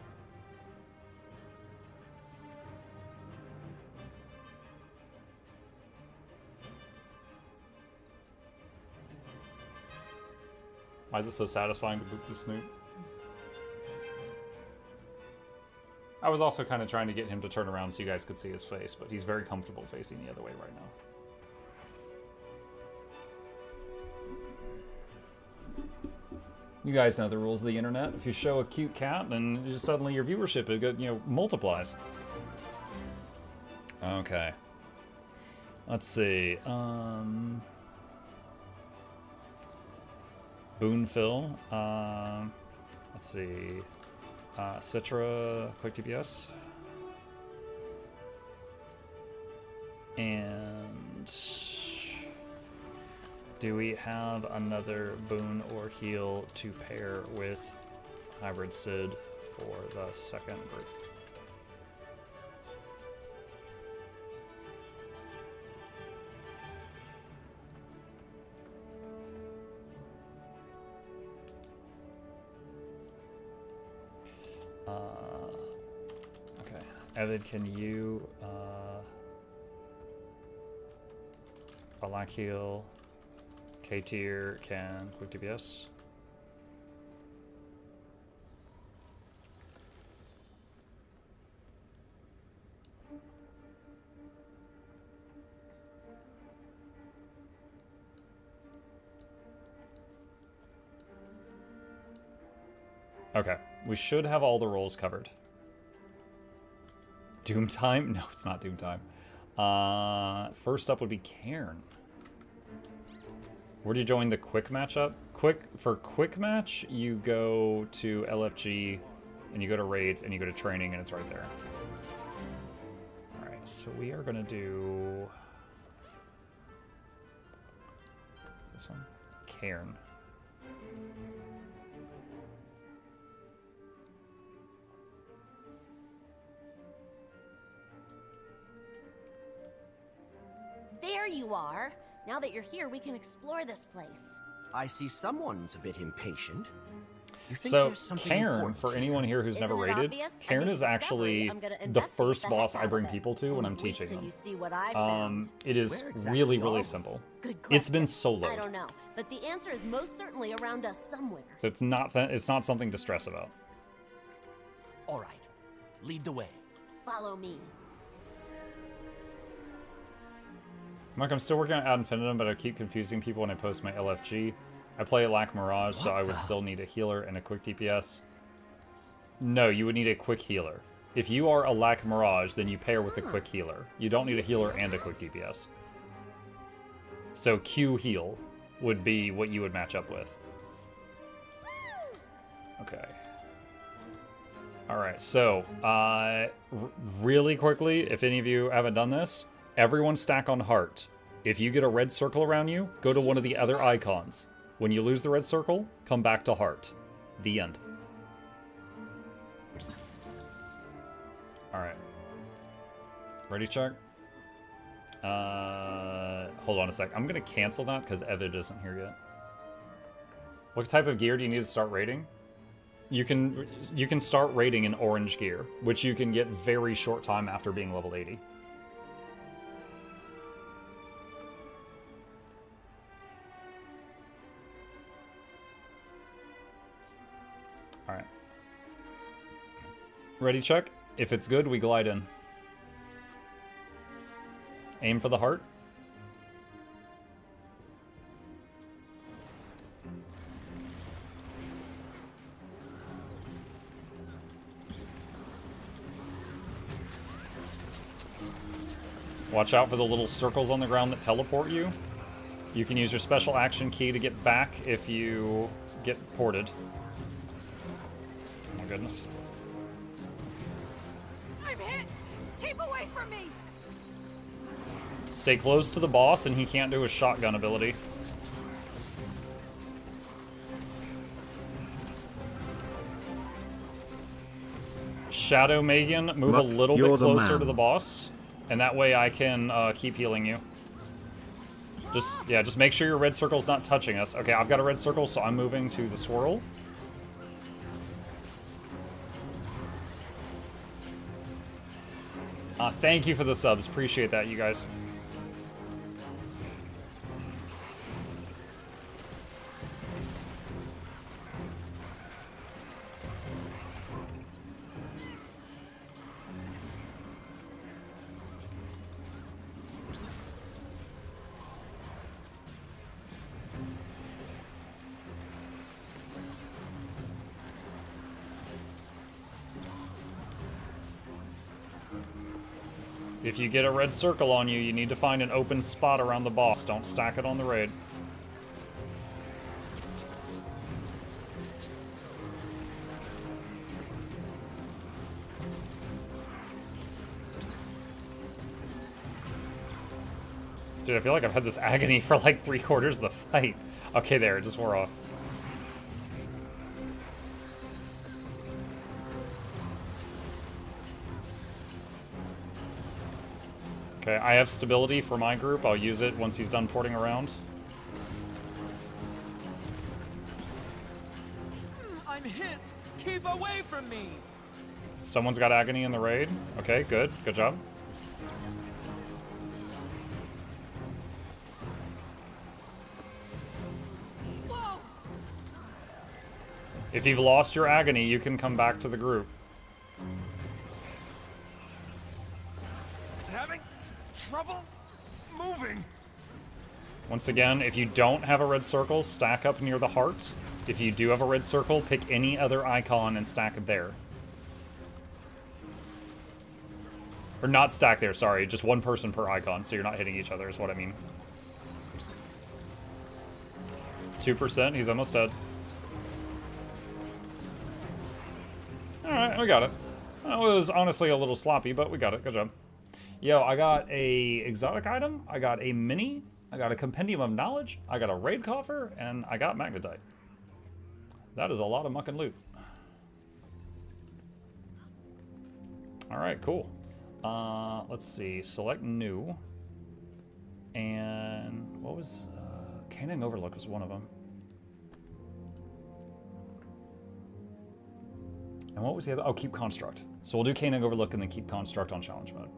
Why is it so satisfying to boop the Snoop? I was also kind of trying to get him to turn around so you guys could see his face, but he's very comfortable facing the other way right now. You guys know the rules of the internet. If you show a cute cat, then just suddenly your viewership, multiplies. Okay. Let's see. Boonfill. Let's see. Citra, quick TPS. And do we have another boon or heal to pair with Hybrid Sid for the second group? Okay, Evid, can you Black Heal? K-tier can quick DPS. Okay, we should have all the roles covered. Doom time? No, it's not Doom time. First up would be Cairn. Where do you join the quick matchup? For quick match, you go to LFG, and you go to raids, and you go to training, and it's right there. Alright, so we are gonna do... What's this one? Cairn. There you are. Now that you're here, we can explore this place. I see someone's a bit impatient. You think So there's something Cairn, important for here? anyone here who's never Isn't it raided, obvious? I Cairn made is a actually discovery. I'm gonna the investigate first the boss heck I out bring of it. people to when I'm Wait teaching till them. you see what I found. It is Where exactly really, are really we? simple. Good It's been question. soloed. I don't know, but the answer is most certainly around us somewhere. So it's not something to stress about. All right, lead the way. Follow me. Mark, I'm still working on Ad Infinitum, but I keep confusing people when I post my LFG. I play Lack Mirage, so I would still need a healer and a quick DPS. No, you would need a quick healer. If you are a Lack Mirage, then you pair with a quick healer. You don't need a healer and a quick DPS. So Q heal would be what you would match up with. Okay. Alright, so, really quickly, if any of you haven't done this, everyone stack on heart. If you get a red circle around you, go to one of the other icons. When you lose the red circle, come back to heart. The end. Alright. Ready, check? Hold on a sec. I'm gonna cancel that because Evid isn't here yet. What type of gear do you need to start raiding? You can start raiding in orange gear, which you can get very short time after being level 80. Alright. Ready, Chuck? If it's good, we glide in. Aim for the heart. Watch out for the little circles on the ground that teleport you. You can use your special action key to get back if you get ported. Oh my goodness. I'm hit! Keep away from me! Stay close to the boss and he can't do his shotgun ability. Shadow Megan, move a little bit closer to the boss. And that way I can keep healing you. Just make sure your red circle's not touching us. Okay, I've got a red circle, so I'm moving to the swirl. Thank you for the subs. Appreciate that, you guys. If you get a red circle on you, you need to find an open spot around the boss. Don't stack it on the raid. Dude, I feel like I've had this agony for like 3/4 of the fight. Okay, there, it just wore off. Okay, I have stability for my group. I'll use it once he's done porting around. I'm hit! Keep away from me! Someone's got agony in the raid. Okay, good. Good job. Whoa. If you've lost your agony, you can come back to the group. Having trouble moving. Once again, if you don't have a red circle, stack up near the heart. If you do have a red circle, pick any other icon and stack it there. Or not stack there, sorry. Just one person per icon, so you're not hitting each other is what I mean. 2%, he's almost dead. Alright, we got it. That was honestly a little sloppy, but we got it. Good job. Yo, I got a exotic item, I got a mini, I got a compendium of knowledge, I got a raid coffer, and I got magnetite. That is a lot of mucking loot. Alright, cool. Let's see, select new. And what was, Canning Overlook was one of them. And what was the other? Oh, keep construct. So we'll do Canning Overlook and then keep construct on challenge mode.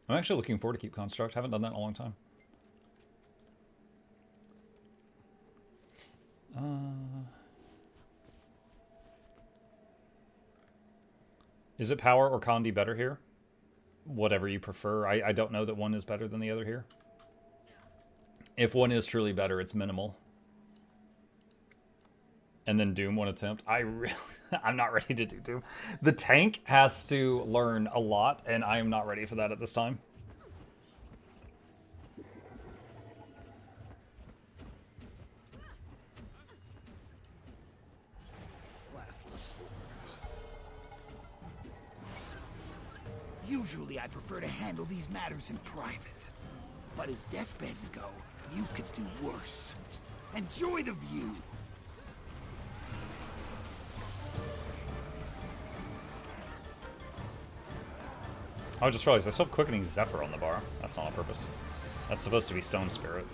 I'm actually looking forward to keep construct. Haven't done that in a long time. Is it power or Condi better here? whatever you prefer. I don't know that one is better than the other here. If one is truly better, it's minimal. And then Doom one attempt. I'm not ready to do Doom. The tank has to learn a lot, and I am not ready for that at this time. Usually I prefer to handle these matters in private. But as deathbeds go, you could do worse. Enjoy the view! I just realized I still have Quickening Zephyr on the bar. That's not on purpose. That's supposed to be Stone Spirit.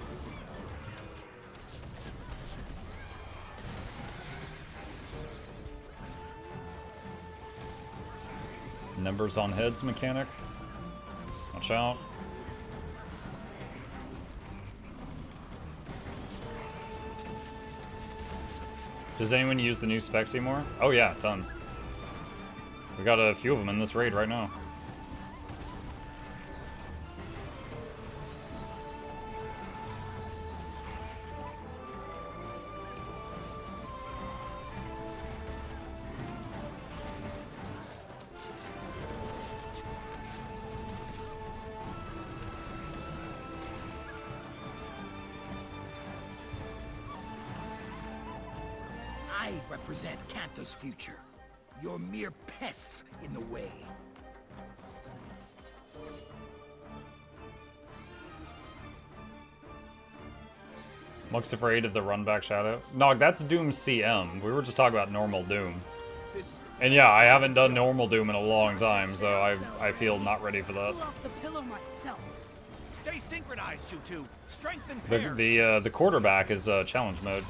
Numbers on heads mechanic. Watch out. Does anyone use the new specs anymore? Oh yeah, tons. We got a few of them in this raid right now. I represent Kanto's future. You're mere pests in the way. Looks afraid of the run back shadow. No, that's Doom CM. We were just talking about normal Doom. And yeah, I haven't done normal Doom in a long time, so I feel not ready for that. The pillow myself. Stay synchronized, you two. Strengthen pairs. The quarterback is challenge mode.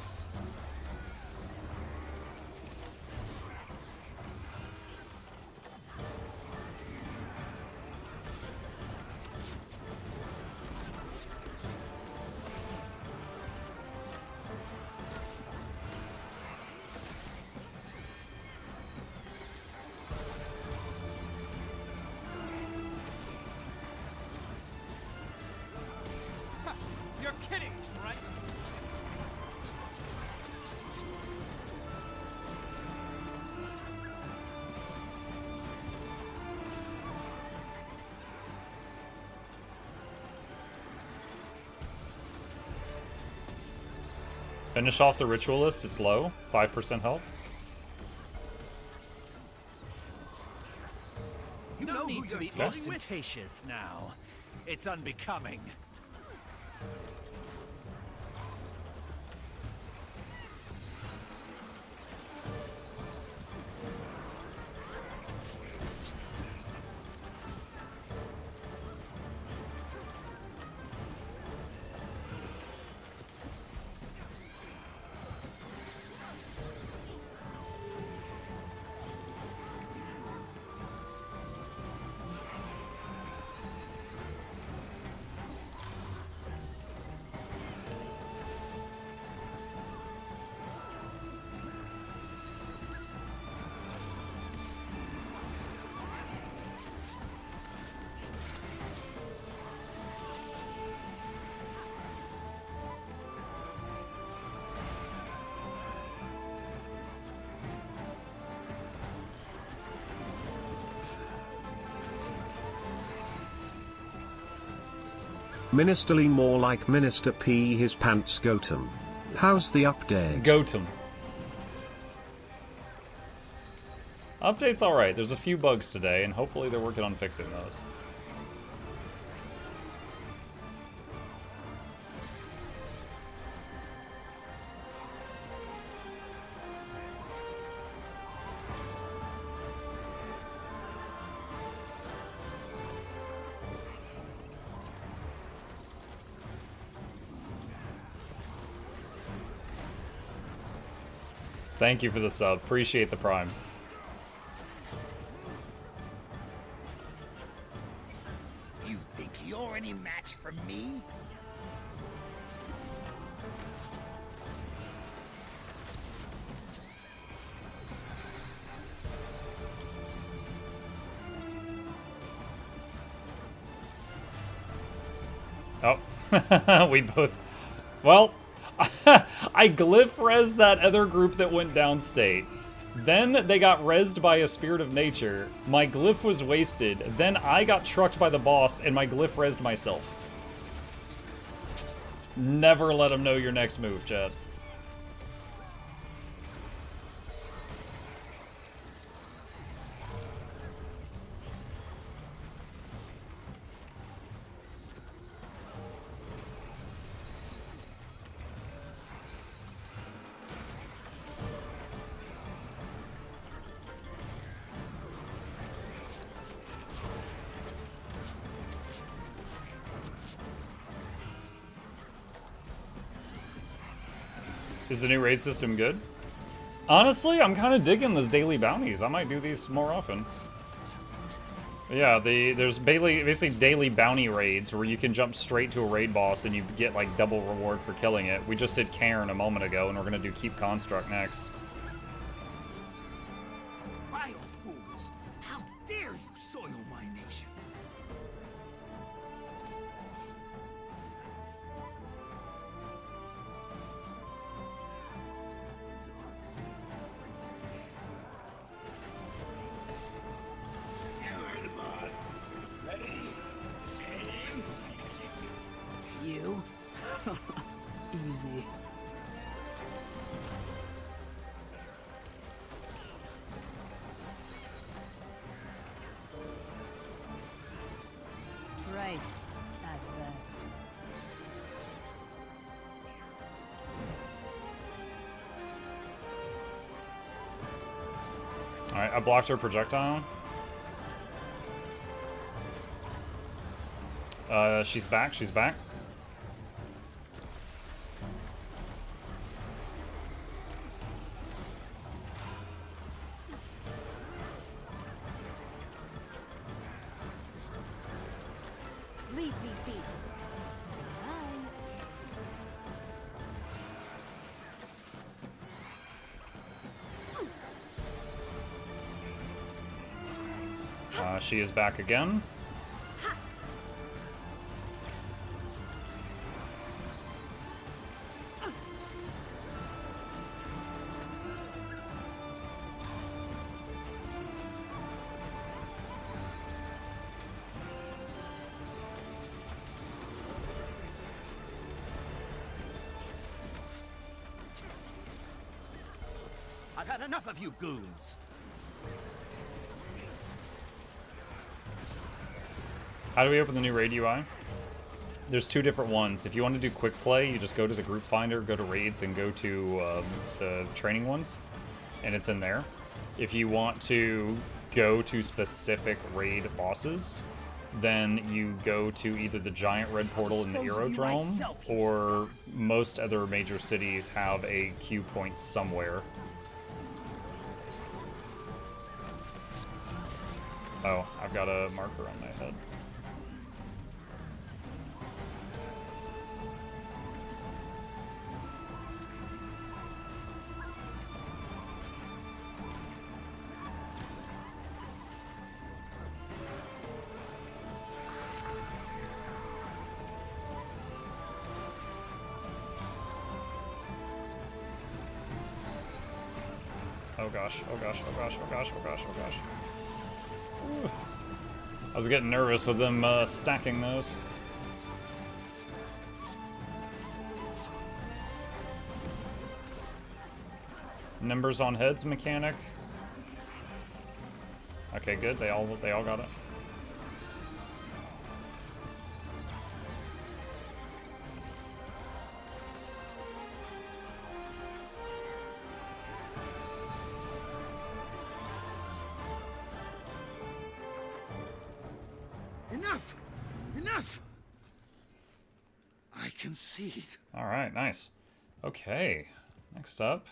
You're kidding, right? Finish off the Ritualist, it's low, 5% health. You don't need to be Okay. ostentatious now. It's unbecoming. Ministerly more like Minister P his pants Gotham. How's the update? Gotham. Update's alright. There's a few bugs today, and hopefully they're working on fixing those. Thank you for the sub. Appreciate the primes. You think you're any match for me? Oh, we both... Well, I glyph res that other group that went downstate. Then they got rezzed by a spirit of nature. My glyph was wasted. Then I got trucked by the boss and my glyph rezzed myself. Never let them know your next move, Chad. Is the new raid system good? Honestly, I'm kind of digging those daily bounties. I might do these more often. Yeah, there's basically daily bounty raids where you can jump straight to a raid boss and you get like double reward for killing it. We just did Cairn a moment ago and we're gonna do Keep Construct next. Vile fools! How dare you soil my nation! You? Easy. Right. At last. Alright, I blocked her projectile. She's back, she's back. Leave me be. She is back again. I've had enough of you goons. How do we open the new raid UI? There's two different ones. If you want to do quick play, you just go to the group finder, go to raids, and go to the training ones, and it's in there. If you want to go to specific raid bosses, then you go to either the giant red portal in the aerodrome, or most other major cities have a queue point somewhere. Oh, I've got a marker on my head. Oh gosh, oh gosh, oh gosh, oh gosh, oh gosh, oh gosh. Ooh. I was getting nervous with them stacking those. Numbers on heads mechanic. Okay, good. They all got it. Enough! Enough! I concede. All right, nice. Okay, next up.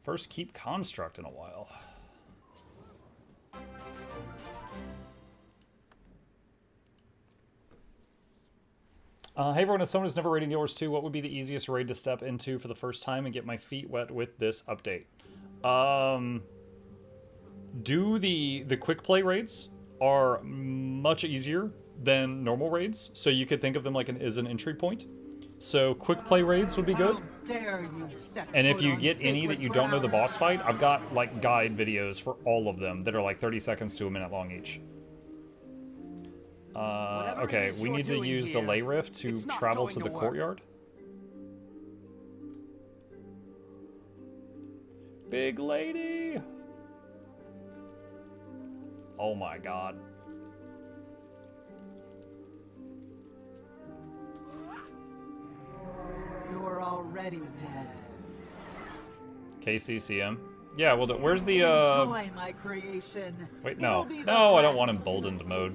First Keep Construct in a while. Hey everyone, as someone who's never raided Guild Wars 2, what would be the easiest raid to step into for the first time and get my feet wet with this update? Do the quick play raids are much easier than normal raids, so you could think of them like as an entry point. So quick play raids would be good. And if you get any that you don't know the boss fight, I've got like guide videos for all of them that are like 30 seconds to a minute long each. Okay, we need to use the ley rift to travel to the courtyard. Big lady! Oh my god. You're already dead. KCCM. Yeah, well, where's the, Enjoy my creation. Wait, no. No, I don't want emboldened mode.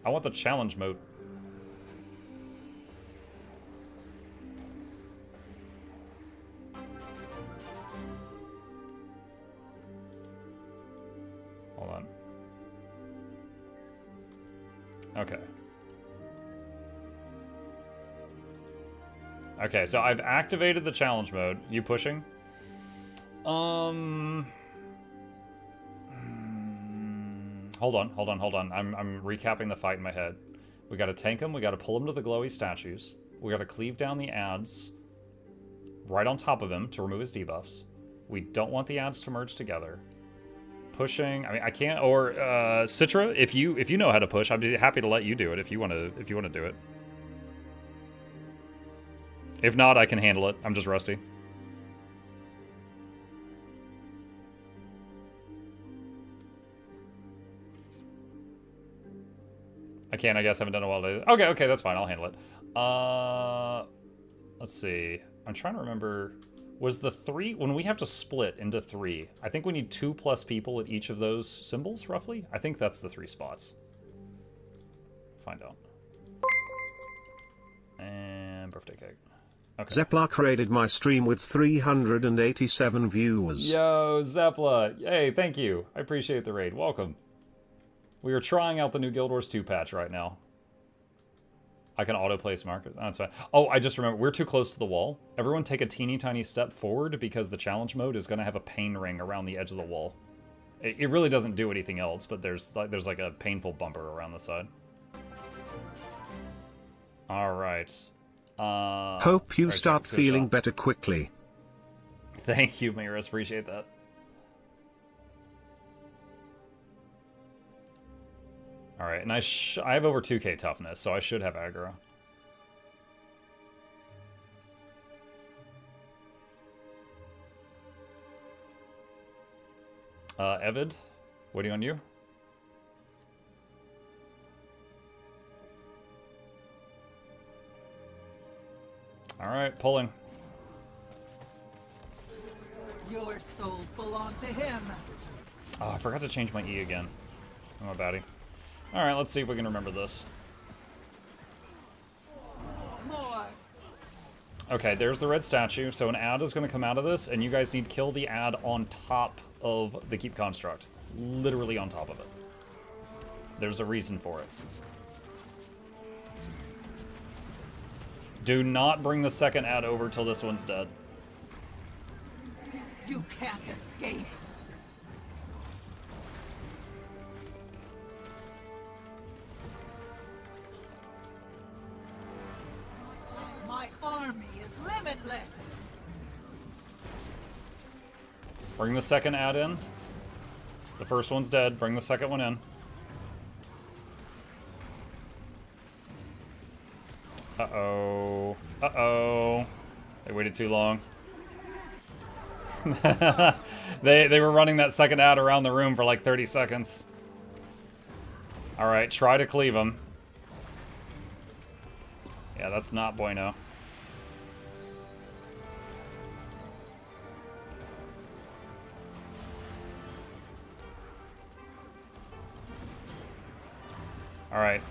I want the challenge mode. Hold on. Okay. Okay, so I've activated the challenge mode. You pushing? Hold on. I'm recapping the fight in my head. We gotta tank him, we gotta pull him to the glowy statues. We gotta cleave down the ads right on top of him to remove his debuffs. We don't want the ads to merge together. Pushing, I mean, I can't, or Citra, if you know how to push, I'd be happy to let you do it if you wanna do it. If not, I can handle it. I'm just rusty. I can't, I guess. Haven't done a while. Okay, that's fine. I'll handle it. Let's see. I'm trying to remember. Was the 3... When we have to split into 3, I think we need 2+ people at each of those symbols, roughly? I think that's the 3 spots. Find out. And birthday cake. Okay. Zepla raided my stream with 387 viewers. Yo, Zepla. Hey, thank you. I appreciate the raid. Welcome. We are trying out the new Guild Wars 2 patch right now. I can auto-place markers. Oh, that's fine. Oh, I just remember. We're too close to the wall. Everyone take a teeny tiny step forward because the challenge mode is going to have a pain ring around the edge of the wall. It really doesn't do anything else, but there's like a painful bumper around the side. All right. Hope you start feeling better quickly. Thank you, Miras. Appreciate that. All right, and I have over 2k toughness, so I should have aggro. Evid, waiting on you. All right, pulling. Your souls belong to him. Oh, I forgot to change my E again. I'm a baddie. All right, let's see if we can remember this. More. Okay, there's the red statue. So an ad is going to come out of this, and you guys need to kill the ad on top of the keep construct. Literally on top of it. There's a reason for it. Do not bring the second ad over till this one's dead. You can't escape. My army is limitless. Bring the second ad in. The first one's dead. Bring the second one in. Uh-oh. Uh-oh. They waited too long. They were running that second ad around the room for like 30 seconds. Alright, try to cleave them. Yeah, that's not bueno. Alright.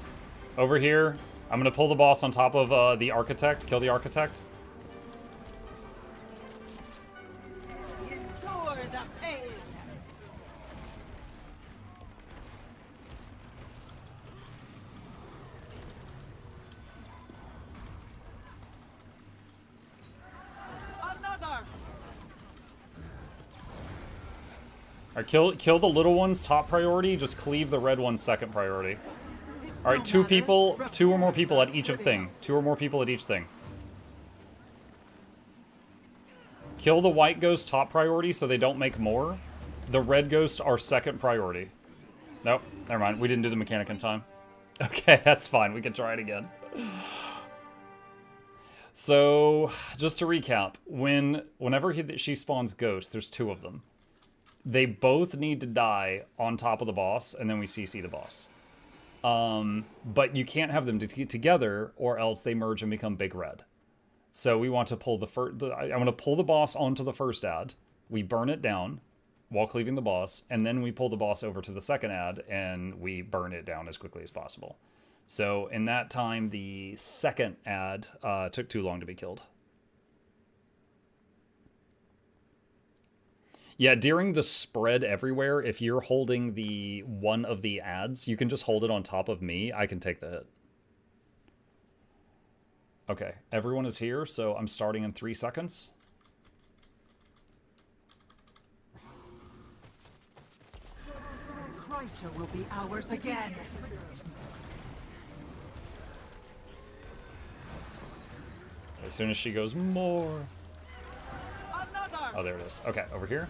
Over here, I'm gonna pull the boss on top of the architect. Kill the architect. Endure the pain. Another. Alright, kill the little one's top priority. Just cleave the red one's second priority. All right, two or more people at each of thing. 2 or more people at each thing. Kill the white ghost top priority so they don't make more. The red ghosts are second priority. Nope, never mind. We didn't do the mechanic in time. Okay, that's fine. We can try it again. So, just to recap, whenever she spawns ghosts, there's 2 of them. They both need to die on top of the boss, and then we CC the boss. But you can't have them together, or else they merge and become big red. So we want to pull I'm going to pull the boss onto the first ad. We burn it down while cleaving the boss, and then we pull the boss over to the second ad, and we burn it down as quickly as possible. So in that time, the second ad took too long to be killed. Yeah, during the spread everywhere, if you're holding one of the ads, you can just hold it on top of me. I can take the hit. Okay, everyone is here, so I'm starting in 3 seconds. Krypto will be ours again. As soon as she goes more. Oh, there it is. Okay, over here.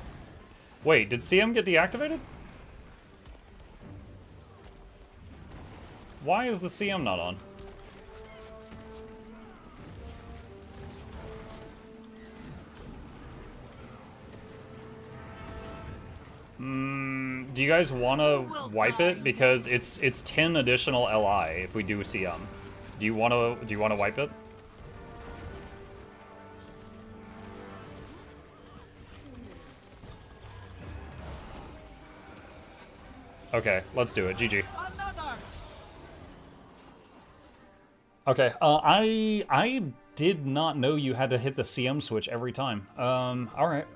Wait, did CM get deactivated? Why is the CM not on? Do you guys want to wipe it? Because it's 10 additional LI if we do CM. Do you want to wipe it? Okay, let's do it. GG. Okay, I did not know you had to hit the CM switch every time. All right.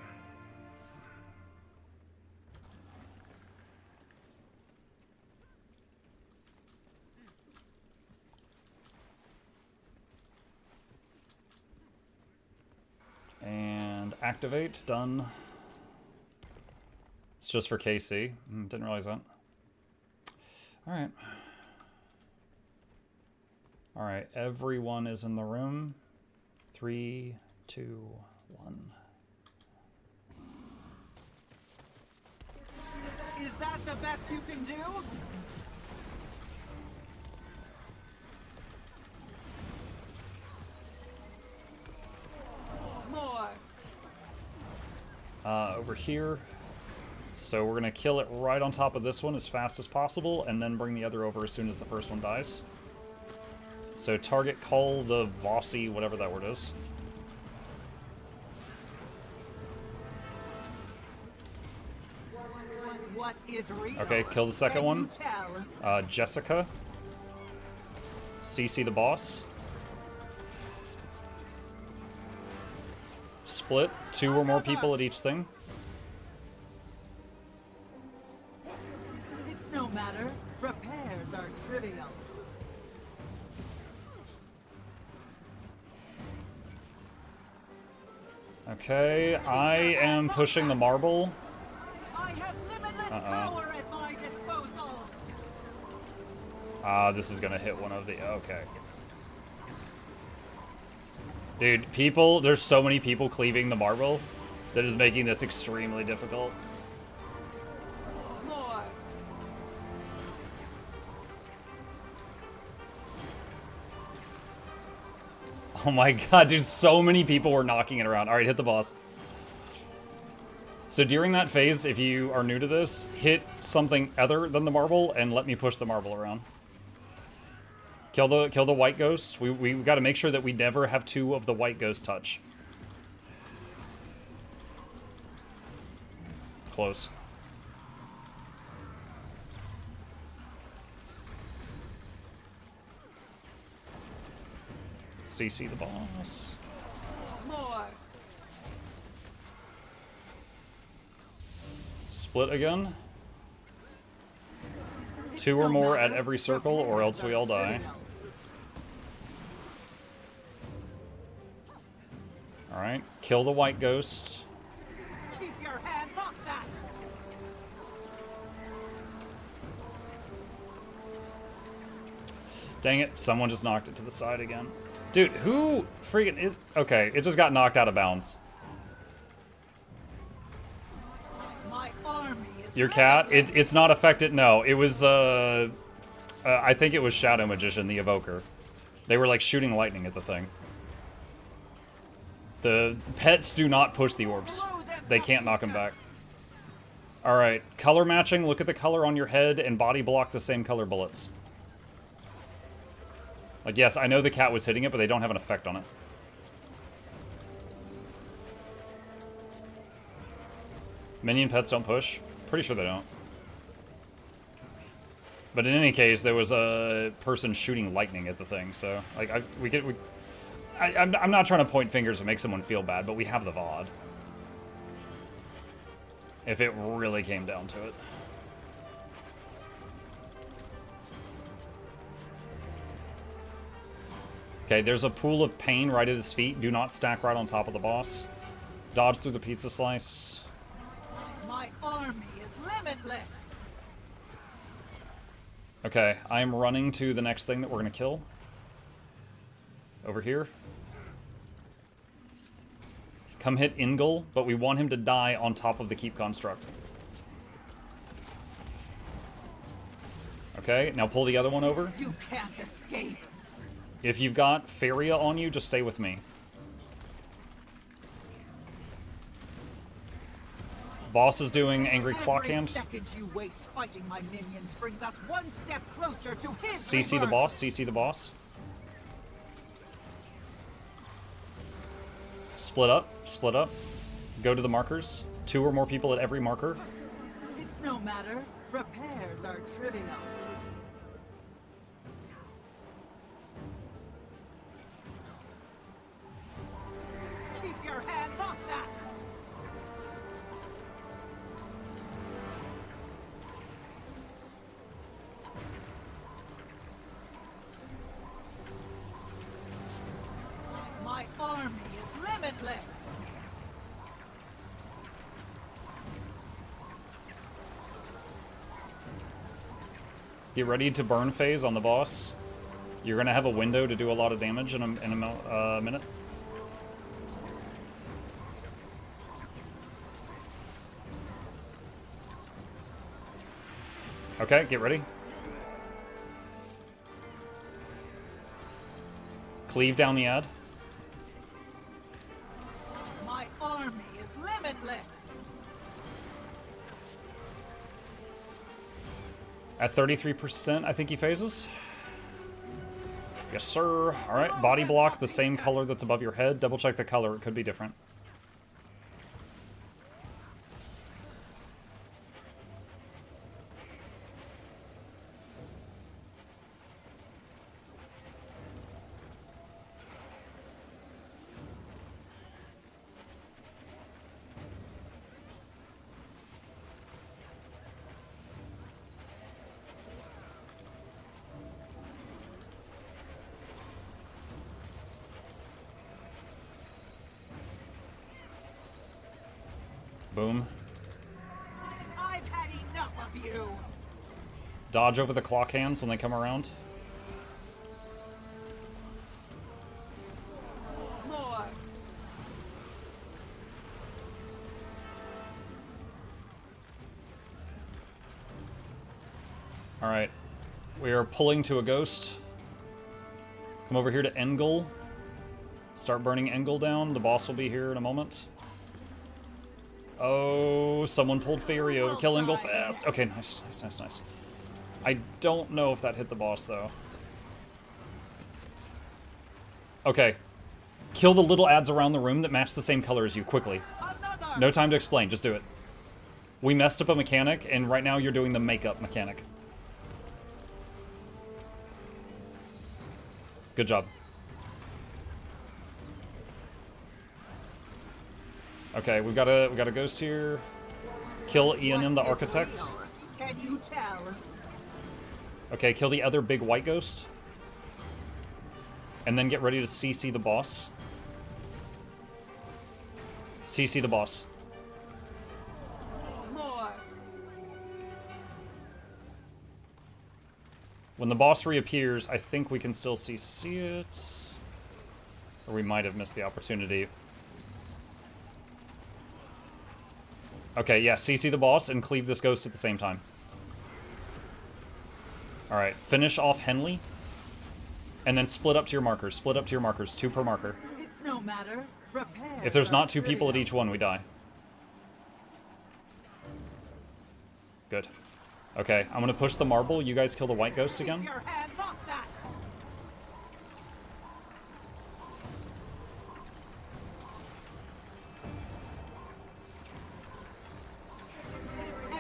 And activate, done. It's just for KC. Didn't realize that. Alright. Alright, everyone is in the room. 3, 2, 1. Is that the best you can do? More. Over here. So we're gonna kill it right on top of this one as fast as possible, and then bring the other over as soon as the first one dies. So target call the Vossi, whatever that word is. What is real? Okay, kill the second one. Jessica. CC the boss. Split 2 or more people at each thing. It's no matter. Repairs are trivial. Okay, I am pushing the marble. I have limitless power at my disposal. This is gonna hit one of the... Okay. Dude, there's so many people cleaving the marble that is making this extremely difficult. More. Oh my god, dude, so many people were knocking it around. Alright, hit the boss. So during that phase, if you are new to this, hit something other than the marble and let me push the marble around. Kill the white ghost. We got to make sure that we never have 2 of the white ghosts touch. Close. CC the boss. More. Split again. 2 or more at every circle, or else we all die. Alright, kill the white ghosts. Keep your hands off that. Dang it, someone just knocked it to the side again. Dude, who freaking is... Okay, it just got knocked out of bounds. My army is Your cat? It's not affected, no. It was, I think it was Shadow Magician, the Evoker. They were, like, shooting lightning at the thing. The pets do not push the orbs. They can't knock them back. Alright, color matching. Look at the color on your head and body block the same color bullets. Like, yes, I know the cat was hitting it, but they don't have an effect on it. Minion pets don't push? Pretty sure they don't. But in any case, there was a person shooting lightning at the thing, so... Like, I'm not trying to point fingers and make someone feel bad, but we have the VOD. If it really came down to it. Okay, there's a pool of pain right at his feet. Do not stack right on top of the boss. Dodge through the pizza slice. My army is limitless. Okay, I am running to the next thing that we're gonna kill. Over here. Come hit Ingol, but we want him to die on top of the keep construct. Okay, now pull the other one over. You can't escape. If you've got Feria on you, just stay with me. Boss is doing Angry Clock Hand. Every second you waste fighting my minions brings us one step closer to his CC the boss, CC the boss. Split up, split up. Go to the markers. 2 or more people at every marker. It's no matter. Repairs are trivial. Keep your hands off that! My army is limitless! Get ready to burn phase on the boss. You're gonna have a window to do a lot of damage in a minute. Okay, get ready. Cleave down the ad. My army is limitless! At 33%, I think he phases. Yes, sir. All right, body block, the same color that's above your head. Double check the color, it could be different. Boom. I've had enough of you. Dodge over the clock hands when they come around. More. All right, we are pulling to a ghost. Come over here to Engel. Start burning Engel down. The boss will be here in a moment. Oh, someone pulled Fairy over. Kill Engel fast. Okay, nice, nice, nice, nice. I don't know if that hit the boss, though. Okay. Kill the little ads around the room that match the same color as you, quickly. No time to explain, just do it. We messed up a mechanic, and right now you're doing the makeup mechanic. Good job. Okay, we've got a ghost here. Kill Ian, the architect. Can you tell? Okay, kill the other big white ghost. And then get ready to CC the boss. CC the boss. More. When the boss reappears, I think we can still see it. Or we might have missed the opportunity. Okay, yeah, CC the boss and cleave this ghost at the same time. Alright, finish off Henley. And then split up to your markers. Split up to your markers. 2 per marker. It's no matter. Prepare. If there's not 2 people at each one, we die. Good. Okay, I'm gonna push the marble. You guys kill the white ghosts again. Keep your hands off that.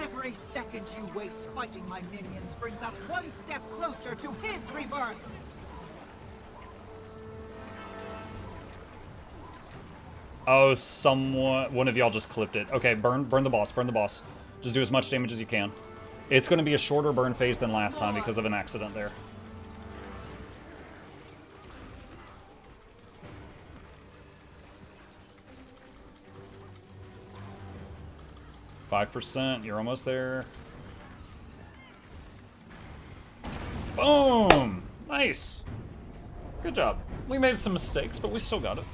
Every second you waste fighting my minions brings us one step closer to his rebirth. Oh, one of y'all just clipped it. Okay, burn the boss, burn the boss. Just do as much damage as you can. It's going to be a shorter burn phase than last time because of an accident there. %, you're almost there. Boom! Nice! Good job. We made some mistakes, but we still got it.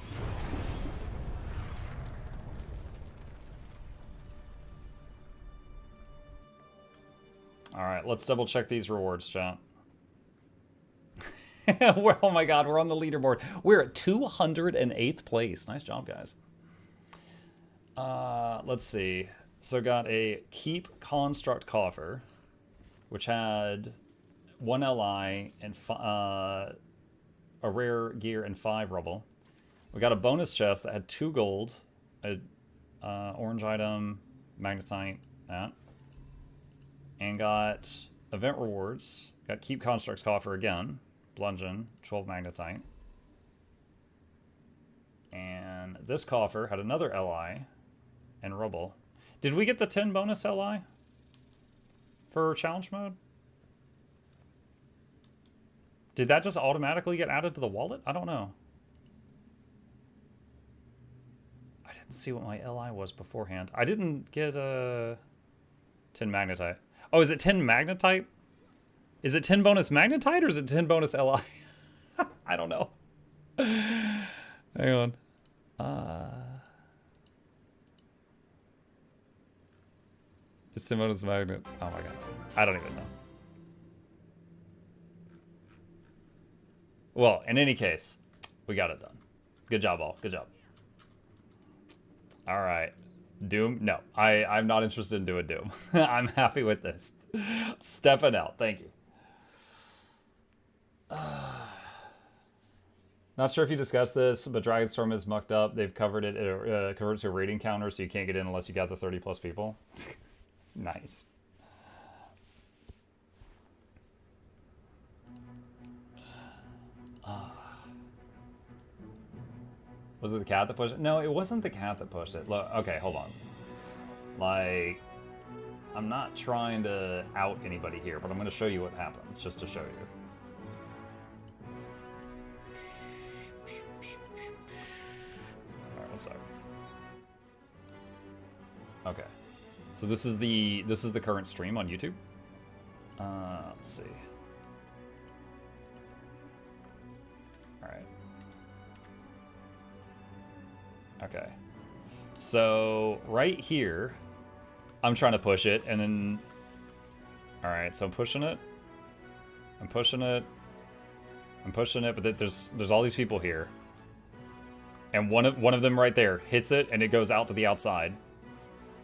Alright, let's double check these rewards, chat. Oh my god, we're on the leaderboard. We're at 208th place. Nice job, guys. Let's see. So got a Keep Construct Coffer, which had 1 LI and a rare gear and 5 rubble. We got a bonus chest that had 2 gold, a orange item, magnetite, that. And got event rewards. Got Keep Constructs Coffer again. Bludgeon, 12 magnetite. And this coffer had another LI and rubble. Did we get the 10 bonus LI for challenge mode? Did that just automatically get added to the wallet? I don't know. I didn't see what my LI was beforehand. I didn't get 10 magnetite. Oh, is it 10 magnetite? Is it 10 bonus magnetite or is it 10 bonus LI? I don't know. Hang on. It's 10 bonus magnet. Oh my god. I don't even know. Well, in any case, we got it done. Good job, all. Good job. All right. Doom? No, I'm not interested in doing Doom. I'm happy with this. Stepping out. Thank you. Not sure if you discussed this, but Dragonstorm is mucked up. They've covered it, converted to a rating counter, so you can't get in unless you got the 30+ people. Nice. Was it the cat that pushed it? No, it wasn't the cat that pushed it. Look, okay, hold on. Like, I'm not trying to out anybody here, but I'm going to show you what happened, just to show you. Alright, one second. Okay. So this is the current stream on YouTube. Let's see. Alright. Okay. So right here, I'm trying to push it, and then... Alright, so I'm pushing it. I'm pushing it. I'm pushing it, but there's all these people here. And one of them right there hits it, and it goes out to the outside.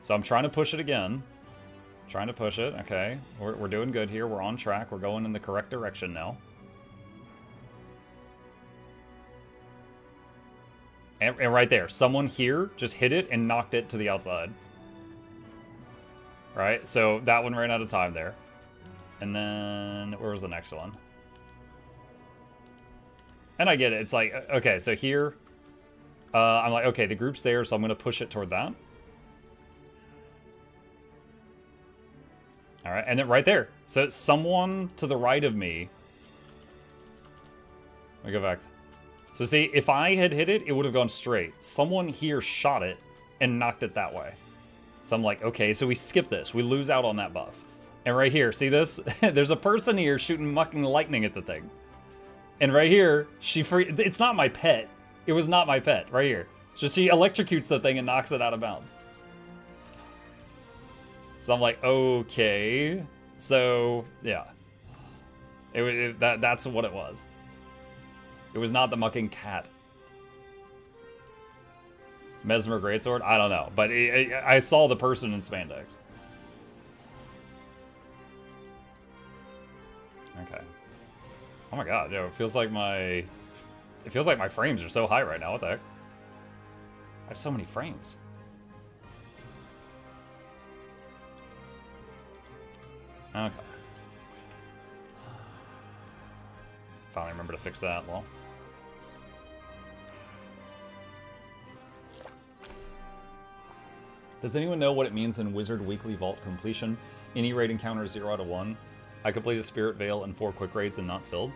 So I'm trying to push it again. Trying to push it, okay. We're doing good here, we're on track, we're going in the correct direction now. And right there, someone here just hit it and knocked it to the outside. Right, so that one ran out of time there. And then, where was the next one? And I get it, it's like, okay, so here, I'm like, okay, the group's there, so I'm gonna push it toward that. All right, and then right there. So someone to the right of me. Let me go back. So see, if I had hit it, it would have gone straight. Someone here shot it and knocked it that way. So I'm like, okay, so we skip this. We lose out on that buff. And right here, see this? There's a person here shooting mucking lightning at the thing. And right here, it's not my pet. It was not my pet, right here. So she electrocutes the thing and knocks it out of bounds. So I'm like, okay. So, yeah. That's what it was. It was not the mucking cat. Mesmer Greatsword? I don't know. But I saw the person in spandex. Okay. Oh my god, yo, it feels like my frames are so high right now. What the heck? I have so many frames. Okay. Finally remember to fix that. Well. Does anyone know what it means in Wizard Weekly Vault completion? Any raid encounter 0 out of 1. I completed Spirit Veil and 4 quick raids and not filled.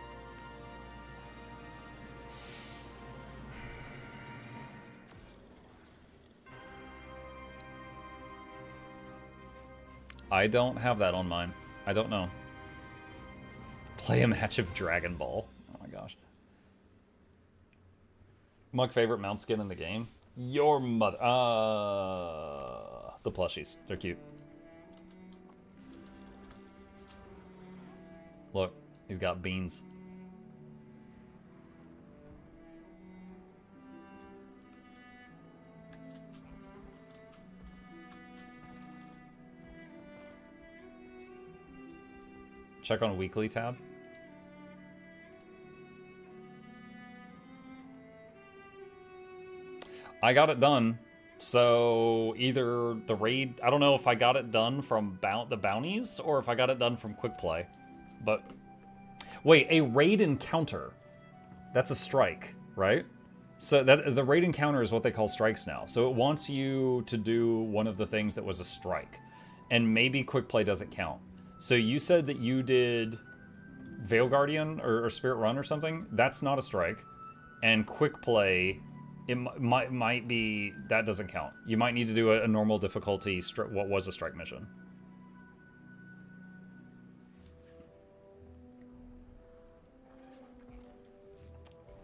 I don't have that on mine. I don't know. Play a match of Dragon Ball. Oh my gosh. Mug favorite mount skin in the game? Your mother. The plushies. They're cute. Look, he's got beans. Check on weekly tab. I got it done. So either the raid, I don't know if I got it done from the bounties or if I got it done from quick play. But wait, a raid encounter. That's a strike, right? So that the raid encounter is what they call strikes now. So it wants you to do one of the things that was a strike. And maybe quick play doesn't count. So you said that you did Veil Guardian or Spirit Run or something. That's not a strike. And quick play, it might be, that doesn't count. You might need to do a normal difficulty, what was a strike mission.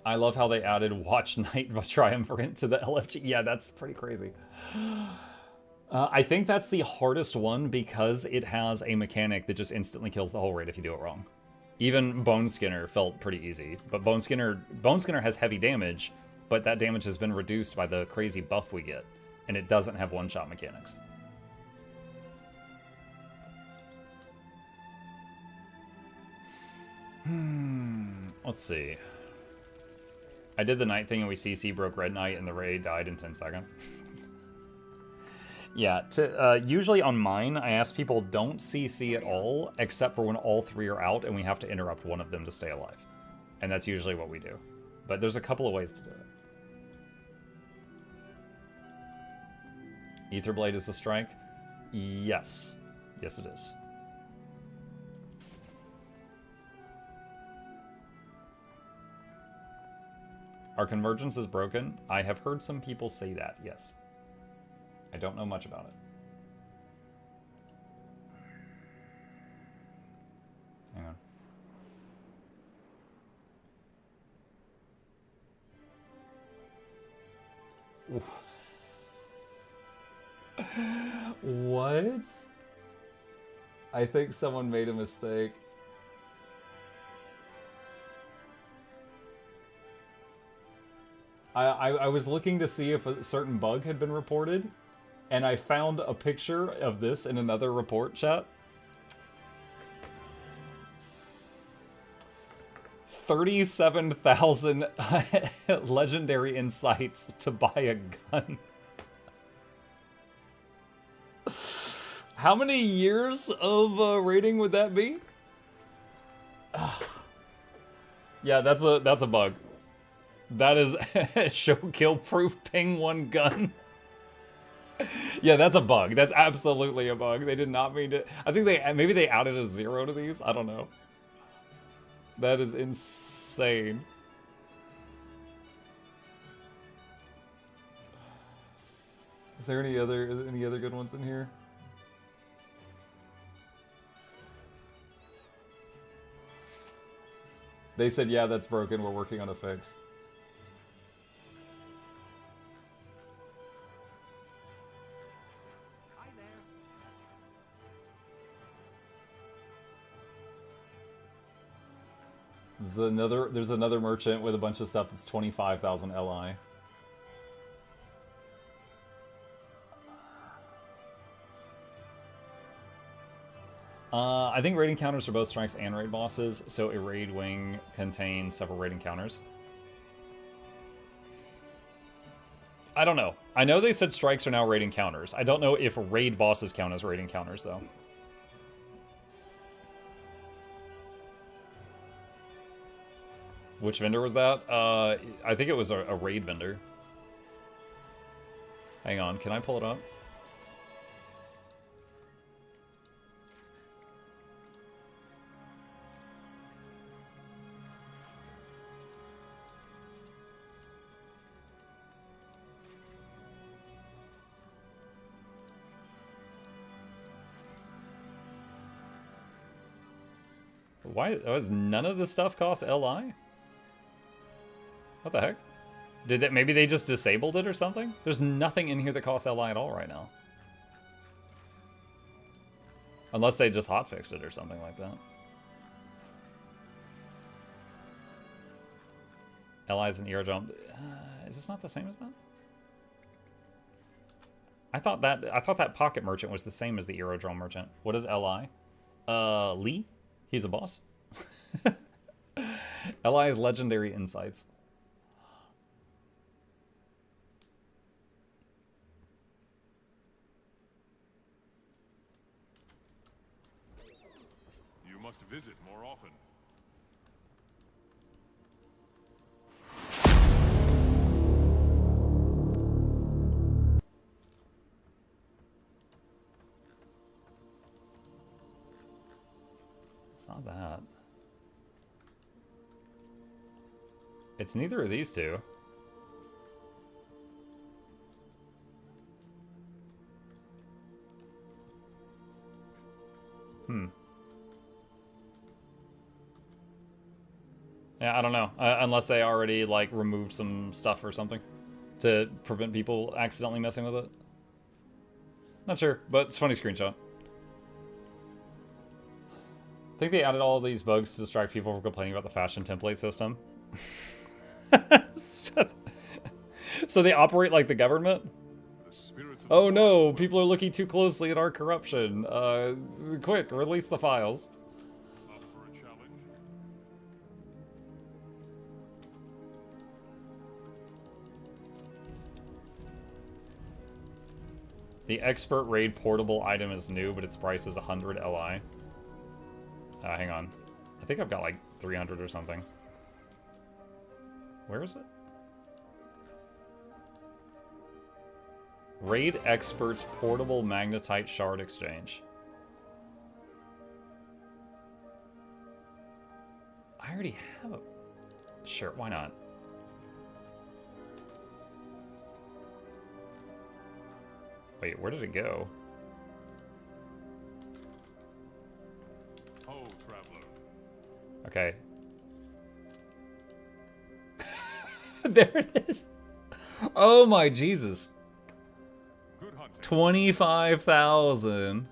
I love how they added Watch Night Triumvirate to the LFG. Yeah, that's pretty crazy. I think that's the hardest one because it has a mechanic that just instantly kills the whole raid if you do it wrong. Even Bone Skinner felt pretty easy, but Bone Skinner has heavy damage, but that damage has been reduced by the crazy buff we get, and it doesn't have one-shot mechanics. Let's see. I did the night thing and we CC broke Red Knight and the raid died in 10 seconds. Yeah, usually on mine, I ask people don't CC at all, except for when all 3 are out and we have to interrupt one of them to stay alive. And that's usually what we do. But there's a couple of ways to do it. Aetherblade is a strike? Yes. Yes, it is. Our convergence is broken. I have heard some people say that, yes. I don't know much about it. Hang on. Oof. What? I think someone made a mistake. I was looking to see if a certain bug had been reported, and I found a picture of this in another report chat. 37,000 legendary insights to buy a gun. How many years of rating would that be? Yeah, that's a bug. That is show kill proof ping 1 gun. Yeah, that's a bug. That's absolutely a bug. They did not mean to. I think maybe they added a 0 to these. I don't know. That is insane. Is there any other good ones in here? They said, yeah, that's broken. We're working on a fix. Hi there. There's another merchant with a bunch of stuff that's 25,000 LI. I think raid encounters for both strikes and raid bosses, so a raid wing contains several raid encounters. I don't know. I know they said strikes are now raid encounters. I don't know if raid bosses count as raid encounters, though. Which vendor was that? I think it was a raid vendor. Hang on, can I pull it up? Why was none of the stuff cost LI? What the heck? Did that? Maybe they just disabled it or something? There's nothing in here that costs LI at all right now. Unless they just hotfixed it or something like that. LI's an Aerodrome. Is this not the same as that? I thought that pocket merchant was the same as the Aerodrome merchant. What is LI? Lee? He's a boss. LI is Legendary Insights. You must visit more often. It's not that. It's neither of these two. Yeah, I don't know. Unless they already, like, removed some stuff or something to prevent people accidentally messing with it. Not sure, but it's a funny screenshot. I think they added all these bugs to distract people from complaining about the fashion template system. So they operate like the government? Oh no, people are looking too closely at our corruption. Quick, release the files. Up for a challenge? The expert raid portable item is new, but its price is 100 LI. Hang on. I think I've got like 300 or something. Where is it? Raid Experts Portable Magnetite Shard Exchange. I already have a... Sure, why not? Wait, where did it go? Oh, traveler. Okay. There it is. Oh my Jesus. Good hunting. 25,000.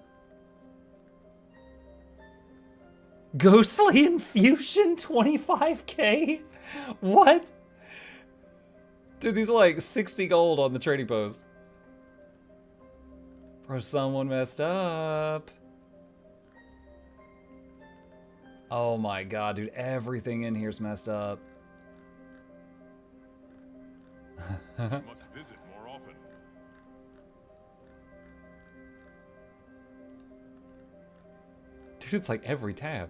Ghostly Infusion 25k? What? Dude, these are like 60 gold on the trading post. Bro, someone messed up. Oh my god, dude, everything in here's messed up. You must visit more often. Dude, it's like every tab.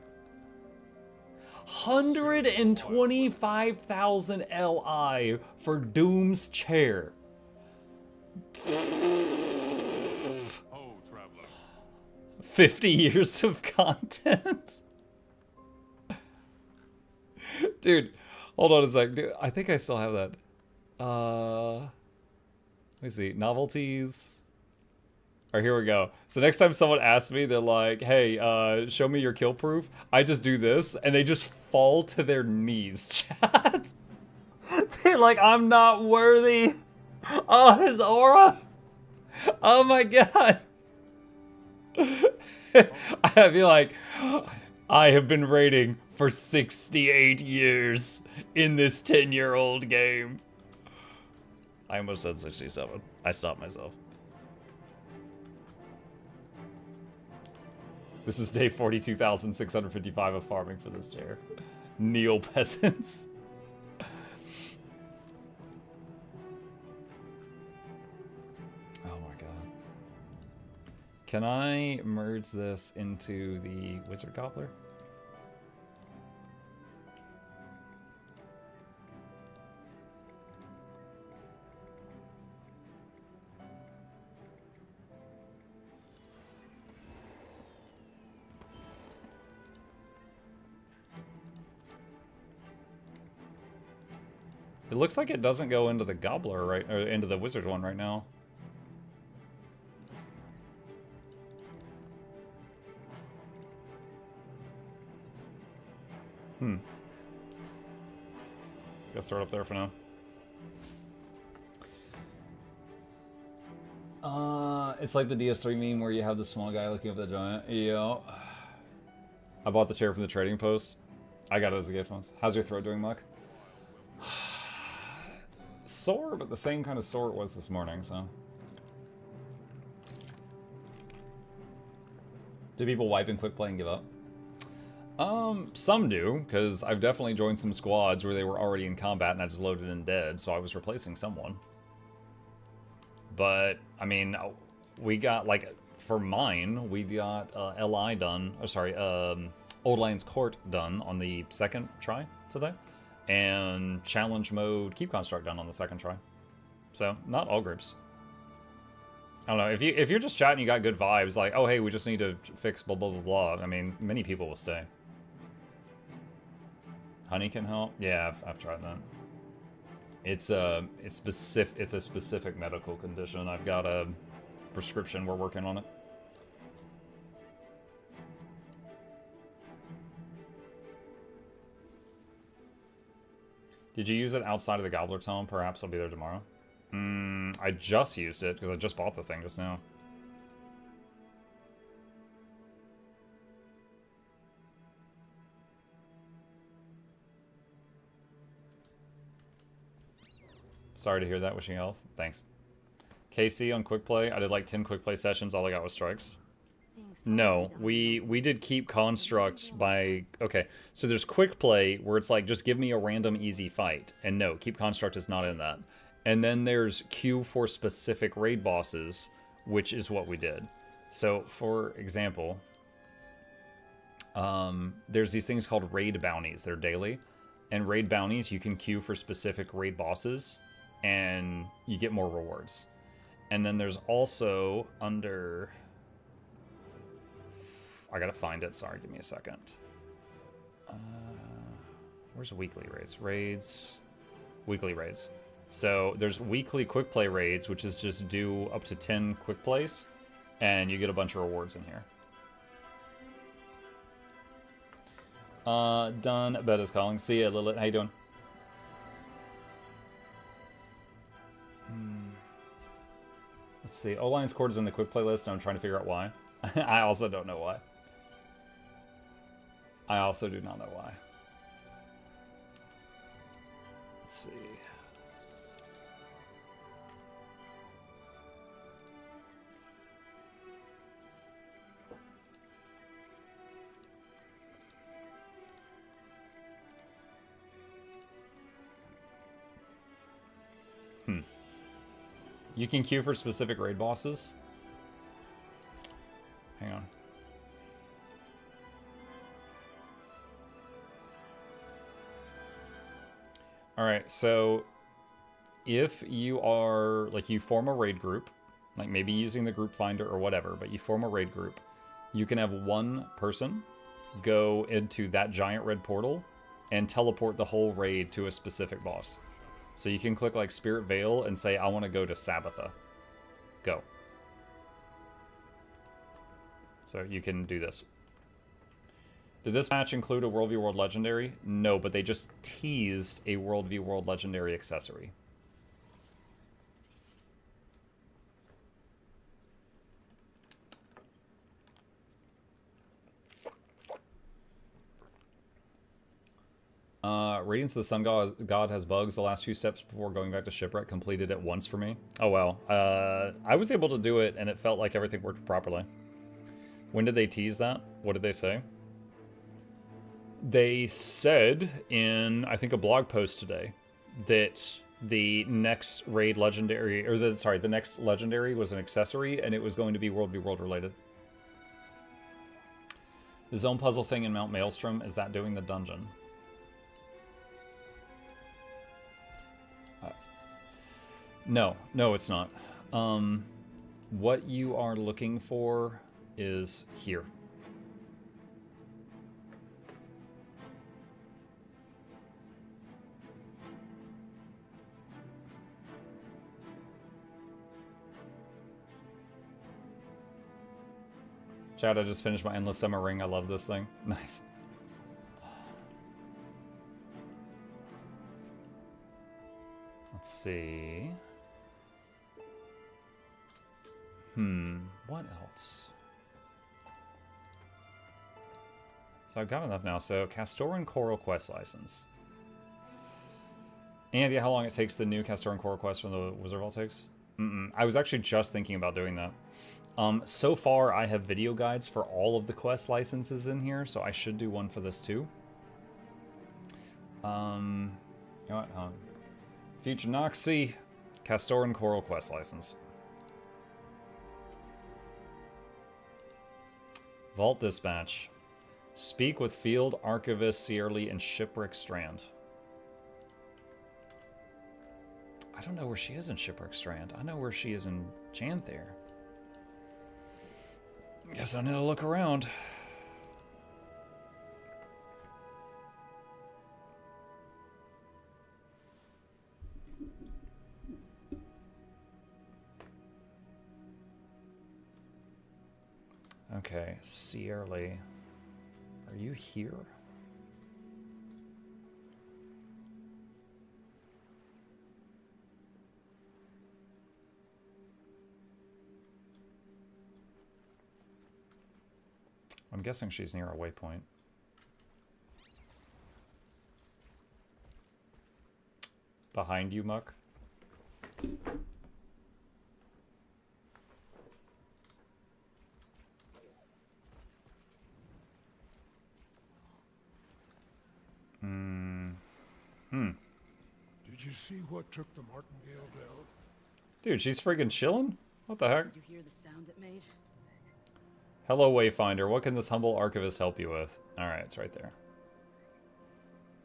125,000 LI for Doom's chair. Oh, traveler. 50 years of content. Dude, hold on a sec. Dude, I think I still have that. Let me see. Novelties. Alright, here we go. So next time someone asks me, they're like, hey, show me your kill proof. I just do this, and they just fall to their knees, chat. They're like, I'm not worthy. Oh, his aura. Oh my god. I'd be like, I have been raiding for 68 years in this 10-year-old game. I almost said 67. I stopped myself. This is day 42,655 of farming for this chair. Neo peasants. Oh my god. Can I merge this into the wizard gobbler? It looks like it doesn't go into the gobbler right, or into the wizard one right now. Guess throw it up there for now. It's like the DS3 meme where you have the small guy looking up at the giant. Yeah. I bought the chair from the trading post. I got it as a gift once. How's your throat doing, Muck? Sore, but the same kind of sore it was this morning, so. Do people wipe in quick play and give up? Some do, because I've definitely joined some squads where they were already in combat and I just loaded in dead, so I was replacing someone. But, I mean, we got, like, for mine, we got LI done, or sorry, Old Lands Court done on the second try today. And challenge mode keep construct done on the second try. So, not all groups. I don't know, if you're just chatting, you got good vibes, like, oh hey, we just need to fix blah blah blah blah. I mean, many people will stay. Honey can help? Yeah, I've tried that. It's a specific medical condition. I've got a prescription, we're working on it. Did you use it outside of the Gobbler Tome? Perhaps I'll be there tomorrow. I just used it, because I just bought the thing just now. Sorry to hear that, wishing you health. Thanks. KC on quick play. I did like 10 quick play sessions, all I got was strikes. No, we did keep construct by... Okay, so there's quick play where it's like, just give me a random easy fight. And no, keep construct is not in that. And then there's queue for specific raid bosses, which is what we did. So, for example, there's these things called raid bounties. They're daily. And raid bounties, you can queue for specific raid bosses, and you get more rewards. And then there's also under... I gotta find it. Sorry, give me a second. Where's weekly raids? Raids. Weekly raids. So there's weekly quick play raids, which is just do up to 10 quick plays, and you get a bunch of rewards in here. Done. Bet is calling. See ya, Lilith. How you doing? Let's see. O-Line's Court is in the quick play list, and I'm trying to figure out why. I also don't know why. I also do not know why. Let's see. You can queue for specific raid bosses. Hang on. Alright, so if you are, like, you form a raid group, like maybe using the group finder or whatever, but you form a raid group, you can have one person go into that giant red portal and teleport the whole raid to a specific boss. So you can click like Spirit Veil and say, I want to go to Sabbatha. Go. So you can do this. Did this match include a World v World Legendary? No, but they just teased a World v World Legendary accessory. Radiance of the Sun God has bugs. The last few steps before going back to Shipwreck completed at once for me. Oh, wow. I was able to do it, and it felt like everything worked properly. When did they tease that? What did they say? They said in, I think, a blog post today that the next raid legendary, or the next legendary was an accessory, and it was going to be World v World related. The zone puzzle thing in Mount Maelstrom, is that doing the dungeon? No, it's not. What you are looking for is here. Chad, I just finished my Endless Summer Ring. I love this thing. Nice. Let's see. What else? So I've got enough now. So Castoran Coral Quest license. And yeah, how long it takes the new Castoran Coral Quest from the Wizard Vault takes? I was actually just thinking about doing that. So far, I have video guides for all of the quest licenses in here, so I should do one for this too. You know what? Future Noxxi, Castoran Coral Quest license. Vault Dispatch. Speak with Field Archivist Searly and Shipwreck Strand. I don't know where she is in Shipwreck Strand. I know where she is in Janthair. Guess I need to look around. Okay, Searly. Are you here? I'm guessing she's near a waypoint. Behind you, Muck. Did you see what took the martingale down? Dude, she's freaking chilling? What the heck? Did you hear the sound it made? Hello, Wayfinder. What can this humble archivist help you with? Alright, it's right there.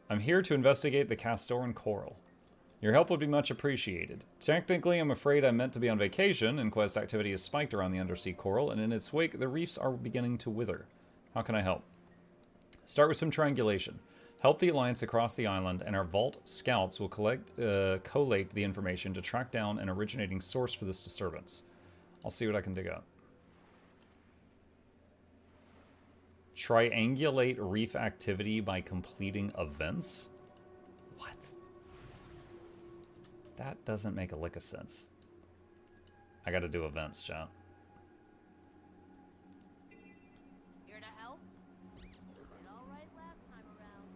I'm here to investigate the Castoran Coral. Your help would be much appreciated. Technically, I'm afraid I'm meant to be on vacation, and quest activity has spiked around the undersea coral, and in its wake, the reefs are beginning to wither. How can I help? Start with some triangulation. Help the Alliance across the island, and our Vault scouts will collate the information to track down an originating source for this disturbance. I'll see what I can dig up. Triangulate reef activity by completing events? What? That doesn't make a lick of sense. I gotta do events, chat. Here to help? Did all right last time around.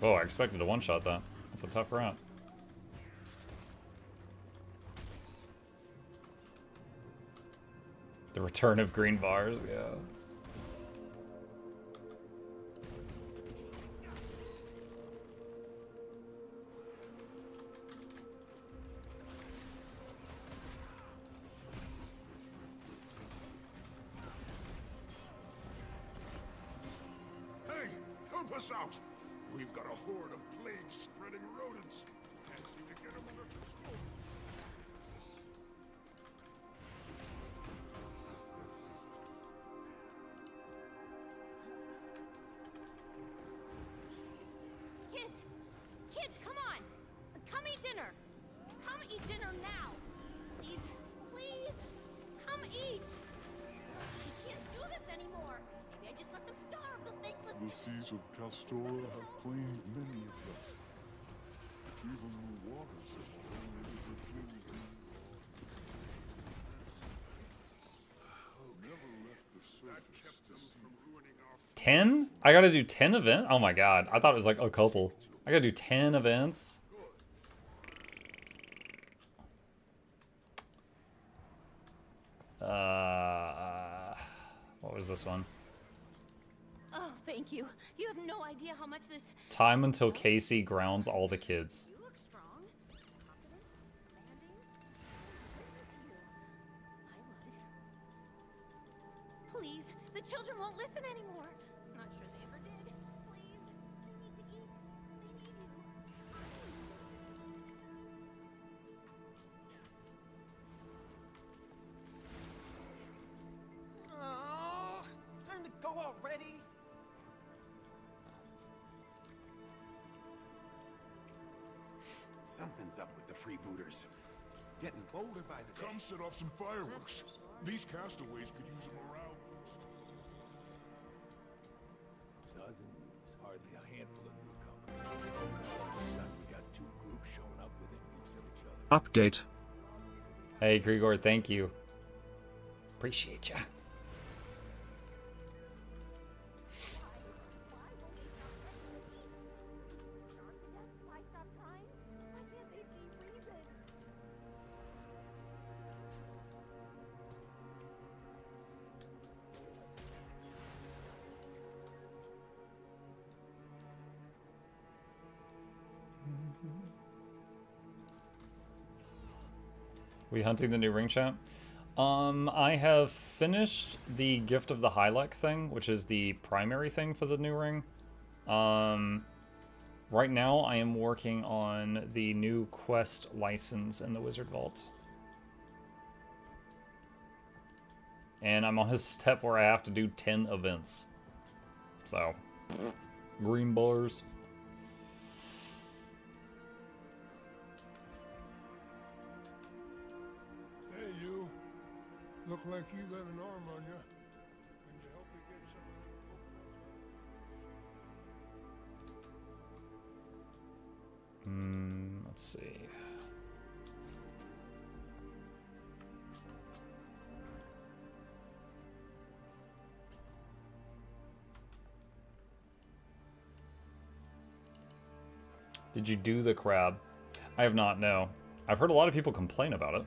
Oh, I expected to one-shot that. That's a tough route. The return of green bars, yeah. Hey, help us out! We've got a horde of plague-spreading rodents. Can't seem to get them under control. Kids, come on! Come eat dinner! Come eat dinner now! Please, please! eat. I can't do this anymore. Maybe I just let them starve. They'll thankless. The seas of Castora have claimed many of them. Even the waters have donated their children. Never let the surface kept them from ruining our 10? I gotta do 10 events? Oh my god. I thought it was like a couple. I gotta do 10 events. What was this one? Oh, thank you. You have no idea how much this... Time until Casey grounds all the kids. You look strong. Confident. Demanding. I would. Please, the children won't listen anymore. I'm not sure they ever did. Please, they need to eat. They need you. Oh, time to go already. Something's up with the freebooters. Getting bolder by the day. Come set off some fireworks. These castaways could use a morale boost. Dozens, hardly a handful of newcomers. All of a sudden, we got two groups showing up within weeks of each other. Update. Hey, Grigor, thank you. Appreciate ya. Why stop trying? Why can't they see reason? We hunting the new ring champ? I have finished the Gift of the Hylek thing, which is the primary thing for the new ring. Right now, I am working on the new quest license in the Wizard Vault. And I'm on a step where I have to do 10 events. So, green bars. Hey, you. Look like you got an arm on you. Can you help me get some of them Let's see. Did you do the crab? I have not, no. I've heard a lot of people complain about it.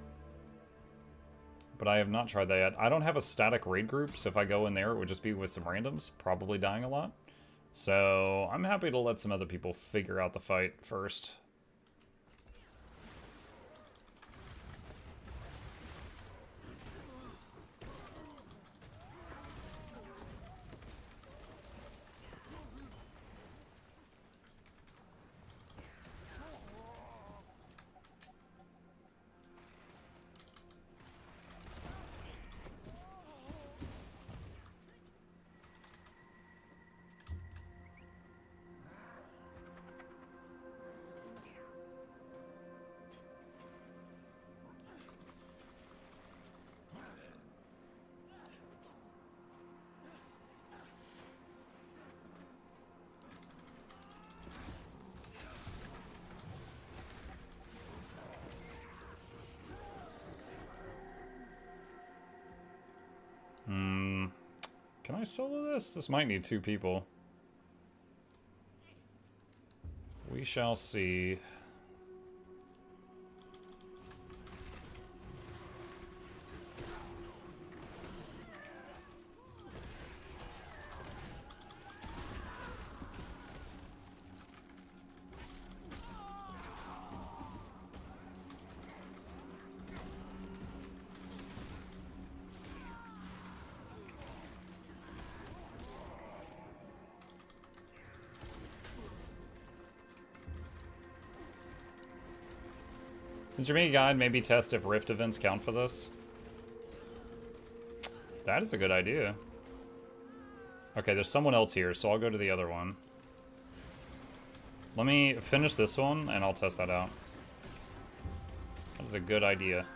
But I have not tried that yet. I don't have a static raid group, so if I go in there, it would just be with some randoms, probably dying a lot. So I'm happy to let some other people figure out the fight first. Can I solo this? This might need 2 people. We shall see. Since you're making a guide, maybe test if Rift events count for this. That is a good idea. Okay, there's someone else here, so I'll go to the other one. Let me finish this one, and I'll test that out. That is a good idea.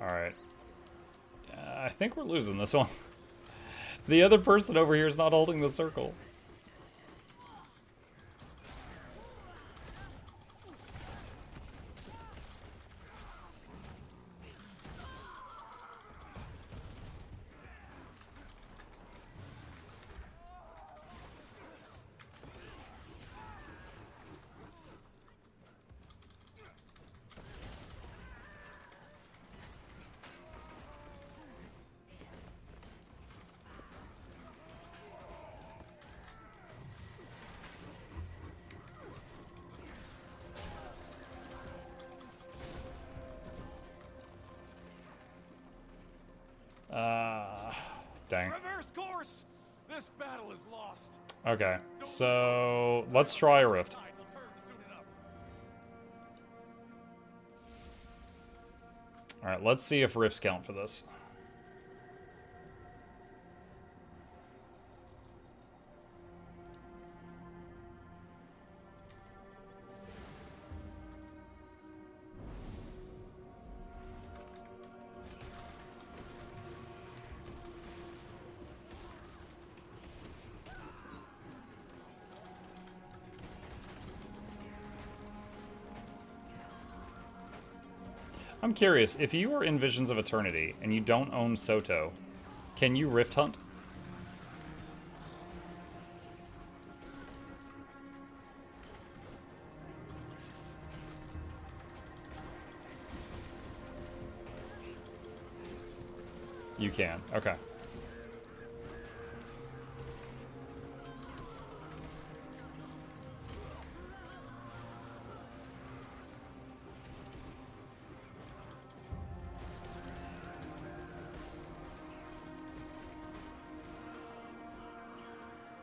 Alright. I think we're losing this one. The other person over here is not holding the circle. Dang. Reverse course. This battle is lost. Okay, so let's try a rift. Alright, let's see if rifts count for this. I'm curious, if you are in Visions of Eternity and you don't own Soto, can you rift hunt? You can, okay.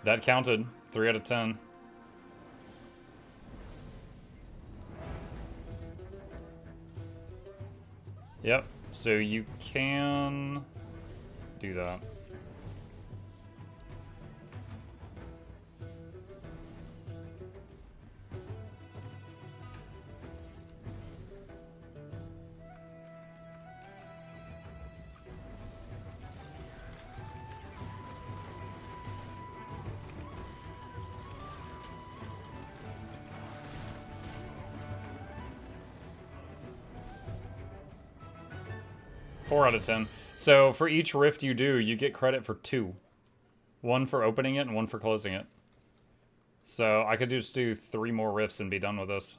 That counted. 3 out of 10. Yep, so you can do that. Four out of 10. So for each rift you do, you get credit for 2. 1 for opening it and 1 for closing it. So I could just do 3 more rifts and be done with this.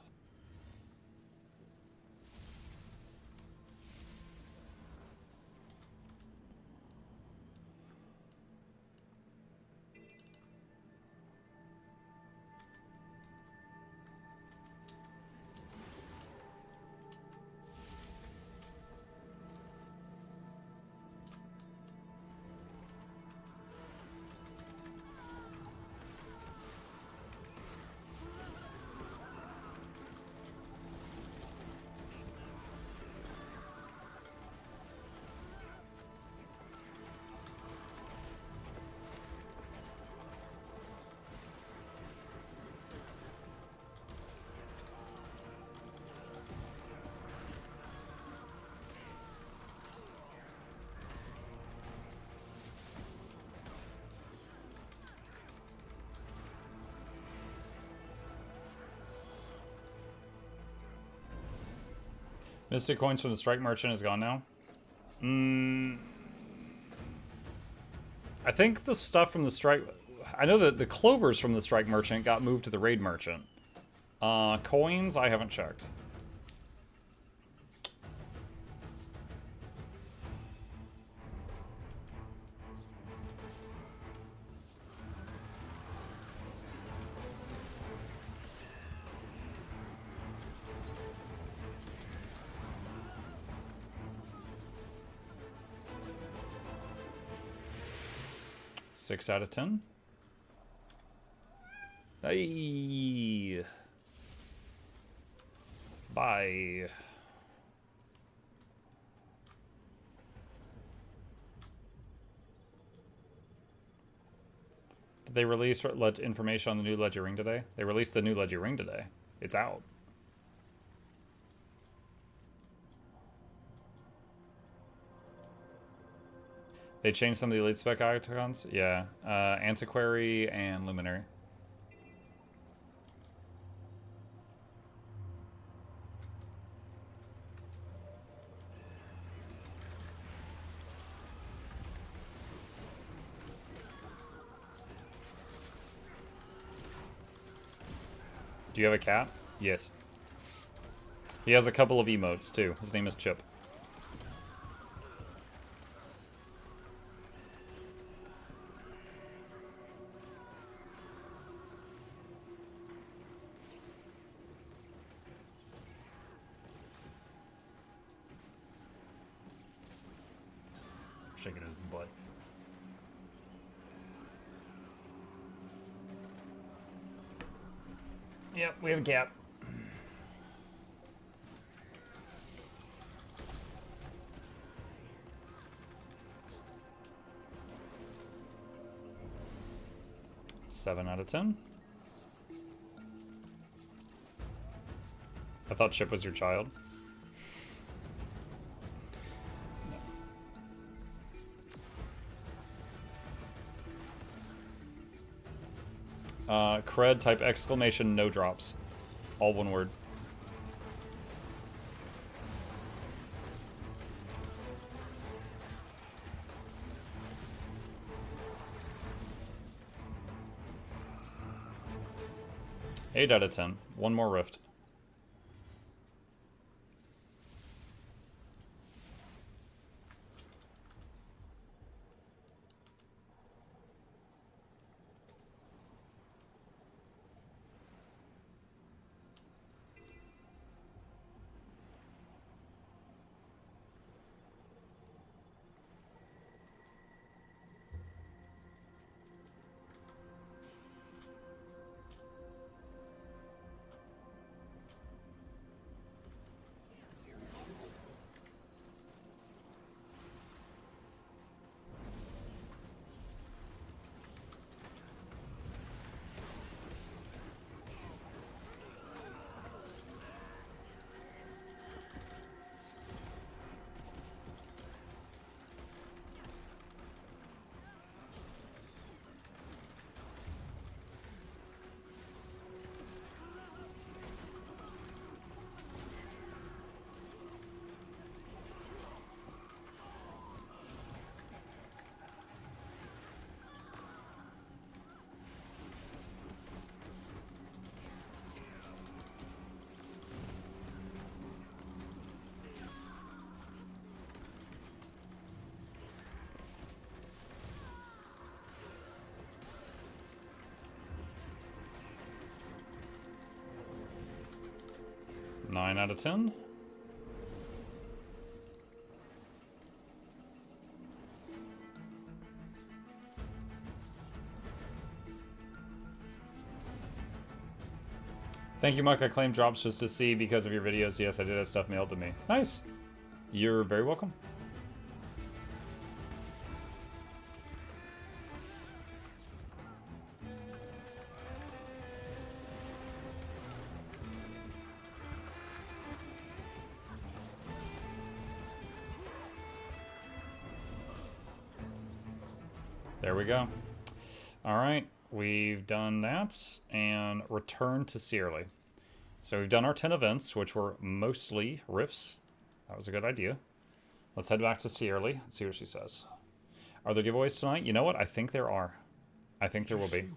Mystic coins from the Strike Merchant is gone now. I think the stuff from the Strike... I know that the clovers from the Strike Merchant got moved to the Raid Merchant. Coins, I haven't checked. Six out of 10. Hey. Bye. Did they release information on the new Ledger Ring today? They released the new Ledger Ring today. It's out. They changed some of the elite spec icons? Yeah. Antiquary and Luminary. Do you have a cat? Yes. He has a couple of emotes, too. His name is Chip. Shaking his butt. Yep, we have a cat. Seven out of 10. I thought Chip was your child. Cred, type exclamation, no drops. All one word. Eight out of 10. One more rift. Nine out of 10. Thank you, Muck. I claimed drops just to see because of your videos. Yes, I did have stuff mailed to me. Nice. You're very welcome. There we go. All right, we've done that, and return to Searly. So we've done our 10 events, which were mostly rifts. That was a good idea. Let's head back to Searly and see what she says. Are there giveaways tonight? You know what? I think there are. I think there will be.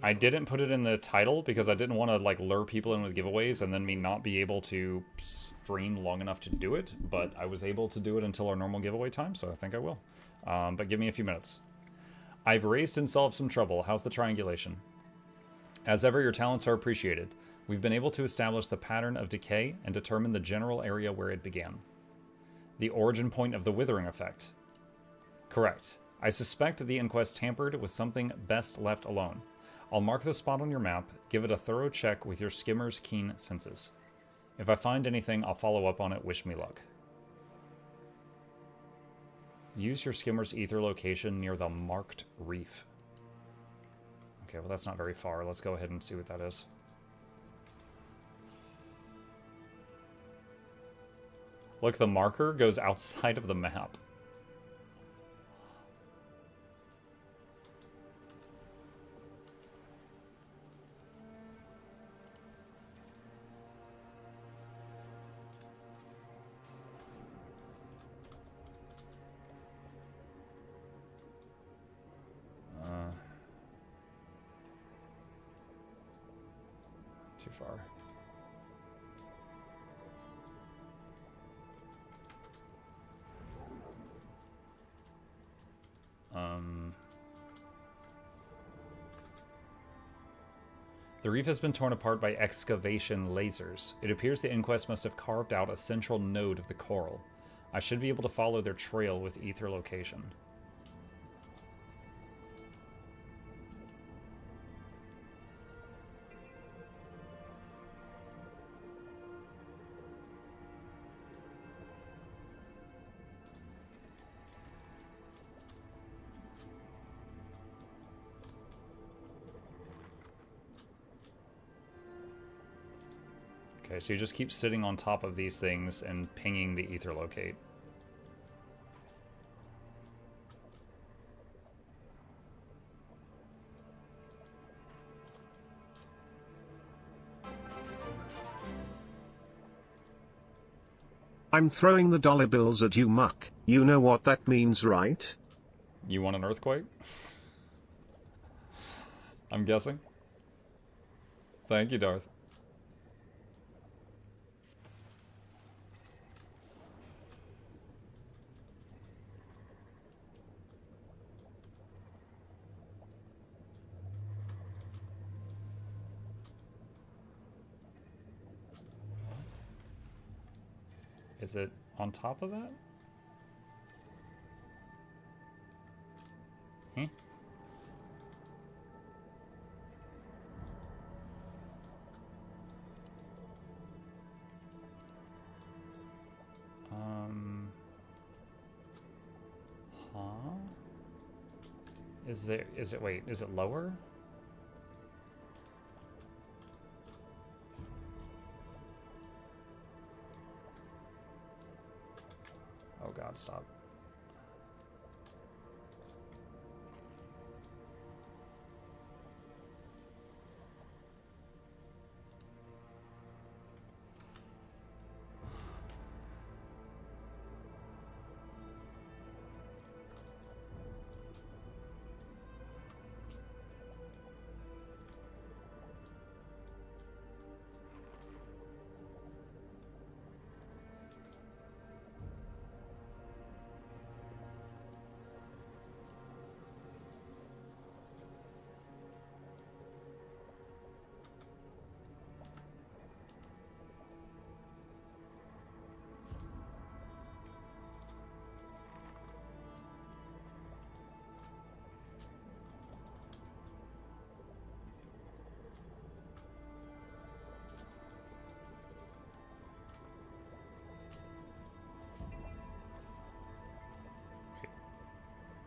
I didn't put it in the title because I didn't want to like lure people in with giveaways and then me not be able to stream long enough to do it, but I was able to do it until our normal giveaway time, so I think I will. But give me a few minutes. I've raised and solved some trouble. How's the triangulation? As ever, your talents are appreciated. We've been able to establish the pattern of decay and determine the general area where it began. The origin point of the withering effect. Correct. I suspect the inquest tampered with something best left alone. I'll mark the spot on your map, give it a thorough check with your skimmer's keen senses. If I find anything, I'll follow up on it. Wish me luck. Use your skimmer's ether location near the marked reef. Okay, well that's not very far. Let's go ahead and see what that is. Look, the marker goes outside of the map. too far. The reef has been torn apart by excavation lasers. It appears the Inquest must have carved out a central node of the coral. I should be able to follow their trail with ether location. Okay, so you just keep sitting on top of these things and pinging the ether locate. I'm throwing the dollar bills at you, Muck. You know what that means, right? You want an earthquake? I'm guessing. Thank you, Darth. Is it on top of that? Hmm? Huh? Is it lower? Oh god, stop.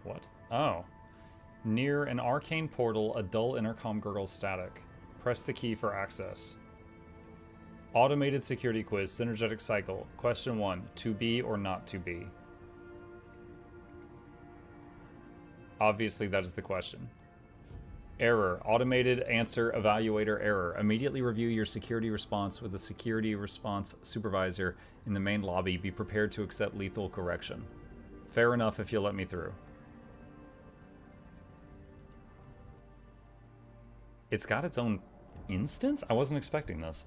What? Oh. Near an arcane portal, a dull intercom gurgles static. Press the key for access. Automated security quiz, synergetic cycle. Question 1, to be or not to be? Obviously, that is the question. Error. Automated answer evaluator error. Immediately review your security response with a security response supervisor in the main lobby. Be prepared to accept lethal correction. Fair enough if you'll let me through. It's got its own instance? I wasn't expecting this.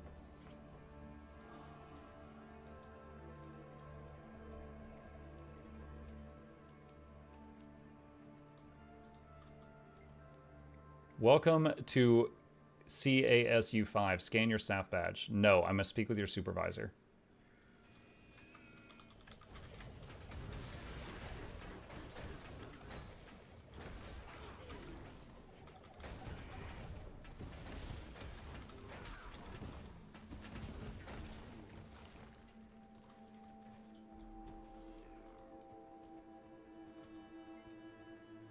Welcome to CASU5. Scan your staff badge. No, I must speak with your supervisor.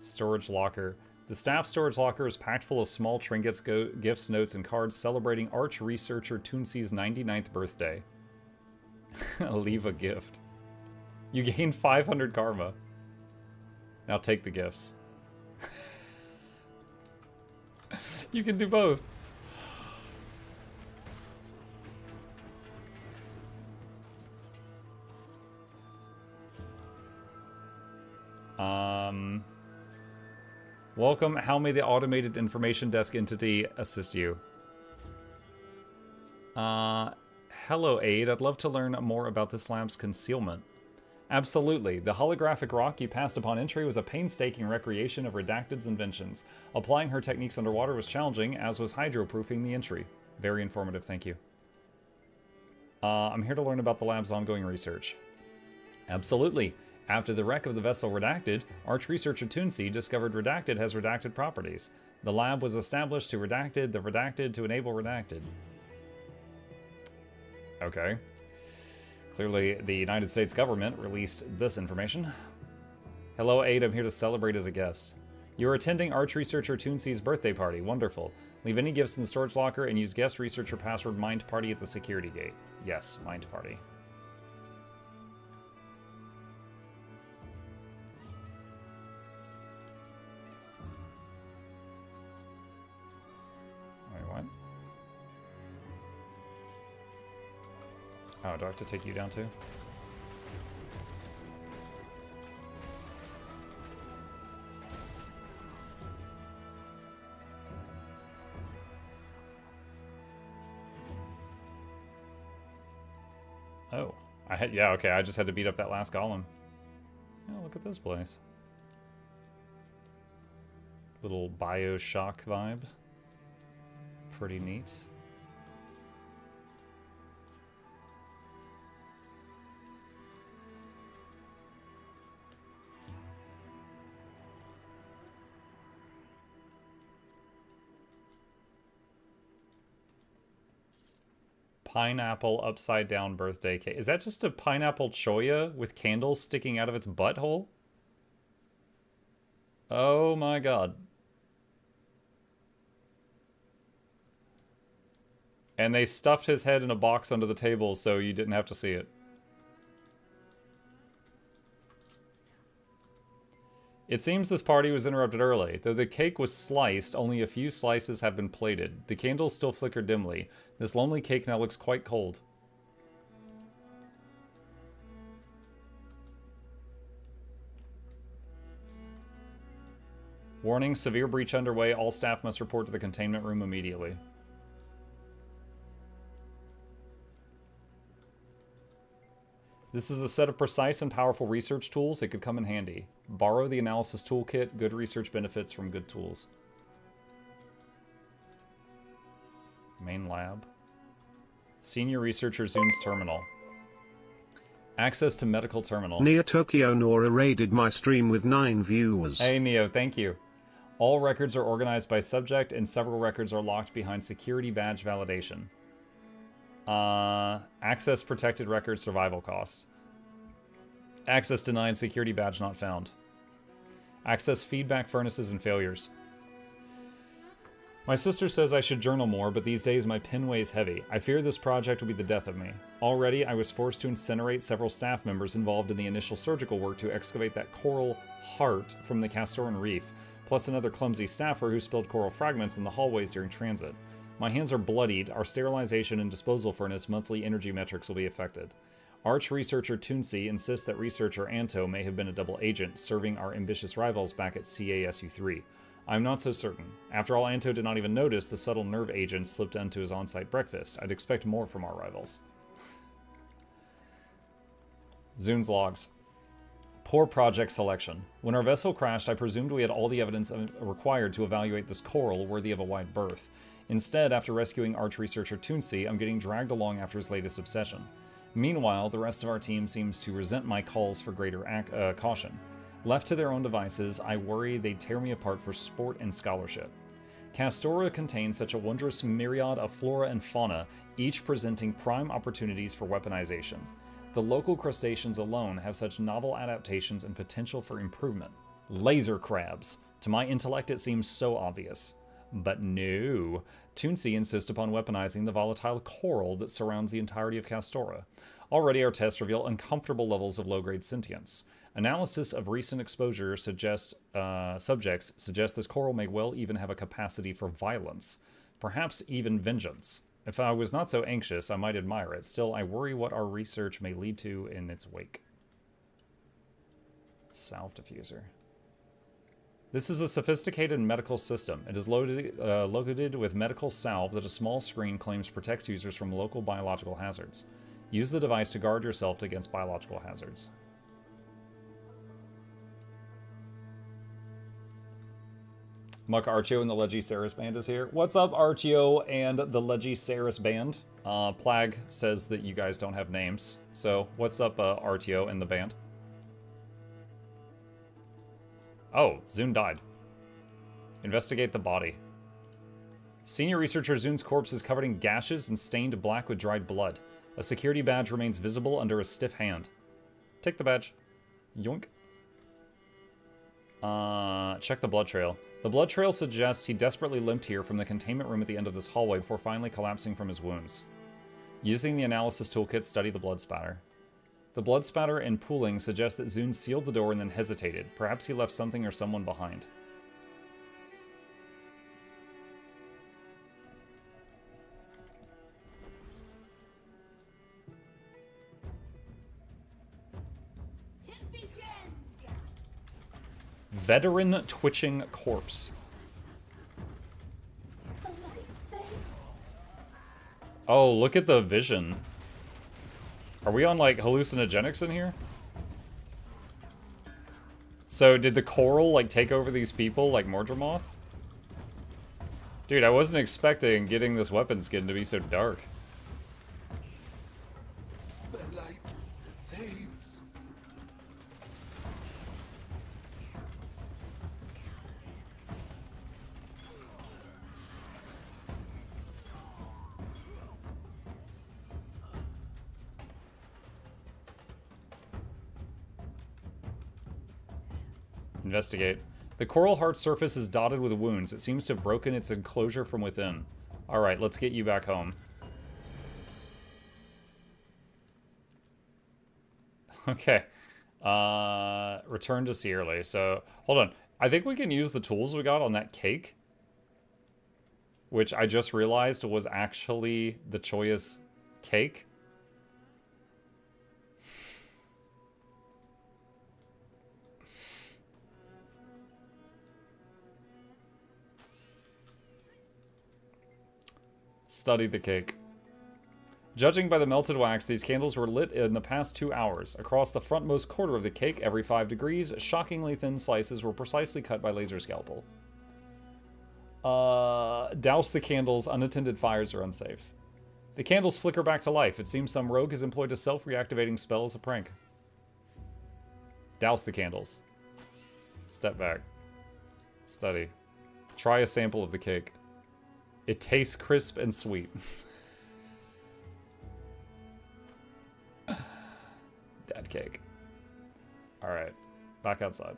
Storage locker. The staff storage locker is packed full of small trinkets, gifts, notes, and cards celebrating arch researcher Toonsi's 99th birthday. Leave a gift. You gain 500 karma. Now take the gifts. You can do both. Welcome. How may the automated information desk entity assist you? Hello, Aid. I'd love to learn more about this lab's concealment. Absolutely. The holographic rock you passed upon entry was a painstaking recreation of Redacted's inventions. Applying her techniques underwater was challenging, as was hydroproofing the entry. Very informative, thank you. I'm here to learn about the lab's ongoing research. Absolutely. After the wreck of the vessel Redacted, arch researcher Toonsey discovered Redacted has redacted properties. The lab was established to Redacted, the Redacted to enable Redacted. Okay. Clearly, the United States government released this information. Hello, Aid. I'm here to celebrate as a guest. You're attending arch researcher Toonsey's birthday party. Wonderful. Leave any gifts in the storage locker and use guest researcher password Mind Party at the security gate. Yes, Mind Party. Wait, what? Oh, do I have to take you down too? Oh, yeah, okay, I just had to beat up that last golem. Oh, look at this place. Little BioShock vibe. Pretty neat. Pineapple upside down birthday cake. Is that just a pineapple choya with candles sticking out of its butthole? Oh my god. And they stuffed his head in a box under the table so you didn't have to see it. It seems this party was interrupted early. Though the cake was sliced, only a few slices have been plated. The candles still flicker dimly. This lonely cake now looks quite cold. Warning, severe breach underway. All staff must report to the containment room immediately. This is a set of precise and powerful research tools. It could come in handy. Borrow the analysis toolkit. Good research benefits from good tools. Main lab. Senior researcher Zoom's terminal. Access to medical terminal. Near Tokyo Nora raided my stream with 9 viewers. Hey Neo, thank you. All records are organized by subject and several records are locked behind security badge validation. Access protected record survival costs. Access denied, security badge not found. Access feedback furnaces and failures. My sister says I should journal more, but these days my pen weighs heavy. I fear this project will be the death of me. Already, I was forced to incinerate several staff members involved in the initial surgical work to excavate that coral heart from the Castoran Reef, plus another clumsy staffer who spilled coral fragments in the hallways during transit. My hands are bloodied. Our sterilization and disposal furnace monthly energy metrics will be affected. Arch researcher Toonsey insists that researcher Anto may have been a double agent, serving our ambitious rivals back at CASU-3. I'm not so certain. After all, Anto did not even notice the subtle nerve agent slipped onto his on-site breakfast. I'd expect more from our rivals. Zune's logs. Poor project selection. When our vessel crashed, I presumed we had all the evidence required to evaluate this coral worthy of a wide berth. Instead, after rescuing arch researcher Toonsey, I'm getting dragged along after his latest obsession. Meanwhile, the rest of our team seems to resent my calls for greater caution. Left to their own devices, I worry they'd tear me apart for sport and scholarship. Castora contains such a wondrous myriad of flora and fauna, each presenting prime opportunities for weaponization. The local crustaceans alone have such novel adaptations and potential for improvement. Laser crabs. To my intellect, it seems so obvious. But no. Toonsey insists upon weaponizing the volatile coral that surrounds the entirety of Castora. Already our tests reveal uncomfortable levels of low-grade sentience. Analysis of recent exposure subjects suggest this coral may well even have a capacity for violence. Perhaps even vengeance. If I was not so anxious, I might admire it. Still, I worry what our research may lead to in its wake. Salve diffuser. This is a sophisticated medical system. It is loaded with medical salve that a small screen claims protects users from local biological hazards. Use the device to guard yourself against biological hazards. Muck Archeo and the Legisaurus Band is here. What's up, Archeo and the Legisaurus Band? Plague says that you guys don't have names. So, what's up, Archeo and the band? Oh, Zune died. Investigate the body. Senior researcher Zune's corpse is covered in gashes and stained black with dried blood. A security badge remains visible under a stiff hand. Take the badge. Yoink. Check the blood trail. The blood trail suggests he desperately limped here from the containment room at the end of this hallway before finally collapsing from his wounds. Using the analysis toolkit, study the blood spatter. The blood spatter and pooling suggest that Zune sealed the door and then hesitated. Perhaps he left something or someone behind. Veteran twitching corpse. Oh, look at the vision. Are we on, like, hallucinogenics in here? So, did the coral, like, take over these people like Mordramoth? Dude, I wasn't expecting getting this weapon skin to be so dark. The light fades. Investigate. The coral heart surface is dotted with wounds. It seems to have broken its enclosure from within. Alright, let's get you back home. Okay. Return to Sierley. So, hold on. I think we can use the tools we got on that cake. Which I just realized was actually the Choya's cake. Study the cake. Judging by the melted wax, these candles were lit in the past 2 hours. Across the frontmost quarter of the cake, every 5 degrees, shockingly thin slices were precisely cut by laser scalpel. Douse the candles. Unattended fires are unsafe. The candles flicker back to life. It seems some rogue has employed a self-reactivating spell as a prank. Douse the candles. Step back. Study. Try a sample of the cake. It tastes crisp and sweet. Dad cake. Alright. Back outside.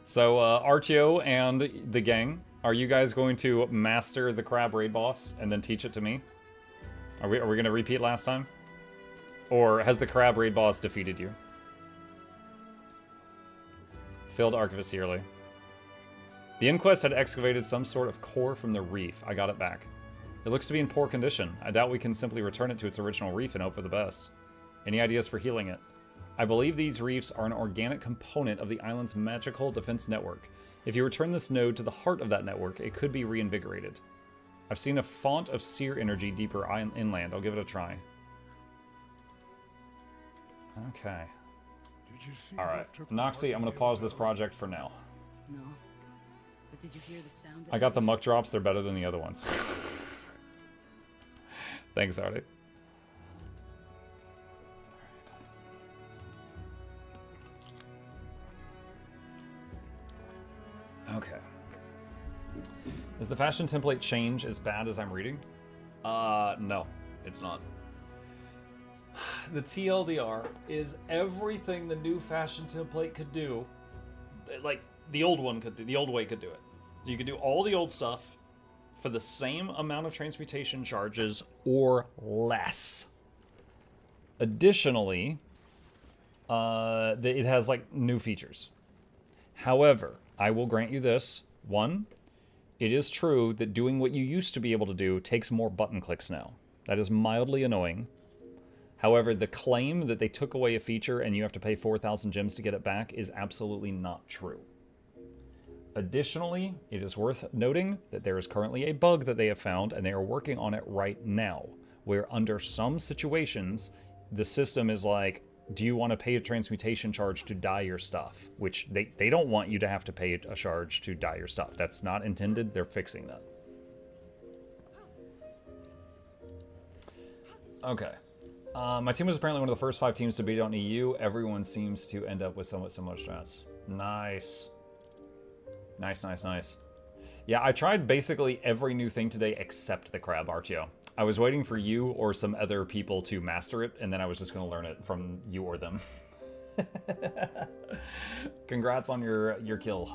So, Archeo and the gang, are you guys going to master the crab raid boss and then teach it to me? Are we going to repeat last time? Or has the crab raid boss defeated you? Failed Archivist Yearly. The inquest had excavated some sort of core from the reef. I got it back. It looks to be in poor condition. I doubt we can simply return it to its original reef and hope for the best. Any ideas for healing it? I believe these reefs are an organic component of the island's magical defense network. If you return this node to the heart of that network, it could be reinvigorated. I've seen a font of seer energy deeper inland. I'll give it a try. Okay. Alright. Noxxi, I'm going to pause this project for now. No. But did you hear the sound? I got the muck drops. They're better than the other ones. Thanks, Artie. Okay. Is the fashion template change as bad as I'm reading? No, it's not. The TLDR is everything the new fashion template could do. Like, the old one could do, the old way could do it. You could do all the old stuff for the same amount of transmutation charges or less. Additionally, it has, like, new features. However, I will grant you this. One, it is true that doing what you used to be able to do takes more button clicks now. That is mildly annoying. However, the claim that they took away a feature and you have to pay 4,000 gems to get it back is absolutely not true. Additionally, it is worth noting that there is currently a bug that they have found, and they are working on it right now, where under some situations, the system is like, do you want to pay a transmutation charge to dye your stuff? Which they don't want you to have to pay a charge to dye your stuff. That's not intended. They're fixing that. Okay. My team was apparently one of the first 5 teams to beat on EU. Everyone seems to end up with somewhat similar strats. Nice. Nice, nice, nice. Yeah, I tried basically every new thing today except the crab, Artio. I was waiting for you or some other people to master it, and then I was just going to learn it from you or them. Congrats on your kill.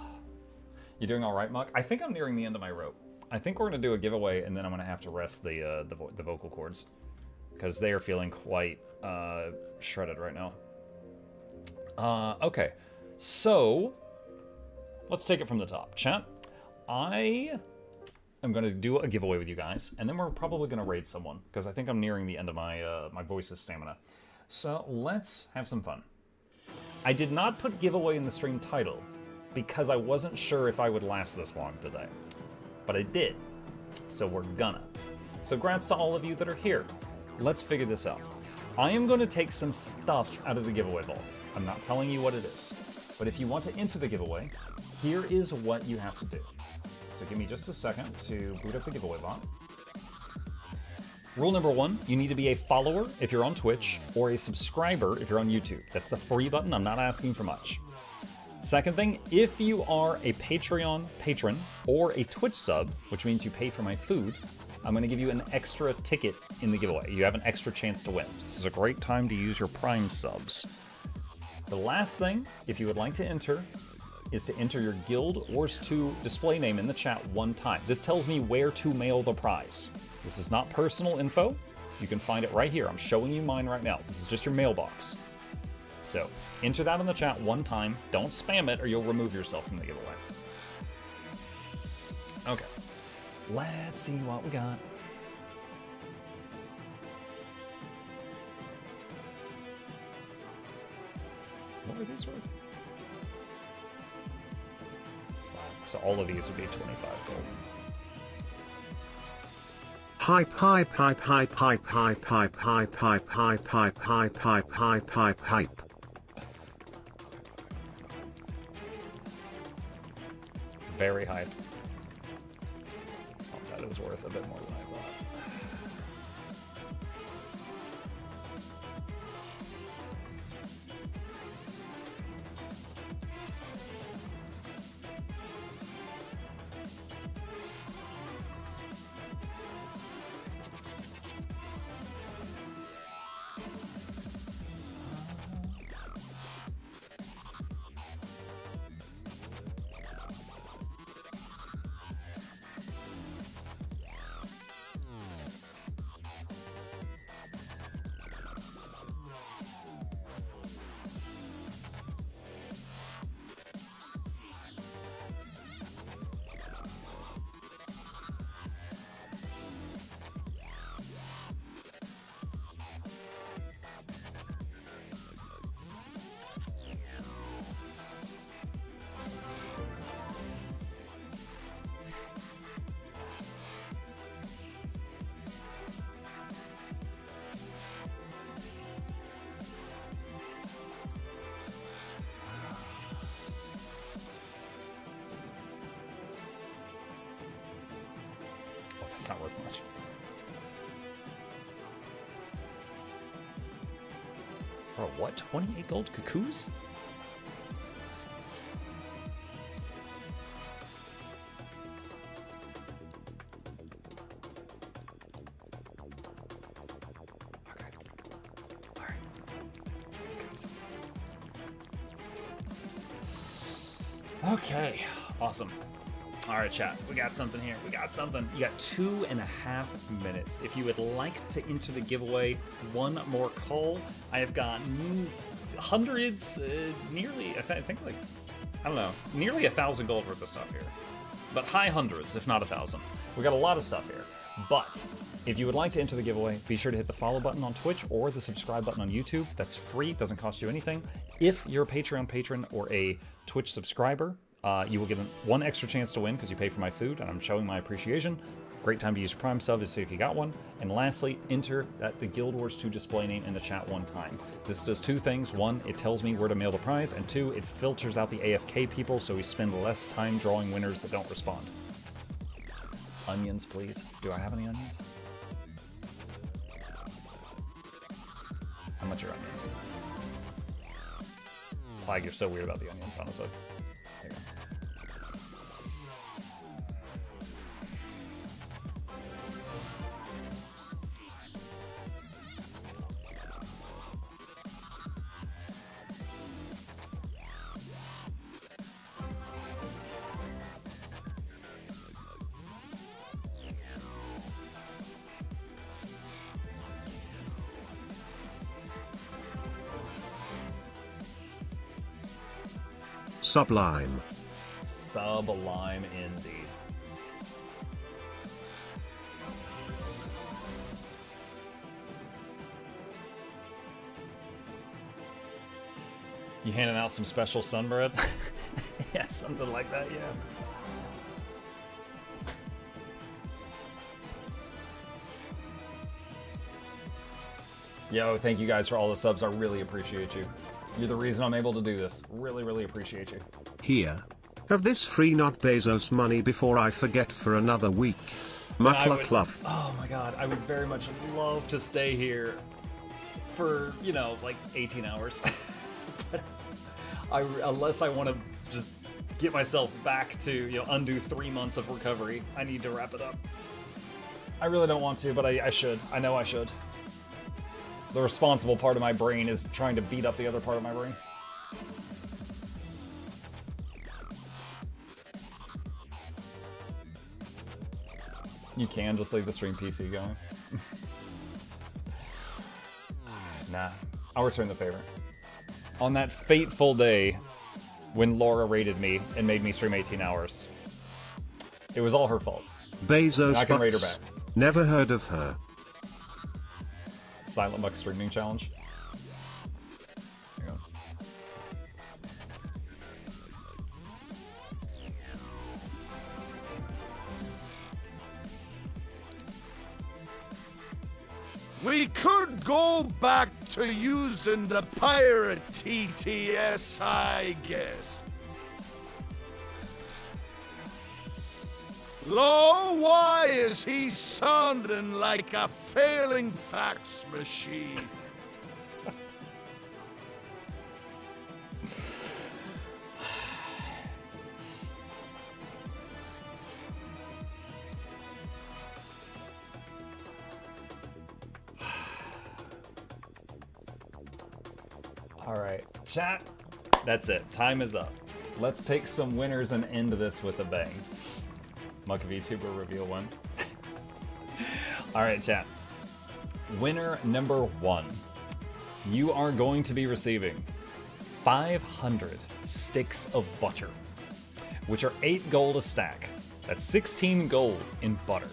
You doing all right, Muck? I think I'm nearing the end of my rope. I think we're going to do a giveaway, and then I'm going to have to rest the vocal cords, because they are feeling quite shredded right now. Okay, so let's take it from the top. Chat, I am going to do a giveaway with you guys, and then we're probably going to raid someone, because I think I'm nearing the end of my my voice's stamina. So let's have some fun. I did not put giveaway in the stream title, because I wasn't sure if I would last this long today. But I did, so we're gonna. So congrats to all of you that are here. Let's figure this out. I am going to take some stuff out of the giveaway vault. I'm not telling you what it is. But if you want to enter the giveaway, here is what you have to do. So give me just a second to boot up the giveaway bot. Rule number 1, you need to be a follower if you're on Twitch, or a subscriber if you're on YouTube. That's the free button. I'm not asking for much. Second thing, if you are a Patreon patron or a Twitch sub, which means you pay for my food, I'm going to give you an extra ticket in the giveaway. You have an extra chance to win. This is a great time to use your Prime subs. The last thing, if you would like to enter, is to enter your Guild Wars 2 display name in the chat one time. This tells me where to mail the prize. This is not personal info. You can find it right here. I'm showing you mine right now. This is just your mailbox. So enter that in the chat one time. Don't spam it or you'll remove yourself from the giveaway. Okay. Let's see what we got. What are these worth? 5. So all of these would be 25 gold. Hype hype hype hype hype hype hype hype hype hype hype hype hype hype hype hype. Very hype. Oh, that is worth a bit more than I thought. That's not worth much. Bro, what? 28 gold cuckoos? Okay. Alright. Okay. Awesome. All right, chat, we got something here. We got something. You got 2.5 minutes. If you would like to enter the giveaway, one more call. I have got hundreds, nearly, I think like, I don't know, nearly 1,000 gold worth of stuff here. but high hundreds, if not 1,000. We got a lot of stuff here. But if you would like to enter the giveaway, be sure to hit the follow button on Twitch or the subscribe button on YouTube. That's free, doesn't cost you anything. If you're a Patreon patron or a Twitch subscriber, you will get one extra chance to win because you pay for my food, and I'm showing my appreciation. Great time to use your Prime sub to see if you got one. And lastly, enter the Guild Wars 2 display name in the chat one time. This does two things. One, it tells me where to mail the prize, and two, it filters out the AFK people so we spend less time drawing winners that don't respond. Onions, please. Do I have any onions? How much are onions? Plague, you're so weird about the onions, honestly. There you go. Sublime. Sublime indeed. You handing out some special sunbread? Yeah, something like that, yeah. Yo, thank you guys for all the subs. I really appreciate you. You're the reason I'm able to do this. Really, really appreciate you. Here. Have this free not Bezos money before I forget for another week. Mukluk love. Oh my god, I would very much love to stay here for, you know, like 18 hours. But unless I want to just get myself back to, you know, undo 3 months of recovery, I need to wrap it up. I really don't want to, but I should. I know I should. The responsible part of my brain is trying to beat up the other part of my brain. You can just leave the stream PC going. Nah, I'll return the favor. On that fateful day when Laura raided me and made me stream 18 hours, it was all her fault. Bezos I can raid her back. Never heard of her. Silent Buck streaming challenge. There you go. We could go back to using the pirate TTS, I guess. Lo, why is he sounding like a failing fax machine? All right, chat. That's it. Time is up. Let's pick some winners and end this with a bang. MuklukYoutube will reveal one. All right, chat. Winner number 1. You are going to be receiving 500 sticks of butter, which are 8 gold a stack. That's 16 gold in butter.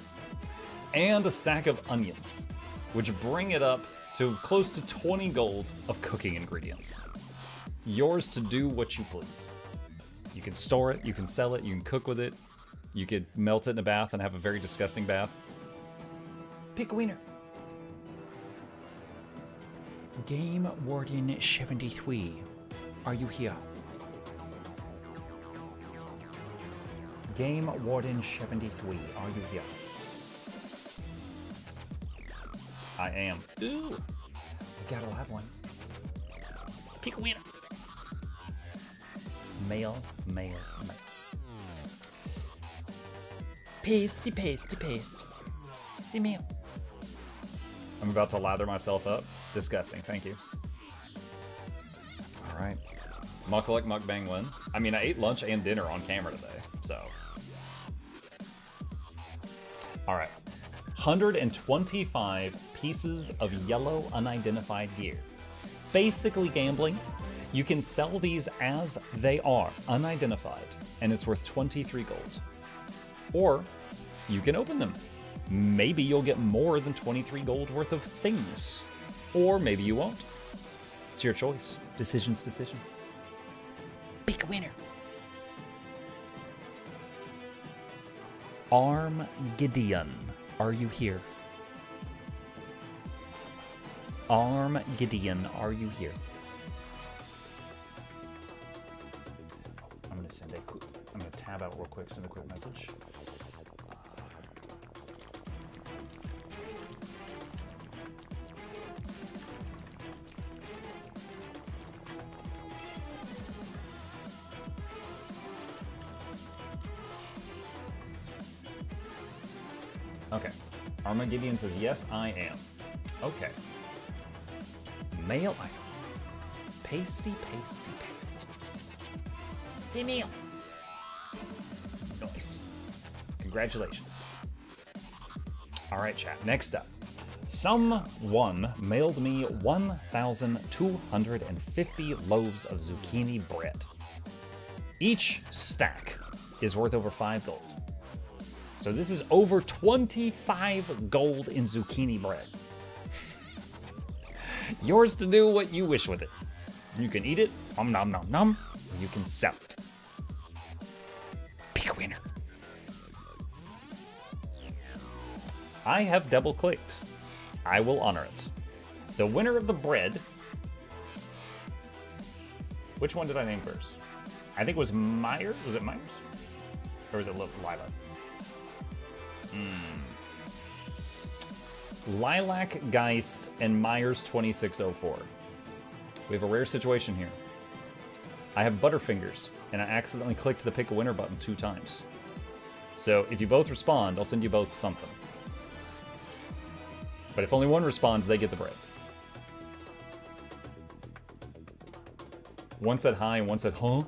And a stack of onions, which bring it up to close to 20 gold of cooking ingredients. Yours to do what you please. You can store it, you can sell it, you can cook with it, you could melt it in a bath and have a very disgusting bath. Pick a winner. Game Warden 73, are you here? Game Warden 73, are you here? I am. Ooh, I got a live one. Pick a winner. Mail. Pasty. See me. I'm about to lather myself up. Disgusting, thank you. Alright. Mukluk mukbang win. I mean, I ate lunch and dinner on camera today, so. Alright. 125 pieces of yellow unidentified gear. Basically gambling. You can sell these as they are, unidentified, and it's worth 23 gold. Or you can open them. Maybe you'll get more than 23 gold worth of things. Or maybe you won't. It's your choice. Decisions. Pick a winner. Arm Gideon, are you here? Arm Gideon, are you here? I'm gonna tab out real quick, send a quick message. Okay. Armageddon says, yes, I am. Okay. Mail item. Pasty. See meal. Nice. Congratulations. All right, chat. Next up. Someone mailed me 1,250 loaves of zucchini bread. Each stack is worth over 5 gold. So this is over 25 gold in zucchini bread. Yours to do what you wish with it. You can eat it, nom, or you can sell it. Pick a winner. I have double clicked. I will honor it. The winner of the bread. Which one did I name first? I think it was Myers. Was it Myers? Or was it Lila? Lilac Geist and Myers 2604. We have a rare situation here. I have Butterfingers, and I accidentally clicked the pick a winner button 2 times. So if you both respond, I'll send you both something. But if only one responds, they get the bread. One said hi and one said huh.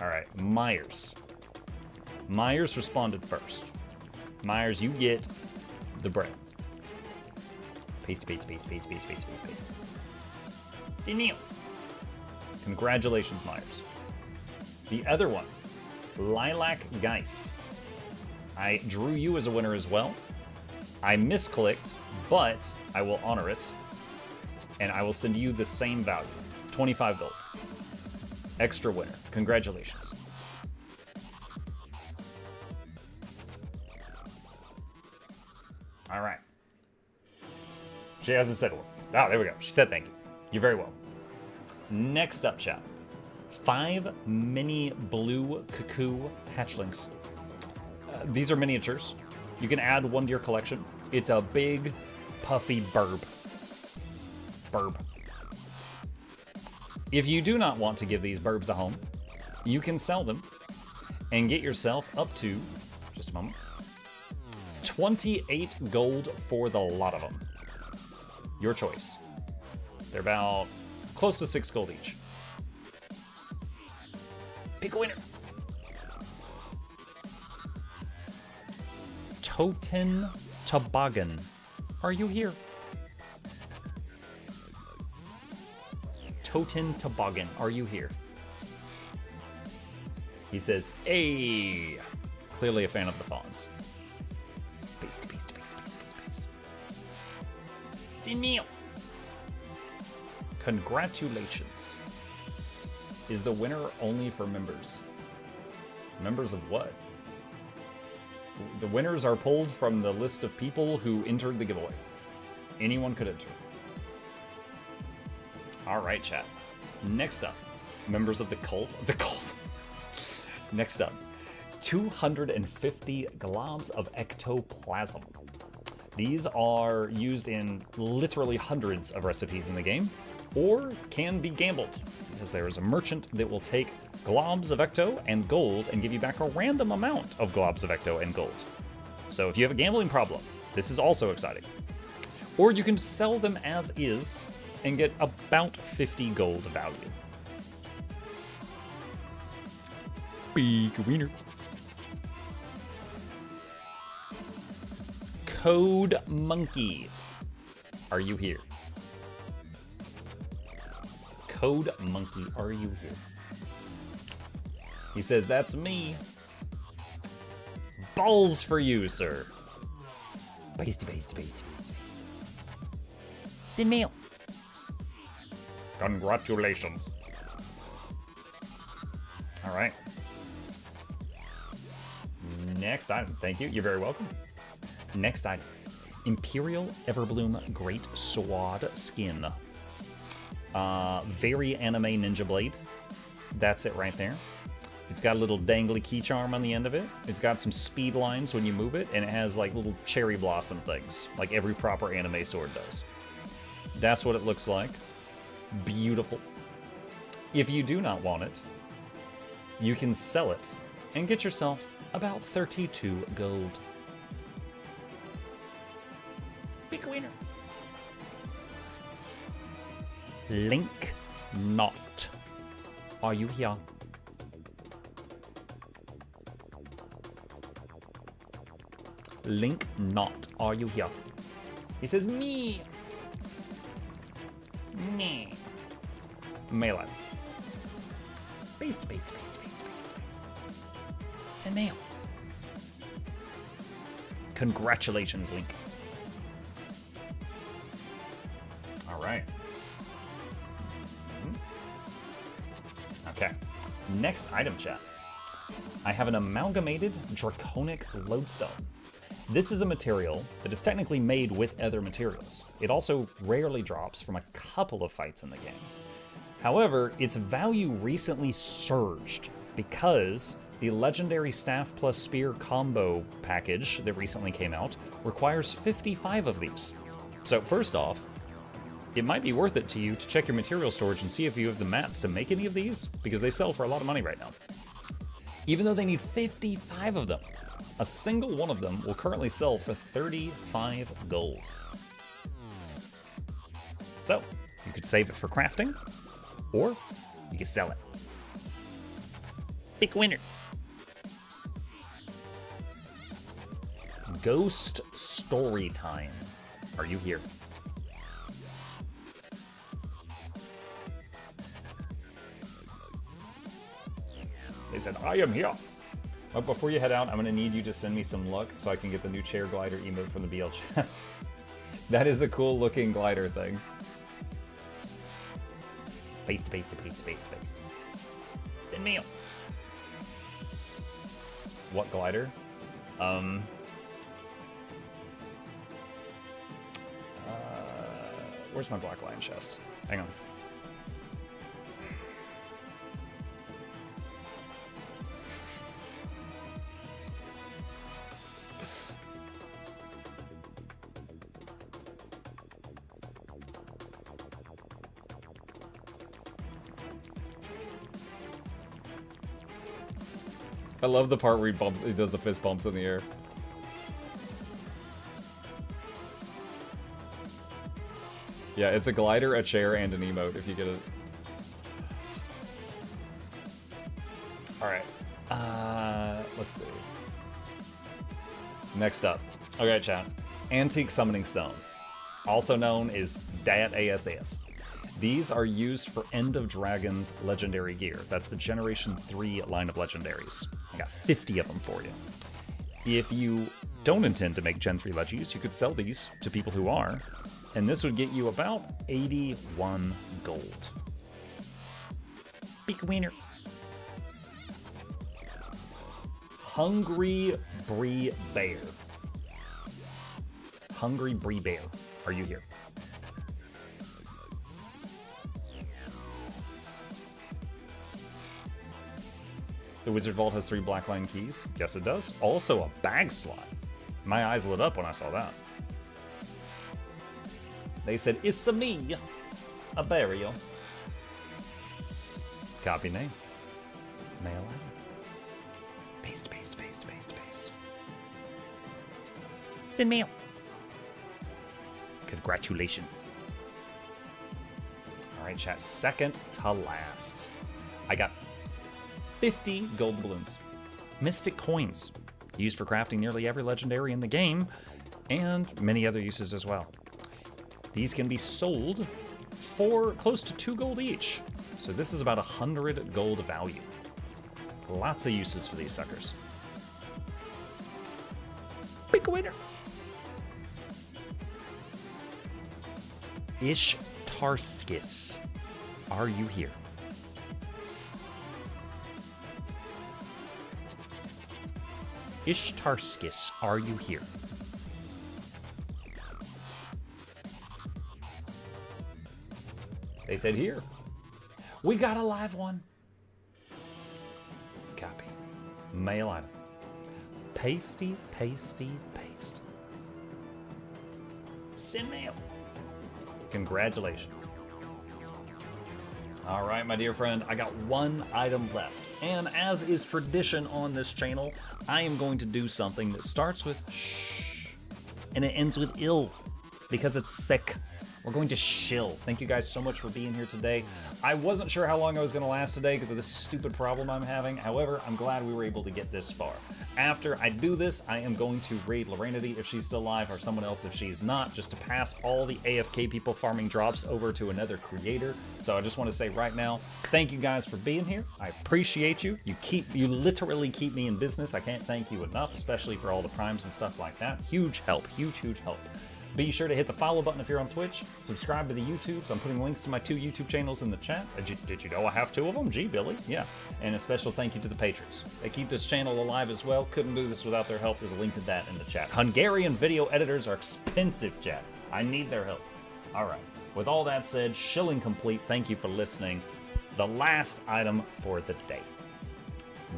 Alright, Myers. Myers responded first. Myers, you get the bread. Paste. See meal. Congratulations, Myers. The other one, Lilac Geist. I drew you as a winner as well. I misclicked, but I will honor it. And I will send you the same value, 25 gold. Extra winner. Congratulations. All right. She hasn't said a word. Oh, there we go. She said thank you. You're very welcome. Next up, chat. 5 mini blue cuckoo hatchlings. These are miniatures. You can add one to your collection. It's a big, puffy burb. If you do not want to give these burbs a home, you can sell them and get yourself up to, just a moment, 28 gold for the lot of them. Your choice. They're about close to 6 gold each. Pick a winner. Toten Toboggan. Are you here? Toten Toboggan, are you here? He says, hey. Clearly a fan of the fawns. Paste. It's in meal. Congratulations. Is the winner only for members? Members of what? The winners are pulled from the list of people who entered the giveaway. Anyone could enter. All right, chat. Next up, members of the cult. Next up, 250 globs of ectoplasm. These are used in literally hundreds of recipes in the game, or can be gambled, because there is a merchant that will take globs of ecto and gold and give you back a random amount of globs of ecto and gold. So if you have a gambling problem, this is also exciting. Or you can sell them as is and get about 50 gold value. Big winner. Code Monkey. Are you here? Code Monkey, are you here? He says, that's me. balls for you, sir. Pasty. Send mail. Congratulations. All right. Next item. Thank you. You're very welcome. Next item. Imperial Everbloom Great Sword Skin. Very anime ninja blade. That's it right there. It's got a little dangly key charm on the end of it. It's got some speed lines when you move it, and it has like little cherry blossom things, like every proper anime sword does. That's what it looks like. Beautiful. If you do not want it, you can sell it and get yourself about 32 gold. Big winner. Link Not. Are you here? Link Not. Are you here? He says me. Me. Melee. Paste. Send mail. Congratulations, Link. All right. Okay. Next item, chat. I have an amalgamated draconic lodestone. This is a material that is technically made with other materials. It also rarely drops from a couple of fights in the game. However, its value recently surged because the legendary staff plus spear combo package that recently came out requires 55 of these. So first off, it might be worth it to you to check your material storage and see if you have the mats to make any of these, because they sell for a lot of money right now. Even though they need 55 of them, a single one of them will currently sell for 35 gold. So, you could save it for crafting, or you could sell it. Big winner. Ghost Story Time. Are you here? They said, I am here. But before you head out, I'm going to need you to send me some luck so I can get the new chair glider emote from the BL chest. That is a cool looking glider thing. Paste. Send mail. What glider? Where's my black lion chest? Hang on. I love the part where he does the fist bumps in the air. Yeah, it's a glider, a chair, and an emote if you get it. Alright. Let's see. Next up. Okay, chat. Antique Summoning Stones. Also known as DAT ASS. These are used for End of Dragon's legendary gear. That's the Generation 3 line of legendaries. I got 50 of them for you. If you don't intend to make Gen 3 legis, you could sell these to people who are, and this would get you about 81 gold. Big winner. Hungry Bree Bear. Hungry Bree Bear. Are you here? The Wizard Vault has 3 black line keys. Yes, it does. Also a bag slot. My eyes lit up when I saw that. They said, it's a me, a burial. Copy name. Mail item. Paste. Send mail. Congratulations. All right, chat. Second to last. I got 50 gold balloons. Mystic coins. Used for crafting nearly every legendary in the game, and many other uses as well. These can be sold for close to 2 gold each. So this is about 100 gold value. Lots of uses for these suckers. Big winner. Ishtarskis, are you here? Ishtarskis, are you here? They said here. We got a live one. Copy. Mail item. Pasty, pasty, paste. Send mail. Congratulations. All right, my dear friend, I got one item left. And as is tradition on this channel, I am going to do something that starts with shh and it ends with ill because it's sick. We're going to shill. Thank you guys so much for being here today. I wasn't sure how long I was going to last today because of this stupid problem I'm having. However, I'm glad we were able to get this far. After I do this, I am going to raid Lorenity if she's still alive or someone else if she's not, just to pass all the AFK people farming drops over to another creator. So I just want to say right now, thank you guys for being here. I appreciate you. You literally keep me in business. I can't thank you enough, especially for all the primes and stuff like that. Huge help, huge, huge help. Be sure to hit the follow button if you're on Twitch. Subscribe to the YouTubes. I'm putting links to my 2 YouTube channels in the chat. Did you know I have 2 of them? Gee, Billy. Yeah. And a special thank you to the patrons. They keep this channel alive as well. Couldn't do this without their help. There's a link to that in the chat. Hungarian video editors are expensive, chat. I need their help. All right. With all that said, shilling complete. Thank you for listening. The last item for the day.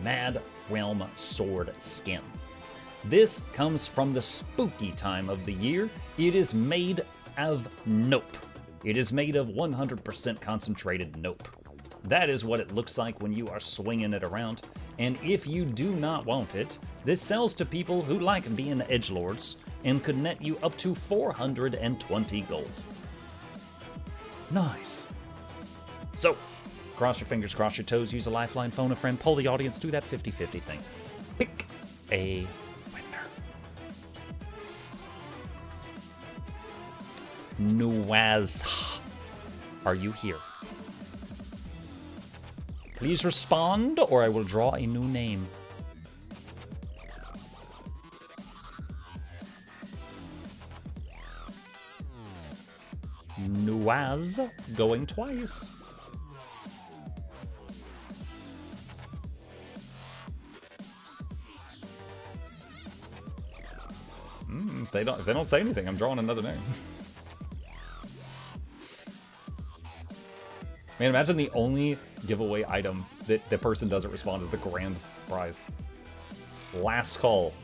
Mad Realm Sword Skin. This comes from the spooky time of the year. It is made of nope. It is made of 100% concentrated nope. That is what it looks like when you are swinging it around. And if you do not want it, this sells to people who like being edgelords and could net you up to 420 gold. Nice. So, cross your fingers, cross your toes, use a lifeline, phone a friend, poll the audience, do that 50-50 thing. Pick a Nuaz, are you here? Please respond or I will draw a new name. Nuaz going twice. If they don't say anything, I'm drawing another name. Man, imagine the only giveaway item that the person doesn't respond is the grand prize. Last call.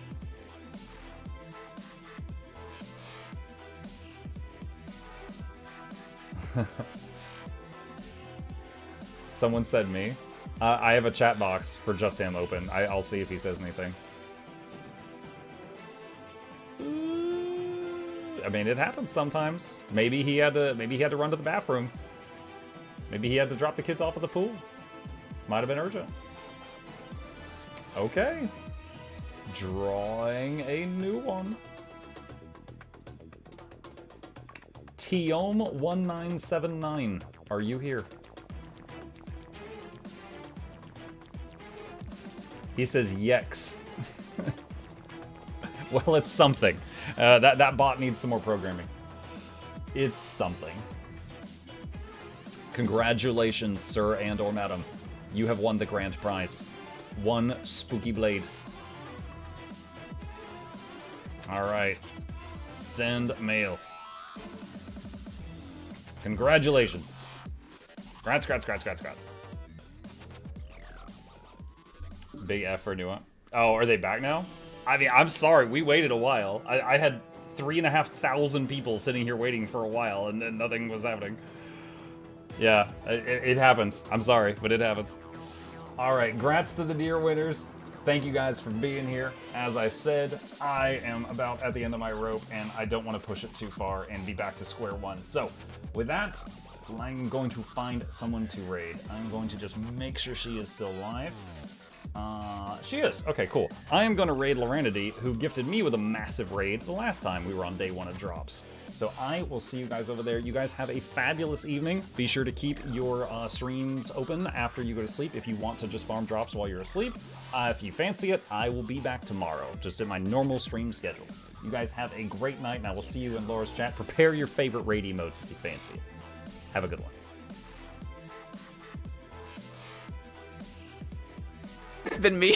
Someone said me. I have a chat box for Just Am open. I'll see if he says anything. I mean, it happens sometimes. Maybe he had to run to the bathroom. Maybe he had to drop the kids off at the pool. Might have been urgent. Okay. Drawing a new one. Tiom1979. Are you here? He says yex. Well, it's something. That bot needs some more programming. It's something. Congratulations, sir and or madam. You have won the grand prize. 1 spooky blade. Alright. Send mail. Congratulations. Grats. Big F for a new one. Oh, are they back now? I mean, I'm sorry. We waited a while. I had 3,500 people sitting here waiting for a while, and then nothing was happening. Yeah, it happens. I'm sorry, but it happens. All right, grats to the dear winners. Thank you guys for being here. As I said, I am about at the end of my rope, and I don't want to push it too far and be back to square one. So, with that, I'm going to find someone to raid. I'm going to just make sure she is still alive. She is. Okay, cool. I am going to raid Lorenity, who gifted me with a massive raid the last time we were on day 1 of drops. So I will see you guys over there. You guys have a fabulous evening. Be sure to keep your streams open after you go to sleep if you want to just farm drops while you're asleep. If you fancy it, I will be back tomorrow, just at my normal stream schedule. You guys have a great night, and I will see you in Laura's chat. Prepare your favorite raid emotes if you fancy it. Have a good one. It's been me.